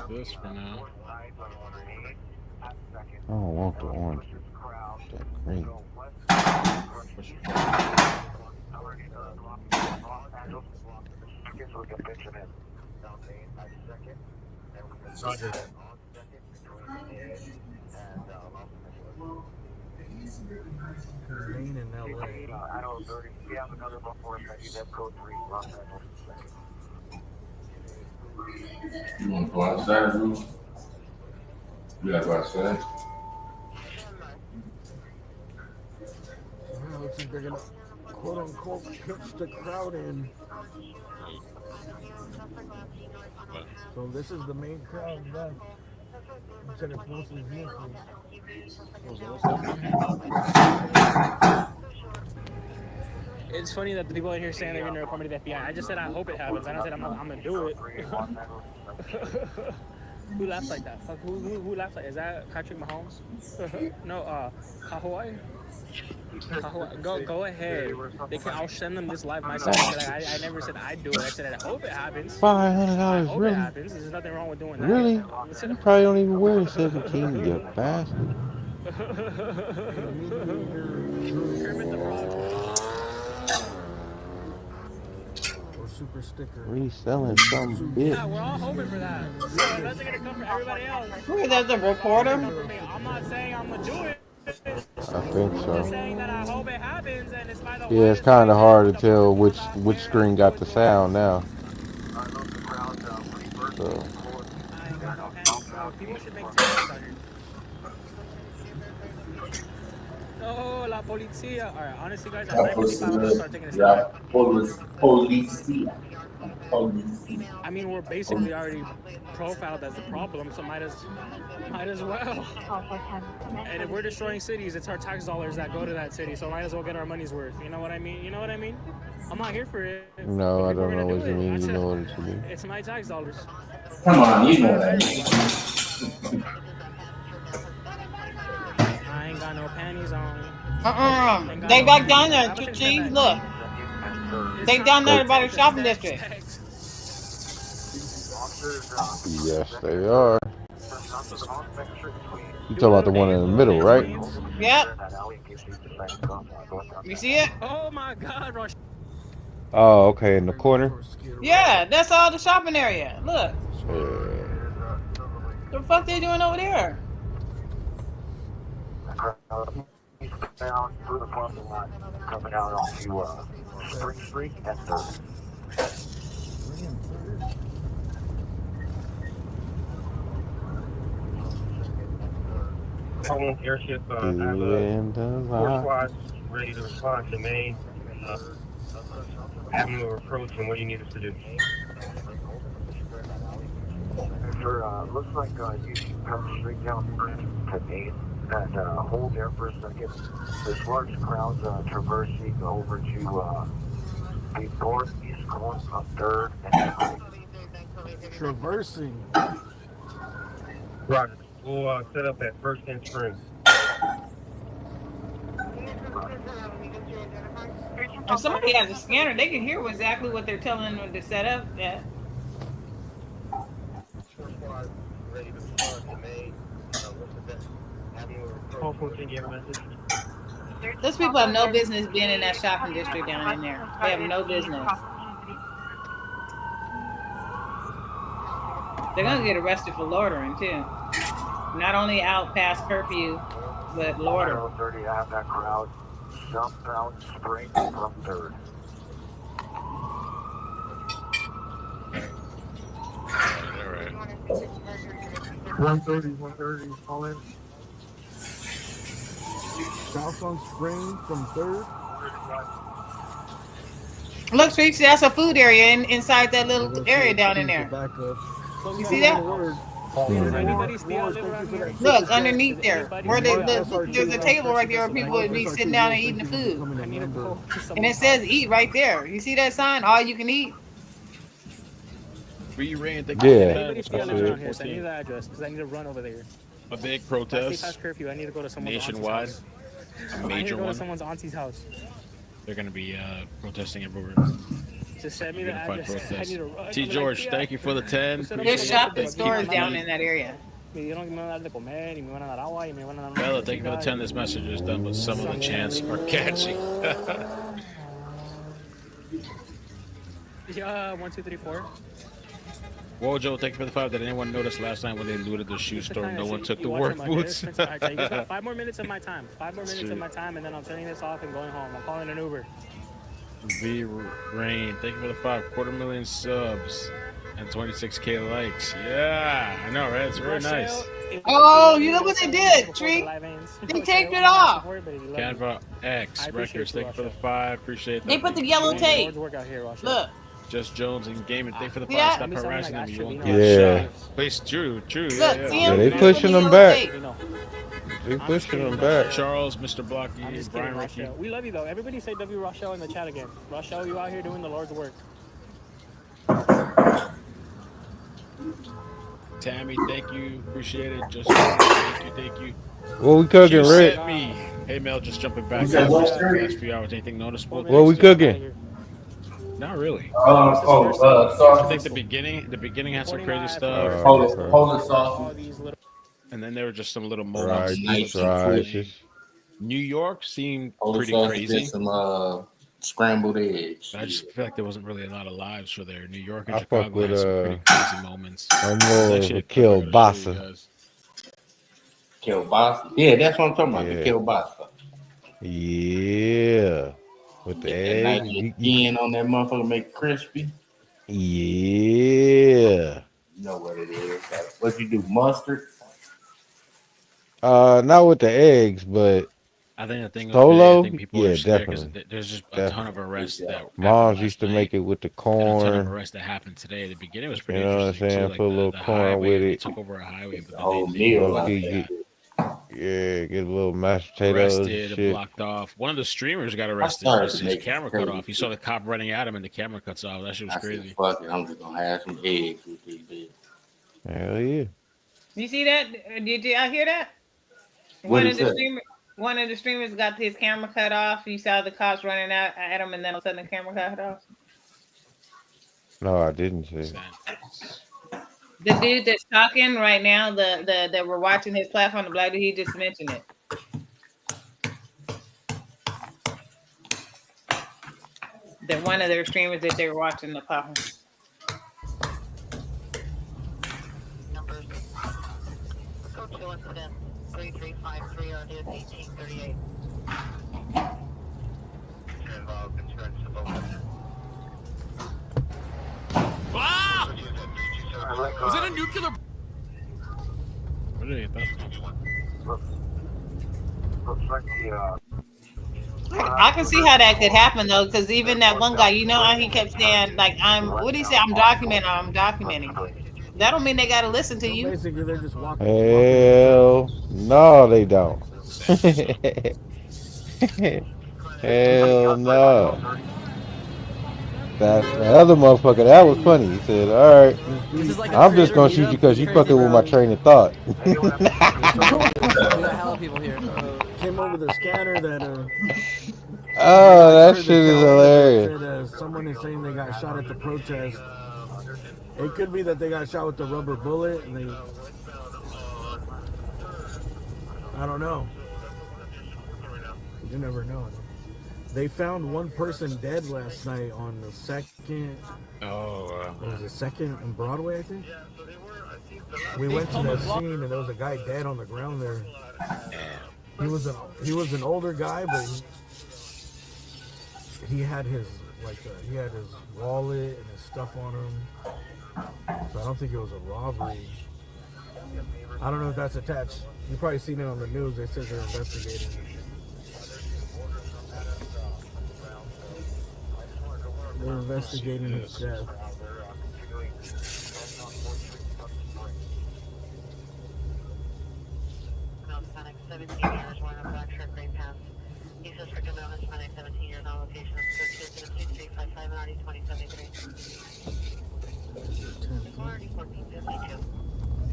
This for now. I don't want the orange. That green. Maine and LA. You want to go outside, Ruth? You gotta go outside. Looks like they're gonna quote unquote pitch the crowd in. So this is the main crowd left. You said it's mostly vehicles. It's funny that the people in here saying they're going to report me to the FBI. I just said I hope it happens. I don't said I'm gonna do it. Who laughs like that? Fuck, who laughs like? Is that Patrick Mahomes? No, Hawaii. Go ahead. I'll send them this live myself. I never said I'd do it. I said I hope it happens. I $500, hope it really? happens. There's nothing wrong with doing that. Really? You probably don't even wear a 17, you bastard. Kermit the Frog. Or super sticker. Reselling some bitch. Yeah, we're all hoping for that. So that's gonna come for everybody else. Who is that, the reporter? I'm not saying I'm gonna do it. I think I'm so. just saying that I hope it happens, and it's like Yeah, it's kind of hard to tell which screen got the sound now. So. People should make TikToks out here. Oh, la policía. All right, honestly, guys, at 9:55, I'm gonna start taking a step. I mean, we're basically already profiled as the problem, so might as well. And if we're destroying cities, it's our tax dollars that go to that city, so might as well get our money's worth. You know what I mean? You know what I mean? I'm not here for it. No, I don't know what you mean. You know what you mean. It's my tax dollars. Come on, you know that. I ain't got no panties on. They back down there, Chichi. Look. They down there by the shopping district. Yes, they are. You talking about the one in the middle, right? Yep. You see it? Oh my God, Rush. Oh, okay, in the corner. Yeah, that's all the shopping area. Look. Yeah. The fuck they doing over there? Down through the parking lot, coming out onto Spring Street and 3rd. Home airship, I have a force squad ready to respond to main avenue of approach and what do you need us to do? Sir, looks like you can come straight down to main and hold there for a second. There's large crowds traversing over to the northeast corner of 3rd and 3rd. Traversing. Roger. We'll set up at 1st and Spring. If somebody has a scanner, they can hear exactly what they're telling them to set up at. Ready to respond to May. What's the best avenue of approach? Can you have a message? Those people have no business being in that shopping district down in there. They have no business. They're gonna get arrested for loitering too. Not only out past curfew, but loitering. 30, I have that crowd southbound Spring from 3rd. All right. 130, call in. South on Spring from 3rd. Look, Tracy, that's a food area inside that little area down in there. You see that? Look, underneath there, where there's a table right there where people would be sitting down and eating the food. And it says eat right there. You see that sign? All you can eat. Free reign. Yeah. Anybody still lives around here? Send me the address because I need to run over there. A big Past protest curfew. I need to go to someone's nationwide. auntie's house. A I need to major go to one. someone's auntie's house. They're gonna be protesting everywhere. Just send me the Unified address. I protest. need to run. T. George, thank you for the 10. There's shopping stores down in that area. Bella, thank you for the 10. This message is done, but some of the chants are catchy. Yeah, 1, 2, 3, 4. Wojo, thank you for the 5. Did anyone notice last night when they looted the shoe store, no one took the work boots? You got 5 more minutes of my time. 5 more minutes of my time, and then I'm turning this off and going home. I'm calling an Uber. V Rain, thank you for the 5. 250,000 subs and 26K likes. Yeah, I know, right? It's very nice. Oh, you know what they did, Tree? They taped it off. Canva X Records, thank you for the 5. Appreciate that. They put Thank the you, yellow appreciate it. tape. Look. Just Jones and Gaming, thank you for the See 5. that? Stop harassing them. You won't get Yeah. shot. Please, true. Yeah, Look, yeah. see Yeah, him? they They put the pushing them yellow back. tape. They I'm just pushing kidding, them back. Charles, Mr. Blocky, I'm just Brian kidding, Ricky. Rochelle. We love you though. Everybody say W Rochelle in the chat again. Rochelle, you out here doing the Lord's work. Tammy, thank you. Appreciate it. Just thank you. What we cooking, You Rick? sent me. Hey, Mel, just jumping back You in said the what, last few hours. Anything noticeable? What we cooking? Not really. I think sausage. the beginning had some crazy Oh, stuff. Polish sausage. And then there were just some little moments. Righteous, Some righteous. delaying. New York seemed Polish pretty sausage crazy. and some scrambled eggs. I just feel like there wasn't really a lot of lives for there. New York and I fuck Chicago with had some pretty crazy moments. I'm There's more actually of a a clip I gotta show you kielbasa. guys. Kielbasa. Yeah, that's what I'm talking about. Yeah. The kielbasa. Yeah. With the Get that nice egg. little skin on that motherfucker, make it crispy. Yeah. You know what it is. What you do, mustard? Not with the eggs, but I think the thing of today, I solo. think people Yeah, are scared because definitely. there's just a ton Definitely. of arrests that happened Moms last used to night, make it with the and a ton of corn. arrests that happened today. The beginning was You pretty know what I'm interesting too, saying? like Put a little the corn highway. with They it. took over a highway, but whole then they meal what out they there. Yeah, get a little mashed potatoes and arrested, shit. blocked off. One of the streamers got arrested. started His making camera cut crazy off. He saw the cop running at him, and the camera cuts off. That shit was I said, crazy. fuck it, I'm just gonna have some eggs with these bitches. Hell yeah. You see that? Did y'all hear that? What One he of the said? one of the streamers got his camera cut off. He saw the cops running out at him, and then all of a sudden the camera cut off. No, I didn't see. The dude that's talking right now, the that we're watching his platform, the black dude, he just mentioned it. That one of their streamers that they were watching the platform. Scoe 2 incident 3353 RD 1838. Involved insurance supposed. Ah! Was it a nuclear? Where did he get that from? Looks like the I can see how that could happen though, because even that one guy, you know how he kept saying, like, what did he say? I'm documenting. That don't mean they gotta listen to you. Basically, they're just walking. Hell no, they don't. Hell no. That the other motherfucker, that was funny. He said, all right, I'm just gonna shoot you because you fucking with my train of thought. We got hella people here. Came over the scanner that Oh, that shit is hilarious. Said, someone is saying they got shot at the protest. It could be that they got shot with the rubber bullet and they, I don't know. You never know. They found one person dead last night on the second. What was it, Second and Broadway, I think. We went to that scene and there was a guy dead on the ground there. He was an older guy, but he had his wallet and his stuff on him. So I don't think it was a robbery. I don't know if that's attached. You've probably seen it on the news. They said they're investigating. They're investigating his death. Hispanic, 17 years, wearing a black shirt, gray pants. He's a stricken male Hispanic, 17 years on location. Associated with 2355 and RD 2073.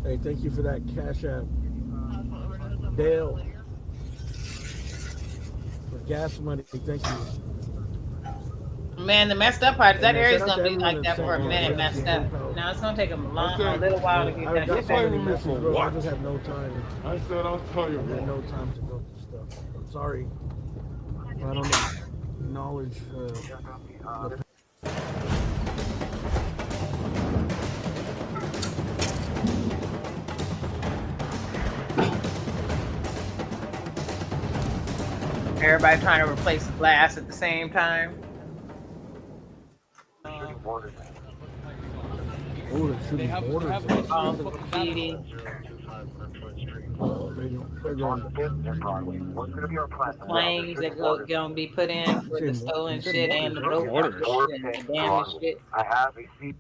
Hey, thank you for that Cash App. Dale. For gas money, thank you. Man, the messed up part is that area's gonna be like that for a minute, messed up. Now it's gonna take a little while to get that shit back. I just have no time. I said I'll tell you. I had no time to go through stuff. I'm sorry. I don't acknowledge the Everybody trying to replace the glass at the same time. Oh, they're shooting mortars. All the graffiti. They're going on 5th and Broadway. What's going to be our plan? Claims that gonna be put in for the stolen shit and the broken shit and the damaged shit. I have a seat.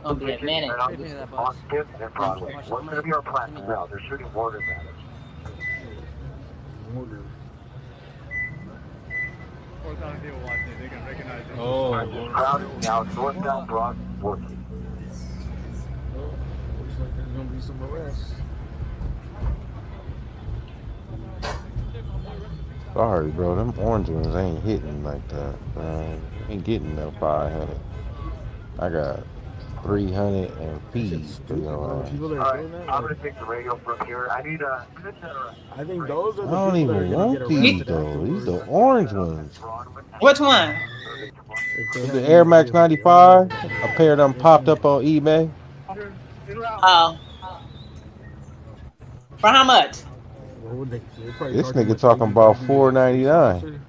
Gonna be a minute. On 5th and Broadway. What's going to be our plan now? They're shooting mortars at us. mortars. Oh. Crowd is now northbound Broad working. Looks like there's gonna be some arrests. Sorry, bro. Them orange ones ain't hitting like that, man. Ain't getting no 500. I got 300 and fees for your ass. Alright, I'm gonna take the radio from here. I need a. I think those are I the don't people that are even gonna get want these arrested though. afterwards. These the orange ones. Which one? The Air Max 95. A pair of them popped up on eBay. Oh. For how much? This nigga talking about $4.99.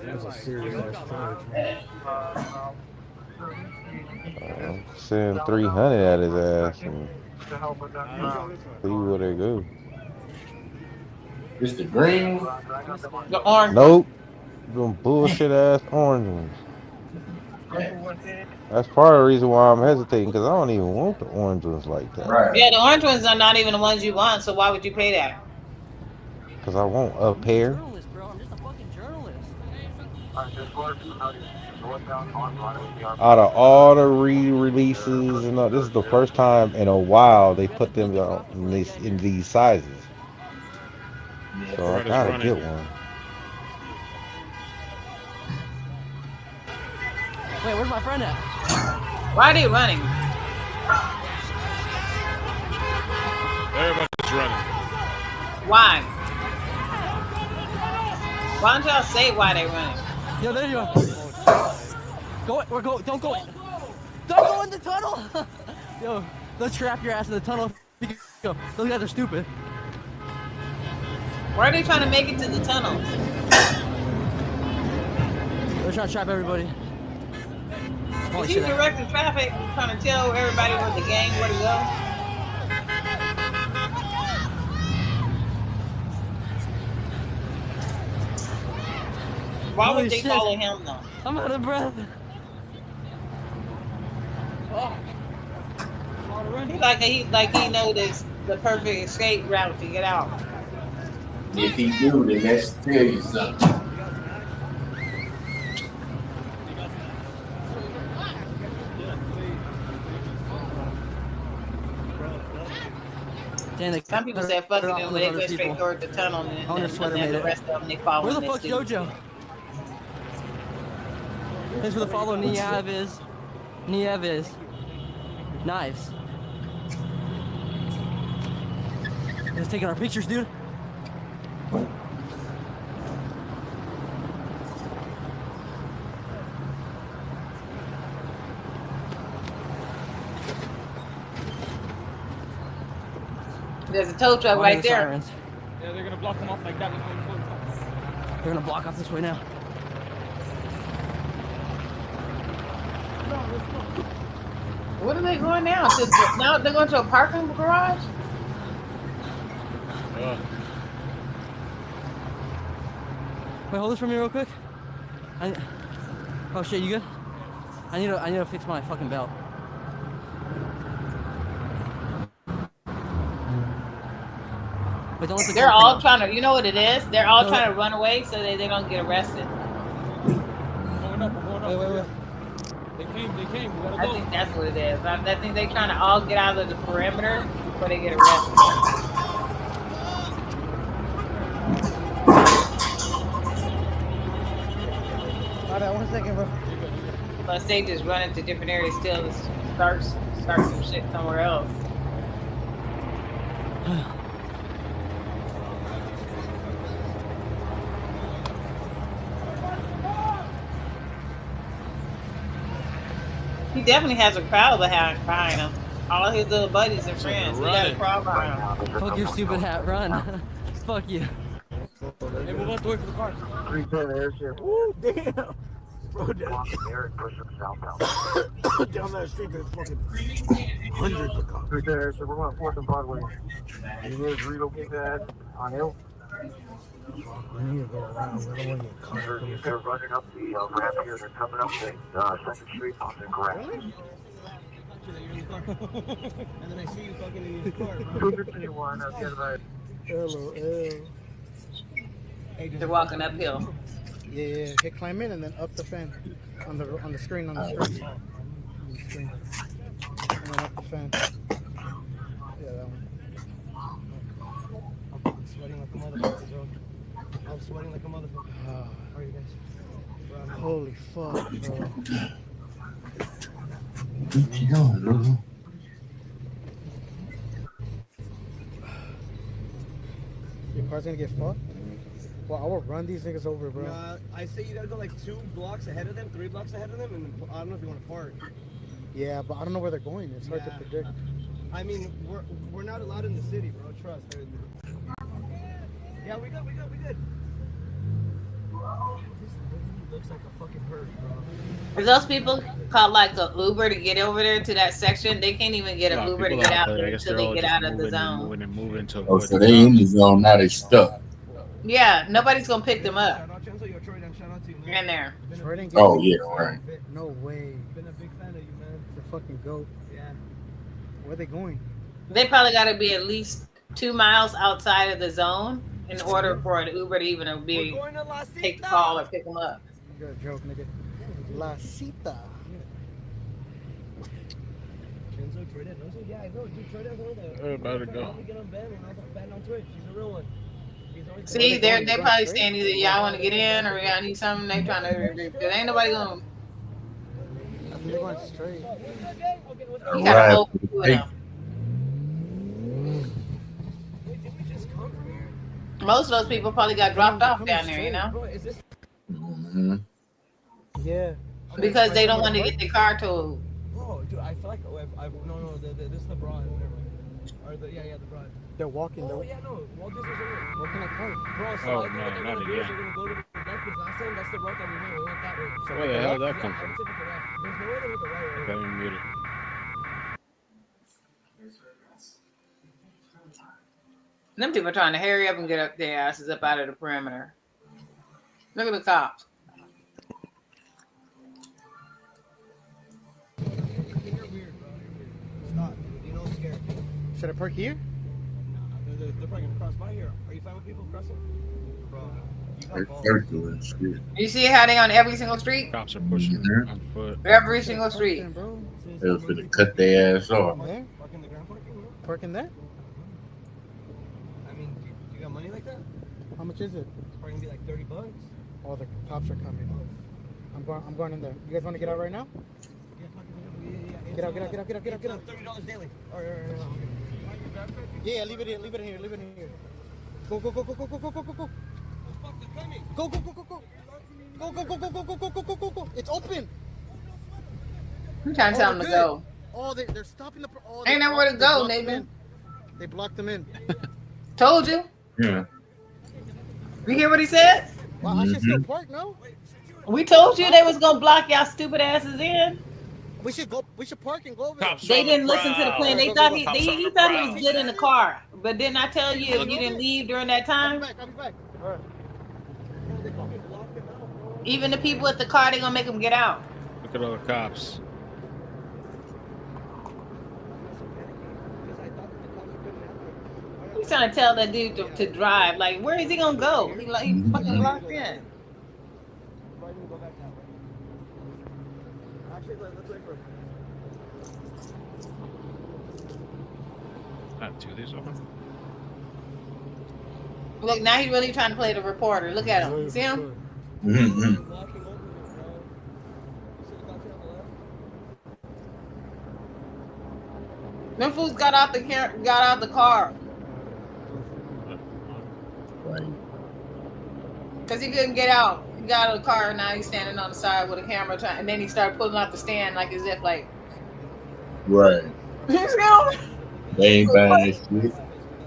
That's a serious ass charge, man. Send 300 at his ass and see where they go. It's the green. The orange. Nope. Them bullshit ass orange ones. That's part of the reason why I'm hesitating, because I don't even want the orange ones like that. Right. Yeah, the orange ones are not even the ones you want, so why would you pay that? Because I want a pair. Out of all the re-releases and all, this is the first time in a while they put them in these sizes. So I gotta get one. Wait, where's my friend at? Why are they running? Everybody's running. Why? Why don't y'all say why they running? Yo, there you are. Don't go in the tunnel. Yo, let's trap your ass in the tunnel. Yo, those guys are stupid. Why are they trying to make it to the tunnel? They're trying to trap everybody. Is you directing traffic, trying to tell everybody where the gang where to go? Why would they follow him though? I'm out of breath. He know this the perfect escape route to get out. If he do, then let's tell you something. Some people say fuck it when they go straight toward the tunnel and then the rest of them they follow. Where the fuck's JoJo? Thanks for the follow, Nieves. Knives. He's taking our pictures, dude. There's a tow truck right there. Sirens. Yeah, they're gonna block them off like that. They're gonna block off this way now. What are they going now? Now they're going to a parking garage? Wait, hold this for me real quick. Oh shit, you good? I need to fix my fucking belt. Wait, don't let the They're all trying to, you know what it is? They're all trying to run away so they don't get arrested. Wait. They came. We gotta go. I think that's what it is. I think they're trying to all get out of the perimeter before they get arrested. Hold on 1 second, bro. Plus they just run into different areas still and start some shit somewhere else. He definitely has a crowd behind him. All his little buddies and friends. He got a crowd behind him. Fuck your stupid hat, run. Fuck you. Hey, move out the way for the cars. 310 airship. Woo, damn. Walking there and pushing southbound. Down that street, there's fucking hundreds of cops. Right there, so we're going 4th and Broadway. You need to relocate that on Hill. We need to go around. We don't want to get caught. They're running up the ramp here. They're coming up the 2nd Street on the grass. And then I see you fucking in your car. LOL. They're walking uphill. Yeah. Hit climb in and then up the fan on the screen. On the screen. And then up the fan. Yeah, that one. I'm sweating like a motherfucker, bro. I'm sweating like a motherfucker. How are you guys? Holy fuck, bro. Your car's gonna get fucked? Well, I will run these niggas over, bro. I say you gotta go like 2 blocks ahead of them, 3 blocks ahead of them, and I don't know if you want to park. Yeah, but I don't know where they're going. It's hard to predict. I mean, we're not allowed in the city, bro. Trust. Yeah, we good. This looks like a fucking hurt, bro. If those people call like a Uber to get over there to that section, they can't even get an Uber to get out there until they get out of the zone. Oh, so they in the zone, now they stuck. Yeah, nobody's gonna pick them up. In there. Oh, yeah, right. No way. Been a big fan of you, man. The fucking goat. Yeah. Where are they going? They probably got to be at least 2 miles outside of the zone in order for an Uber to even take the call or pick them up. You're a joke, nigga. La Cita. Yeah, I know. Dude, Troy doesn't know that. About to go. Get on Ben and I'll Ben on Twitch. He's a real one. See, they probably saying either y'all want to get in or y'all need something. They trying to because ain't nobody going. I think they're going straight. You gotta hold through them. Most of those people probably got dropped off down there, you know? Mm-hmm. Yeah. Because they don't want to get their car towed. Bro, dude, I feel like no, this is the broad. Never mind. Or the broad. They're walking though. Oh yeah, no. Walt Disney's over there. What can I park? Bro, so Oh, I think no, what they're not gonna do is again. they're gonna go to the left because last time that's the route that we went. We went that way. So Where the hell did that come from? I'm taking the left. There's no way they went the right way. Got me muted. Them people trying to hurry up and get up their asses up out of the perimeter. Look at the cops. You're weird, bro. You're weird. Stop. You know I'm scared. Should I park here? They're probably gonna cross by here. Are you fine with people crossing? Bro, you got balls. You see how they on every single street? Cops are pushing on foot. Every single street. They was finna cut their ass off. There? Parking there? I mean, do you got money like that? How much is it? It's probably gonna be like $30. Oh, the cops are coming. I'm going in there. You guys want to get out right now? Yeah. Get out. $30 daily. Yeah, leave it in here. Go. Go. It's open. I'm trying to tell them to go. Oh, they're stopping the. Oh, Ain't nowhere to go, Nathan. They blocked them in. Told you. Yeah. You hear what he said? Well, I should still park, no? We told you they was gonna block y'all stupid asses in. We should park and go over there. They didn't listen to the plan. They thought he thought he was good in the car. But didn't I tell you if you didn't leave during that time? I'll be back. All right. Even the people at the car, they gonna make them get out. Look at all the cops. He's trying to tell that dude to drive. Like, where is he gonna go? He fucking locked in. Actually, let's wait for him. Not two of these open. Look, now he's really trying to play the reporter. Look at him. See him? Them fools got out the car. Right. Because he couldn't get out. He got out of the car and now he's standing on the side with a camera and then he started pulling out the stand like as if like Right. you see him? They ain't buying that shit.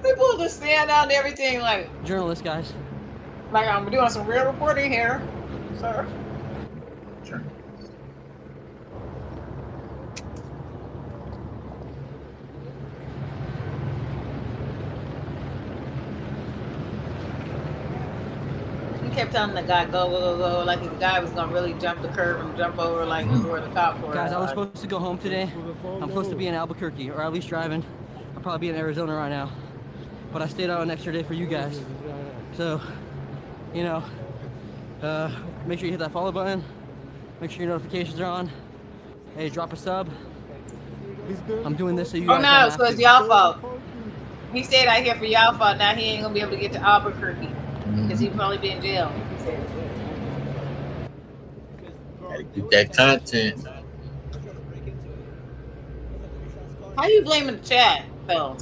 They pulled the stand out and everything like Journalist guys. like I'm doing some real reporting here, sir. He kept telling the guy, go, go, go, go, like the guy was gonna really jump the curb and jump over like where the cops were. Guys, I was supposed to go home today. I'm supposed to be in Albuquerque, or at least driving. I'll probably be in Arizona right now. But I stayed out an extra day for you guys. So, you know, make sure you hit that follow button. Make sure your notifications are on. Hey, drop a sub. I'm doing this so you guys Oh don't no, have so it's to. y'all fault. He stayed out here for y'all fault. Now he ain't gonna be able to get to Albuquerque because he'll probably be in jail. Gotta get that content. How you blaming the chat, though?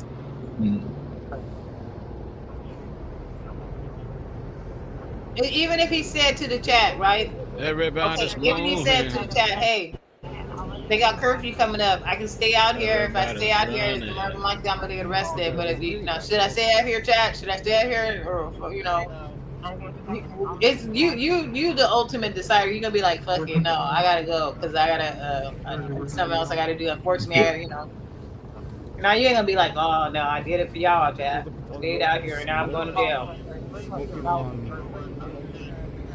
Even if he said to the chat, right? Everybody's Okay, even if he said to the chat, hey, they got curfew coming up. I can stay out here. If I stay out here, it's more than likely I'm gonna get arrested. But if you know, should I stay out here, chat? Should I stay out here, or you know, it's you the ultimate decider. You're gonna be like, fuck it, no, I gotta go because I gotta something else I gotta do. Unfortunately, I, you know. Now you ain't gonna be like, oh no, I did it for y'all, chat. Stayed out here and now I'm going to jail.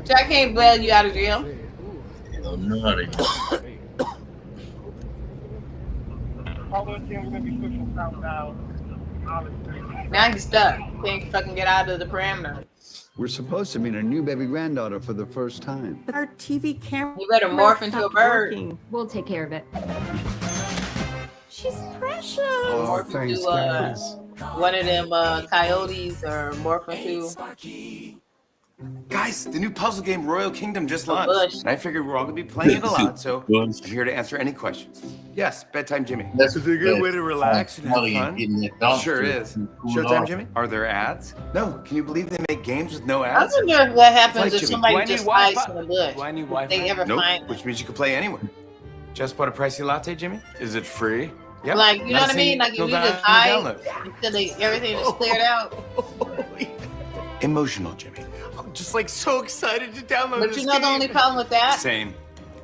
Chat can't bail you out of jail. Now he's stuck. Can't fucking get out of the parameter. We're supposed to meet a new baby granddaughter for the first time. But our TV camera. You better morph into a bird. Working. We'll take care of it. She's precious. Oh, Morph thanks, into guys. one of them coyotes or morph into. Guys, the new puzzle game Royal Kingdom just launched. Bush. And I figured we're all going to be playing it a lot, so I'm here to answer any questions. Yes, bedtime Jimmy. That's a good way to relax and have fun. Sure is. Showtime Jimmy? Are there ads? No. Can you believe they make games with no I ads? wonder what happens Like if Jimmy. somebody Do I need just hides Wi-Fi? in the bush. Do I need If Wi-Fi? they ever Nope, find, which means you can play anywhere. Just bought a pricey latte, Jimmy? Is it free? Yep. like, you know what I mean? Like, if No you just download. hide until everything is cleared out. Emotional, Jimmy. I'm just like so excited to download But this you know the game. only problem with that Same.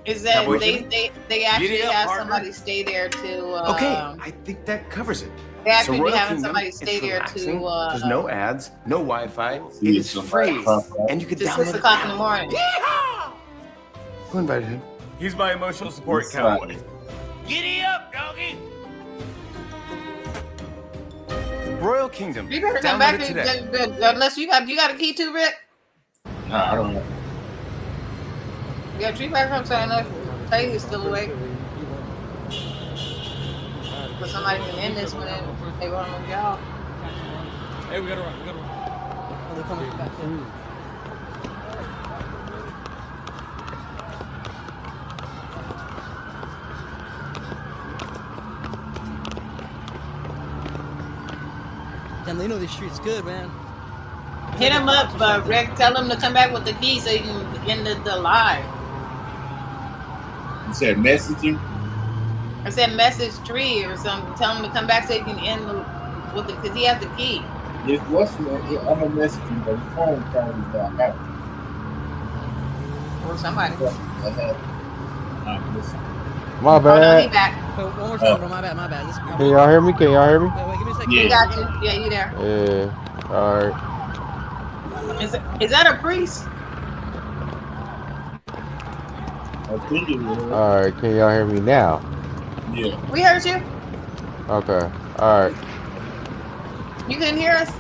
is that Cowboy they Jimmy? actually Giddy up, have partner. somebody stay there to. Okay, I think that covers it. They actually so be Royal having Kingdom, somebody it's stay there relaxing. to. There's no ads, no Wi-Fi. It is free, and you can to download 6 it o'clock in now. the morning. Who invited him? He's my emotional support cowboy. Giddy up, doggy. Royal Kingdom. You better come Download back it to, today. unless you got a key to Rick. Nah, I don't know. Yeah, treat back from saying that Tay is still awake. But somebody can end this when they run on the job. Hey, we gotta run. Oh, they're coming back in. Damn, they know these streets good, man. Hit him up, Rick. Tell him to come back with the key so you can end the live. You said messaging? I said message 3 or something. Tell him to come back so you can end with the, because he has the key. Yes, what's I'm gonna message him, but his phone probably down out. Or somebody. My Oh, no, he bad. back. Wait, one more time, bro. My bad. This, Can y'all hear me? Can y'all hear me? wait, give me a second. He got you. Yeah, you there. Yeah. All right. Is that a priest? I think it was. All right. Can y'all hear me now? Yeah. We heard you. Okay. All right. You couldn't hear us?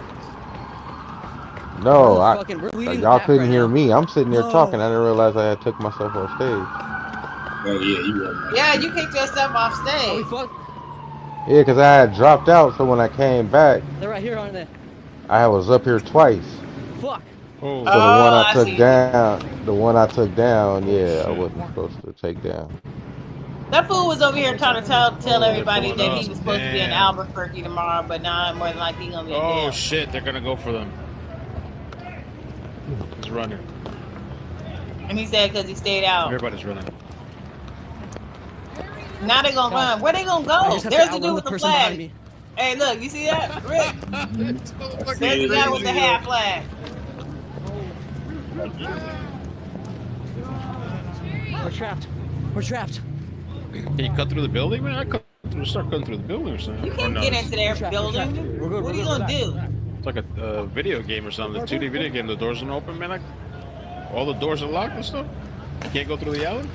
No, We're leading the y'all pack couldn't right hear now. me. I'm sitting there No. talking. I didn't realize I had took myself on stage. Oh yeah, you were. Yeah, you kicked yourself off Oh, we stage. fucked. Yeah, because I had dropped out. So when I came back, They're right here, aren't they? I was up here twice. Fuck. So the one I took see. down, yeah, I wasn't supposed to take down. That fool was over here trying to tell everybody that he was supposed to be in Damn. Albuquerque tomorrow, but now more than likely he's gonna be in Oh jail. shit, they're gonna go for them. He's running. And he said because he stayed out. Everybody's running. Now they gonna run. Where they gonna I go? just have to There's the outrun dude with the person behind flag. me. Hey, look, you see that? Rick. There's the guy with the half flag. We're trapped. We're trapped. Can you cut through the building, man? Start cutting through the building or something. You can't get into their building. What are you gonna do? It's like a video game or something. A 2D video game. The doors don't open, man. Like, all the doors are locked and stuff. You can't go through the alley.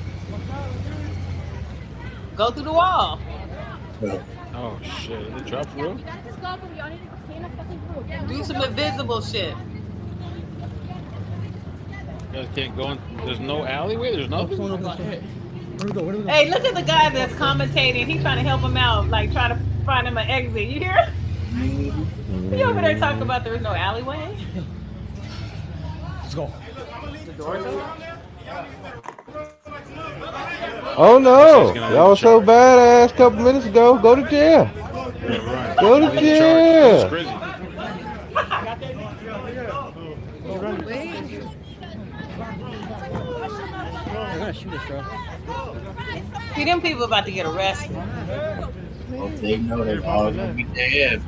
Go through the wall. Oh shit! Did they drop for real? Do some invisible shit. You guys can't go in. There's no alleyway. There's nothing. Where do we go? Where do we go? Hey, look at the guy that's commentating. He's trying to help him out, like trying to find him an exit. You hear? He over there talking about there was no alleyway. Let's go. The doors open. Oh no! Y'all was so badass a couple minutes ago. Go to jail. Go to jail. They're gonna shoot us, bro. See, them people about to get arrested. They know they're all gonna be dead.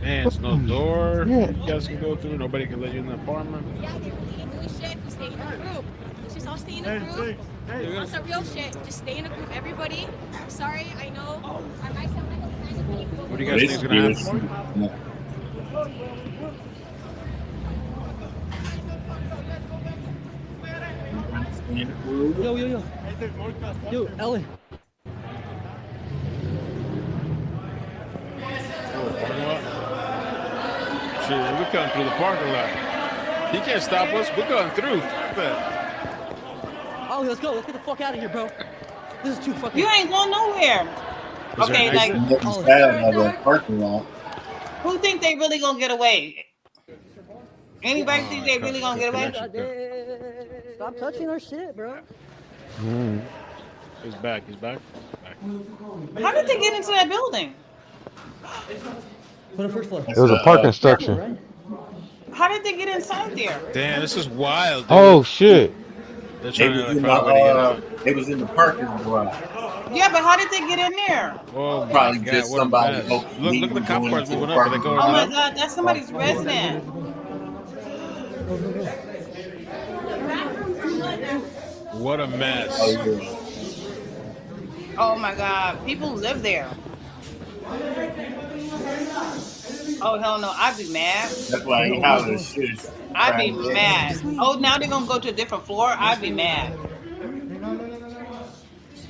Man, it's no door. You guys can go through. Nobody can let you in the apartment. Just all stay in a group. On some real shit. Just stay in a group. Everybody. I'm sorry. I know. I might sound like a kind of people. What do you guys think is gonna happen? Yo, yo, yo. Yo, Ellen. Shit, we're coming through the parking lot. He can't stop us. We're going through. Fuck that. Oh, let's go. Let's get the fuck out of here, bro. This is too fucking. You ain't going nowhere. Okay, like parking lot. who think they really gonna get away? Anybody think they really gonna get away? Stop touching our shit, bro. He's back. He's back. How did they get into that building? On the first floor. It was a parking structure. How did they get inside there? Damn, this is wild. Dude. Oh shit! They're trying to find a way to get out. It was in the parking garage. Yeah, but how did they get in there? Oh Probably my God, just what a somebody. mess. Look at the cop cars moving up. Are they going Oh my up? God, that's somebody's resident. What a mess. Oh my God, people live there. Oh hell no, I'd be mad. That's why he hollering shit. I'd be mad. Oh, now they're gonna go to a different floor. I'd be mad.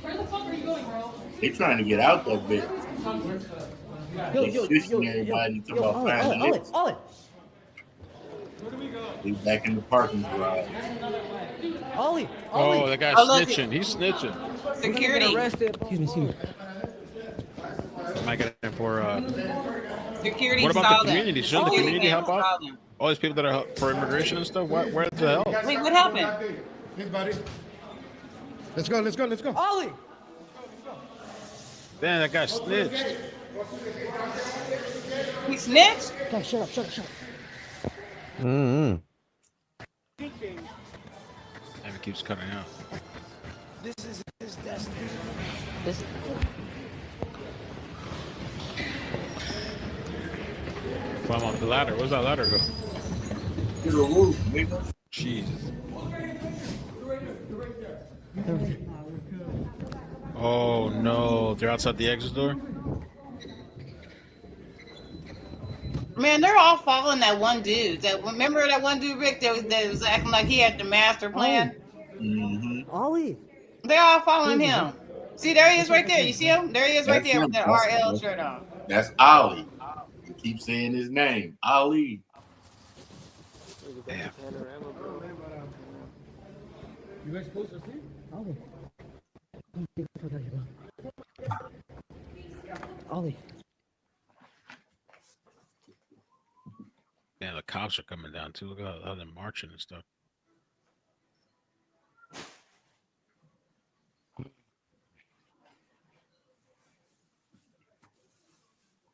Where the fuck are you going, bro? They trying to get out that bitch. They shooting everybody talking about finding it. He's back in the parking garage. Ollie. Oh, that guy's snitching. He's snitching. Security. Excuse me. Might get in for Security. what about the community? Shouldn't the community help out? All these people that are for immigration and stuff. Where the hell? Wait, what happened? Hey, buddy. Let's go. Ollie. Damn, that guy snitched. He snitched? Okay, shut up. And it keeps cutting out. This is his destiny. Climb up the ladder. Where's that ladder go? To the roof, nigga. Jesus. Oh no, they're outside the exit door. Man, they're all following that one dude. Remember that one dude, Rick, that was acting like he had the master plan? Ollie. They're all following him. See, there he is right there. You see him? There he is right there with that RL shirt on. That's Ali. You keep saying his name, Ali. Damn. You guys supposed to see? Ollie. Ollie. Yeah, the cops are coming down too. Look at how they're marching and stuff.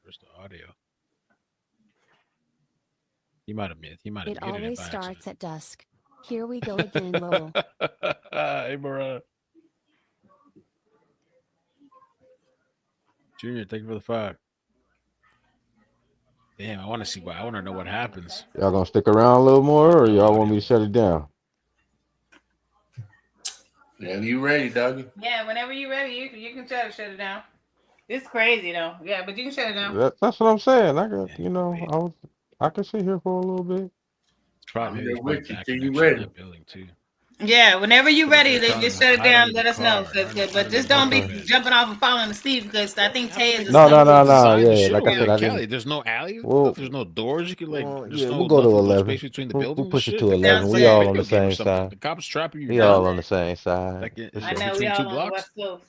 Where's the audio? He might have muted It it always by starts at dusk. Here we go again, Lowell. Hey, Mariah. Junior, thank you for the 5. Damn, I want to see what. I want to know what happens. Y'all gonna stick around a little more, or y'all want me to shut it down? Whenever you ready, doggy. Yeah, whenever you're ready, you can try to shut it down. It's crazy though. Yeah, but you can shut it down. That's what I'm saying. I got, I can sit here for a little bit. Probably I'm there's there probably with you bad till you connection in ready. that building too. Yeah, whenever you're ready, They're just shut it hiding down. under Let the us know. car, But just don't be jumping off and falling asleep because I think Tay is No, asleep. no, no, no. Design the Yeah, shit like I over said, there, I Kelly. didn't. There's no alley and Well, stuff. There's no doors. You could there's yeah, no we'll go to nothing, no 11. space between the We'll buildings. push it Shit, to the 11. cops We like a all on video the game or same something. side. The cops trapping you We down all there. on the same side. Like I know we between all two on the blocks. West Coast.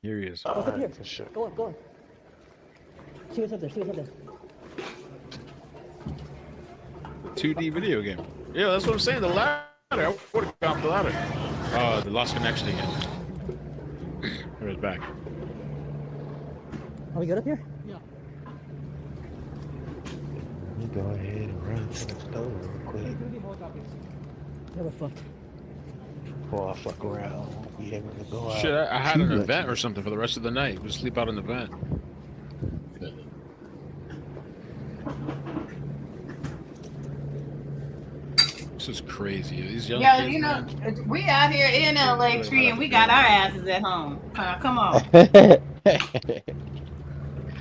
Here he is. All right, for sure. Go on, go on. See what's up there, see what's up there. 2D video game. Yeah, that's what I'm saying. The ladder. I would have gone the ladder. Oh, they lost connection again. Here it's back. Are we good up here? Yeah. Let me go ahead and run to the store real quick. Yeah, we're fucked. Before I fuck around. Be able to go out. Shit, I had an too much. event or something for the rest of the night. We'll sleep out in the event. This is crazy. These young Yeah, kids, you know, man. we out here in LA Tree and we got our asses at home. Come on.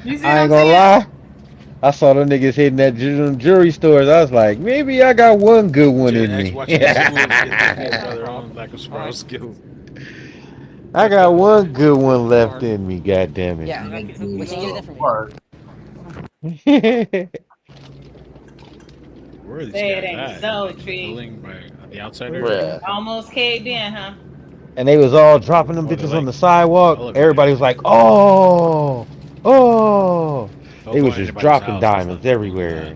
You see I what I'm ain't gonna saying? lie. I saw them niggas hitting that jewelry stores. I was like, maybe I got one good one Gen in X me. watching the schools get defeated by their own lack of spiral skills. I got one good one left in me. God damn it. Yeah, we can get it for me. Where are these Say it guys ain't at? so, Like, Tree. building by the outside Bruh. area? Almost caved in, huh? And they was all dropping them bitches on the sidewalk. Everybody was like, oh, oh. Don't They go was in just anybody's dropping house. That's diamonds not everywhere.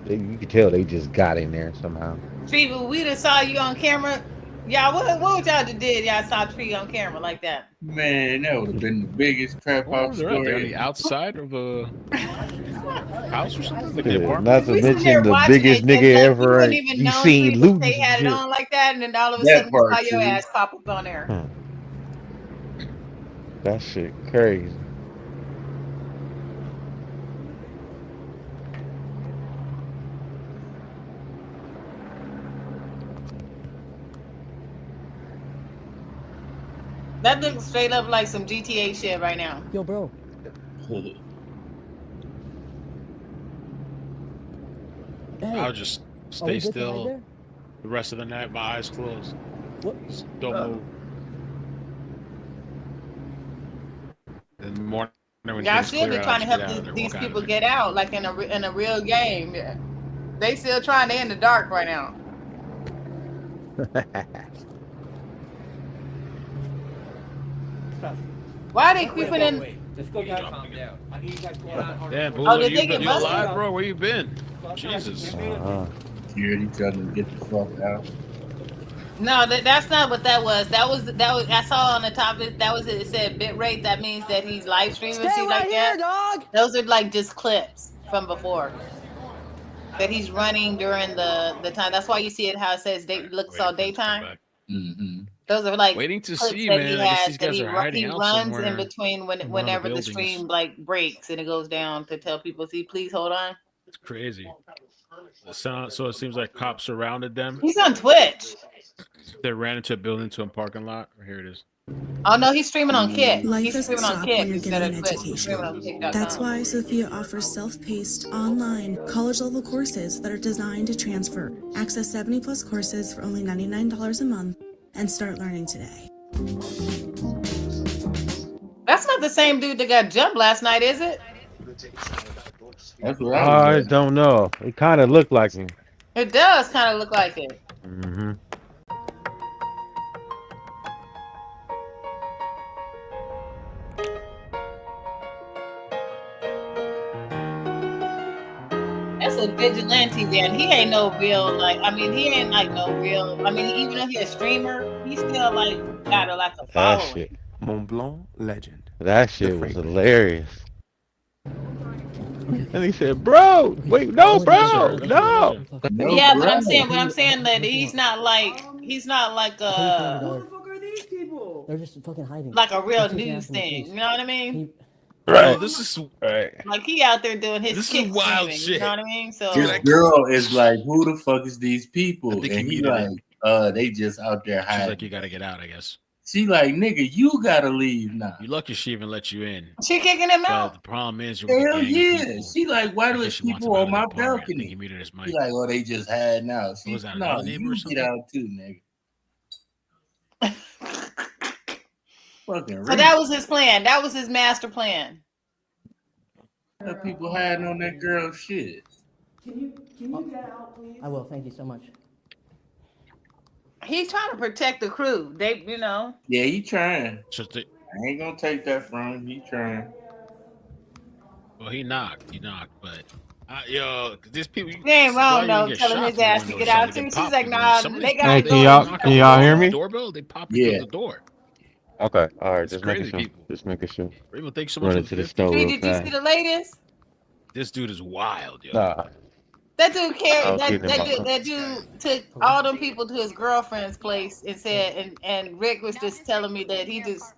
You could tell they just got in there somehow. Tree, but we done saw you on camera. Y'all, what would y'all just did? Y'all saw Tree on camera like that. Man, that would have been the biggest crap Where house they're at? They're on story. the outside of a house or something? Like the Yeah, apartment? not to We sitting there mention the watching biggest it, nigga and we ever wouldn't even you know seen Tree looting they some had it shit. on like that, and then all of a That sudden we saw part, your Tree. ass pop up on there. That shit crazy. That looks straight up like some GTA shit right now. Yo, bro. I'll just Are we stay good to hide still there? the rest of the night, my eyes closed. What? Just don't move. In the morning, when Y'all things still clear be out, trying to just get help out of there, these walk out of people there. get out, like in a real game. Yeah. They still trying to in the dark right now. Why are they creeping in? Let's go down. Calm down. I need you guys to go out. Damn, Oh, Bula, did they you get you busted? alive, bro? Where you been? Jesus. Security telling them to get the fuck out. No, that's not what that was. That was I saw on the top. That was it. It said bit rate. That means that he's live streaming Stay shit right like here, that. dog. Those are like just clips from before that he's running during the time. That's why you see it how it says looks all daytime. Mm-hmm. Those are like Waiting to clips see, that man. he I guess has these that guys are hiding he out runs somewhere in between around the whenever the buildings. stream like breaks and it goes down to tell people, see, please hold on. It's crazy. So it seems like cops surrounded them. He's on Twitch. They ran into a building to a parking lot. Here it is. Oh no, he's streaming on Kick. Life He's doesn't streaming on stop Kick when you're instead getting of an Twitch. He's streaming on Kick.com. That's why Sophia offers self-paced, online, college-level courses that are designed to transfer. Access 70-plus courses for only $99 a month and start learning today. That's not the same dude that got jumped last night, is it? That's what I I don't know. It kind of looked like him. It does kind of look like it. Mm-hmm. That's a vigilante then. He ain't no real, like, I mean, he ain't like no real, I mean, even if he's a streamer, he still like got a like a That following. shit. Mont Blanc legend. That shit was hilarious. And he said, "Bro, wait, no, bro, no." Yeah, but I'm saying that he's not like They're just fucking hiding. like a real They're chasing news after me, thing. please. You know what I mean? Right. This is right. Like he out there doing his This is kick wild streaming, shit. you know what I mean? So This girl is like, who the fuck is these people? I think And he he muted like, it. they just out there hiding. She's like, you gotta get out, I guess. She like, nigga, you gotta leave now. You lucky she even let you in. She kicking him out. The problem is, you're hell yeah. She like, why do people on my balcony? He muted his mic. She like, oh, they just hiding out. She was that? No, You get out too, nigga. Fucking So that was his plan. That was his master plan. People hiding on that girl's shit. Can you get out, please? I will. Thank you so much. He's trying to protect the crew. They, you know. Yeah, he trying. I ain't gonna take that from him. He trying. Well, he knocked, but yo, these people. They ain't wrong though, telling his ass to get out too. She's like, nah, they gotta Hey, go. can y'all hear me? Doorbell, they pop you through the door. Okay, all right, just crazy making sure. people. Just making sure. Raymond, thanks so much Running for to the the store. Did real you fast. see the latest? This dude is wild, yo. Nah. That dude carried I was kidding that dude took all them people to his girlfriend's place and said, and Rick was just telling me that he just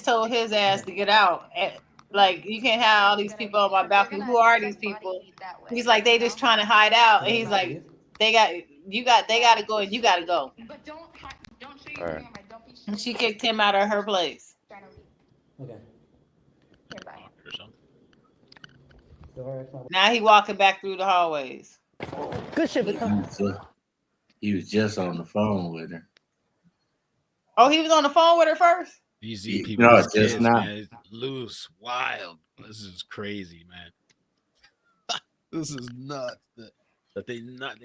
told his ass to get out. And, like, you can't have all these people on my balcony. Who are these people? He's like, they just trying to hide out. And he's like, they gotta go and you gotta go. All right. And she kicked him out of her place. Okay. Now he walking back through the hallways. Good shit. He was just on the phone with her. Oh, he was on the phone with her first? These people, No, these just kids, now. man, loose, wild. This is crazy, man. This is nuts. That they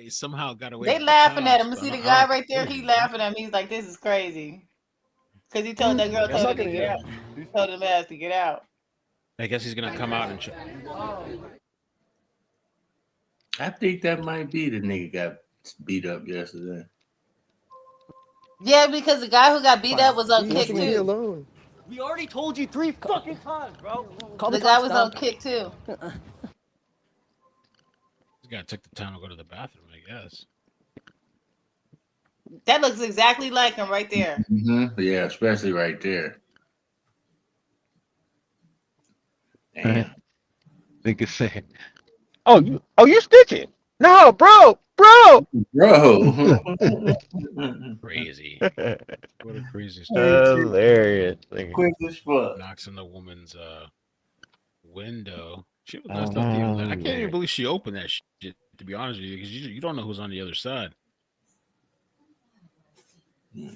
somehow got away. They with laughing the at cops, him. but See the I'm guy out. right there? He laughing at me. He's like, this is crazy. Because he told that girl to get out. He told him ass to get out. I guess he's gonna come out and check. I think that might be the nigga got beat up yesterday. Yeah, because the guy who got beat up was on kick too. We already told you 3 fucking times, bro. The guy was on kick too. This guy took the time to go to the bathroom, I guess. That looks exactly like him right there. Mm-hmm. Yeah, especially right there. Damn. Nigga said, "Oh, you stitching? No, bro." Crazy. What a crazy story. Hilarious. Quick as fuck. Knocks on the woman's window. She was nice enough to even, I can't even believe she opened that shit, to be honest with you, because you don't know who's on the other side.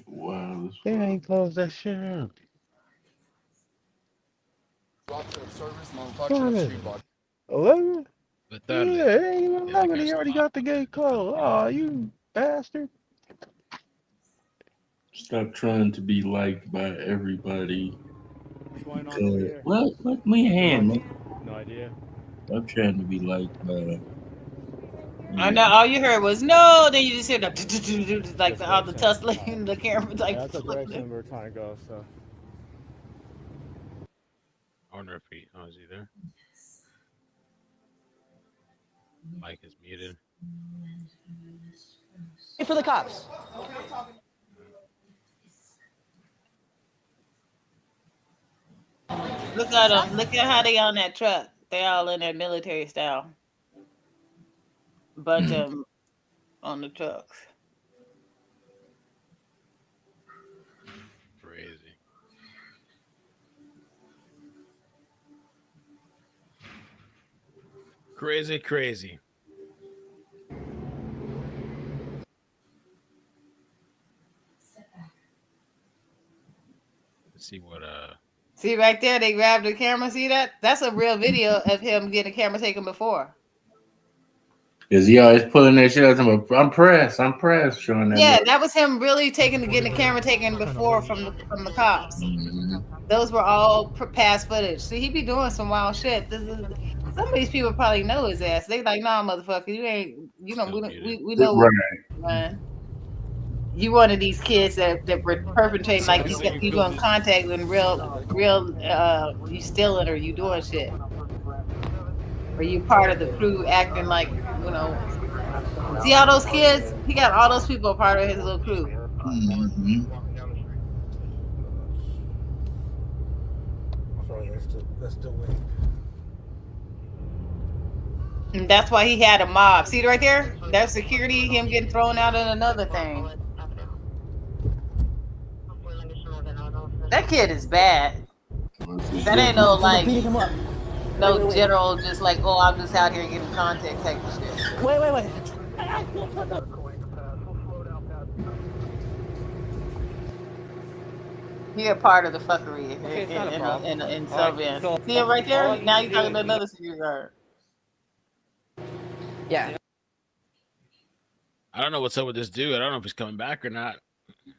Wow. They ain't closed that shit out. 11? But Yeah, it ain't even 11. He already got the gate closed. Oh, you bastard. Stop trying to be liked by everybody. What's going on over here? Well, let me hand, man. No idea. I'm trying to be liked by. I know all you heard was no, then you just hear the like all the tussling, the camera like. Yeah, that's the direction we're trying to go. So. I wonder if is he there? Mike is muted. Hey, for the cops. Look at them. Look at how they on that truck. They all in their military style. Bunch of them on the trucks. Crazy. Crazy. Let's see what See right there, they grabbed the camera. See that? That's a real video of him getting the camera taken before. Because he always pulling that shit out. I'm pressed, showing that. Yeah, that was him really getting the camera taken before from the cops. Mm-hmm. Those were all past footage. See, he be doing some wild shit. Some of these people probably know his ass. They like, nah, motherfucker, we know Right. man. You one of these kids that were perpetrating like you doing contact with real you stealing or you doing shit. Or you part of the crew acting like, see all those kids? He got all those people a part of his little crew. Mm-hmm. Sorry, that's still waiting. And that's why he had a mob. See right there? That's security, him getting thrown out in another thing. That kid is bad. That ain't no like no general, just like, oh, I'm just out here getting contact type of shit. Wait. He a part of the fuckery Okay, it's not a problem. in All right, Sylvan. so See him right there? all I need Now to you're do talking to is- another security guard. Yeah. I don't know what's up with this dude. I don't know if he's coming back or not. Let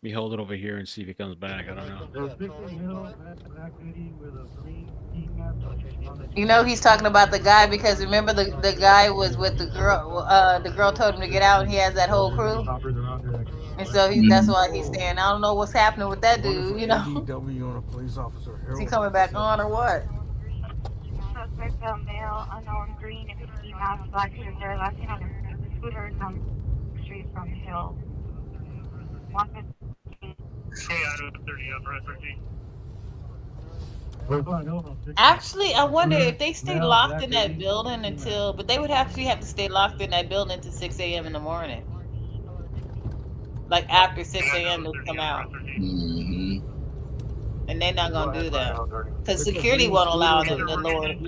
me hold it over here and see if he comes back. I don't know. You know he's talking about the guy because remember the guy was with the girl. The girl told him to get out, and he has that whole crew. And so that's why he's saying, I don't know what's happening with that dude. You know, ADW on a police officer. is he coming back on or what? Suspect male, unknown, green, ski mask, black scooter, last seen on a scooter down the street from Hill. 150. Actually, I wonder if they stay locked in that building until, but they would actually have to stay locked in that building until 6 a.m. in the morning. Like after 6 a.m. they'll come out. Mm-hmm. And they're not gonna do that because security won't allow them to loiter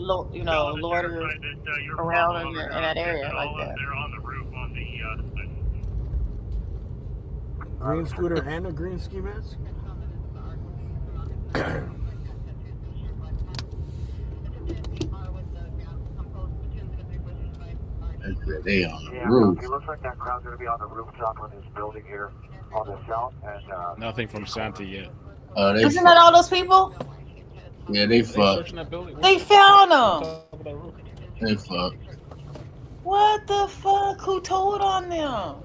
around in that area like that. Green scooter and a green ski mask? They on the Yeah, roof. it looks like that crowd's going to be on the rooftop of this building here on the south. And Nothing from Santa yet. Isn't that all those people? Yeah, they fucked. They found them. They fucked. What the fuck? Who told on them?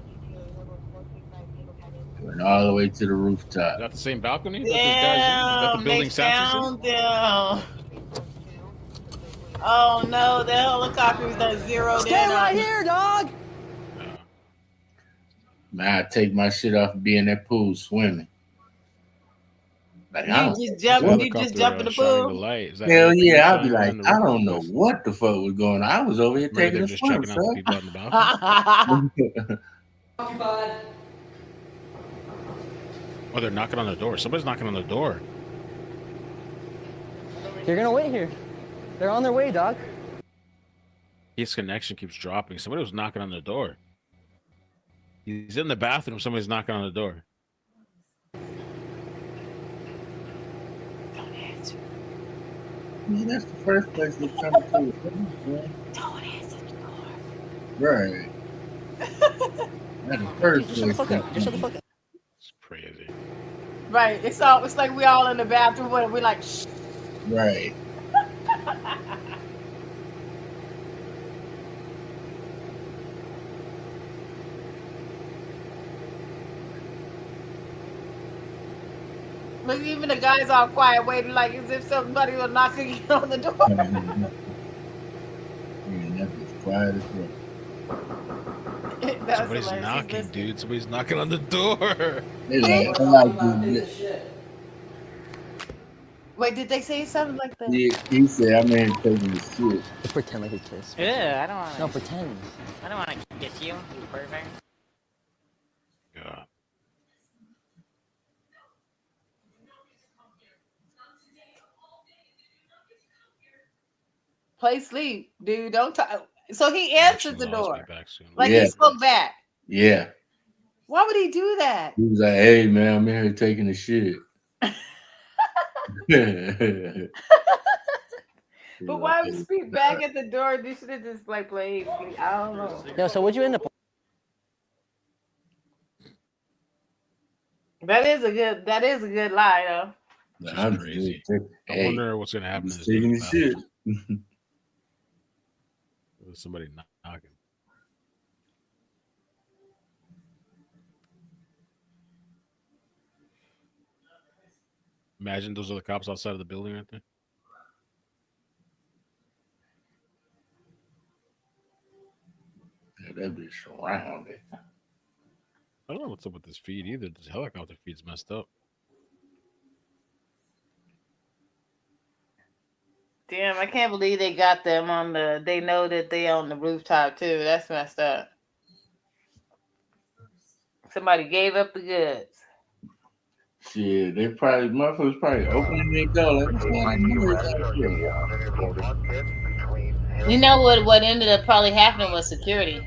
Went all the way to the rooftop. Is that the same balcony? Damn, That this guy's in? Is that the building they Santa's in? found them. Oh no, the helicopters are zeroed Stay in right on here, dog. Man, I take my shit off and be in that pool swimming. Like, I don't You just jump in the pool. Hell yeah, I'll be like, I don't know what the fuck was going on. I was over here taking a just swim, checking out the people out in the balcony. Oh, they're knocking on the door. Somebody's knocking on the door. You're gonna wait here. They're on their way, dog. His connection keeps dropping. Somebody was knocking on the door. He's in the bathroom. Somebody's knocking on the door. Don't answer. Man, that's the first place they come to. Don't answer the door. Right. That's the first place. Just shut the fuck up. It's crazy. Right. It's like we all in the bathroom and we're like, shh. Right. Look, even the guys all quiet, waiting like as if somebody was knocking on the door. Man, that was quiet as fuck. Somebody's knocking, dude. Somebody's knocking on the door. They like, I'm not doing this. Wait, did they say something like that? Yeah, he said, I'm in taking the shit. Just pretend like a kiss. Yeah, I don't want to. No, pretend. I don't want to kiss you, you pervert. Yeah. Play sleep, dude. Don't talk. So he answered the door. Like Yeah. he spoke back. Yeah. Why would he do that? He was like, hey, man, I'm in here taking the shit. But why would he speak back at the door? This should have just like played sleep. I don't know. No, so what'd you end up? That is a good lie though. I'm crazy. Hey, I wonder what's gonna happen. I'm taking the shit. There's somebody knocking. Imagine those are the cops outside of the building right there. Yeah, that bitch surrounded. I don't know what's up with this feed either. This helicopter feed's messed up. Damn, I can't believe they got them on the. They know that they on the rooftop too. That's messed up. Somebody gave up the goods. Shit, they probably motherfuckers probably opening their door like what's going on here? You know what ended up probably happening was security.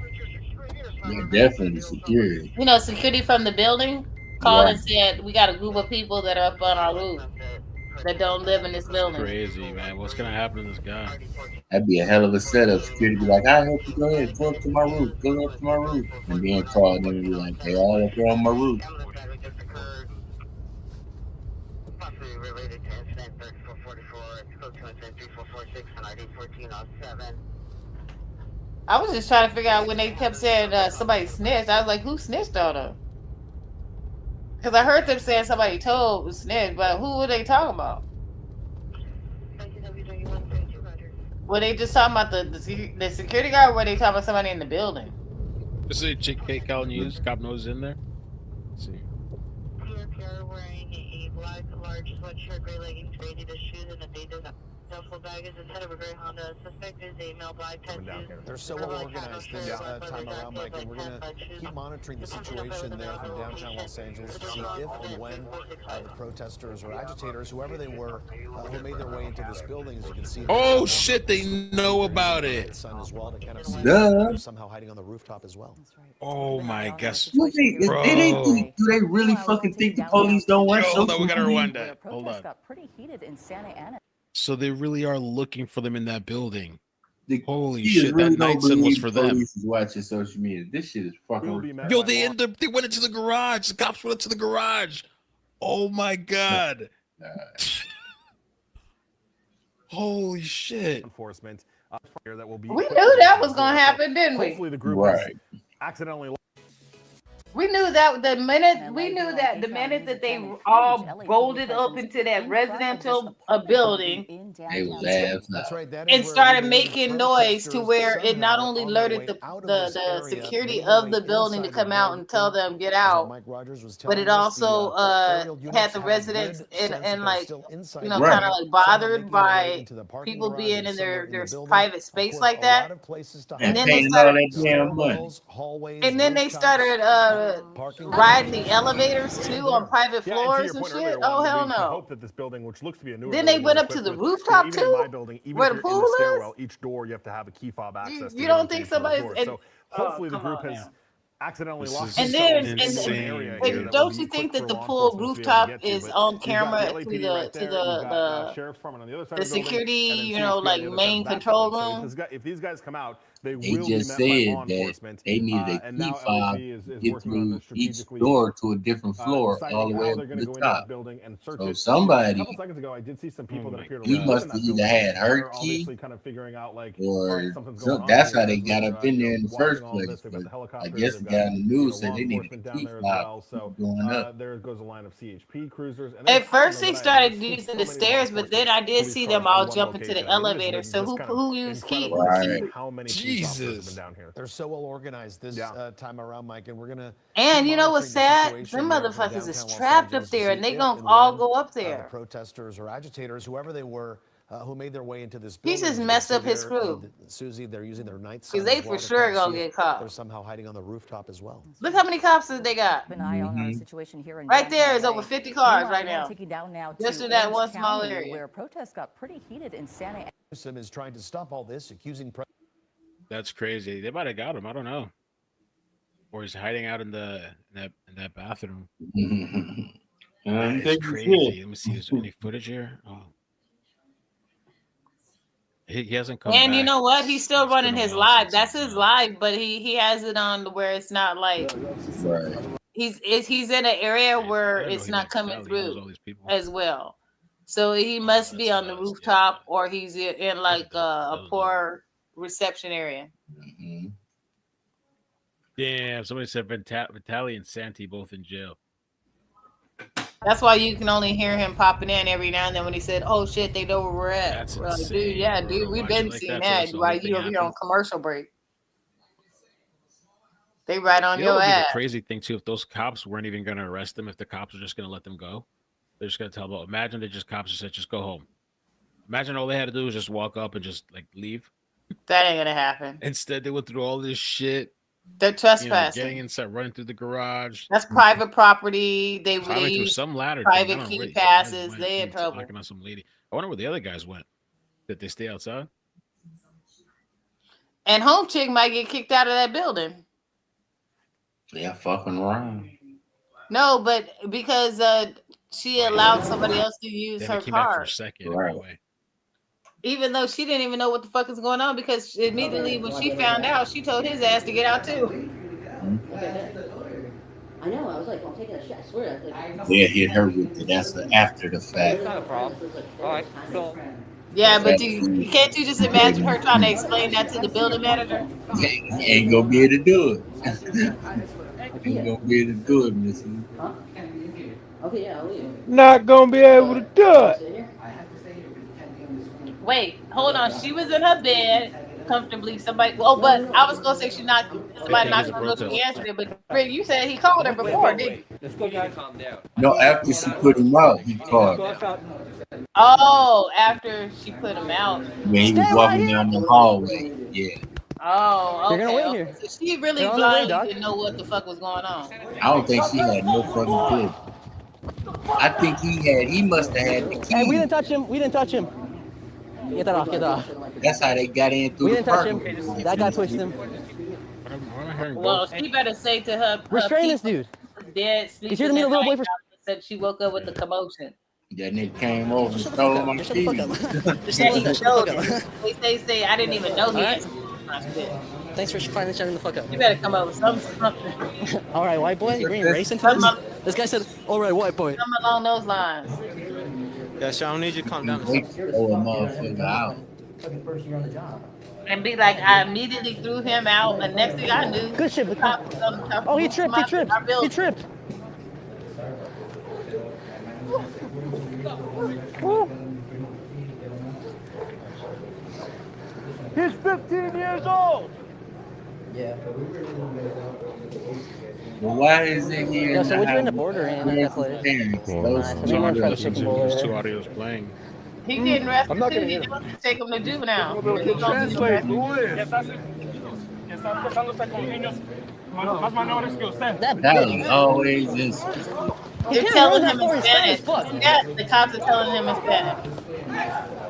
Yeah, definitely security. You know, security from the building called and said we got a group of people that are up on our roof that don't live in this building. Crazy, man. What's gonna happen to this guy? That'd be a hell of a setup. Security be like, I help you go ahead, go up to my roof, go up to my roof. And then call them and be like, they all up there on my roof. Possibly related to incident 3444, Scoe 3446 on ID 1407. I was just trying to figure out when they kept saying somebody snitched. I was like, who snitched on them? Because I heard them saying somebody told snitch, but who were they talking about? Were they just talking about the security guard, or were they talking about somebody in the building? This is a chick Cal News. Cop knows in there. Let's see. PRPR wearing a black, large sweatshirt, gray leggings, gray Adidas shoes, and a Adidas duffel bag is the head of a gray Honda. Suspect is a male black tattoo. They're so well organized this time around, Mike, and we're going to keep monitoring the situation there from downtown Los Angeles to see if and when the protesters or agitators, whoever they were, who made their way into this building, as you can see. Oh shit! They know about it. As well, to kind of see Duh. somehow hiding on the rooftop as well. Oh my gosh. Do they really fucking think the police don't want Yo, hold on, we social gotta media? rewind that. Hold on. Got pretty heated in Santa Ana. So they really are looking for them in that building. Holy He shit! really That don't night sun was believe for them. police is watching social media. This shit is fucking. Yo, they went into the garage. The cops went into the garage. Oh my god. Holy shit. Enforcement. That will be We knew that was going to happen, didn't we? Hopefully the group Right. accidentally. We knew that the minute that they all bolted up into that residential building They was ass That's right. That and is where started the making noise to protesters where it not somehow only on their alerted way the out of this area, security made their of way the building to inside the come out and tell them get out, Mike Rogers was but telling it us, the, also aerial units had the have a residents good sense that and they're like still inside you know the kind building. of like Somehow bothered making their way by into the parking people garage being and in somewhere their the building. private Of space course, like a that. lot of places to And hide. then they paying all started that damn money. Stairwells, hallways, and then they rooftops, started parking riding the garages. elevators too on private Yeah, and to floors your and point shit. earlier, Oh Juan, hell we no! hope that this building, which looks to be a newer Then they building, went is up to the equipped with, rooftop even in my too, building, even where if the you're in pool the is. stairwell, each door you have to have a key fob access to You get don't into think each one of those somebody's doors. So hopefully the group has accidentally This locked is and themselves then into an insane, area dude. here that don't will you be think quick that for the law pool enforcement to be able to rooftop get to. is But on you've got camera the to LAPD right the there, you've got Sheriff's Department on the other side the of the building, security, and then you know, CHP on like the other side main of that control building. room? So if these guys come out, they They will be just met by said law that enforcement. they needed a And key now fob LAPD is to get working on the through each strategically door to a different floor all deciding the how way they're up to going to the go into that top. building and search So it. A somebody, couple seconds ago, I did see some people that appear to he live must in have that either building had that her are key obviously kind of figuring out like, all right, or something's going on that's here how they as got they're up in there in the watching first all of place. this. They've got But the I helicopters, guess they've the guy got in the news law said they needed enforcement a down key there as fob well. to So keep going up. there goes a line of CHP cruisers. And At first but they there's started so using the many law stairs, but then enforcement I did police see cars them all in one jump into the location. I mean, elevator. So just kind of who used key? incredible Who to see keyed? how many police officers have been Jesus. down here. They're so well organized this time around, Mike, and we're gonna. And keep you know what's monitoring the sad? Them situation there from motherfuckers is downtown Los trapped up Angeles to there, and see they if gonna and all when, go up the there. protesters or agitators, whoever they were, who made their way into this He building. just As you can messed see up his there, crew. Susie, they're using their night Because sun they as for well to sure kind of gonna see get if caught. they're somehow hiding on the rooftop as well. Look how many cops that they got. Keep an eye on our situation here in Right there is downtown over LA. 50 cars Meanwhile, right I wanna now. take you down now Just to in that Orange one small County, area. where protests got pretty heated in Santa Ana. Newsom is trying to stop all this, accusing. That's crazy. They might have got him. I don't know. Or he's hiding out in that bathroom. That is crazy. Let me see. Is there any footage here? Oh. He hasn't come And back. you know what? He's still It's been running a his while live. since That's his live, but he has it on to where it's not like Right. he's in an area where didn't know it's he not likes coming Cali. He knows all through these people. as well. So he must be on the rooftop or he's in like a poor reception area. Damn, somebody said Vitali and Santi both in jail. That's why you can only hear him popping in every now and then when he said, "Oh shit, they know where we're at." That's We're like, insane, dude, yeah, bro. dude, we've Why been shit like seeing that? So that this whole while thing you over here on happened? commercial break. They right on You know your what would be ass. the crazy thing too? If those cops weren't even going to arrest them, if the cops were just going to let them go, they're just going to tell them. Imagine cops just said, "Just go home." Imagine all they had to do was just walk up and just like leave. That ain't gonna happen. Instead, they went through all this shit. They're You know, trespassing. getting inside, running through the garage. That's private property. They Climbing through use some ladder thing. I private don't know key where the passes. went. They in trouble. Knocking on some lady. I wonder where the other guys went. Did they stay outside? And home chick might get kicked out of that building. Yeah, fucking around. No, but because she allowed somebody else to use Then her it came back for car, a second. Right. Away. even though she didn't even know what the fuck is going on. Because immediately when she found out, she told his ass to get out too. I know. I was like, I'm taking a shit. I swear. Yeah, hit her with it. That's after the fact. Not a problem. All right. So. Yeah, but can't you just imagine her trying to explain that to the building manager? You ain't gonna be able to do it. Ain't gonna be able to do it, Missy. Huh? Okay, yeah, I'll leave. Not gonna be able to do it. Wait, hold on. She was in her bed comfortably. Somebody. Oh, but I was gonna say somebody knocked on the door. She answered it. But Rick, you said he called her before, didn't you? Let's go, guys. Calm down. No, after she put him out, he called her. Oh, after she put him out. When he was walking down the hallway. Yeah. Oh, okay. They're gonna wait here. So she really They're on their way, blind Doc. didn't know what the fuck was going on. I don't think she had no fucking clue. I think he must have had the key. Hey, we didn't touch him. We didn't touch him. Get that off. Get that off. That's how they got in through We the didn't touch parking him. lot. That guy pushed him. Well, she better say to her. Restrain this dude. Dead sleep. He's here to meet a little boy for. Said she woke up with the commotion. That nigga came over and stole my keys. They say I didn't even know he had my shit. Thanks for finally shutting the fuck up. You better come up with something. All right, white boy. You're bringing race into this? This guy said, all right, white boy. Something along those lines. Yeah, so I don't need you to calm down. They throw a motherfucker out. First year on the job. And be like, I immediately threw him out, and next thing I knew, good shit. Oh, he tripped. He tripped. He tripped. He's 15 years old. Yeah. Well, why is it here? Yeah, so what'd you end up ordering at that place? There's two audios playing. he didn't rest. I'm not gonna He hit him. wants to take him to juvenile. Translate, who is? That always is. They're telling him in Spanish. Yeah, the cops are telling him in Spanish.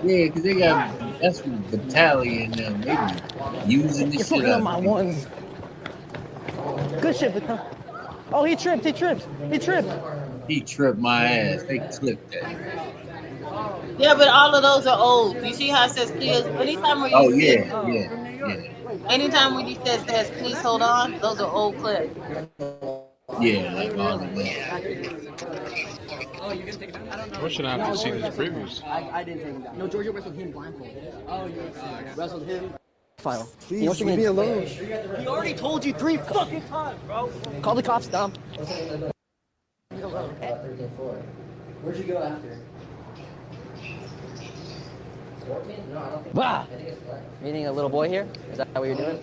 Yeah, because they got that's what battalion them. They be using this shit on my up. ones. Good shit. Oh, he tripped. He tripped. He tripped. He tripped my ass. They clipped that. Yeah, but all of those are old. You see how it says please? Anytime when you Oh see, yeah. anytime when you says please hold on, those are old clips. Yeah, like all of that. What should I have to see these previews? I didn't take him down. No, Georgia wrestled him blindfolded. Oh, yeah. Wrestled him. File. Please leave me alone. He already told you 3 fucking times, bro. Call the cops, Dom. Where'd you go after? Bah! Meeting a little boy here? Is that what you're doing?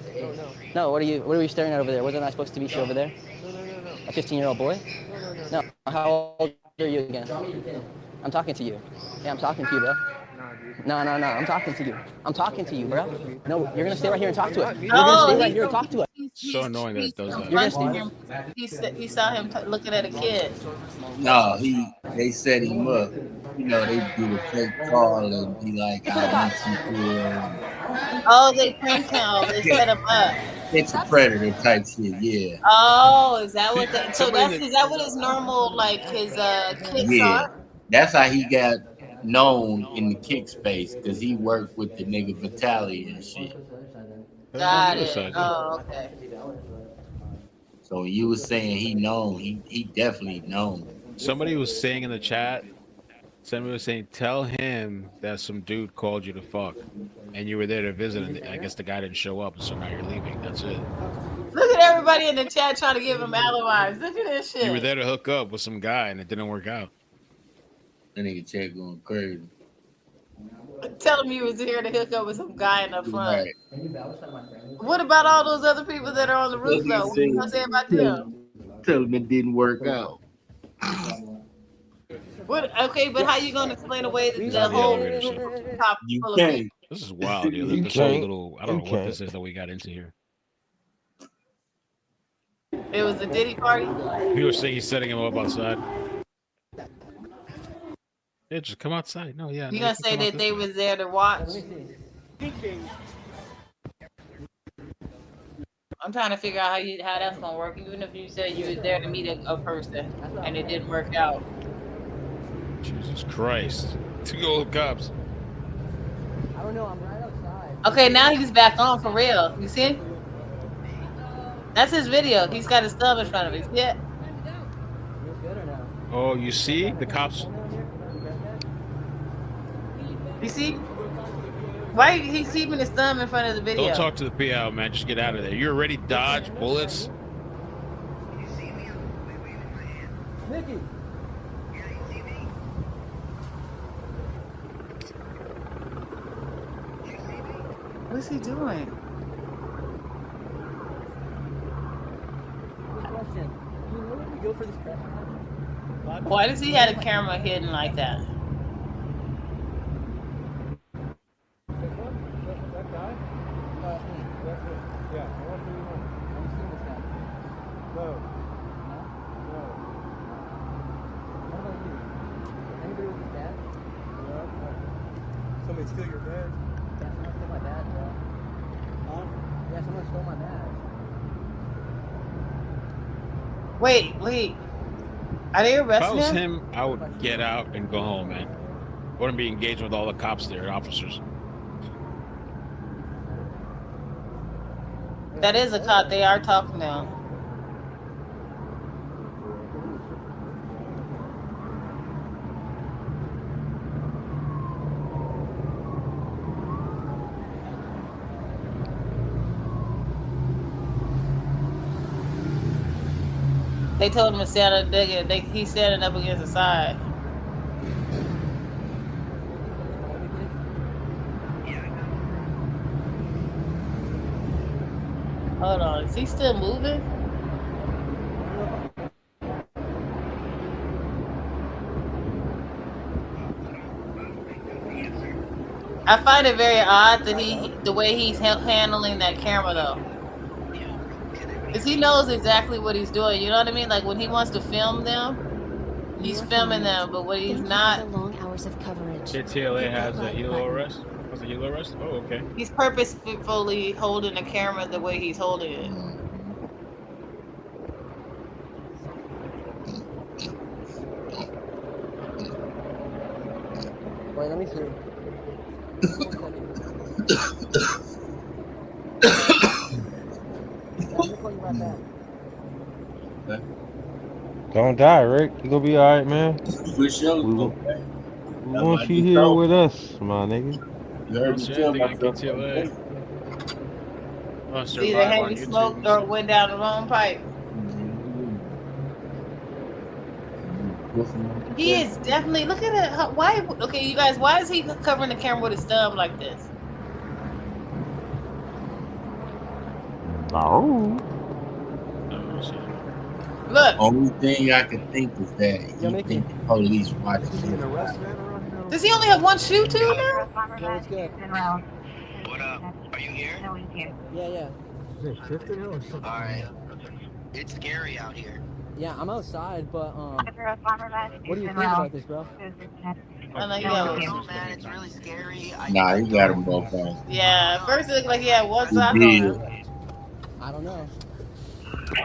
No. What are you staring at over there? Wasn't I supposed to meet you over there? A 15-year-old boy? No. How old are you again? I'm talking to you. Yeah, I'm talking to you, bro. No. I'm talking to you. I'm talking to you, bro. No, you're gonna stay right here and talk to us. You're gonna stay right here and talk to us. So annoying that it does that. You're gonna he saw him looking at a kid. No, they set him up. You know, they do a fake call and be like, I want you to. Oh, they prank him. They set him up. It's a predator type shit, yeah. Oh, is that what? So is that what his normal his kicks are? That's how he got known in the kick space because he worked with the nigga Vitaly and shit. Got it. Oh, okay. So when you was saying he known, he definitely known. Somebody was saying in the chat, somebody was saying, tell him that some dude called you to fuck. And you were there to visit, and I guess the guy didn't show up, so now you're leaving. That's it. Look at everybody in the chat trying to give him alibis. Look at this shit. You were there to hook up with some guy, and it didn't work out. That nigga chat going crazy. Tell him you was here to hook up with some guy in the front. Right. What about all those other people that are on the roof, though? What are you going to say about them? Tell him it didn't work out. What? Okay, but how you going to explain away the whole top You full of can't. people? This is wild, dude. This whole little, I don't know what this is that we got into here. It was a Diddy party? He was saying he's setting him up outside. Yeah, just come outside. No, yeah. You no, gonna can say come out that this they way. was there to watch? I'm trying to figure out how that's gonna work. Even if you said you was there to meet a person and it didn't work out. Jesus Christ. 2 old cops. I don't know. I'm right outside. Okay, now he's back on for real. You see? That's his video. He's got his thumb in front of him. See it? Oh, you see? The cops. You see? Why he's keeping his thumb in front of the video? Don't talk to the PL, man. Just get out of there. You already dodged bullets. Mickey. What's he doing? Good question. Do you know where we go for this press? Why does he have a camera hidden like that? That guy? That's me. Yeah, I want to be home. Have you seen this guy? No. No? What about you? Anybody with his badge? No. Somebody steal your badge? Yeah, someone stole my badge, bro. Huh? Yeah, someone stole my badge. Wait. Are they If I arresting was him? him, I would get out and go home, man. Wouldn't be engaging with all the cops there, officers. That is a cop. They are talking now. They told him to stand up. He's standing up against the side. Hold on. Is he still moving? I find it very odd that the way he's handling that camera though. Because he knows exactly what he's doing. You know what I mean? Like when he wants to film them, he's filming them. But when he's not, the long hours of coverage. KTLA has a helo arrest. Has a helo arrest? Oh, okay. he's purposefully holding the camera the way he's holding it. Wait, let me see. Let me call you right back. Don't die, Rick. You gonna be all right, man. For sure. We want you here with us, my nigga. You heard me tell myself. See the heavy smoke went down the wrong pipe. He is definitely. Look at it. Why? Okay, you guys. Why is he covering the camera with his thumb like this? No. Look. Only thing I can think is that he think the police watching him. Does he only have one shoe too now? Yeah, it's good. What up? Are you here? Yeah. Alright. It's scary out here. Yeah, I'm outside, but what do you think about this, bro? I know you got No, man, it's really scary. Nah, he got him both on. Yeah, at first it looked like he had one sock He on. did. I don't know. Give me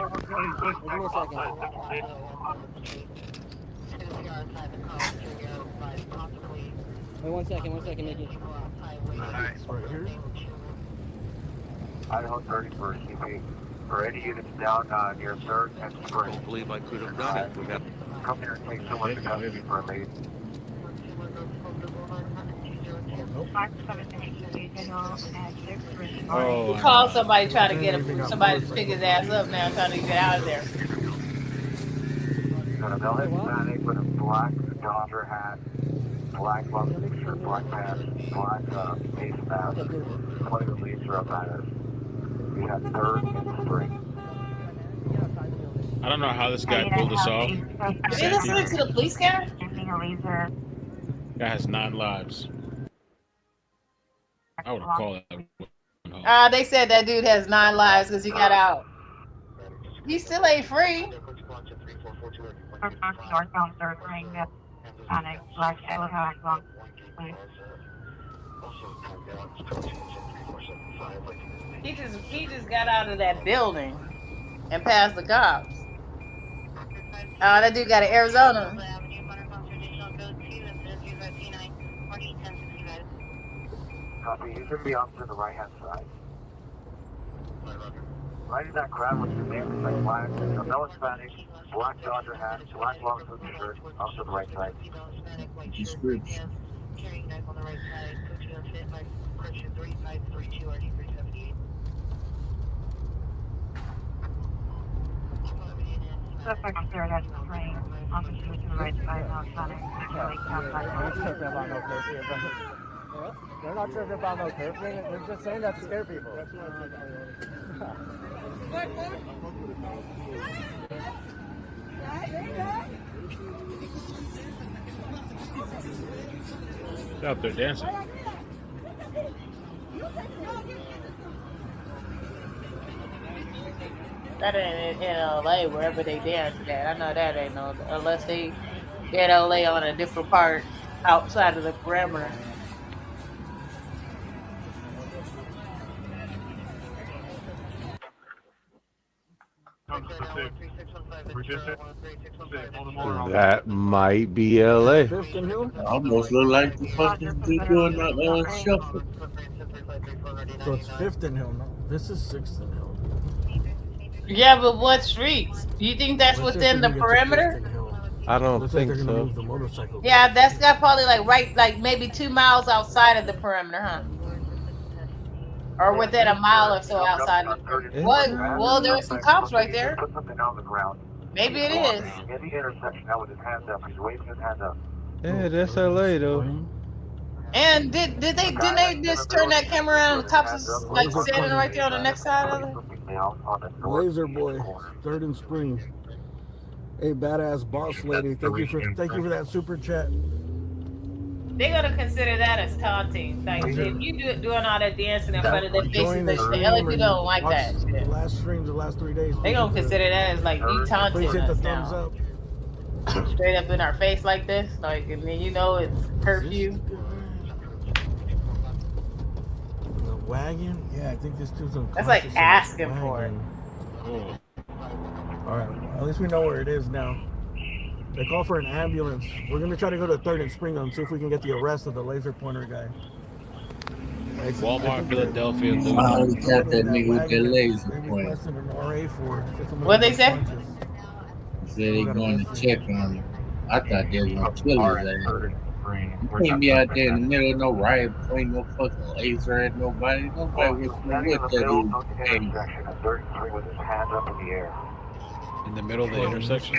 a second. Wait, one second, Nikki. Right here. Idaho 31st CP. For any units down near 3rd and Spring. I don't believe I could have done it. We got come here and take someone to custody for a meeting. He called somebody trying to get him. Somebody to pick his ass up now, trying to get out of there. Got a male Hispanic with a black Dodger hat, black long shirt, black pants, black face mask. 20 of the leads are up at us. We had 3rd and Spring. I don't know how this guy pulled this off. Is he listening to the police camera? Guy has 9 lives. I would have called that. They said that dude has 9 lives because he got out. He still ain't free. Northbound third ring, Sonic, Black Shadow, how long, please. He just got out of that building and passed the cops. Oh, that dude got an Arizona. Copy. He's gonna be off to the right hand side. Right in that crowd with the man like black, no Hispanic, black Dodger hat, black long sleeve shirt, off to the right side. Description. Carrying knife on the right side, put you on fit, my correction 3532 RD378. Suspect cleared at the train, officer to the right side, now Sonic, tripping about no curfew, bro. They're not tripping about no curfew. They're just saying that to scare people. They're out there dancing. That ain't in LA, wherever they dance at. I know that ain't no, unless they in LA on a different part outside of the perimeter. That might be LA. Almost look like the fucking they doing the shuffle. So it's 5th and Hill. No, this is 6th and Hill. Yeah, but what streets? Do you think that's within the perimeter? I don't think so. Yeah, that's got probably like maybe 2 miles outside of the perimeter, huh? Or within a mile or so outside of the perimeter. Well, there were some cops right there. Put something on the ground. Maybe it is. In the intersection now with his hands up. He's waving his hands up. Yeah, that's LA though. And didn't they just turn that camera around and the cops is like standing right there on the next side of it? Laser Boy, 3rd and Spring. Hey, badass boss lady, thank you for that super chat. They're gonna consider that as taunting. Like if you doing all that dancing in front of their faces, the LAPD don't like that shit. The last streams, the last 3 days. They gonna consider that as like you taunting Please hit the us thumbs now. up. Straight up in our face like this, like, and then you know it's curfew. The wagon? Yeah, I think this dude's unconscious. That's like asking for it. All right, at least we know where it is now. They call for an ambulance. We're gonna try to go to 3rd and Spring and see if we can get the arrest of the laser pointer guy. Walmart, Philadelphia. Finally got that nigga with that laser pointer. What they say? They said they going to check on him. I thought they were going to kill his ass. You can't be out there in the middle of no riot pointing no fucking laser at nobody. Nobody was going to what that is. With his hands up in the air. In the middle of the intersection.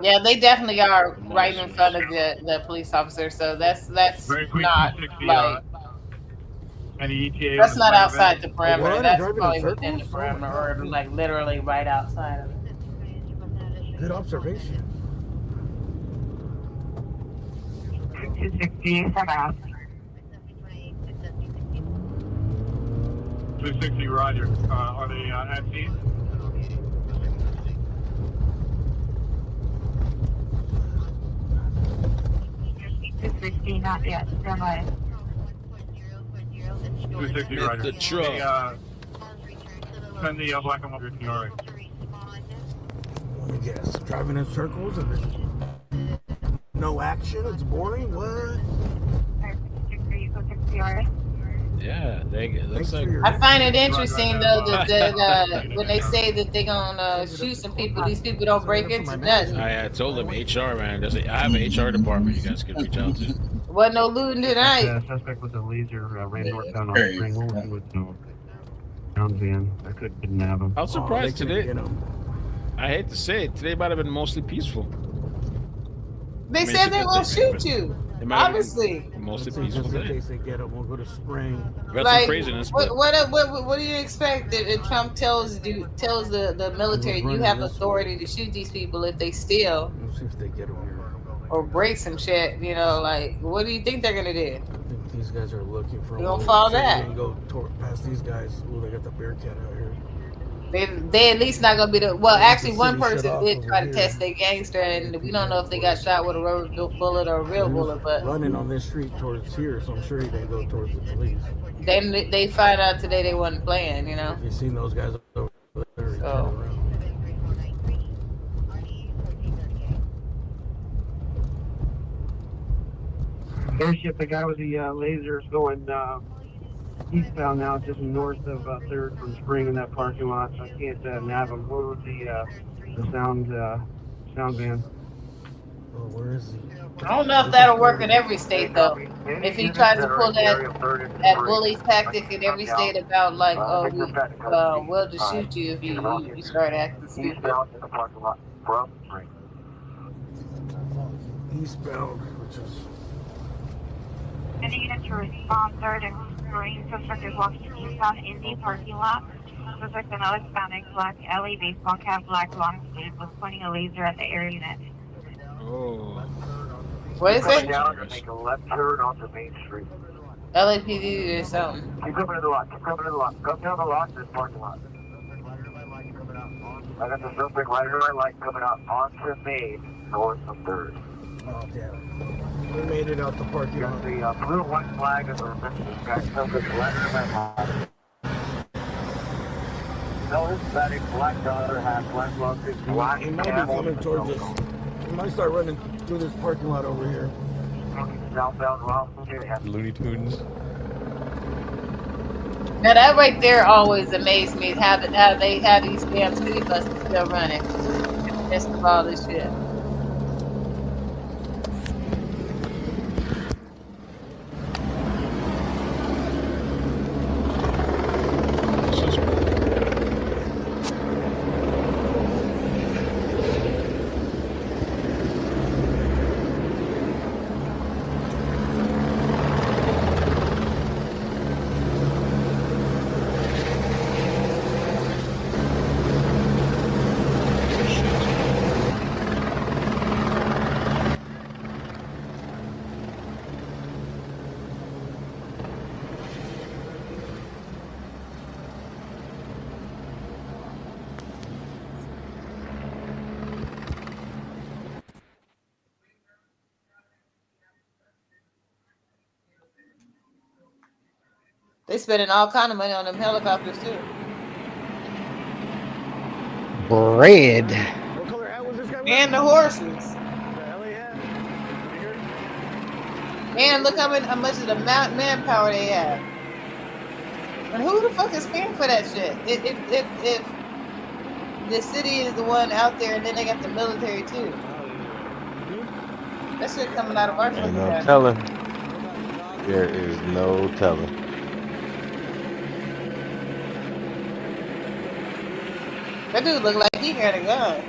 Yeah, they definitely are right in front of the police officer. So that's not like that's not outside the perimeter. That's probably within the perimeter, or like literally right outside of it. Good observation. 260, 260, Roger. Are they at scene? not yet. Stand by. 260, Roger. The truck. Hey, send the black and white to your right. Let me guess. Driving in circles and there's no action. It's boring. What? Yeah, it looks like. I find it interesting though that when they say that they're gonna shoot some people, these people don't break into nothing. I told them HR man. I have an HR department you guys could reach out to. Wasn't no looting tonight. Suspect with a laser ran northbound on Spring. What was he with no ground van? I couldn't have him. I was surprised today. I hate to say it, today might have been mostly peaceful. They said they won't shoot you. Obviously. Mostly peaceful In today. case they get them, we'll go to Spring. Got some craziness. What do you expect if Trump tells the military you have authority to shoot these people if they steal? We'll see if they get them here. or break some shit. You know, like what do you think they're gonna do? I think these guys are looking for a They gonna way. fall Sure, they back. didn't go past these guys. Oh, they got the Bearcat out here. They at least not gonna be the well. They got the Actually, one city shut person off did over try to here. test their gangster, and we don't know if they got Headquarters. shot with a rubber bullet or a So real he was bullet. But running on this street towards here, so I'm sure he didn't go towards the police. then they find out today they wasn't playing. You know. If you seen those guys over there, he turned So around. Airship, the guy with the lasers going eastbound now, just north of 3rd from Spring in that parking lot. So I can't nav him. What was the sound van? Oh, where is he? I don't know if that'll work in every state though. If he tries to pull that bully tactic in every state about like, oh, we'll just shoot you if you start acting stupid. Eastbound in the parking lot from Spring. Eastbound, which is. Any unit to respond, 3rd and Spring. Suspect is walking eastbound in the parking lot. Suspect, a male Hispanic, black LA baseball cap, black long sleeve, was pointing a laser at the air unit. Oh. What is it? Down and make a left turn onto Main Street. LAPD or something. Keep coming to the lot. Keep coming to the lot. Come down the lot to this parking lot. I got the suspect right under my light coming out onto Main, north of 3rd. Oh, damn. We made it out the parking lot. The blue and white flag of the guy suspect right under my light. No Hispanic, black dollar hat, black long sleeve, black He might be coming towards us. We might start running through this parking lot over here. Southbound Route. Looney Tunes. Now that right there always amazed me how they have these damn city buses still running in the midst of all this shit. They spending all kind of money on them helicopters too. Bread. And the horses. And look how much of the manpower they have. And who the fuck is paying for that shit? If the city is the one out there, and then they got the military too. That shit coming out of our Ain't no fucking telling. There is no telling. That dude look like he had a gun.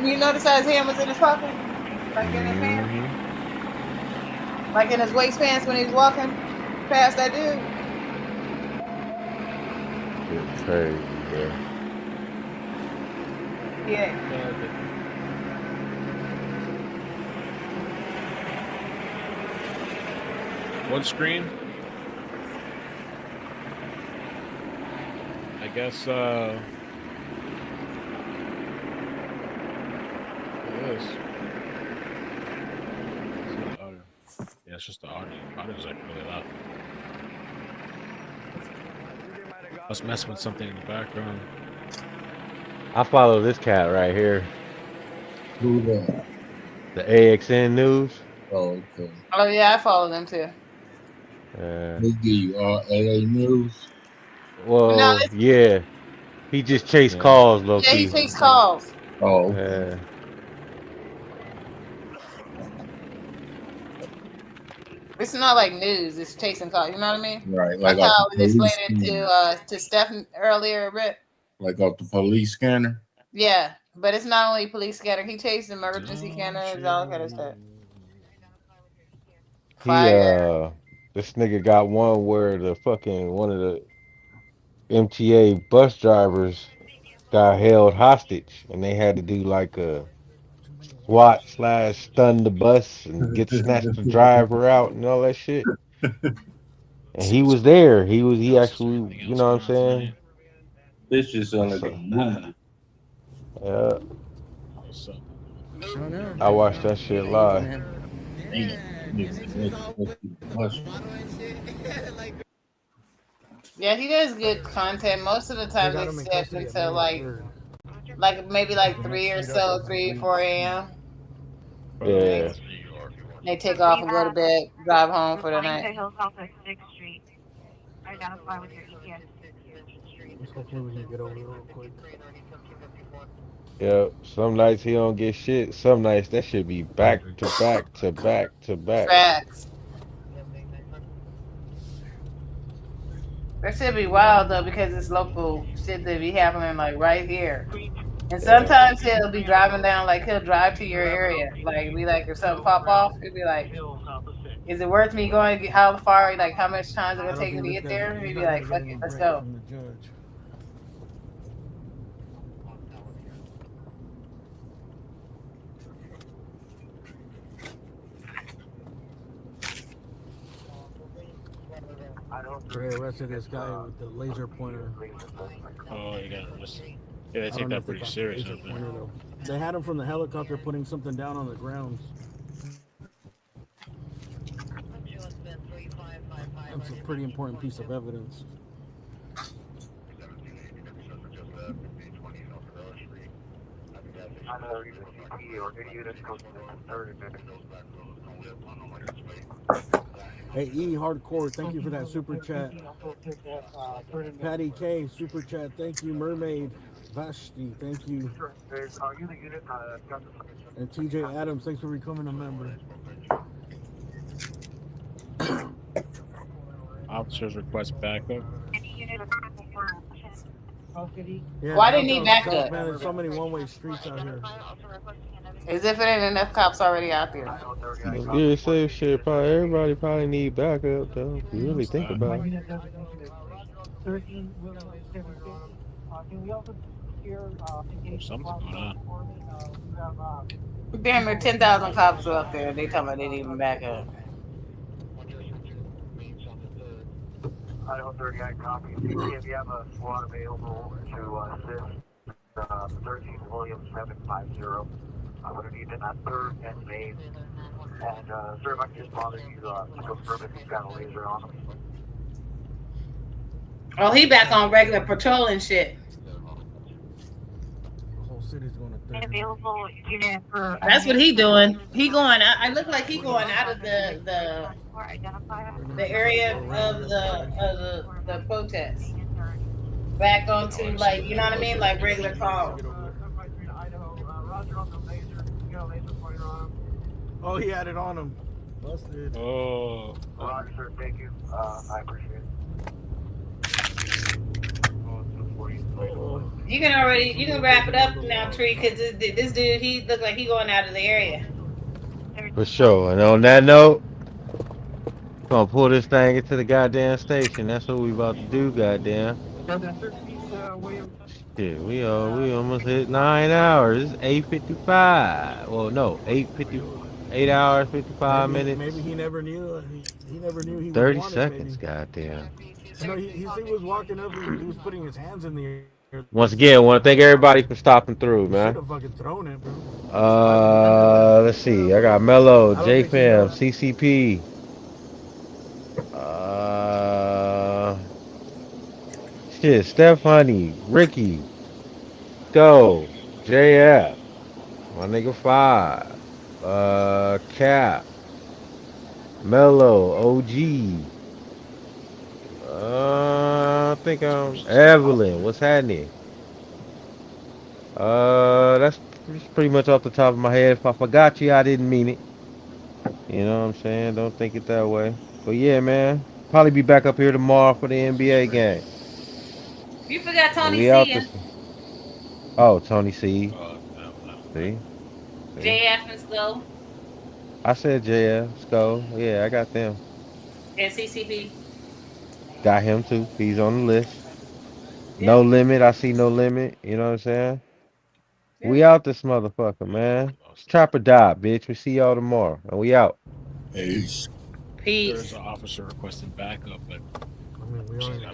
You notice how his hand was in his pocket? Like in his hand? Like in his waistbands when he was walking past that dude? It's crazy, bro. Yeah. One screen. I guess it is. Yeah, it's just the audio. Audio's like really loud. I was messing with something in the background. I follow this cat right here. Who that? The AXN News. Oh, okay. Oh yeah, I follow them too. They give you all LA news. Well, No, yeah. He just chased calls, low Yeah, he key. takes calls. Oh, Yeah. It's not like news. It's chasing calls. You know what I mean? right. Like That's how I off was the police explaining scanner. to Stephen earlier, Rick. Like off the police scanner. Yeah, but it's not only police scanner. He takes emergency scanners, all kind of stuff. This nigga got one where the fucking one of the MTA bus drivers got held hostage, and they had to do like a SWAT slash stun the bus and get snatched the driver out and all that shit. And he was there. He actually, you know what I'm saying? This just sound like a So, movie. yeah, I don't know. I watched that shit How you doing, live. man? Damn. Yeah, he does good content. Most of the They time got they him in stay up custody at until May like 3rd. maybe like The next 3 or street up so, is 3, 4 a.m. Yeah. They take off and go to bed, drive home for the Reporting night. to Hills Health at 6th Street. Identify with your ETS. Hopefully we can get over there real quick. Yep. Some nights he don't get shit. Some nights that should be back to back to back to back. Facts. That should be wild though because it's local shit that be happening like right here. And Yeah. sometimes he'll be driving down, like he'll drive to your area, like be like if something pop off, he'll be like, "Is it worth me going? How far? Like how much time is it I gonna don't take me think to this get guy's, there?" he's He'd be not like, gonna get "Fuck any it, let's break go." from the judge. They arrested this guy with the laser pointer. Oh, you got this. Yeah, they I take don't know that if they pretty got the serious laser up there. pointer though. They had him from the helicopter putting something down on the ground. That's a pretty important piece of evidence. Hey, E Hardcore, thank you for that super chat. Patty K, super chat, thank you. Mermaid, Vashti, thank you. And TJ Adams, thanks for becoming a member. Officers request backup. Yeah, Why didn't he downtown back South, up? man, there's so many one-way streets out here. As if it ain't enough cops already out there. Yeah, same shit. Probably everybody probably need backup though. If you really think about it. Something's going on. Damn, there 10,000 cops are up there. They talking about they didn't even back up. Idaho 39 copy. If you have a squad available to assist 13 Williams 750. I'm going to need it at 3rd and Main. And, sir, if I can just bother you to confirm if he's got a laser on him. Oh, he back on regular patrol and shit. The whole city's going to 30. Available unit for. That's what he doing. He going out. I look like he going out of the area of the protest. Back onto like, you know what I mean, like regular call. Oh, he had it on him. Busted. Oh. Roger, sir. Thank you. I appreciate it. You can wrap it up now, Tree, because this dude, he look like he going out of the area. For sure. And on that note, gonna pull this thing into the goddamn station. That's what we about to do, goddamn. Shit, we almost hit 9 hours. It's 8:55. Well, no, 8:50, 8 hours 55 minutes. Maybe he never knew. He never knew he was 30 wanted, seconds, maybe. goddamn. No, he was walking up. He was putting his hands in the air. Once again, I want to thank everybody for stopping through, Should man. have fucking thrown it, bro. Let's see. I got Mello, J Fam, CCP. Shit, Stephanie, Ricky, Scoe, JF, my nigga 5, Cap, Mello, OG. I think I'm Evelyn. What's happening? That's pretty much off the top of my head. If I forgot you, I didn't mean it. You know what I'm saying? Don't think it that way. But yeah, man. Probably be back up here tomorrow for the NBA game. You forgot Tony We C. out this. Oh, Tony C. See? JF and Scoe I said JF, Scoe. Yeah, I got them. and CCP. Got him too. He's on the list. No limit. I see no limit. You know what I'm saying? We out this motherfucker, man. Trapper die, bitch. We see y'all tomorrow. And we out. Peace. Peace. There's an officer requesting backup, but I mean, we already